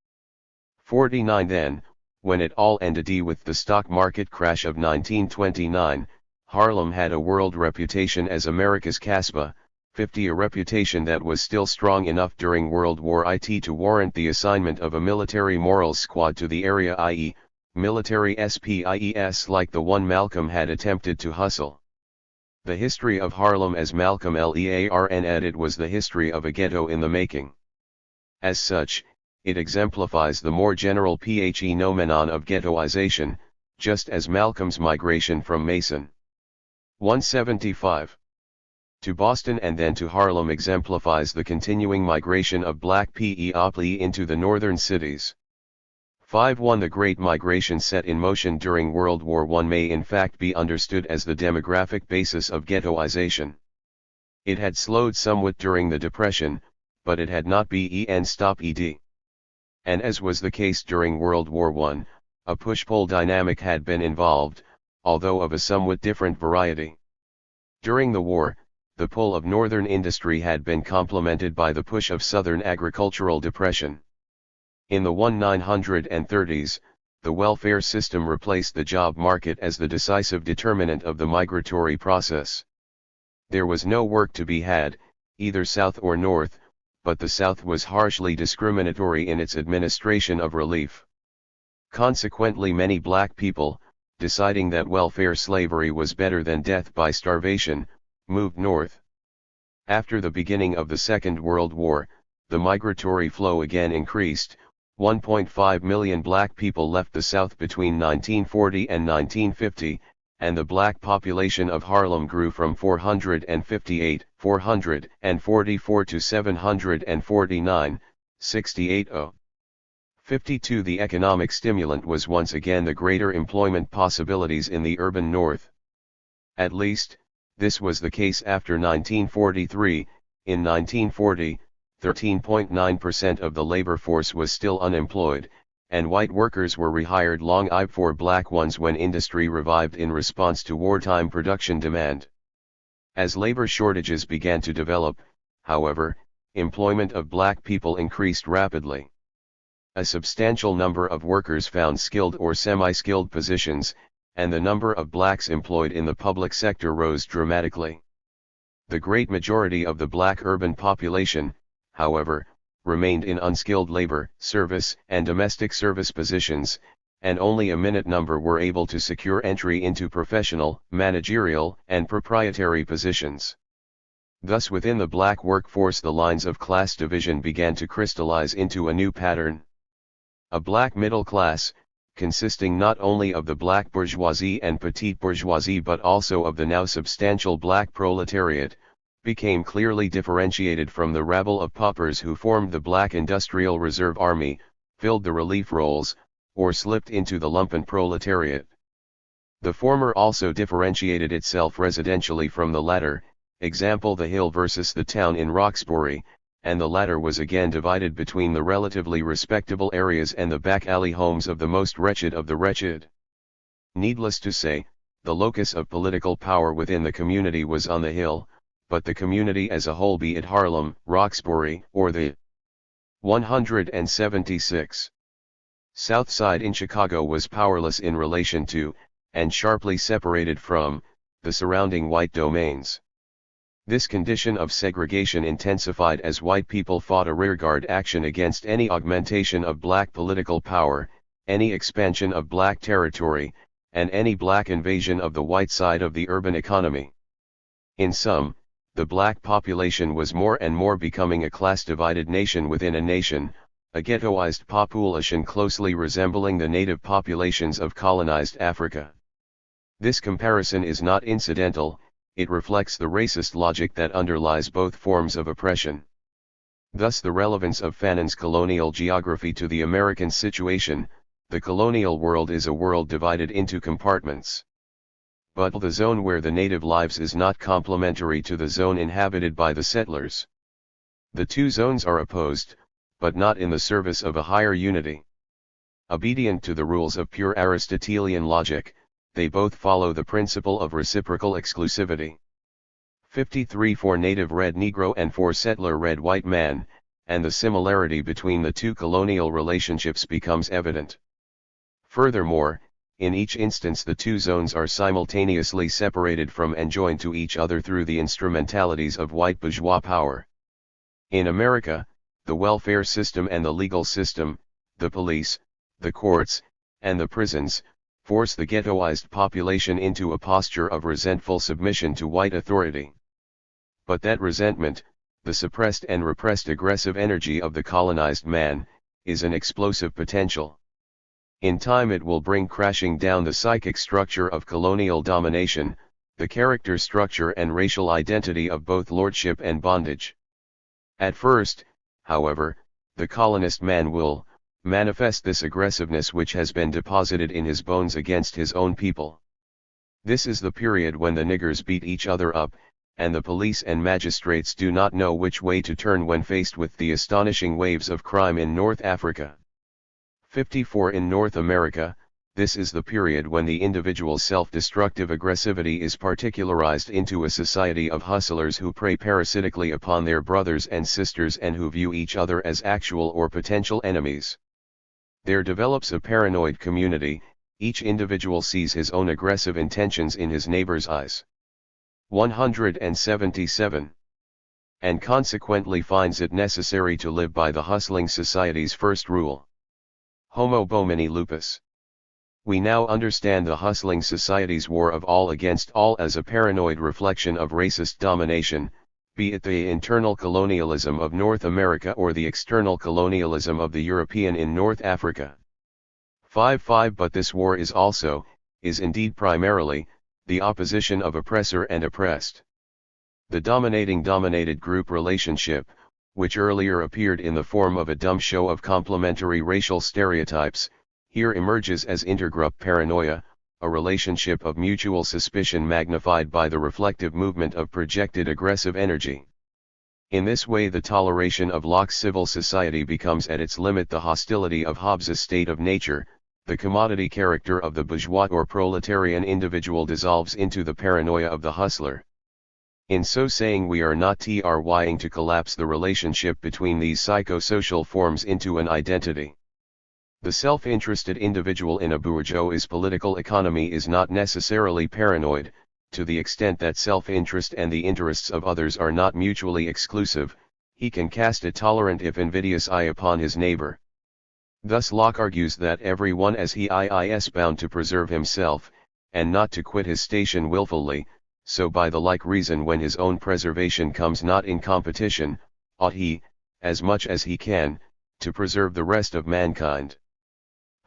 49 Then, when it all ended with the stock market crash of 1929, Harlem had a world reputation as America's Casbah, 50 a reputation that was still strong enough during World War I to warrant the assignment of a military morals squad to the area, i.e., military SPIES like the one Malcolm had attempted to hustle. The history of Harlem as Malcolm Learned it was the history of a ghetto in the making. As such, it exemplifies the more general phenomenon of ghettoization, just as Malcolm's migration from Mason 175 to Boston and then to Harlem exemplifies the continuing migration of black people into the northern cities. 5-1 The Great Migration set in motion during World War I may in fact be understood as the demographic basis of ghettoization. It had slowed somewhat during the Depression, but it had not been stopped. And as was the case during World War I, a push-pull dynamic had been involved, although of a somewhat different variety. During the war, the pull of northern industry had been complemented by the push of southern agricultural depression. In the 1930s, the welfare system replaced the job market as the decisive determinant of the migratory process. There was no work to be had, either south or north, but the South was harshly discriminatory in its administration of relief. Consequently, many black people, deciding that welfare slavery was better than death by starvation, moved north. After the beginning of the Second World War, the migratory flow again increased. 1.5 million black people left the South between 1940 and 1950, and the black population of Harlem grew from 444 to 749, 52 The economic stimulant was once again the greater employment possibilities in the urban north. At least, this was the case after 1943. In 1940, 13.9% of the labor force was still unemployed, and white workers were rehired long before black ones when industry revived in response to wartime production demand. As labor shortages began to develop, however, employment of black people increased rapidly. A substantial number of workers found skilled or semi-skilled positions, and the number of blacks employed in the public sector rose dramatically. The great majority of the black urban population, however, remained in unskilled labor, service, and domestic service positions, and only a minute number were able to secure entry into professional, managerial, and proprietary positions. Thus within the black workforce the lines of class division began to crystallize into a new pattern. A black middle class, consisting not only of the black bourgeoisie and petite bourgeoisie but also of the now substantial black proletariat, became clearly differentiated from the rabble of paupers who formed the Black Industrial Reserve Army, filled the relief rolls, or slipped into the lumpen proletariat. The former also differentiated itself residentially from the latter, example the hill versus the town in Roxbury, and the latter was again divided between the relatively respectable areas and the back alley homes of the most wretched of the wretched. Needless to say, the locus of political power within the community was on the Hill, but the community as a whole, be it Harlem, Roxbury, or the 176 South Side in Chicago, was powerless in relation to, and sharply separated from, the surrounding white domains. This condition of segregation intensified as white people fought a rearguard action against any augmentation of black political power, any expansion of black territory, and any black invasion of the white side of the urban economy. In sum, the black population was more and more becoming a class-divided nation within a nation, a ghettoized population closely resembling the native populations of colonized Africa. This comparison is not incidental, it reflects the racist logic that underlies both forms of oppression. Thus the relevance of Fanon's colonial geography to the American situation: the colonial world is a world divided into compartments. But the zone where the native lives is not complementary to the zone inhabited by the settlers. The two zones are opposed, but not in the service of a higher unity. Obedient to the rules of pure Aristotelian logic, they both follow the principle of reciprocal exclusivity. 53 for native red Negro and for settler red white man, and the similarity between the two colonial relationships becomes evident. Furthermore, in each instance the two zones are simultaneously separated from and joined to each other through the instrumentalities of white bourgeois power. In America, the welfare system and the legal system, the police, the courts, and the prisons, force the ghettoized population into a posture of resentful submission to white authority. But that resentment, the suppressed and repressed aggressive energy of the colonized man, is an explosive potential. In time it will bring crashing down the psychic structure of colonial domination, the character structure and racial identity of both lordship and bondage. At first, however, the colonist man will manifest this aggressiveness which has been deposited in his bones against his own people. This is the period when the niggers beat each other up, and the police and magistrates do not know which way to turn when faced with the astonishing waves of crime in North Africa. 54 In North America, this is the period when the individual's self-destructive aggressivity is particularized into a society of hustlers who prey parasitically upon their brothers and sisters and who view each other as actual or potential enemies. There develops a paranoid community, each individual sees his own aggressive intentions in his neighbor's eyes. 177. And consequently finds it necessary to live by the hustling society's first rule. Homo homini lupus. We now understand the hustling society's war of all against all as a paranoid reflection of racist domination, be it the internal colonialism of North America or the external colonialism of the European in North Africa. 5. But this war is also, is indeed primarily, the opposition of oppressor and oppressed. The dominating-dominated group relationship, which earlier appeared in the form of a dumb show of complementary racial stereotypes, here emerges as intergroup paranoia, a relationship of mutual suspicion magnified by the reflective movement of projected aggressive energy. In this way the toleration of Locke's civil society becomes at its limit the hostility of Hobbes's state of nature, the commodity character of the bourgeois or proletarian individual dissolves into the paranoia of the hustler. In so saying we are not trying to collapse the relationship between these psychosocial forms into an identity. The self-interested individual in a bourgeois political economy is not necessarily paranoid, to the extent that self-interest and the interests of others are not mutually exclusive, he can cast a tolerant if invidious eye upon his neighbor. Thus Locke argues that every one as he is bound to preserve himself, and not to quit his station willfully, so by the like reason when his own preservation comes not in competition, ought he, as much as he can, to preserve the rest of mankind.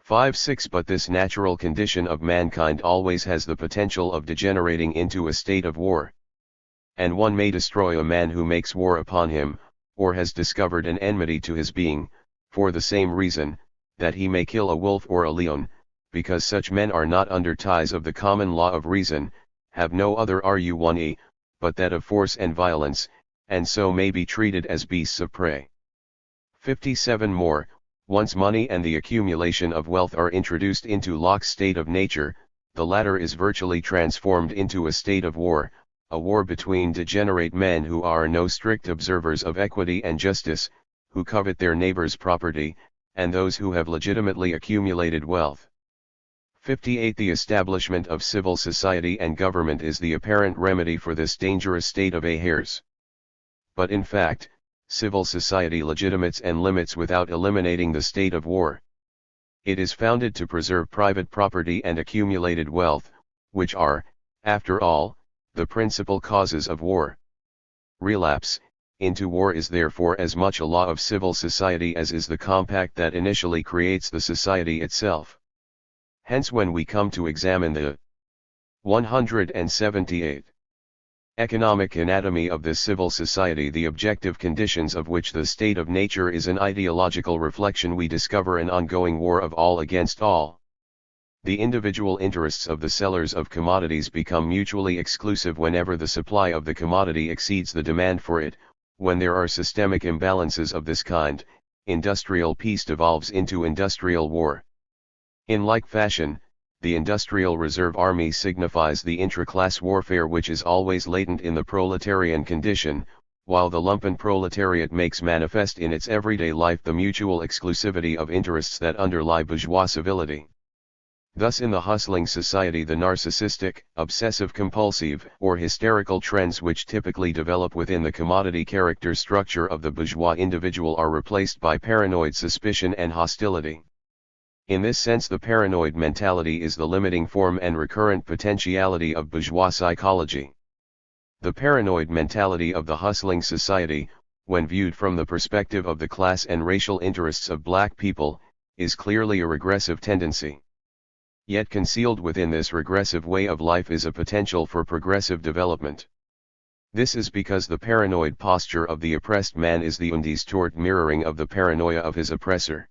5-6 But this natural condition of mankind always has the potential of degenerating into a state of war. And one may destroy a man who makes war upon him, or has discovered an enmity to his being, for the same reason, that he may kill a wolf or a leon, because such men are not under ties of the common law of reason, have no other but that of force and violence, and so may be treated as beasts of prey. 57 more, once money and the accumulation of wealth are introduced into Locke's state of nature, the latter is virtually transformed into a state of war, a war between degenerate men who are no strict observers of equity and justice, who covet their neighbor's property, and those who have legitimately accumulated wealth. 58 The establishment of civil society and government is the apparent remedy for this dangerous state of affairs. But in fact, civil society legitimates and limits without eliminating the state of war. It is founded to preserve private property and accumulated wealth, which are, after all, the principal causes of war. Relapse into war is therefore as much a law of civil society as is the compact that initially creates the society itself. Hence when we come to examine the 178 economic anatomy of this civil society, the objective conditions of which the state of nature is an ideological reflection, we discover an ongoing war of all against all. The individual interests of the sellers of commodities become mutually exclusive whenever the supply of the commodity exceeds the demand for it. When there are systemic imbalances of this kind, industrial peace devolves into industrial war. In like fashion, the industrial reserve army signifies the intra-class warfare which is always latent in the proletarian condition, while the lumpen proletariat makes manifest in its everyday life the mutual exclusivity of interests that underlie bourgeois civility. Thus in the hustling society the narcissistic, obsessive-compulsive, or hysterical trends which typically develop within the commodity character structure of the bourgeois individual are replaced by paranoid suspicion and hostility. In this sense the paranoid mentality is the limiting form and recurrent potentiality of bourgeois psychology. The paranoid mentality of the hustling society, when viewed from the perspective of the class and racial interests of black people, is clearly a regressive tendency. Yet concealed within this regressive way of life is a potential for progressive development. This is because the paranoid posture of the oppressed man is the undistort mirroring of the paranoia of his oppressor.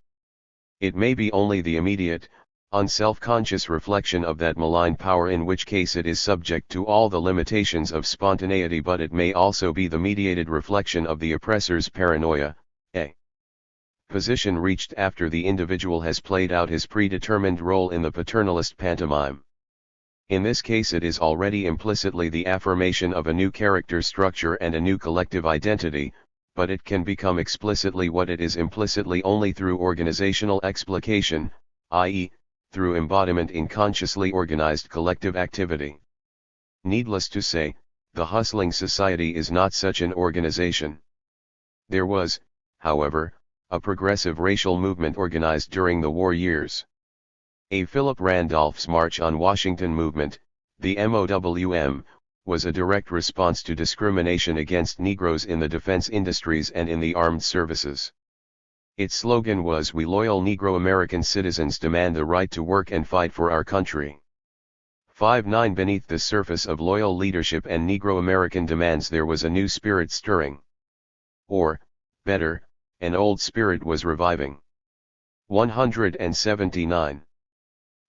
It may be only the immediate, unself-conscious reflection of that malign power, in which case it is subject to all the limitations of spontaneity, but it may also be the mediated reflection of the oppressor's paranoia, a position reached after the individual has played out his predetermined role in the paternalist pantomime. In this case it is already implicitly the affirmation of a new character structure and a new collective identity, but it can become explicitly what it is implicitly only through organizational explication, i.e., through embodiment in consciously organized collective activity. Needless to say, the hustling society is not such an organization. There was, however, a progressive racial movement organized during the war years. A Philip Randolph's March on Washington movement, the MOWM, was a direct response to discrimination against Negroes in the defense industries and in the armed services. Its slogan was, "We loyal Negro American citizens demand the right to work and fight for our country." 5-9 Beneath the surface of loyal leadership and Negro American demands there was a new spirit stirring. Or, better, an old spirit was reviving. 179.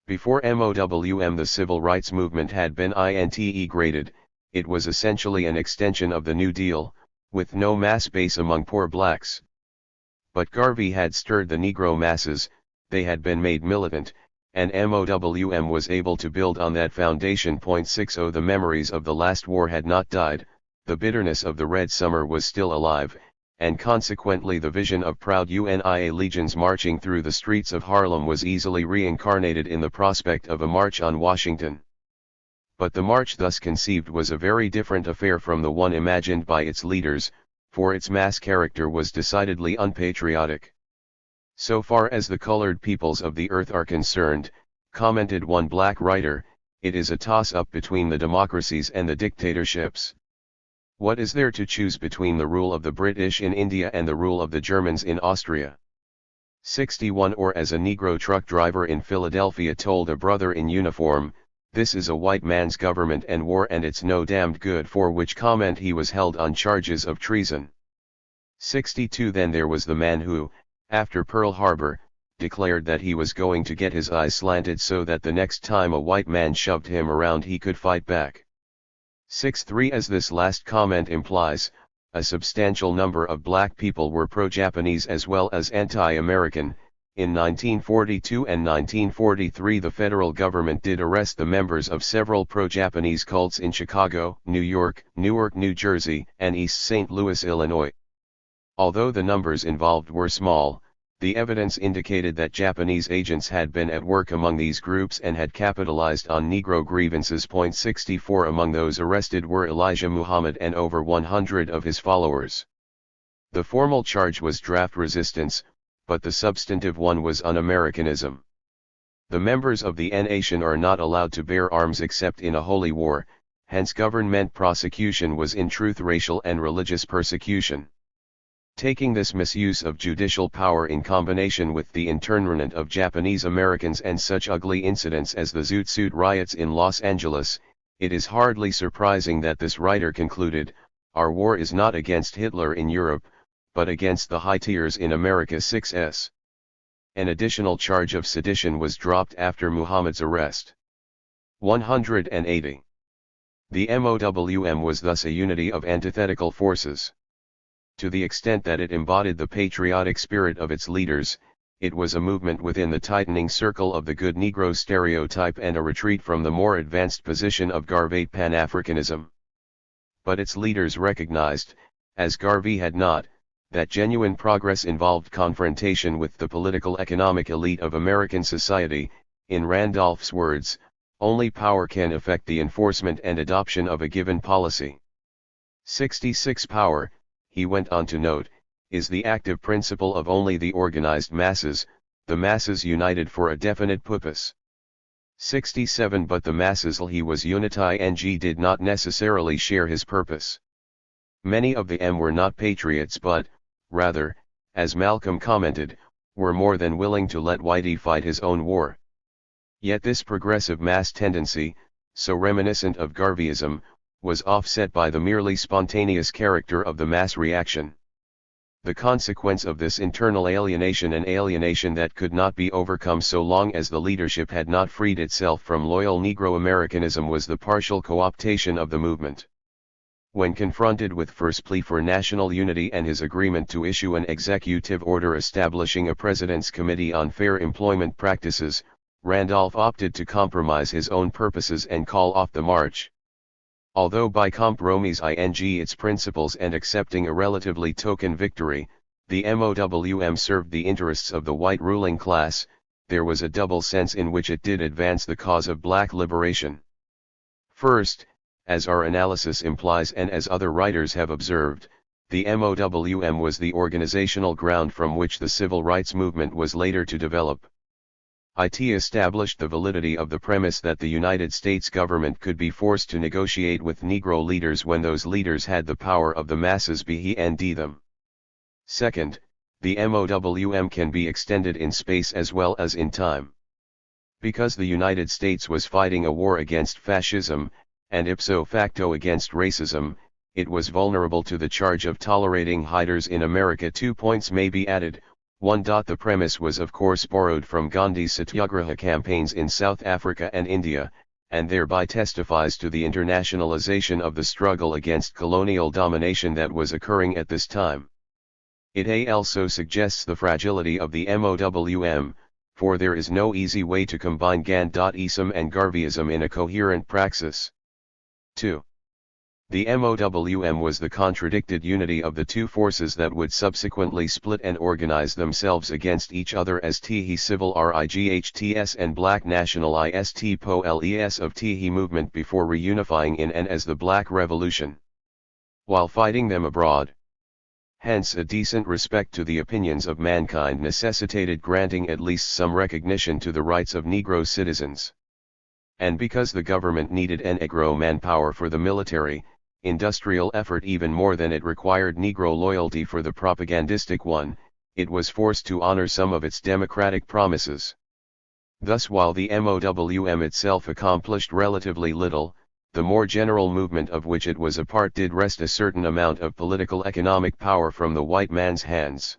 Before MOWM the civil rights movement had been integrated, it was essentially an extension of the New Deal, with no mass base among poor blacks. But Garvey had stirred the Negro masses, they had been made militant, and MOWM was able to build on that foundation. 60 The memories of the last war had not died, the bitterness of the Red Summer was still alive, and consequently the vision of proud UNIA legions marching through the streets of Harlem was easily reincarnated in the prospect of a march on Washington. But the march thus conceived was a very different affair from the one imagined by its leaders, for its mass character was decidedly unpatriotic. "So far as the colored peoples of the earth are concerned," commented one black writer, "it is a toss-up between the democracies and the dictatorships. What is there to choose between the rule of the British in India and the rule of the Germans in Austria?" 61 Or as a Negro truck driver in Philadelphia told a brother in uniform, "This is a white man's government and war and it's no damned good," for which comment he was held on charges of treason. 62 Then there was the man who, after Pearl Harbor, declared that he was going to get his eyes slanted so that the next time a white man shoved him around he could fight back. 63 As this last comment implies, a substantial number of black people were pro-Japanese as well as anti-American. In 1942 and 1943 the federal government did arrest the members of several pro-Japanese cults in Chicago, New York, Newark, New Jersey, and East St. Louis, Illinois. Although the numbers involved were small, the evidence indicated that Japanese agents had been at work among these groups and had capitalized on Negro grievances. 64 among those arrested were Elijah Muhammad and over 100 of his followers. The formal charge was draft resistance, but the substantive one was un-Americanism. The members of the nation are not allowed to bear arms except in a holy war, hence government prosecution was in truth racial and religious persecution. Taking this misuse of judicial power in combination with the internment of Japanese Americans and such ugly incidents as the Zoot Suit riots in Los Angeles, it is hardly surprising that this writer concluded, "Our war is not against Hitler in Europe, but against the high tiers in America." 6s. An additional charge of sedition was dropped after Muhammad's arrest. 180. The MOWM was thus a unity of antithetical forces. To the extent that it embodied the patriotic spirit of its leaders, it was a movement within the tightening circle of the good Negro stereotype and a retreat from the more advanced position of Garvey Pan-Africanism. But its leaders recognized, as Garvey had not, that genuine progress involved confrontation with the political economic elite of American society. In Randolph's words, only power can affect the enforcement and adoption of a given policy. 66 Power, he went on to note, is the active principle of only the organized masses, the masses united for a definite purpose. 67 But the masses he was uniti ng did not necessarily share his purpose. Many of them were not patriots but, rather, as Malcolm commented, were more than willing to let Whitey fight his own war. Yet this progressive mass tendency, so reminiscent of Garveyism, was offset by the merely spontaneous character of the mass reaction. The consequence of this internal alienation, an alienation that could not be overcome so long as the leadership had not freed itself from loyal Negro Americanism, was the partial co-optation of the movement. When confronted with First's plea for national unity and his agreement to issue an executive order establishing a President's Committee on Fair Employment Practices, Randolph opted to compromise his own purposes and call off the march. Although by compromising its principles and accepting a relatively token victory, the MOWM served the interests of the white ruling class, there was a double sense in which it did advance the cause of black liberation. First, as our analysis implies and as other writers have observed, the MOWM was the organizational ground from which the civil rights movement was later to develop. It established the validity of the premise that the United States government could be forced to negotiate with Negro leaders when those leaders had the power of the masses behind them. Second, the MOWM can be extended in space as well as in time. Because the United States was fighting a war against fascism, and ipso facto against racism, it was vulnerable to the charge of tolerating hiders in America. 2 points may be added. 1. The premise was of course borrowed from Gandhi's Satyagraha campaigns in South Africa and India, and thereby testifies to the internationalization of the struggle against colonial domination that was occurring at this time. It also suggests the fragility of the MOWM, for there is no easy way to combine Gandhism and Garveyism in a coherent praxis. 2. The MOWM was the contradicted unity of the two forces that would subsequently split and organize themselves against each other as Tihi Civil Rights and Black Nationalist Police of Tihi movement before reunifying in and as the Black Revolution, while fighting them abroad. Hence a decent respect to the opinions of mankind necessitated granting at least some recognition to the rights of Negro citizens. And because the government needed Negro manpower for the military, industrial effort even more than it required Negro loyalty for the propagandistic one, it was forced to honor some of its democratic promises. Thus while the MOWM itself accomplished relatively little, the more general movement of which it was a part did wrest a certain amount of political economic power from the white man's hands.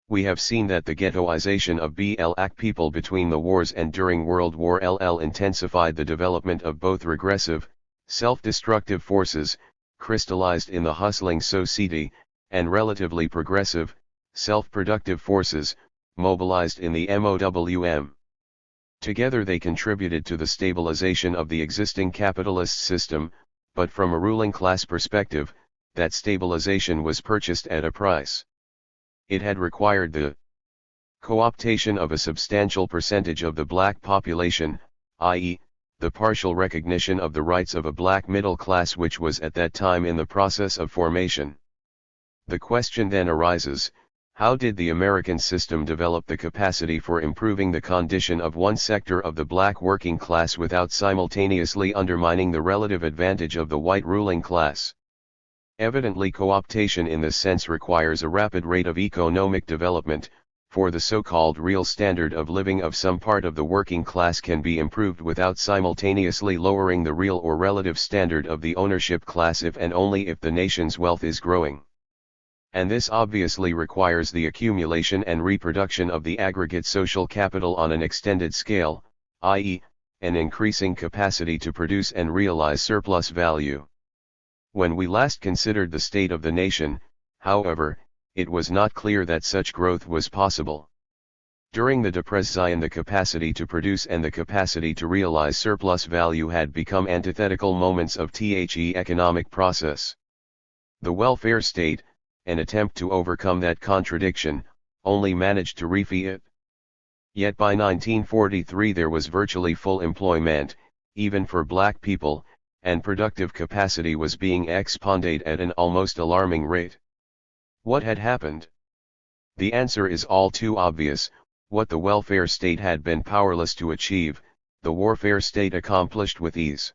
We have seen that the ghettoization of Black people between the wars and during World War II intensified the development of both regressive, self-destructive forces, crystallized in the hustling society, and relatively progressive, self-productive forces, mobilized in the MOWM. Together they contributed to the stabilization of the existing capitalist system, but from a ruling class perspective, that stabilization was purchased at a price. It had required the co-optation of a substantial percentage of the black population, i.e., the partial recognition of the rights of a black middle class which was at that time in the process of formation. The question then arises, how did the American system develop the capacity for improving the condition of one sector of the black working class without simultaneously undermining the relative advantage of the white ruling class? Evidently, co-optation in this sense requires a rapid rate of economic development, for the so-called real standard of living of some part of the working class can be improved without simultaneously lowering the real or relative standard of the ownership class if and only if the nation's wealth is growing. And this obviously requires the accumulation and reproduction of the aggregate social capital on an extended scale, i.e., an increasing capacity to produce and realize surplus value. When we last considered the state of the nation, however, it was not clear that such growth was possible. During the Depression, the capacity to produce and the capacity to realize surplus value had become antithetical moments of the economic process. The welfare state, an attempt to overcome that contradiction, only managed to refeed it. Yet by 1943 there was virtually full employment, even for black people, and productive capacity was being expanded at an almost alarming rate. What had happened? The answer is all too obvious. What the welfare state had been powerless to achieve, the warfare state accomplished with ease.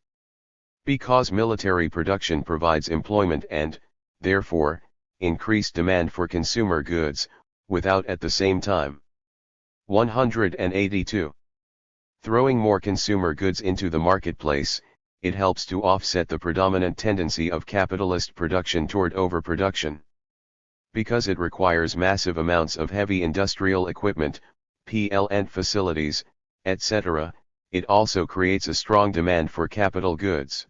Because military production provides employment and, therefore, increased demand for consumer goods, without at the same time. 182. Throwing more consumer goods into the marketplace, it helps to offset the predominant tendency of capitalist production toward overproduction. Because it requires massive amounts of heavy industrial equipment, plant facilities, etc., it also creates a strong demand for capital goods.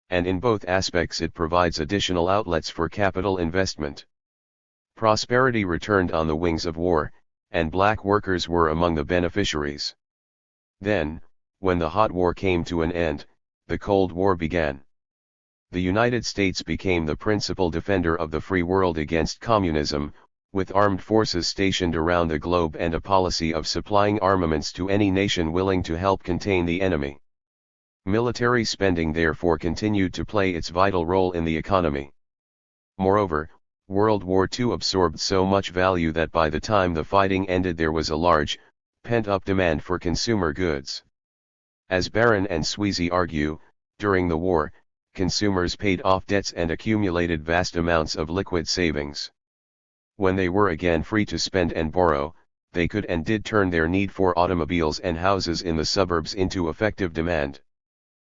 And in both aspects it provides additional outlets for capital investment. Prosperity returned on the wings of war, and black workers were among the beneficiaries. Then, when the hot war came to an end, the Cold War began. The United States became the principal defender of the free world against communism, with armed forces stationed around the globe and a policy of supplying armaments to any nation willing to help contain the enemy. Military spending therefore continued to play its vital role in the economy. Moreover, World War II absorbed so much value that by the time the fighting ended there was a large, pent-up demand for consumer goods. As Barron and Sweezy argue, during the war, consumers paid off debts and accumulated vast amounts of liquid savings. When they were again free to spend and borrow, they could and did turn their need for automobiles and houses in the suburbs into effective demand.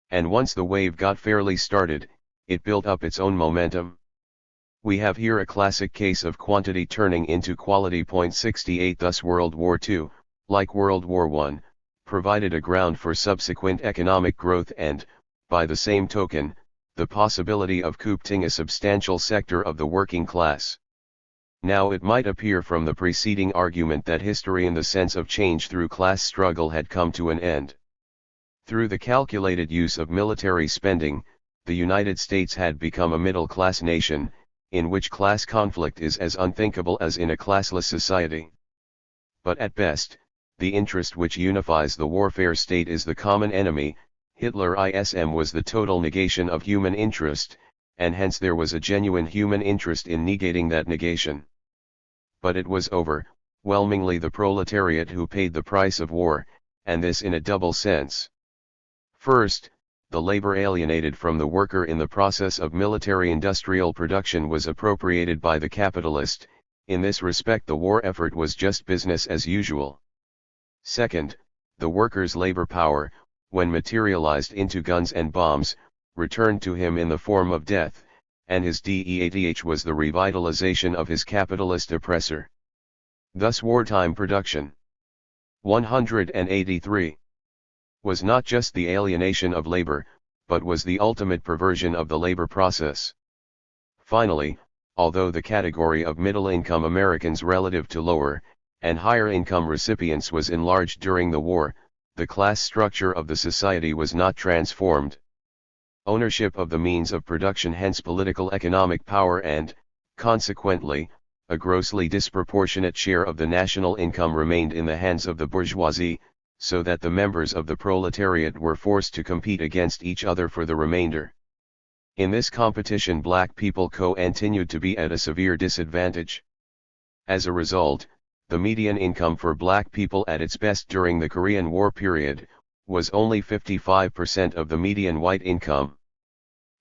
And once the wave got fairly started, it built up its own momentum. We have here a classic case of quantity turning into quality. 68 Thus World War II, like World War I, provided a ground for subsequent economic growth and, by the same token, the possibility of coopting a substantial sector of the working class. Now it might appear from the preceding argument that history in the sense of change through class struggle had come to an end. Through the calculated use of military spending, the United States had become a middle-class nation, in which class conflict is as unthinkable as in a classless society. But at best, the interest which unifies the warfare state is the common enemy. Hitlerism was the total negation of human interest, and hence there was a genuine human interest in negating that negation. But it was overwhelmingly the proletariat who paid the price of war, and this in a double sense. First, the labor alienated from the worker in the process of military-industrial production was appropriated by the capitalist. In this respect the war effort was just business as usual. Second, the worker's labor power, when materialized into guns and bombs, returned to him in the form of death, and his death was the revitalization of his capitalist oppressor. Thus wartime production 183 was not just the alienation of labor, but was the ultimate perversion of the labor process. Finally, although the category of middle-income Americans relative to lower and higher-income recipients was enlarged during the war, the class structure of the society was not transformed. Ownership of the means of production, hence political economic power and, consequently, a grossly disproportionate share of the national income remained in the hands of the bourgeoisie, so that the members of the proletariat were forced to compete against each other for the remainder. In this competition, black people continued to be at a severe disadvantage. As a result, the median income for black people at its best during the Korean War period was only 55% of the median white income.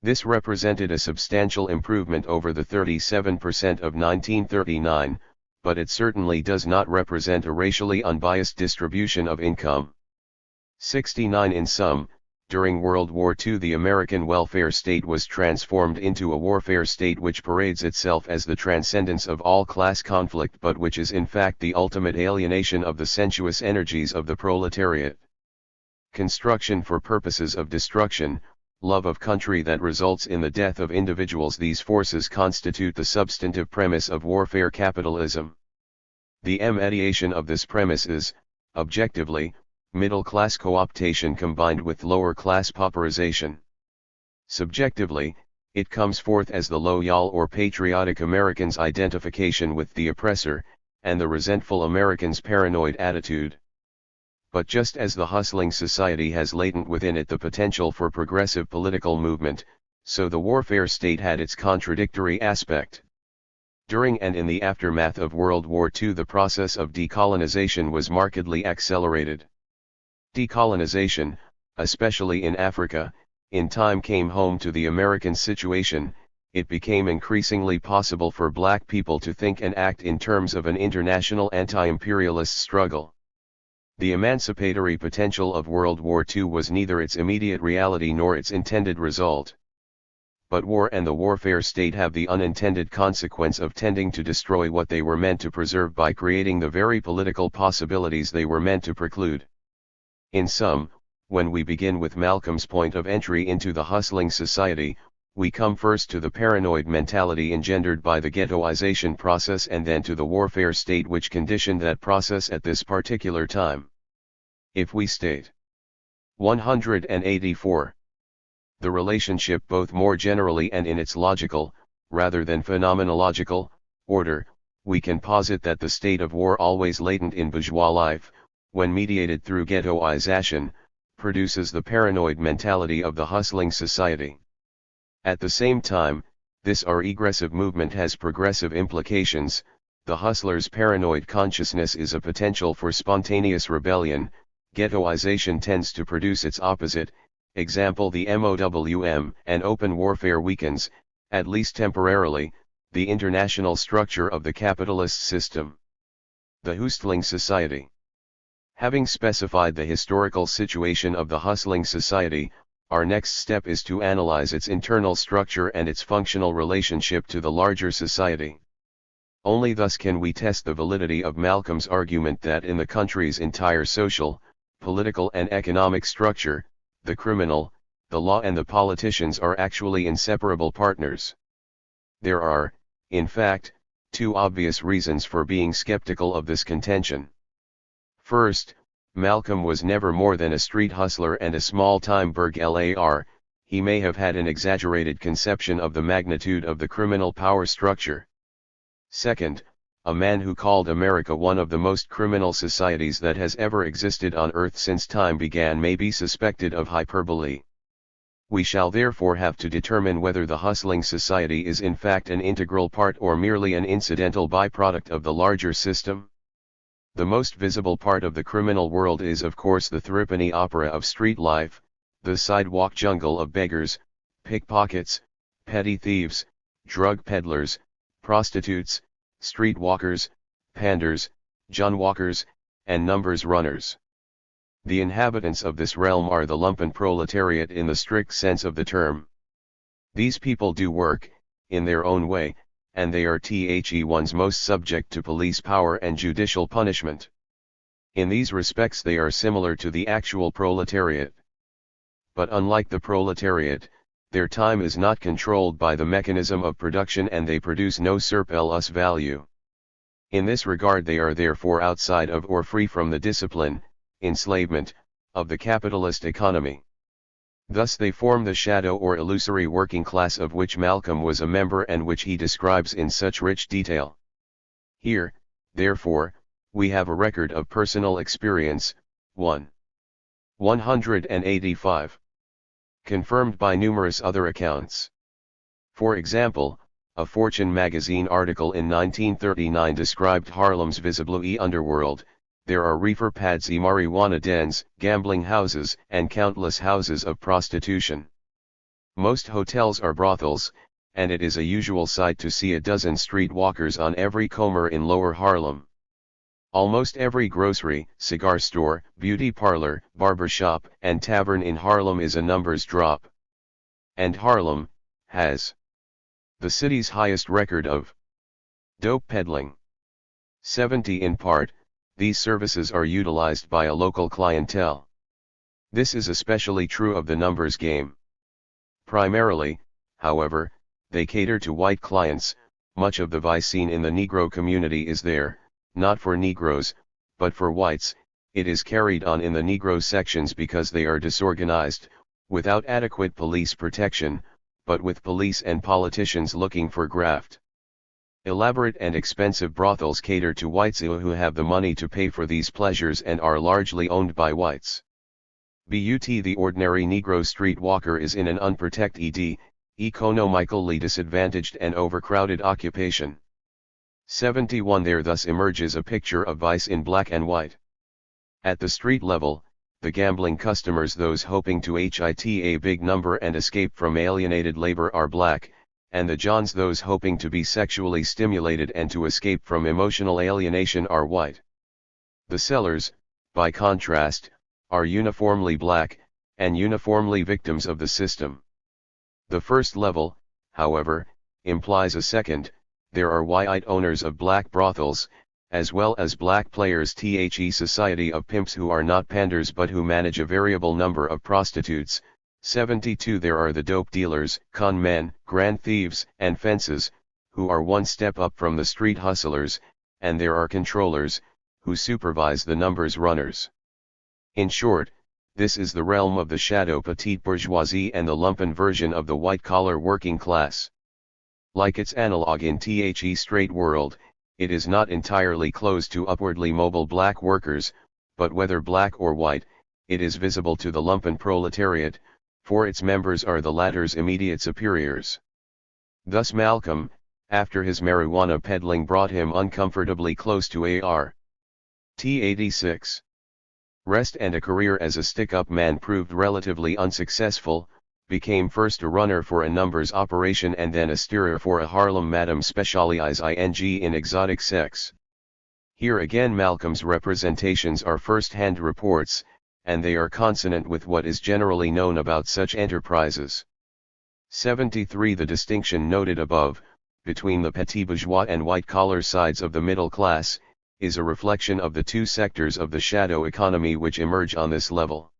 This represented a substantial improvement over the 37% of 1939, but it certainly does not represent a racially unbiased distribution of income. 69 In sum, during World War II the American welfare state was transformed into a warfare state which parades itself as the transcendence of all class conflict, but which is in fact the ultimate alienation of the sensuous energies of the proletariat. Construction for purposes of destruction, love of country that results in the death of individuals, these forces constitute the substantive premise of warfare capitalism. The mediation of this premise is, objectively, middle-class co-optation combined with lower-class pauperization. Subjectively, it comes forth as the loyal or patriotic American's identification with the oppressor, and the resentful American's paranoid attitude. But just as the hustling society has latent within it the potential for progressive political movement, so the warfare state had its contradictory aspect. During and in the aftermath of World War II, the process of decolonization was markedly accelerated. Decolonization, especially in Africa, in time came home to the American situation. It became increasingly possible for black people to think and act in terms of an international anti-imperialist struggle. The emancipatory potential of World War II was neither its immediate reality nor its intended result. But war and the warfare state have the unintended consequence of tending to destroy what they were meant to preserve by creating the very political possibilities they were meant to preclude. In sum, when we begin with Malcolm's point of entry into the hustling society, we come first to the paranoid mentality engendered by the ghettoization process and then to the warfare state which conditioned that process at this particular time. If we state 184. The relationship both more generally and in its logical, rather than phenomenological, order, we can posit that the state of war always latent in bourgeois life, when mediated through ghettoization, produces the paranoid mentality of the hustling society. At the same time, this regressive movement has progressive implications. The hustler's paranoid consciousness is a potential for spontaneous rebellion. Ghettoization tends to produce its opposite. Example: the MOWM and open warfare weakens, at least temporarily, the international structure of the capitalist system. The hustling society. Having specified the historical situation of the hustling society, our next step is to analyze its internal structure and its functional relationship to the larger society. Only thus can we test the validity of Malcolm's argument that in the country's entire social, political and economic structure, the criminal, the law and the politicians are actually inseparable partners. There are, in fact, two obvious reasons for being skeptical of this contention. First, Malcolm was never more than a street hustler and a small-time bourgeois. He may have had an exaggerated conception of the magnitude of the criminal power structure. Second, a man who called America one of the most criminal societies that has ever existed on earth since time began may be suspected of hyperbole. We shall therefore have to determine whether the hustling society is in fact an integral part or merely an incidental byproduct of the larger system. The most visible part of the criminal world is of course the threepenny opera of street life, the sidewalk jungle of beggars, pickpockets, petty thieves, drug peddlers, prostitutes, streetwalkers, panders, Johnwalkers, and numbers runners. The inhabitants of this realm are the lumpen proletariat in the strict sense of the term. These people do work, in their own way, and they are the ones most subject to police power and judicial punishment. In these respects they are similar to the actual proletariat. but unlike the proletariat, their time is not controlled by the mechanism of production and they produce no surplus value. In this regard they are therefore outside of or free from the discipline, enslavement, of the capitalist economy. Thus they form the shadow or illusory working class of which Malcolm was a member and which he describes in such rich detail. Here, therefore, we have a record of personal experience. 185. Confirmed by numerous other accounts. For example, a Fortune magazine article in 1939 described Harlem's visibly underworld. There are reefer pads, marijuana dens, gambling houses, and countless houses of prostitution. Most hotels are brothels, and it is a usual sight to see a dozen street walkers on every corner in Lower Harlem. Almost every grocery, cigar store, beauty parlor, barber shop, and tavern in Harlem is a numbers drop. And Harlem has the city's highest record of dope peddling. 70. In part, these services are utilized by a local clientele. This is especially true of the numbers game. Primarily, however, they cater to white clients. Much of the vice seen in the Negro community is there, not for Negroes, but for whites. It is carried on in the Negro sections because they are disorganized, without adequate police protection, but with police and politicians looking for graft. Elaborate and expensive brothels cater to whites who have the money to pay for these pleasures and are largely owned by whites. But the ordinary Negro street walker is in an unprotected, economically disadvantaged and overcrowded occupation. 71. There thus emerges a picture of vice in black and white. At the street level, the gambling customers, those hoping to hit a big number and escape from alienated labor, are black, and the Johns, those hoping to be sexually stimulated and to escape from emotional alienation, are white. The sellers, by contrast, are uniformly black, and uniformly victims of the system. The first level, however, implies a second. There are white owners of black brothels, as well as black players, society of pimps who are not panders but who manage a variable number of prostitutes. 72. There are the dope dealers, con men, grand thieves, and fences, who are one step up from the street hustlers, and there are controllers, who supervise the numbers runners. In short, this is the realm of the shadow petite bourgeoisie and the lumpen version of the white-collar working class. Like its analog in the straight world, it is not entirely closed to upwardly mobile black workers, but whether black or white, it is visible to the lumpen proletariat, for its members are the latter's immediate superiors. Thus Malcolm, after his marijuana peddling brought him uncomfortably close to Art. 86. Rest and a career as a stick-up man proved relatively unsuccessful, became first a runner for a numbers operation and then a steerer for a Harlem madam specializing in exotic sex. Here again Malcolm's representations are first-hand reports, and they are consonant with what is generally known about such enterprises. 73. The distinction noted above, between the petit bourgeois and white-collar sides of the middle class, is a reflection of the two sectors of the shadow economy which emerge on this level.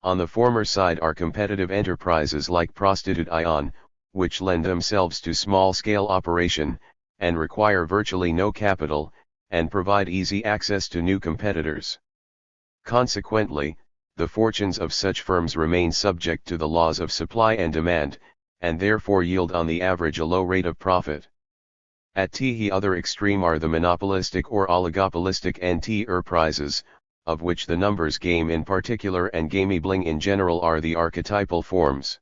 On the former side are competitive enterprises like prostitution, which lend themselves to small-scale operation, and require virtually no capital, and provide easy access to new competitors. Consequently, the fortunes of such firms remain subject to the laws of supply and demand, and therefore yield on the average a low rate of profit. At the other extreme are the monopolistic or oligopolistic enterprises, of which the numbers game in particular and gambling in general are the archetypal forms.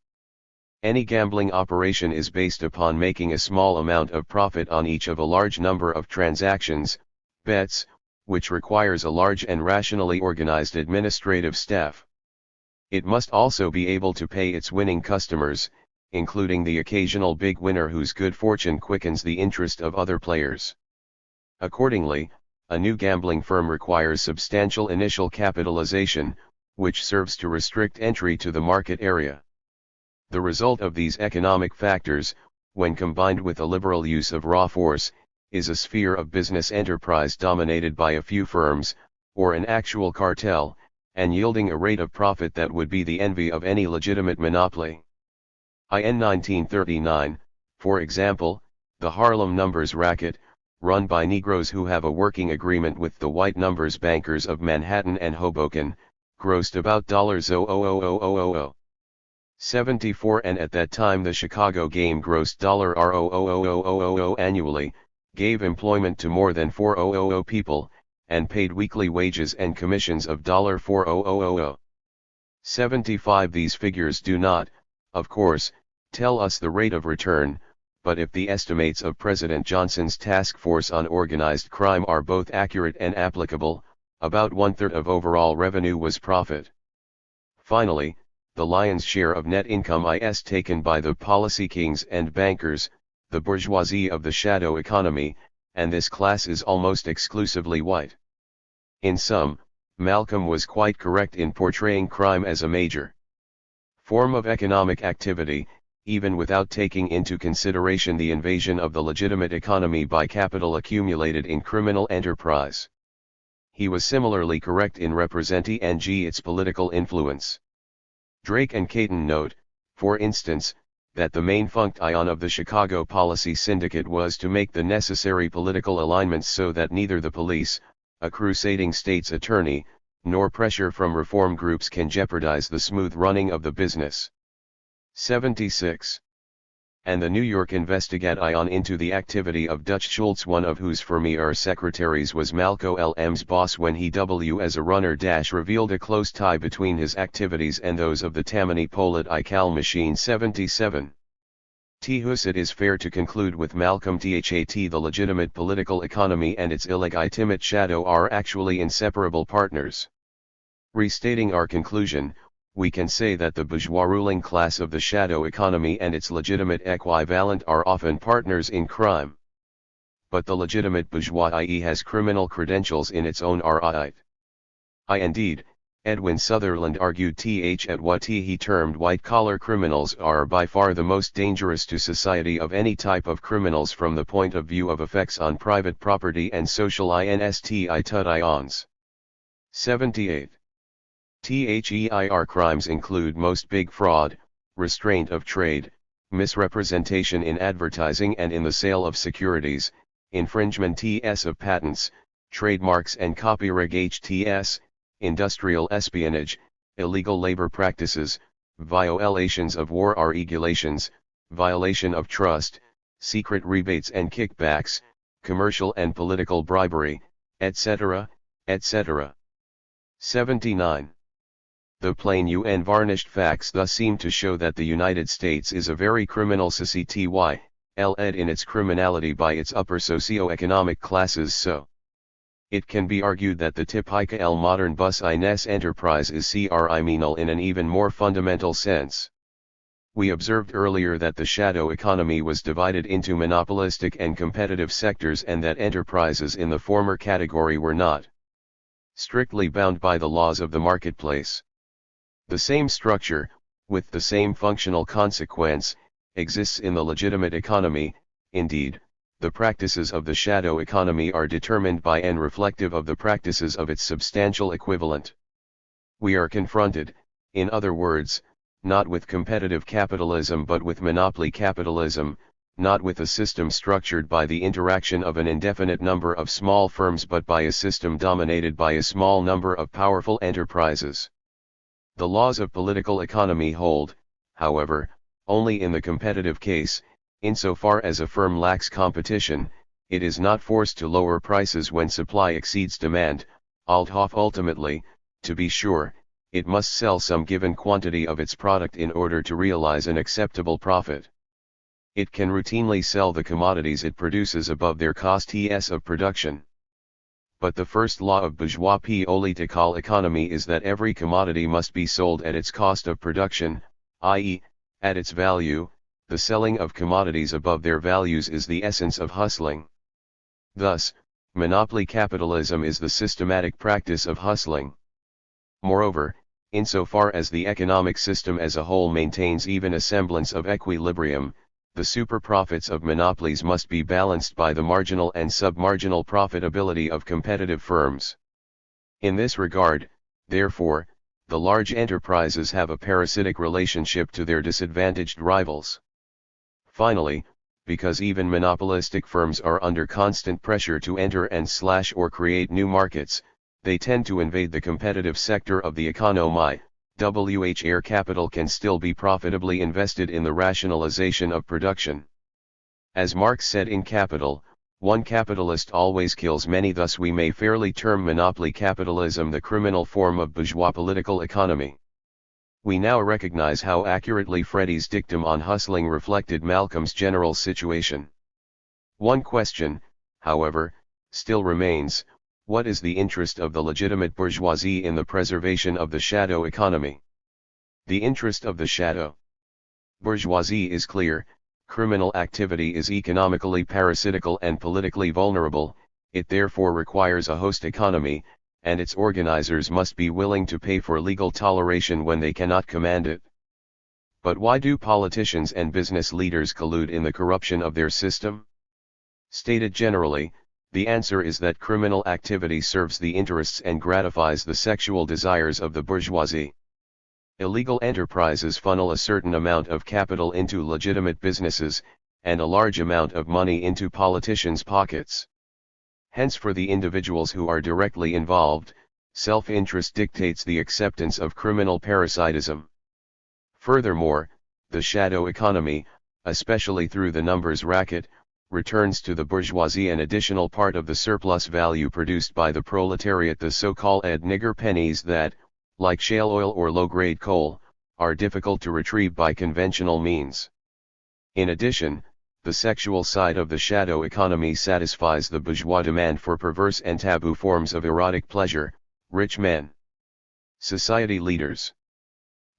Any gambling operation is based upon making a small amount of profit on each of a large number of transactions, bets, which requires a large and rationally organized administrative staff. It must also be able to pay its winning customers, including the occasional big winner whose good fortune quickens the interest of other players. Accordingly, a new gambling firm requires substantial initial capitalization, which serves to restrict entry to the market area. The result of these economic factors, when combined with a liberal use of raw force, is a sphere of business enterprise dominated by a few firms, or an actual cartel, and yielding a rate of profit that would be the envy of any legitimate monopoly. In 1939, for example, the Harlem Numbers racket, run by Negroes who have a working agreement with the white numbers bankers of Manhattan and Hoboken, grossed about $0.00074, and at that time the Chicago game grossed $0.00000 annually, gave employment to more than 4,000 people, and paid weekly wages and commissions of $4,000.75. These figures do not, of course, tell us the rate of return, but if the estimates of President Johnson's task force on organized crime are both accurate and applicable, about 1/3 of overall revenue was profit. Finally, the lion's share of net income is taken by the policy kings and bankers, the bourgeoisie of the shadow economy, and this class is almost exclusively white. In sum, Malcolm was quite correct in portraying crime as a major form of economic activity, even without taking into consideration the invasion of the legitimate economy by capital accumulated in criminal enterprise. He was similarly correct in representing its political influence. Drake and Caton note, for instance, that the main function of the Chicago policy syndicate was to make the necessary political alignments so that neither the police, a crusading state's attorney, nor pressure from reform groups can jeopardize the smooth running of the business. 76. And the New York Investigation into the activity of Dutch Schultz, one of whose Vermeer secretaries was Malco L.M.'s boss when he as a runner revealed a close tie between his activities and those of the Tammany Polit-Ical machine. 77. Thus it is fair to conclude with Malcolm that the legitimate political economy and its illegitimate shadow are actually inseparable partners. Restating our conclusion, we can say that the bourgeois ruling class of the shadow economy and its legitimate equivalent are often partners in crime. But the legitimate bourgeois has criminal credentials in its own right. Indeed, Edwin Sutherland argued that what he termed white-collar criminals are by far the most dangerous to society of any type of criminals from the point of view of effects on private property and social institutions. 78. THEIR crimes include most big fraud, restraint of trade, misrepresentation in advertising and in the sale of securities, infringement of patents, trademarks and copyright, industrial espionage, illegal labor practices, violations of war regulations, violation of trust, secret rebates and kickbacks, commercial and political bribery, etc., etc. 79. The plain and varnished facts thus seem to show that the United States is a very criminal society, led in its criminality by its upper socio-economic classes. So it can be argued that the typical modern business enterprise is criminal in an even more fundamental sense. We observed earlier that the shadow economy was divided into monopolistic and competitive sectors, and that enterprises in the former category were not strictly bound by the laws of the marketplace. The same structure, with the same functional consequence, exists in the legitimate economy. Indeed, the practices of the shadow economy are determined by and reflective of the practices of its substantial equivalent. We are confronted, in other words, not with competitive capitalism but with monopoly capitalism, not with a system structured by the interaction of an indefinite number of small firms but by a system dominated by a small number of powerful enterprises. The laws of political economy hold, however, only in the competitive case. Insofar as a firm lacks competition, it is not forced to lower prices when supply exceeds demand, although ultimately, to be sure, it must sell some given quantity of its product in order to realize an acceptable profit. It can routinely sell the commodities it produces above their costs of production. But the first law of bourgeois political economy is that every commodity must be sold at its cost of production, i.e., at its value. The selling of commodities above their values is the essence of hustling. Thus, monopoly capitalism is the systematic practice of hustling. Moreover, insofar as the economic system as a whole maintains even a semblance of equilibrium, the super-profits of monopolies must be balanced by the marginal and sub-marginal profitability of competitive firms. In this regard, Therefore, the large enterprises have a parasitic relationship to their disadvantaged rivals. Finally, because even monopolistic firms are under constant pressure to enter and or create new markets, they tend to invade the competitive sector of the economy, where capital can still be profitably invested in the rationalization of production. As Marx said in Capital, one capitalist always kills many, thus we may fairly term monopoly capitalism the criminal form of bourgeois political economy. We now recognize how accurately Freddie's dictum on hustling reflected Malcolm's general situation. One question, however, still remains: what is the interest of the legitimate bourgeoisie in the preservation of the shadow economy? The interest of the shadow bourgeoisie is clear. Criminal activity is economically parasitical and politically vulnerable, it therefore requires a host economy, and its organizers must be willing to pay for legal toleration when they cannot command it. But why do politicians and business leaders collude in the corruption of their system? Stated generally, the answer is that criminal activity serves the interests and gratifies the sexual desires of the bourgeoisie. Illegal enterprises funnel a certain amount of capital into legitimate businesses, and a large amount of money into politicians' pockets. Hence, for the individuals who are directly involved, self-interest dictates the acceptance of criminal parasitism. Furthermore, the shadow economy, especially through the numbers racket, returns to the bourgeoisie an additional part of the surplus value produced by the proletariat, the so-called nigger pennies that, like shale oil or low-grade coal, are difficult to retrieve by conventional means. In addition, the sexual side of the shadow economy satisfies the bourgeois demand for perverse and taboo forms of erotic pleasure: rich men, society leaders,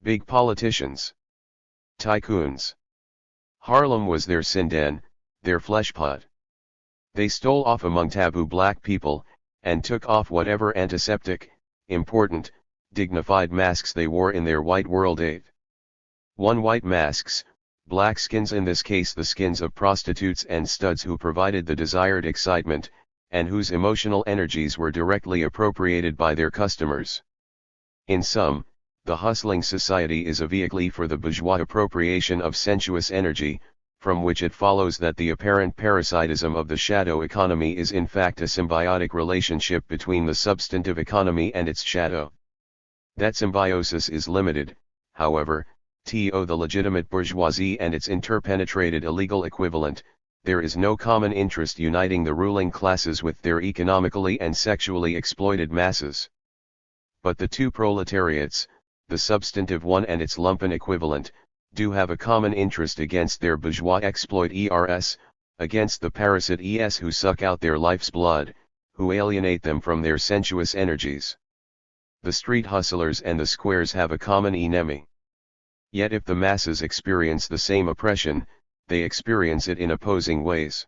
big politicians, tycoons. Harlem was their sin den, their fleshpot. They stole off among taboo black people, and took off whatever antiseptic, important, dignified masks they wore in their white world aid. White masks, black skins, in this case the skins of prostitutes and studs who provided the desired excitement, and whose emotional energies were directly appropriated by their customers. In sum, the hustling society is a vehicle for the bourgeois appropriation of sensuous energy, from which it follows that the apparent parasitism of the shadow economy is in fact a symbiotic relationship between the substantive economy and its shadow. That symbiosis is limited, however, to the legitimate bourgeoisie and its interpenetrated illegal equivalent. There is no common interest uniting the ruling classes with their economically and sexually exploited masses. But the two proletariats, the substantive one and its lumpen equivalent, do have a common interest against their bourgeois exploiters, against the parasites who suck out their life's blood, who alienate them from their sensuous energies. The street hustlers and the squares have a common enemy. Yet if the masses experience the same oppression, they experience it in opposing ways.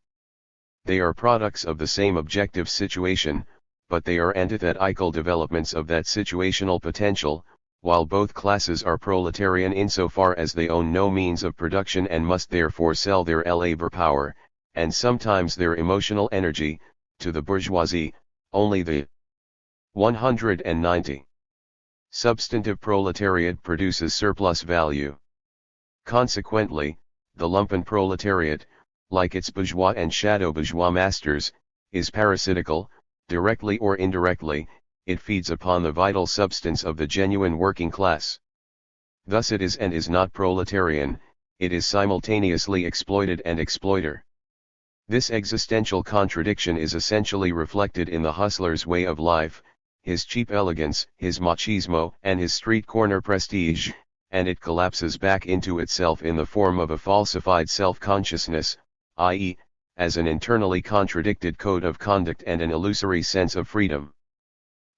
They are products of the same objective situation, but they are antithetical developments of that situational potential. While both classes are proletarian insofar as they own no means of production and must therefore sell their labor power, and sometimes their emotional energy, to the bourgeoisie, only the 190. Substantive proletariat produces surplus value. Consequently, the lumpen proletariat, like its bourgeois and shadow bourgeois masters, is parasitical. Directly or indirectly, it feeds upon the vital substance of the genuine working class. Thus it is and is not proletarian, it is simultaneously exploited and exploiter. This existential contradiction is essentially reflected in the hustler's way of life, his cheap elegance, his machismo, and his street corner prestige, and it collapses back into itself in the form of a falsified self-consciousness, i.e., as an internally contradicted code of conduct and an illusory sense of freedom.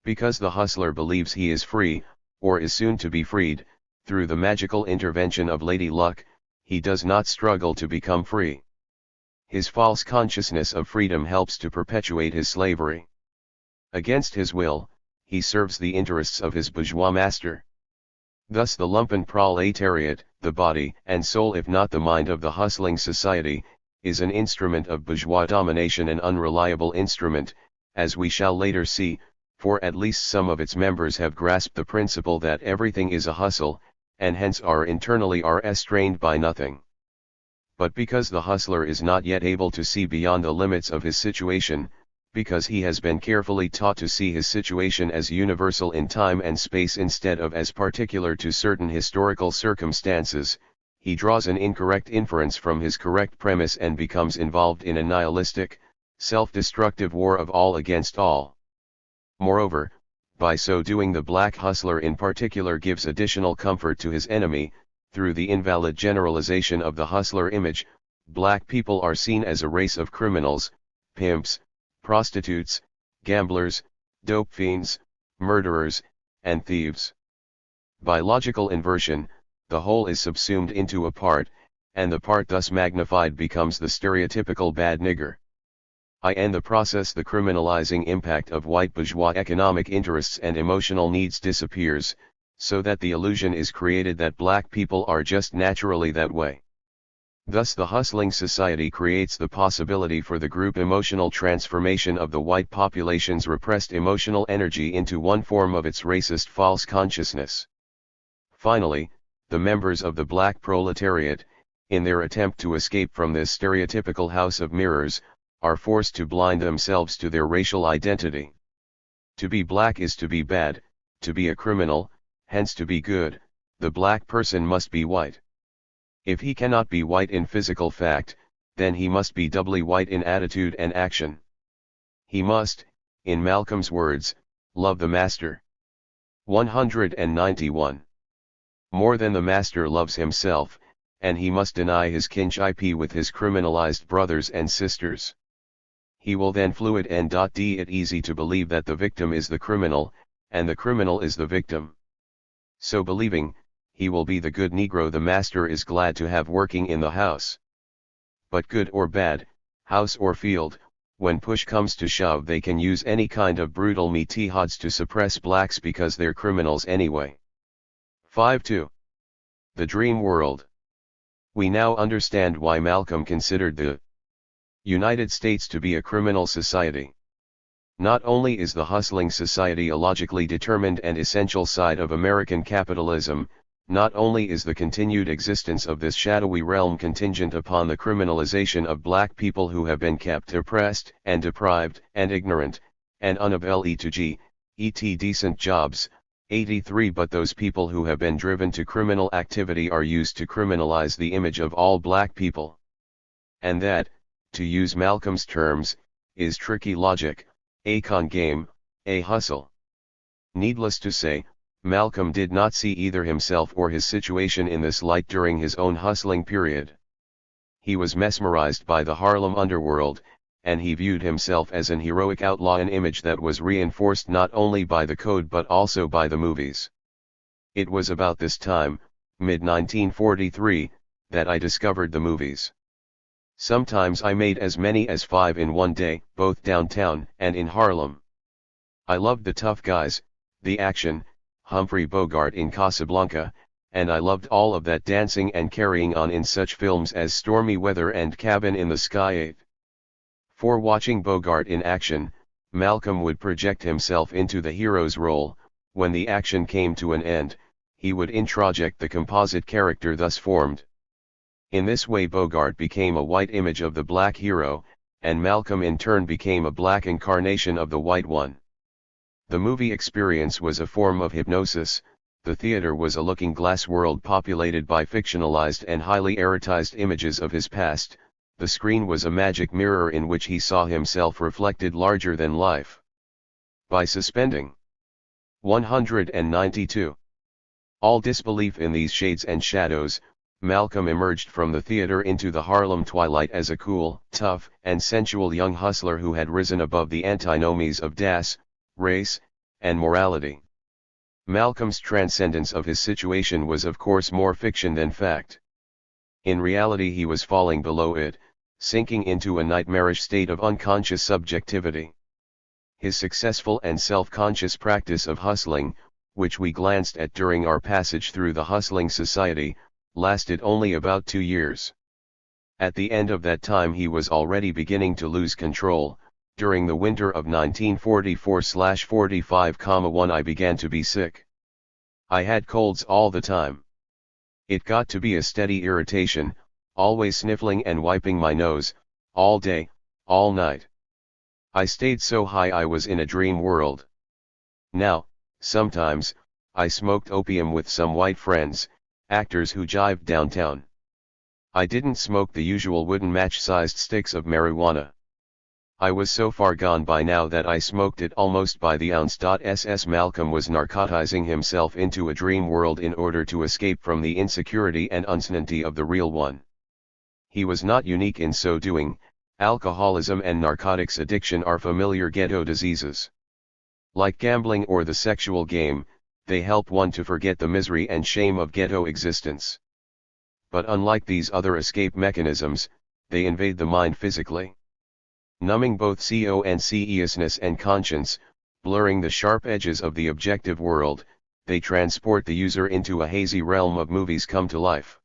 Because the hustler believes he is free, or is soon to be freed, through the magical intervention of Lady Luck, he does not struggle to become free. His false consciousness of freedom helps to perpetuate his slavery. Against his will, he serves the interests of his bourgeois master. Thus the lumpen proletariat, the body and soul if not the mind of the hustling society, is an instrument of bourgeois domination, an unreliable instrument, as we shall later see, for at least some of its members have grasped the principle that everything is a hustle, and hence are restrained by nothing. But because the hustler is not yet able to see beyond the limits of his situation, because he has been carefully taught to see his situation as universal in time and space instead of as particular to certain historical circumstances, he draws an incorrect inference from his correct premise and becomes involved in a nihilistic, self-destructive war of all against all. Moreover, by so doing the black hustler in particular gives additional comfort to his enemy. Through the invalid generalization of the hustler image, black people are seen as a race of criminals, pimps, prostitutes, gamblers, dope fiends, murderers, and thieves. By logical inversion, the whole is subsumed into a part, and the part thus magnified becomes the stereotypical bad nigger. In the process the criminalizing impact of white bourgeois economic interests and emotional needs disappears, so that the illusion is created that black people are just naturally that way. Thus the hustling society creates the possibility for the group emotional transformation of the white population's repressed emotional energy into one form of its racist false consciousness. Finally, the members of the black proletariat, in their attempt to escape from this stereotypical house of mirrors, are forced to blind themselves to their racial identity. To be black is to be bad, to be a criminal, hence to be good, the black person must be white. If he cannot be white in physical fact, then he must be doubly white in attitude and action. He must, in Malcolm's words, love the master. 191. More than the master loves himself, and he must deny his kinship with his criminalized brothers and sisters. He will then fluid and it easy to believe that the victim is the criminal, and the criminal is the victim. So believing, he will be the good Negro the master is glad to have working in the house. But good or bad, house or field, when push comes to shove they can use any kind of brutal methods to suppress blacks because they're criminals anyway. 5.2. The Dream World. We now understand why Malcolm considered the United States to be a criminal society. Not only is the hustling society a logically determined and essential side of American capitalism, not only is the continued existence of this shadowy realm contingent upon the criminalization of black people who have been kept oppressed and deprived and ignorant, and unable to get decent jobs, 83 but those people who have been driven to criminal activity are used to criminalize the image of all black people. And that, to use Malcolm's terms, is tricky logic, a con game, a hustle. Needless to say, Malcolm did not see either himself or his situation in this light during his own hustling period. He was mesmerized by the Harlem underworld, and he viewed himself as an heroic outlaw, an image that was reinforced not only by the code but also by the movies. It was about this time, mid-1943, that I discovered the movies. Sometimes I made as many as 5 in one day, both downtown and in Harlem. I loved the tough guys, the action, Humphrey Bogart in Casablanca, and I loved all of that dancing and carrying on in such films as Stormy Weather and Cabin in the Sky 8. For watching Bogart in action, Malcolm would project himself into the hero's role. When the action came to an end, he would introject the composite character thus formed. In this way Bogart became a white image of the black hero, and Malcolm in turn became a black incarnation of the white one. The movie experience was a form of hypnosis, the theater was a looking-glass world populated by fictionalized and highly erotized images of his past, the screen was a magic mirror in which he saw himself reflected larger than life. By suspending 192. All disbelief in these shades and shadows, Malcolm emerged from the theater into the Harlem twilight as a cool, tough, and sensual young hustler who had risen above the antinomies of das, race, and morality. Malcolm's transcendence of his situation was of course more fiction than fact. In reality he was falling below it, sinking into a nightmarish state of unconscious subjectivity. His successful and self-conscious practice of hustling, which we glanced at during our passage through the hustling society, lasted only about 2 years. At the end of that time he was already beginning to lose control, During the winter of 1944/45, I began to be sick. I had colds all the time. It got to be a steady irritation, always sniffling and wiping my nose, all day, all night. I stayed so high I was in a dream world. Now, sometimes, I smoked opium with some white friends, actors who jived downtown. I didn't smoke the usual wooden match-sized sticks of marijuana. I was so far gone by now that I smoked it almost by the ounce. Malcolm was narcotizing himself into a dream world in order to escape from the insecurity and uncertainty of the real one. He was not unique in so doing. Alcoholism and narcotics addiction are familiar ghetto diseases. Like gambling or the sexual game, they help one to forget the misery and shame of ghetto existence. But unlike these other escape mechanisms, they invade the mind physically. Numbing both consciousness and conscience, blurring the sharp edges of the objective world, they transport the user into a hazy realm of movies come to life.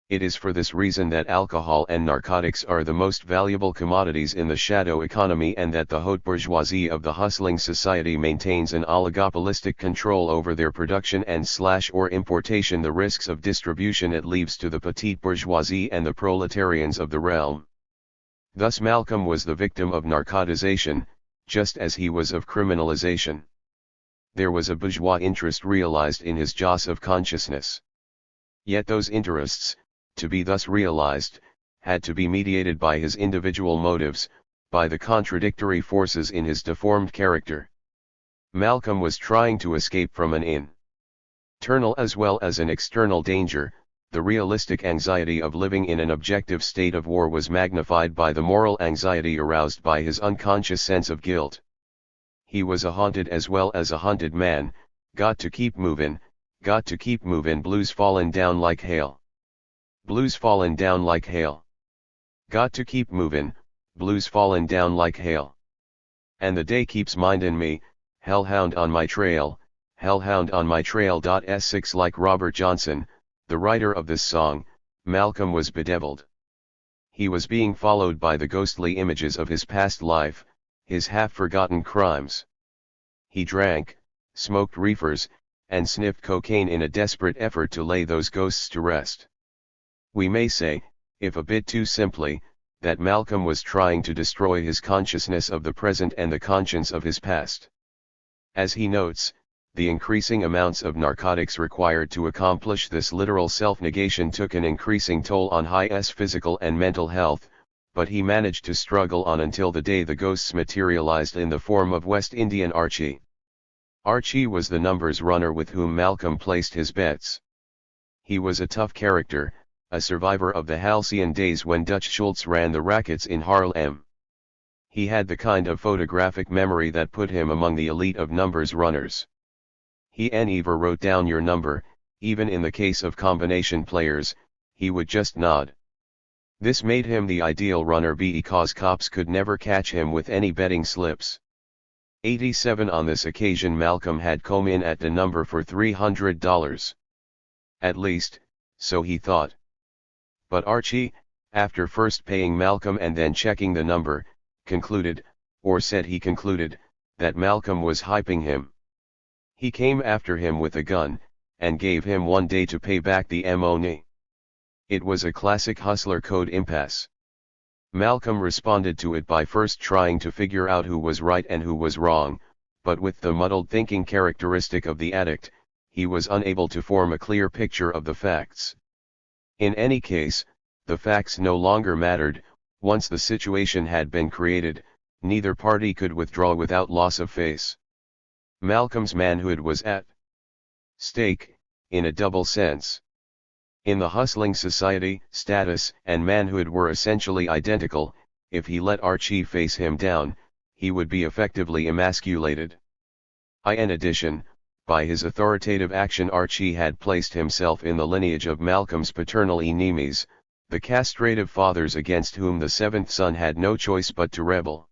It is for this reason that alcohol and narcotics are the most valuable commodities in the shadow economy, and that the haute bourgeoisie of the hustling society maintains an oligopolistic control over their production and/or importation. The risks of distribution it leaves to the petite bourgeoisie and the proletarians of the realm. Thus Malcolm was the victim of narcotization, just as he was of criminalization. There was a bourgeois interest realized in his jaws of consciousness. Yet those interests, to be thus realized, had to be mediated by his individual motives, by the contradictory forces in his deformed character. Malcolm was trying to escape from an internal as well as an external danger. The realistic anxiety of living in an objective state of war was magnified by the moral anxiety aroused by his unconscious sense of guilt. He was a haunted as well as a hunted man. Got to keep movin', blues fallin' down like hail. Blues fallin' down like hail. Got to keep movin', blues fallin' down like hail. And the day keeps mindin' me, hellhound on my trail, hellhound on my trail. S6 Like Robert Johnson, the writer of this song, Malcolm was bedeviled. He was being followed by the ghostly images of his past life, his half-forgotten crimes. He drank, smoked reefers, and sniffed cocaine in a desperate effort to lay those ghosts to rest. We may say, if a bit too simply, that Malcolm was trying to destroy his consciousness of the present and the conscience of his past. As he notes, the increasing amounts of narcotics required to accomplish this literal self-negation took an increasing toll on his physical and mental health, but he managed to struggle on until the day the ghosts materialized in the form of West Indian Archie. Archie was the numbers runner with whom Malcolm placed his bets. He was a tough character, a survivor of the halcyon days when Dutch Schultz ran the rackets in Haarlem. He had the kind of photographic memory that put him among the elite of numbers runners. He never wrote down your number, even in the case of combination players, he would just nod. This made him the ideal runner because cops could never catch him with any betting slips. 87 On this occasion Malcolm had come in at the number for $300. At least, so he thought. But Archie, after first paying Malcolm and then checking the number, concluded, or said he concluded, that Malcolm was hyping him. He came after him with a gun, and gave him 1 day to pay back the money. It was a classic hustler code impasse. Malcolm responded to it by first trying to figure out who was right and who was wrong, but with the muddled thinking characteristic of the addict, he was unable to form a clear picture of the facts. In any case, the facts no longer mattered. Once the situation had been created, neither party could withdraw without loss of face. Malcolm's manhood was at stake, in a double sense. In the hustling society, status and manhood were essentially identical. If he let Archie face him down, he would be effectively emasculated. In addition, by his authoritative action Archie had placed himself in the lineage of Malcolm's paternal enemies, the castrative fathers against whom the seventh son had no choice but to rebel.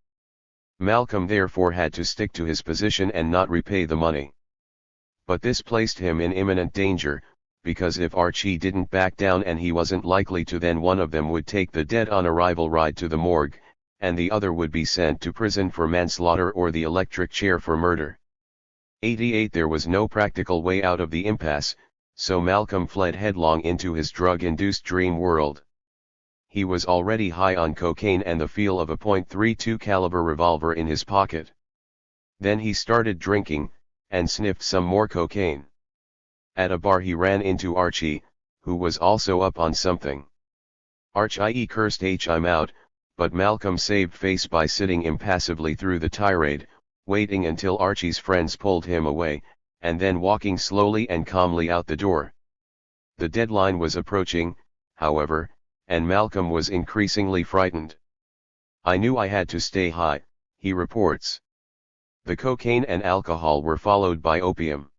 Malcolm therefore had to stick to his position and not repay the money. But this placed him in imminent danger, because if Archie didn't back down, and he wasn't likely to, then one of them would take the dead on arrival ride to the morgue, and the other would be sent to prison for manslaughter or the electric chair for murder. 88 There was no practical way out of the impasse, so Malcolm fled headlong into his drug-induced dream world. He was already high on cocaine and the feel of a .32 caliber revolver in his pocket. Then he started drinking, and sniffed some more cocaine. At a bar he ran into Archie, who was also up on something. Archie cursed "I'm out," but Malcolm saved face by sitting impassively through the tirade, waiting until Archie's friends pulled him away, and then walking slowly and calmly out the door. The deadline was approaching, however, and Malcolm was increasingly frightened. "I knew I had to stay high," he reports. The cocaine and alcohol were followed by opium.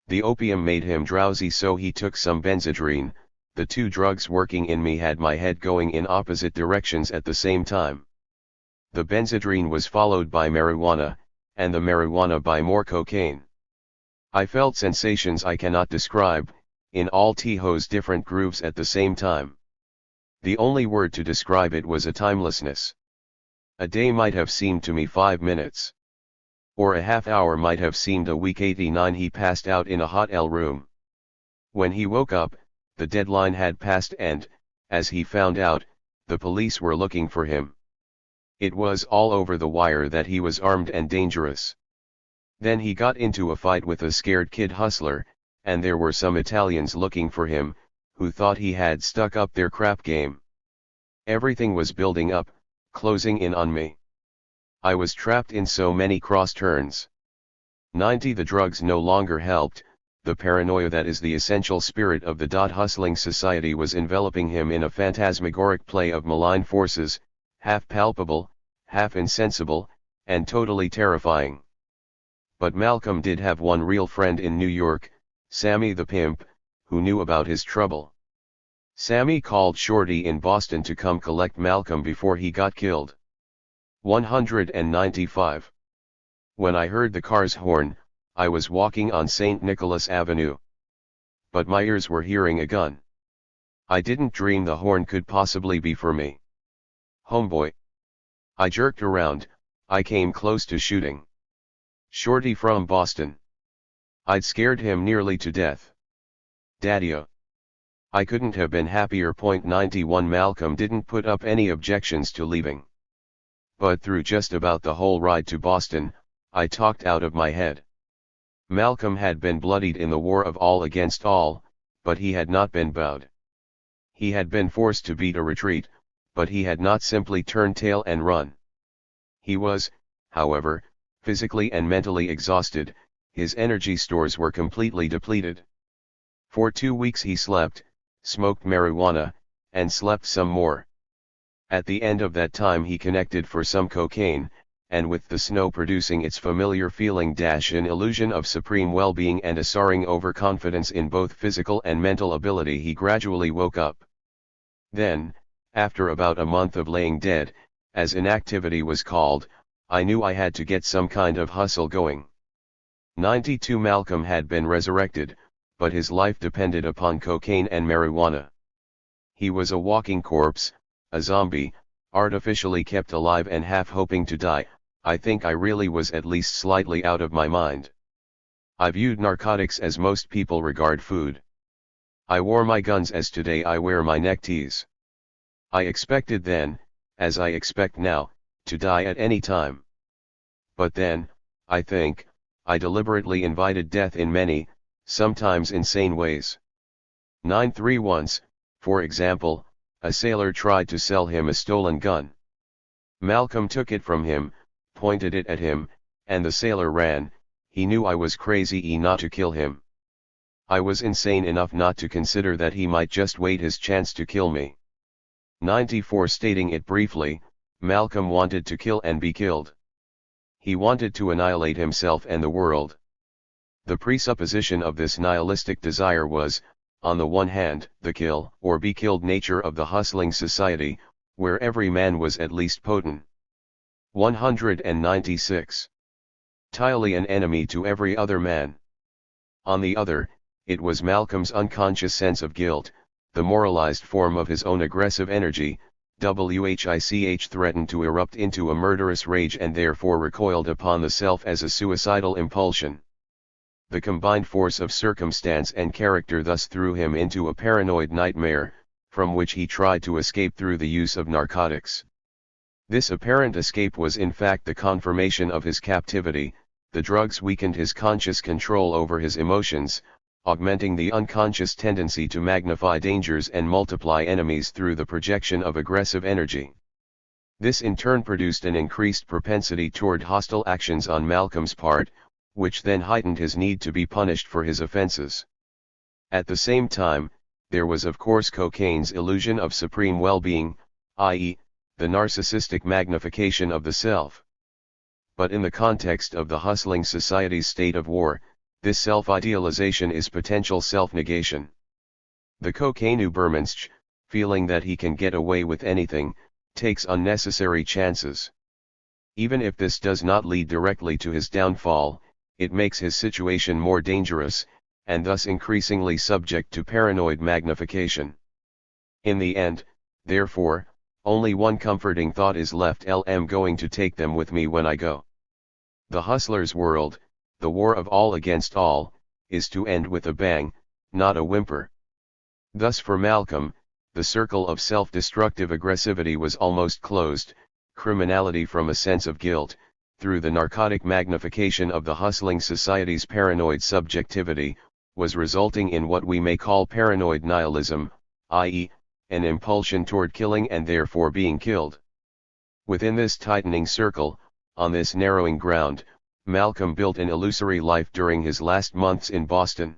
The opium made him drowsy, so he took some Benzedrine. The two drugs working in me had my head going in opposite directions at the same time. The Benzedrine was followed by marijuana, and the marijuana by more cocaine. I felt sensations I cannot describe, in all Tiho's different grooves at the same time. The only word to describe it was a timelessness. A day might have seemed to me 5 minutes. Or a half hour might have seemed a week. 89 He passed out in a hotel room. When he woke up, the deadline had passed and, as he found out, the police were looking for him. It was all over the wire that he was armed and dangerous. Then he got into a fight with a scared kid hustler, and there were some Italians looking for him, who thought he had stuck up their crap game. Everything was building up, closing in on me. I was trapped in so many cross turns. 90 The drugs no longer helped. The paranoia that is the essential spirit of the hustling society was enveloping him in a phantasmagoric play of malign forces, half palpable, half insensible, and totally terrifying. But Malcolm did have one real friend in New York, Sammy the pimp, who knew about his trouble. Sammy called Shorty in Boston to come collect Malcolm before he got killed. 195. When I heard the car's horn, I was walking on St. Nicholas Avenue. But my ears were hearing a gun. I didn't dream the horn could possibly be for me. Homeboy. I jerked around, I came close to shooting. Shorty from Boston. I'd scared him nearly to death. Daddy-o. I couldn't have been happier. 91 Malcolm didn't put up any objections to leaving. But through just about the whole ride to Boston, I talked out of my head. Malcolm had been bloodied in the war of all against all, but he had not been bowed. He had been forced to beat a retreat, but he had not simply turned tail and run. He was, however, physically and mentally exhausted. His energy stores were completely depleted. For 2 weeks he slept, smoked marijuana, and slept some more. At the end of that time he connected for some cocaine, and with the snow producing its familiar feeling, an illusion of supreme well-being and a soaring overconfidence in both physical and mental ability, he gradually woke up. Then, after about a month of laying dead, as inactivity was called, I knew I had to get some kind of hustle going. 92 Malcolm had been resurrected, but his life depended upon cocaine and marijuana. He was a walking corpse, a zombie, artificially kept alive and half hoping to die. I think I really was at least slightly out of my mind. I viewed narcotics as most people regard food. I wore my guns as today I wear my neckties. I expected then, as I expect now, to die at any time. But then, I think, I deliberately invited death in many, sometimes insane ways. 93 Once, for example, a sailor tried to sell him a stolen gun. Malcolm took it from him, pointed it at him, and the sailor ran. He knew I was crazy not to kill him. I was insane enough not to consider that he might just wait his chance to kill me. 94 Stating it briefly, Malcolm wanted to kill and be killed. He wanted to annihilate himself and the world. The presupposition of this nihilistic desire was, on the one hand, the kill or be killed nature of the hustling society, where every man was at least potent. 196. Entirely an enemy to every other man. On the other, it was Malcolm's unconscious sense of guilt, the moralized form of his own aggressive energy, WHICH threatened to erupt into a murderous rage and therefore recoiled upon the self as a suicidal impulsion. The combined force of circumstance and character thus threw him into a paranoid nightmare, from which he tried to escape through the use of narcotics. This apparent escape was in fact the confirmation of his captivity. The drugs weakened his conscious control over his emotions, augmenting the unconscious tendency to magnify dangers and multiply enemies through the projection of aggressive energy. This in turn produced an increased propensity toward hostile actions on Malcolm's part, which then heightened his need to be punished for his offenses. At the same time, there was of course cocaine's illusion of supreme well-being, i.e., the narcissistic magnification of the self. But in the context of the hustling society's state of war, this self-idealization is potential self-negation. The cocaine Übermensch, feeling that he can get away with anything, takes unnecessary chances. Even if this does not lead directly to his downfall, it makes his situation more dangerous, and thus increasingly subject to paranoid magnification. In the end, therefore, only one comforting thought is left: I'm going to take them with me when I go. The hustler's world, the war of all against all, is to end with a bang, not a whimper. Thus for Malcolm, the circle of self-destructive aggressivity was almost closed. Criminality from a sense of guilt, through the narcotic magnification of the hustling society's paranoid subjectivity, was resulting in what we may call paranoid nihilism, i.e., an impulsion toward killing and therefore being killed. Within this tightening circle, on this narrowing ground, Malcolm built an illusory life during his last months in Boston.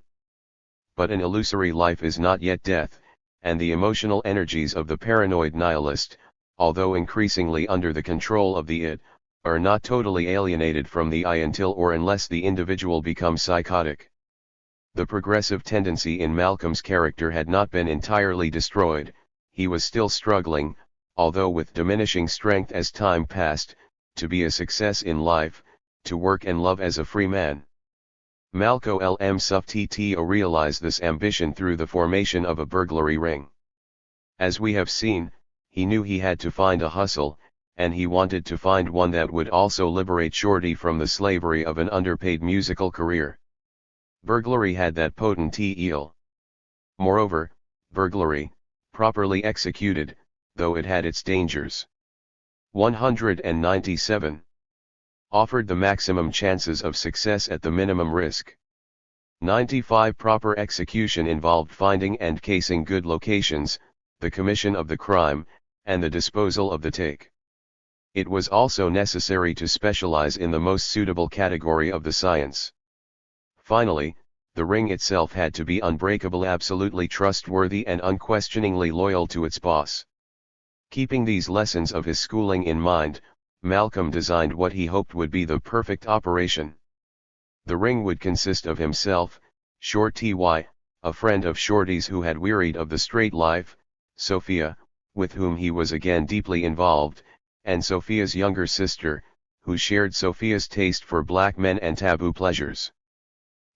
But an illusory life is not yet death, and the emotional energies of the paranoid nihilist, although increasingly under the control of the id, are not totally alienated from the I until or unless the individual becomes psychotic. The progressive tendency in Malcolm's character had not been entirely destroyed. He was still struggling, although with diminishing strength as time passed, to be a success in life, to work and love as a free man. Malcolm Sufftito realized this ambition through the formation of a burglary ring. As we have seen, he knew he had to find a hustle, and he wanted to find one that would also liberate Shorty from the slavery of an underpaid musical career. Burglary had that potential. Moreover, burglary, properly executed, though it had its dangers. 197. Offered the maximum chances of success at the minimum risk. 95. Proper execution involved finding and casing good locations, the commission of the crime, and the disposal of the take. It was also necessary to specialize in the most suitable category of the science. Finally, the ring itself had to be unbreakable, absolutely trustworthy, and unquestioningly loyal to its boss. Keeping these lessons of his schooling in mind, Malcolm designed what he hoped would be the perfect operation. The ring would consist of himself, Shorty, a friend of Shorty's who had wearied of the straight life, Sophia, with whom he was again deeply involved, and Sophia's younger sister, who shared Sophia's taste for black men and taboo pleasures.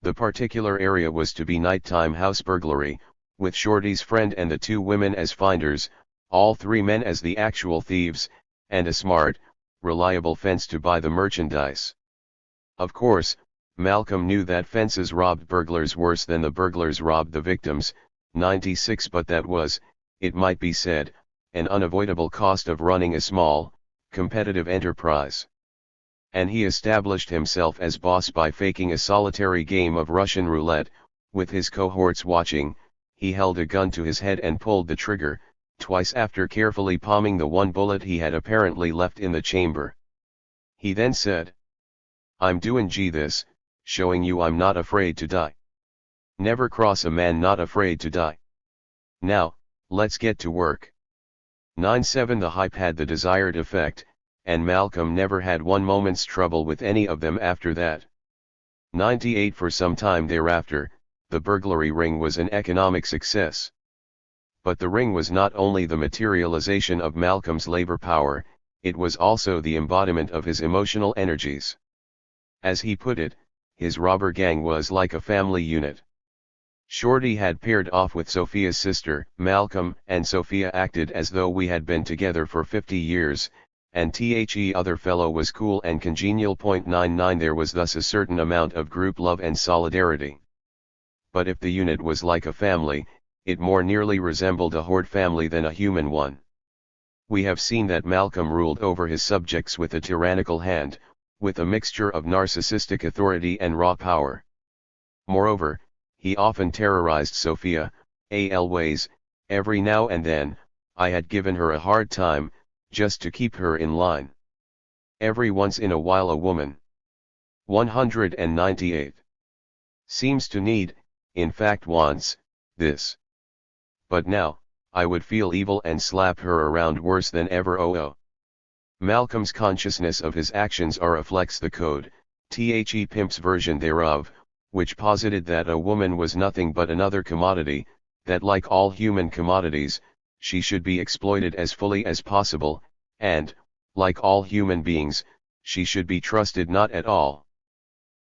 The particular area was to be nighttime house burglary, with Shorty's friend and the two women as finders, all three men as the actual thieves, and a smart, reliable fence to buy the merchandise. Of course, Malcolm knew that fences robbed burglars worse than the burglars robbed the victims. 96. But that was, it might be said, an unavoidable cost of running a small, competitive enterprise. And he established himself as boss by faking a solitary game of Russian roulette, with his cohorts watching. He held a gun to his head and pulled the trigger, twice after carefully palming the one bullet he had apparently left in the chamber. He then said, "I'm doing this, showing you I'm not afraid to die. Never cross a man not afraid to die. Now, let's get to work." 97. The hype had the desired effect, and Malcolm never had one moment's trouble with any of them after that. 98. For some time thereafter, the burglary ring was an economic success. But the ring was not only the materialization of Malcolm's labor power, it was also the embodiment of his emotional energies. As he put it, his robber gang was like a family unit. Shorty had paired off with Sophia's sister, Malcolm, and Sophia acted as though we had been together for 50 years, and the other fellow was cool and congenial. 99 There was thus a certain amount of group love and solidarity. But if the unit was like a family, it more nearly resembled a horde family than a human one. We have seen that Malcolm ruled over his subjects with a tyrannical hand, with a mixture of narcissistic authority and raw power. Moreover, he often terrorized Sophia, always, every now and then. I had given her a hard time, just to keep her in line. Every once in a while a woman. 198. Seems to need, in fact wants, this. But now, I would feel evil and slap her around worse than ever. Oh. Malcolm's consciousness of his actions reflects the code, Pimp's version thereof, which posited that a woman was nothing but another commodity, that like all human commodities, she should be exploited as fully as possible, and, like all human beings, she should be trusted not at all.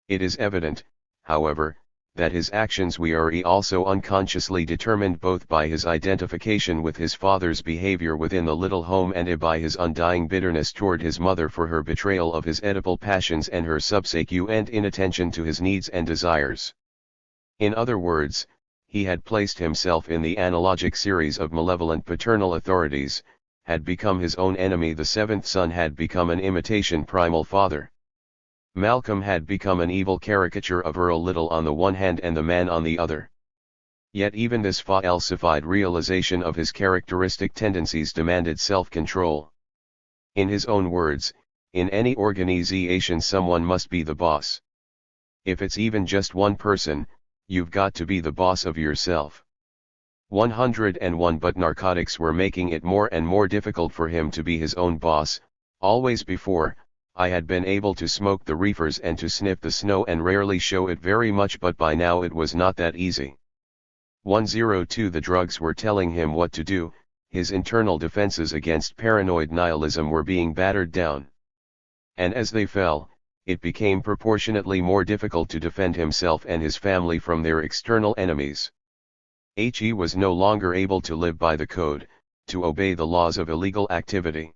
It is evident, however, that his actions were also unconsciously determined both by his identification with his father's behavior within the little home and by his undying bitterness toward his mother for her betrayal of his Oedipal passions and her subsequent inattention to his needs and desires. In other words, he had placed himself in the analogic series of malevolent paternal authorities, had become his own enemy. The seventh son had become an imitation primal father. Malcolm had become an evil caricature of Earl Little on the one hand and the man on the other. Yet even this falsified realization of his characteristic tendencies demanded self-control. In his own words, in any organization someone must be the boss. If it's even just one person, you've got to be the boss of yourself. 101 But narcotics were making it more and more difficult for him to be his own boss. Always before, I had been able to smoke the reefers and to sniff the snow and rarely show it very much, but by now it was not that easy. 102 The drugs were telling him what to do, his internal defenses against paranoid nihilism were being battered down. And as they fell, it became proportionately more difficult to defend himself and his family from their external enemies. He was no longer able to live by the code, to obey the laws of illegal activity.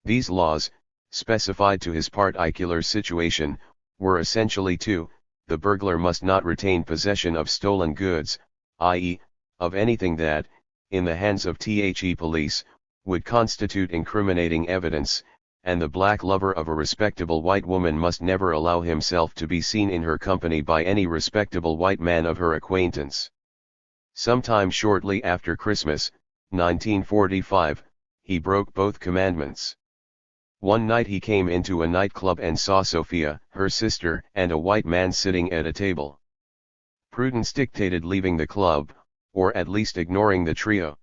These laws, specified to his particular situation, were essentially two: the burglar must not retain possession of stolen goods, i.e., of anything that, in the hands of the police, would constitute incriminating evidence, and the black lover of a respectable white woman must never allow himself to be seen in her company by any respectable white man of her acquaintance. Sometime shortly after Christmas, 1945, he broke both commandments. One night he came into a nightclub and saw Sophia, her sister, and a white man sitting at a table. Prudence dictated leaving the club, or at least ignoring the trio.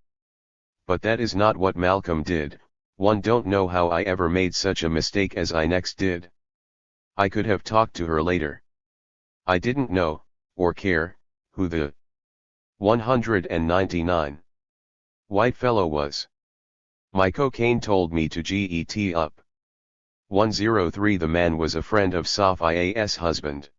But that is not what Malcolm did. One don't know how I ever made such a mistake as I next did. I could have talked to her later. I didn't know, or care, who the 199 white fellow was. My cocaine told me to get up. 103 The man was a friend of Sophia's husband.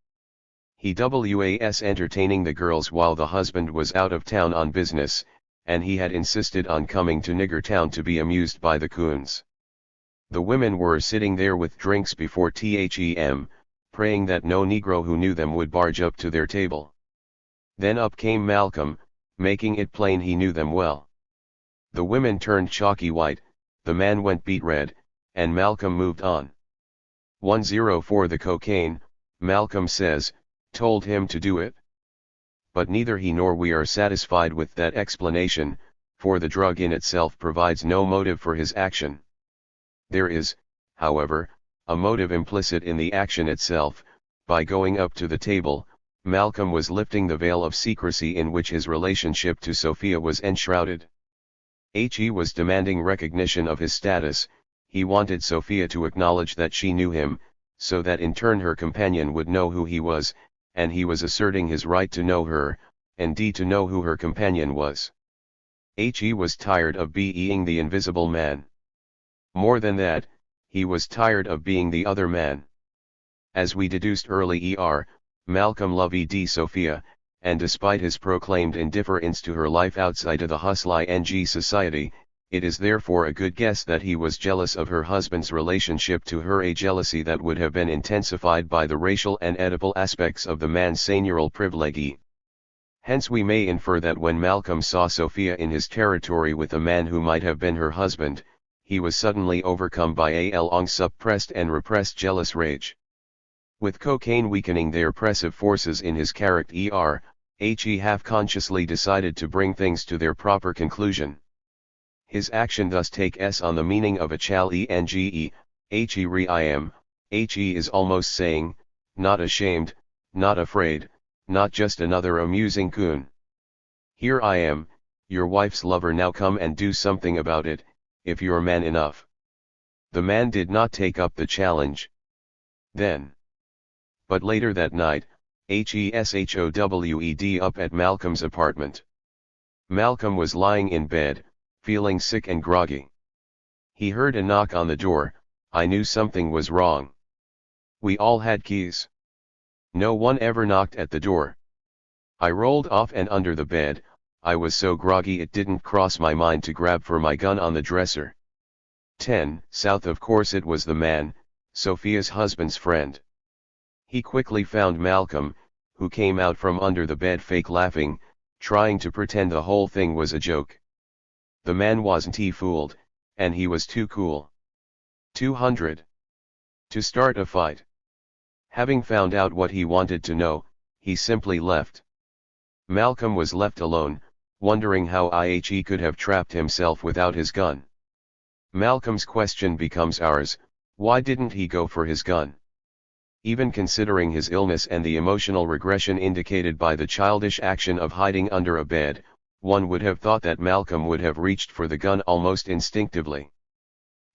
He was entertaining the girls while the husband was out of town on business, and he had insisted on coming to Niggertown to be amused by the coons. The women were sitting there with drinks before them, praying that no Negro who knew them would barge up to their table. Then up came Malcolm, making it plain he knew them well. The women turned chalky white, the man went beet red, and Malcolm moved on. 104 The cocaine, Malcolm says, told him to do it. But neither he nor we are satisfied with that explanation, for the drug in itself provides no motive for his action. There is, however, a motive implicit in the action itself. By going up to the table, Malcolm was lifting the veil of secrecy in which his relationship to Sophia was enshrouded. He was demanding recognition of his status. He wanted Sophia to acknowledge that she knew him, so that in turn her companion would know who he was, and he was asserting his right to know her, and to know who her companion was. He was tired of being the invisible man. More than that, he was tired of being the other man. As we deduced early, Malcolm loved Sophia, and despite his proclaimed indifference to her life outside of the hustle-ing society, it is therefore a good guess that he was jealous of her husband's relationship to her, a jealousy that would have been intensified by the racial and Oedipal aspects of the man's seigneurial privilege. Hence we may infer that when Malcolm saw Sophia in his territory with a man who might have been her husband, he was suddenly overcome by a long suppressed and repressed jealous rage. With cocaine weakening the oppressive forces in his character, he half-consciously decided to bring things to their proper conclusion. His action thus takes on the meaning of a challenge, he is almost saying, not ashamed, not afraid, not just another amusing coon. Here I am, your wife's lover, now come and do something about it, if you're man enough. The man did not take up the challenge then. But later that night, HESHOWED up at Malcolm's apartment. Malcolm was lying in bed, feeling sick and groggy. He heard a knock on the door. I knew something was wrong. We all had keys. No one ever knocked at the door. I rolled off and under the bed. I was so groggy it didn't cross my mind to grab for my gun on the dresser. 10 South. Of course it was the man, Sophia's husband's friend. He quickly found Malcolm, who came out from under the bed fake laughing, trying to pretend the whole thing was a joke. The man wasn't fooled, and he was too cool. 200. To start a fight. Having found out what he wanted to know, he simply left. Malcolm was left alone, wondering how he could have trapped himself without his gun. Malcolm's question becomes ours: why didn't he go for his gun? Even considering his illness and the emotional regression indicated by the childish action of hiding under a bed, one would have thought that Malcolm would have reached for the gun almost instinctively.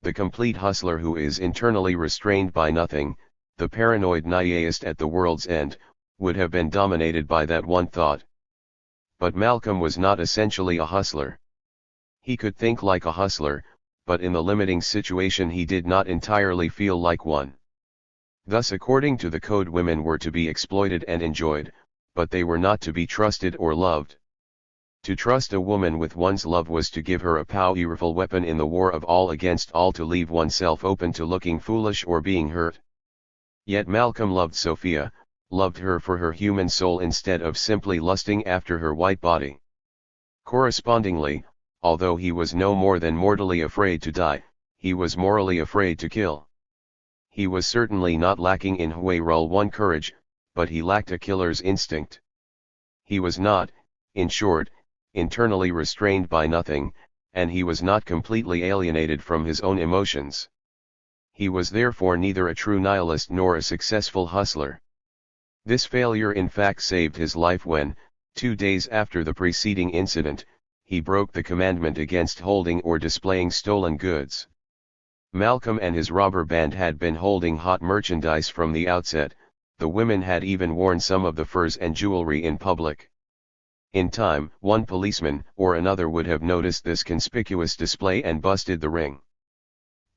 The complete hustler who is internally restrained by nothing, the paranoid nihilist at the world's end, would have been dominated by that one thought. But Malcolm was not essentially a hustler. He could think like a hustler, but in the limiting situation he did not entirely feel like one. Thus, according to the code, women were to be exploited and enjoyed, but they were not to be trusted or loved. To trust a woman with one's love was to give her a powerful weapon in the war of all against all, to leave oneself open to looking foolish or being hurt. Yet Malcolm loved Sophia, loved her for her human soul instead of simply lusting after her white body. Correspondingly, although he was no more than mortally afraid to die, he was morally afraid to kill. He was certainly not lacking in Huayral One courage, but he lacked a killer's instinct. He was not, in short, internally restrained by nothing, and he was not completely alienated from his own emotions. He was therefore neither a true nihilist nor a successful hustler. This failure in fact saved his life when, 2 days after the preceding incident, he broke the commandment against holding or displaying stolen goods. Malcolm and his robber band had been holding hot merchandise from the outset. The women had even worn some of the furs and jewelry in public. In time, one policeman or another would have noticed this conspicuous display and busted the ring.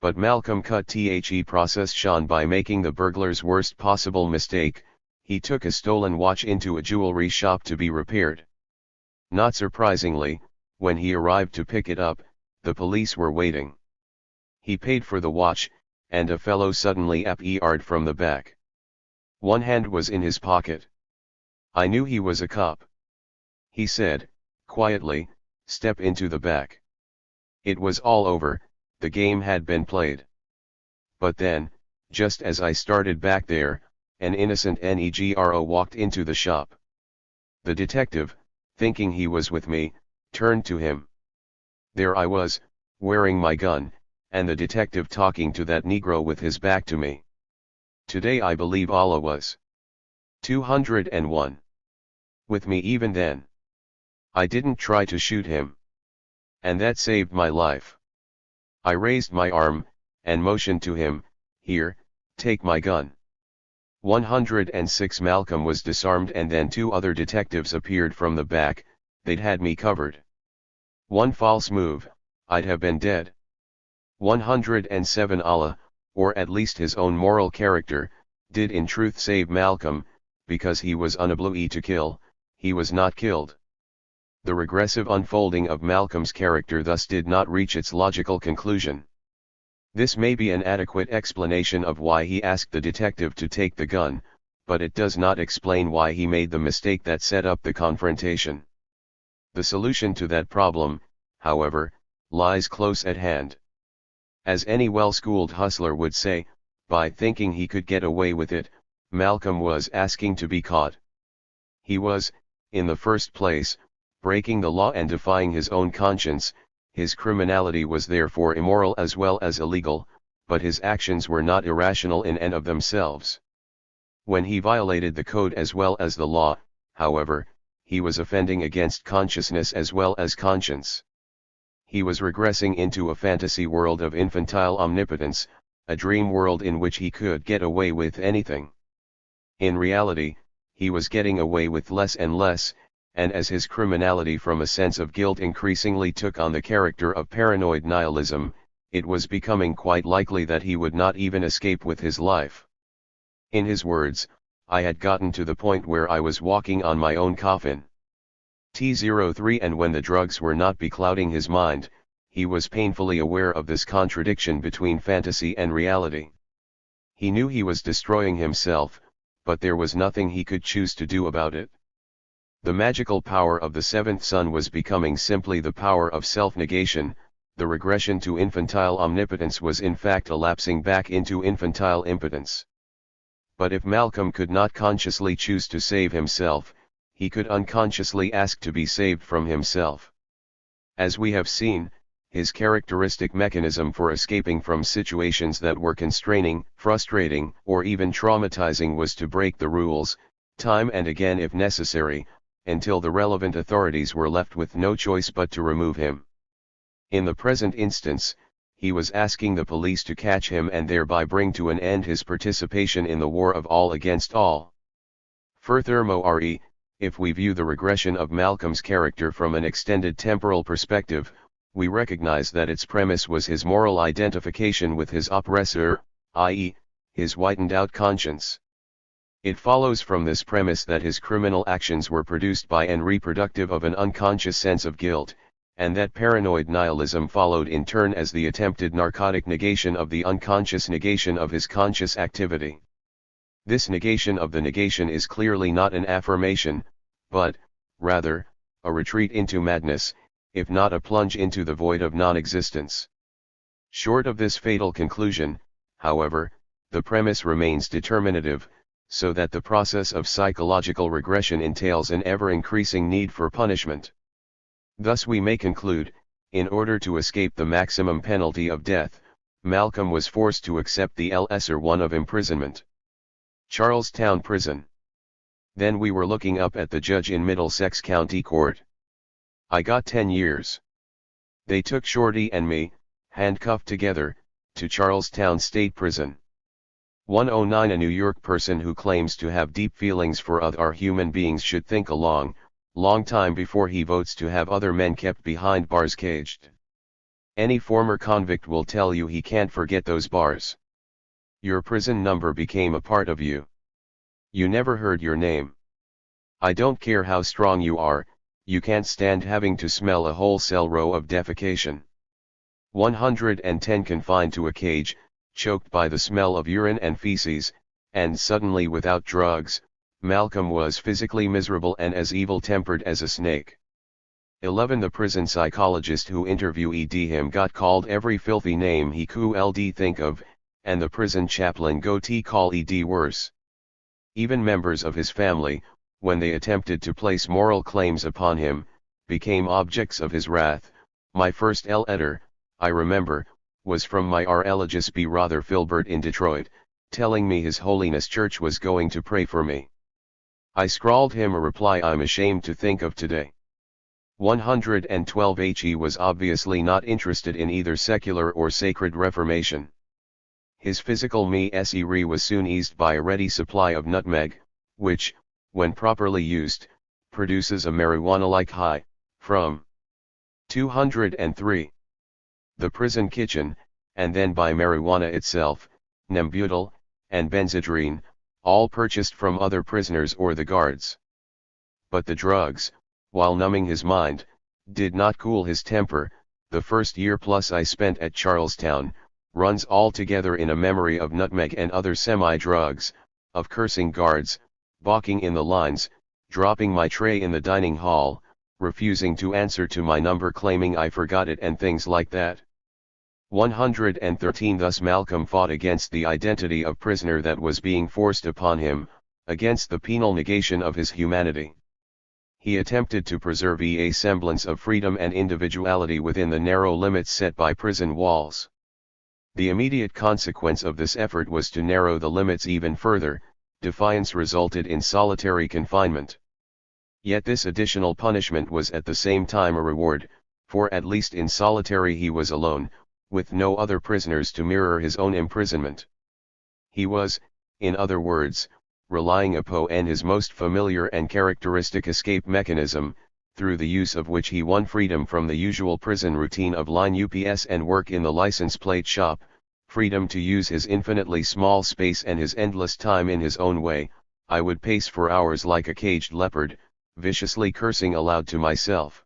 But Malcolm cut the process shone by making the burglar's worst possible mistake. He took a stolen watch into a jewelry shop to be repaired. Not surprisingly, when he arrived to pick it up, the police were waiting. He paid for the watch, and a fellow suddenly appeared from the back. One hand was in his pocket. I knew he was a cop. He said, quietly, "Step into the back." It was all over, the game had been played. But then, just as I started back there, an innocent negro walked into the shop. The detective, thinking he was with me, turned to him. There I was, wearing my gun, and the detective talking to that Negro with his back to me. Today I believe Allah was 201 with me even then. I didn't try to shoot him. And that saved my life. I raised my arm, and motioned to him, "Here, take my gun." 106. Malcolm was disarmed and then 2 other detectives appeared from the back. They'd had me covered. One false move, I'd have been dead. 107. Allah, or at least his own moral character, did in truth save Malcolm, because he was unable to kill. he was not killed. The regressive unfolding of Malcolm's character thus did not reach its logical conclusion. This may be an adequate explanation of why he asked the detective to take the gun, but it does not explain why he made the mistake that set up the confrontation. The solution to that problem, however, lies close at hand. As any well-schooled hustler would say, by thinking he could get away with it, Malcolm was asking to be caught. He was, in the first place, breaking the law and defying his own conscience. His criminality was therefore immoral as well as illegal, but his actions were not irrational in and of themselves. When he violated the code as well as the law, however, he was offending against consciousness as well as conscience. He was regressing into a fantasy world of infantile omnipotence, a dream world in which he could get away with anything. In reality, he was getting away with less and less, and as his criminality from a sense of guilt increasingly took on the character of paranoid nihilism, it was becoming quite likely that he would not even escape with his life. In his words, I had gotten to the point where I was walking on my own coffin. T03 And when the drugs were not beclouding his mind, he was painfully aware of this contradiction between fantasy and reality. He knew he was destroying himself, but there was nothing he could choose to do about it. The magical power of the seventh son was becoming simply the power of self-negation. The regression to infantile omnipotence was in fact a lapsing back into infantile impotence. But if Malcolm could not consciously choose to save himself, he could unconsciously ask to be saved from himself. As we have seen, his characteristic mechanism for escaping from situations that were constraining, frustrating, or even traumatizing was to break the rules, time and again if necessary, until the relevant authorities were left with no choice but to remove him. In the present instance, he was asking the police to catch him and thereby bring to an end his participation in the war of all against all. Furthermore, if we view the regression of Malcolm's character from an extended temporal perspective, we recognize that its premise was his moral identification with his oppressor, i.e., his whitened-out conscience. It follows from this premise that his criminal actions were produced by and reproductive of an unconscious sense of guilt, and that paranoid nihilism followed in turn as the attempted narcotic negation of the unconscious negation of his conscious activity. This negation of the negation is clearly not an affirmation, but, rather, a retreat into madness, if not a plunge into the void of non-existence. Short of this fatal conclusion, however, the premise remains determinative, so that the process of psychological regression entails an ever-increasing need for punishment. Thus we may conclude, in order to escape the maximum penalty of death, Malcolm was forced to accept the lesser one of imprisonment. Charlestown Prison. Then we were looking up at the judge in Middlesex County Court. I got 10 years. They took Shorty and me, handcuffed together, to Charlestown State Prison. 109 A New York person who claims to have deep feelings for other human beings should think a long time before he votes to have other men kept behind bars caged. Any former convict will tell you he can't forget those bars. Your prison number became a part of you. You never heard your name. I don't care how strong you are, you can't stand having to smell a whole cell row of defecation. 110 Confined to a cage, choked by the smell of urine and feces, and suddenly without drugs, Malcolm was physically miserable and as evil-tempered as a snake. 11 The prison psychologist who interviewed him got called every filthy name he could think of, and the prison chaplain got called worse. Even members of his family, when they attempted to place moral claims upon him, became objects of his wrath. My first letter, I remember, was from my religious brother Filbert in Detroit, telling me His Holiness Church was going to pray for me. I scrawled him a reply I'm ashamed to think of today. 112 He was obviously not interested in either secular or sacred reformation. His physical misery was soon eased by a ready supply of nutmeg, which, when properly used, produces a marijuana-like high, from 203. The prison kitchen, and then by marijuana itself, nembutal, and benzedrine, all purchased from other prisoners or the guards. but the drugs, while numbing his mind, did not cool his temper. The first year plus I spent at Charlestown, runs all together in a memory of nutmeg and other semi-drugs, of cursing guards, balking in the lines, dropping my tray in the dining hall, refusing to answer to my number claiming I forgot it and things like that. 113 Thus Malcolm fought against the identity of prisoner that was being forced upon him, against the penal negation of his humanity. He attempted to preserve a semblance of freedom and individuality within the narrow limits set by prison walls. The immediate consequence of this effort was to narrow the limits even further. Defiance resulted in solitary confinement. Yet this additional punishment was at the same time a reward, for at least in solitary he was alone, with no other prisoners to mirror his own imprisonment. He was, in other words, relying upon his most familiar and characteristic escape mechanism, through the use of which he won freedom from the usual prison routine of line UPS and work in the license plate shop, freedom to use his infinitely small space and his endless time in his own way. I would pace for hours like a caged leopard, viciously cursing aloud to myself.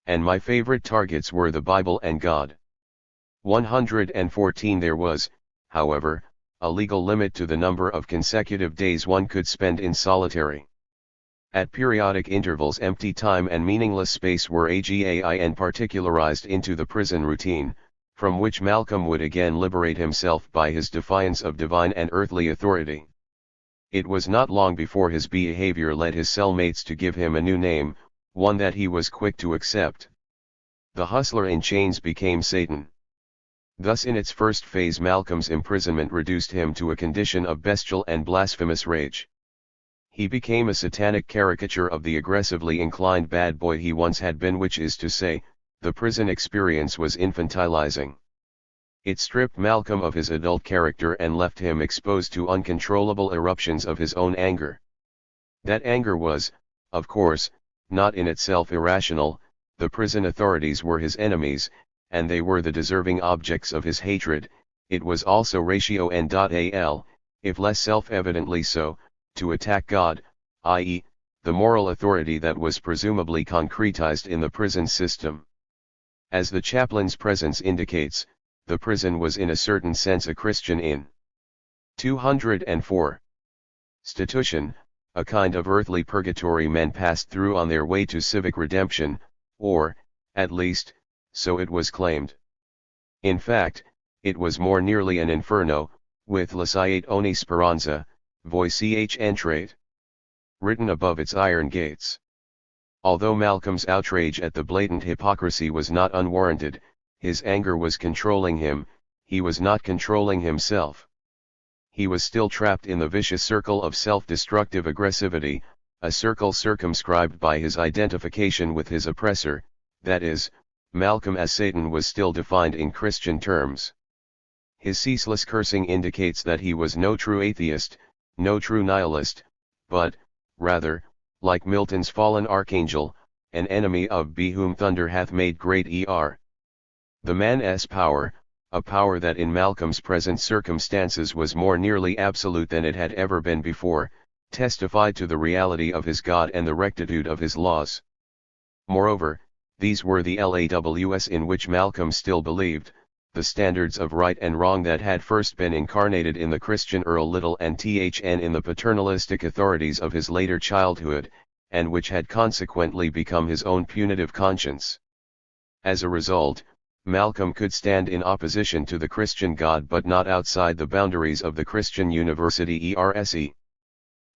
And my favorite targets were the Bible and God. 114 There was, however, a legal limit to the number of consecutive days one could spend in solitary. At periodic intervals empty time and meaningless space were again particularized into the prison routine, from which Malcolm would again liberate himself by his defiance of divine and earthly authority. It was not long before his behavior led his cellmates to give him a new name, one that he was quick to accept. The hustler in chains became Satan. Thus in its first phase Malcolm's imprisonment reduced him to a condition of bestial and blasphemous rage. He became a satanic caricature of the aggressively inclined bad boy he once had been, which is to say, the prison experience was infantilizing. It stripped Malcolm of his adult character and left him exposed to uncontrollable eruptions of his own anger. That anger was, of course, not in itself irrational. The prison authorities were his enemies, and they were the deserving objects of his hatred. It was also ratio n.al, if less self-evidently so, to attack God, i.e., the moral authority that was presumably concretized in the prison system. As the chaplain's presence indicates, the prison was in a certain sense a Christian inn. 204. Stitution, a kind of earthly purgatory men passed through on their way to civic redemption, or, at least, so it was claimed. In fact, it was more nearly an inferno, with lasciate ogni speranza, voi ch entrate written above its iron gates. Although Malcolm's outrage at the blatant hypocrisy was not unwarranted, his anger was controlling him. He was not controlling himself. He was still trapped in the vicious circle of self-destructive aggressivity, a circle circumscribed by his identification with his oppressor. That is, Malcolm as Satan was still defined in Christian terms. His ceaseless cursing indicates that he was no true atheist, no true nihilist, but, rather, like Milton's fallen archangel, an enemy of be whom thunder hath made great The man's power, a power that in Malcolm's present circumstances was more nearly absolute than it had ever been before, testified to the reality of his God and the rectitude of his laws. Moreover, these were the laws in which Malcolm still believed, the standards of right and wrong that had first been incarnated in the Christian Earl Little and Thn in the paternalistic authorities of his later childhood, and which had consequently become his own punitive conscience. As a result, Malcolm could stand in opposition to the Christian God but not outside the boundaries of the Christian University ERSE.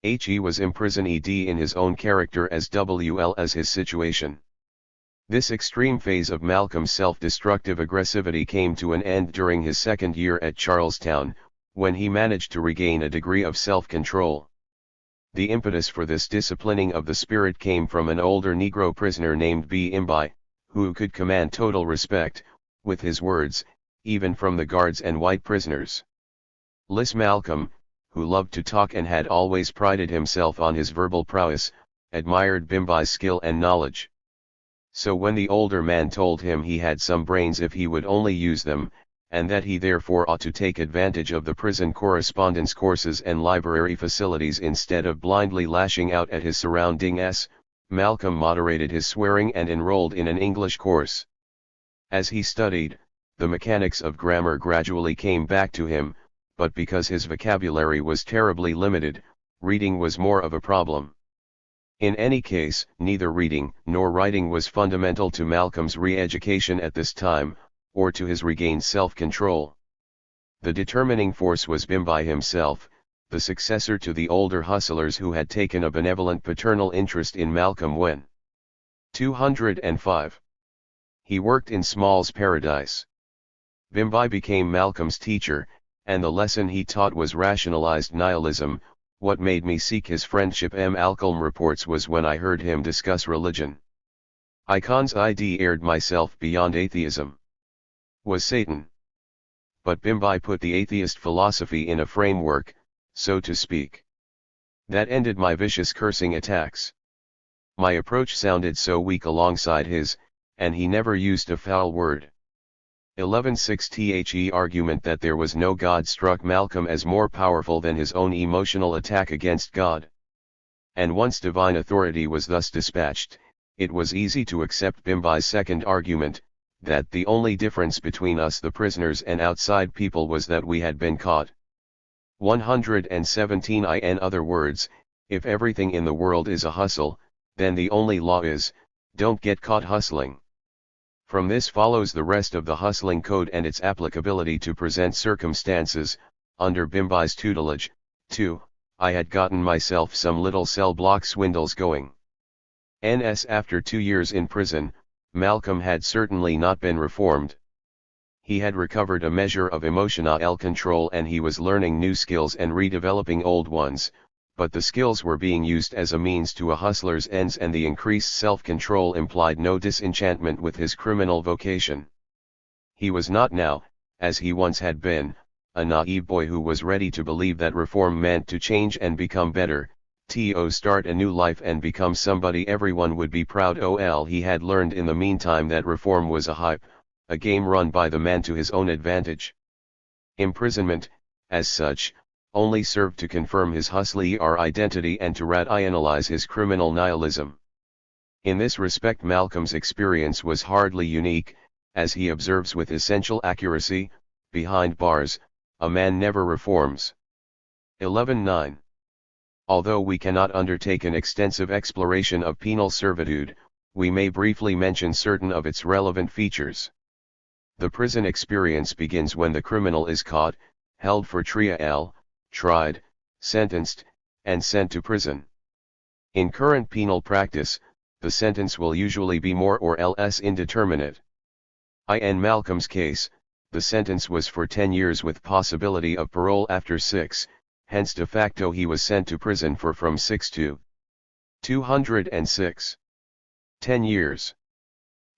He was imprisoned in his own character as well as his situation. This extreme phase of Malcolm's self-destructive aggressivity came to an end during his second year at Charlestown, when he managed to regain a degree of self-control. The impetus for this disciplining of the spirit came from an older Negro prisoner named B. Imbi, who could command total respect, with his words, even from the guards and white prisoners. Lis Malcolm, who loved to talk and had always prided himself on his verbal prowess, admired Bimbi's skill and knowledge. So when the older man told him he had some brains if he would only use them, and that he therefore ought to take advantage of the prison correspondence courses and library facilities instead of blindly lashing out at his surroundings, Malcolm moderated his swearing and enrolled in an English course. As he studied, the mechanics of grammar gradually came back to him, but because his vocabulary was terribly limited, reading was more of a problem. In any case, neither reading nor writing was fundamental to Malcolm's re-education at this time, or to his regained self-control. The determining force was Bimbi himself, the successor to the older hustlers who had taken a benevolent paternal interest in Malcolm when 205. He worked in Small's Paradise. Bimbi became Malcolm's teacher, and the lesson he taught was rationalized nihilism. What made me seek his friendship, Malcolm reports, was when I heard him discuss religion. Icon's ID aired myself beyond atheism. Was Satan. But Bimbi put the atheist philosophy in a framework, so to speak. That ended my vicious cursing attacks. My approach sounded so weak alongside his, and he never used a foul word. 11.6 The argument that there was no God struck Malcolm as more powerful than his own emotional attack against God. And once divine authority was thus dispatched, it was easy to accept Bimbi's second argument, that the only difference between us the prisoners and outside people was that we had been caught. 117 In other words, if everything in the world is a hustle, then the only law is, don't get caught hustling. From this follows the rest of the hustling code and its applicability to present circumstances. Under Bimbi's tutelage, too, I had gotten myself some little cell block swindles going. After 2 years in prison, Malcolm had certainly not been reformed. He had recovered a measure of emotional control and he was learning new skills and redeveloping old ones, but the skills were being used as a means to a hustler's ends, and the increased self-control implied no disenchantment with his criminal vocation. He was not now, as he once had been, a naive boy who was ready to believe that reform meant to change and become better, to start a new life and become somebody everyone would be proud of. He had learned in the meantime that reform was a hype, a game run by the man to his own advantage. Imprisonment, as such, only served to confirm his hustler identity and to rationalize his criminal nihilism. In this respect Malcolm's experience was hardly unique, as he observes with essential accuracy, behind bars, a man never reforms. 11.9. Although we cannot undertake an extensive exploration of penal servitude, we may briefly mention certain of its relevant features. The prison experience begins when the criminal is caught, held for trial, tried, sentenced, and sent to prison. In current penal practice, the sentence will usually be more or less indeterminate. In Malcolm's case, the sentence was for 10 years with possibility of parole after 6, hence de facto he was sent to prison for from 6 to 206. 10 years.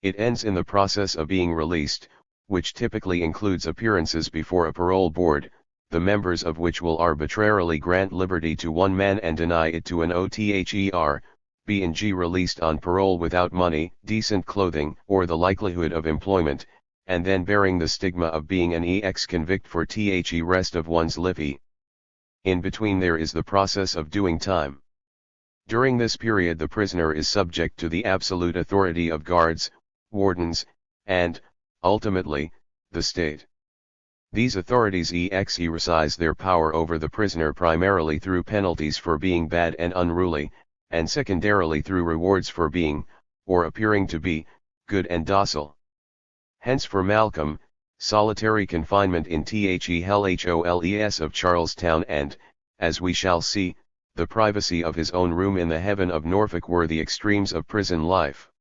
It ends in the process of being released, which typically includes appearances before a parole board, the members of which will arbitrarily grant liberty to one man and deny it to an other, being released on parole without money, decent clothing, or the likelihood of employment, and then bearing the stigma of being an ex-convict for the rest of one's life. In between there is the process of doing time. During this period the prisoner is subject to the absolute authority of guards, wardens, and, ultimately, the state. These authorities exercise their power over the prisoner primarily through penalties for being bad and unruly, and secondarily through rewards for being, or appearing to be, good and docile. Hence for Malcolm, solitary confinement in the hellholes of Charlestown and, as we shall see, the privacy of his own room in the heaven of Norfolk were the extremes of prison life.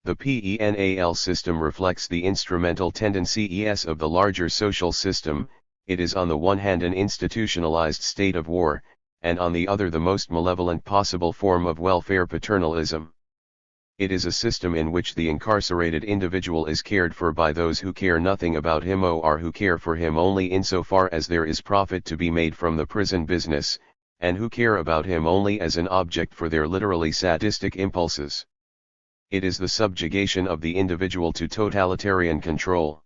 The penal system reflects the instrumental tendencies of the larger social system. It is on the one hand an institutionalized state of war, and on the other the most malevolent possible form of welfare paternalism. It is a system in which the incarcerated individual is cared for by those who care nothing about him or who care for him only insofar as there is profit to be made from the prison business, and who care about him only as an object for their literally sadistic impulses. It is the subjugation of the individual to totalitarian control.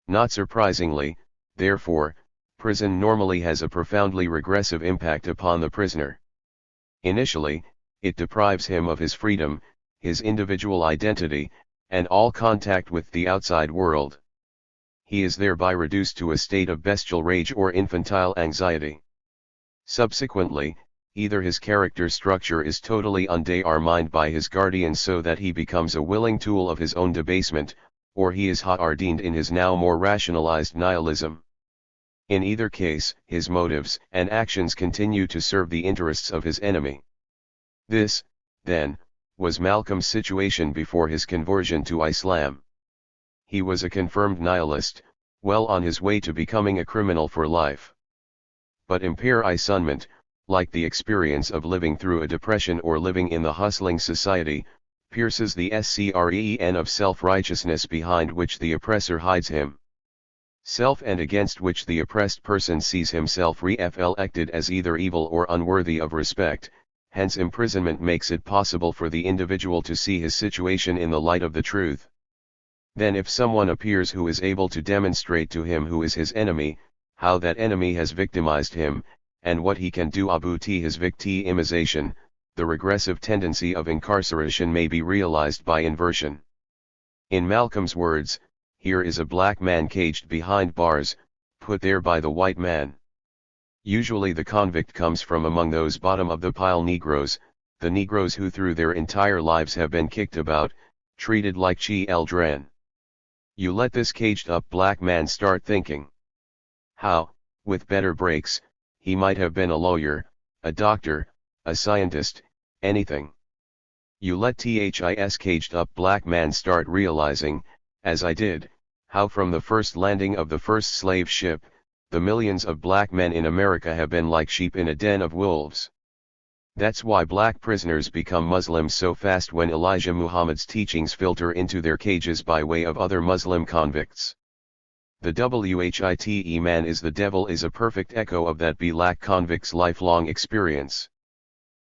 Not surprisingly, therefore, prison normally has a profoundly regressive impact upon the prisoner. Initially, it deprives him of his freedom, his individual identity, and all contact with the outside world. He is thereby reduced to a state of bestial rage or infantile anxiety. Subsequently, either his character structure is totally undermined by his guardian so that he becomes a willing tool of his own debasement, or he is hardened in his now more rationalized nihilism. In either case, his motives and actions continue to serve the interests of his enemy. This, then, was Malcolm's situation before his conversion to Islam. He was a confirmed nihilist, well on his way to becoming a criminal for life. But imprisonment, like the experience of living through a depression or living in the hustling society, pierces the screen of self-righteousness behind which the oppressor hides him. Self and against which the oppressed person sees himself reflected as either evil or unworthy of respect. Hence imprisonment makes it possible for the individual to see his situation in the light of the truth. Then if someone appears who is able to demonstrate to him who is his enemy, how that enemy has victimized him, and what he can do about his victimization, the regressive tendency of incarceration may be realized by inversion. In Malcolm's words, here is a black man caged behind bars, put there by the white man. Usually the convict comes from among those bottom of the pile Negroes, the Negroes who through their entire lives have been kicked about, treated like children. You let this caged up black man start thinking how, with better breaks, he might have been a lawyer, a doctor, a scientist, anything. You let this caged up black man start realizing, as I did, how from the first landing of the first slave ship, the millions of black men in America have been like sheep in a den of wolves. That's why black prisoners become Muslims so fast when Elijah Muhammad's teachings filter into their cages by way of other Muslim convicts. The white man is the devil is a perfect echo of that black convict's lifelong experience.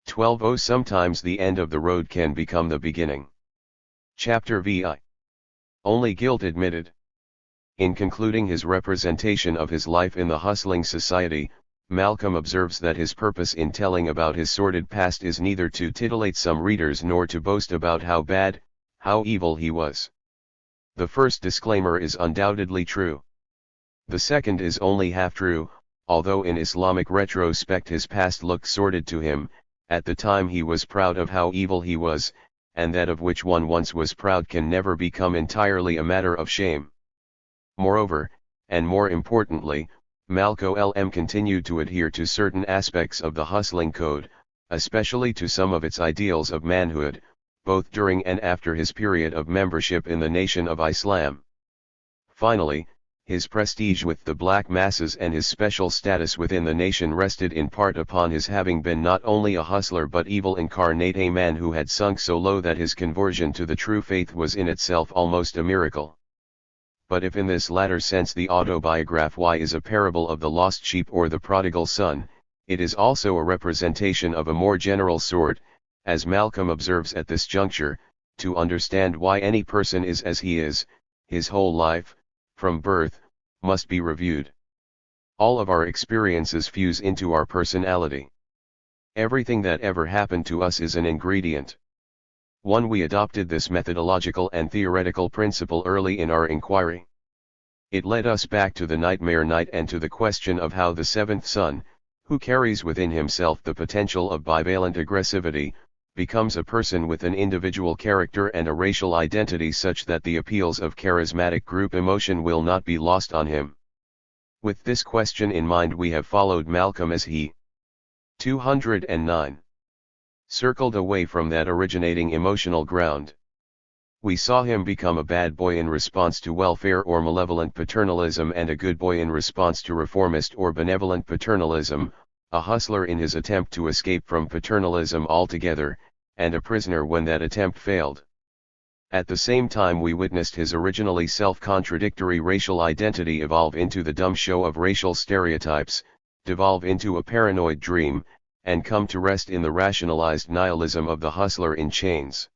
12. Sometimes the end of the road can become the beginning. Chapter VI. Only guilt admitted. In concluding his representation of his life in the hustling society, Malcolm observes that his purpose in telling about his sordid past is neither to titillate some readers nor to boast about how bad, how evil he was. The first disclaimer is undoubtedly true. The second is only half true, although in Islamic retrospect his past looked sordid to him. At the time he was proud of how evil he was, and that of which one once was proud can never become entirely a matter of shame. Moreover, and more importantly, Malcolm continued to adhere to certain aspects of the hustling code, especially to some of its ideals of manhood, both during and after his period of membership in the Nation of Islam. Finally, his prestige with the black masses and his special status within the nation rested in part upon his having been not only a hustler but evil incarnate, a man who had sunk so low that his conversion to the true faith was in itself almost a miracle. But if in this latter sense the autobiography is a parable of the lost sheep or the prodigal son, it is also a representation of a more general sort, as Malcolm observes at this juncture. To understand why any person is as he is, his whole life, from birth, must be reviewed. All of our experiences fuse into our personality. Everything that ever happened to us is an ingredient. We adopted this methodological and theoretical principle early in our inquiry. It led us back to the nightmare night and to the question of how the seventh son, who carries within himself the potential of bivalent aggressivity, becomes a person with an individual character and a racial identity such that the appeals of charismatic group emotion will not be lost on him. With this question in mind we have followed Malcolm as he 209. Circled away from that originating emotional ground. We saw him become a bad boy in response to welfare or malevolent paternalism and a good boy in response to reformist or benevolent paternalism, a hustler in his attempt to escape from paternalism altogether, and a prisoner when that attempt failed. At the same time we witnessed his originally self-contradictory racial identity evolve into the dumb show of racial stereotypes, devolve into a paranoid dream, and come to rest in the rationalized nihilism of the hustler in chains.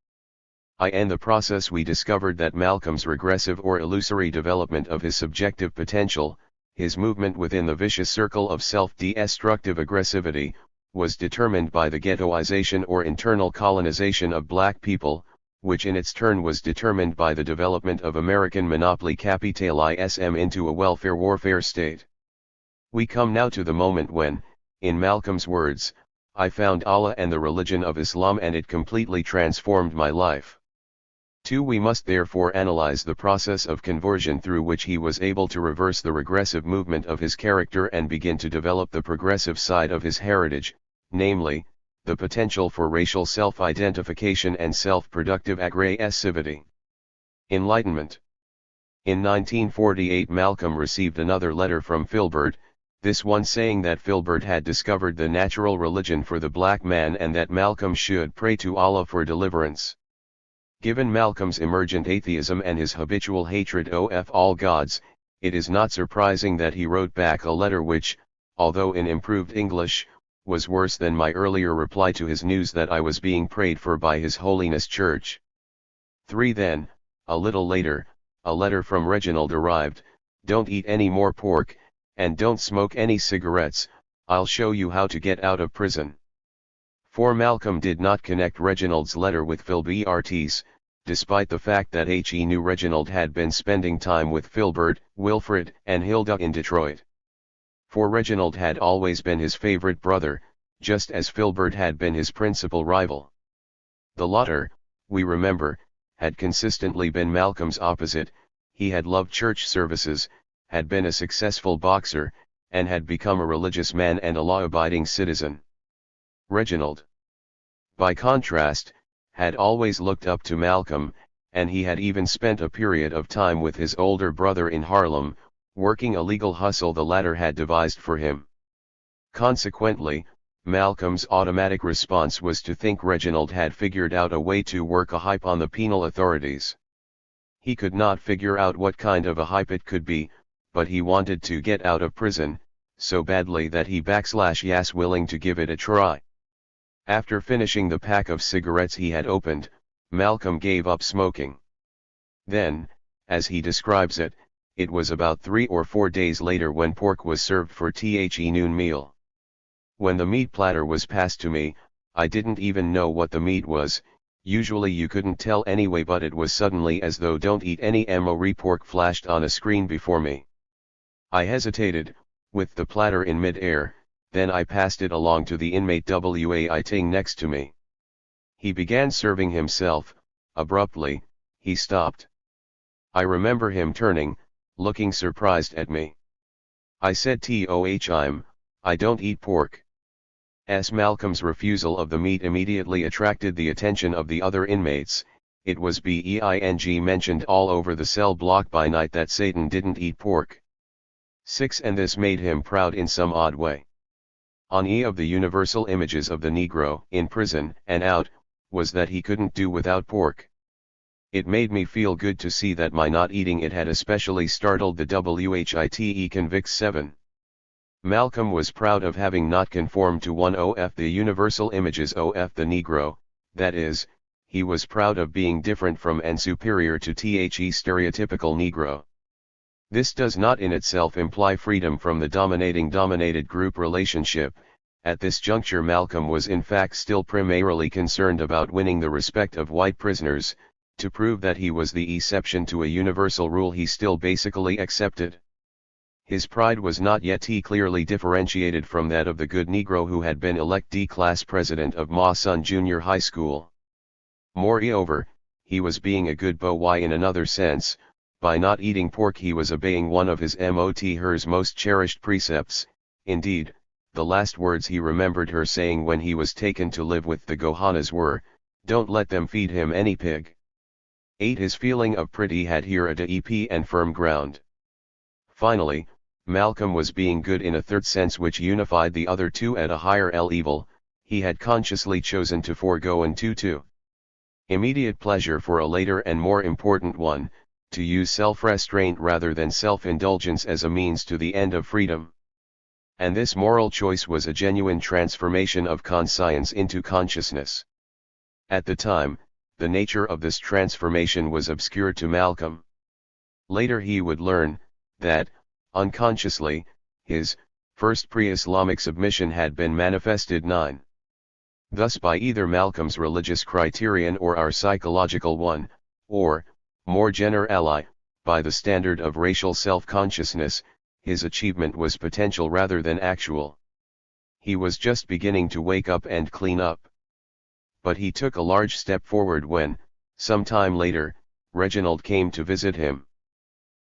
In the process we discovered that Malcolm's regressive or illusory development of his subjective potential, his movement within the vicious circle of self-destructive aggressivity, was determined by the ghettoization or internal colonization of black people, which in its turn was determined by the development of American monopoly capitalism into a welfare warfare state. We come now to the moment when, in Malcolm's words, I found Allah and the religion of Islam, and it completely transformed my life. 2. We must therefore analyze the process of conversion through which he was able to reverse the regressive movement of his character and begin to develop the progressive side of his heritage, namely, the potential for racial self-identification and self-productive aggressivity. Enlightenment. In 1948 Malcolm received another letter from Filbert, this one saying that Filbert had discovered the natural religion for the black man and that Malcolm should pray to Allah for deliverance. Given Malcolm's emergent atheism and his habitual hatred of all gods, it is not surprising that he wrote back a letter which, although in improved English, was worse than my earlier reply to his news that I was being prayed for by His Holiness Church. 3. Then, a little later, a letter from Reginald arrived, "Don't eat any more pork, and don't smoke any cigarettes, I'll show you how to get out of prison." 4. Malcolm did not connect Reginald's letter with Filbert's, despite the fact that he knew Reginald had been spending time with Filbert, Wilfred, and Hilda in Detroit. For Reginald had always been his favorite brother, just as Filbert had been his principal rival. The latter, we remember, had consistently been Malcolm's opposite. He had loved church services, had been a successful boxer, and had become a religious man and a law-abiding citizen. Reginald, by contrast, had always looked up to Malcolm, and he had even spent a period of time with his older brother in Harlem, working a legal hustle the latter had devised for him. Consequently, Malcolm's automatic response was to think Reginald had figured out a way to work a hype on the penal authorities. He could not figure out what kind of a hype it could be, but he wanted to get out of prison, so badly that he \yes willing to give it a try. After finishing the pack of cigarettes he had opened, Malcolm gave up smoking. Then, as he describes it, it was about 3 or 4 days later when pork was served for the noon meal. When the meat platter was passed to me, I didn't even know what the meat was. Usually you couldn't tell anyway, but it was suddenly as though "Don't eat any more pork" flashed on a screen before me. I hesitated, with the platter in mid-air, then I passed it along to the inmate waiting next to me. He began serving himself. Abruptly, he stopped. I remember him turning, looking surprised at me. I said, I don't eat pork." Malcolm's refusal of the meat immediately attracted the attention of the other inmates. It was being mentioned all over the cell block by night that Satan didn't eat pork. 6. And this made him proud in some odd way. On of the universal images of the Negro, in prison and out, was that he couldn't do without pork. It made me feel good to see that my not eating it had especially startled the WHITE convicts. 7. Malcolm was proud of having not conformed to one of the universal images of the Negro, that is, he was proud of being different from and superior to the stereotypical Negro. This does not in itself imply freedom from the dominating-dominated group relationship. At this juncture Malcolm was in fact still primarily concerned about winning the respect of white prisoners, to prove that he was the exception to a universal rule he still basically accepted. His pride was not yet clearly differentiated from that of the good Negro who had been elected class president of Mawson Junior High School. Moreover, he was being a good boy in another sense. By not eating pork he was obeying one of his her's most cherished precepts. Indeed, the last words he remembered her saying when he was taken to live with the Gohanas were, "Don't let them feed him any pig." 8. His feeling of pretty had here a deep and firm ground. Finally, Malcolm was being good in a third sense which unified the other two at a higher level. He had consciously chosen to forego into immediate pleasure for a later and more important one, to use self-restraint rather than self-indulgence as a means to the end of freedom. And this moral choice was a genuine transformation of conscience into consciousness. At the time, the nature of this transformation was obscure to Malcolm. Later he would learn, that, unconsciously, his First pre-Islamic submission had been manifested 9. Thus by either Malcolm's religious criterion or our psychological one, or, more generally, by the standard of racial self-consciousness, his achievement was potential rather than actual. He was just beginning to wake up and clean up. But he took a large step forward when, some time later, Reginald came to visit him.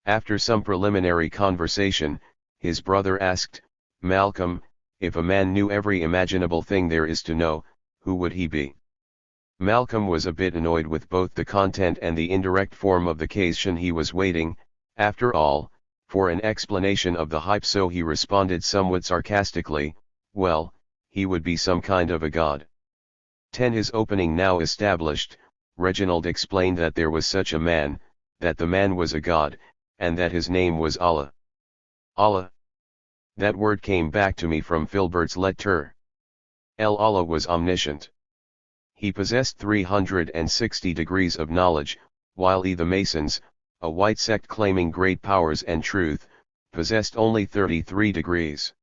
After some preliminary conversation, his brother asked, "Malcolm, if a man knew every imaginable thing there is to know, who would he be?" Malcolm was a bit annoyed with both the content and the indirect form of the question. He was waiting, after all, for an explanation of the hype, so he responded somewhat sarcastically, "Well, he would be some kind of a god." 10. His opening now established, Reginald explained that there was such a man, that the man was a god, and that his name was Allah. Allah. That word came back to me from Filbert's letter. Allah was omniscient. He possessed 360 degrees of knowledge, while the Masons, a white sect claiming great powers and truth, possessed only 33 degrees.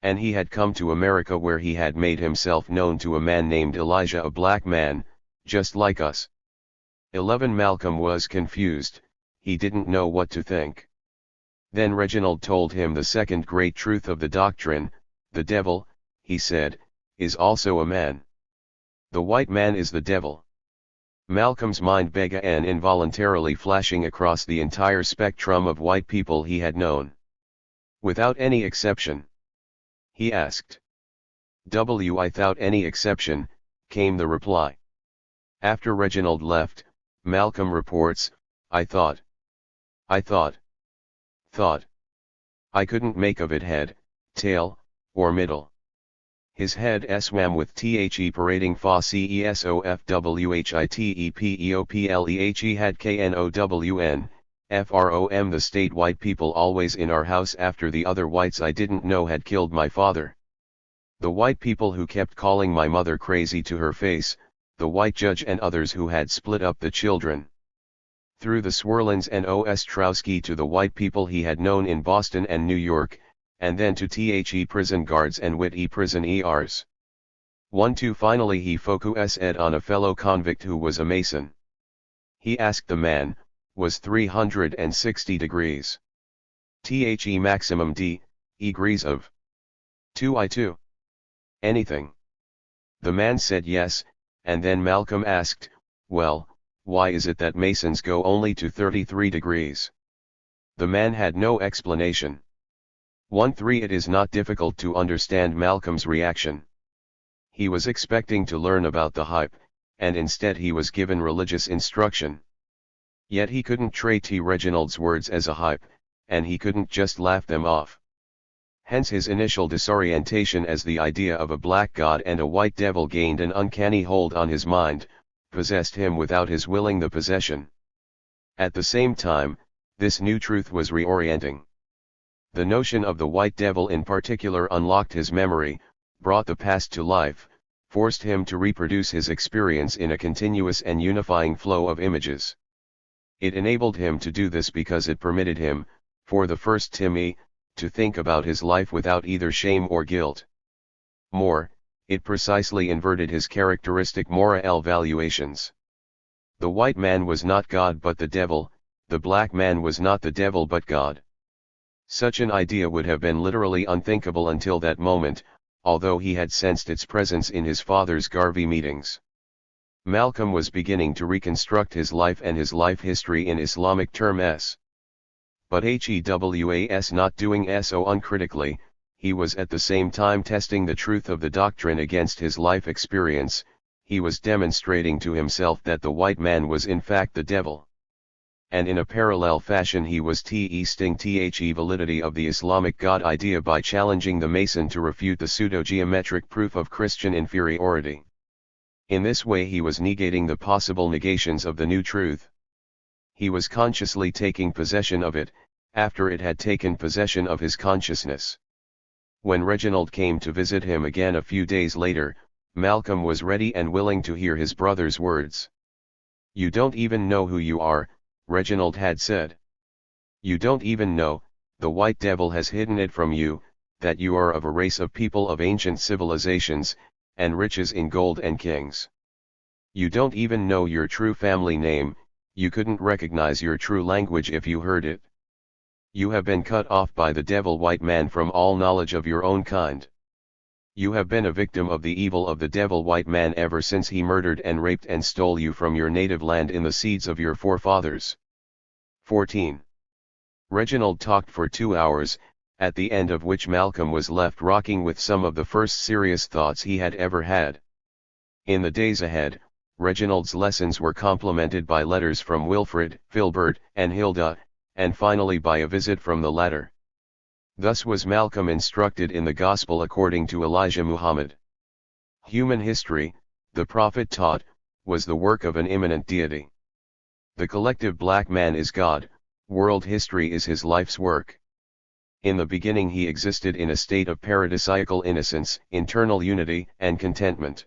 And he had come to America, where he had made himself known to a man named Elijah, a black man, just like us. 11. Malcolm was confused, he didn't know what to think. Then Reginald told him the second great truth of the doctrine: the devil, he said, is also a man. The white man is the devil. Malcolm's mind began involuntarily flashing across the entire spectrum of white people he had known. Without any exception. He asked. Without any exception, came the reply. After Reginald left, Malcolm reports, I thought. I couldn't make of it head, tail, or middle. His head swam with the parading fa cesofwhitepeople had known, from the state white people always in our house after the other whites I didn't know had killed my father. The white people who kept calling my mother crazy to her face, the white judge and others who had split up the children. Through the Swerlins and Ostrowski to the white people he had known in Boston and New York, and then to the prison guards and wit prison ERs. 1-2 Finally he focused on a fellow convict who was a Mason. He asked the man, was 360 degrees. The maximum degrees of 2 anything. The man said yes, and then Malcolm asked, well, why is it that Masons go only to 33 degrees? The man had no explanation. 1-3 It is not difficult to understand Malcolm's reaction. He was expecting to learn about the hype, and instead he was given religious instruction. Yet he couldn't treat Reginald's words as a hype, and he couldn't just laugh them off. Hence his initial disorientation as the idea of a black god and a white devil gained an uncanny hold on his mind, possessed him without his willing the possession. At the same time, this new truth was reorienting. The notion of the white devil in particular unlocked his memory, brought the past to life, forced him to reproduce his experience in a continuous and unifying flow of images. It enabled him to do this because it permitted him, for the first time, to think about his life without either shame or guilt. More, it precisely inverted his characteristic moral valuations. The white man was not God but the devil, the black man was not the devil but God. Such an idea would have been literally unthinkable until that moment, although he had sensed its presence in his father's Garvey meetings. Malcolm was beginning to reconstruct his life and his life history in Islamic terms. But he was not doing so uncritically, he was at the same time testing the truth of the doctrine against his life experience. He was demonstrating to himself that the white man was in fact the devil. And in a parallel fashion he was testing the validity of the Islamic God idea by challenging the Mason to refute the pseudo-geometric proof of Christian inferiority. In this way he was negating the possible negations of the new truth. He was consciously taking possession of it, after it had taken possession of his consciousness. When Reginald came to visit him again a few days later, Malcolm was ready and willing to hear his brother's words. "You don't even know who you are," Reginald had said. "You don't even know, the white devil has hidden it from you, that you are of a race of people of ancient civilizations, and riches in gold and kings. You don't even know your true family name, you couldn't recognize your true language if you heard it. You have been cut off by the devil white man from all knowledge of your own kind. You have been a victim of the evil of the devil white man ever since he murdered and raped and stole you from your native land in the seeds of your forefathers. 14. Reginald talked for 2 hours, at the end of which Malcolm was left rocking with some of the first serious thoughts he had ever had. In the days ahead, Reginald's lessons were complemented by letters from Wilfred, Filbert, and Hilda, and finally by a visit from the latter. Thus was Malcolm instructed in the Gospel according to Elijah Muhammad. Human history, the prophet taught, was the work of an immanent deity. The collective black man is God, world history is his life's work. In the beginning he existed in a state of paradisiacal innocence, internal unity, and contentment.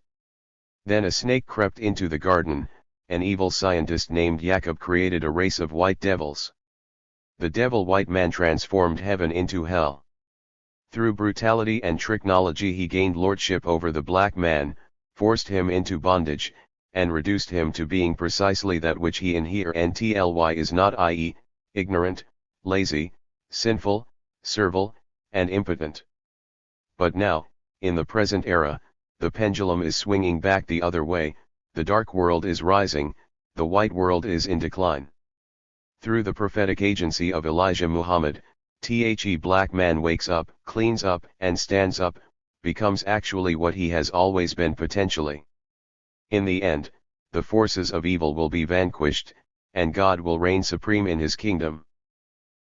Then a snake crept into the garden, an evil scientist named Jacob created a race of white devils. The devil white man transformed heaven into hell. Through brutality and technology he gained lordship over the black man, forced him into bondage, and reduced him to being precisely that which he inherently is not, i.e., ignorant, lazy, sinful, servile, and impotent. But now, in the present era, the pendulum is swinging back the other way, the dark world is rising, the white world is in decline. Through the prophetic agency of Elijah Muhammad, the black man wakes up, cleans up, and stands up, becomes actually what he has always been potentially. In the end, the forces of evil will be vanquished, and God will reign supreme in his kingdom.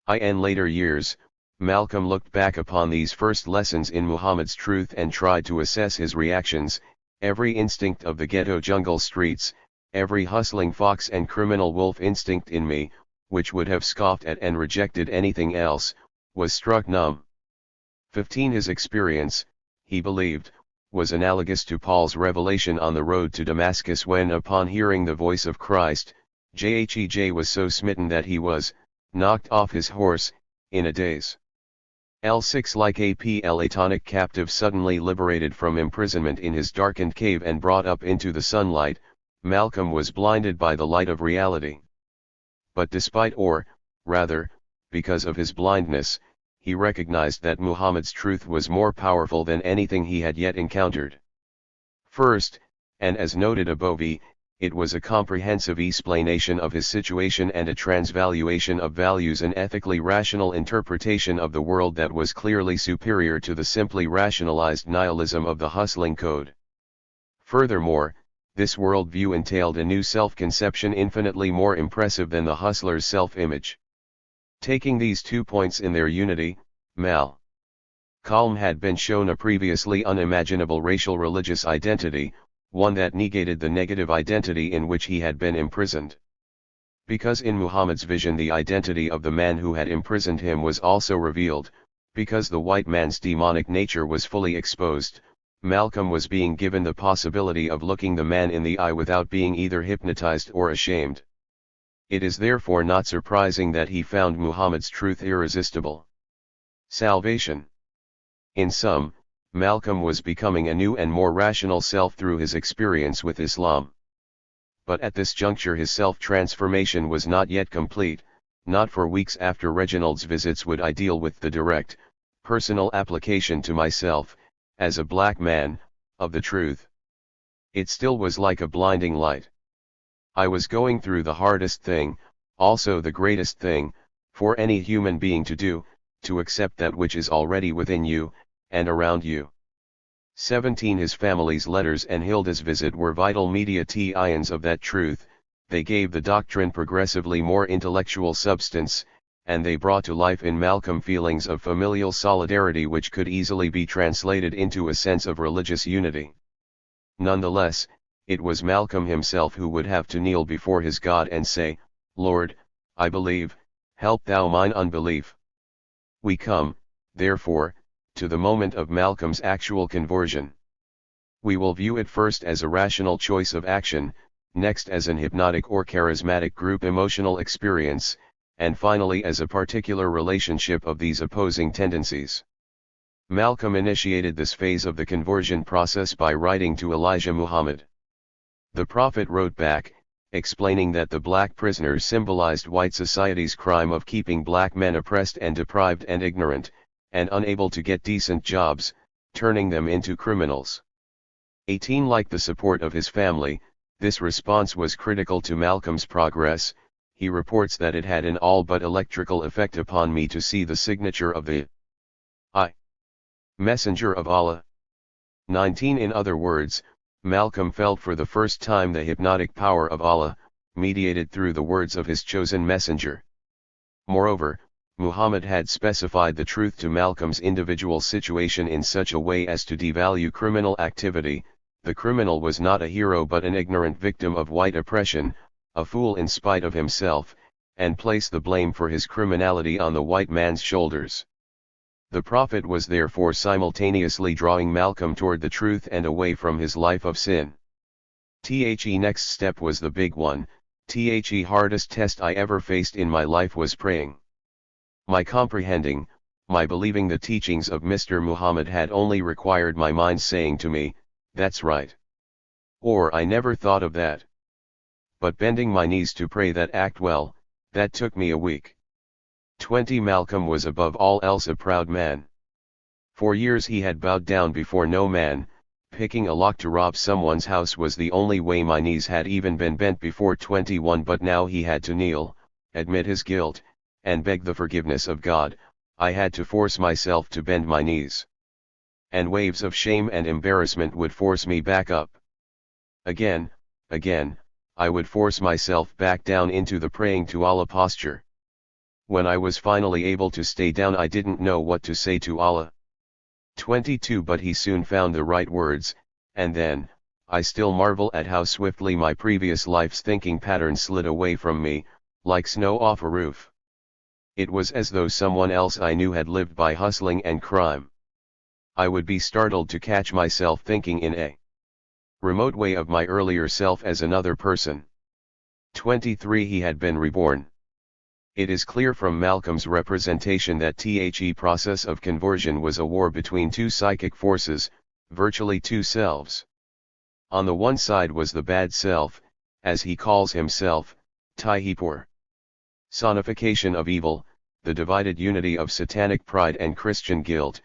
In later years, Malcolm looked back upon these first lessons in Muhammad's truth and tried to assess his reactions, every instinct of the ghetto jungle streets, every hustling fox and criminal wolf instinct in me, which would have scoffed at and rejected anything else, was struck numb. 15. His experience, he believed, was analogous to Paul's revelation on the road to Damascus when upon hearing the voice of Christ, Jej was so smitten that he was knocked off his horse, in a daze. L6 like a Platonic captive suddenly liberated from imprisonment in his darkened cave and brought up into the sunlight, Malcolm was blinded by the light of reality. But despite or, rather, because of his blindness, he recognized that Muhammad's truth was more powerful than anything he had yet encountered. First, and as noted above, it was a comprehensive explanation of his situation and a transvaluation of values, an ethically rational interpretation of the world that was clearly superior to the simply rationalized nihilism of the hustling code. Furthermore, this worldview entailed a new self-conception infinitely more impressive than the hustler's self-image. Taking these 2 points in their unity, Malcolm had been shown a previously unimaginable racial religious identity, one that negated the negative identity in which he had been imprisoned. Because in Muhammad's vision the identity of the man who had imprisoned him was also revealed, because the white man's demonic nature was fully exposed, Malcolm was being given the possibility of looking the man in the eye without being either hypnotized or ashamed. It is therefore not surprising that he found Muhammad's truth irresistible. Salvation. In sum, Malcolm was becoming a new and more rational self through his experience with Islam. But at this juncture his self-transformation was not yet complete. Not for weeks after Reginald's visits would I deal with the direct, personal application to myself, as a black man, of the truth. It still was like a blinding light. I was going through the hardest thing, also the greatest thing, for any human being to do, to accept that which is already within you, and around you. 17. His family's letters and Hilda's visit were vital media tie-ins of that truth. They gave the doctrine progressively more intellectual substance, and they brought to life in Malcolm feelings of familial solidarity which could easily be translated into a sense of religious unity. Nonetheless, it was Malcolm himself who would have to kneel before his God and say, "Lord, I believe, help thou mine unbelief." We come, therefore, to the moment of Malcolm's actual conversion. We will view it first as a rational choice of action, next as an hypnotic or charismatic group emotional experience, and finally as a particular relationship of these opposing tendencies. Malcolm initiated this phase of the conversion process by writing to Elijah Muhammad. The prophet wrote back, explaining that the black prisoners symbolized white society's crime of keeping black men oppressed and deprived and ignorant, and unable to get decent jobs, turning them into criminals. 18 Like the support of his family, this response was critical to Malcolm's progress. He reports that it had an all but electrical effect upon me to see the signature of the Messenger of Allah. 19 In other words, Malcolm felt for the first time the hypnotic power of Allah, mediated through the words of his chosen messenger. Moreover, Muhammad had specified the truth to Malcolm's individual situation in such a way as to devalue criminal activity. The criminal was not a hero but an ignorant victim of white oppression, a fool in spite of himself, and place the blame for his criminality on the white man's shoulders. The Prophet was therefore simultaneously drawing Malcolm toward the truth and away from his life of sin. Next step was the big one. Hardest test I ever faced in my life was praying. My comprehending, my believing the teachings of Mr. Muhammad had only required my mind saying to me, "That's right." Or "I never thought of that." But bending my knees to pray that act well, that took me a week. 20 Malcolm was above all else a proud man. For years he had bowed down before no man. Picking a lock to rob someone's house was the only way my knees had even been bent before. 21 But now he had to kneel, admit his guilt, and beg the forgiveness of God. I had to force myself to bend my knees. And waves of shame and embarrassment would force me back up. Again, I would force myself back down into the praying to Allah posture. When I was finally able to stay down, I didn't know what to say to Allah. 22 But he soon found the right words, and then, I still marvel at how swiftly my previous life's thinking pattern slid away from me, like snow off a roof. It was as though someone else I knew had lived by hustling and crime. I would be startled to catch myself thinking in a remote way of my earlier self as another person. 23 He had been reborn. It is clear from Malcolm's representation that the process of conversion was a war between two psychic forces, virtually two selves. On the one side was the bad self, as he calls himself, Tihipur. Sonification of evil, the divided unity of satanic pride and Christian guilt,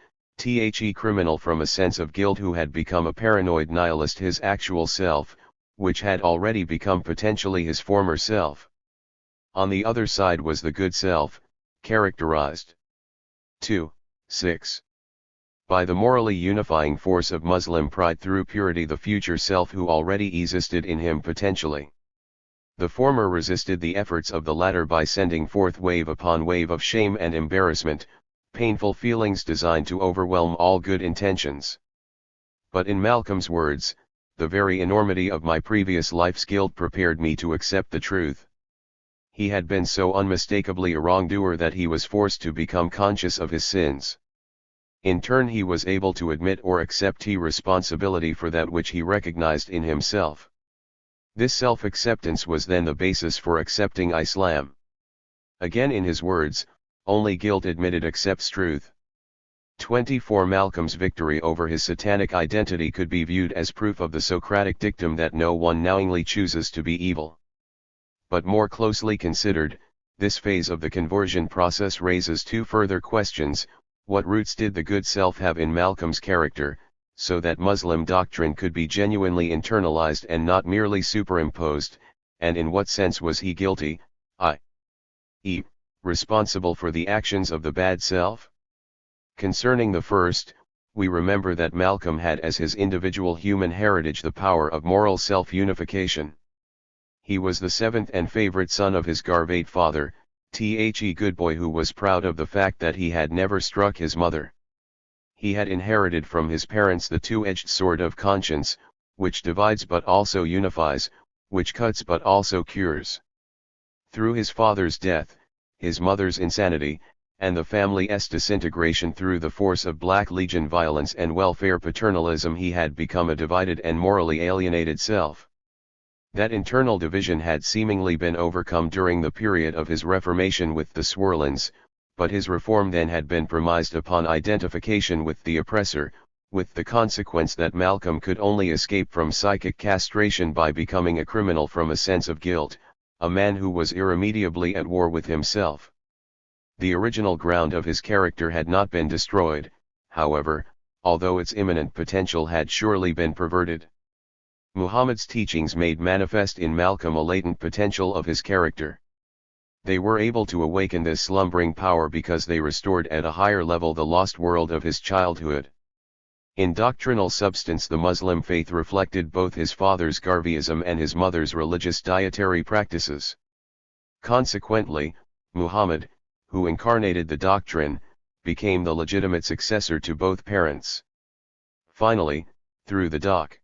criminal from a sense of guilt who had become a paranoid nihilist, his actual self, which had already become potentially his former self. On the other side was the good self, characterized 6. By the morally unifying force of Muslim pride through purity, the future self who already existed in him potentially. The former resisted the efforts of the latter by sending forth wave upon wave of shame and embarrassment, painful feelings designed to overwhelm all good intentions. But in Malcolm's words, the very enormity of my previous life's guilt prepared me to accept the truth. He had been so unmistakably a wrongdoer that he was forced to become conscious of his sins. In turn, he was able to admit or accept responsibility for that which he recognized in himself. This self-acceptance was then the basis for accepting Islam. Again in his words, only guilt admitted accepts truth. 24 Malcolm's victory over his satanic identity could be viewed as proof of the Socratic dictum that no one knowingly chooses to be evil. But more closely considered, this phase of the conversion process raises two further questions. What roots did the good self have in Malcolm's character, so that Muslim doctrine could be genuinely internalized and not merely superimposed, and in what sense was he guilty, i.e., responsible for the actions of the bad self? Concerning the first, we remember that Malcolm had as his individual human heritage the power of moral self-unification. He was the seventh and favorite son of his Garvate father, Goodboy, who was proud of the fact that he had never struck his mother. He had inherited from his parents the two-edged sword of conscience, which divides but also unifies, which cuts but also cures. Through his father's death, his mother's insanity, and the family's disintegration through the force of Black Legion violence and welfare paternalism, he had become a divided and morally alienated self. That internal division had seemingly been overcome during the period of his reformation with the Swirlins, but his reform then had been premised upon identification with the oppressor, with the consequence that Malcolm could only escape from psychic castration by becoming a criminal from a sense of guilt, a man who was irremediably at war with himself. The original ground of his character had not been destroyed, however, although its imminent potential had surely been perverted. Muhammad's teachings made manifest in Malcolm a latent potential of his character. They were able to awaken this slumbering power because they restored at a higher level the lost world of his childhood. In doctrinal substance, the Muslim faith reflected both his father's Garveyism and his mother's religious dietary practices. Consequently, Muhammad, who incarnated the doctrine, became the legitimate successor to both parents. Finally, through the Doc.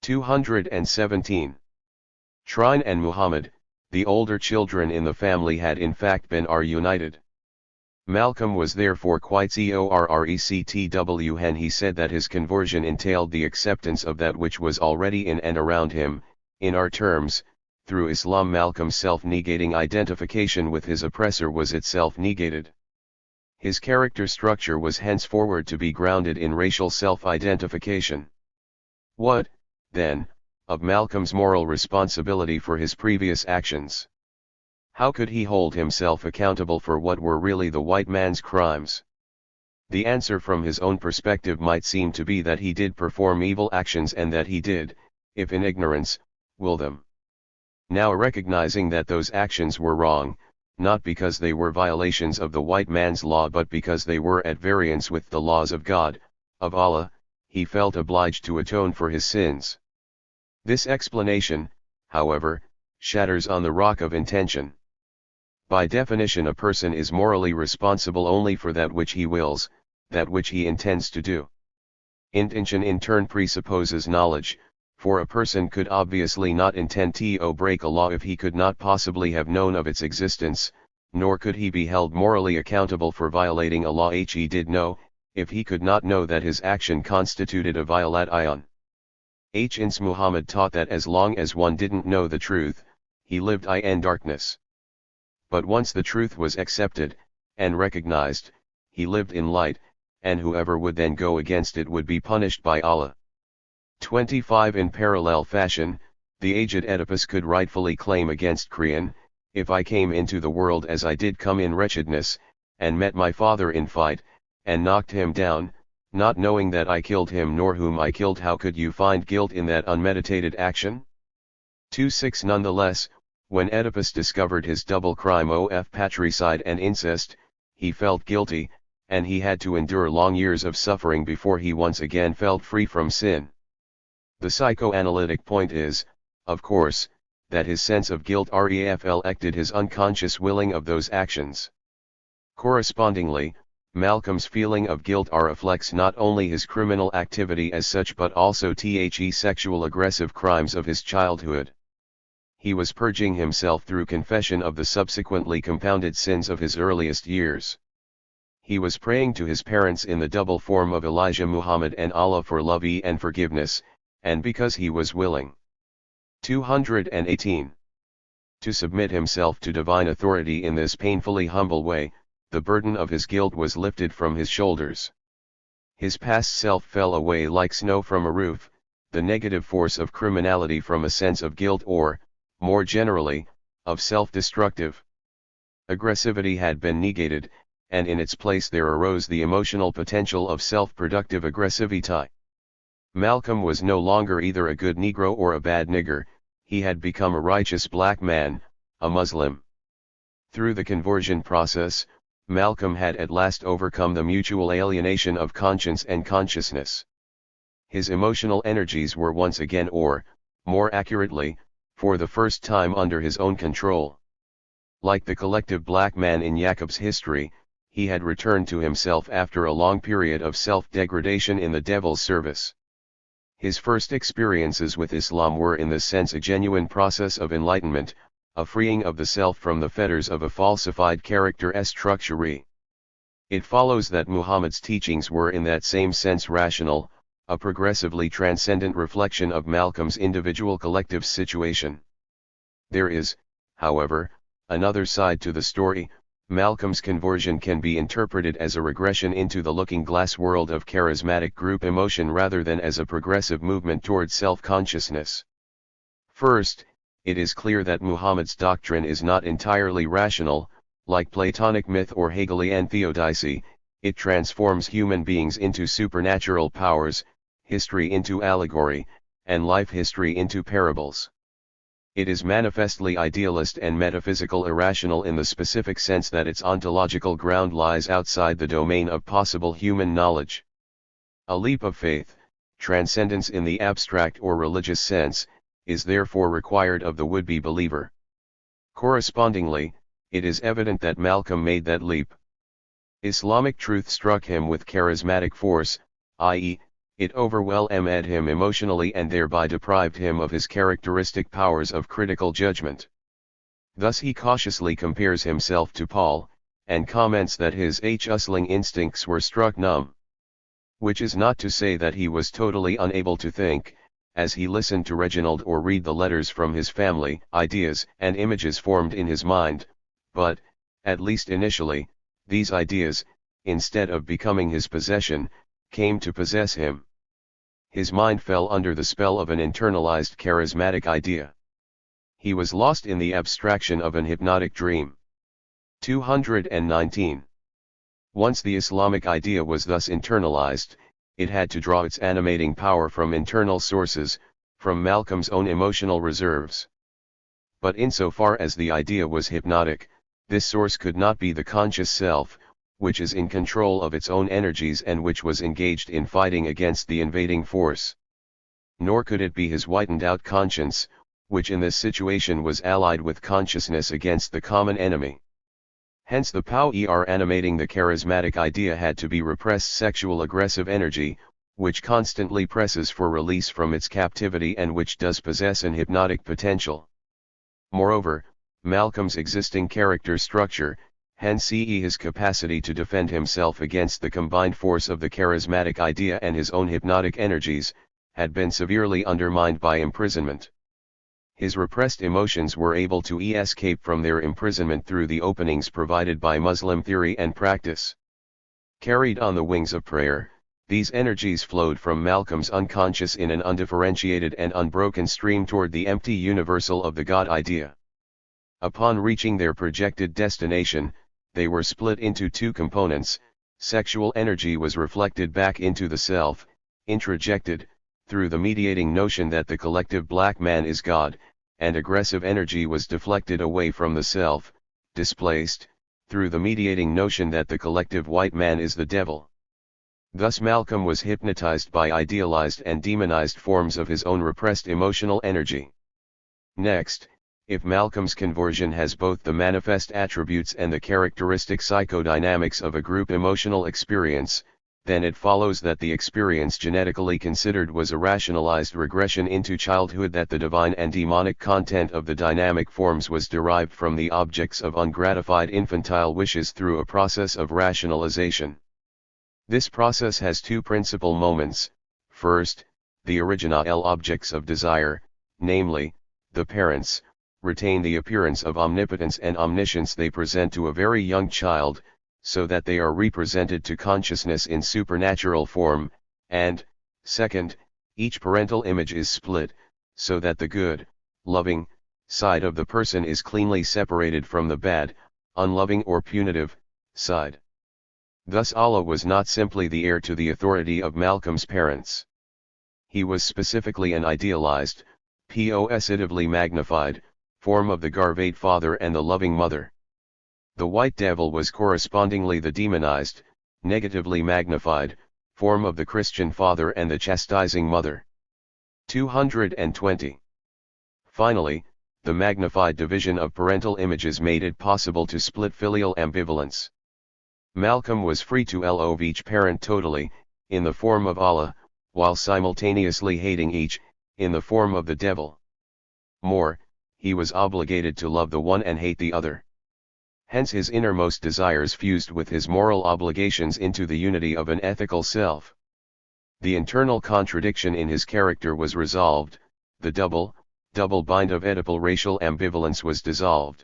217. Trine and Muhammad, the older children in the family, had in fact been reunited. Malcolm was therefore quite correctw when he said that his conversion entailed the acceptance of that which was already in and around him. In our terms, through Islam, Malcolm's self-negating identification with his oppressor was itself negated. His character structure was henceforward to be grounded in racial self-identification. What, then, of Malcolm's moral responsibility for his previous actions? How could he hold himself accountable for what were really the white man's crimes? The answer from his own perspective might seem to be that he did perform evil actions and that he did, if in ignorance, will them. Now, recognizing that those actions were wrong, not because they were violations of the white man's law but because they were at variance with the laws of God, of Allah, he felt obliged to atone for his sins. This explanation, however, shatters on the rock of intention. By definition, a person is morally responsible only for that which he wills, that which he intends to do. Intention in turn presupposes knowledge, for a person could obviously not intend to break a law if he could not possibly have known of its existence, nor could he be held morally accountable for violating a law he did know, if he could not know that his action constituted a violation. Hence Muhammad taught that as long as one didn't know the truth, he lived in darkness. But once the truth was accepted, and recognized, he lived in light, and whoever would then go against it would be punished by Allah. 25. In parallel fashion, the aged Oedipus could rightfully claim against Creon, if I came into the world as I did come in wretchedness, and met my father in fight, and knocked him down, not knowing that I killed him nor whom I killed, how could you find guilt in that unmeditated action? 26. Nonetheless, when Oedipus discovered his double crime of patricide and incest, he felt guilty, and he had to endure long years of suffering before he once again felt free from sin. The psychoanalytic point is, of course, that his sense of guilt reflected his unconscious willing of those actions. Correspondingly, Malcolm's feeling of guilt reflects not only his criminal activity as such but also the sexual aggressive crimes of his childhood. He was purging himself through confession of the subsequently compounded sins of his earliest years. He was praying to his parents in the double form of Elijah Muhammad and Allah for love and forgiveness, and because he was willing. 218. To submit himself to divine authority in this painfully humble way, the burden of his guilt was lifted from his shoulders. His past self fell away like snow from a roof, the negative force of criminality from a sense of guilt or, more generally, of self-destructive aggressivity had been negated, and in its place there arose the emotional potential of self-productive aggressivity. Malcolm was no longer either a good Negro or a bad nigger, he had become a righteous black man, a Muslim. Through the conversion process, Malcolm had at last overcome the mutual alienation of conscience and consciousness. His emotional energies were once again, or, more accurately, for the first time under his own control. Like the collective black man in Jacob's history, he had returned to himself after a long period of self-degradation in the devil's service. His first experiences with Islam were in this sense a genuine process of enlightenment, a freeing of the self from the fetters of a falsified character structure. It follows that Muhammad's teachings were in that same sense rational, a progressively transcendent reflection of Malcolm's individual collective situation. There is, however, another side to the story, Malcolm's conversion can be interpreted as a regression into the looking-glass world of charismatic group emotion rather than as a progressive movement toward self-consciousness. First, it is clear that Muhammad's doctrine is not entirely rational. Like Platonic myth or Hegelian theodicy, it transforms human beings into supernatural powers, history into allegory, and life history into parables. It is manifestly idealist and metaphysical irrational in the specific sense that its ontological ground lies outside the domain of possible human knowledge. A leap of faith, transcendence in the abstract or religious sense, is therefore required of the would-be believer. Correspondingly, it is evident that Malcolm made that leap. Islamic truth struck him with charismatic force, i.e., it overwhelmed him emotionally and thereby deprived him of his characteristic powers of critical judgment. Thus he cautiously compares himself to Paul, and comments that his hustling instincts were struck numb. Which is not to say that he was totally unable to think, as he listened to Reginald or read the letters from his family. Ideas and images formed in his mind, but, at least initially, these ideas, instead of becoming his possession, came to possess him. His mind fell under the spell of an internalized charismatic idea. He was lost in the abstraction of an hypnotic dream. 219. Once the Islamic idea was thus internalized, it had to draw its animating power from internal sources, from Malcolm's own emotional reserves. But insofar as the idea was hypnotic, this source could not be the conscious self, which is in control of its own energies and which was engaged in fighting against the invading force. Nor could it be his whitened-out conscience, which in this situation was allied with consciousness against the common enemy. Hence the power animating the charismatic idea had to be repressed sexual aggressive energy, which constantly presses for release from its captivity and which does possess an hypnotic potential. Moreover, Malcolm's existing character structure, hence his capacity to defend himself against the combined force of the charismatic idea and his own hypnotic energies, had been severely undermined by imprisonment. His repressed emotions were able to escape from their imprisonment through the openings provided by Muslim theory and practice. Carried on the wings of prayer, these energies flowed from Malcolm's unconscious in an undifferentiated and unbroken stream toward the empty universal of the God idea. Upon reaching their projected destination, they were split into two components. Sexual energy was reflected back into the self, introjected, through the mediating notion that the collective black man is God, and aggressive energy was deflected away from the self, displaced, through the mediating notion that the collective white man is the devil. Thus Malcolm was hypnotized by idealized and demonized forms of his own repressed emotional energy. Next, if Malcolm's conversion has both the manifest attributes and the characteristic psychodynamics of a group emotional experience, then it follows that the experience genetically considered was a rationalized regression into childhood, that the divine and demonic content of the dynamic forms was derived from the objects of ungratified infantile wishes through a process of rationalization. This process has two principal moments. First, the original objects of desire, namely, the parents, retain the appearance of omnipotence and omniscience they present to a very young child, so that they are represented to consciousness in supernatural form, and, second, each parental image is split, so that the good, loving, side of the person is cleanly separated from the bad, unloving or punitive, side. Thus Allah was not simply the heir to the authority of Malcolm's parents. He was specifically an idealized, positively magnified, form of the Garvate father and the loving mother. The white devil was correspondingly the demonized, negatively magnified, form of the Christian father and the chastising mother. 220. Finally, the magnified division of parental images made it possible to split filial ambivalence. Malcolm was free to love each parent totally, in the form of Allah, while simultaneously hating each, in the form of the devil. More, he was obligated to love the one and hate the other. Hence his innermost desires fused with his moral obligations into the unity of an ethical self. The internal contradiction in his character was resolved, the double bind of Oedipal racial ambivalence was dissolved.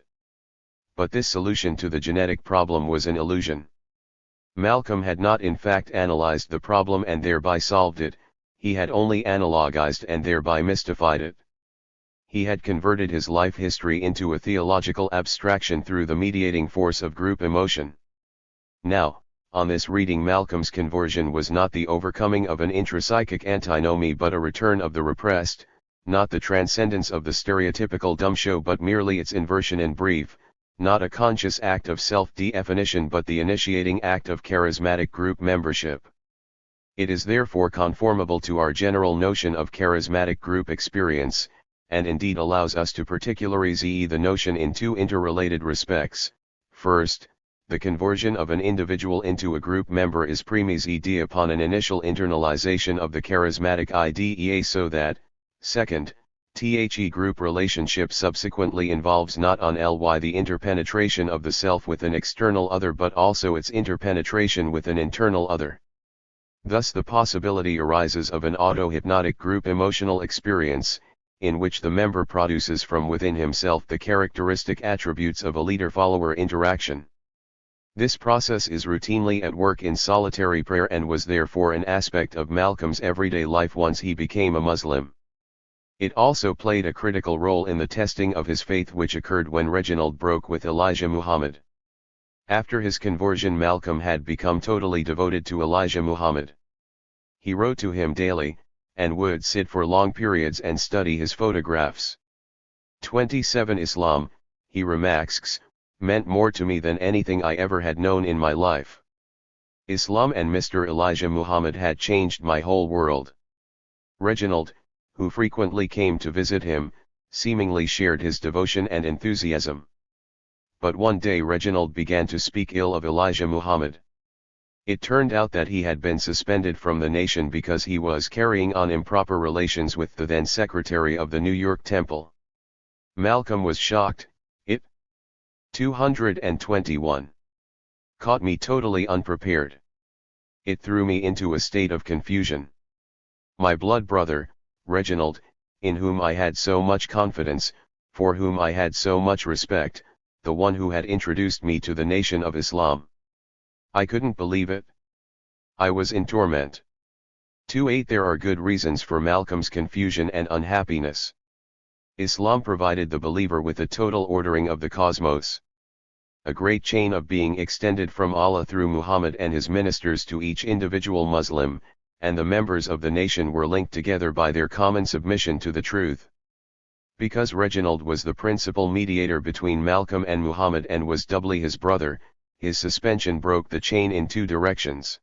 but this solution to the genetic problem was an illusion. Malcolm had not in fact analyzed the problem and thereby solved it, he had only analogized and thereby mystified it. He had converted his life history into a theological abstraction through the mediating force of group emotion. Now, on this reading, Malcolm's conversion was not the overcoming of an intrapsychic antinomy but a return of the repressed, not the transcendence of the stereotypical dumb show but merely its inversion in brief, not a conscious act of self-definition but the initiating act of charismatic group membership. It is therefore conformable to our general notion of charismatic group experience, and indeed allows us to particularize the notion in two interrelated respects. First, the conversion of an individual into a group member is premised upon an initial internalization of the charismatic idea so that, second, the group relationship subsequently involves not only the interpenetration of the self with an external other but also its interpenetration with an internal other. Thus the possibility arises of an auto-hypnotic group emotional experience, in which the member produces from within himself the characteristic attributes of a leader-follower interaction. This process is routinely at work in solitary prayer and was therefore an aspect of Malcolm's everyday life once he became a Muslim. It also played a critical role in the testing of his faith which occurred when Reginald broke with Elijah Muhammad. After his conversion, Malcolm had become totally devoted to Elijah Muhammad. He wrote to him daily, and would sit for long periods and study his photographs. 27 Islam, he remarks, meant more to me than anything I ever had known in my life. Islam and Mr. Elijah Muhammad had changed my whole world. Reginald, who frequently came to visit him, seemingly shared his devotion and enthusiasm. But one day Reginald began to speak ill of Elijah Muhammad. It turned out that he had been suspended from the nation because he was carrying on improper relations with the then secretary of the New York Temple. Malcolm was shocked. It 221 caught me totally unprepared. It threw me into a state of confusion. My blood brother, Reginald, in whom I had so much confidence, for whom I had so much respect, the one who had introduced me to the nation of Islam. I couldn't believe it. I was in torment. 2-8 There are good reasons for Malcolm's confusion and unhappiness. Islam provided the believer with a total ordering of the cosmos. A great chain of being extended from Allah through Muhammad and his ministers to each individual Muslim, and the members of the nation were linked together by their common submission to the truth. Because Reginald was the principal mediator between Malcolm and Muhammad and was doubly his brother, his suspension broke the chain in two directions.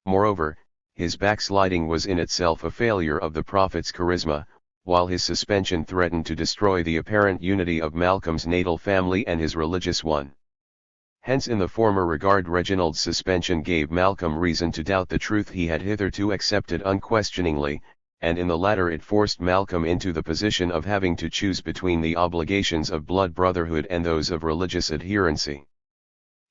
Moreover, his backsliding was in itself a failure of the Prophet's charisma, while his suspension threatened to destroy the apparent unity of Malcolm's natal family and his religious one. Hence in the former regard Reginald's suspension gave Malcolm reason to doubt the truth he had hitherto accepted unquestioningly, and in the latter it forced Malcolm into the position of having to choose between the obligations of blood brotherhood and those of religious adherency.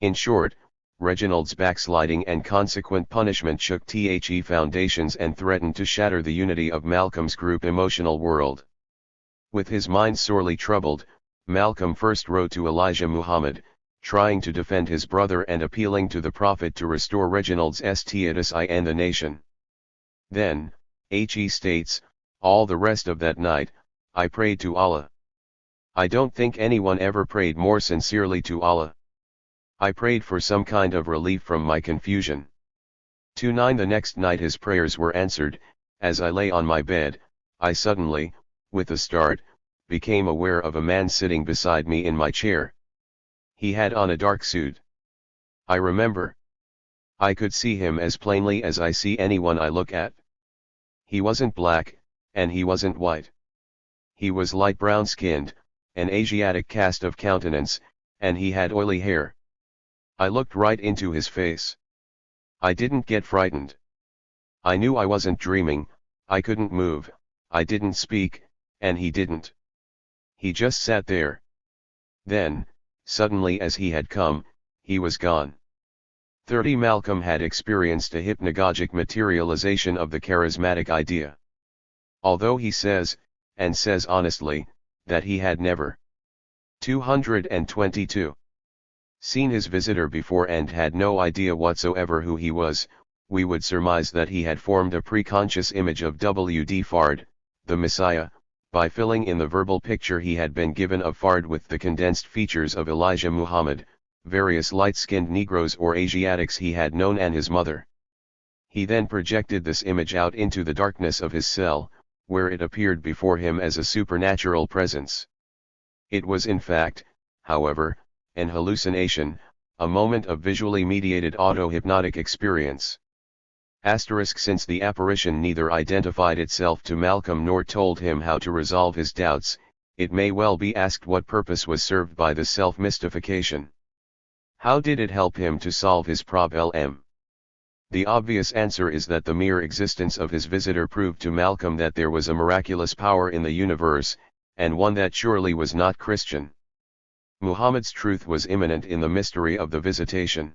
In short, Reginald's backsliding and consequent punishment shook the foundations and threatened to shatter the unity of Malcolm's group emotional world. With his mind sorely troubled, Malcolm first wrote to Elijah Muhammad, trying to defend his brother and appealing to the Prophet to restore Reginald's status in the nation. Then, he states, all the rest of that night, I prayed to Allah. I don't think anyone ever prayed more sincerely to Allah. I prayed for some kind of relief from my confusion. 2-9 The next night his prayers were answered. As I lay on my bed, I suddenly, with a start, became aware of a man sitting beside me in my chair. He had on a dark suit. I remember. I could see him as plainly as I see anyone I look at. He wasn't black, and he wasn't white. He was light brown-skinned, an Asiatic cast of countenance, and he had oily hair. I looked right into his face. I didn't get frightened. I knew I wasn't dreaming, I couldn't move, I didn't speak, and he didn't. He just sat there. Then, suddenly as he had come, he was gone. 30 Malcolm had experienced a hypnagogic materialization of the charismatic idea. Although he says, and says honestly, that he had never 222. Seen his visitor before and had no idea whatsoever who he was, we would surmise that he had formed a preconscious image of W.D. Fard, the Messiah, by filling in the verbal picture he had been given of Fard with the condensed features of Elijah Muhammad, various light-skinned Negroes or Asiatics he had known and his mother. He then projected this image out into the darkness of his cell, where it appeared before him as a supernatural presence. It was in fact, however, an hallucination, a moment of visually mediated auto-hypnotic experience. Since the apparition neither identified itself to Malcolm nor told him how to resolve his doubts, it may well be asked what purpose was served by the self-mystification. How did it help him to solve his problem? The obvious answer is that the mere existence of his visitor proved to Malcolm that there was a miraculous power in the universe, and one that surely was not Christian. Muhammad's truth was immanent in the mystery of the visitation.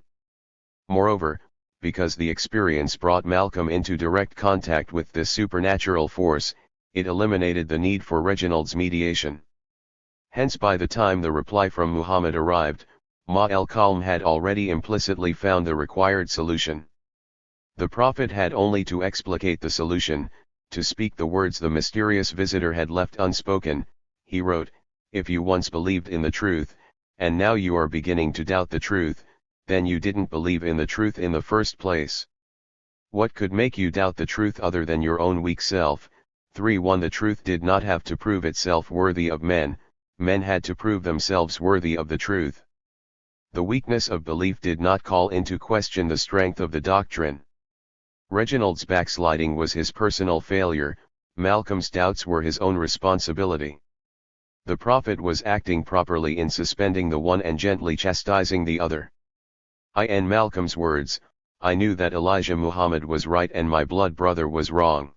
Moreover, because the experience brought Malcolm into direct contact with this supernatural force, it eliminated the need for Reginald's mediation. Hence by the time the reply from Muhammad arrived, Ma-el-Kalm had already implicitly found the required solution. The Prophet had only to explicate the solution, to speak the words the mysterious visitor had left unspoken. He wrote, "If you once believed in the truth, and now you are beginning to doubt the truth, then you didn't believe in the truth in the first place. What could make you doubt the truth other than your own weak self?" 3:1 The truth did not have to prove itself worthy of men, men had to prove themselves worthy of the truth. The weakness of belief did not call into question the strength of the doctrine. Reginald's backsliding was his personal failure, Malcolm's doubts were his own responsibility. The Prophet was acting properly in suspending the one and gently chastising the other. In Malcolm's words, I knew that Elijah Muhammad was right and my blood brother was wrong.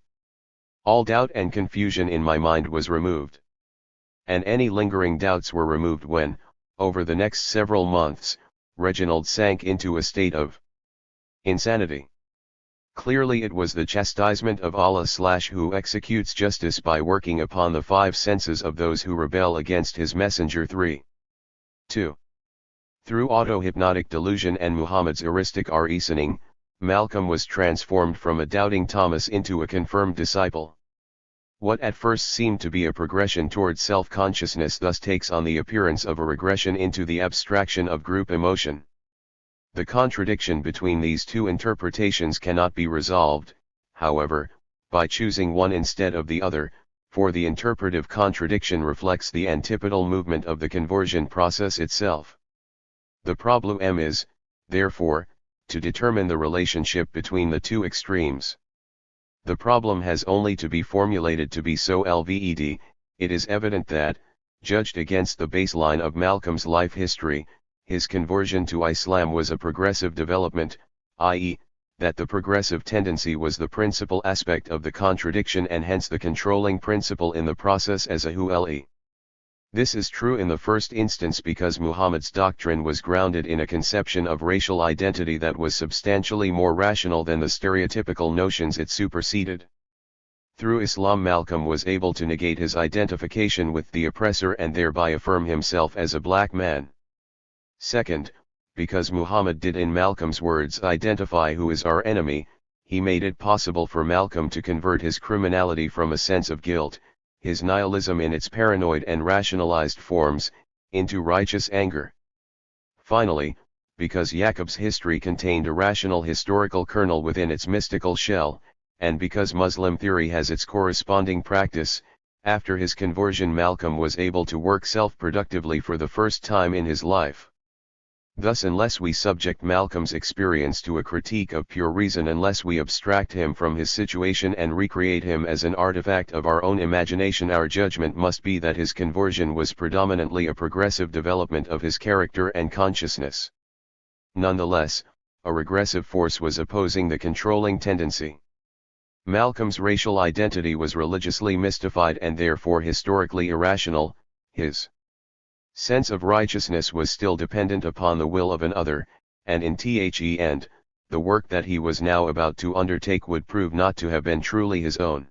All doubt and confusion in my mind was removed. And any lingering doubts were removed when, over the next several months, Reginald sank into a state of insanity. Clearly it was the chastisement of Allah who executes justice by working upon the five senses of those who rebel against his messenger. 3:2. Through auto-hypnotic delusion and Muhammad's heuristic reasoning, Malcolm was transformed from a doubting Thomas into a confirmed disciple. What at first seemed to be a progression toward self-consciousness thus takes on the appearance of a regression into the abstraction of group emotion. The contradiction between these two interpretations cannot be resolved, however, by choosing one instead of the other, for the interpretive contradiction reflects the antipodal movement of the conversion process itself. The problem is, therefore, to determine the relationship between the two extremes. The problem has only to be formulated to be so. It is evident that, judged against the baseline of Malcolm's life history, his conversion to Islam was a progressive development, i.e., that the progressive tendency was the principal aspect of the contradiction and hence the controlling principle in the process as a whole. This is true in the first instance because Muhammad's doctrine was grounded in a conception of racial identity that was substantially more rational than the stereotypical notions it superseded. Through Islam Malcolm was able to negate his identification with the oppressor and thereby affirm himself as a black man. Second, because Muhammad did in Malcolm's words identify who is our enemy, he made it possible for Malcolm to convert his criminality from a sense of guilt, his nihilism in its paranoid and rationalized forms, into righteous anger. Finally, because Yaqub's history contained a rational historical kernel within its mystical shell, and because Muslim theory has its corresponding practice, after his conversion Malcolm was able to work self-productively for the first time in his life. Thus unless we subject Malcolm's experience to a critique of pure reason, unless we abstract him from his situation and recreate him as an artifact of our own imagination, our judgment must be that his conversion was predominantly a progressive development of his character and consciousness. Nonetheless, a regressive force was opposing the controlling tendency. Malcolm's racial identity was religiously mystified and therefore historically irrational, his sense of righteousness was still dependent upon the will of another, and in the end, the work that he was now about to undertake would prove not to have been truly his own.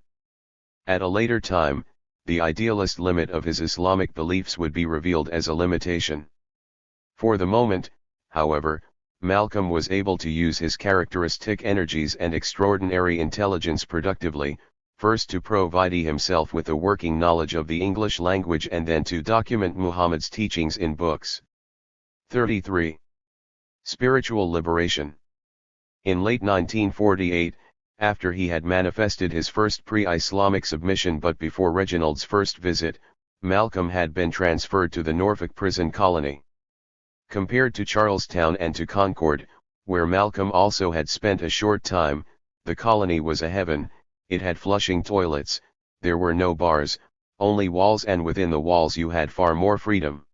At a later time, the idealist limit of his Islamic beliefs would be revealed as a limitation. For the moment, however, Malcolm was able to use his characteristic energies and extraordinary intelligence productively, first to provide himself with a working knowledge of the English language and then to document Muhammad's teachings in books. 33. Spiritual liberation. In late 1948, after he had manifested his first pre-Islamic submission but before Reginald's first visit, Malcolm had been transferred to the Norfolk prison colony. Compared to Charlestown and to Concord, where Malcolm also had spent a short time, the colony was a heaven. It had flushing toilets, there were no bars, only walls, and within the walls you had far more freedom.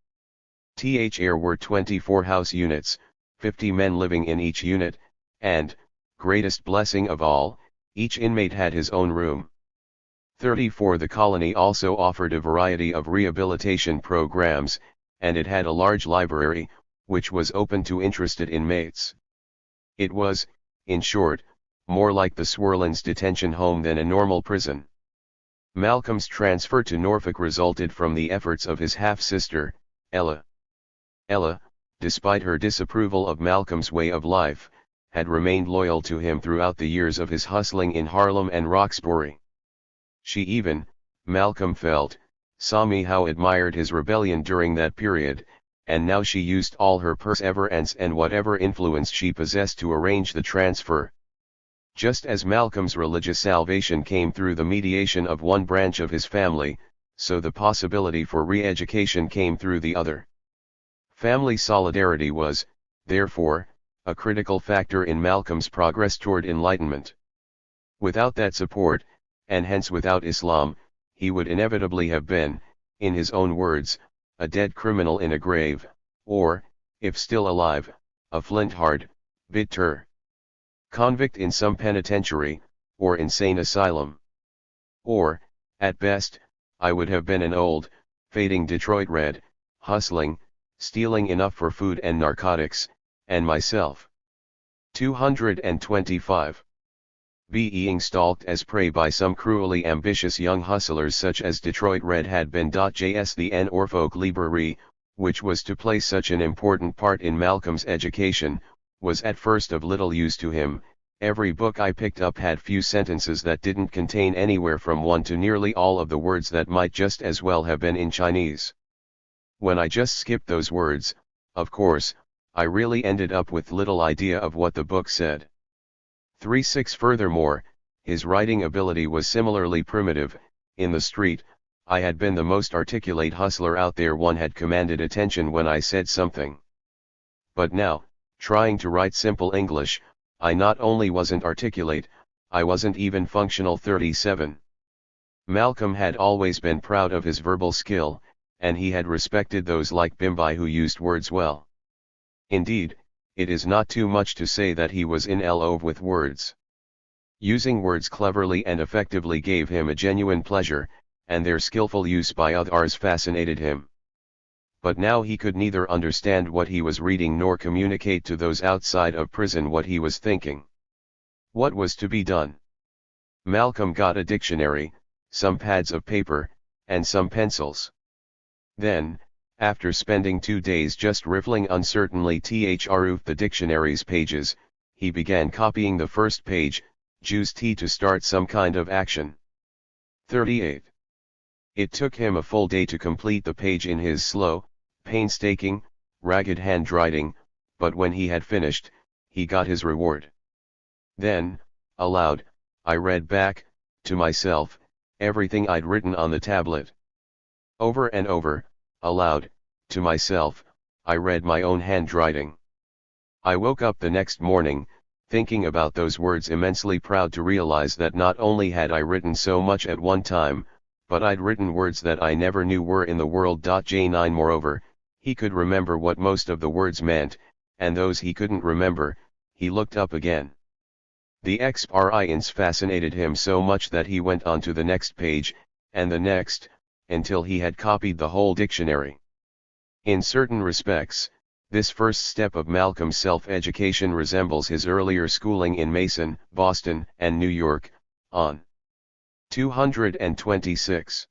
There were 24 house units, 50 men living in each unit, and, greatest blessing of all, each inmate had his own room. 34. The colony also offered a variety of rehabilitation programs, and it had a large library, which was open to interested inmates. It was, in short, more like the Swerlands detention home than a normal prison. Malcolm's transfer to Norfolk resulted from the efforts of his half-sister, Ella. Ella, despite her disapproval of Malcolm's way of life, had remained loyal to him throughout the years of his hustling in Harlem and Roxbury. She even, Malcolm felt, somehow admired his rebellion during that period, and now she used all her perseverance and whatever influence she possessed to arrange the transfer. Just as Malcolm's religious salvation came through the mediation of one branch of his family, so the possibility for re-education came through the other. Family solidarity was, therefore, a critical factor in Malcolm's progress toward enlightenment. Without that support, and hence without Islam, he would inevitably have been, in his own words, a dead criminal in a grave, or, if still alive, a flint-hard, bitter convict in some penitentiary, or insane asylum. Or, at best, I would have been an old, fading Detroit Red, hustling, stealing enough for food and narcotics, and myself. 225. Being stalked as prey by some cruelly ambitious young hustlers such as Detroit Red had been. The Norfolk Library, which was to play such an important part in Malcolm's education, was at first of little use to him. Every book I picked up had few sentences that didn't contain anywhere from one to nearly all of the words that might just as well have been in Chinese. When I just skipped those words, of course, I really ended up with little idea of what the book said. 36. Furthermore, his writing ability was similarly primitive. In the street, I had been the most articulate hustler out there. One had commanded attention when I said something. But now, trying to write simple English, I not only wasn't articulate, I wasn't even functional. 37. Malcolm had always been proud of his verbal skill, and he had respected those like Bimbi who used words well. Indeed, it is not too much to say that he was in love with words. Using words cleverly and effectively gave him a genuine pleasure, and their skillful use by others fascinated him. But now he could neither understand what he was reading nor communicate to those outside of prison what he was thinking. What was to be done? Malcolm got a dictionary, some pads of paper, and some pencils. Then, after spending 2 days just riffling uncertainly through the dictionary's pages, he began copying the first page, Jews T, to start some kind of action. 38. It took him a full day to complete the page in his slow, painstaking, ragged handwriting, but when he had finished, he got his reward. Then, aloud, I read back, to myself, everything I'd written on the tablet. Over and over, aloud, to myself, I read my own handwriting. I woke up the next morning, thinking about those words, immensely proud to realize that not only had I written so much at one time, but I'd written words that I never knew were in the world. J9. Moreover, he could remember what most of the words meant, and those he couldn't remember, he looked up again. The experience fascinated him so much that he went on to the next page, and the next, until he had copied the whole dictionary. In certain respects, this first step of Malcolm's self-education resembles his earlier schooling in Mason, Boston, and New York. On 226.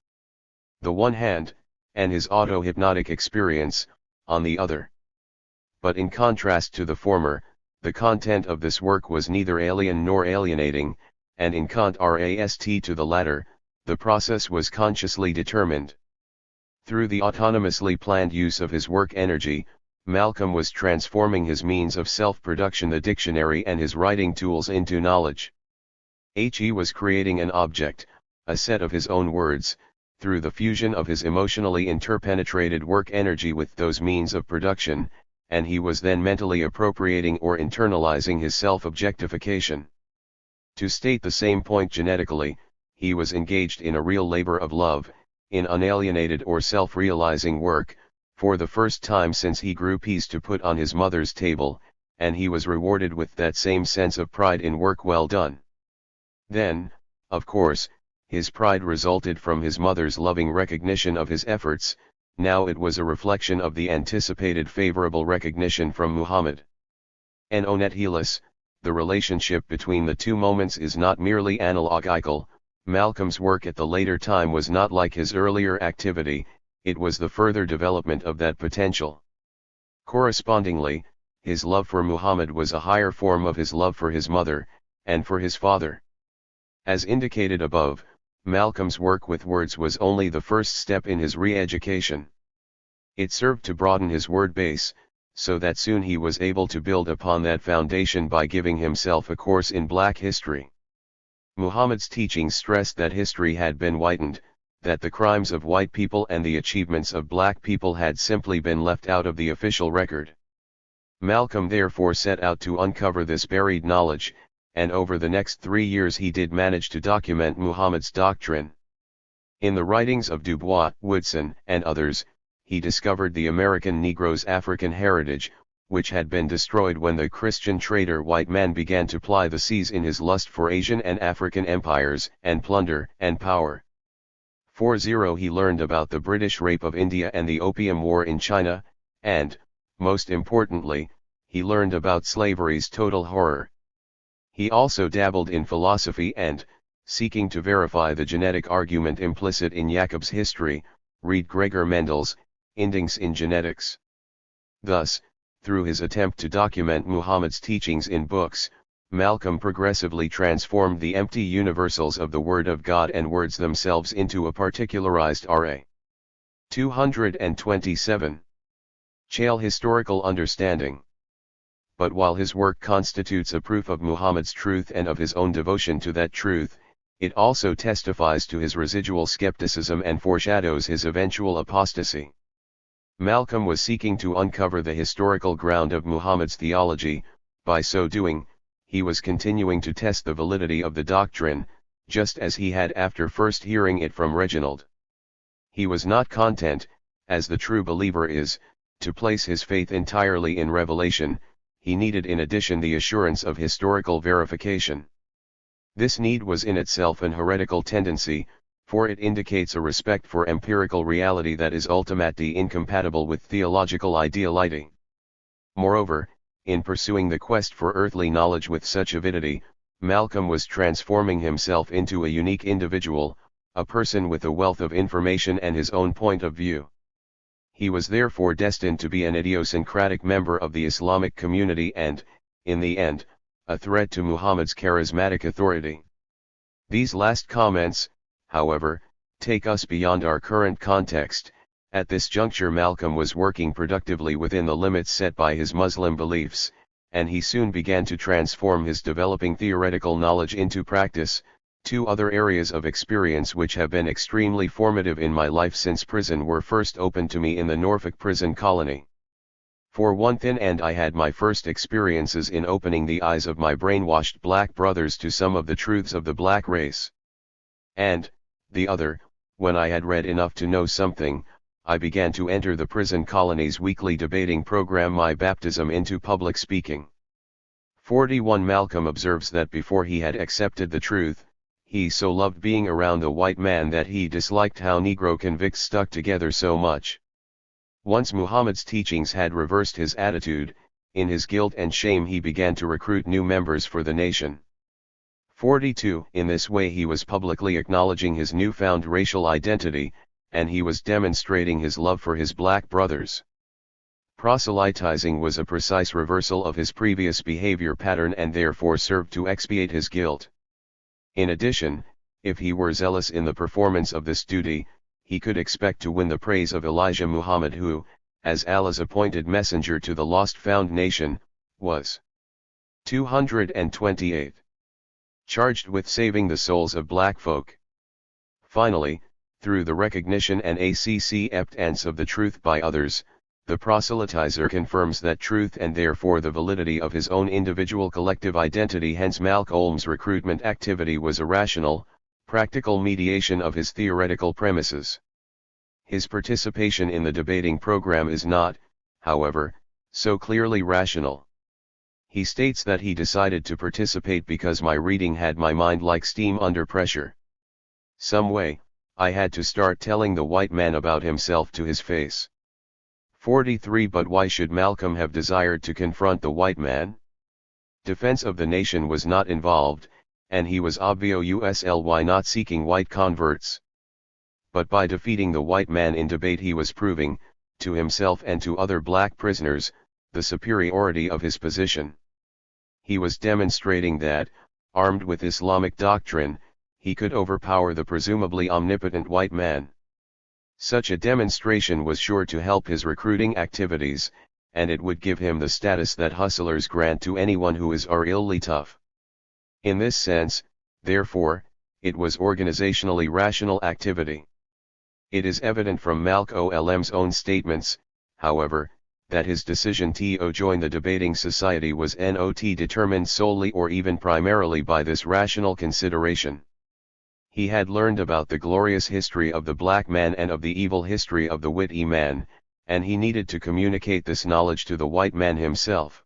the one hand, and his auto-hypnotic experience, on the other. But in contrast to the former, the content of this work was neither alien nor alienating, and in contrast to the latter, the process was consciously determined. Through the autonomously planned use of his work energy, Malcolm was transforming his means of self-production, the dictionary, and his writing tools into knowledge. He was creating an object, a set of his own words, through the fusion of his emotionally interpenetrated work energy with those means of production, and he was then mentally appropriating or internalizing his self-objectification. To state the same point genetically, he was engaged in a real labor of love, in unalienated or self-realizing work, for the first time since he grew peas to put on his mother's table, and he was rewarded with that same sense of pride in work well done. Then, of course, his pride resulted from his mother's loving recognition of his efforts. Now it was a reflection of the anticipated favorable recognition from Muhammad. En onet helis, the relationship between the two moments is not merely analogical. Malcolm's work at the later time was not like his earlier activity, it was the further development of that potential. Correspondingly, his love for Muhammad was a higher form of his love for his mother, and for his father. As indicated above, Malcolm's work with words was only the first step in his re-education. It served to broaden his word base, so that soon he was able to build upon that foundation by giving himself a course in black history. Muhammad's teachings stressed that history had been whitened, that the crimes of white people and the achievements of black people had simply been left out of the official record. Malcolm therefore set out to uncover this buried knowledge, and over the next 3 years he did manage to document Muhammad's doctrine. In the writings of Du Bois, Woodson, and others, he discovered the American Negro's African heritage, which had been destroyed when the Christian trader white man began to ply the seas in his lust for Asian and African empires, and plunder, and power. 40 He learned about the British rape of India and the Opium War in China, and, most importantly, he learned about slavery's total horror. He also dabbled in philosophy and, seeking to verify the genetic argument implicit in Jacob's history, read Gregor Mendel's Indings in Genetics. Thus, through his attempt to document Muhammad's teachings in books, Malcolm progressively transformed the empty universals of the Word of God and words themselves into a particularized RA. 227. Chale historical understanding. But while his work constitutes a proof of Muhammad's truth and of his own devotion to that truth, it also testifies to his residual skepticism and foreshadows his eventual apostasy. Malcolm was seeking to uncover the historical ground of Muhammad's theology. By so doing, he was continuing to test the validity of the doctrine, just as he had after first hearing it from Reginald. He was not content, as the true believer is, to place his faith entirely in revelation. He needed in addition the assurance of historical verification. This need was in itself an heretical tendency, for it indicates a respect for empirical reality that is ultimately incompatible with theological ideality. Moreover, in pursuing the quest for earthly knowledge with such avidity, Malcolm was transforming himself into a unique individual, a person with a wealth of information and his own point of view. He was therefore destined to be an idiosyncratic member of the Islamic community and, in the end, a threat to Muhammad's charismatic authority. These last comments, however, take us beyond our current context. At this juncture Malcolm was working productively within the limits set by his Muslim beliefs, and he soon began to transform his developing theoretical knowledge into practice. 2 other areas of experience which have been extremely formative in my life since prison were first opened to me in the Norfolk prison colony. For one thing, and I had my first experiences in opening the eyes of my brainwashed black brothers to some of the truths of the black race. And, the other, when I had read enough to know something, I began to enter the prison colony's weekly debating program, My Baptism into Public Speaking. 41 Malcolm observes that before he had accepted the truth, he so loved being around the white man that he disliked how Negro convicts stuck together so much. Once Muhammad's teachings had reversed his attitude, in his guilt and shame he began to recruit new members for the nation. 42 In this way he was publicly acknowledging his newfound racial identity, and he was demonstrating his love for his black brothers. Proselytizing was a precise reversal of his previous behavior pattern and therefore served to expiate his guilt. In addition, if he were zealous in the performance of this duty, he could expect to win the praise of Elijah Muhammad who, as Allah's appointed messenger to the lost found nation, was 228. Charged with saving the souls of black folk. Finally, through the recognition and acceptance of the truth by others, the proselytizer confirms that truth and therefore the validity of his own individual collective identity. Hence Malcolm's recruitment activity was a rational, practical mediation of his theoretical premises. His participation in the debating program is not, however, so clearly rational. He states that he decided to participate because my reading had my mind like steam under pressure. Some way, I had to start telling the white man about himself to his face. 43. But why should Malcolm have desired to confront the white man? Defense of the nation was not involved, and he was obviously not seeking white converts. But by defeating the white man in debate he was proving, to himself and to other black prisoners, the superiority of his position. He was demonstrating that, armed with Islamic doctrine, he could overpower the presumably omnipotent white man. Such a demonstration was sure to help his recruiting activities, and it would give him the status that hustlers grant to anyone who is really tough. In this sense, therefore, it was organizationally rational activity. It is evident from Malcolm's own statements, however, that his decision to join the debating society was not determined solely or even primarily by this rational consideration. He had learned about the glorious history of the black man and of the evil history of the witty man, and he needed to communicate this knowledge to the white man himself.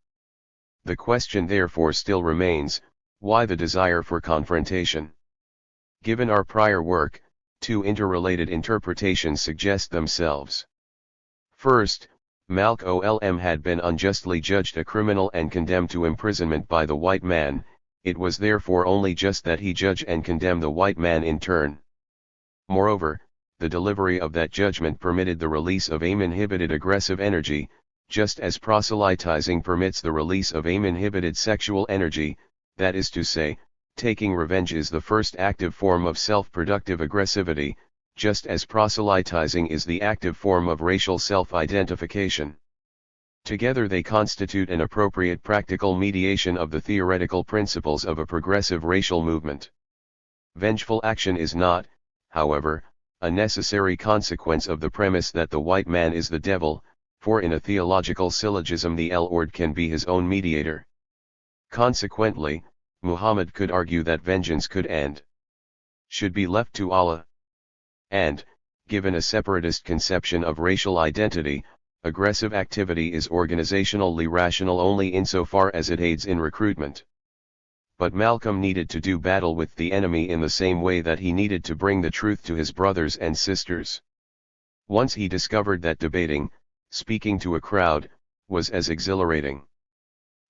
The question therefore still remains, why the desire for confrontation? Given our prior work, two interrelated interpretations suggest themselves. First, Malcolm had been unjustly judged a criminal and condemned to imprisonment by the white man. It was therefore only just that he judge and condemn the white man in turn. Moreover, the delivery of that judgment permitted the release of uninhibited aggressive energy, just as proselytizing permits the release of uninhibited sexual energy, that is to say, taking revenge is the first active form of self-productive aggressivity, just as proselytizing is the active form of racial self-identification. Together they constitute an appropriate practical mediation of the theoretical principles of a progressive racial movement. Vengeful action is not, however, a necessary consequence of the premise that the white man is the devil, for in a theological syllogism the Lord can be his own mediator. Consequently, Muhammad could argue that vengeance could and should be left to Allah. And, given a separatist conception of racial identity, aggressive activity is organizationally rational only insofar as it aids in recruitment. But Malcolm needed to do battle with the enemy in the same way that he needed to bring the truth to his brothers and sisters. Once he discovered that debating, speaking to a crowd, was as exhilarating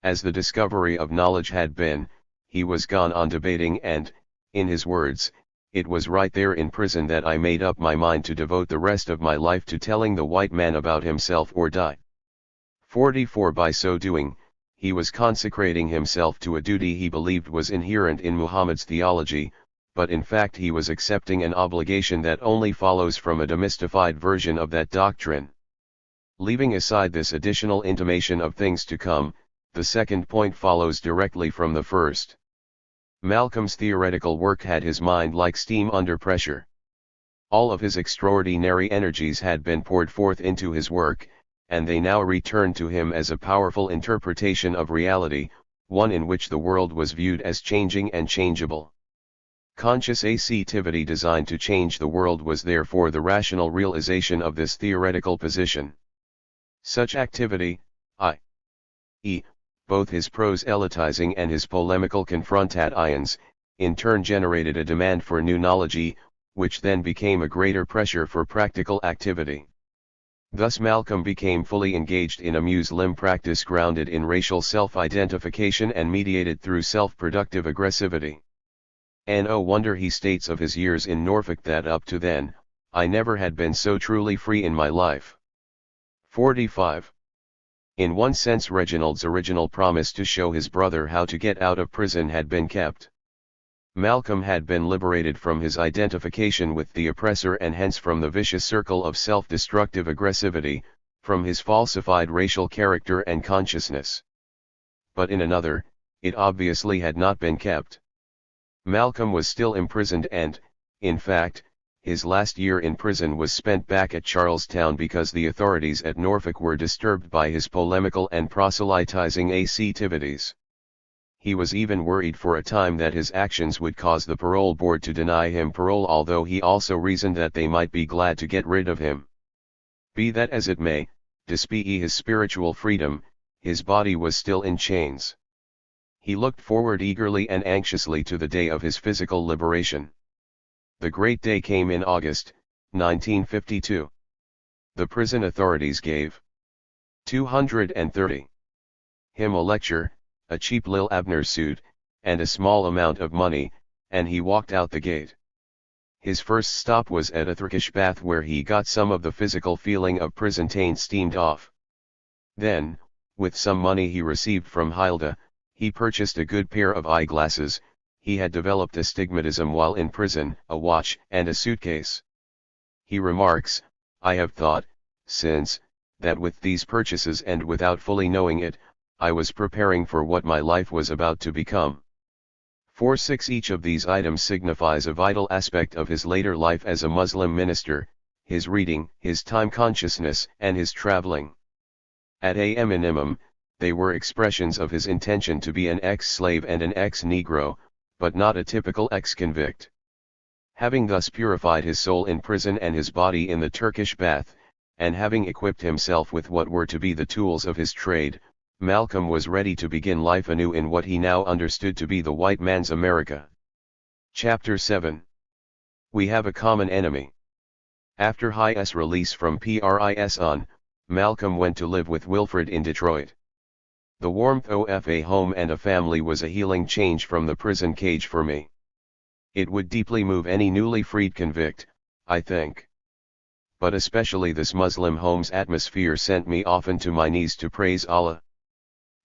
as the discovery of knowledge had been, he was gone on debating and, in his words, "It was right there in prison that I made up my mind to devote the rest of my life to telling the white man about himself or die." 44. By so doing, he was consecrating himself to a duty he believed was inherent in Muhammad's theology, but in fact he was accepting an obligation that only follows from a demystified version of that doctrine. Leaving aside this additional intimation of things to come, the second point follows directly from the first. Malcolm's theoretical work had his mind like steam under pressure. All of his extraordinary energies had been poured forth into his work, and they now returned to him as a powerful interpretation of reality, one in which the world was viewed as changing and changeable. Conscious activity designed to change the world was therefore the rational realization of this theoretical position. Such activity, i.e., both his proselytizing and his polemical confrontations, in turn generated a demand for new knowledge, which then became a greater pressure for practical activity. Thus Malcolm became fully engaged in a Muslim practice grounded in racial self-identification and mediated through self-productive aggressivity. No wonder he states of his years in Norfolk that up to then, I never had been so truly free in my life. 45. In one sense, Reginald's original promise to show his brother how to get out of prison had been kept. Malcolm had been liberated from his identification with the oppressor and hence from the vicious circle of self-destructive aggressivity, from his falsified racial character and consciousness. But in another, it obviously had not been kept. Malcolm was still imprisoned and, in fact, his last year in prison was spent back at Charlestown because the authorities at Norfolk were disturbed by his polemical and proselytizing activities. He was even worried for a time that his actions would cause the parole board to deny him parole, although he also reasoned that they might be glad to get rid of him. Be that as it may, despite his spiritual freedom, his body was still in chains. He looked forward eagerly and anxiously to the day of his physical liberation. The great day came in August, 1952. The prison authorities gave 230 him a lecture, a cheap Lil Abner suit, and a small amount of money, and he walked out the gate. His first stop was at a Turkish bath where he got some of the physical feeling of prison taint steamed off. Then, with some money he received from Hilda, he purchased a good pair of eyeglasses. He had developed astigmatism while in prison, a watch, and a suitcase. He remarks, "I have thought, since, that with these purchases and without fully knowing it, I was preparing for what my life was about to become." 4.6 Each of these items signifies a vital aspect of his later life as a Muslim minister, his reading, his time consciousness, and his traveling. At a minimum, they were expressions of his intention to be an ex-slave and an ex-Negro, but not a typical ex-convict. Having thus purified his soul in prison and his body in the Turkish bath, and having equipped himself with what were to be the tools of his trade, Malcolm was ready to begin life anew in what he now understood to be the white man's America. Chapter 7. We Have a Common Enemy. After his release from prison, Malcolm went to live with Wilfred in Detroit. The warmth of a home and a family was a healing change from the prison cage for me. It would deeply move any newly freed convict, I think. But especially this Muslim home's atmosphere sent me often to my knees to praise Allah.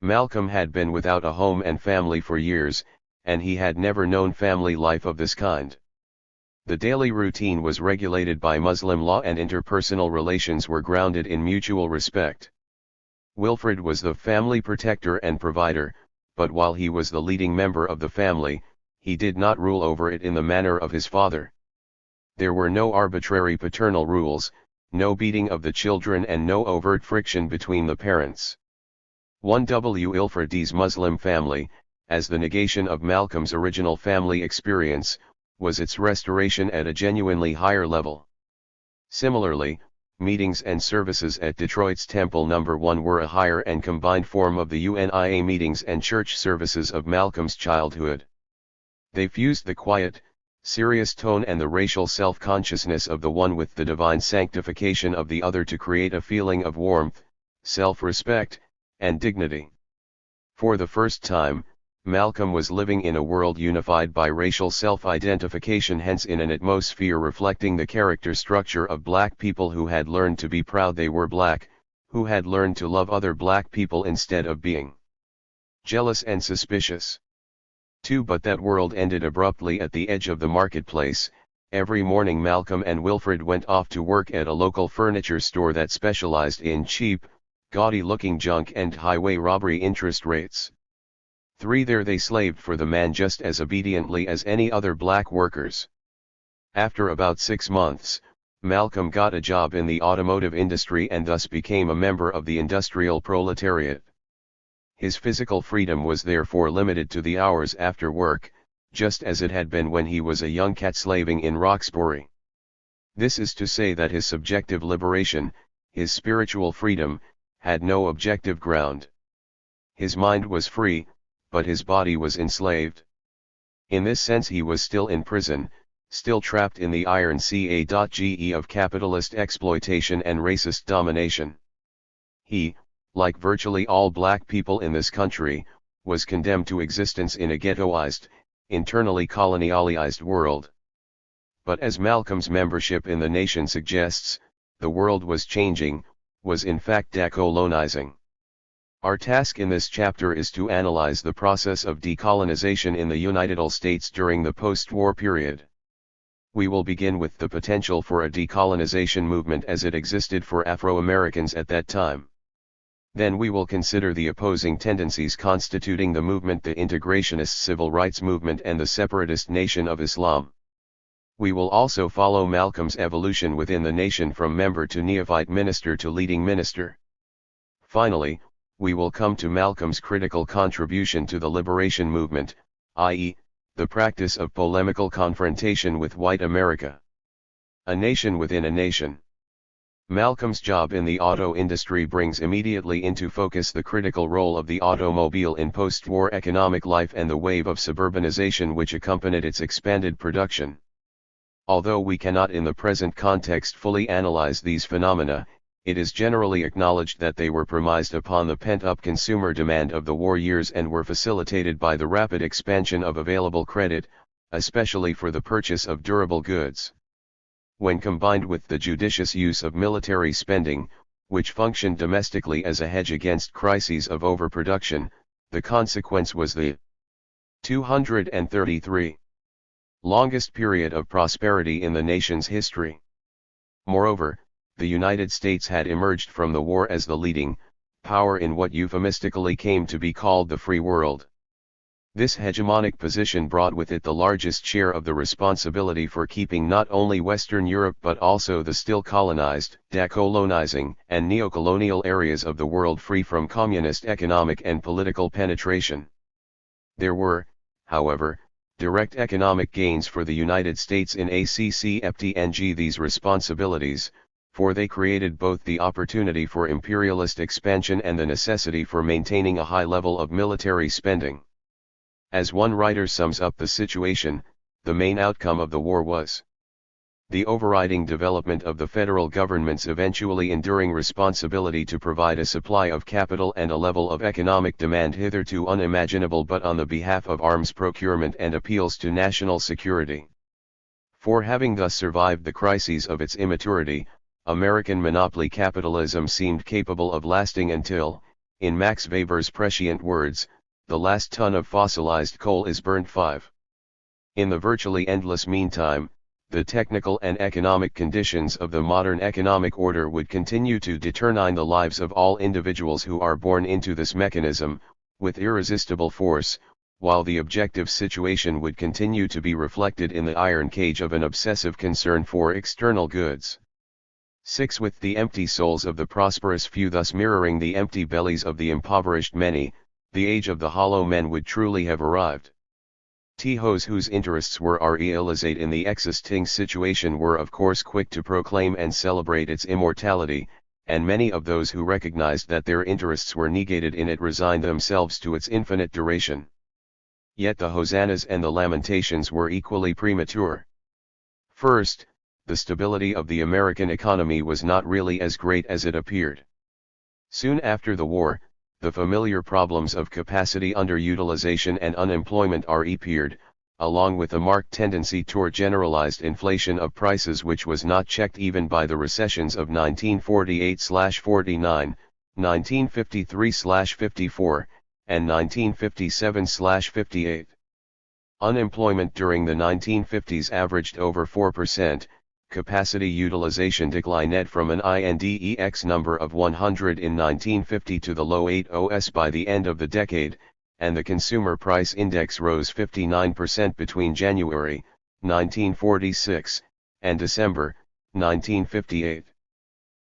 Malcolm had been without a home and family for years, and he had never known family life of this kind. The daily routine was regulated by Muslim law and interpersonal relations were grounded in mutual respect. Wilfred was the family protector and provider, but while he was the leading member of the family, he did not rule over it in the manner of his father. There were no arbitrary paternal rules, no beating of the children and no overt friction between the parents. 1W Wilfred's Muslim family, as the negation of Malcolm's original family experience, was its restoration at a genuinely higher level. Similarly, meetings and services at Detroit's Temple No. 1 were a higher and combined form of the UNIA meetings and church services of Malcolm's childhood. They fused the quiet, serious tone and the racial self-consciousness of the one with the divine sanctification of the other to create a feeling of warmth, self-respect, and dignity. For the first time, Malcolm was living in a world unified by racial self-identification, hence in an atmosphere reflecting the character structure of black people who had learned to be proud they were black, who had learned to love other black people instead of being jealous and suspicious. 2. But that world ended abruptly at the edge of the marketplace. Every morning Malcolm and Wilfred went off to work at a local furniture store that specialized in cheap, gaudy-looking junk and highway robbery interest rates. 3. There they slaved for the man just as obediently as any other black workers. After about 6 months, Malcolm got a job in the automotive industry and thus became a member of the industrial proletariat. His physical freedom was therefore limited to the hours after work, just as it had been when he was a young cat slaving in Roxbury. This is to say that his subjective liberation, his spiritual freedom, had no objective ground. His mind was free, but his body was enslaved. In this sense he was still in prison, still trapped in the iron cage of capitalist exploitation and racist domination. He, like virtually all black people in this country, was condemned to existence in a ghettoized, internally colonialized world. But as Malcolm's membership in the nation suggests, the world was changing, was in fact decolonizing. Our task in this chapter is to analyze the process of decolonization in the United States during the post-war period. We will begin with the potential for a decolonization movement as it existed for Afro-Americans at that time. Then we will consider the opposing tendencies constituting the movement: the integrationist civil rights movement and the separatist Nation of Islam. We will also follow Malcolm's evolution within the nation from member to neophyte minister to leading minister. Finally, we will come to Malcolm's critical contribution to the liberation movement, i.e., the practice of polemical confrontation with white America. A nation within a nation. Malcolm's job in the auto industry brings immediately into focus the critical role of the automobile in post-war economic life and the wave of suburbanization which accompanied its expanded production. Although we cannot in the present context fully analyze these phenomena, it is generally acknowledged that they were premised upon the pent-up consumer demand of the war years and were facilitated by the rapid expansion of available credit, especially for the purchase of durable goods. When combined with the judicious use of military spending, which functioned domestically as a hedge against crises of overproduction, the consequence was the 233 longest period of prosperity in the nation's history. Moreover, the United States had emerged from the war as the leading power in what euphemistically came to be called the free world. This hegemonic position brought with it the largest share of the responsibility for keeping not only Western Europe but also the still colonized, decolonizing, and neocolonial areas of the world free from communist economic and political penetration. There were, however, direct economic gains for the United States in ACCFTNG these responsibilities, for they created both the opportunity for imperialist expansion and the necessity for maintaining a high level of military spending. As one writer sums up the situation, the main outcome of the war was the overriding development of the federal government's eventually enduring responsibility to provide a supply of capital and a level of economic demand hitherto unimaginable but on the behalf of arms procurement and appeals to national security. For having thus survived the crises of its immaturity, American monopoly capitalism seemed capable of lasting until, in Max Weber's prescient words, the last ton of fossilized coal is burnt 5. In the virtually endless meantime, the technical and economic conditions of the modern economic order would continue to determine the lives of all individuals who are born into this mechanism, with irresistible force, while the objective situation would continue to be reflected in the iron cage of an obsessive concern for external goods. 6. With the empty souls of the prosperous few thus mirroring the empty bellies of the impoverished many, the age of the hollow men would truly have arrived. Those whose interests were realized in the existing situation were of course quick to proclaim and celebrate its immortality, and many of those who recognized that their interests were negated in it resigned themselves to its infinite duration. Yet the hosannas and the lamentations were equally premature. First, the stability of the American economy was not really as great as it appeared. Soon after the war, the familiar problems of capacity underutilization and unemployment reappeared, along with a marked tendency toward generalized inflation of prices which was not checked even by the recessions of 1948-49, 1953-54, and 1957-58. Unemployment during the 1950s averaged over 4%. Capacity utilization declined from an INDEX number of 100 in 1950 to the low 80s by the end of the decade, and the Consumer Price Index rose 59% between January, 1946, and December, 1958.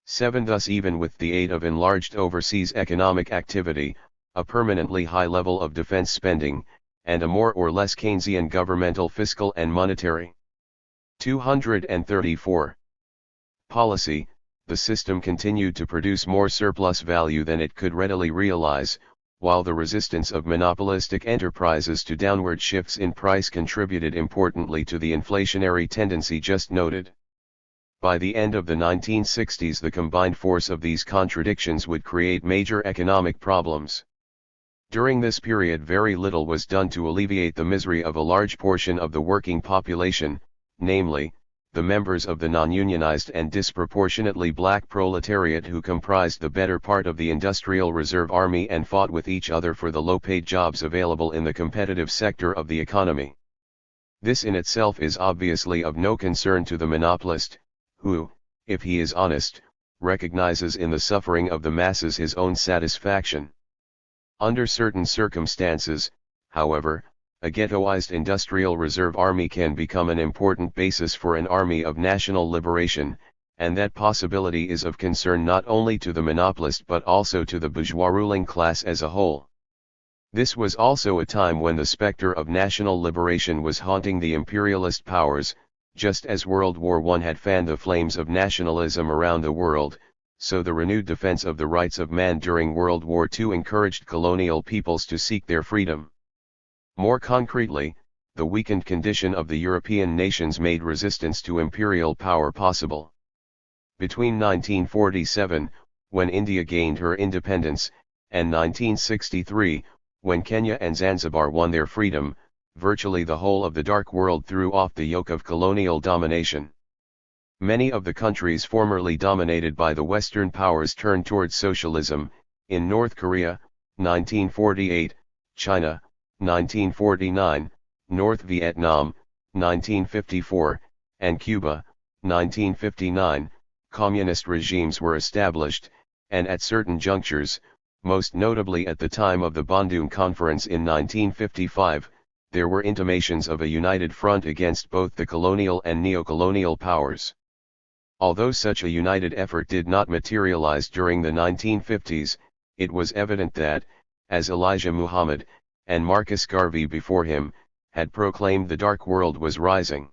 7. Thus even with the aid of enlarged overseas economic activity, a permanently high level of defense spending, and a more or less Keynesian governmental fiscal and monetary 234 policy, the system continued to produce more surplus value than it could readily realize, while the resistance of monopolistic enterprises to downward shifts in price contributed importantly to the inflationary tendency just noted. By the end of the 1960s, the combined force of these contradictions would create major economic problems. During this period, very little was done to alleviate the misery of a large portion of the working population, namely, the members of the non-unionized and disproportionately black proletariat who comprised the better part of the Industrial Reserve Army and fought with each other for the low-paid jobs available in the competitive sector of the economy. This in itself is obviously of no concern to the monopolist, who, if he is honest, recognizes in the suffering of the masses his own satisfaction. Under certain circumstances, however, a ghettoized Industrial Reserve Army can become an important basis for an army of national liberation, and that possibility is of concern not only to the monopolist but also to the bourgeois ruling class as a whole. This was also a time when the specter of national liberation was haunting the imperialist powers, just as World War I had fanned the flames of nationalism around the world, so the renewed defense of the rights of man during World War II encouraged colonial peoples to seek their freedom. More concretely, the weakened condition of the European nations made resistance to imperial power possible. Between 1947, when India gained her independence, and 1963, when Kenya and Zanzibar won their freedom, virtually the whole of the dark world threw off the yoke of colonial domination. Many of the countries formerly dominated by the Western powers turned towards socialism, in North Korea, 1948, China, 1949, North Vietnam, 1954, and Cuba, 1959, communist regimes were established, and at certain junctures, most notably at the time of the Bandung Conference in 1955, there were intimations of a united front against both the colonial and neo-colonial powers. Although such a united effort did not materialize during the 1950s, it was evident that, as Elijah Muhammad, and Marcus Garvey before him, had proclaimed, the dark world was rising.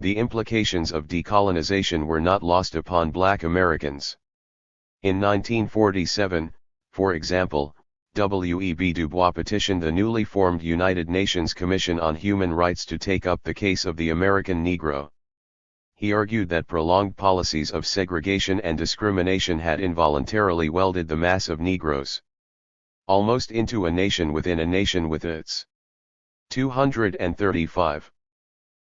The implications of decolonization were not lost upon black Americans. In 1947, for example, W.E.B. Du Bois petitioned the newly formed United Nations Commission on Human Rights to take up the case of the American Negro. He argued that prolonged policies of segregation and discrimination had involuntarily welded the mass of Negroes almost into a nation within a nation with its 235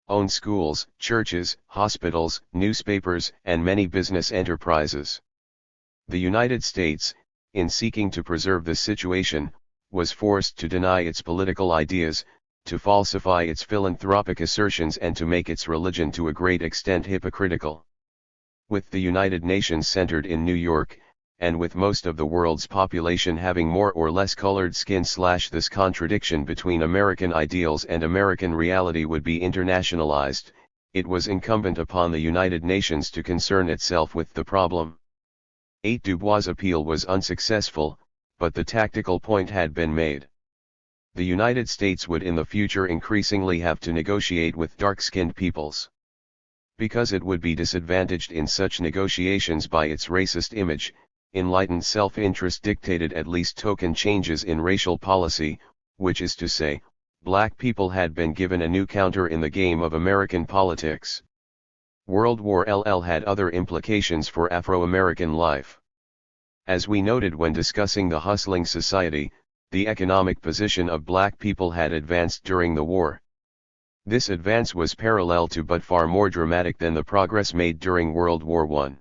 own schools, churches, hospitals, newspapers, and many business enterprises. The United States, in seeking to preserve the situation, was forced to deny its political ideas, to falsify its philanthropic assertions, and to make its religion to a great extent hypocritical. With the United Nations centered in New York, and with most of the world's population having more or less colored skin, this contradiction between American ideals and American reality would be internationalized. It was incumbent upon the United Nations to concern itself with the problem. 8. Du Bois' appeal was unsuccessful, but the tactical point had been made. The United States would in the future increasingly have to negotiate with dark-skinned peoples. Because it would be disadvantaged in such negotiations by its racist image, enlightened self-interest dictated at least token changes in racial policy, which is to say, black people had been given a new counter in the game of American politics. World War II had other implications for Afro-American life. As we noted when discussing the hustling society, the economic position of black people had advanced during the war. This advance was parallel to but far more dramatic than the progress made during World War I.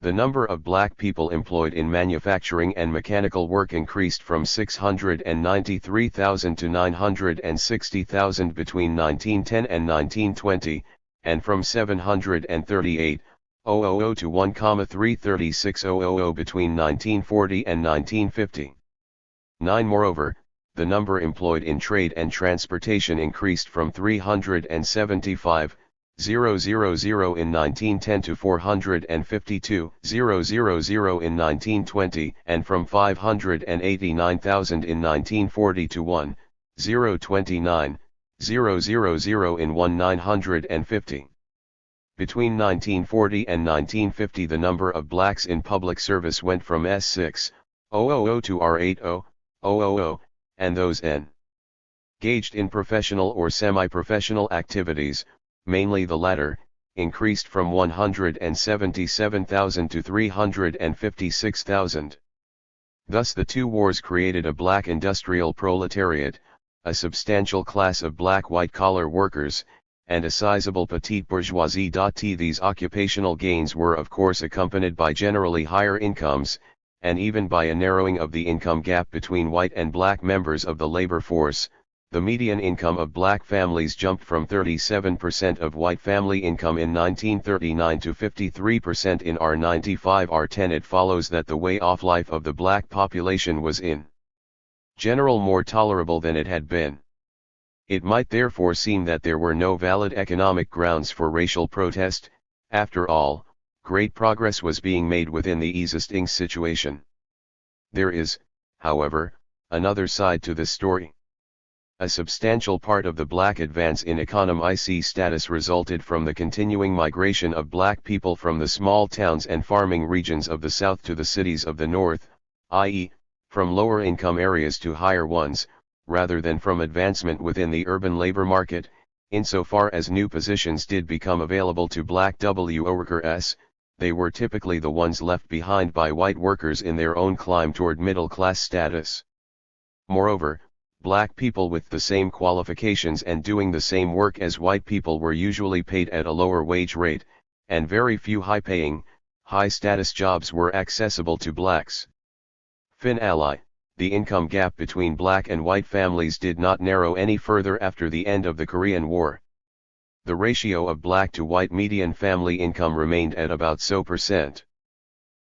The number of black people employed in manufacturing and mechanical work increased from 693,000 to 960,000 between 1910 and 1920, and from 738,000 to 1,336,000 between 1940 and 1950. 9. Moreover, the number employed in trade and transportation increased from 375,000 in 1910 to 452,000 in 1920, and from 589,000 in 1940 to 1,029,000 in 1950. Between 1940 and 1950 the number of blacks in public service went from S6,000 to R8,000, and those engaged in professional or semi-professional activities, mainly the latter, increased from 177,000 to 356,000. Thus the two wars created a black industrial proletariat, a substantial class of black white-collar workers, and a sizable petite bourgeoisie. These occupational gains were of course accompanied by generally higher incomes, and even by a narrowing of the income gap between white and black members of the labor force. The median income of black families jumped from 37% of white family income in 1939 to 53% in R95-R10. It follows that the way of life of the black population was in general more tolerable than it had been. It might therefore seem that there were no valid economic grounds for racial protest. After all, great progress was being made within the existing situation. There is, however, another side to this story. A substantial part of the black advance in economic status resulted from the continuing migration of black people from the small towns and farming regions of the South to the cities of the North, i.e., from lower income areas to higher ones, rather than from advancement within the urban labor market. Insofar as new positions did become available to black workers, they were typically the ones left behind by white workers in their own climb toward middle-class status. Moreover, black people with the same qualifications and doing the same work as white people were usually paid at a lower wage rate, and very few high-paying, high-status jobs were accessible to blacks. Finally, the income gap between black and white families did not narrow any further after the end of the Korean War. The ratio of black to white median family income remained at about %.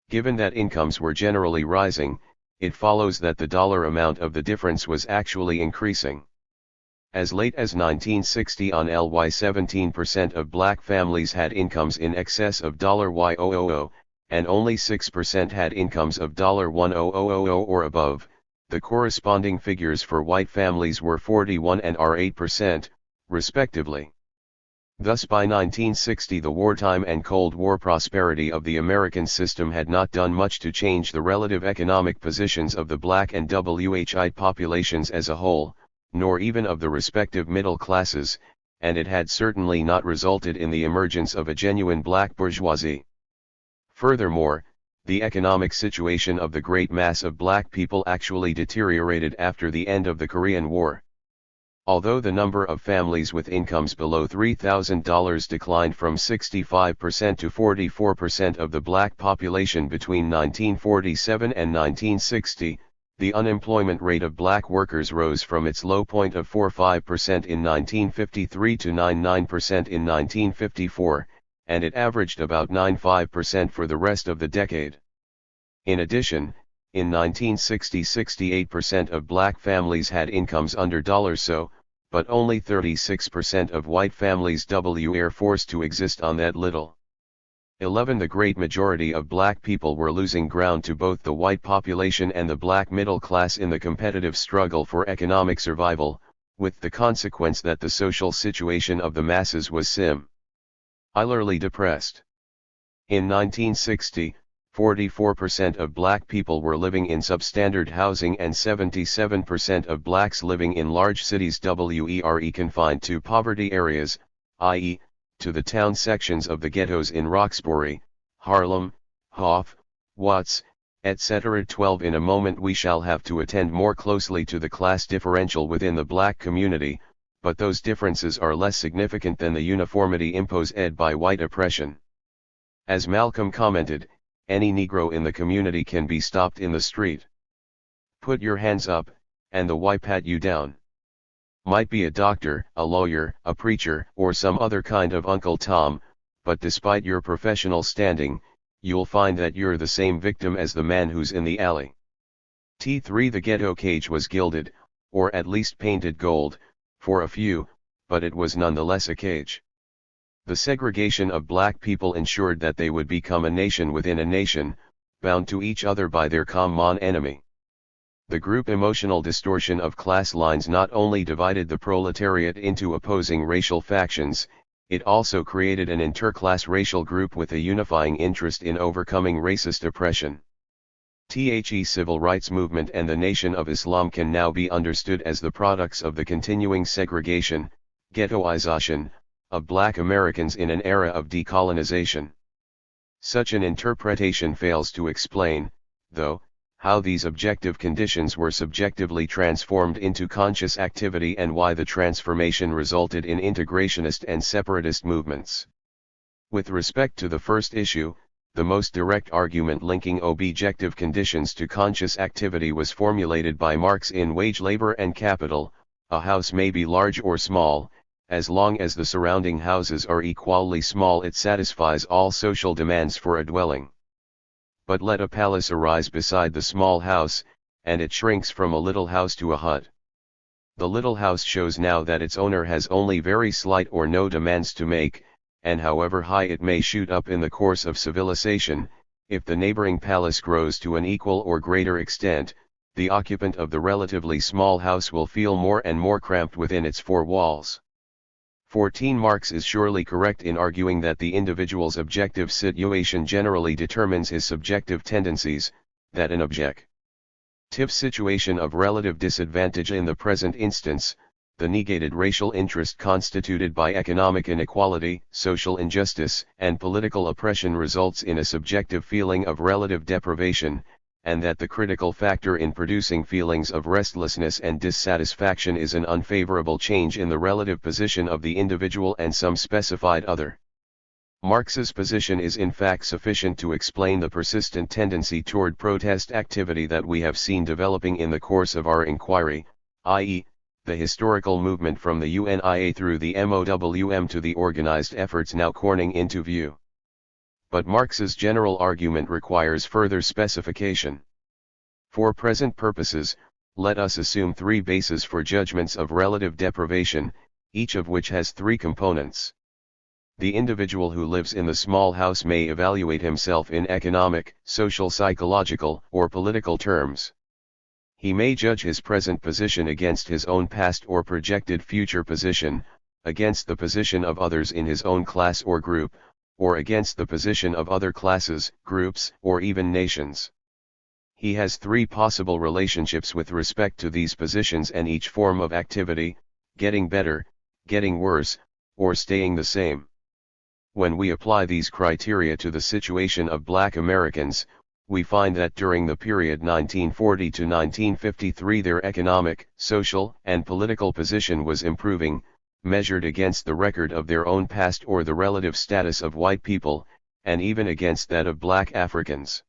Given that incomes were generally rising, it follows that the dollar amount of the difference was actually increasing. As late as 1960 on LY 17% of black families had incomes in excess of $1,000, and only 6% had incomes of $1,000 or above. The corresponding figures for white families were 41% and 8%, respectively. Thus by 1960 the wartime and Cold War prosperity of the American system had not done much to change the relative economic positions of the black and white populations as a whole, nor even of the respective middle classes, and it had certainly not resulted in the emergence of a genuine black bourgeoisie. Furthermore, the economic situation of the great mass of black people actually deteriorated after the end of the Korean War. Although the number of families with incomes below $3,000 declined from 65% to 44% of the black population between 1947 and 1960, the unemployment rate of black workers rose from its low point of 45% in 1953 to 99% in 1954, and it averaged about 95% for the rest of the decade. In addition, in 1960 68% of black families had incomes under $1, but only 36% of white families were forced to exist on that little. 11 The great majority of black people were losing ground to both the white population and the black middle class in the competitive struggle for economic survival, with the consequence that the social situation of the masses was similarly depressed. In 1960, 44% of black people were living in substandard housing and 77% of blacks living in large cities were confined to poverty areas, i.e., to the town sections of the ghettos in Roxbury, Harlem, Hof, Watts, etc. 12 In a moment we shall have to attend more closely to the class differential within the black community, but those differences are less significant than the uniformity imposed by white oppression. As Malcolm commented, any Negro in the community can be stopped in the street. Put your hands up, and the white pat you down. Might be a doctor, a lawyer, a preacher, or some other kind of Uncle Tom, but despite your professional standing, you'll find that you're the same victim as the man who's in the alley. T3 The ghetto cage was gilded, or at least painted gold, for a few, but it was nonetheless a cage. The segregation of black people ensured that they would become a nation within a nation, bound to each other by their common enemy. The group emotional distortion of class lines not only divided the proletariat into opposing racial factions, it also created an interclass racial group with a unifying interest in overcoming racist oppression. The civil rights movement and the Nation of Islam can now be understood as the products of the continuing segregation, ghettoization, of black Americans in an era of decolonization. Such an interpretation fails to explain, though, how these objective conditions were subjectively transformed into conscious activity and why the transformation resulted in integrationist and separatist movements. With respect to the first issue, the most direct argument linking objective conditions to conscious activity was formulated by Marx in Wage, Labor and Capital. A house may be large or small, as long as the surrounding houses are equally small it satisfies all social demands for a dwelling. But let a palace arise beside the small house, and it shrinks from a little house to a hut. The little house shows now that its owner has only very slight or no demands to make, and however high it may shoot up in the course of civilization, if the neighboring palace grows to an equal or greater extent, the occupant of the relatively small house will feel more and more cramped within its four walls. 14. Marx is surely correct in arguing that the individual's objective situation generally determines his subjective tendencies, that an objective situation of relative disadvantage in the present instance, the negated racial interest constituted by economic inequality, social injustice, and political oppression results in a subjective feeling of relative deprivation, and that the critical factor in producing feelings of restlessness and dissatisfaction is an unfavorable change in the relative position of the individual and some specified other. Marx's position is in fact sufficient to explain the persistent tendency toward protest activity that we have seen developing in the course of our inquiry, i.e., the historical movement from the UNIA through the MOWM to the organized efforts now coming into view. But Marx's general argument requires further specification. For present purposes, let us assume three bases for judgments of relative deprivation, each of which has three components. The individual who lives in the small house may evaluate himself in economic, social, psychological, or political terms. He may judge his present position against his own past or projected future position, against the position of others in his own class or group, or against the position of other classes, groups, or even nations. He has three possible relationships with respect to these positions and each form of activity: getting better, getting worse, or staying the same. When we apply these criteria to the situation of Black Americans, we find that during the period 1940 to 1953 their economic, social, and political position was improving, measured against the record of their own past or the relative status of white people, and even against that of Black Africans.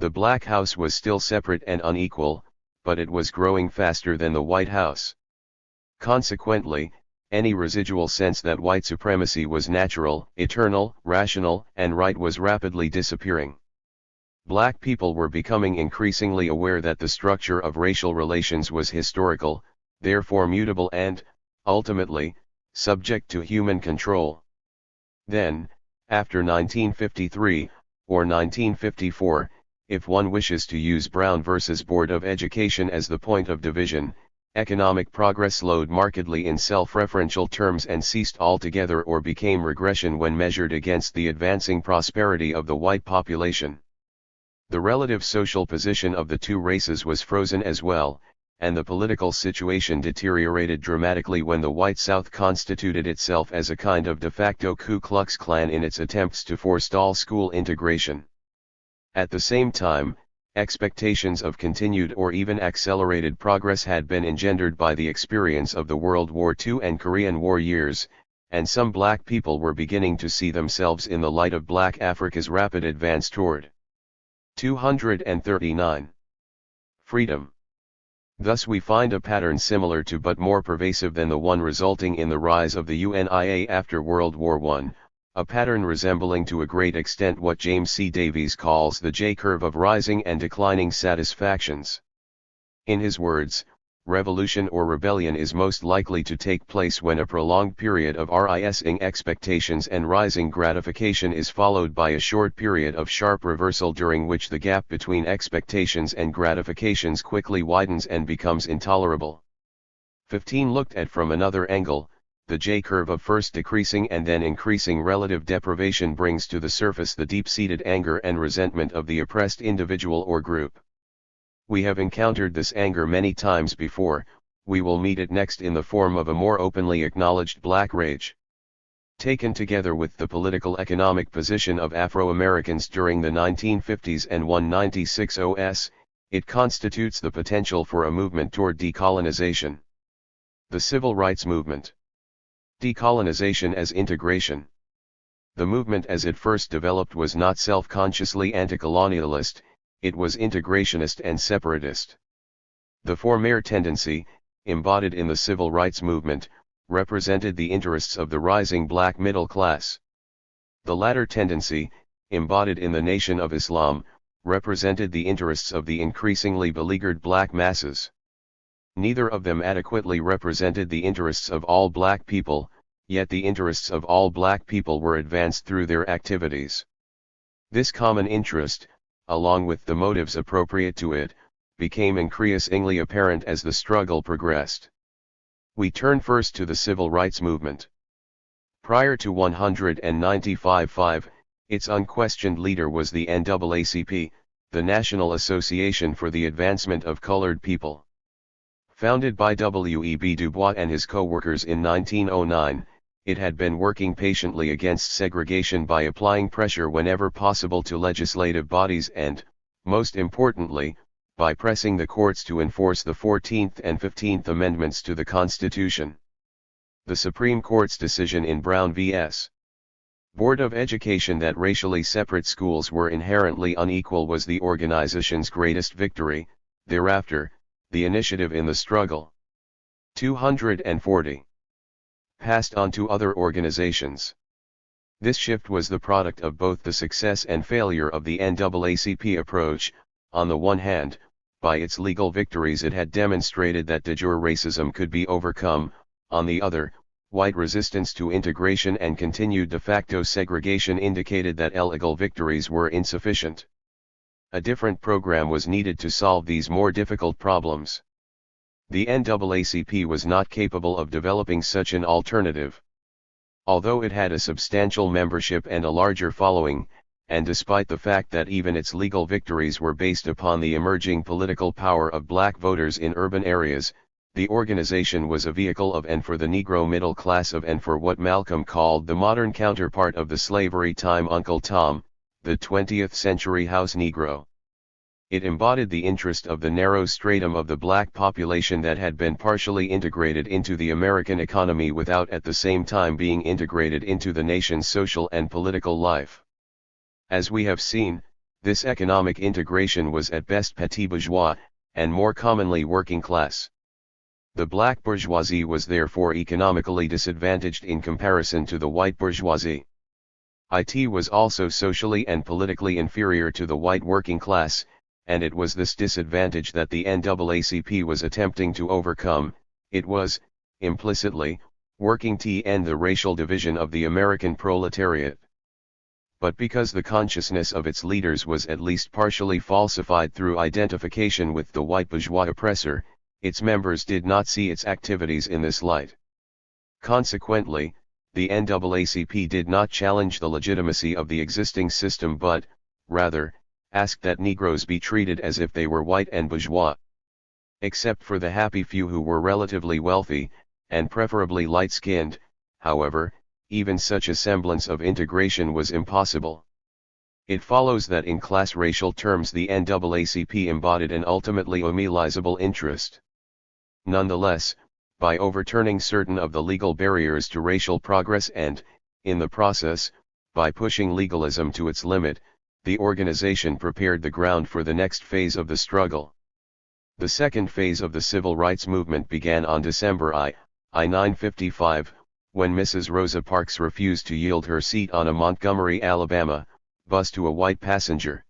The Black House was still separate and unequal, but it was growing faster than the White House. Consequently, any residual sense that white supremacy was natural, eternal, rational, and right was rapidly disappearing. Black people were becoming increasingly aware that the structure of racial relations was historical, therefore mutable and, ultimately, subject to human control. Then, after 1953, or 1954, if one wishes to use Brown versus Board of Education as the point of division, economic progress slowed markedly in self-referential terms and ceased altogether or became regression when measured against the advancing prosperity of the white population. The relative social position of the two races was frozen as well, and the political situation deteriorated dramatically when the White South constituted itself as a kind of de facto Ku Klux Klan in its attempts to forestall school integration. At the same time, expectations of continued or even accelerated progress had been engendered by the experience of the World War II and Korean War years, and some Black people were beginning to see themselves in the light of Black Africa's rapid advance toward 239. Freedom. Thus we find a pattern similar to but more pervasive than the one resulting in the rise of the UNIA after World War I, a pattern resembling to a great extent what James C. Davies calls the J-curve of rising and declining satisfactions. In his words, revolution or rebellion is most likely to take place when a prolonged period of rising expectations and rising gratification is followed by a short period of sharp reversal during which the gap between expectations and gratifications quickly widens and becomes intolerable. 15. Looked at from another angle, the J-curve of first decreasing and then increasing relative deprivation brings to the surface the deep-seated anger and resentment of the oppressed individual or group. We have encountered this anger many times before, we will meet it next in the form of a more openly acknowledged black rage. Taken together with the political economic position of Afro-Americans during the 1950s and 196 OS, It constitutes the potential for a movement toward decolonization. The Civil Rights Movement. Decolonization as integration. The movement as it first developed was not self-consciously anti-colonialist, it was integrationist and separatist. The former tendency, embodied in the Civil Rights Movement, represented the interests of the rising black middle class. The latter tendency, embodied in the Nation of Islam, represented the interests of the increasingly beleaguered black masses. Neither of them adequately represented the interests of all black people, yet the interests of all black people were advanced through their activities. This common interest, along with the motives appropriate to it, became increasingly apparent as the struggle progressed. We turn first to the Civil Rights Movement. Prior to 195-5, its unquestioned leader was the NAACP, the National Association for the Advancement of Colored People. Founded by W.E.B. Du Bois and his co-workers in 1909, it had been working patiently against segregation by applying pressure whenever possible to legislative bodies and, most importantly, by pressing the courts to enforce the 14th and 15th Amendments to the Constitution. The Supreme Court's decision in Brown v.S. Board of Education that racially separate schools were inherently unequal was the organization's greatest victory. Thereafter, the initiative in the struggle 240 passed on to other organizations. This shift was the product of both the success and failure of the NAACP approach. On the one hand, by its legal victories it had demonstrated that de jure racism could be overcome, on the other, white resistance to integration and continued de facto segregation indicated that illegal victories were insufficient. A different program was needed to solve these more difficult problems. The NAACP was not capable of developing such an alternative. Although it had a substantial membership and a larger following, and despite the fact that even its legal victories were based upon the emerging political power of black voters in urban areas, the organization was a vehicle of and for the Negro middle class of and for what Malcolm called the modern counterpart of the slavery time Uncle Tom, the 20th century house Negro. It embodied the interest of the narrow stratum of the black population that had been partially integrated into the American economy without at the same time being integrated into the nation's social and political life. As we have seen, this economic integration was at best petit bourgeois, and more commonly working class. The black bourgeoisie was therefore economically disadvantaged in comparison to the white bourgeoisie. It was also socially and politically inferior to the white working class, and it was this disadvantage that the NAACP was attempting to overcome. It was, implicitly, working to end the racial division of the American proletariat. But because the consciousness of its leaders was at least partially falsified through identification with the white bourgeois oppressor, its members did not see its activities in this light. Consequently, the NAACP did not challenge the legitimacy of the existing system but, rather, asked that Negroes be treated as if they were white and bourgeois. Except for the happy few who were relatively wealthy, and preferably light-skinned, however, even such a semblance of integration was impossible. It follows that in class-racial terms the NAACP embodied an ultimately homogenizable interest. Nonetheless, by overturning certain of the legal barriers to racial progress and, in the process, by pushing legalism to its limit, the organization prepared the ground for the next phase of the struggle. The second phase of the civil rights movement began on December 955, when Mrs. Rosa Parks refused to yield her seat on a Montgomery, Alabama, bus to a white passenger.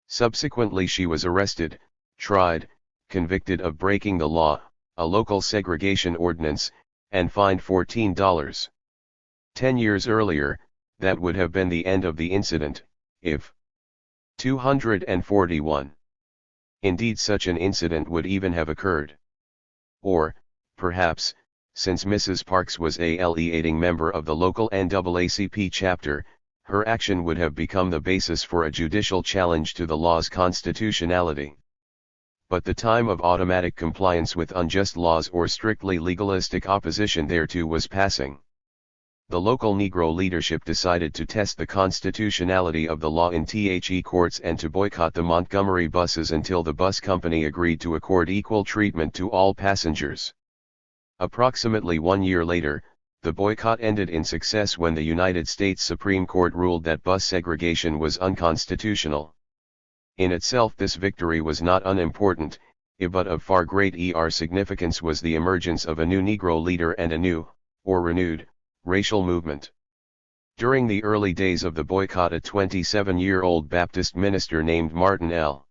Subsequently she was arrested, tried, convicted of breaking the law, a local segregation ordinance, and fined $14. 10 years earlier, that would have been the end of the incident, if 241. Indeed such an incident would even have occurred. Or, perhaps, since Mrs. Parks was a leading member of the local NAACP chapter, her action would have become the basis for a judicial challenge to the law's constitutionality. But the time of automatic compliance with unjust laws or strictly legalistic opposition thereto was passing. The local Negro leadership decided to test the constitutionality of the law in The courts and to boycott the Montgomery buses until the bus company agreed to accord equal treatment to all passengers. Approximately 1 year later, the boycott ended in success when the United States Supreme Court ruled that bus segregation was unconstitutional. In itself this victory was not unimportant, but of far greater significance was the emergence of a new Negro leader and a new, or renewed, racial movement. During the early days of the boycott, a 27-year-old Baptist minister named Martin L.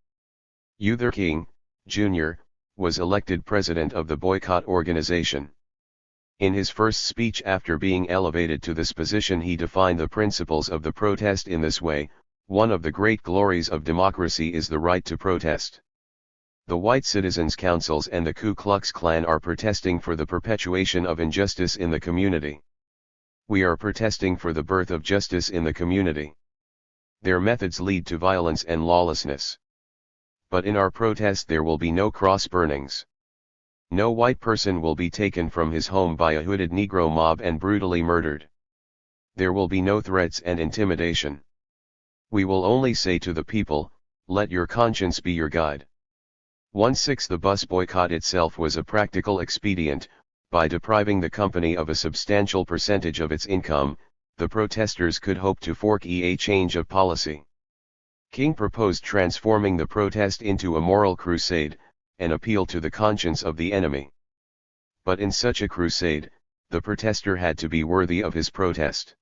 Luther King, Jr., was elected president of the boycott organization. In his first speech after being elevated to this position, he defined the principles of the protest in this way: one of the great glories of democracy is the right to protest. The white citizens' councils and the Ku Klux Klan are protesting for the perpetuation of injustice in the community. We are protesting for the birth of justice in the community. Their methods lead to violence and lawlessness. But in our protest there will be no cross burnings. No white person will be taken from his home by a hooded Negro mob and brutally murdered. There will be no threats and intimidation. We will only say to the people, let your conscience be your guide. 1/6 The bus boycott itself was a practical expedient. By depriving the company of a substantial percentage of its income, the protesters could hope to fork a change of policy. King proposed transforming the protest into a moral crusade, an appeal to the conscience of the enemy. But in such a crusade, the protester had to be worthy of his protest.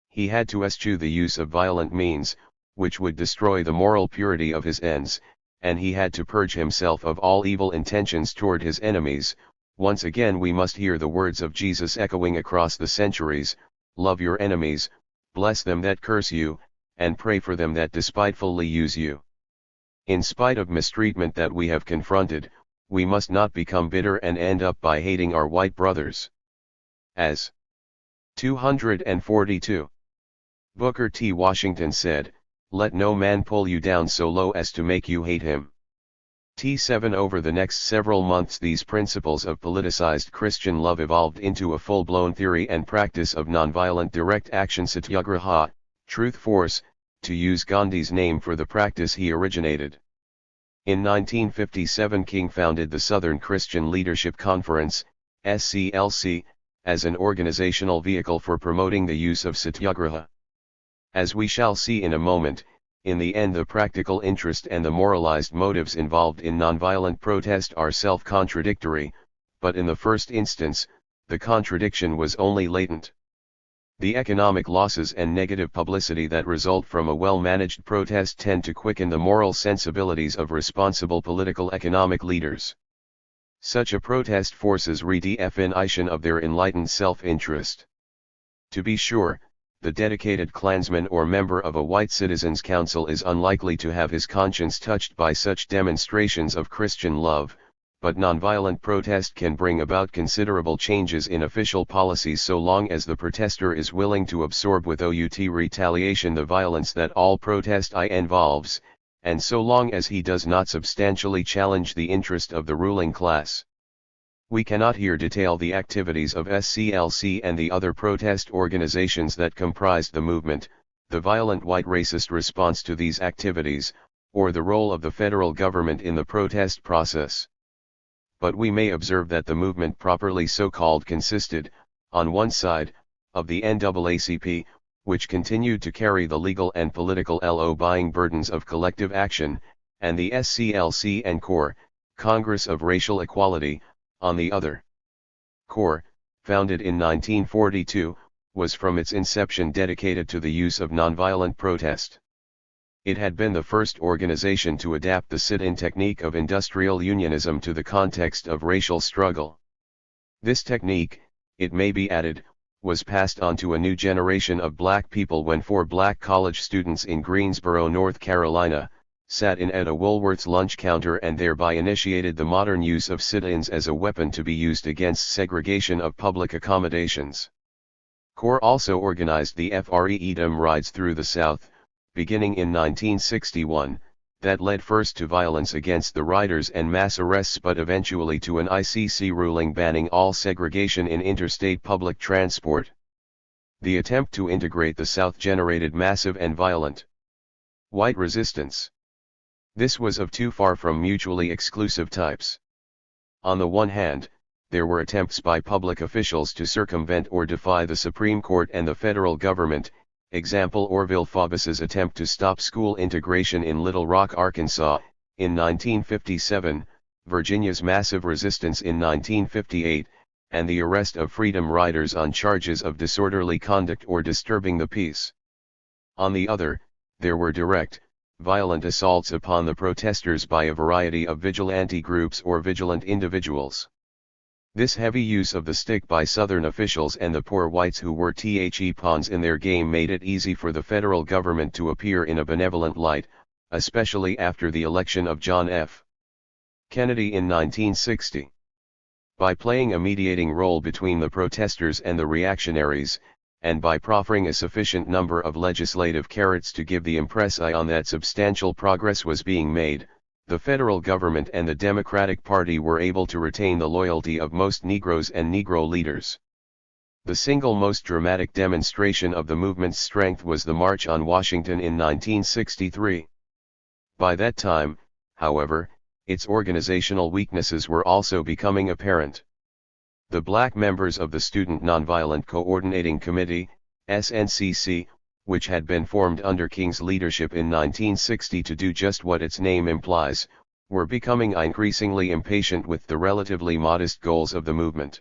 He had to eschew the use of violent means, which would destroy the moral purity of his ends, and he had to purge himself of all evil intentions toward his enemies. Once again we must hear the words of Jesus echoing across the centuries: love your enemies, bless them that curse you, and pray for them that despitefully use you. In spite of mistreatment that we have confronted, we must not become bitter and end up by hating our white brothers. As 242. Booker T. Washington said, "Let no man pull you down so low as to make you hate him." T7 Over the next several months these principles of politicized Christian love evolved into a full-blown theory and practice of nonviolent direct action satyagraha, truth force, to use Gandhi's name for the practice he originated. In 1957 King founded the Southern Christian Leadership Conference, SCLC, as an organizational vehicle for promoting the use of satyagraha. As we shall see in a moment, in the end the practical interest and the moralized motives involved in nonviolent protest are self-contradictory, but in the first instance, the contradiction was only latent. The economic losses and negative publicity that result from a well-managed protest tend to quicken the moral sensibilities of responsible political economic leaders. Such a protest forces redefinition of their enlightened self-interest. To be sure, the dedicated Klansman or member of a white citizens' council is unlikely to have his conscience touched by such demonstrations of Christian love, but nonviolent protest can bring about considerable changes in official policies so long as the protester is willing to absorb without retaliation the violence that all protest involves, and so long as he does not substantially challenge the interest of the ruling class. We cannot here detail the activities of SCLC and the other protest organizations that comprised the movement, the violent white racist response to these activities, or the role of the federal government in the protest process. But we may observe that the movement properly so-called consisted, on one side, of the NAACP, which continued to carry the legal and political lobbying burdens of collective action, and the SCLC and CORE, Congress of Racial Equality, on the other. CORE, founded in 1942, was from its inception dedicated to the use of nonviolent protest. It had been the first organization to adapt the sit-in technique of industrial unionism to the context of racial struggle. This technique, it may be added, was passed on to a new generation of black people when 4 black college students in Greensboro, North Carolina, sat in at a Woolworth's lunch counter and thereby initiated the modern use of sit-ins as a weapon to be used against segregation of public accommodations. CORE also organized the Freedom Rides through the South, beginning in 1961, that led first to violence against the riders and mass arrests but eventually to an ICC ruling banning all segregation in interstate public transport. The attempt to integrate the South generated massive and violent white resistance. This was of two far from mutually exclusive types. On the one hand, there were attempts by public officials to circumvent or defy the Supreme Court and the federal government, example Orville Faubus's attempt to stop school integration in Little Rock, Arkansas, in 1957, Virginia's massive resistance in 1958, and the arrest of Freedom Riders on charges of disorderly conduct or disturbing the peace. On the other, there were direct, violent assaults upon the protesters by a variety of vigilante groups or vigilant individuals. This heavy use of the stick by Southern officials and the poor whites who were pawns in their game made it easy for the federal government to appear in a benevolent light, especially after the election of John F. Kennedy in 1960. By playing a mediating role between the protesters and the reactionaries, and by proffering a sufficient number of legislative carrots to give the impression that substantial progress was being made, the federal government and the Democratic Party were able to retain the loyalty of most Negroes and Negro leaders. The single most dramatic demonstration of the movement's strength was the March on Washington in 1963. By that time, however, its organizational weaknesses were also becoming apparent. The black members of the Student Nonviolent Coordinating Committee, SNCC, which had been formed under King's leadership in 1960 to do just what its name implies, were becoming increasingly impatient with the relatively modest goals of the movement.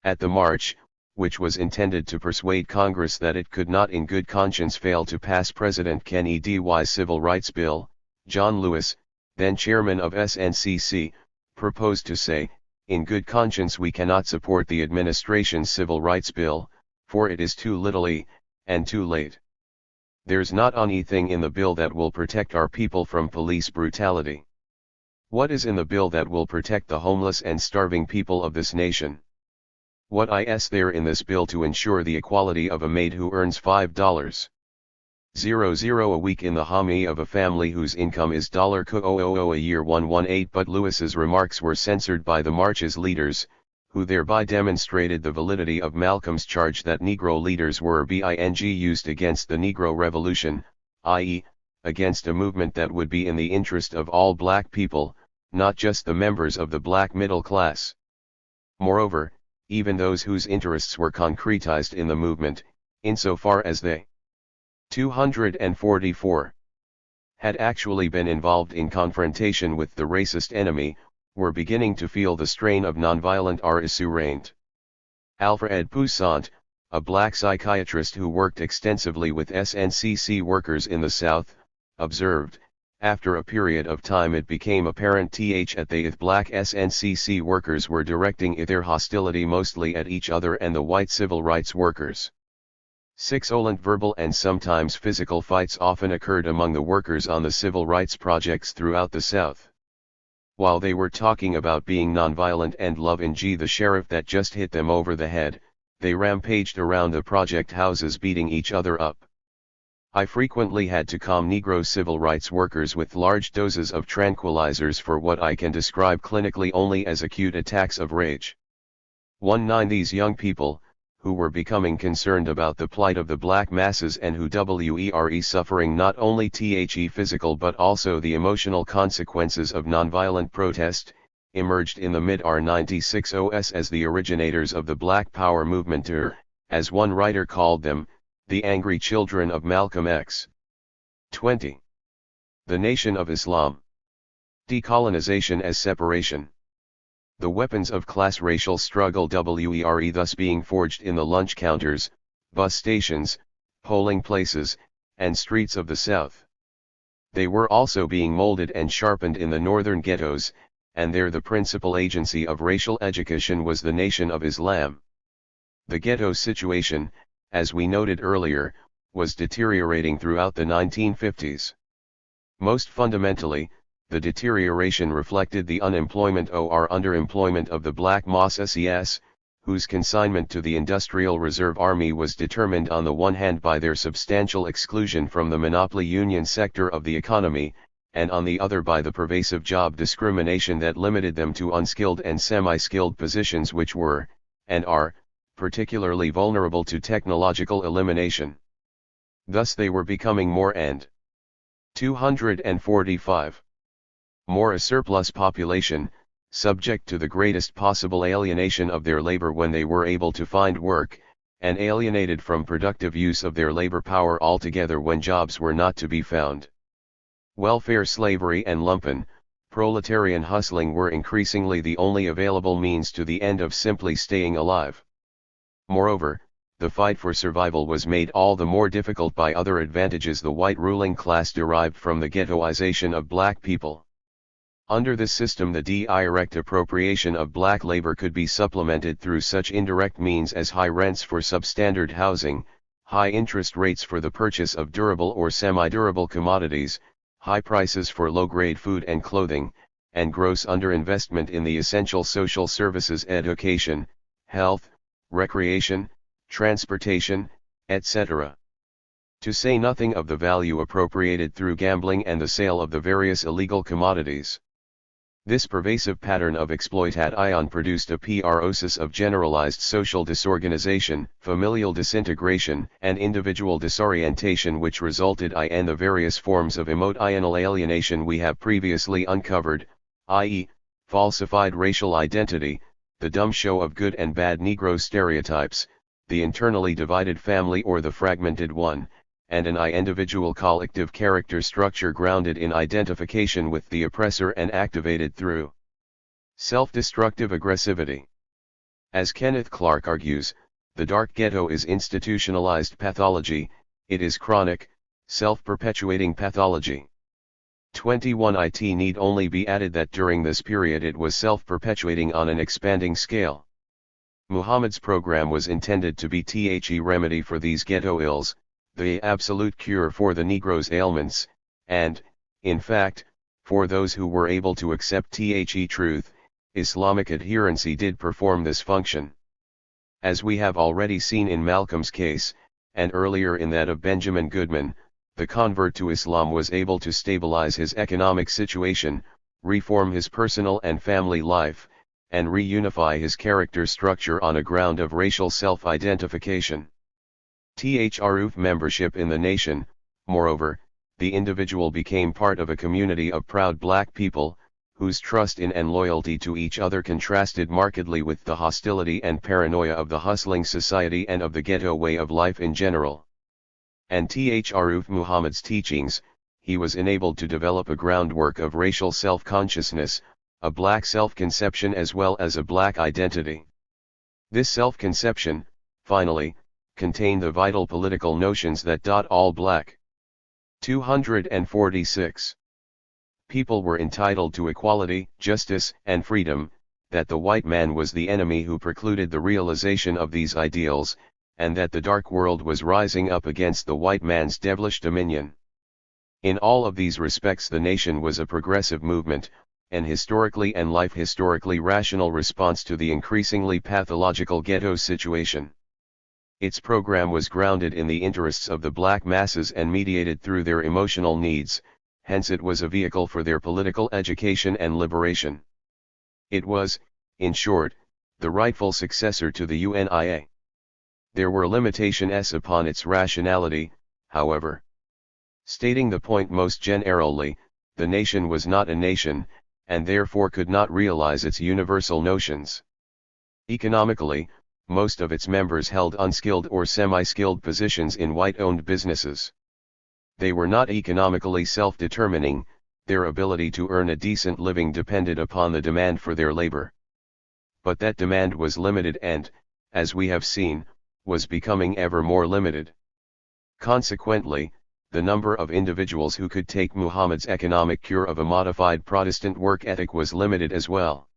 At the march, which was intended to persuade Congress that it could not in good conscience fail to pass President Kennedy's Civil Rights Bill, John Lewis, then chairman of SNCC, proposed to say, "In good conscience we cannot support the administration's Civil Rights Bill, for it is too little and too late. There's not anything in the bill that will protect our people from police brutality. What is in the bill that will protect the homeless and starving people of this nation? What is there in this bill to ensure the equality of a maid who earns $5.00 a week in the home of a family whose income is $0.00 a year 118?" But Lewis's remarks were censored by the march's leaders, who thereby demonstrated the validity of Malcolm's charge that Negro leaders were being used against the Negro Revolution, i.e., against a movement that would be in the interest of all black people, not just the members of the black middle class. Moreover, even those whose interests were concretized in the movement, insofar as they 244 had actually been involved in confrontation with the racist enemy, were beginning to feel the strain of nonviolent restraint. Alfred Poussaint, a black psychiatrist who worked extensively with SNCC workers in the South, observed, after a period of time it became apparent that the black SNCC workers were directing their hostility mostly at each other and the white civil rights workers. Violent verbal and sometimes physical fights often occurred among the workers on the civil rights projects throughout the South. While they were talking about being nonviolent and loving the sheriff that just hit them over the head, they rampaged around the project houses beating each other up. I frequently had to calm Negro civil rights workers with large doses of tranquilizers for what I can describe clinically only as acute attacks of rage. These young people, who were becoming concerned about the plight of the black masses and who were suffering not only physical but also the emotional consequences of nonviolent protest, emerged in the mid-96 as the originators of the Black Power movement, or, as one writer called them, the angry children of Malcolm X. 20. The Nation of Islam. Decolonization as separation. The weapons of class racial struggle were thus being forged in the lunch counters, bus stations, polling places, and streets of the South. They were also being molded and sharpened in the northern ghettos, and there the principal agency of racial education was the Nation of Islam. The ghetto situation, as we noted earlier, was deteriorating throughout the 1950s. Most fundamentally, the deterioration reflected the unemployment or underemployment of the black masses, whose consignment to the Industrial Reserve Army was determined on the one hand by their substantial exclusion from the monopoly union sector of the economy, and on the other by the pervasive job discrimination that limited them to unskilled and semi-skilled positions which were, and are, particularly vulnerable to technological elimination. Thus they were becoming more and 245. More a surplus population, subject to the greatest possible alienation of their labor when they were able to find work, and alienated from productive use of their labor power altogether when jobs were not to be found. Welfare slavery and lumpen, proletarian hustling were increasingly the only available means to the end of simply staying alive. Moreover, the fight for survival was made all the more difficult by other advantages the white ruling class derived from the ghettoization of black people. Under this system, the direct appropriation of black labor could be supplemented through such indirect means as high rents for substandard housing, high interest rates for the purchase of durable or semi-durable commodities, high prices for low-grade food and clothing, and gross underinvestment in the essential social services, education, health, recreation, transportation, etc. To say nothing of the value appropriated through gambling and the sale of the various illegal commodities. This pervasive pattern of exploitation produced a process of generalized social disorganization, familial disintegration, and individual disorientation which resulted in the various forms of emotional alienation we have previously uncovered, i.e., falsified racial identity, the dumb show of good and bad Negro stereotypes, the internally divided family or the fragmented one, and an individual collective character structure grounded in identification with the oppressor and activated through self-destructive aggressivity. As Kenneth Clark argues, the dark ghetto is institutionalized pathology, it is chronic, self-perpetuating pathology. 21. It need only be added that during this period it was self-perpetuating on an expanding scale. Muhammad's program was intended to be the remedy for these ghetto ills, the absolute cure for the Negro's ailments, and, in fact, for those who were able to accept the truth, Islamic adherency did perform this function. As we have already seen in Malcolm's case, and earlier in that of Benjamin Goodman, the convert to Islam was able to stabilize his economic situation, reform his personal and family life, and reunify his character structure on a ground of racial self-identification. Through membership in the nation, moreover, the individual became part of a community of proud black people, whose trust in and loyalty to each other contrasted markedly with the hostility and paranoia of the hustling society and of the ghetto way of life in general. And through Muhammad's teachings, he was enabled to develop a groundwork of racial self-consciousness, a black self-conception as well as a black identity. This self-conception, finally, contained the vital political notions that all black 246 people were entitled to equality, justice, and freedom, that the white man was the enemy who precluded the realization of these ideals, and that the dark world was rising up against the white man's devilish dominion. In all of these respects the nation was a progressive movement, an historically and life-historically rational response to the increasingly pathological ghetto situation. Its program was grounded in the interests of the black masses and mediated through their emotional needs, hence it was a vehicle for their political education and liberation. It was, in short, the rightful successor to the UNIA. There were limitations upon its rationality, however. Stating the point most generally, the nation was not a nation, and therefore could not realize its universal notions. Economically, most of its members held unskilled or semi-skilled positions in white-owned businesses. They were not economically self-determining, their ability to earn a decent living depended upon the demand for their labor. But that demand was limited and, as we have seen, was becoming ever more limited. Consequently, the number of individuals who could take Muhammad's economic cure of a modified Protestant work ethic was limited as well.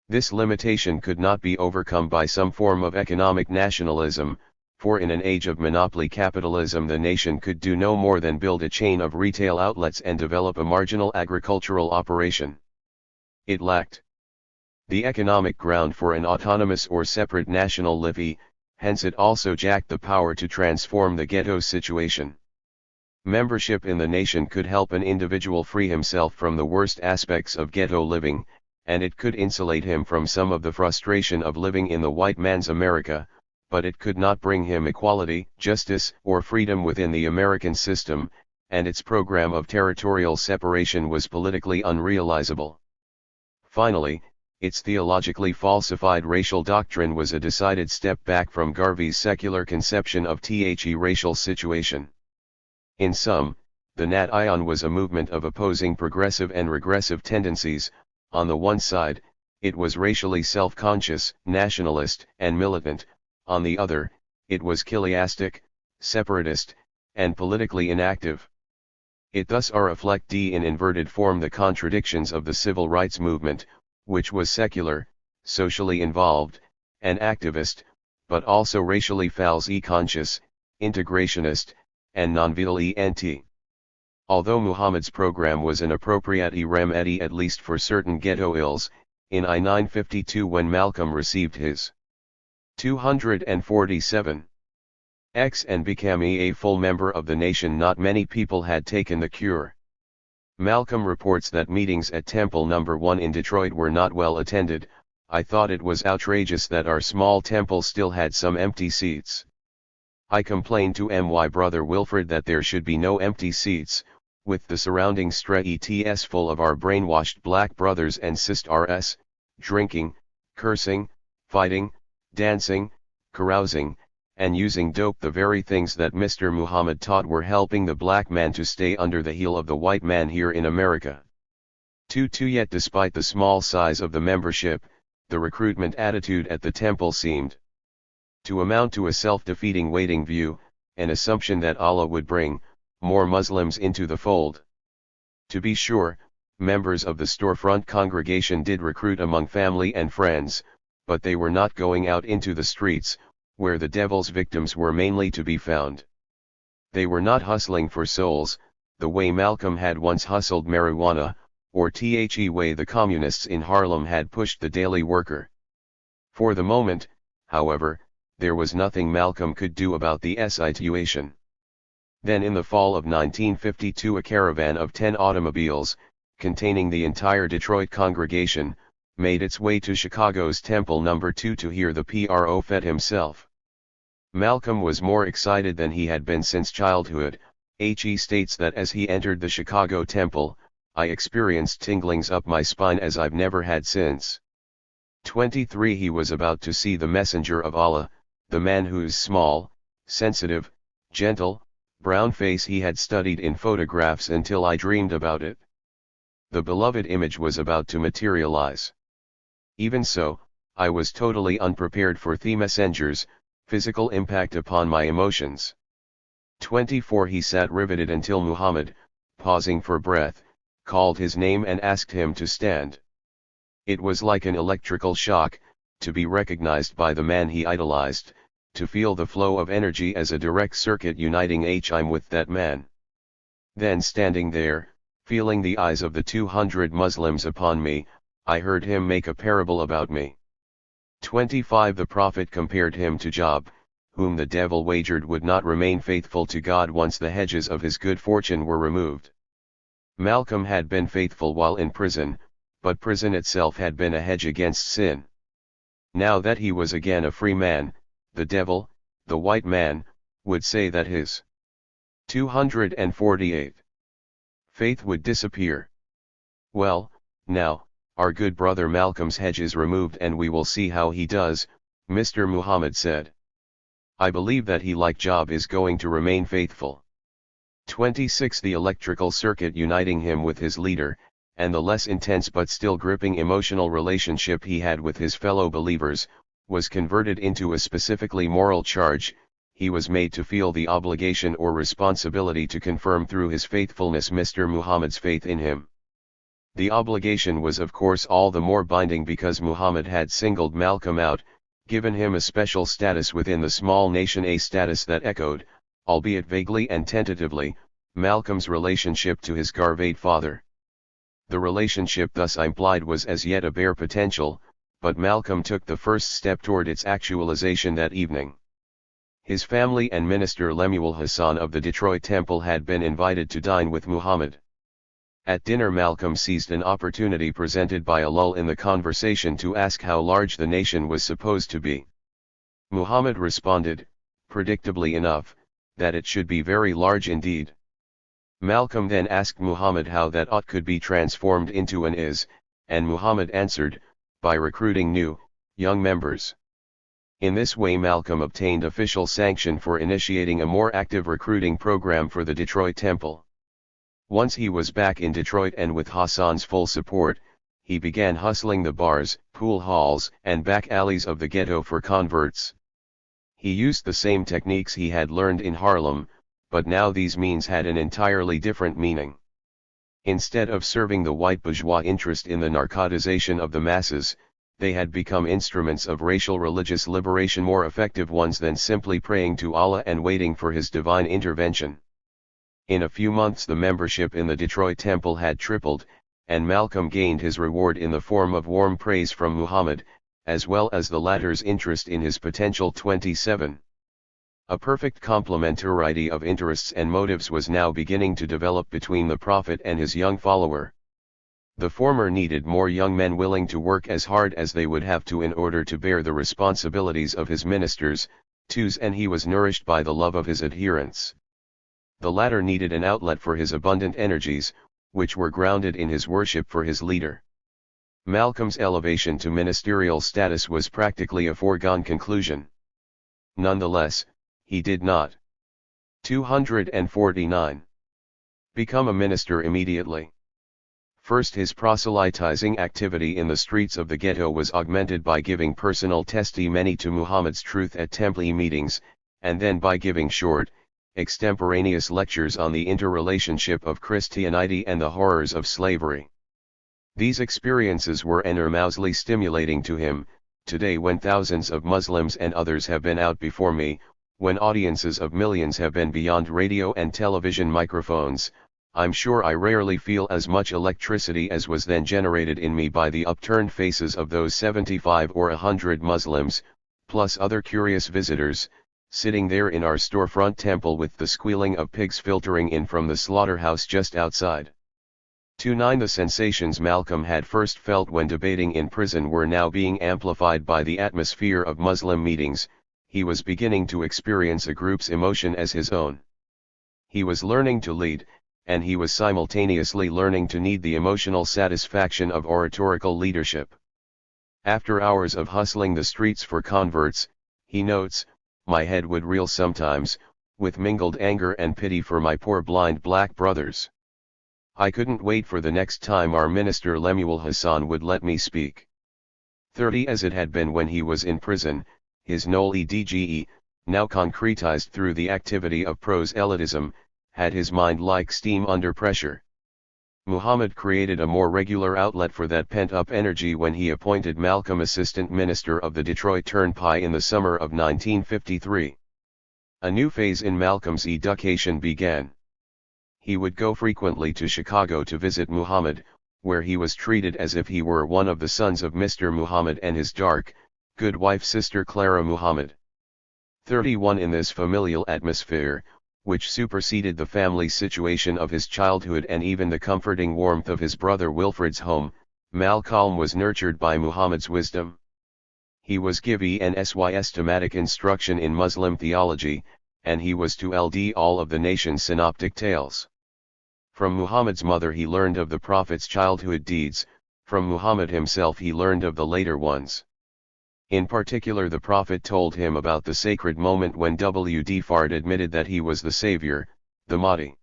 This limitation could not be overcome by some form of economic nationalism, for in an age of monopoly capitalism the nation could do no more than build a chain of retail outlets and develop a marginal agricultural operation. It lacked the economic ground for an autonomous or separate national levy, hence it also lacked the power to transform the ghetto situation. Membership in the nation could help an individual free himself from the worst aspects of ghetto living, and it could insulate him from some of the frustration of living in the white man's America, but it could not bring him equality, justice, or freedom within the American system, and its program of territorial separation was politically unrealizable. Finally, its theologically falsified racial doctrine was a decided step back from Garvey's secular conception of the racial situation. In sum, the Nat Ion was a movement of opposing progressive and regressive tendencies. On the one side, it was racially self-conscious, nationalist, and militant; on the other, it was chiliastic, separatist, and politically inactive. It thus reflected in inverted form the contradictions of the civil rights movement, which was secular, socially involved, and activist, but also racially false-conscious, integrationist, and non-violent. Although Muhammad's program was an appropriate remedy at least for certain ghetto ills, in 1952 when Malcolm received his 247 X and became a full member of the nation, not many people had taken the cure. Malcolm reports that meetings at Temple No. 1 in Detroit were not well attended. I thought it was outrageous that our small temple still had some empty seats. I complained to my brother Wilfred that there should be no empty seats, with the surrounding streets full of our brainwashed black brothers and sisters, drinking, cursing, fighting, dancing, carousing, and using dope, the very things that Mr. Muhammad taught were helping the black man to stay under the heel of the white man here in America. Yet despite the small size of the membership, the recruitment attitude at the temple seemed to amount to a self-defeating waiting view, an assumption that Allah would bring more Muslims into the fold. To be sure, members of the storefront congregation did recruit among family and friends, but they were not going out into the streets, where the devil's victims were mainly to be found. They were not hustling for souls, the way Malcolm had once hustled marijuana, or the way the communists in Harlem had pushed the daily worker. For the moment, however, there was nothing Malcolm could do about the situation. Then in the fall of 1952 a caravan of 10 automobiles, containing the entire Detroit congregation, made its way to Chicago's Temple No. 2 to hear the prophet himself. Malcolm was more excited than he had been since childhood. He states that as he entered the Chicago Temple, I experienced tinglings up my spine as I've never had since. 23 He was about to see the messenger of Allah, the man whose small, sensitive, gentle, brown face he had studied in photographs until I dreamed about it. The beloved image was about to materialize. Even so, I was totally unprepared for the messenger's physical impact upon my emotions. 24 He sat riveted until Muhammad, pausing for breath, called his name and asked him to stand. It was like an electrical shock, to be recognized by the man he idolized, to feel the flow of energy as a direct circuit uniting him with that man. Then standing there, feeling the eyes of the 200 Muslims upon me, I heard him make a parable about me. 25 The Prophet compared him to Job, whom the devil wagered would not remain faithful to God once the hedges of his good fortune were removed. Malcolm had been faithful while in prison, but prison itself had been a hedge against sin. Now that he was again a free man, the devil, the white man, would say that his 248 faith would disappear. Well, now, our good brother Malcolm's hedge is removed and we will see how he does, Mr. Muhammad said. I believe that he, like Job, is going to remain faithful. 26 The electrical circuit uniting him with his leader, and the less intense but still gripping emotional relationship he had with his fellow believers, was converted into a specifically moral charge. He was made to feel the obligation or responsibility to confirm through his faithfulness Mr. Muhammad's faith in him. The obligation was of course all the more binding because Muhammad had singled Malcolm out, given him a special status within the small nation, a status that echoed, albeit vaguely and tentatively, Malcolm's relationship to his Garveyed father. The relationship thus implied was as yet a bare potential, but Malcolm took the first step toward its actualization that evening. His family and Minister Lemuel Hassan of the Detroit Temple had been invited to dine with Muhammad. At dinner Malcolm seized an opportunity presented by a lull in the conversation to ask how large the nation was supposed to be. Muhammad responded, predictably enough, that it should be very large indeed. Malcolm then asked Muhammad how that ought could be transformed into an is, and Muhammad answered, by recruiting new, young members. In this way Malcolm obtained official sanction for initiating a more active recruiting program for the Detroit Temple. Once he was back in Detroit and with Hassan's full support, he began hustling the bars, pool halls, and back alleys of the ghetto for converts. He used the same techniques he had learned in Harlem, but now these means had an entirely different meaning. Instead of serving the white bourgeois interest in the narcotization of the masses, they had become instruments of racial religious liberation, more effective ones than simply praying to Allah and waiting for His divine intervention. In a few months the membership in the Detroit Temple had tripled, and Malcolm gained his reward in the form of warm praise from Muhammad, as well as the latter's interest in his potential 27. A perfect complementarity of interests and motives was now beginning to develop between the Prophet and his young follower. The former needed more young men willing to work as hard as they would have to in order to bear the responsibilities of his ministers, and he was nourished by the love of his adherents. The latter needed an outlet for his abundant energies, which were grounded in his worship for his leader. Malcolm's elevation to ministerial status was practically a foregone conclusion. Nonetheless, he did not 249 become a minister immediately. First, his proselytizing activity in the streets of the ghetto was augmented by giving personal testimony to Muhammad's truth at temple meetings, and then by giving short, extemporaneous lectures on the interrelationship of Christianity and the horrors of slavery. These experiences were enormously stimulating to him. Today, when thousands of Muslims and others have been out before me, when audiences of millions have been beyond radio and television microphones, I'm sure I rarely feel as much electricity as was then generated in me by the upturned faces of those 75 or 100 Muslims, plus other curious visitors, sitting there in our storefront temple with the squealing of pigs filtering in from the slaughterhouse just outside. 29 The sensations Malcolm had first felt when debating in prison were now being amplified by the atmosphere of Muslim meetings. He was beginning to experience a group's emotion as his own. He was learning to lead, and he was simultaneously learning to need the emotional satisfaction of oratorical leadership. After hours of hustling the streets for converts, he notes, my head would reel sometimes, with mingled anger and pity for my poor blind black brothers. I couldn't wait for the next time our minister Lemuel Hassan would let me speak. 30 As it had been when he was in prison, his knowledge, now concretized through the activity of proselytism, had his mind like steam under pressure. Muhammad created a more regular outlet for that pent-up energy when he appointed Malcolm assistant minister of the Detroit Turnpike in the summer of 1953. A new phase in Malcolm's education began. He would go frequently to Chicago to visit Muhammad, where he was treated as if he were one of the sons of Mr. Muhammad and his dark, good wife Sister Clara Muhammad. 31 In this familial atmosphere, which superseded the family situation of his childhood and even the comforting warmth of his brother Wilfred's home, Malcolm was nurtured by Muhammad's wisdom. He was given systematic instruction in Muslim theology, and he was to lead all of the nation's synoptic tales. From Muhammad's mother he learned of the Prophet's childhood deeds, from Muhammad himself he learned of the later ones. In particular, the Prophet told him about the sacred moment when THIRD admitted that he was the Savior, the Mahdi.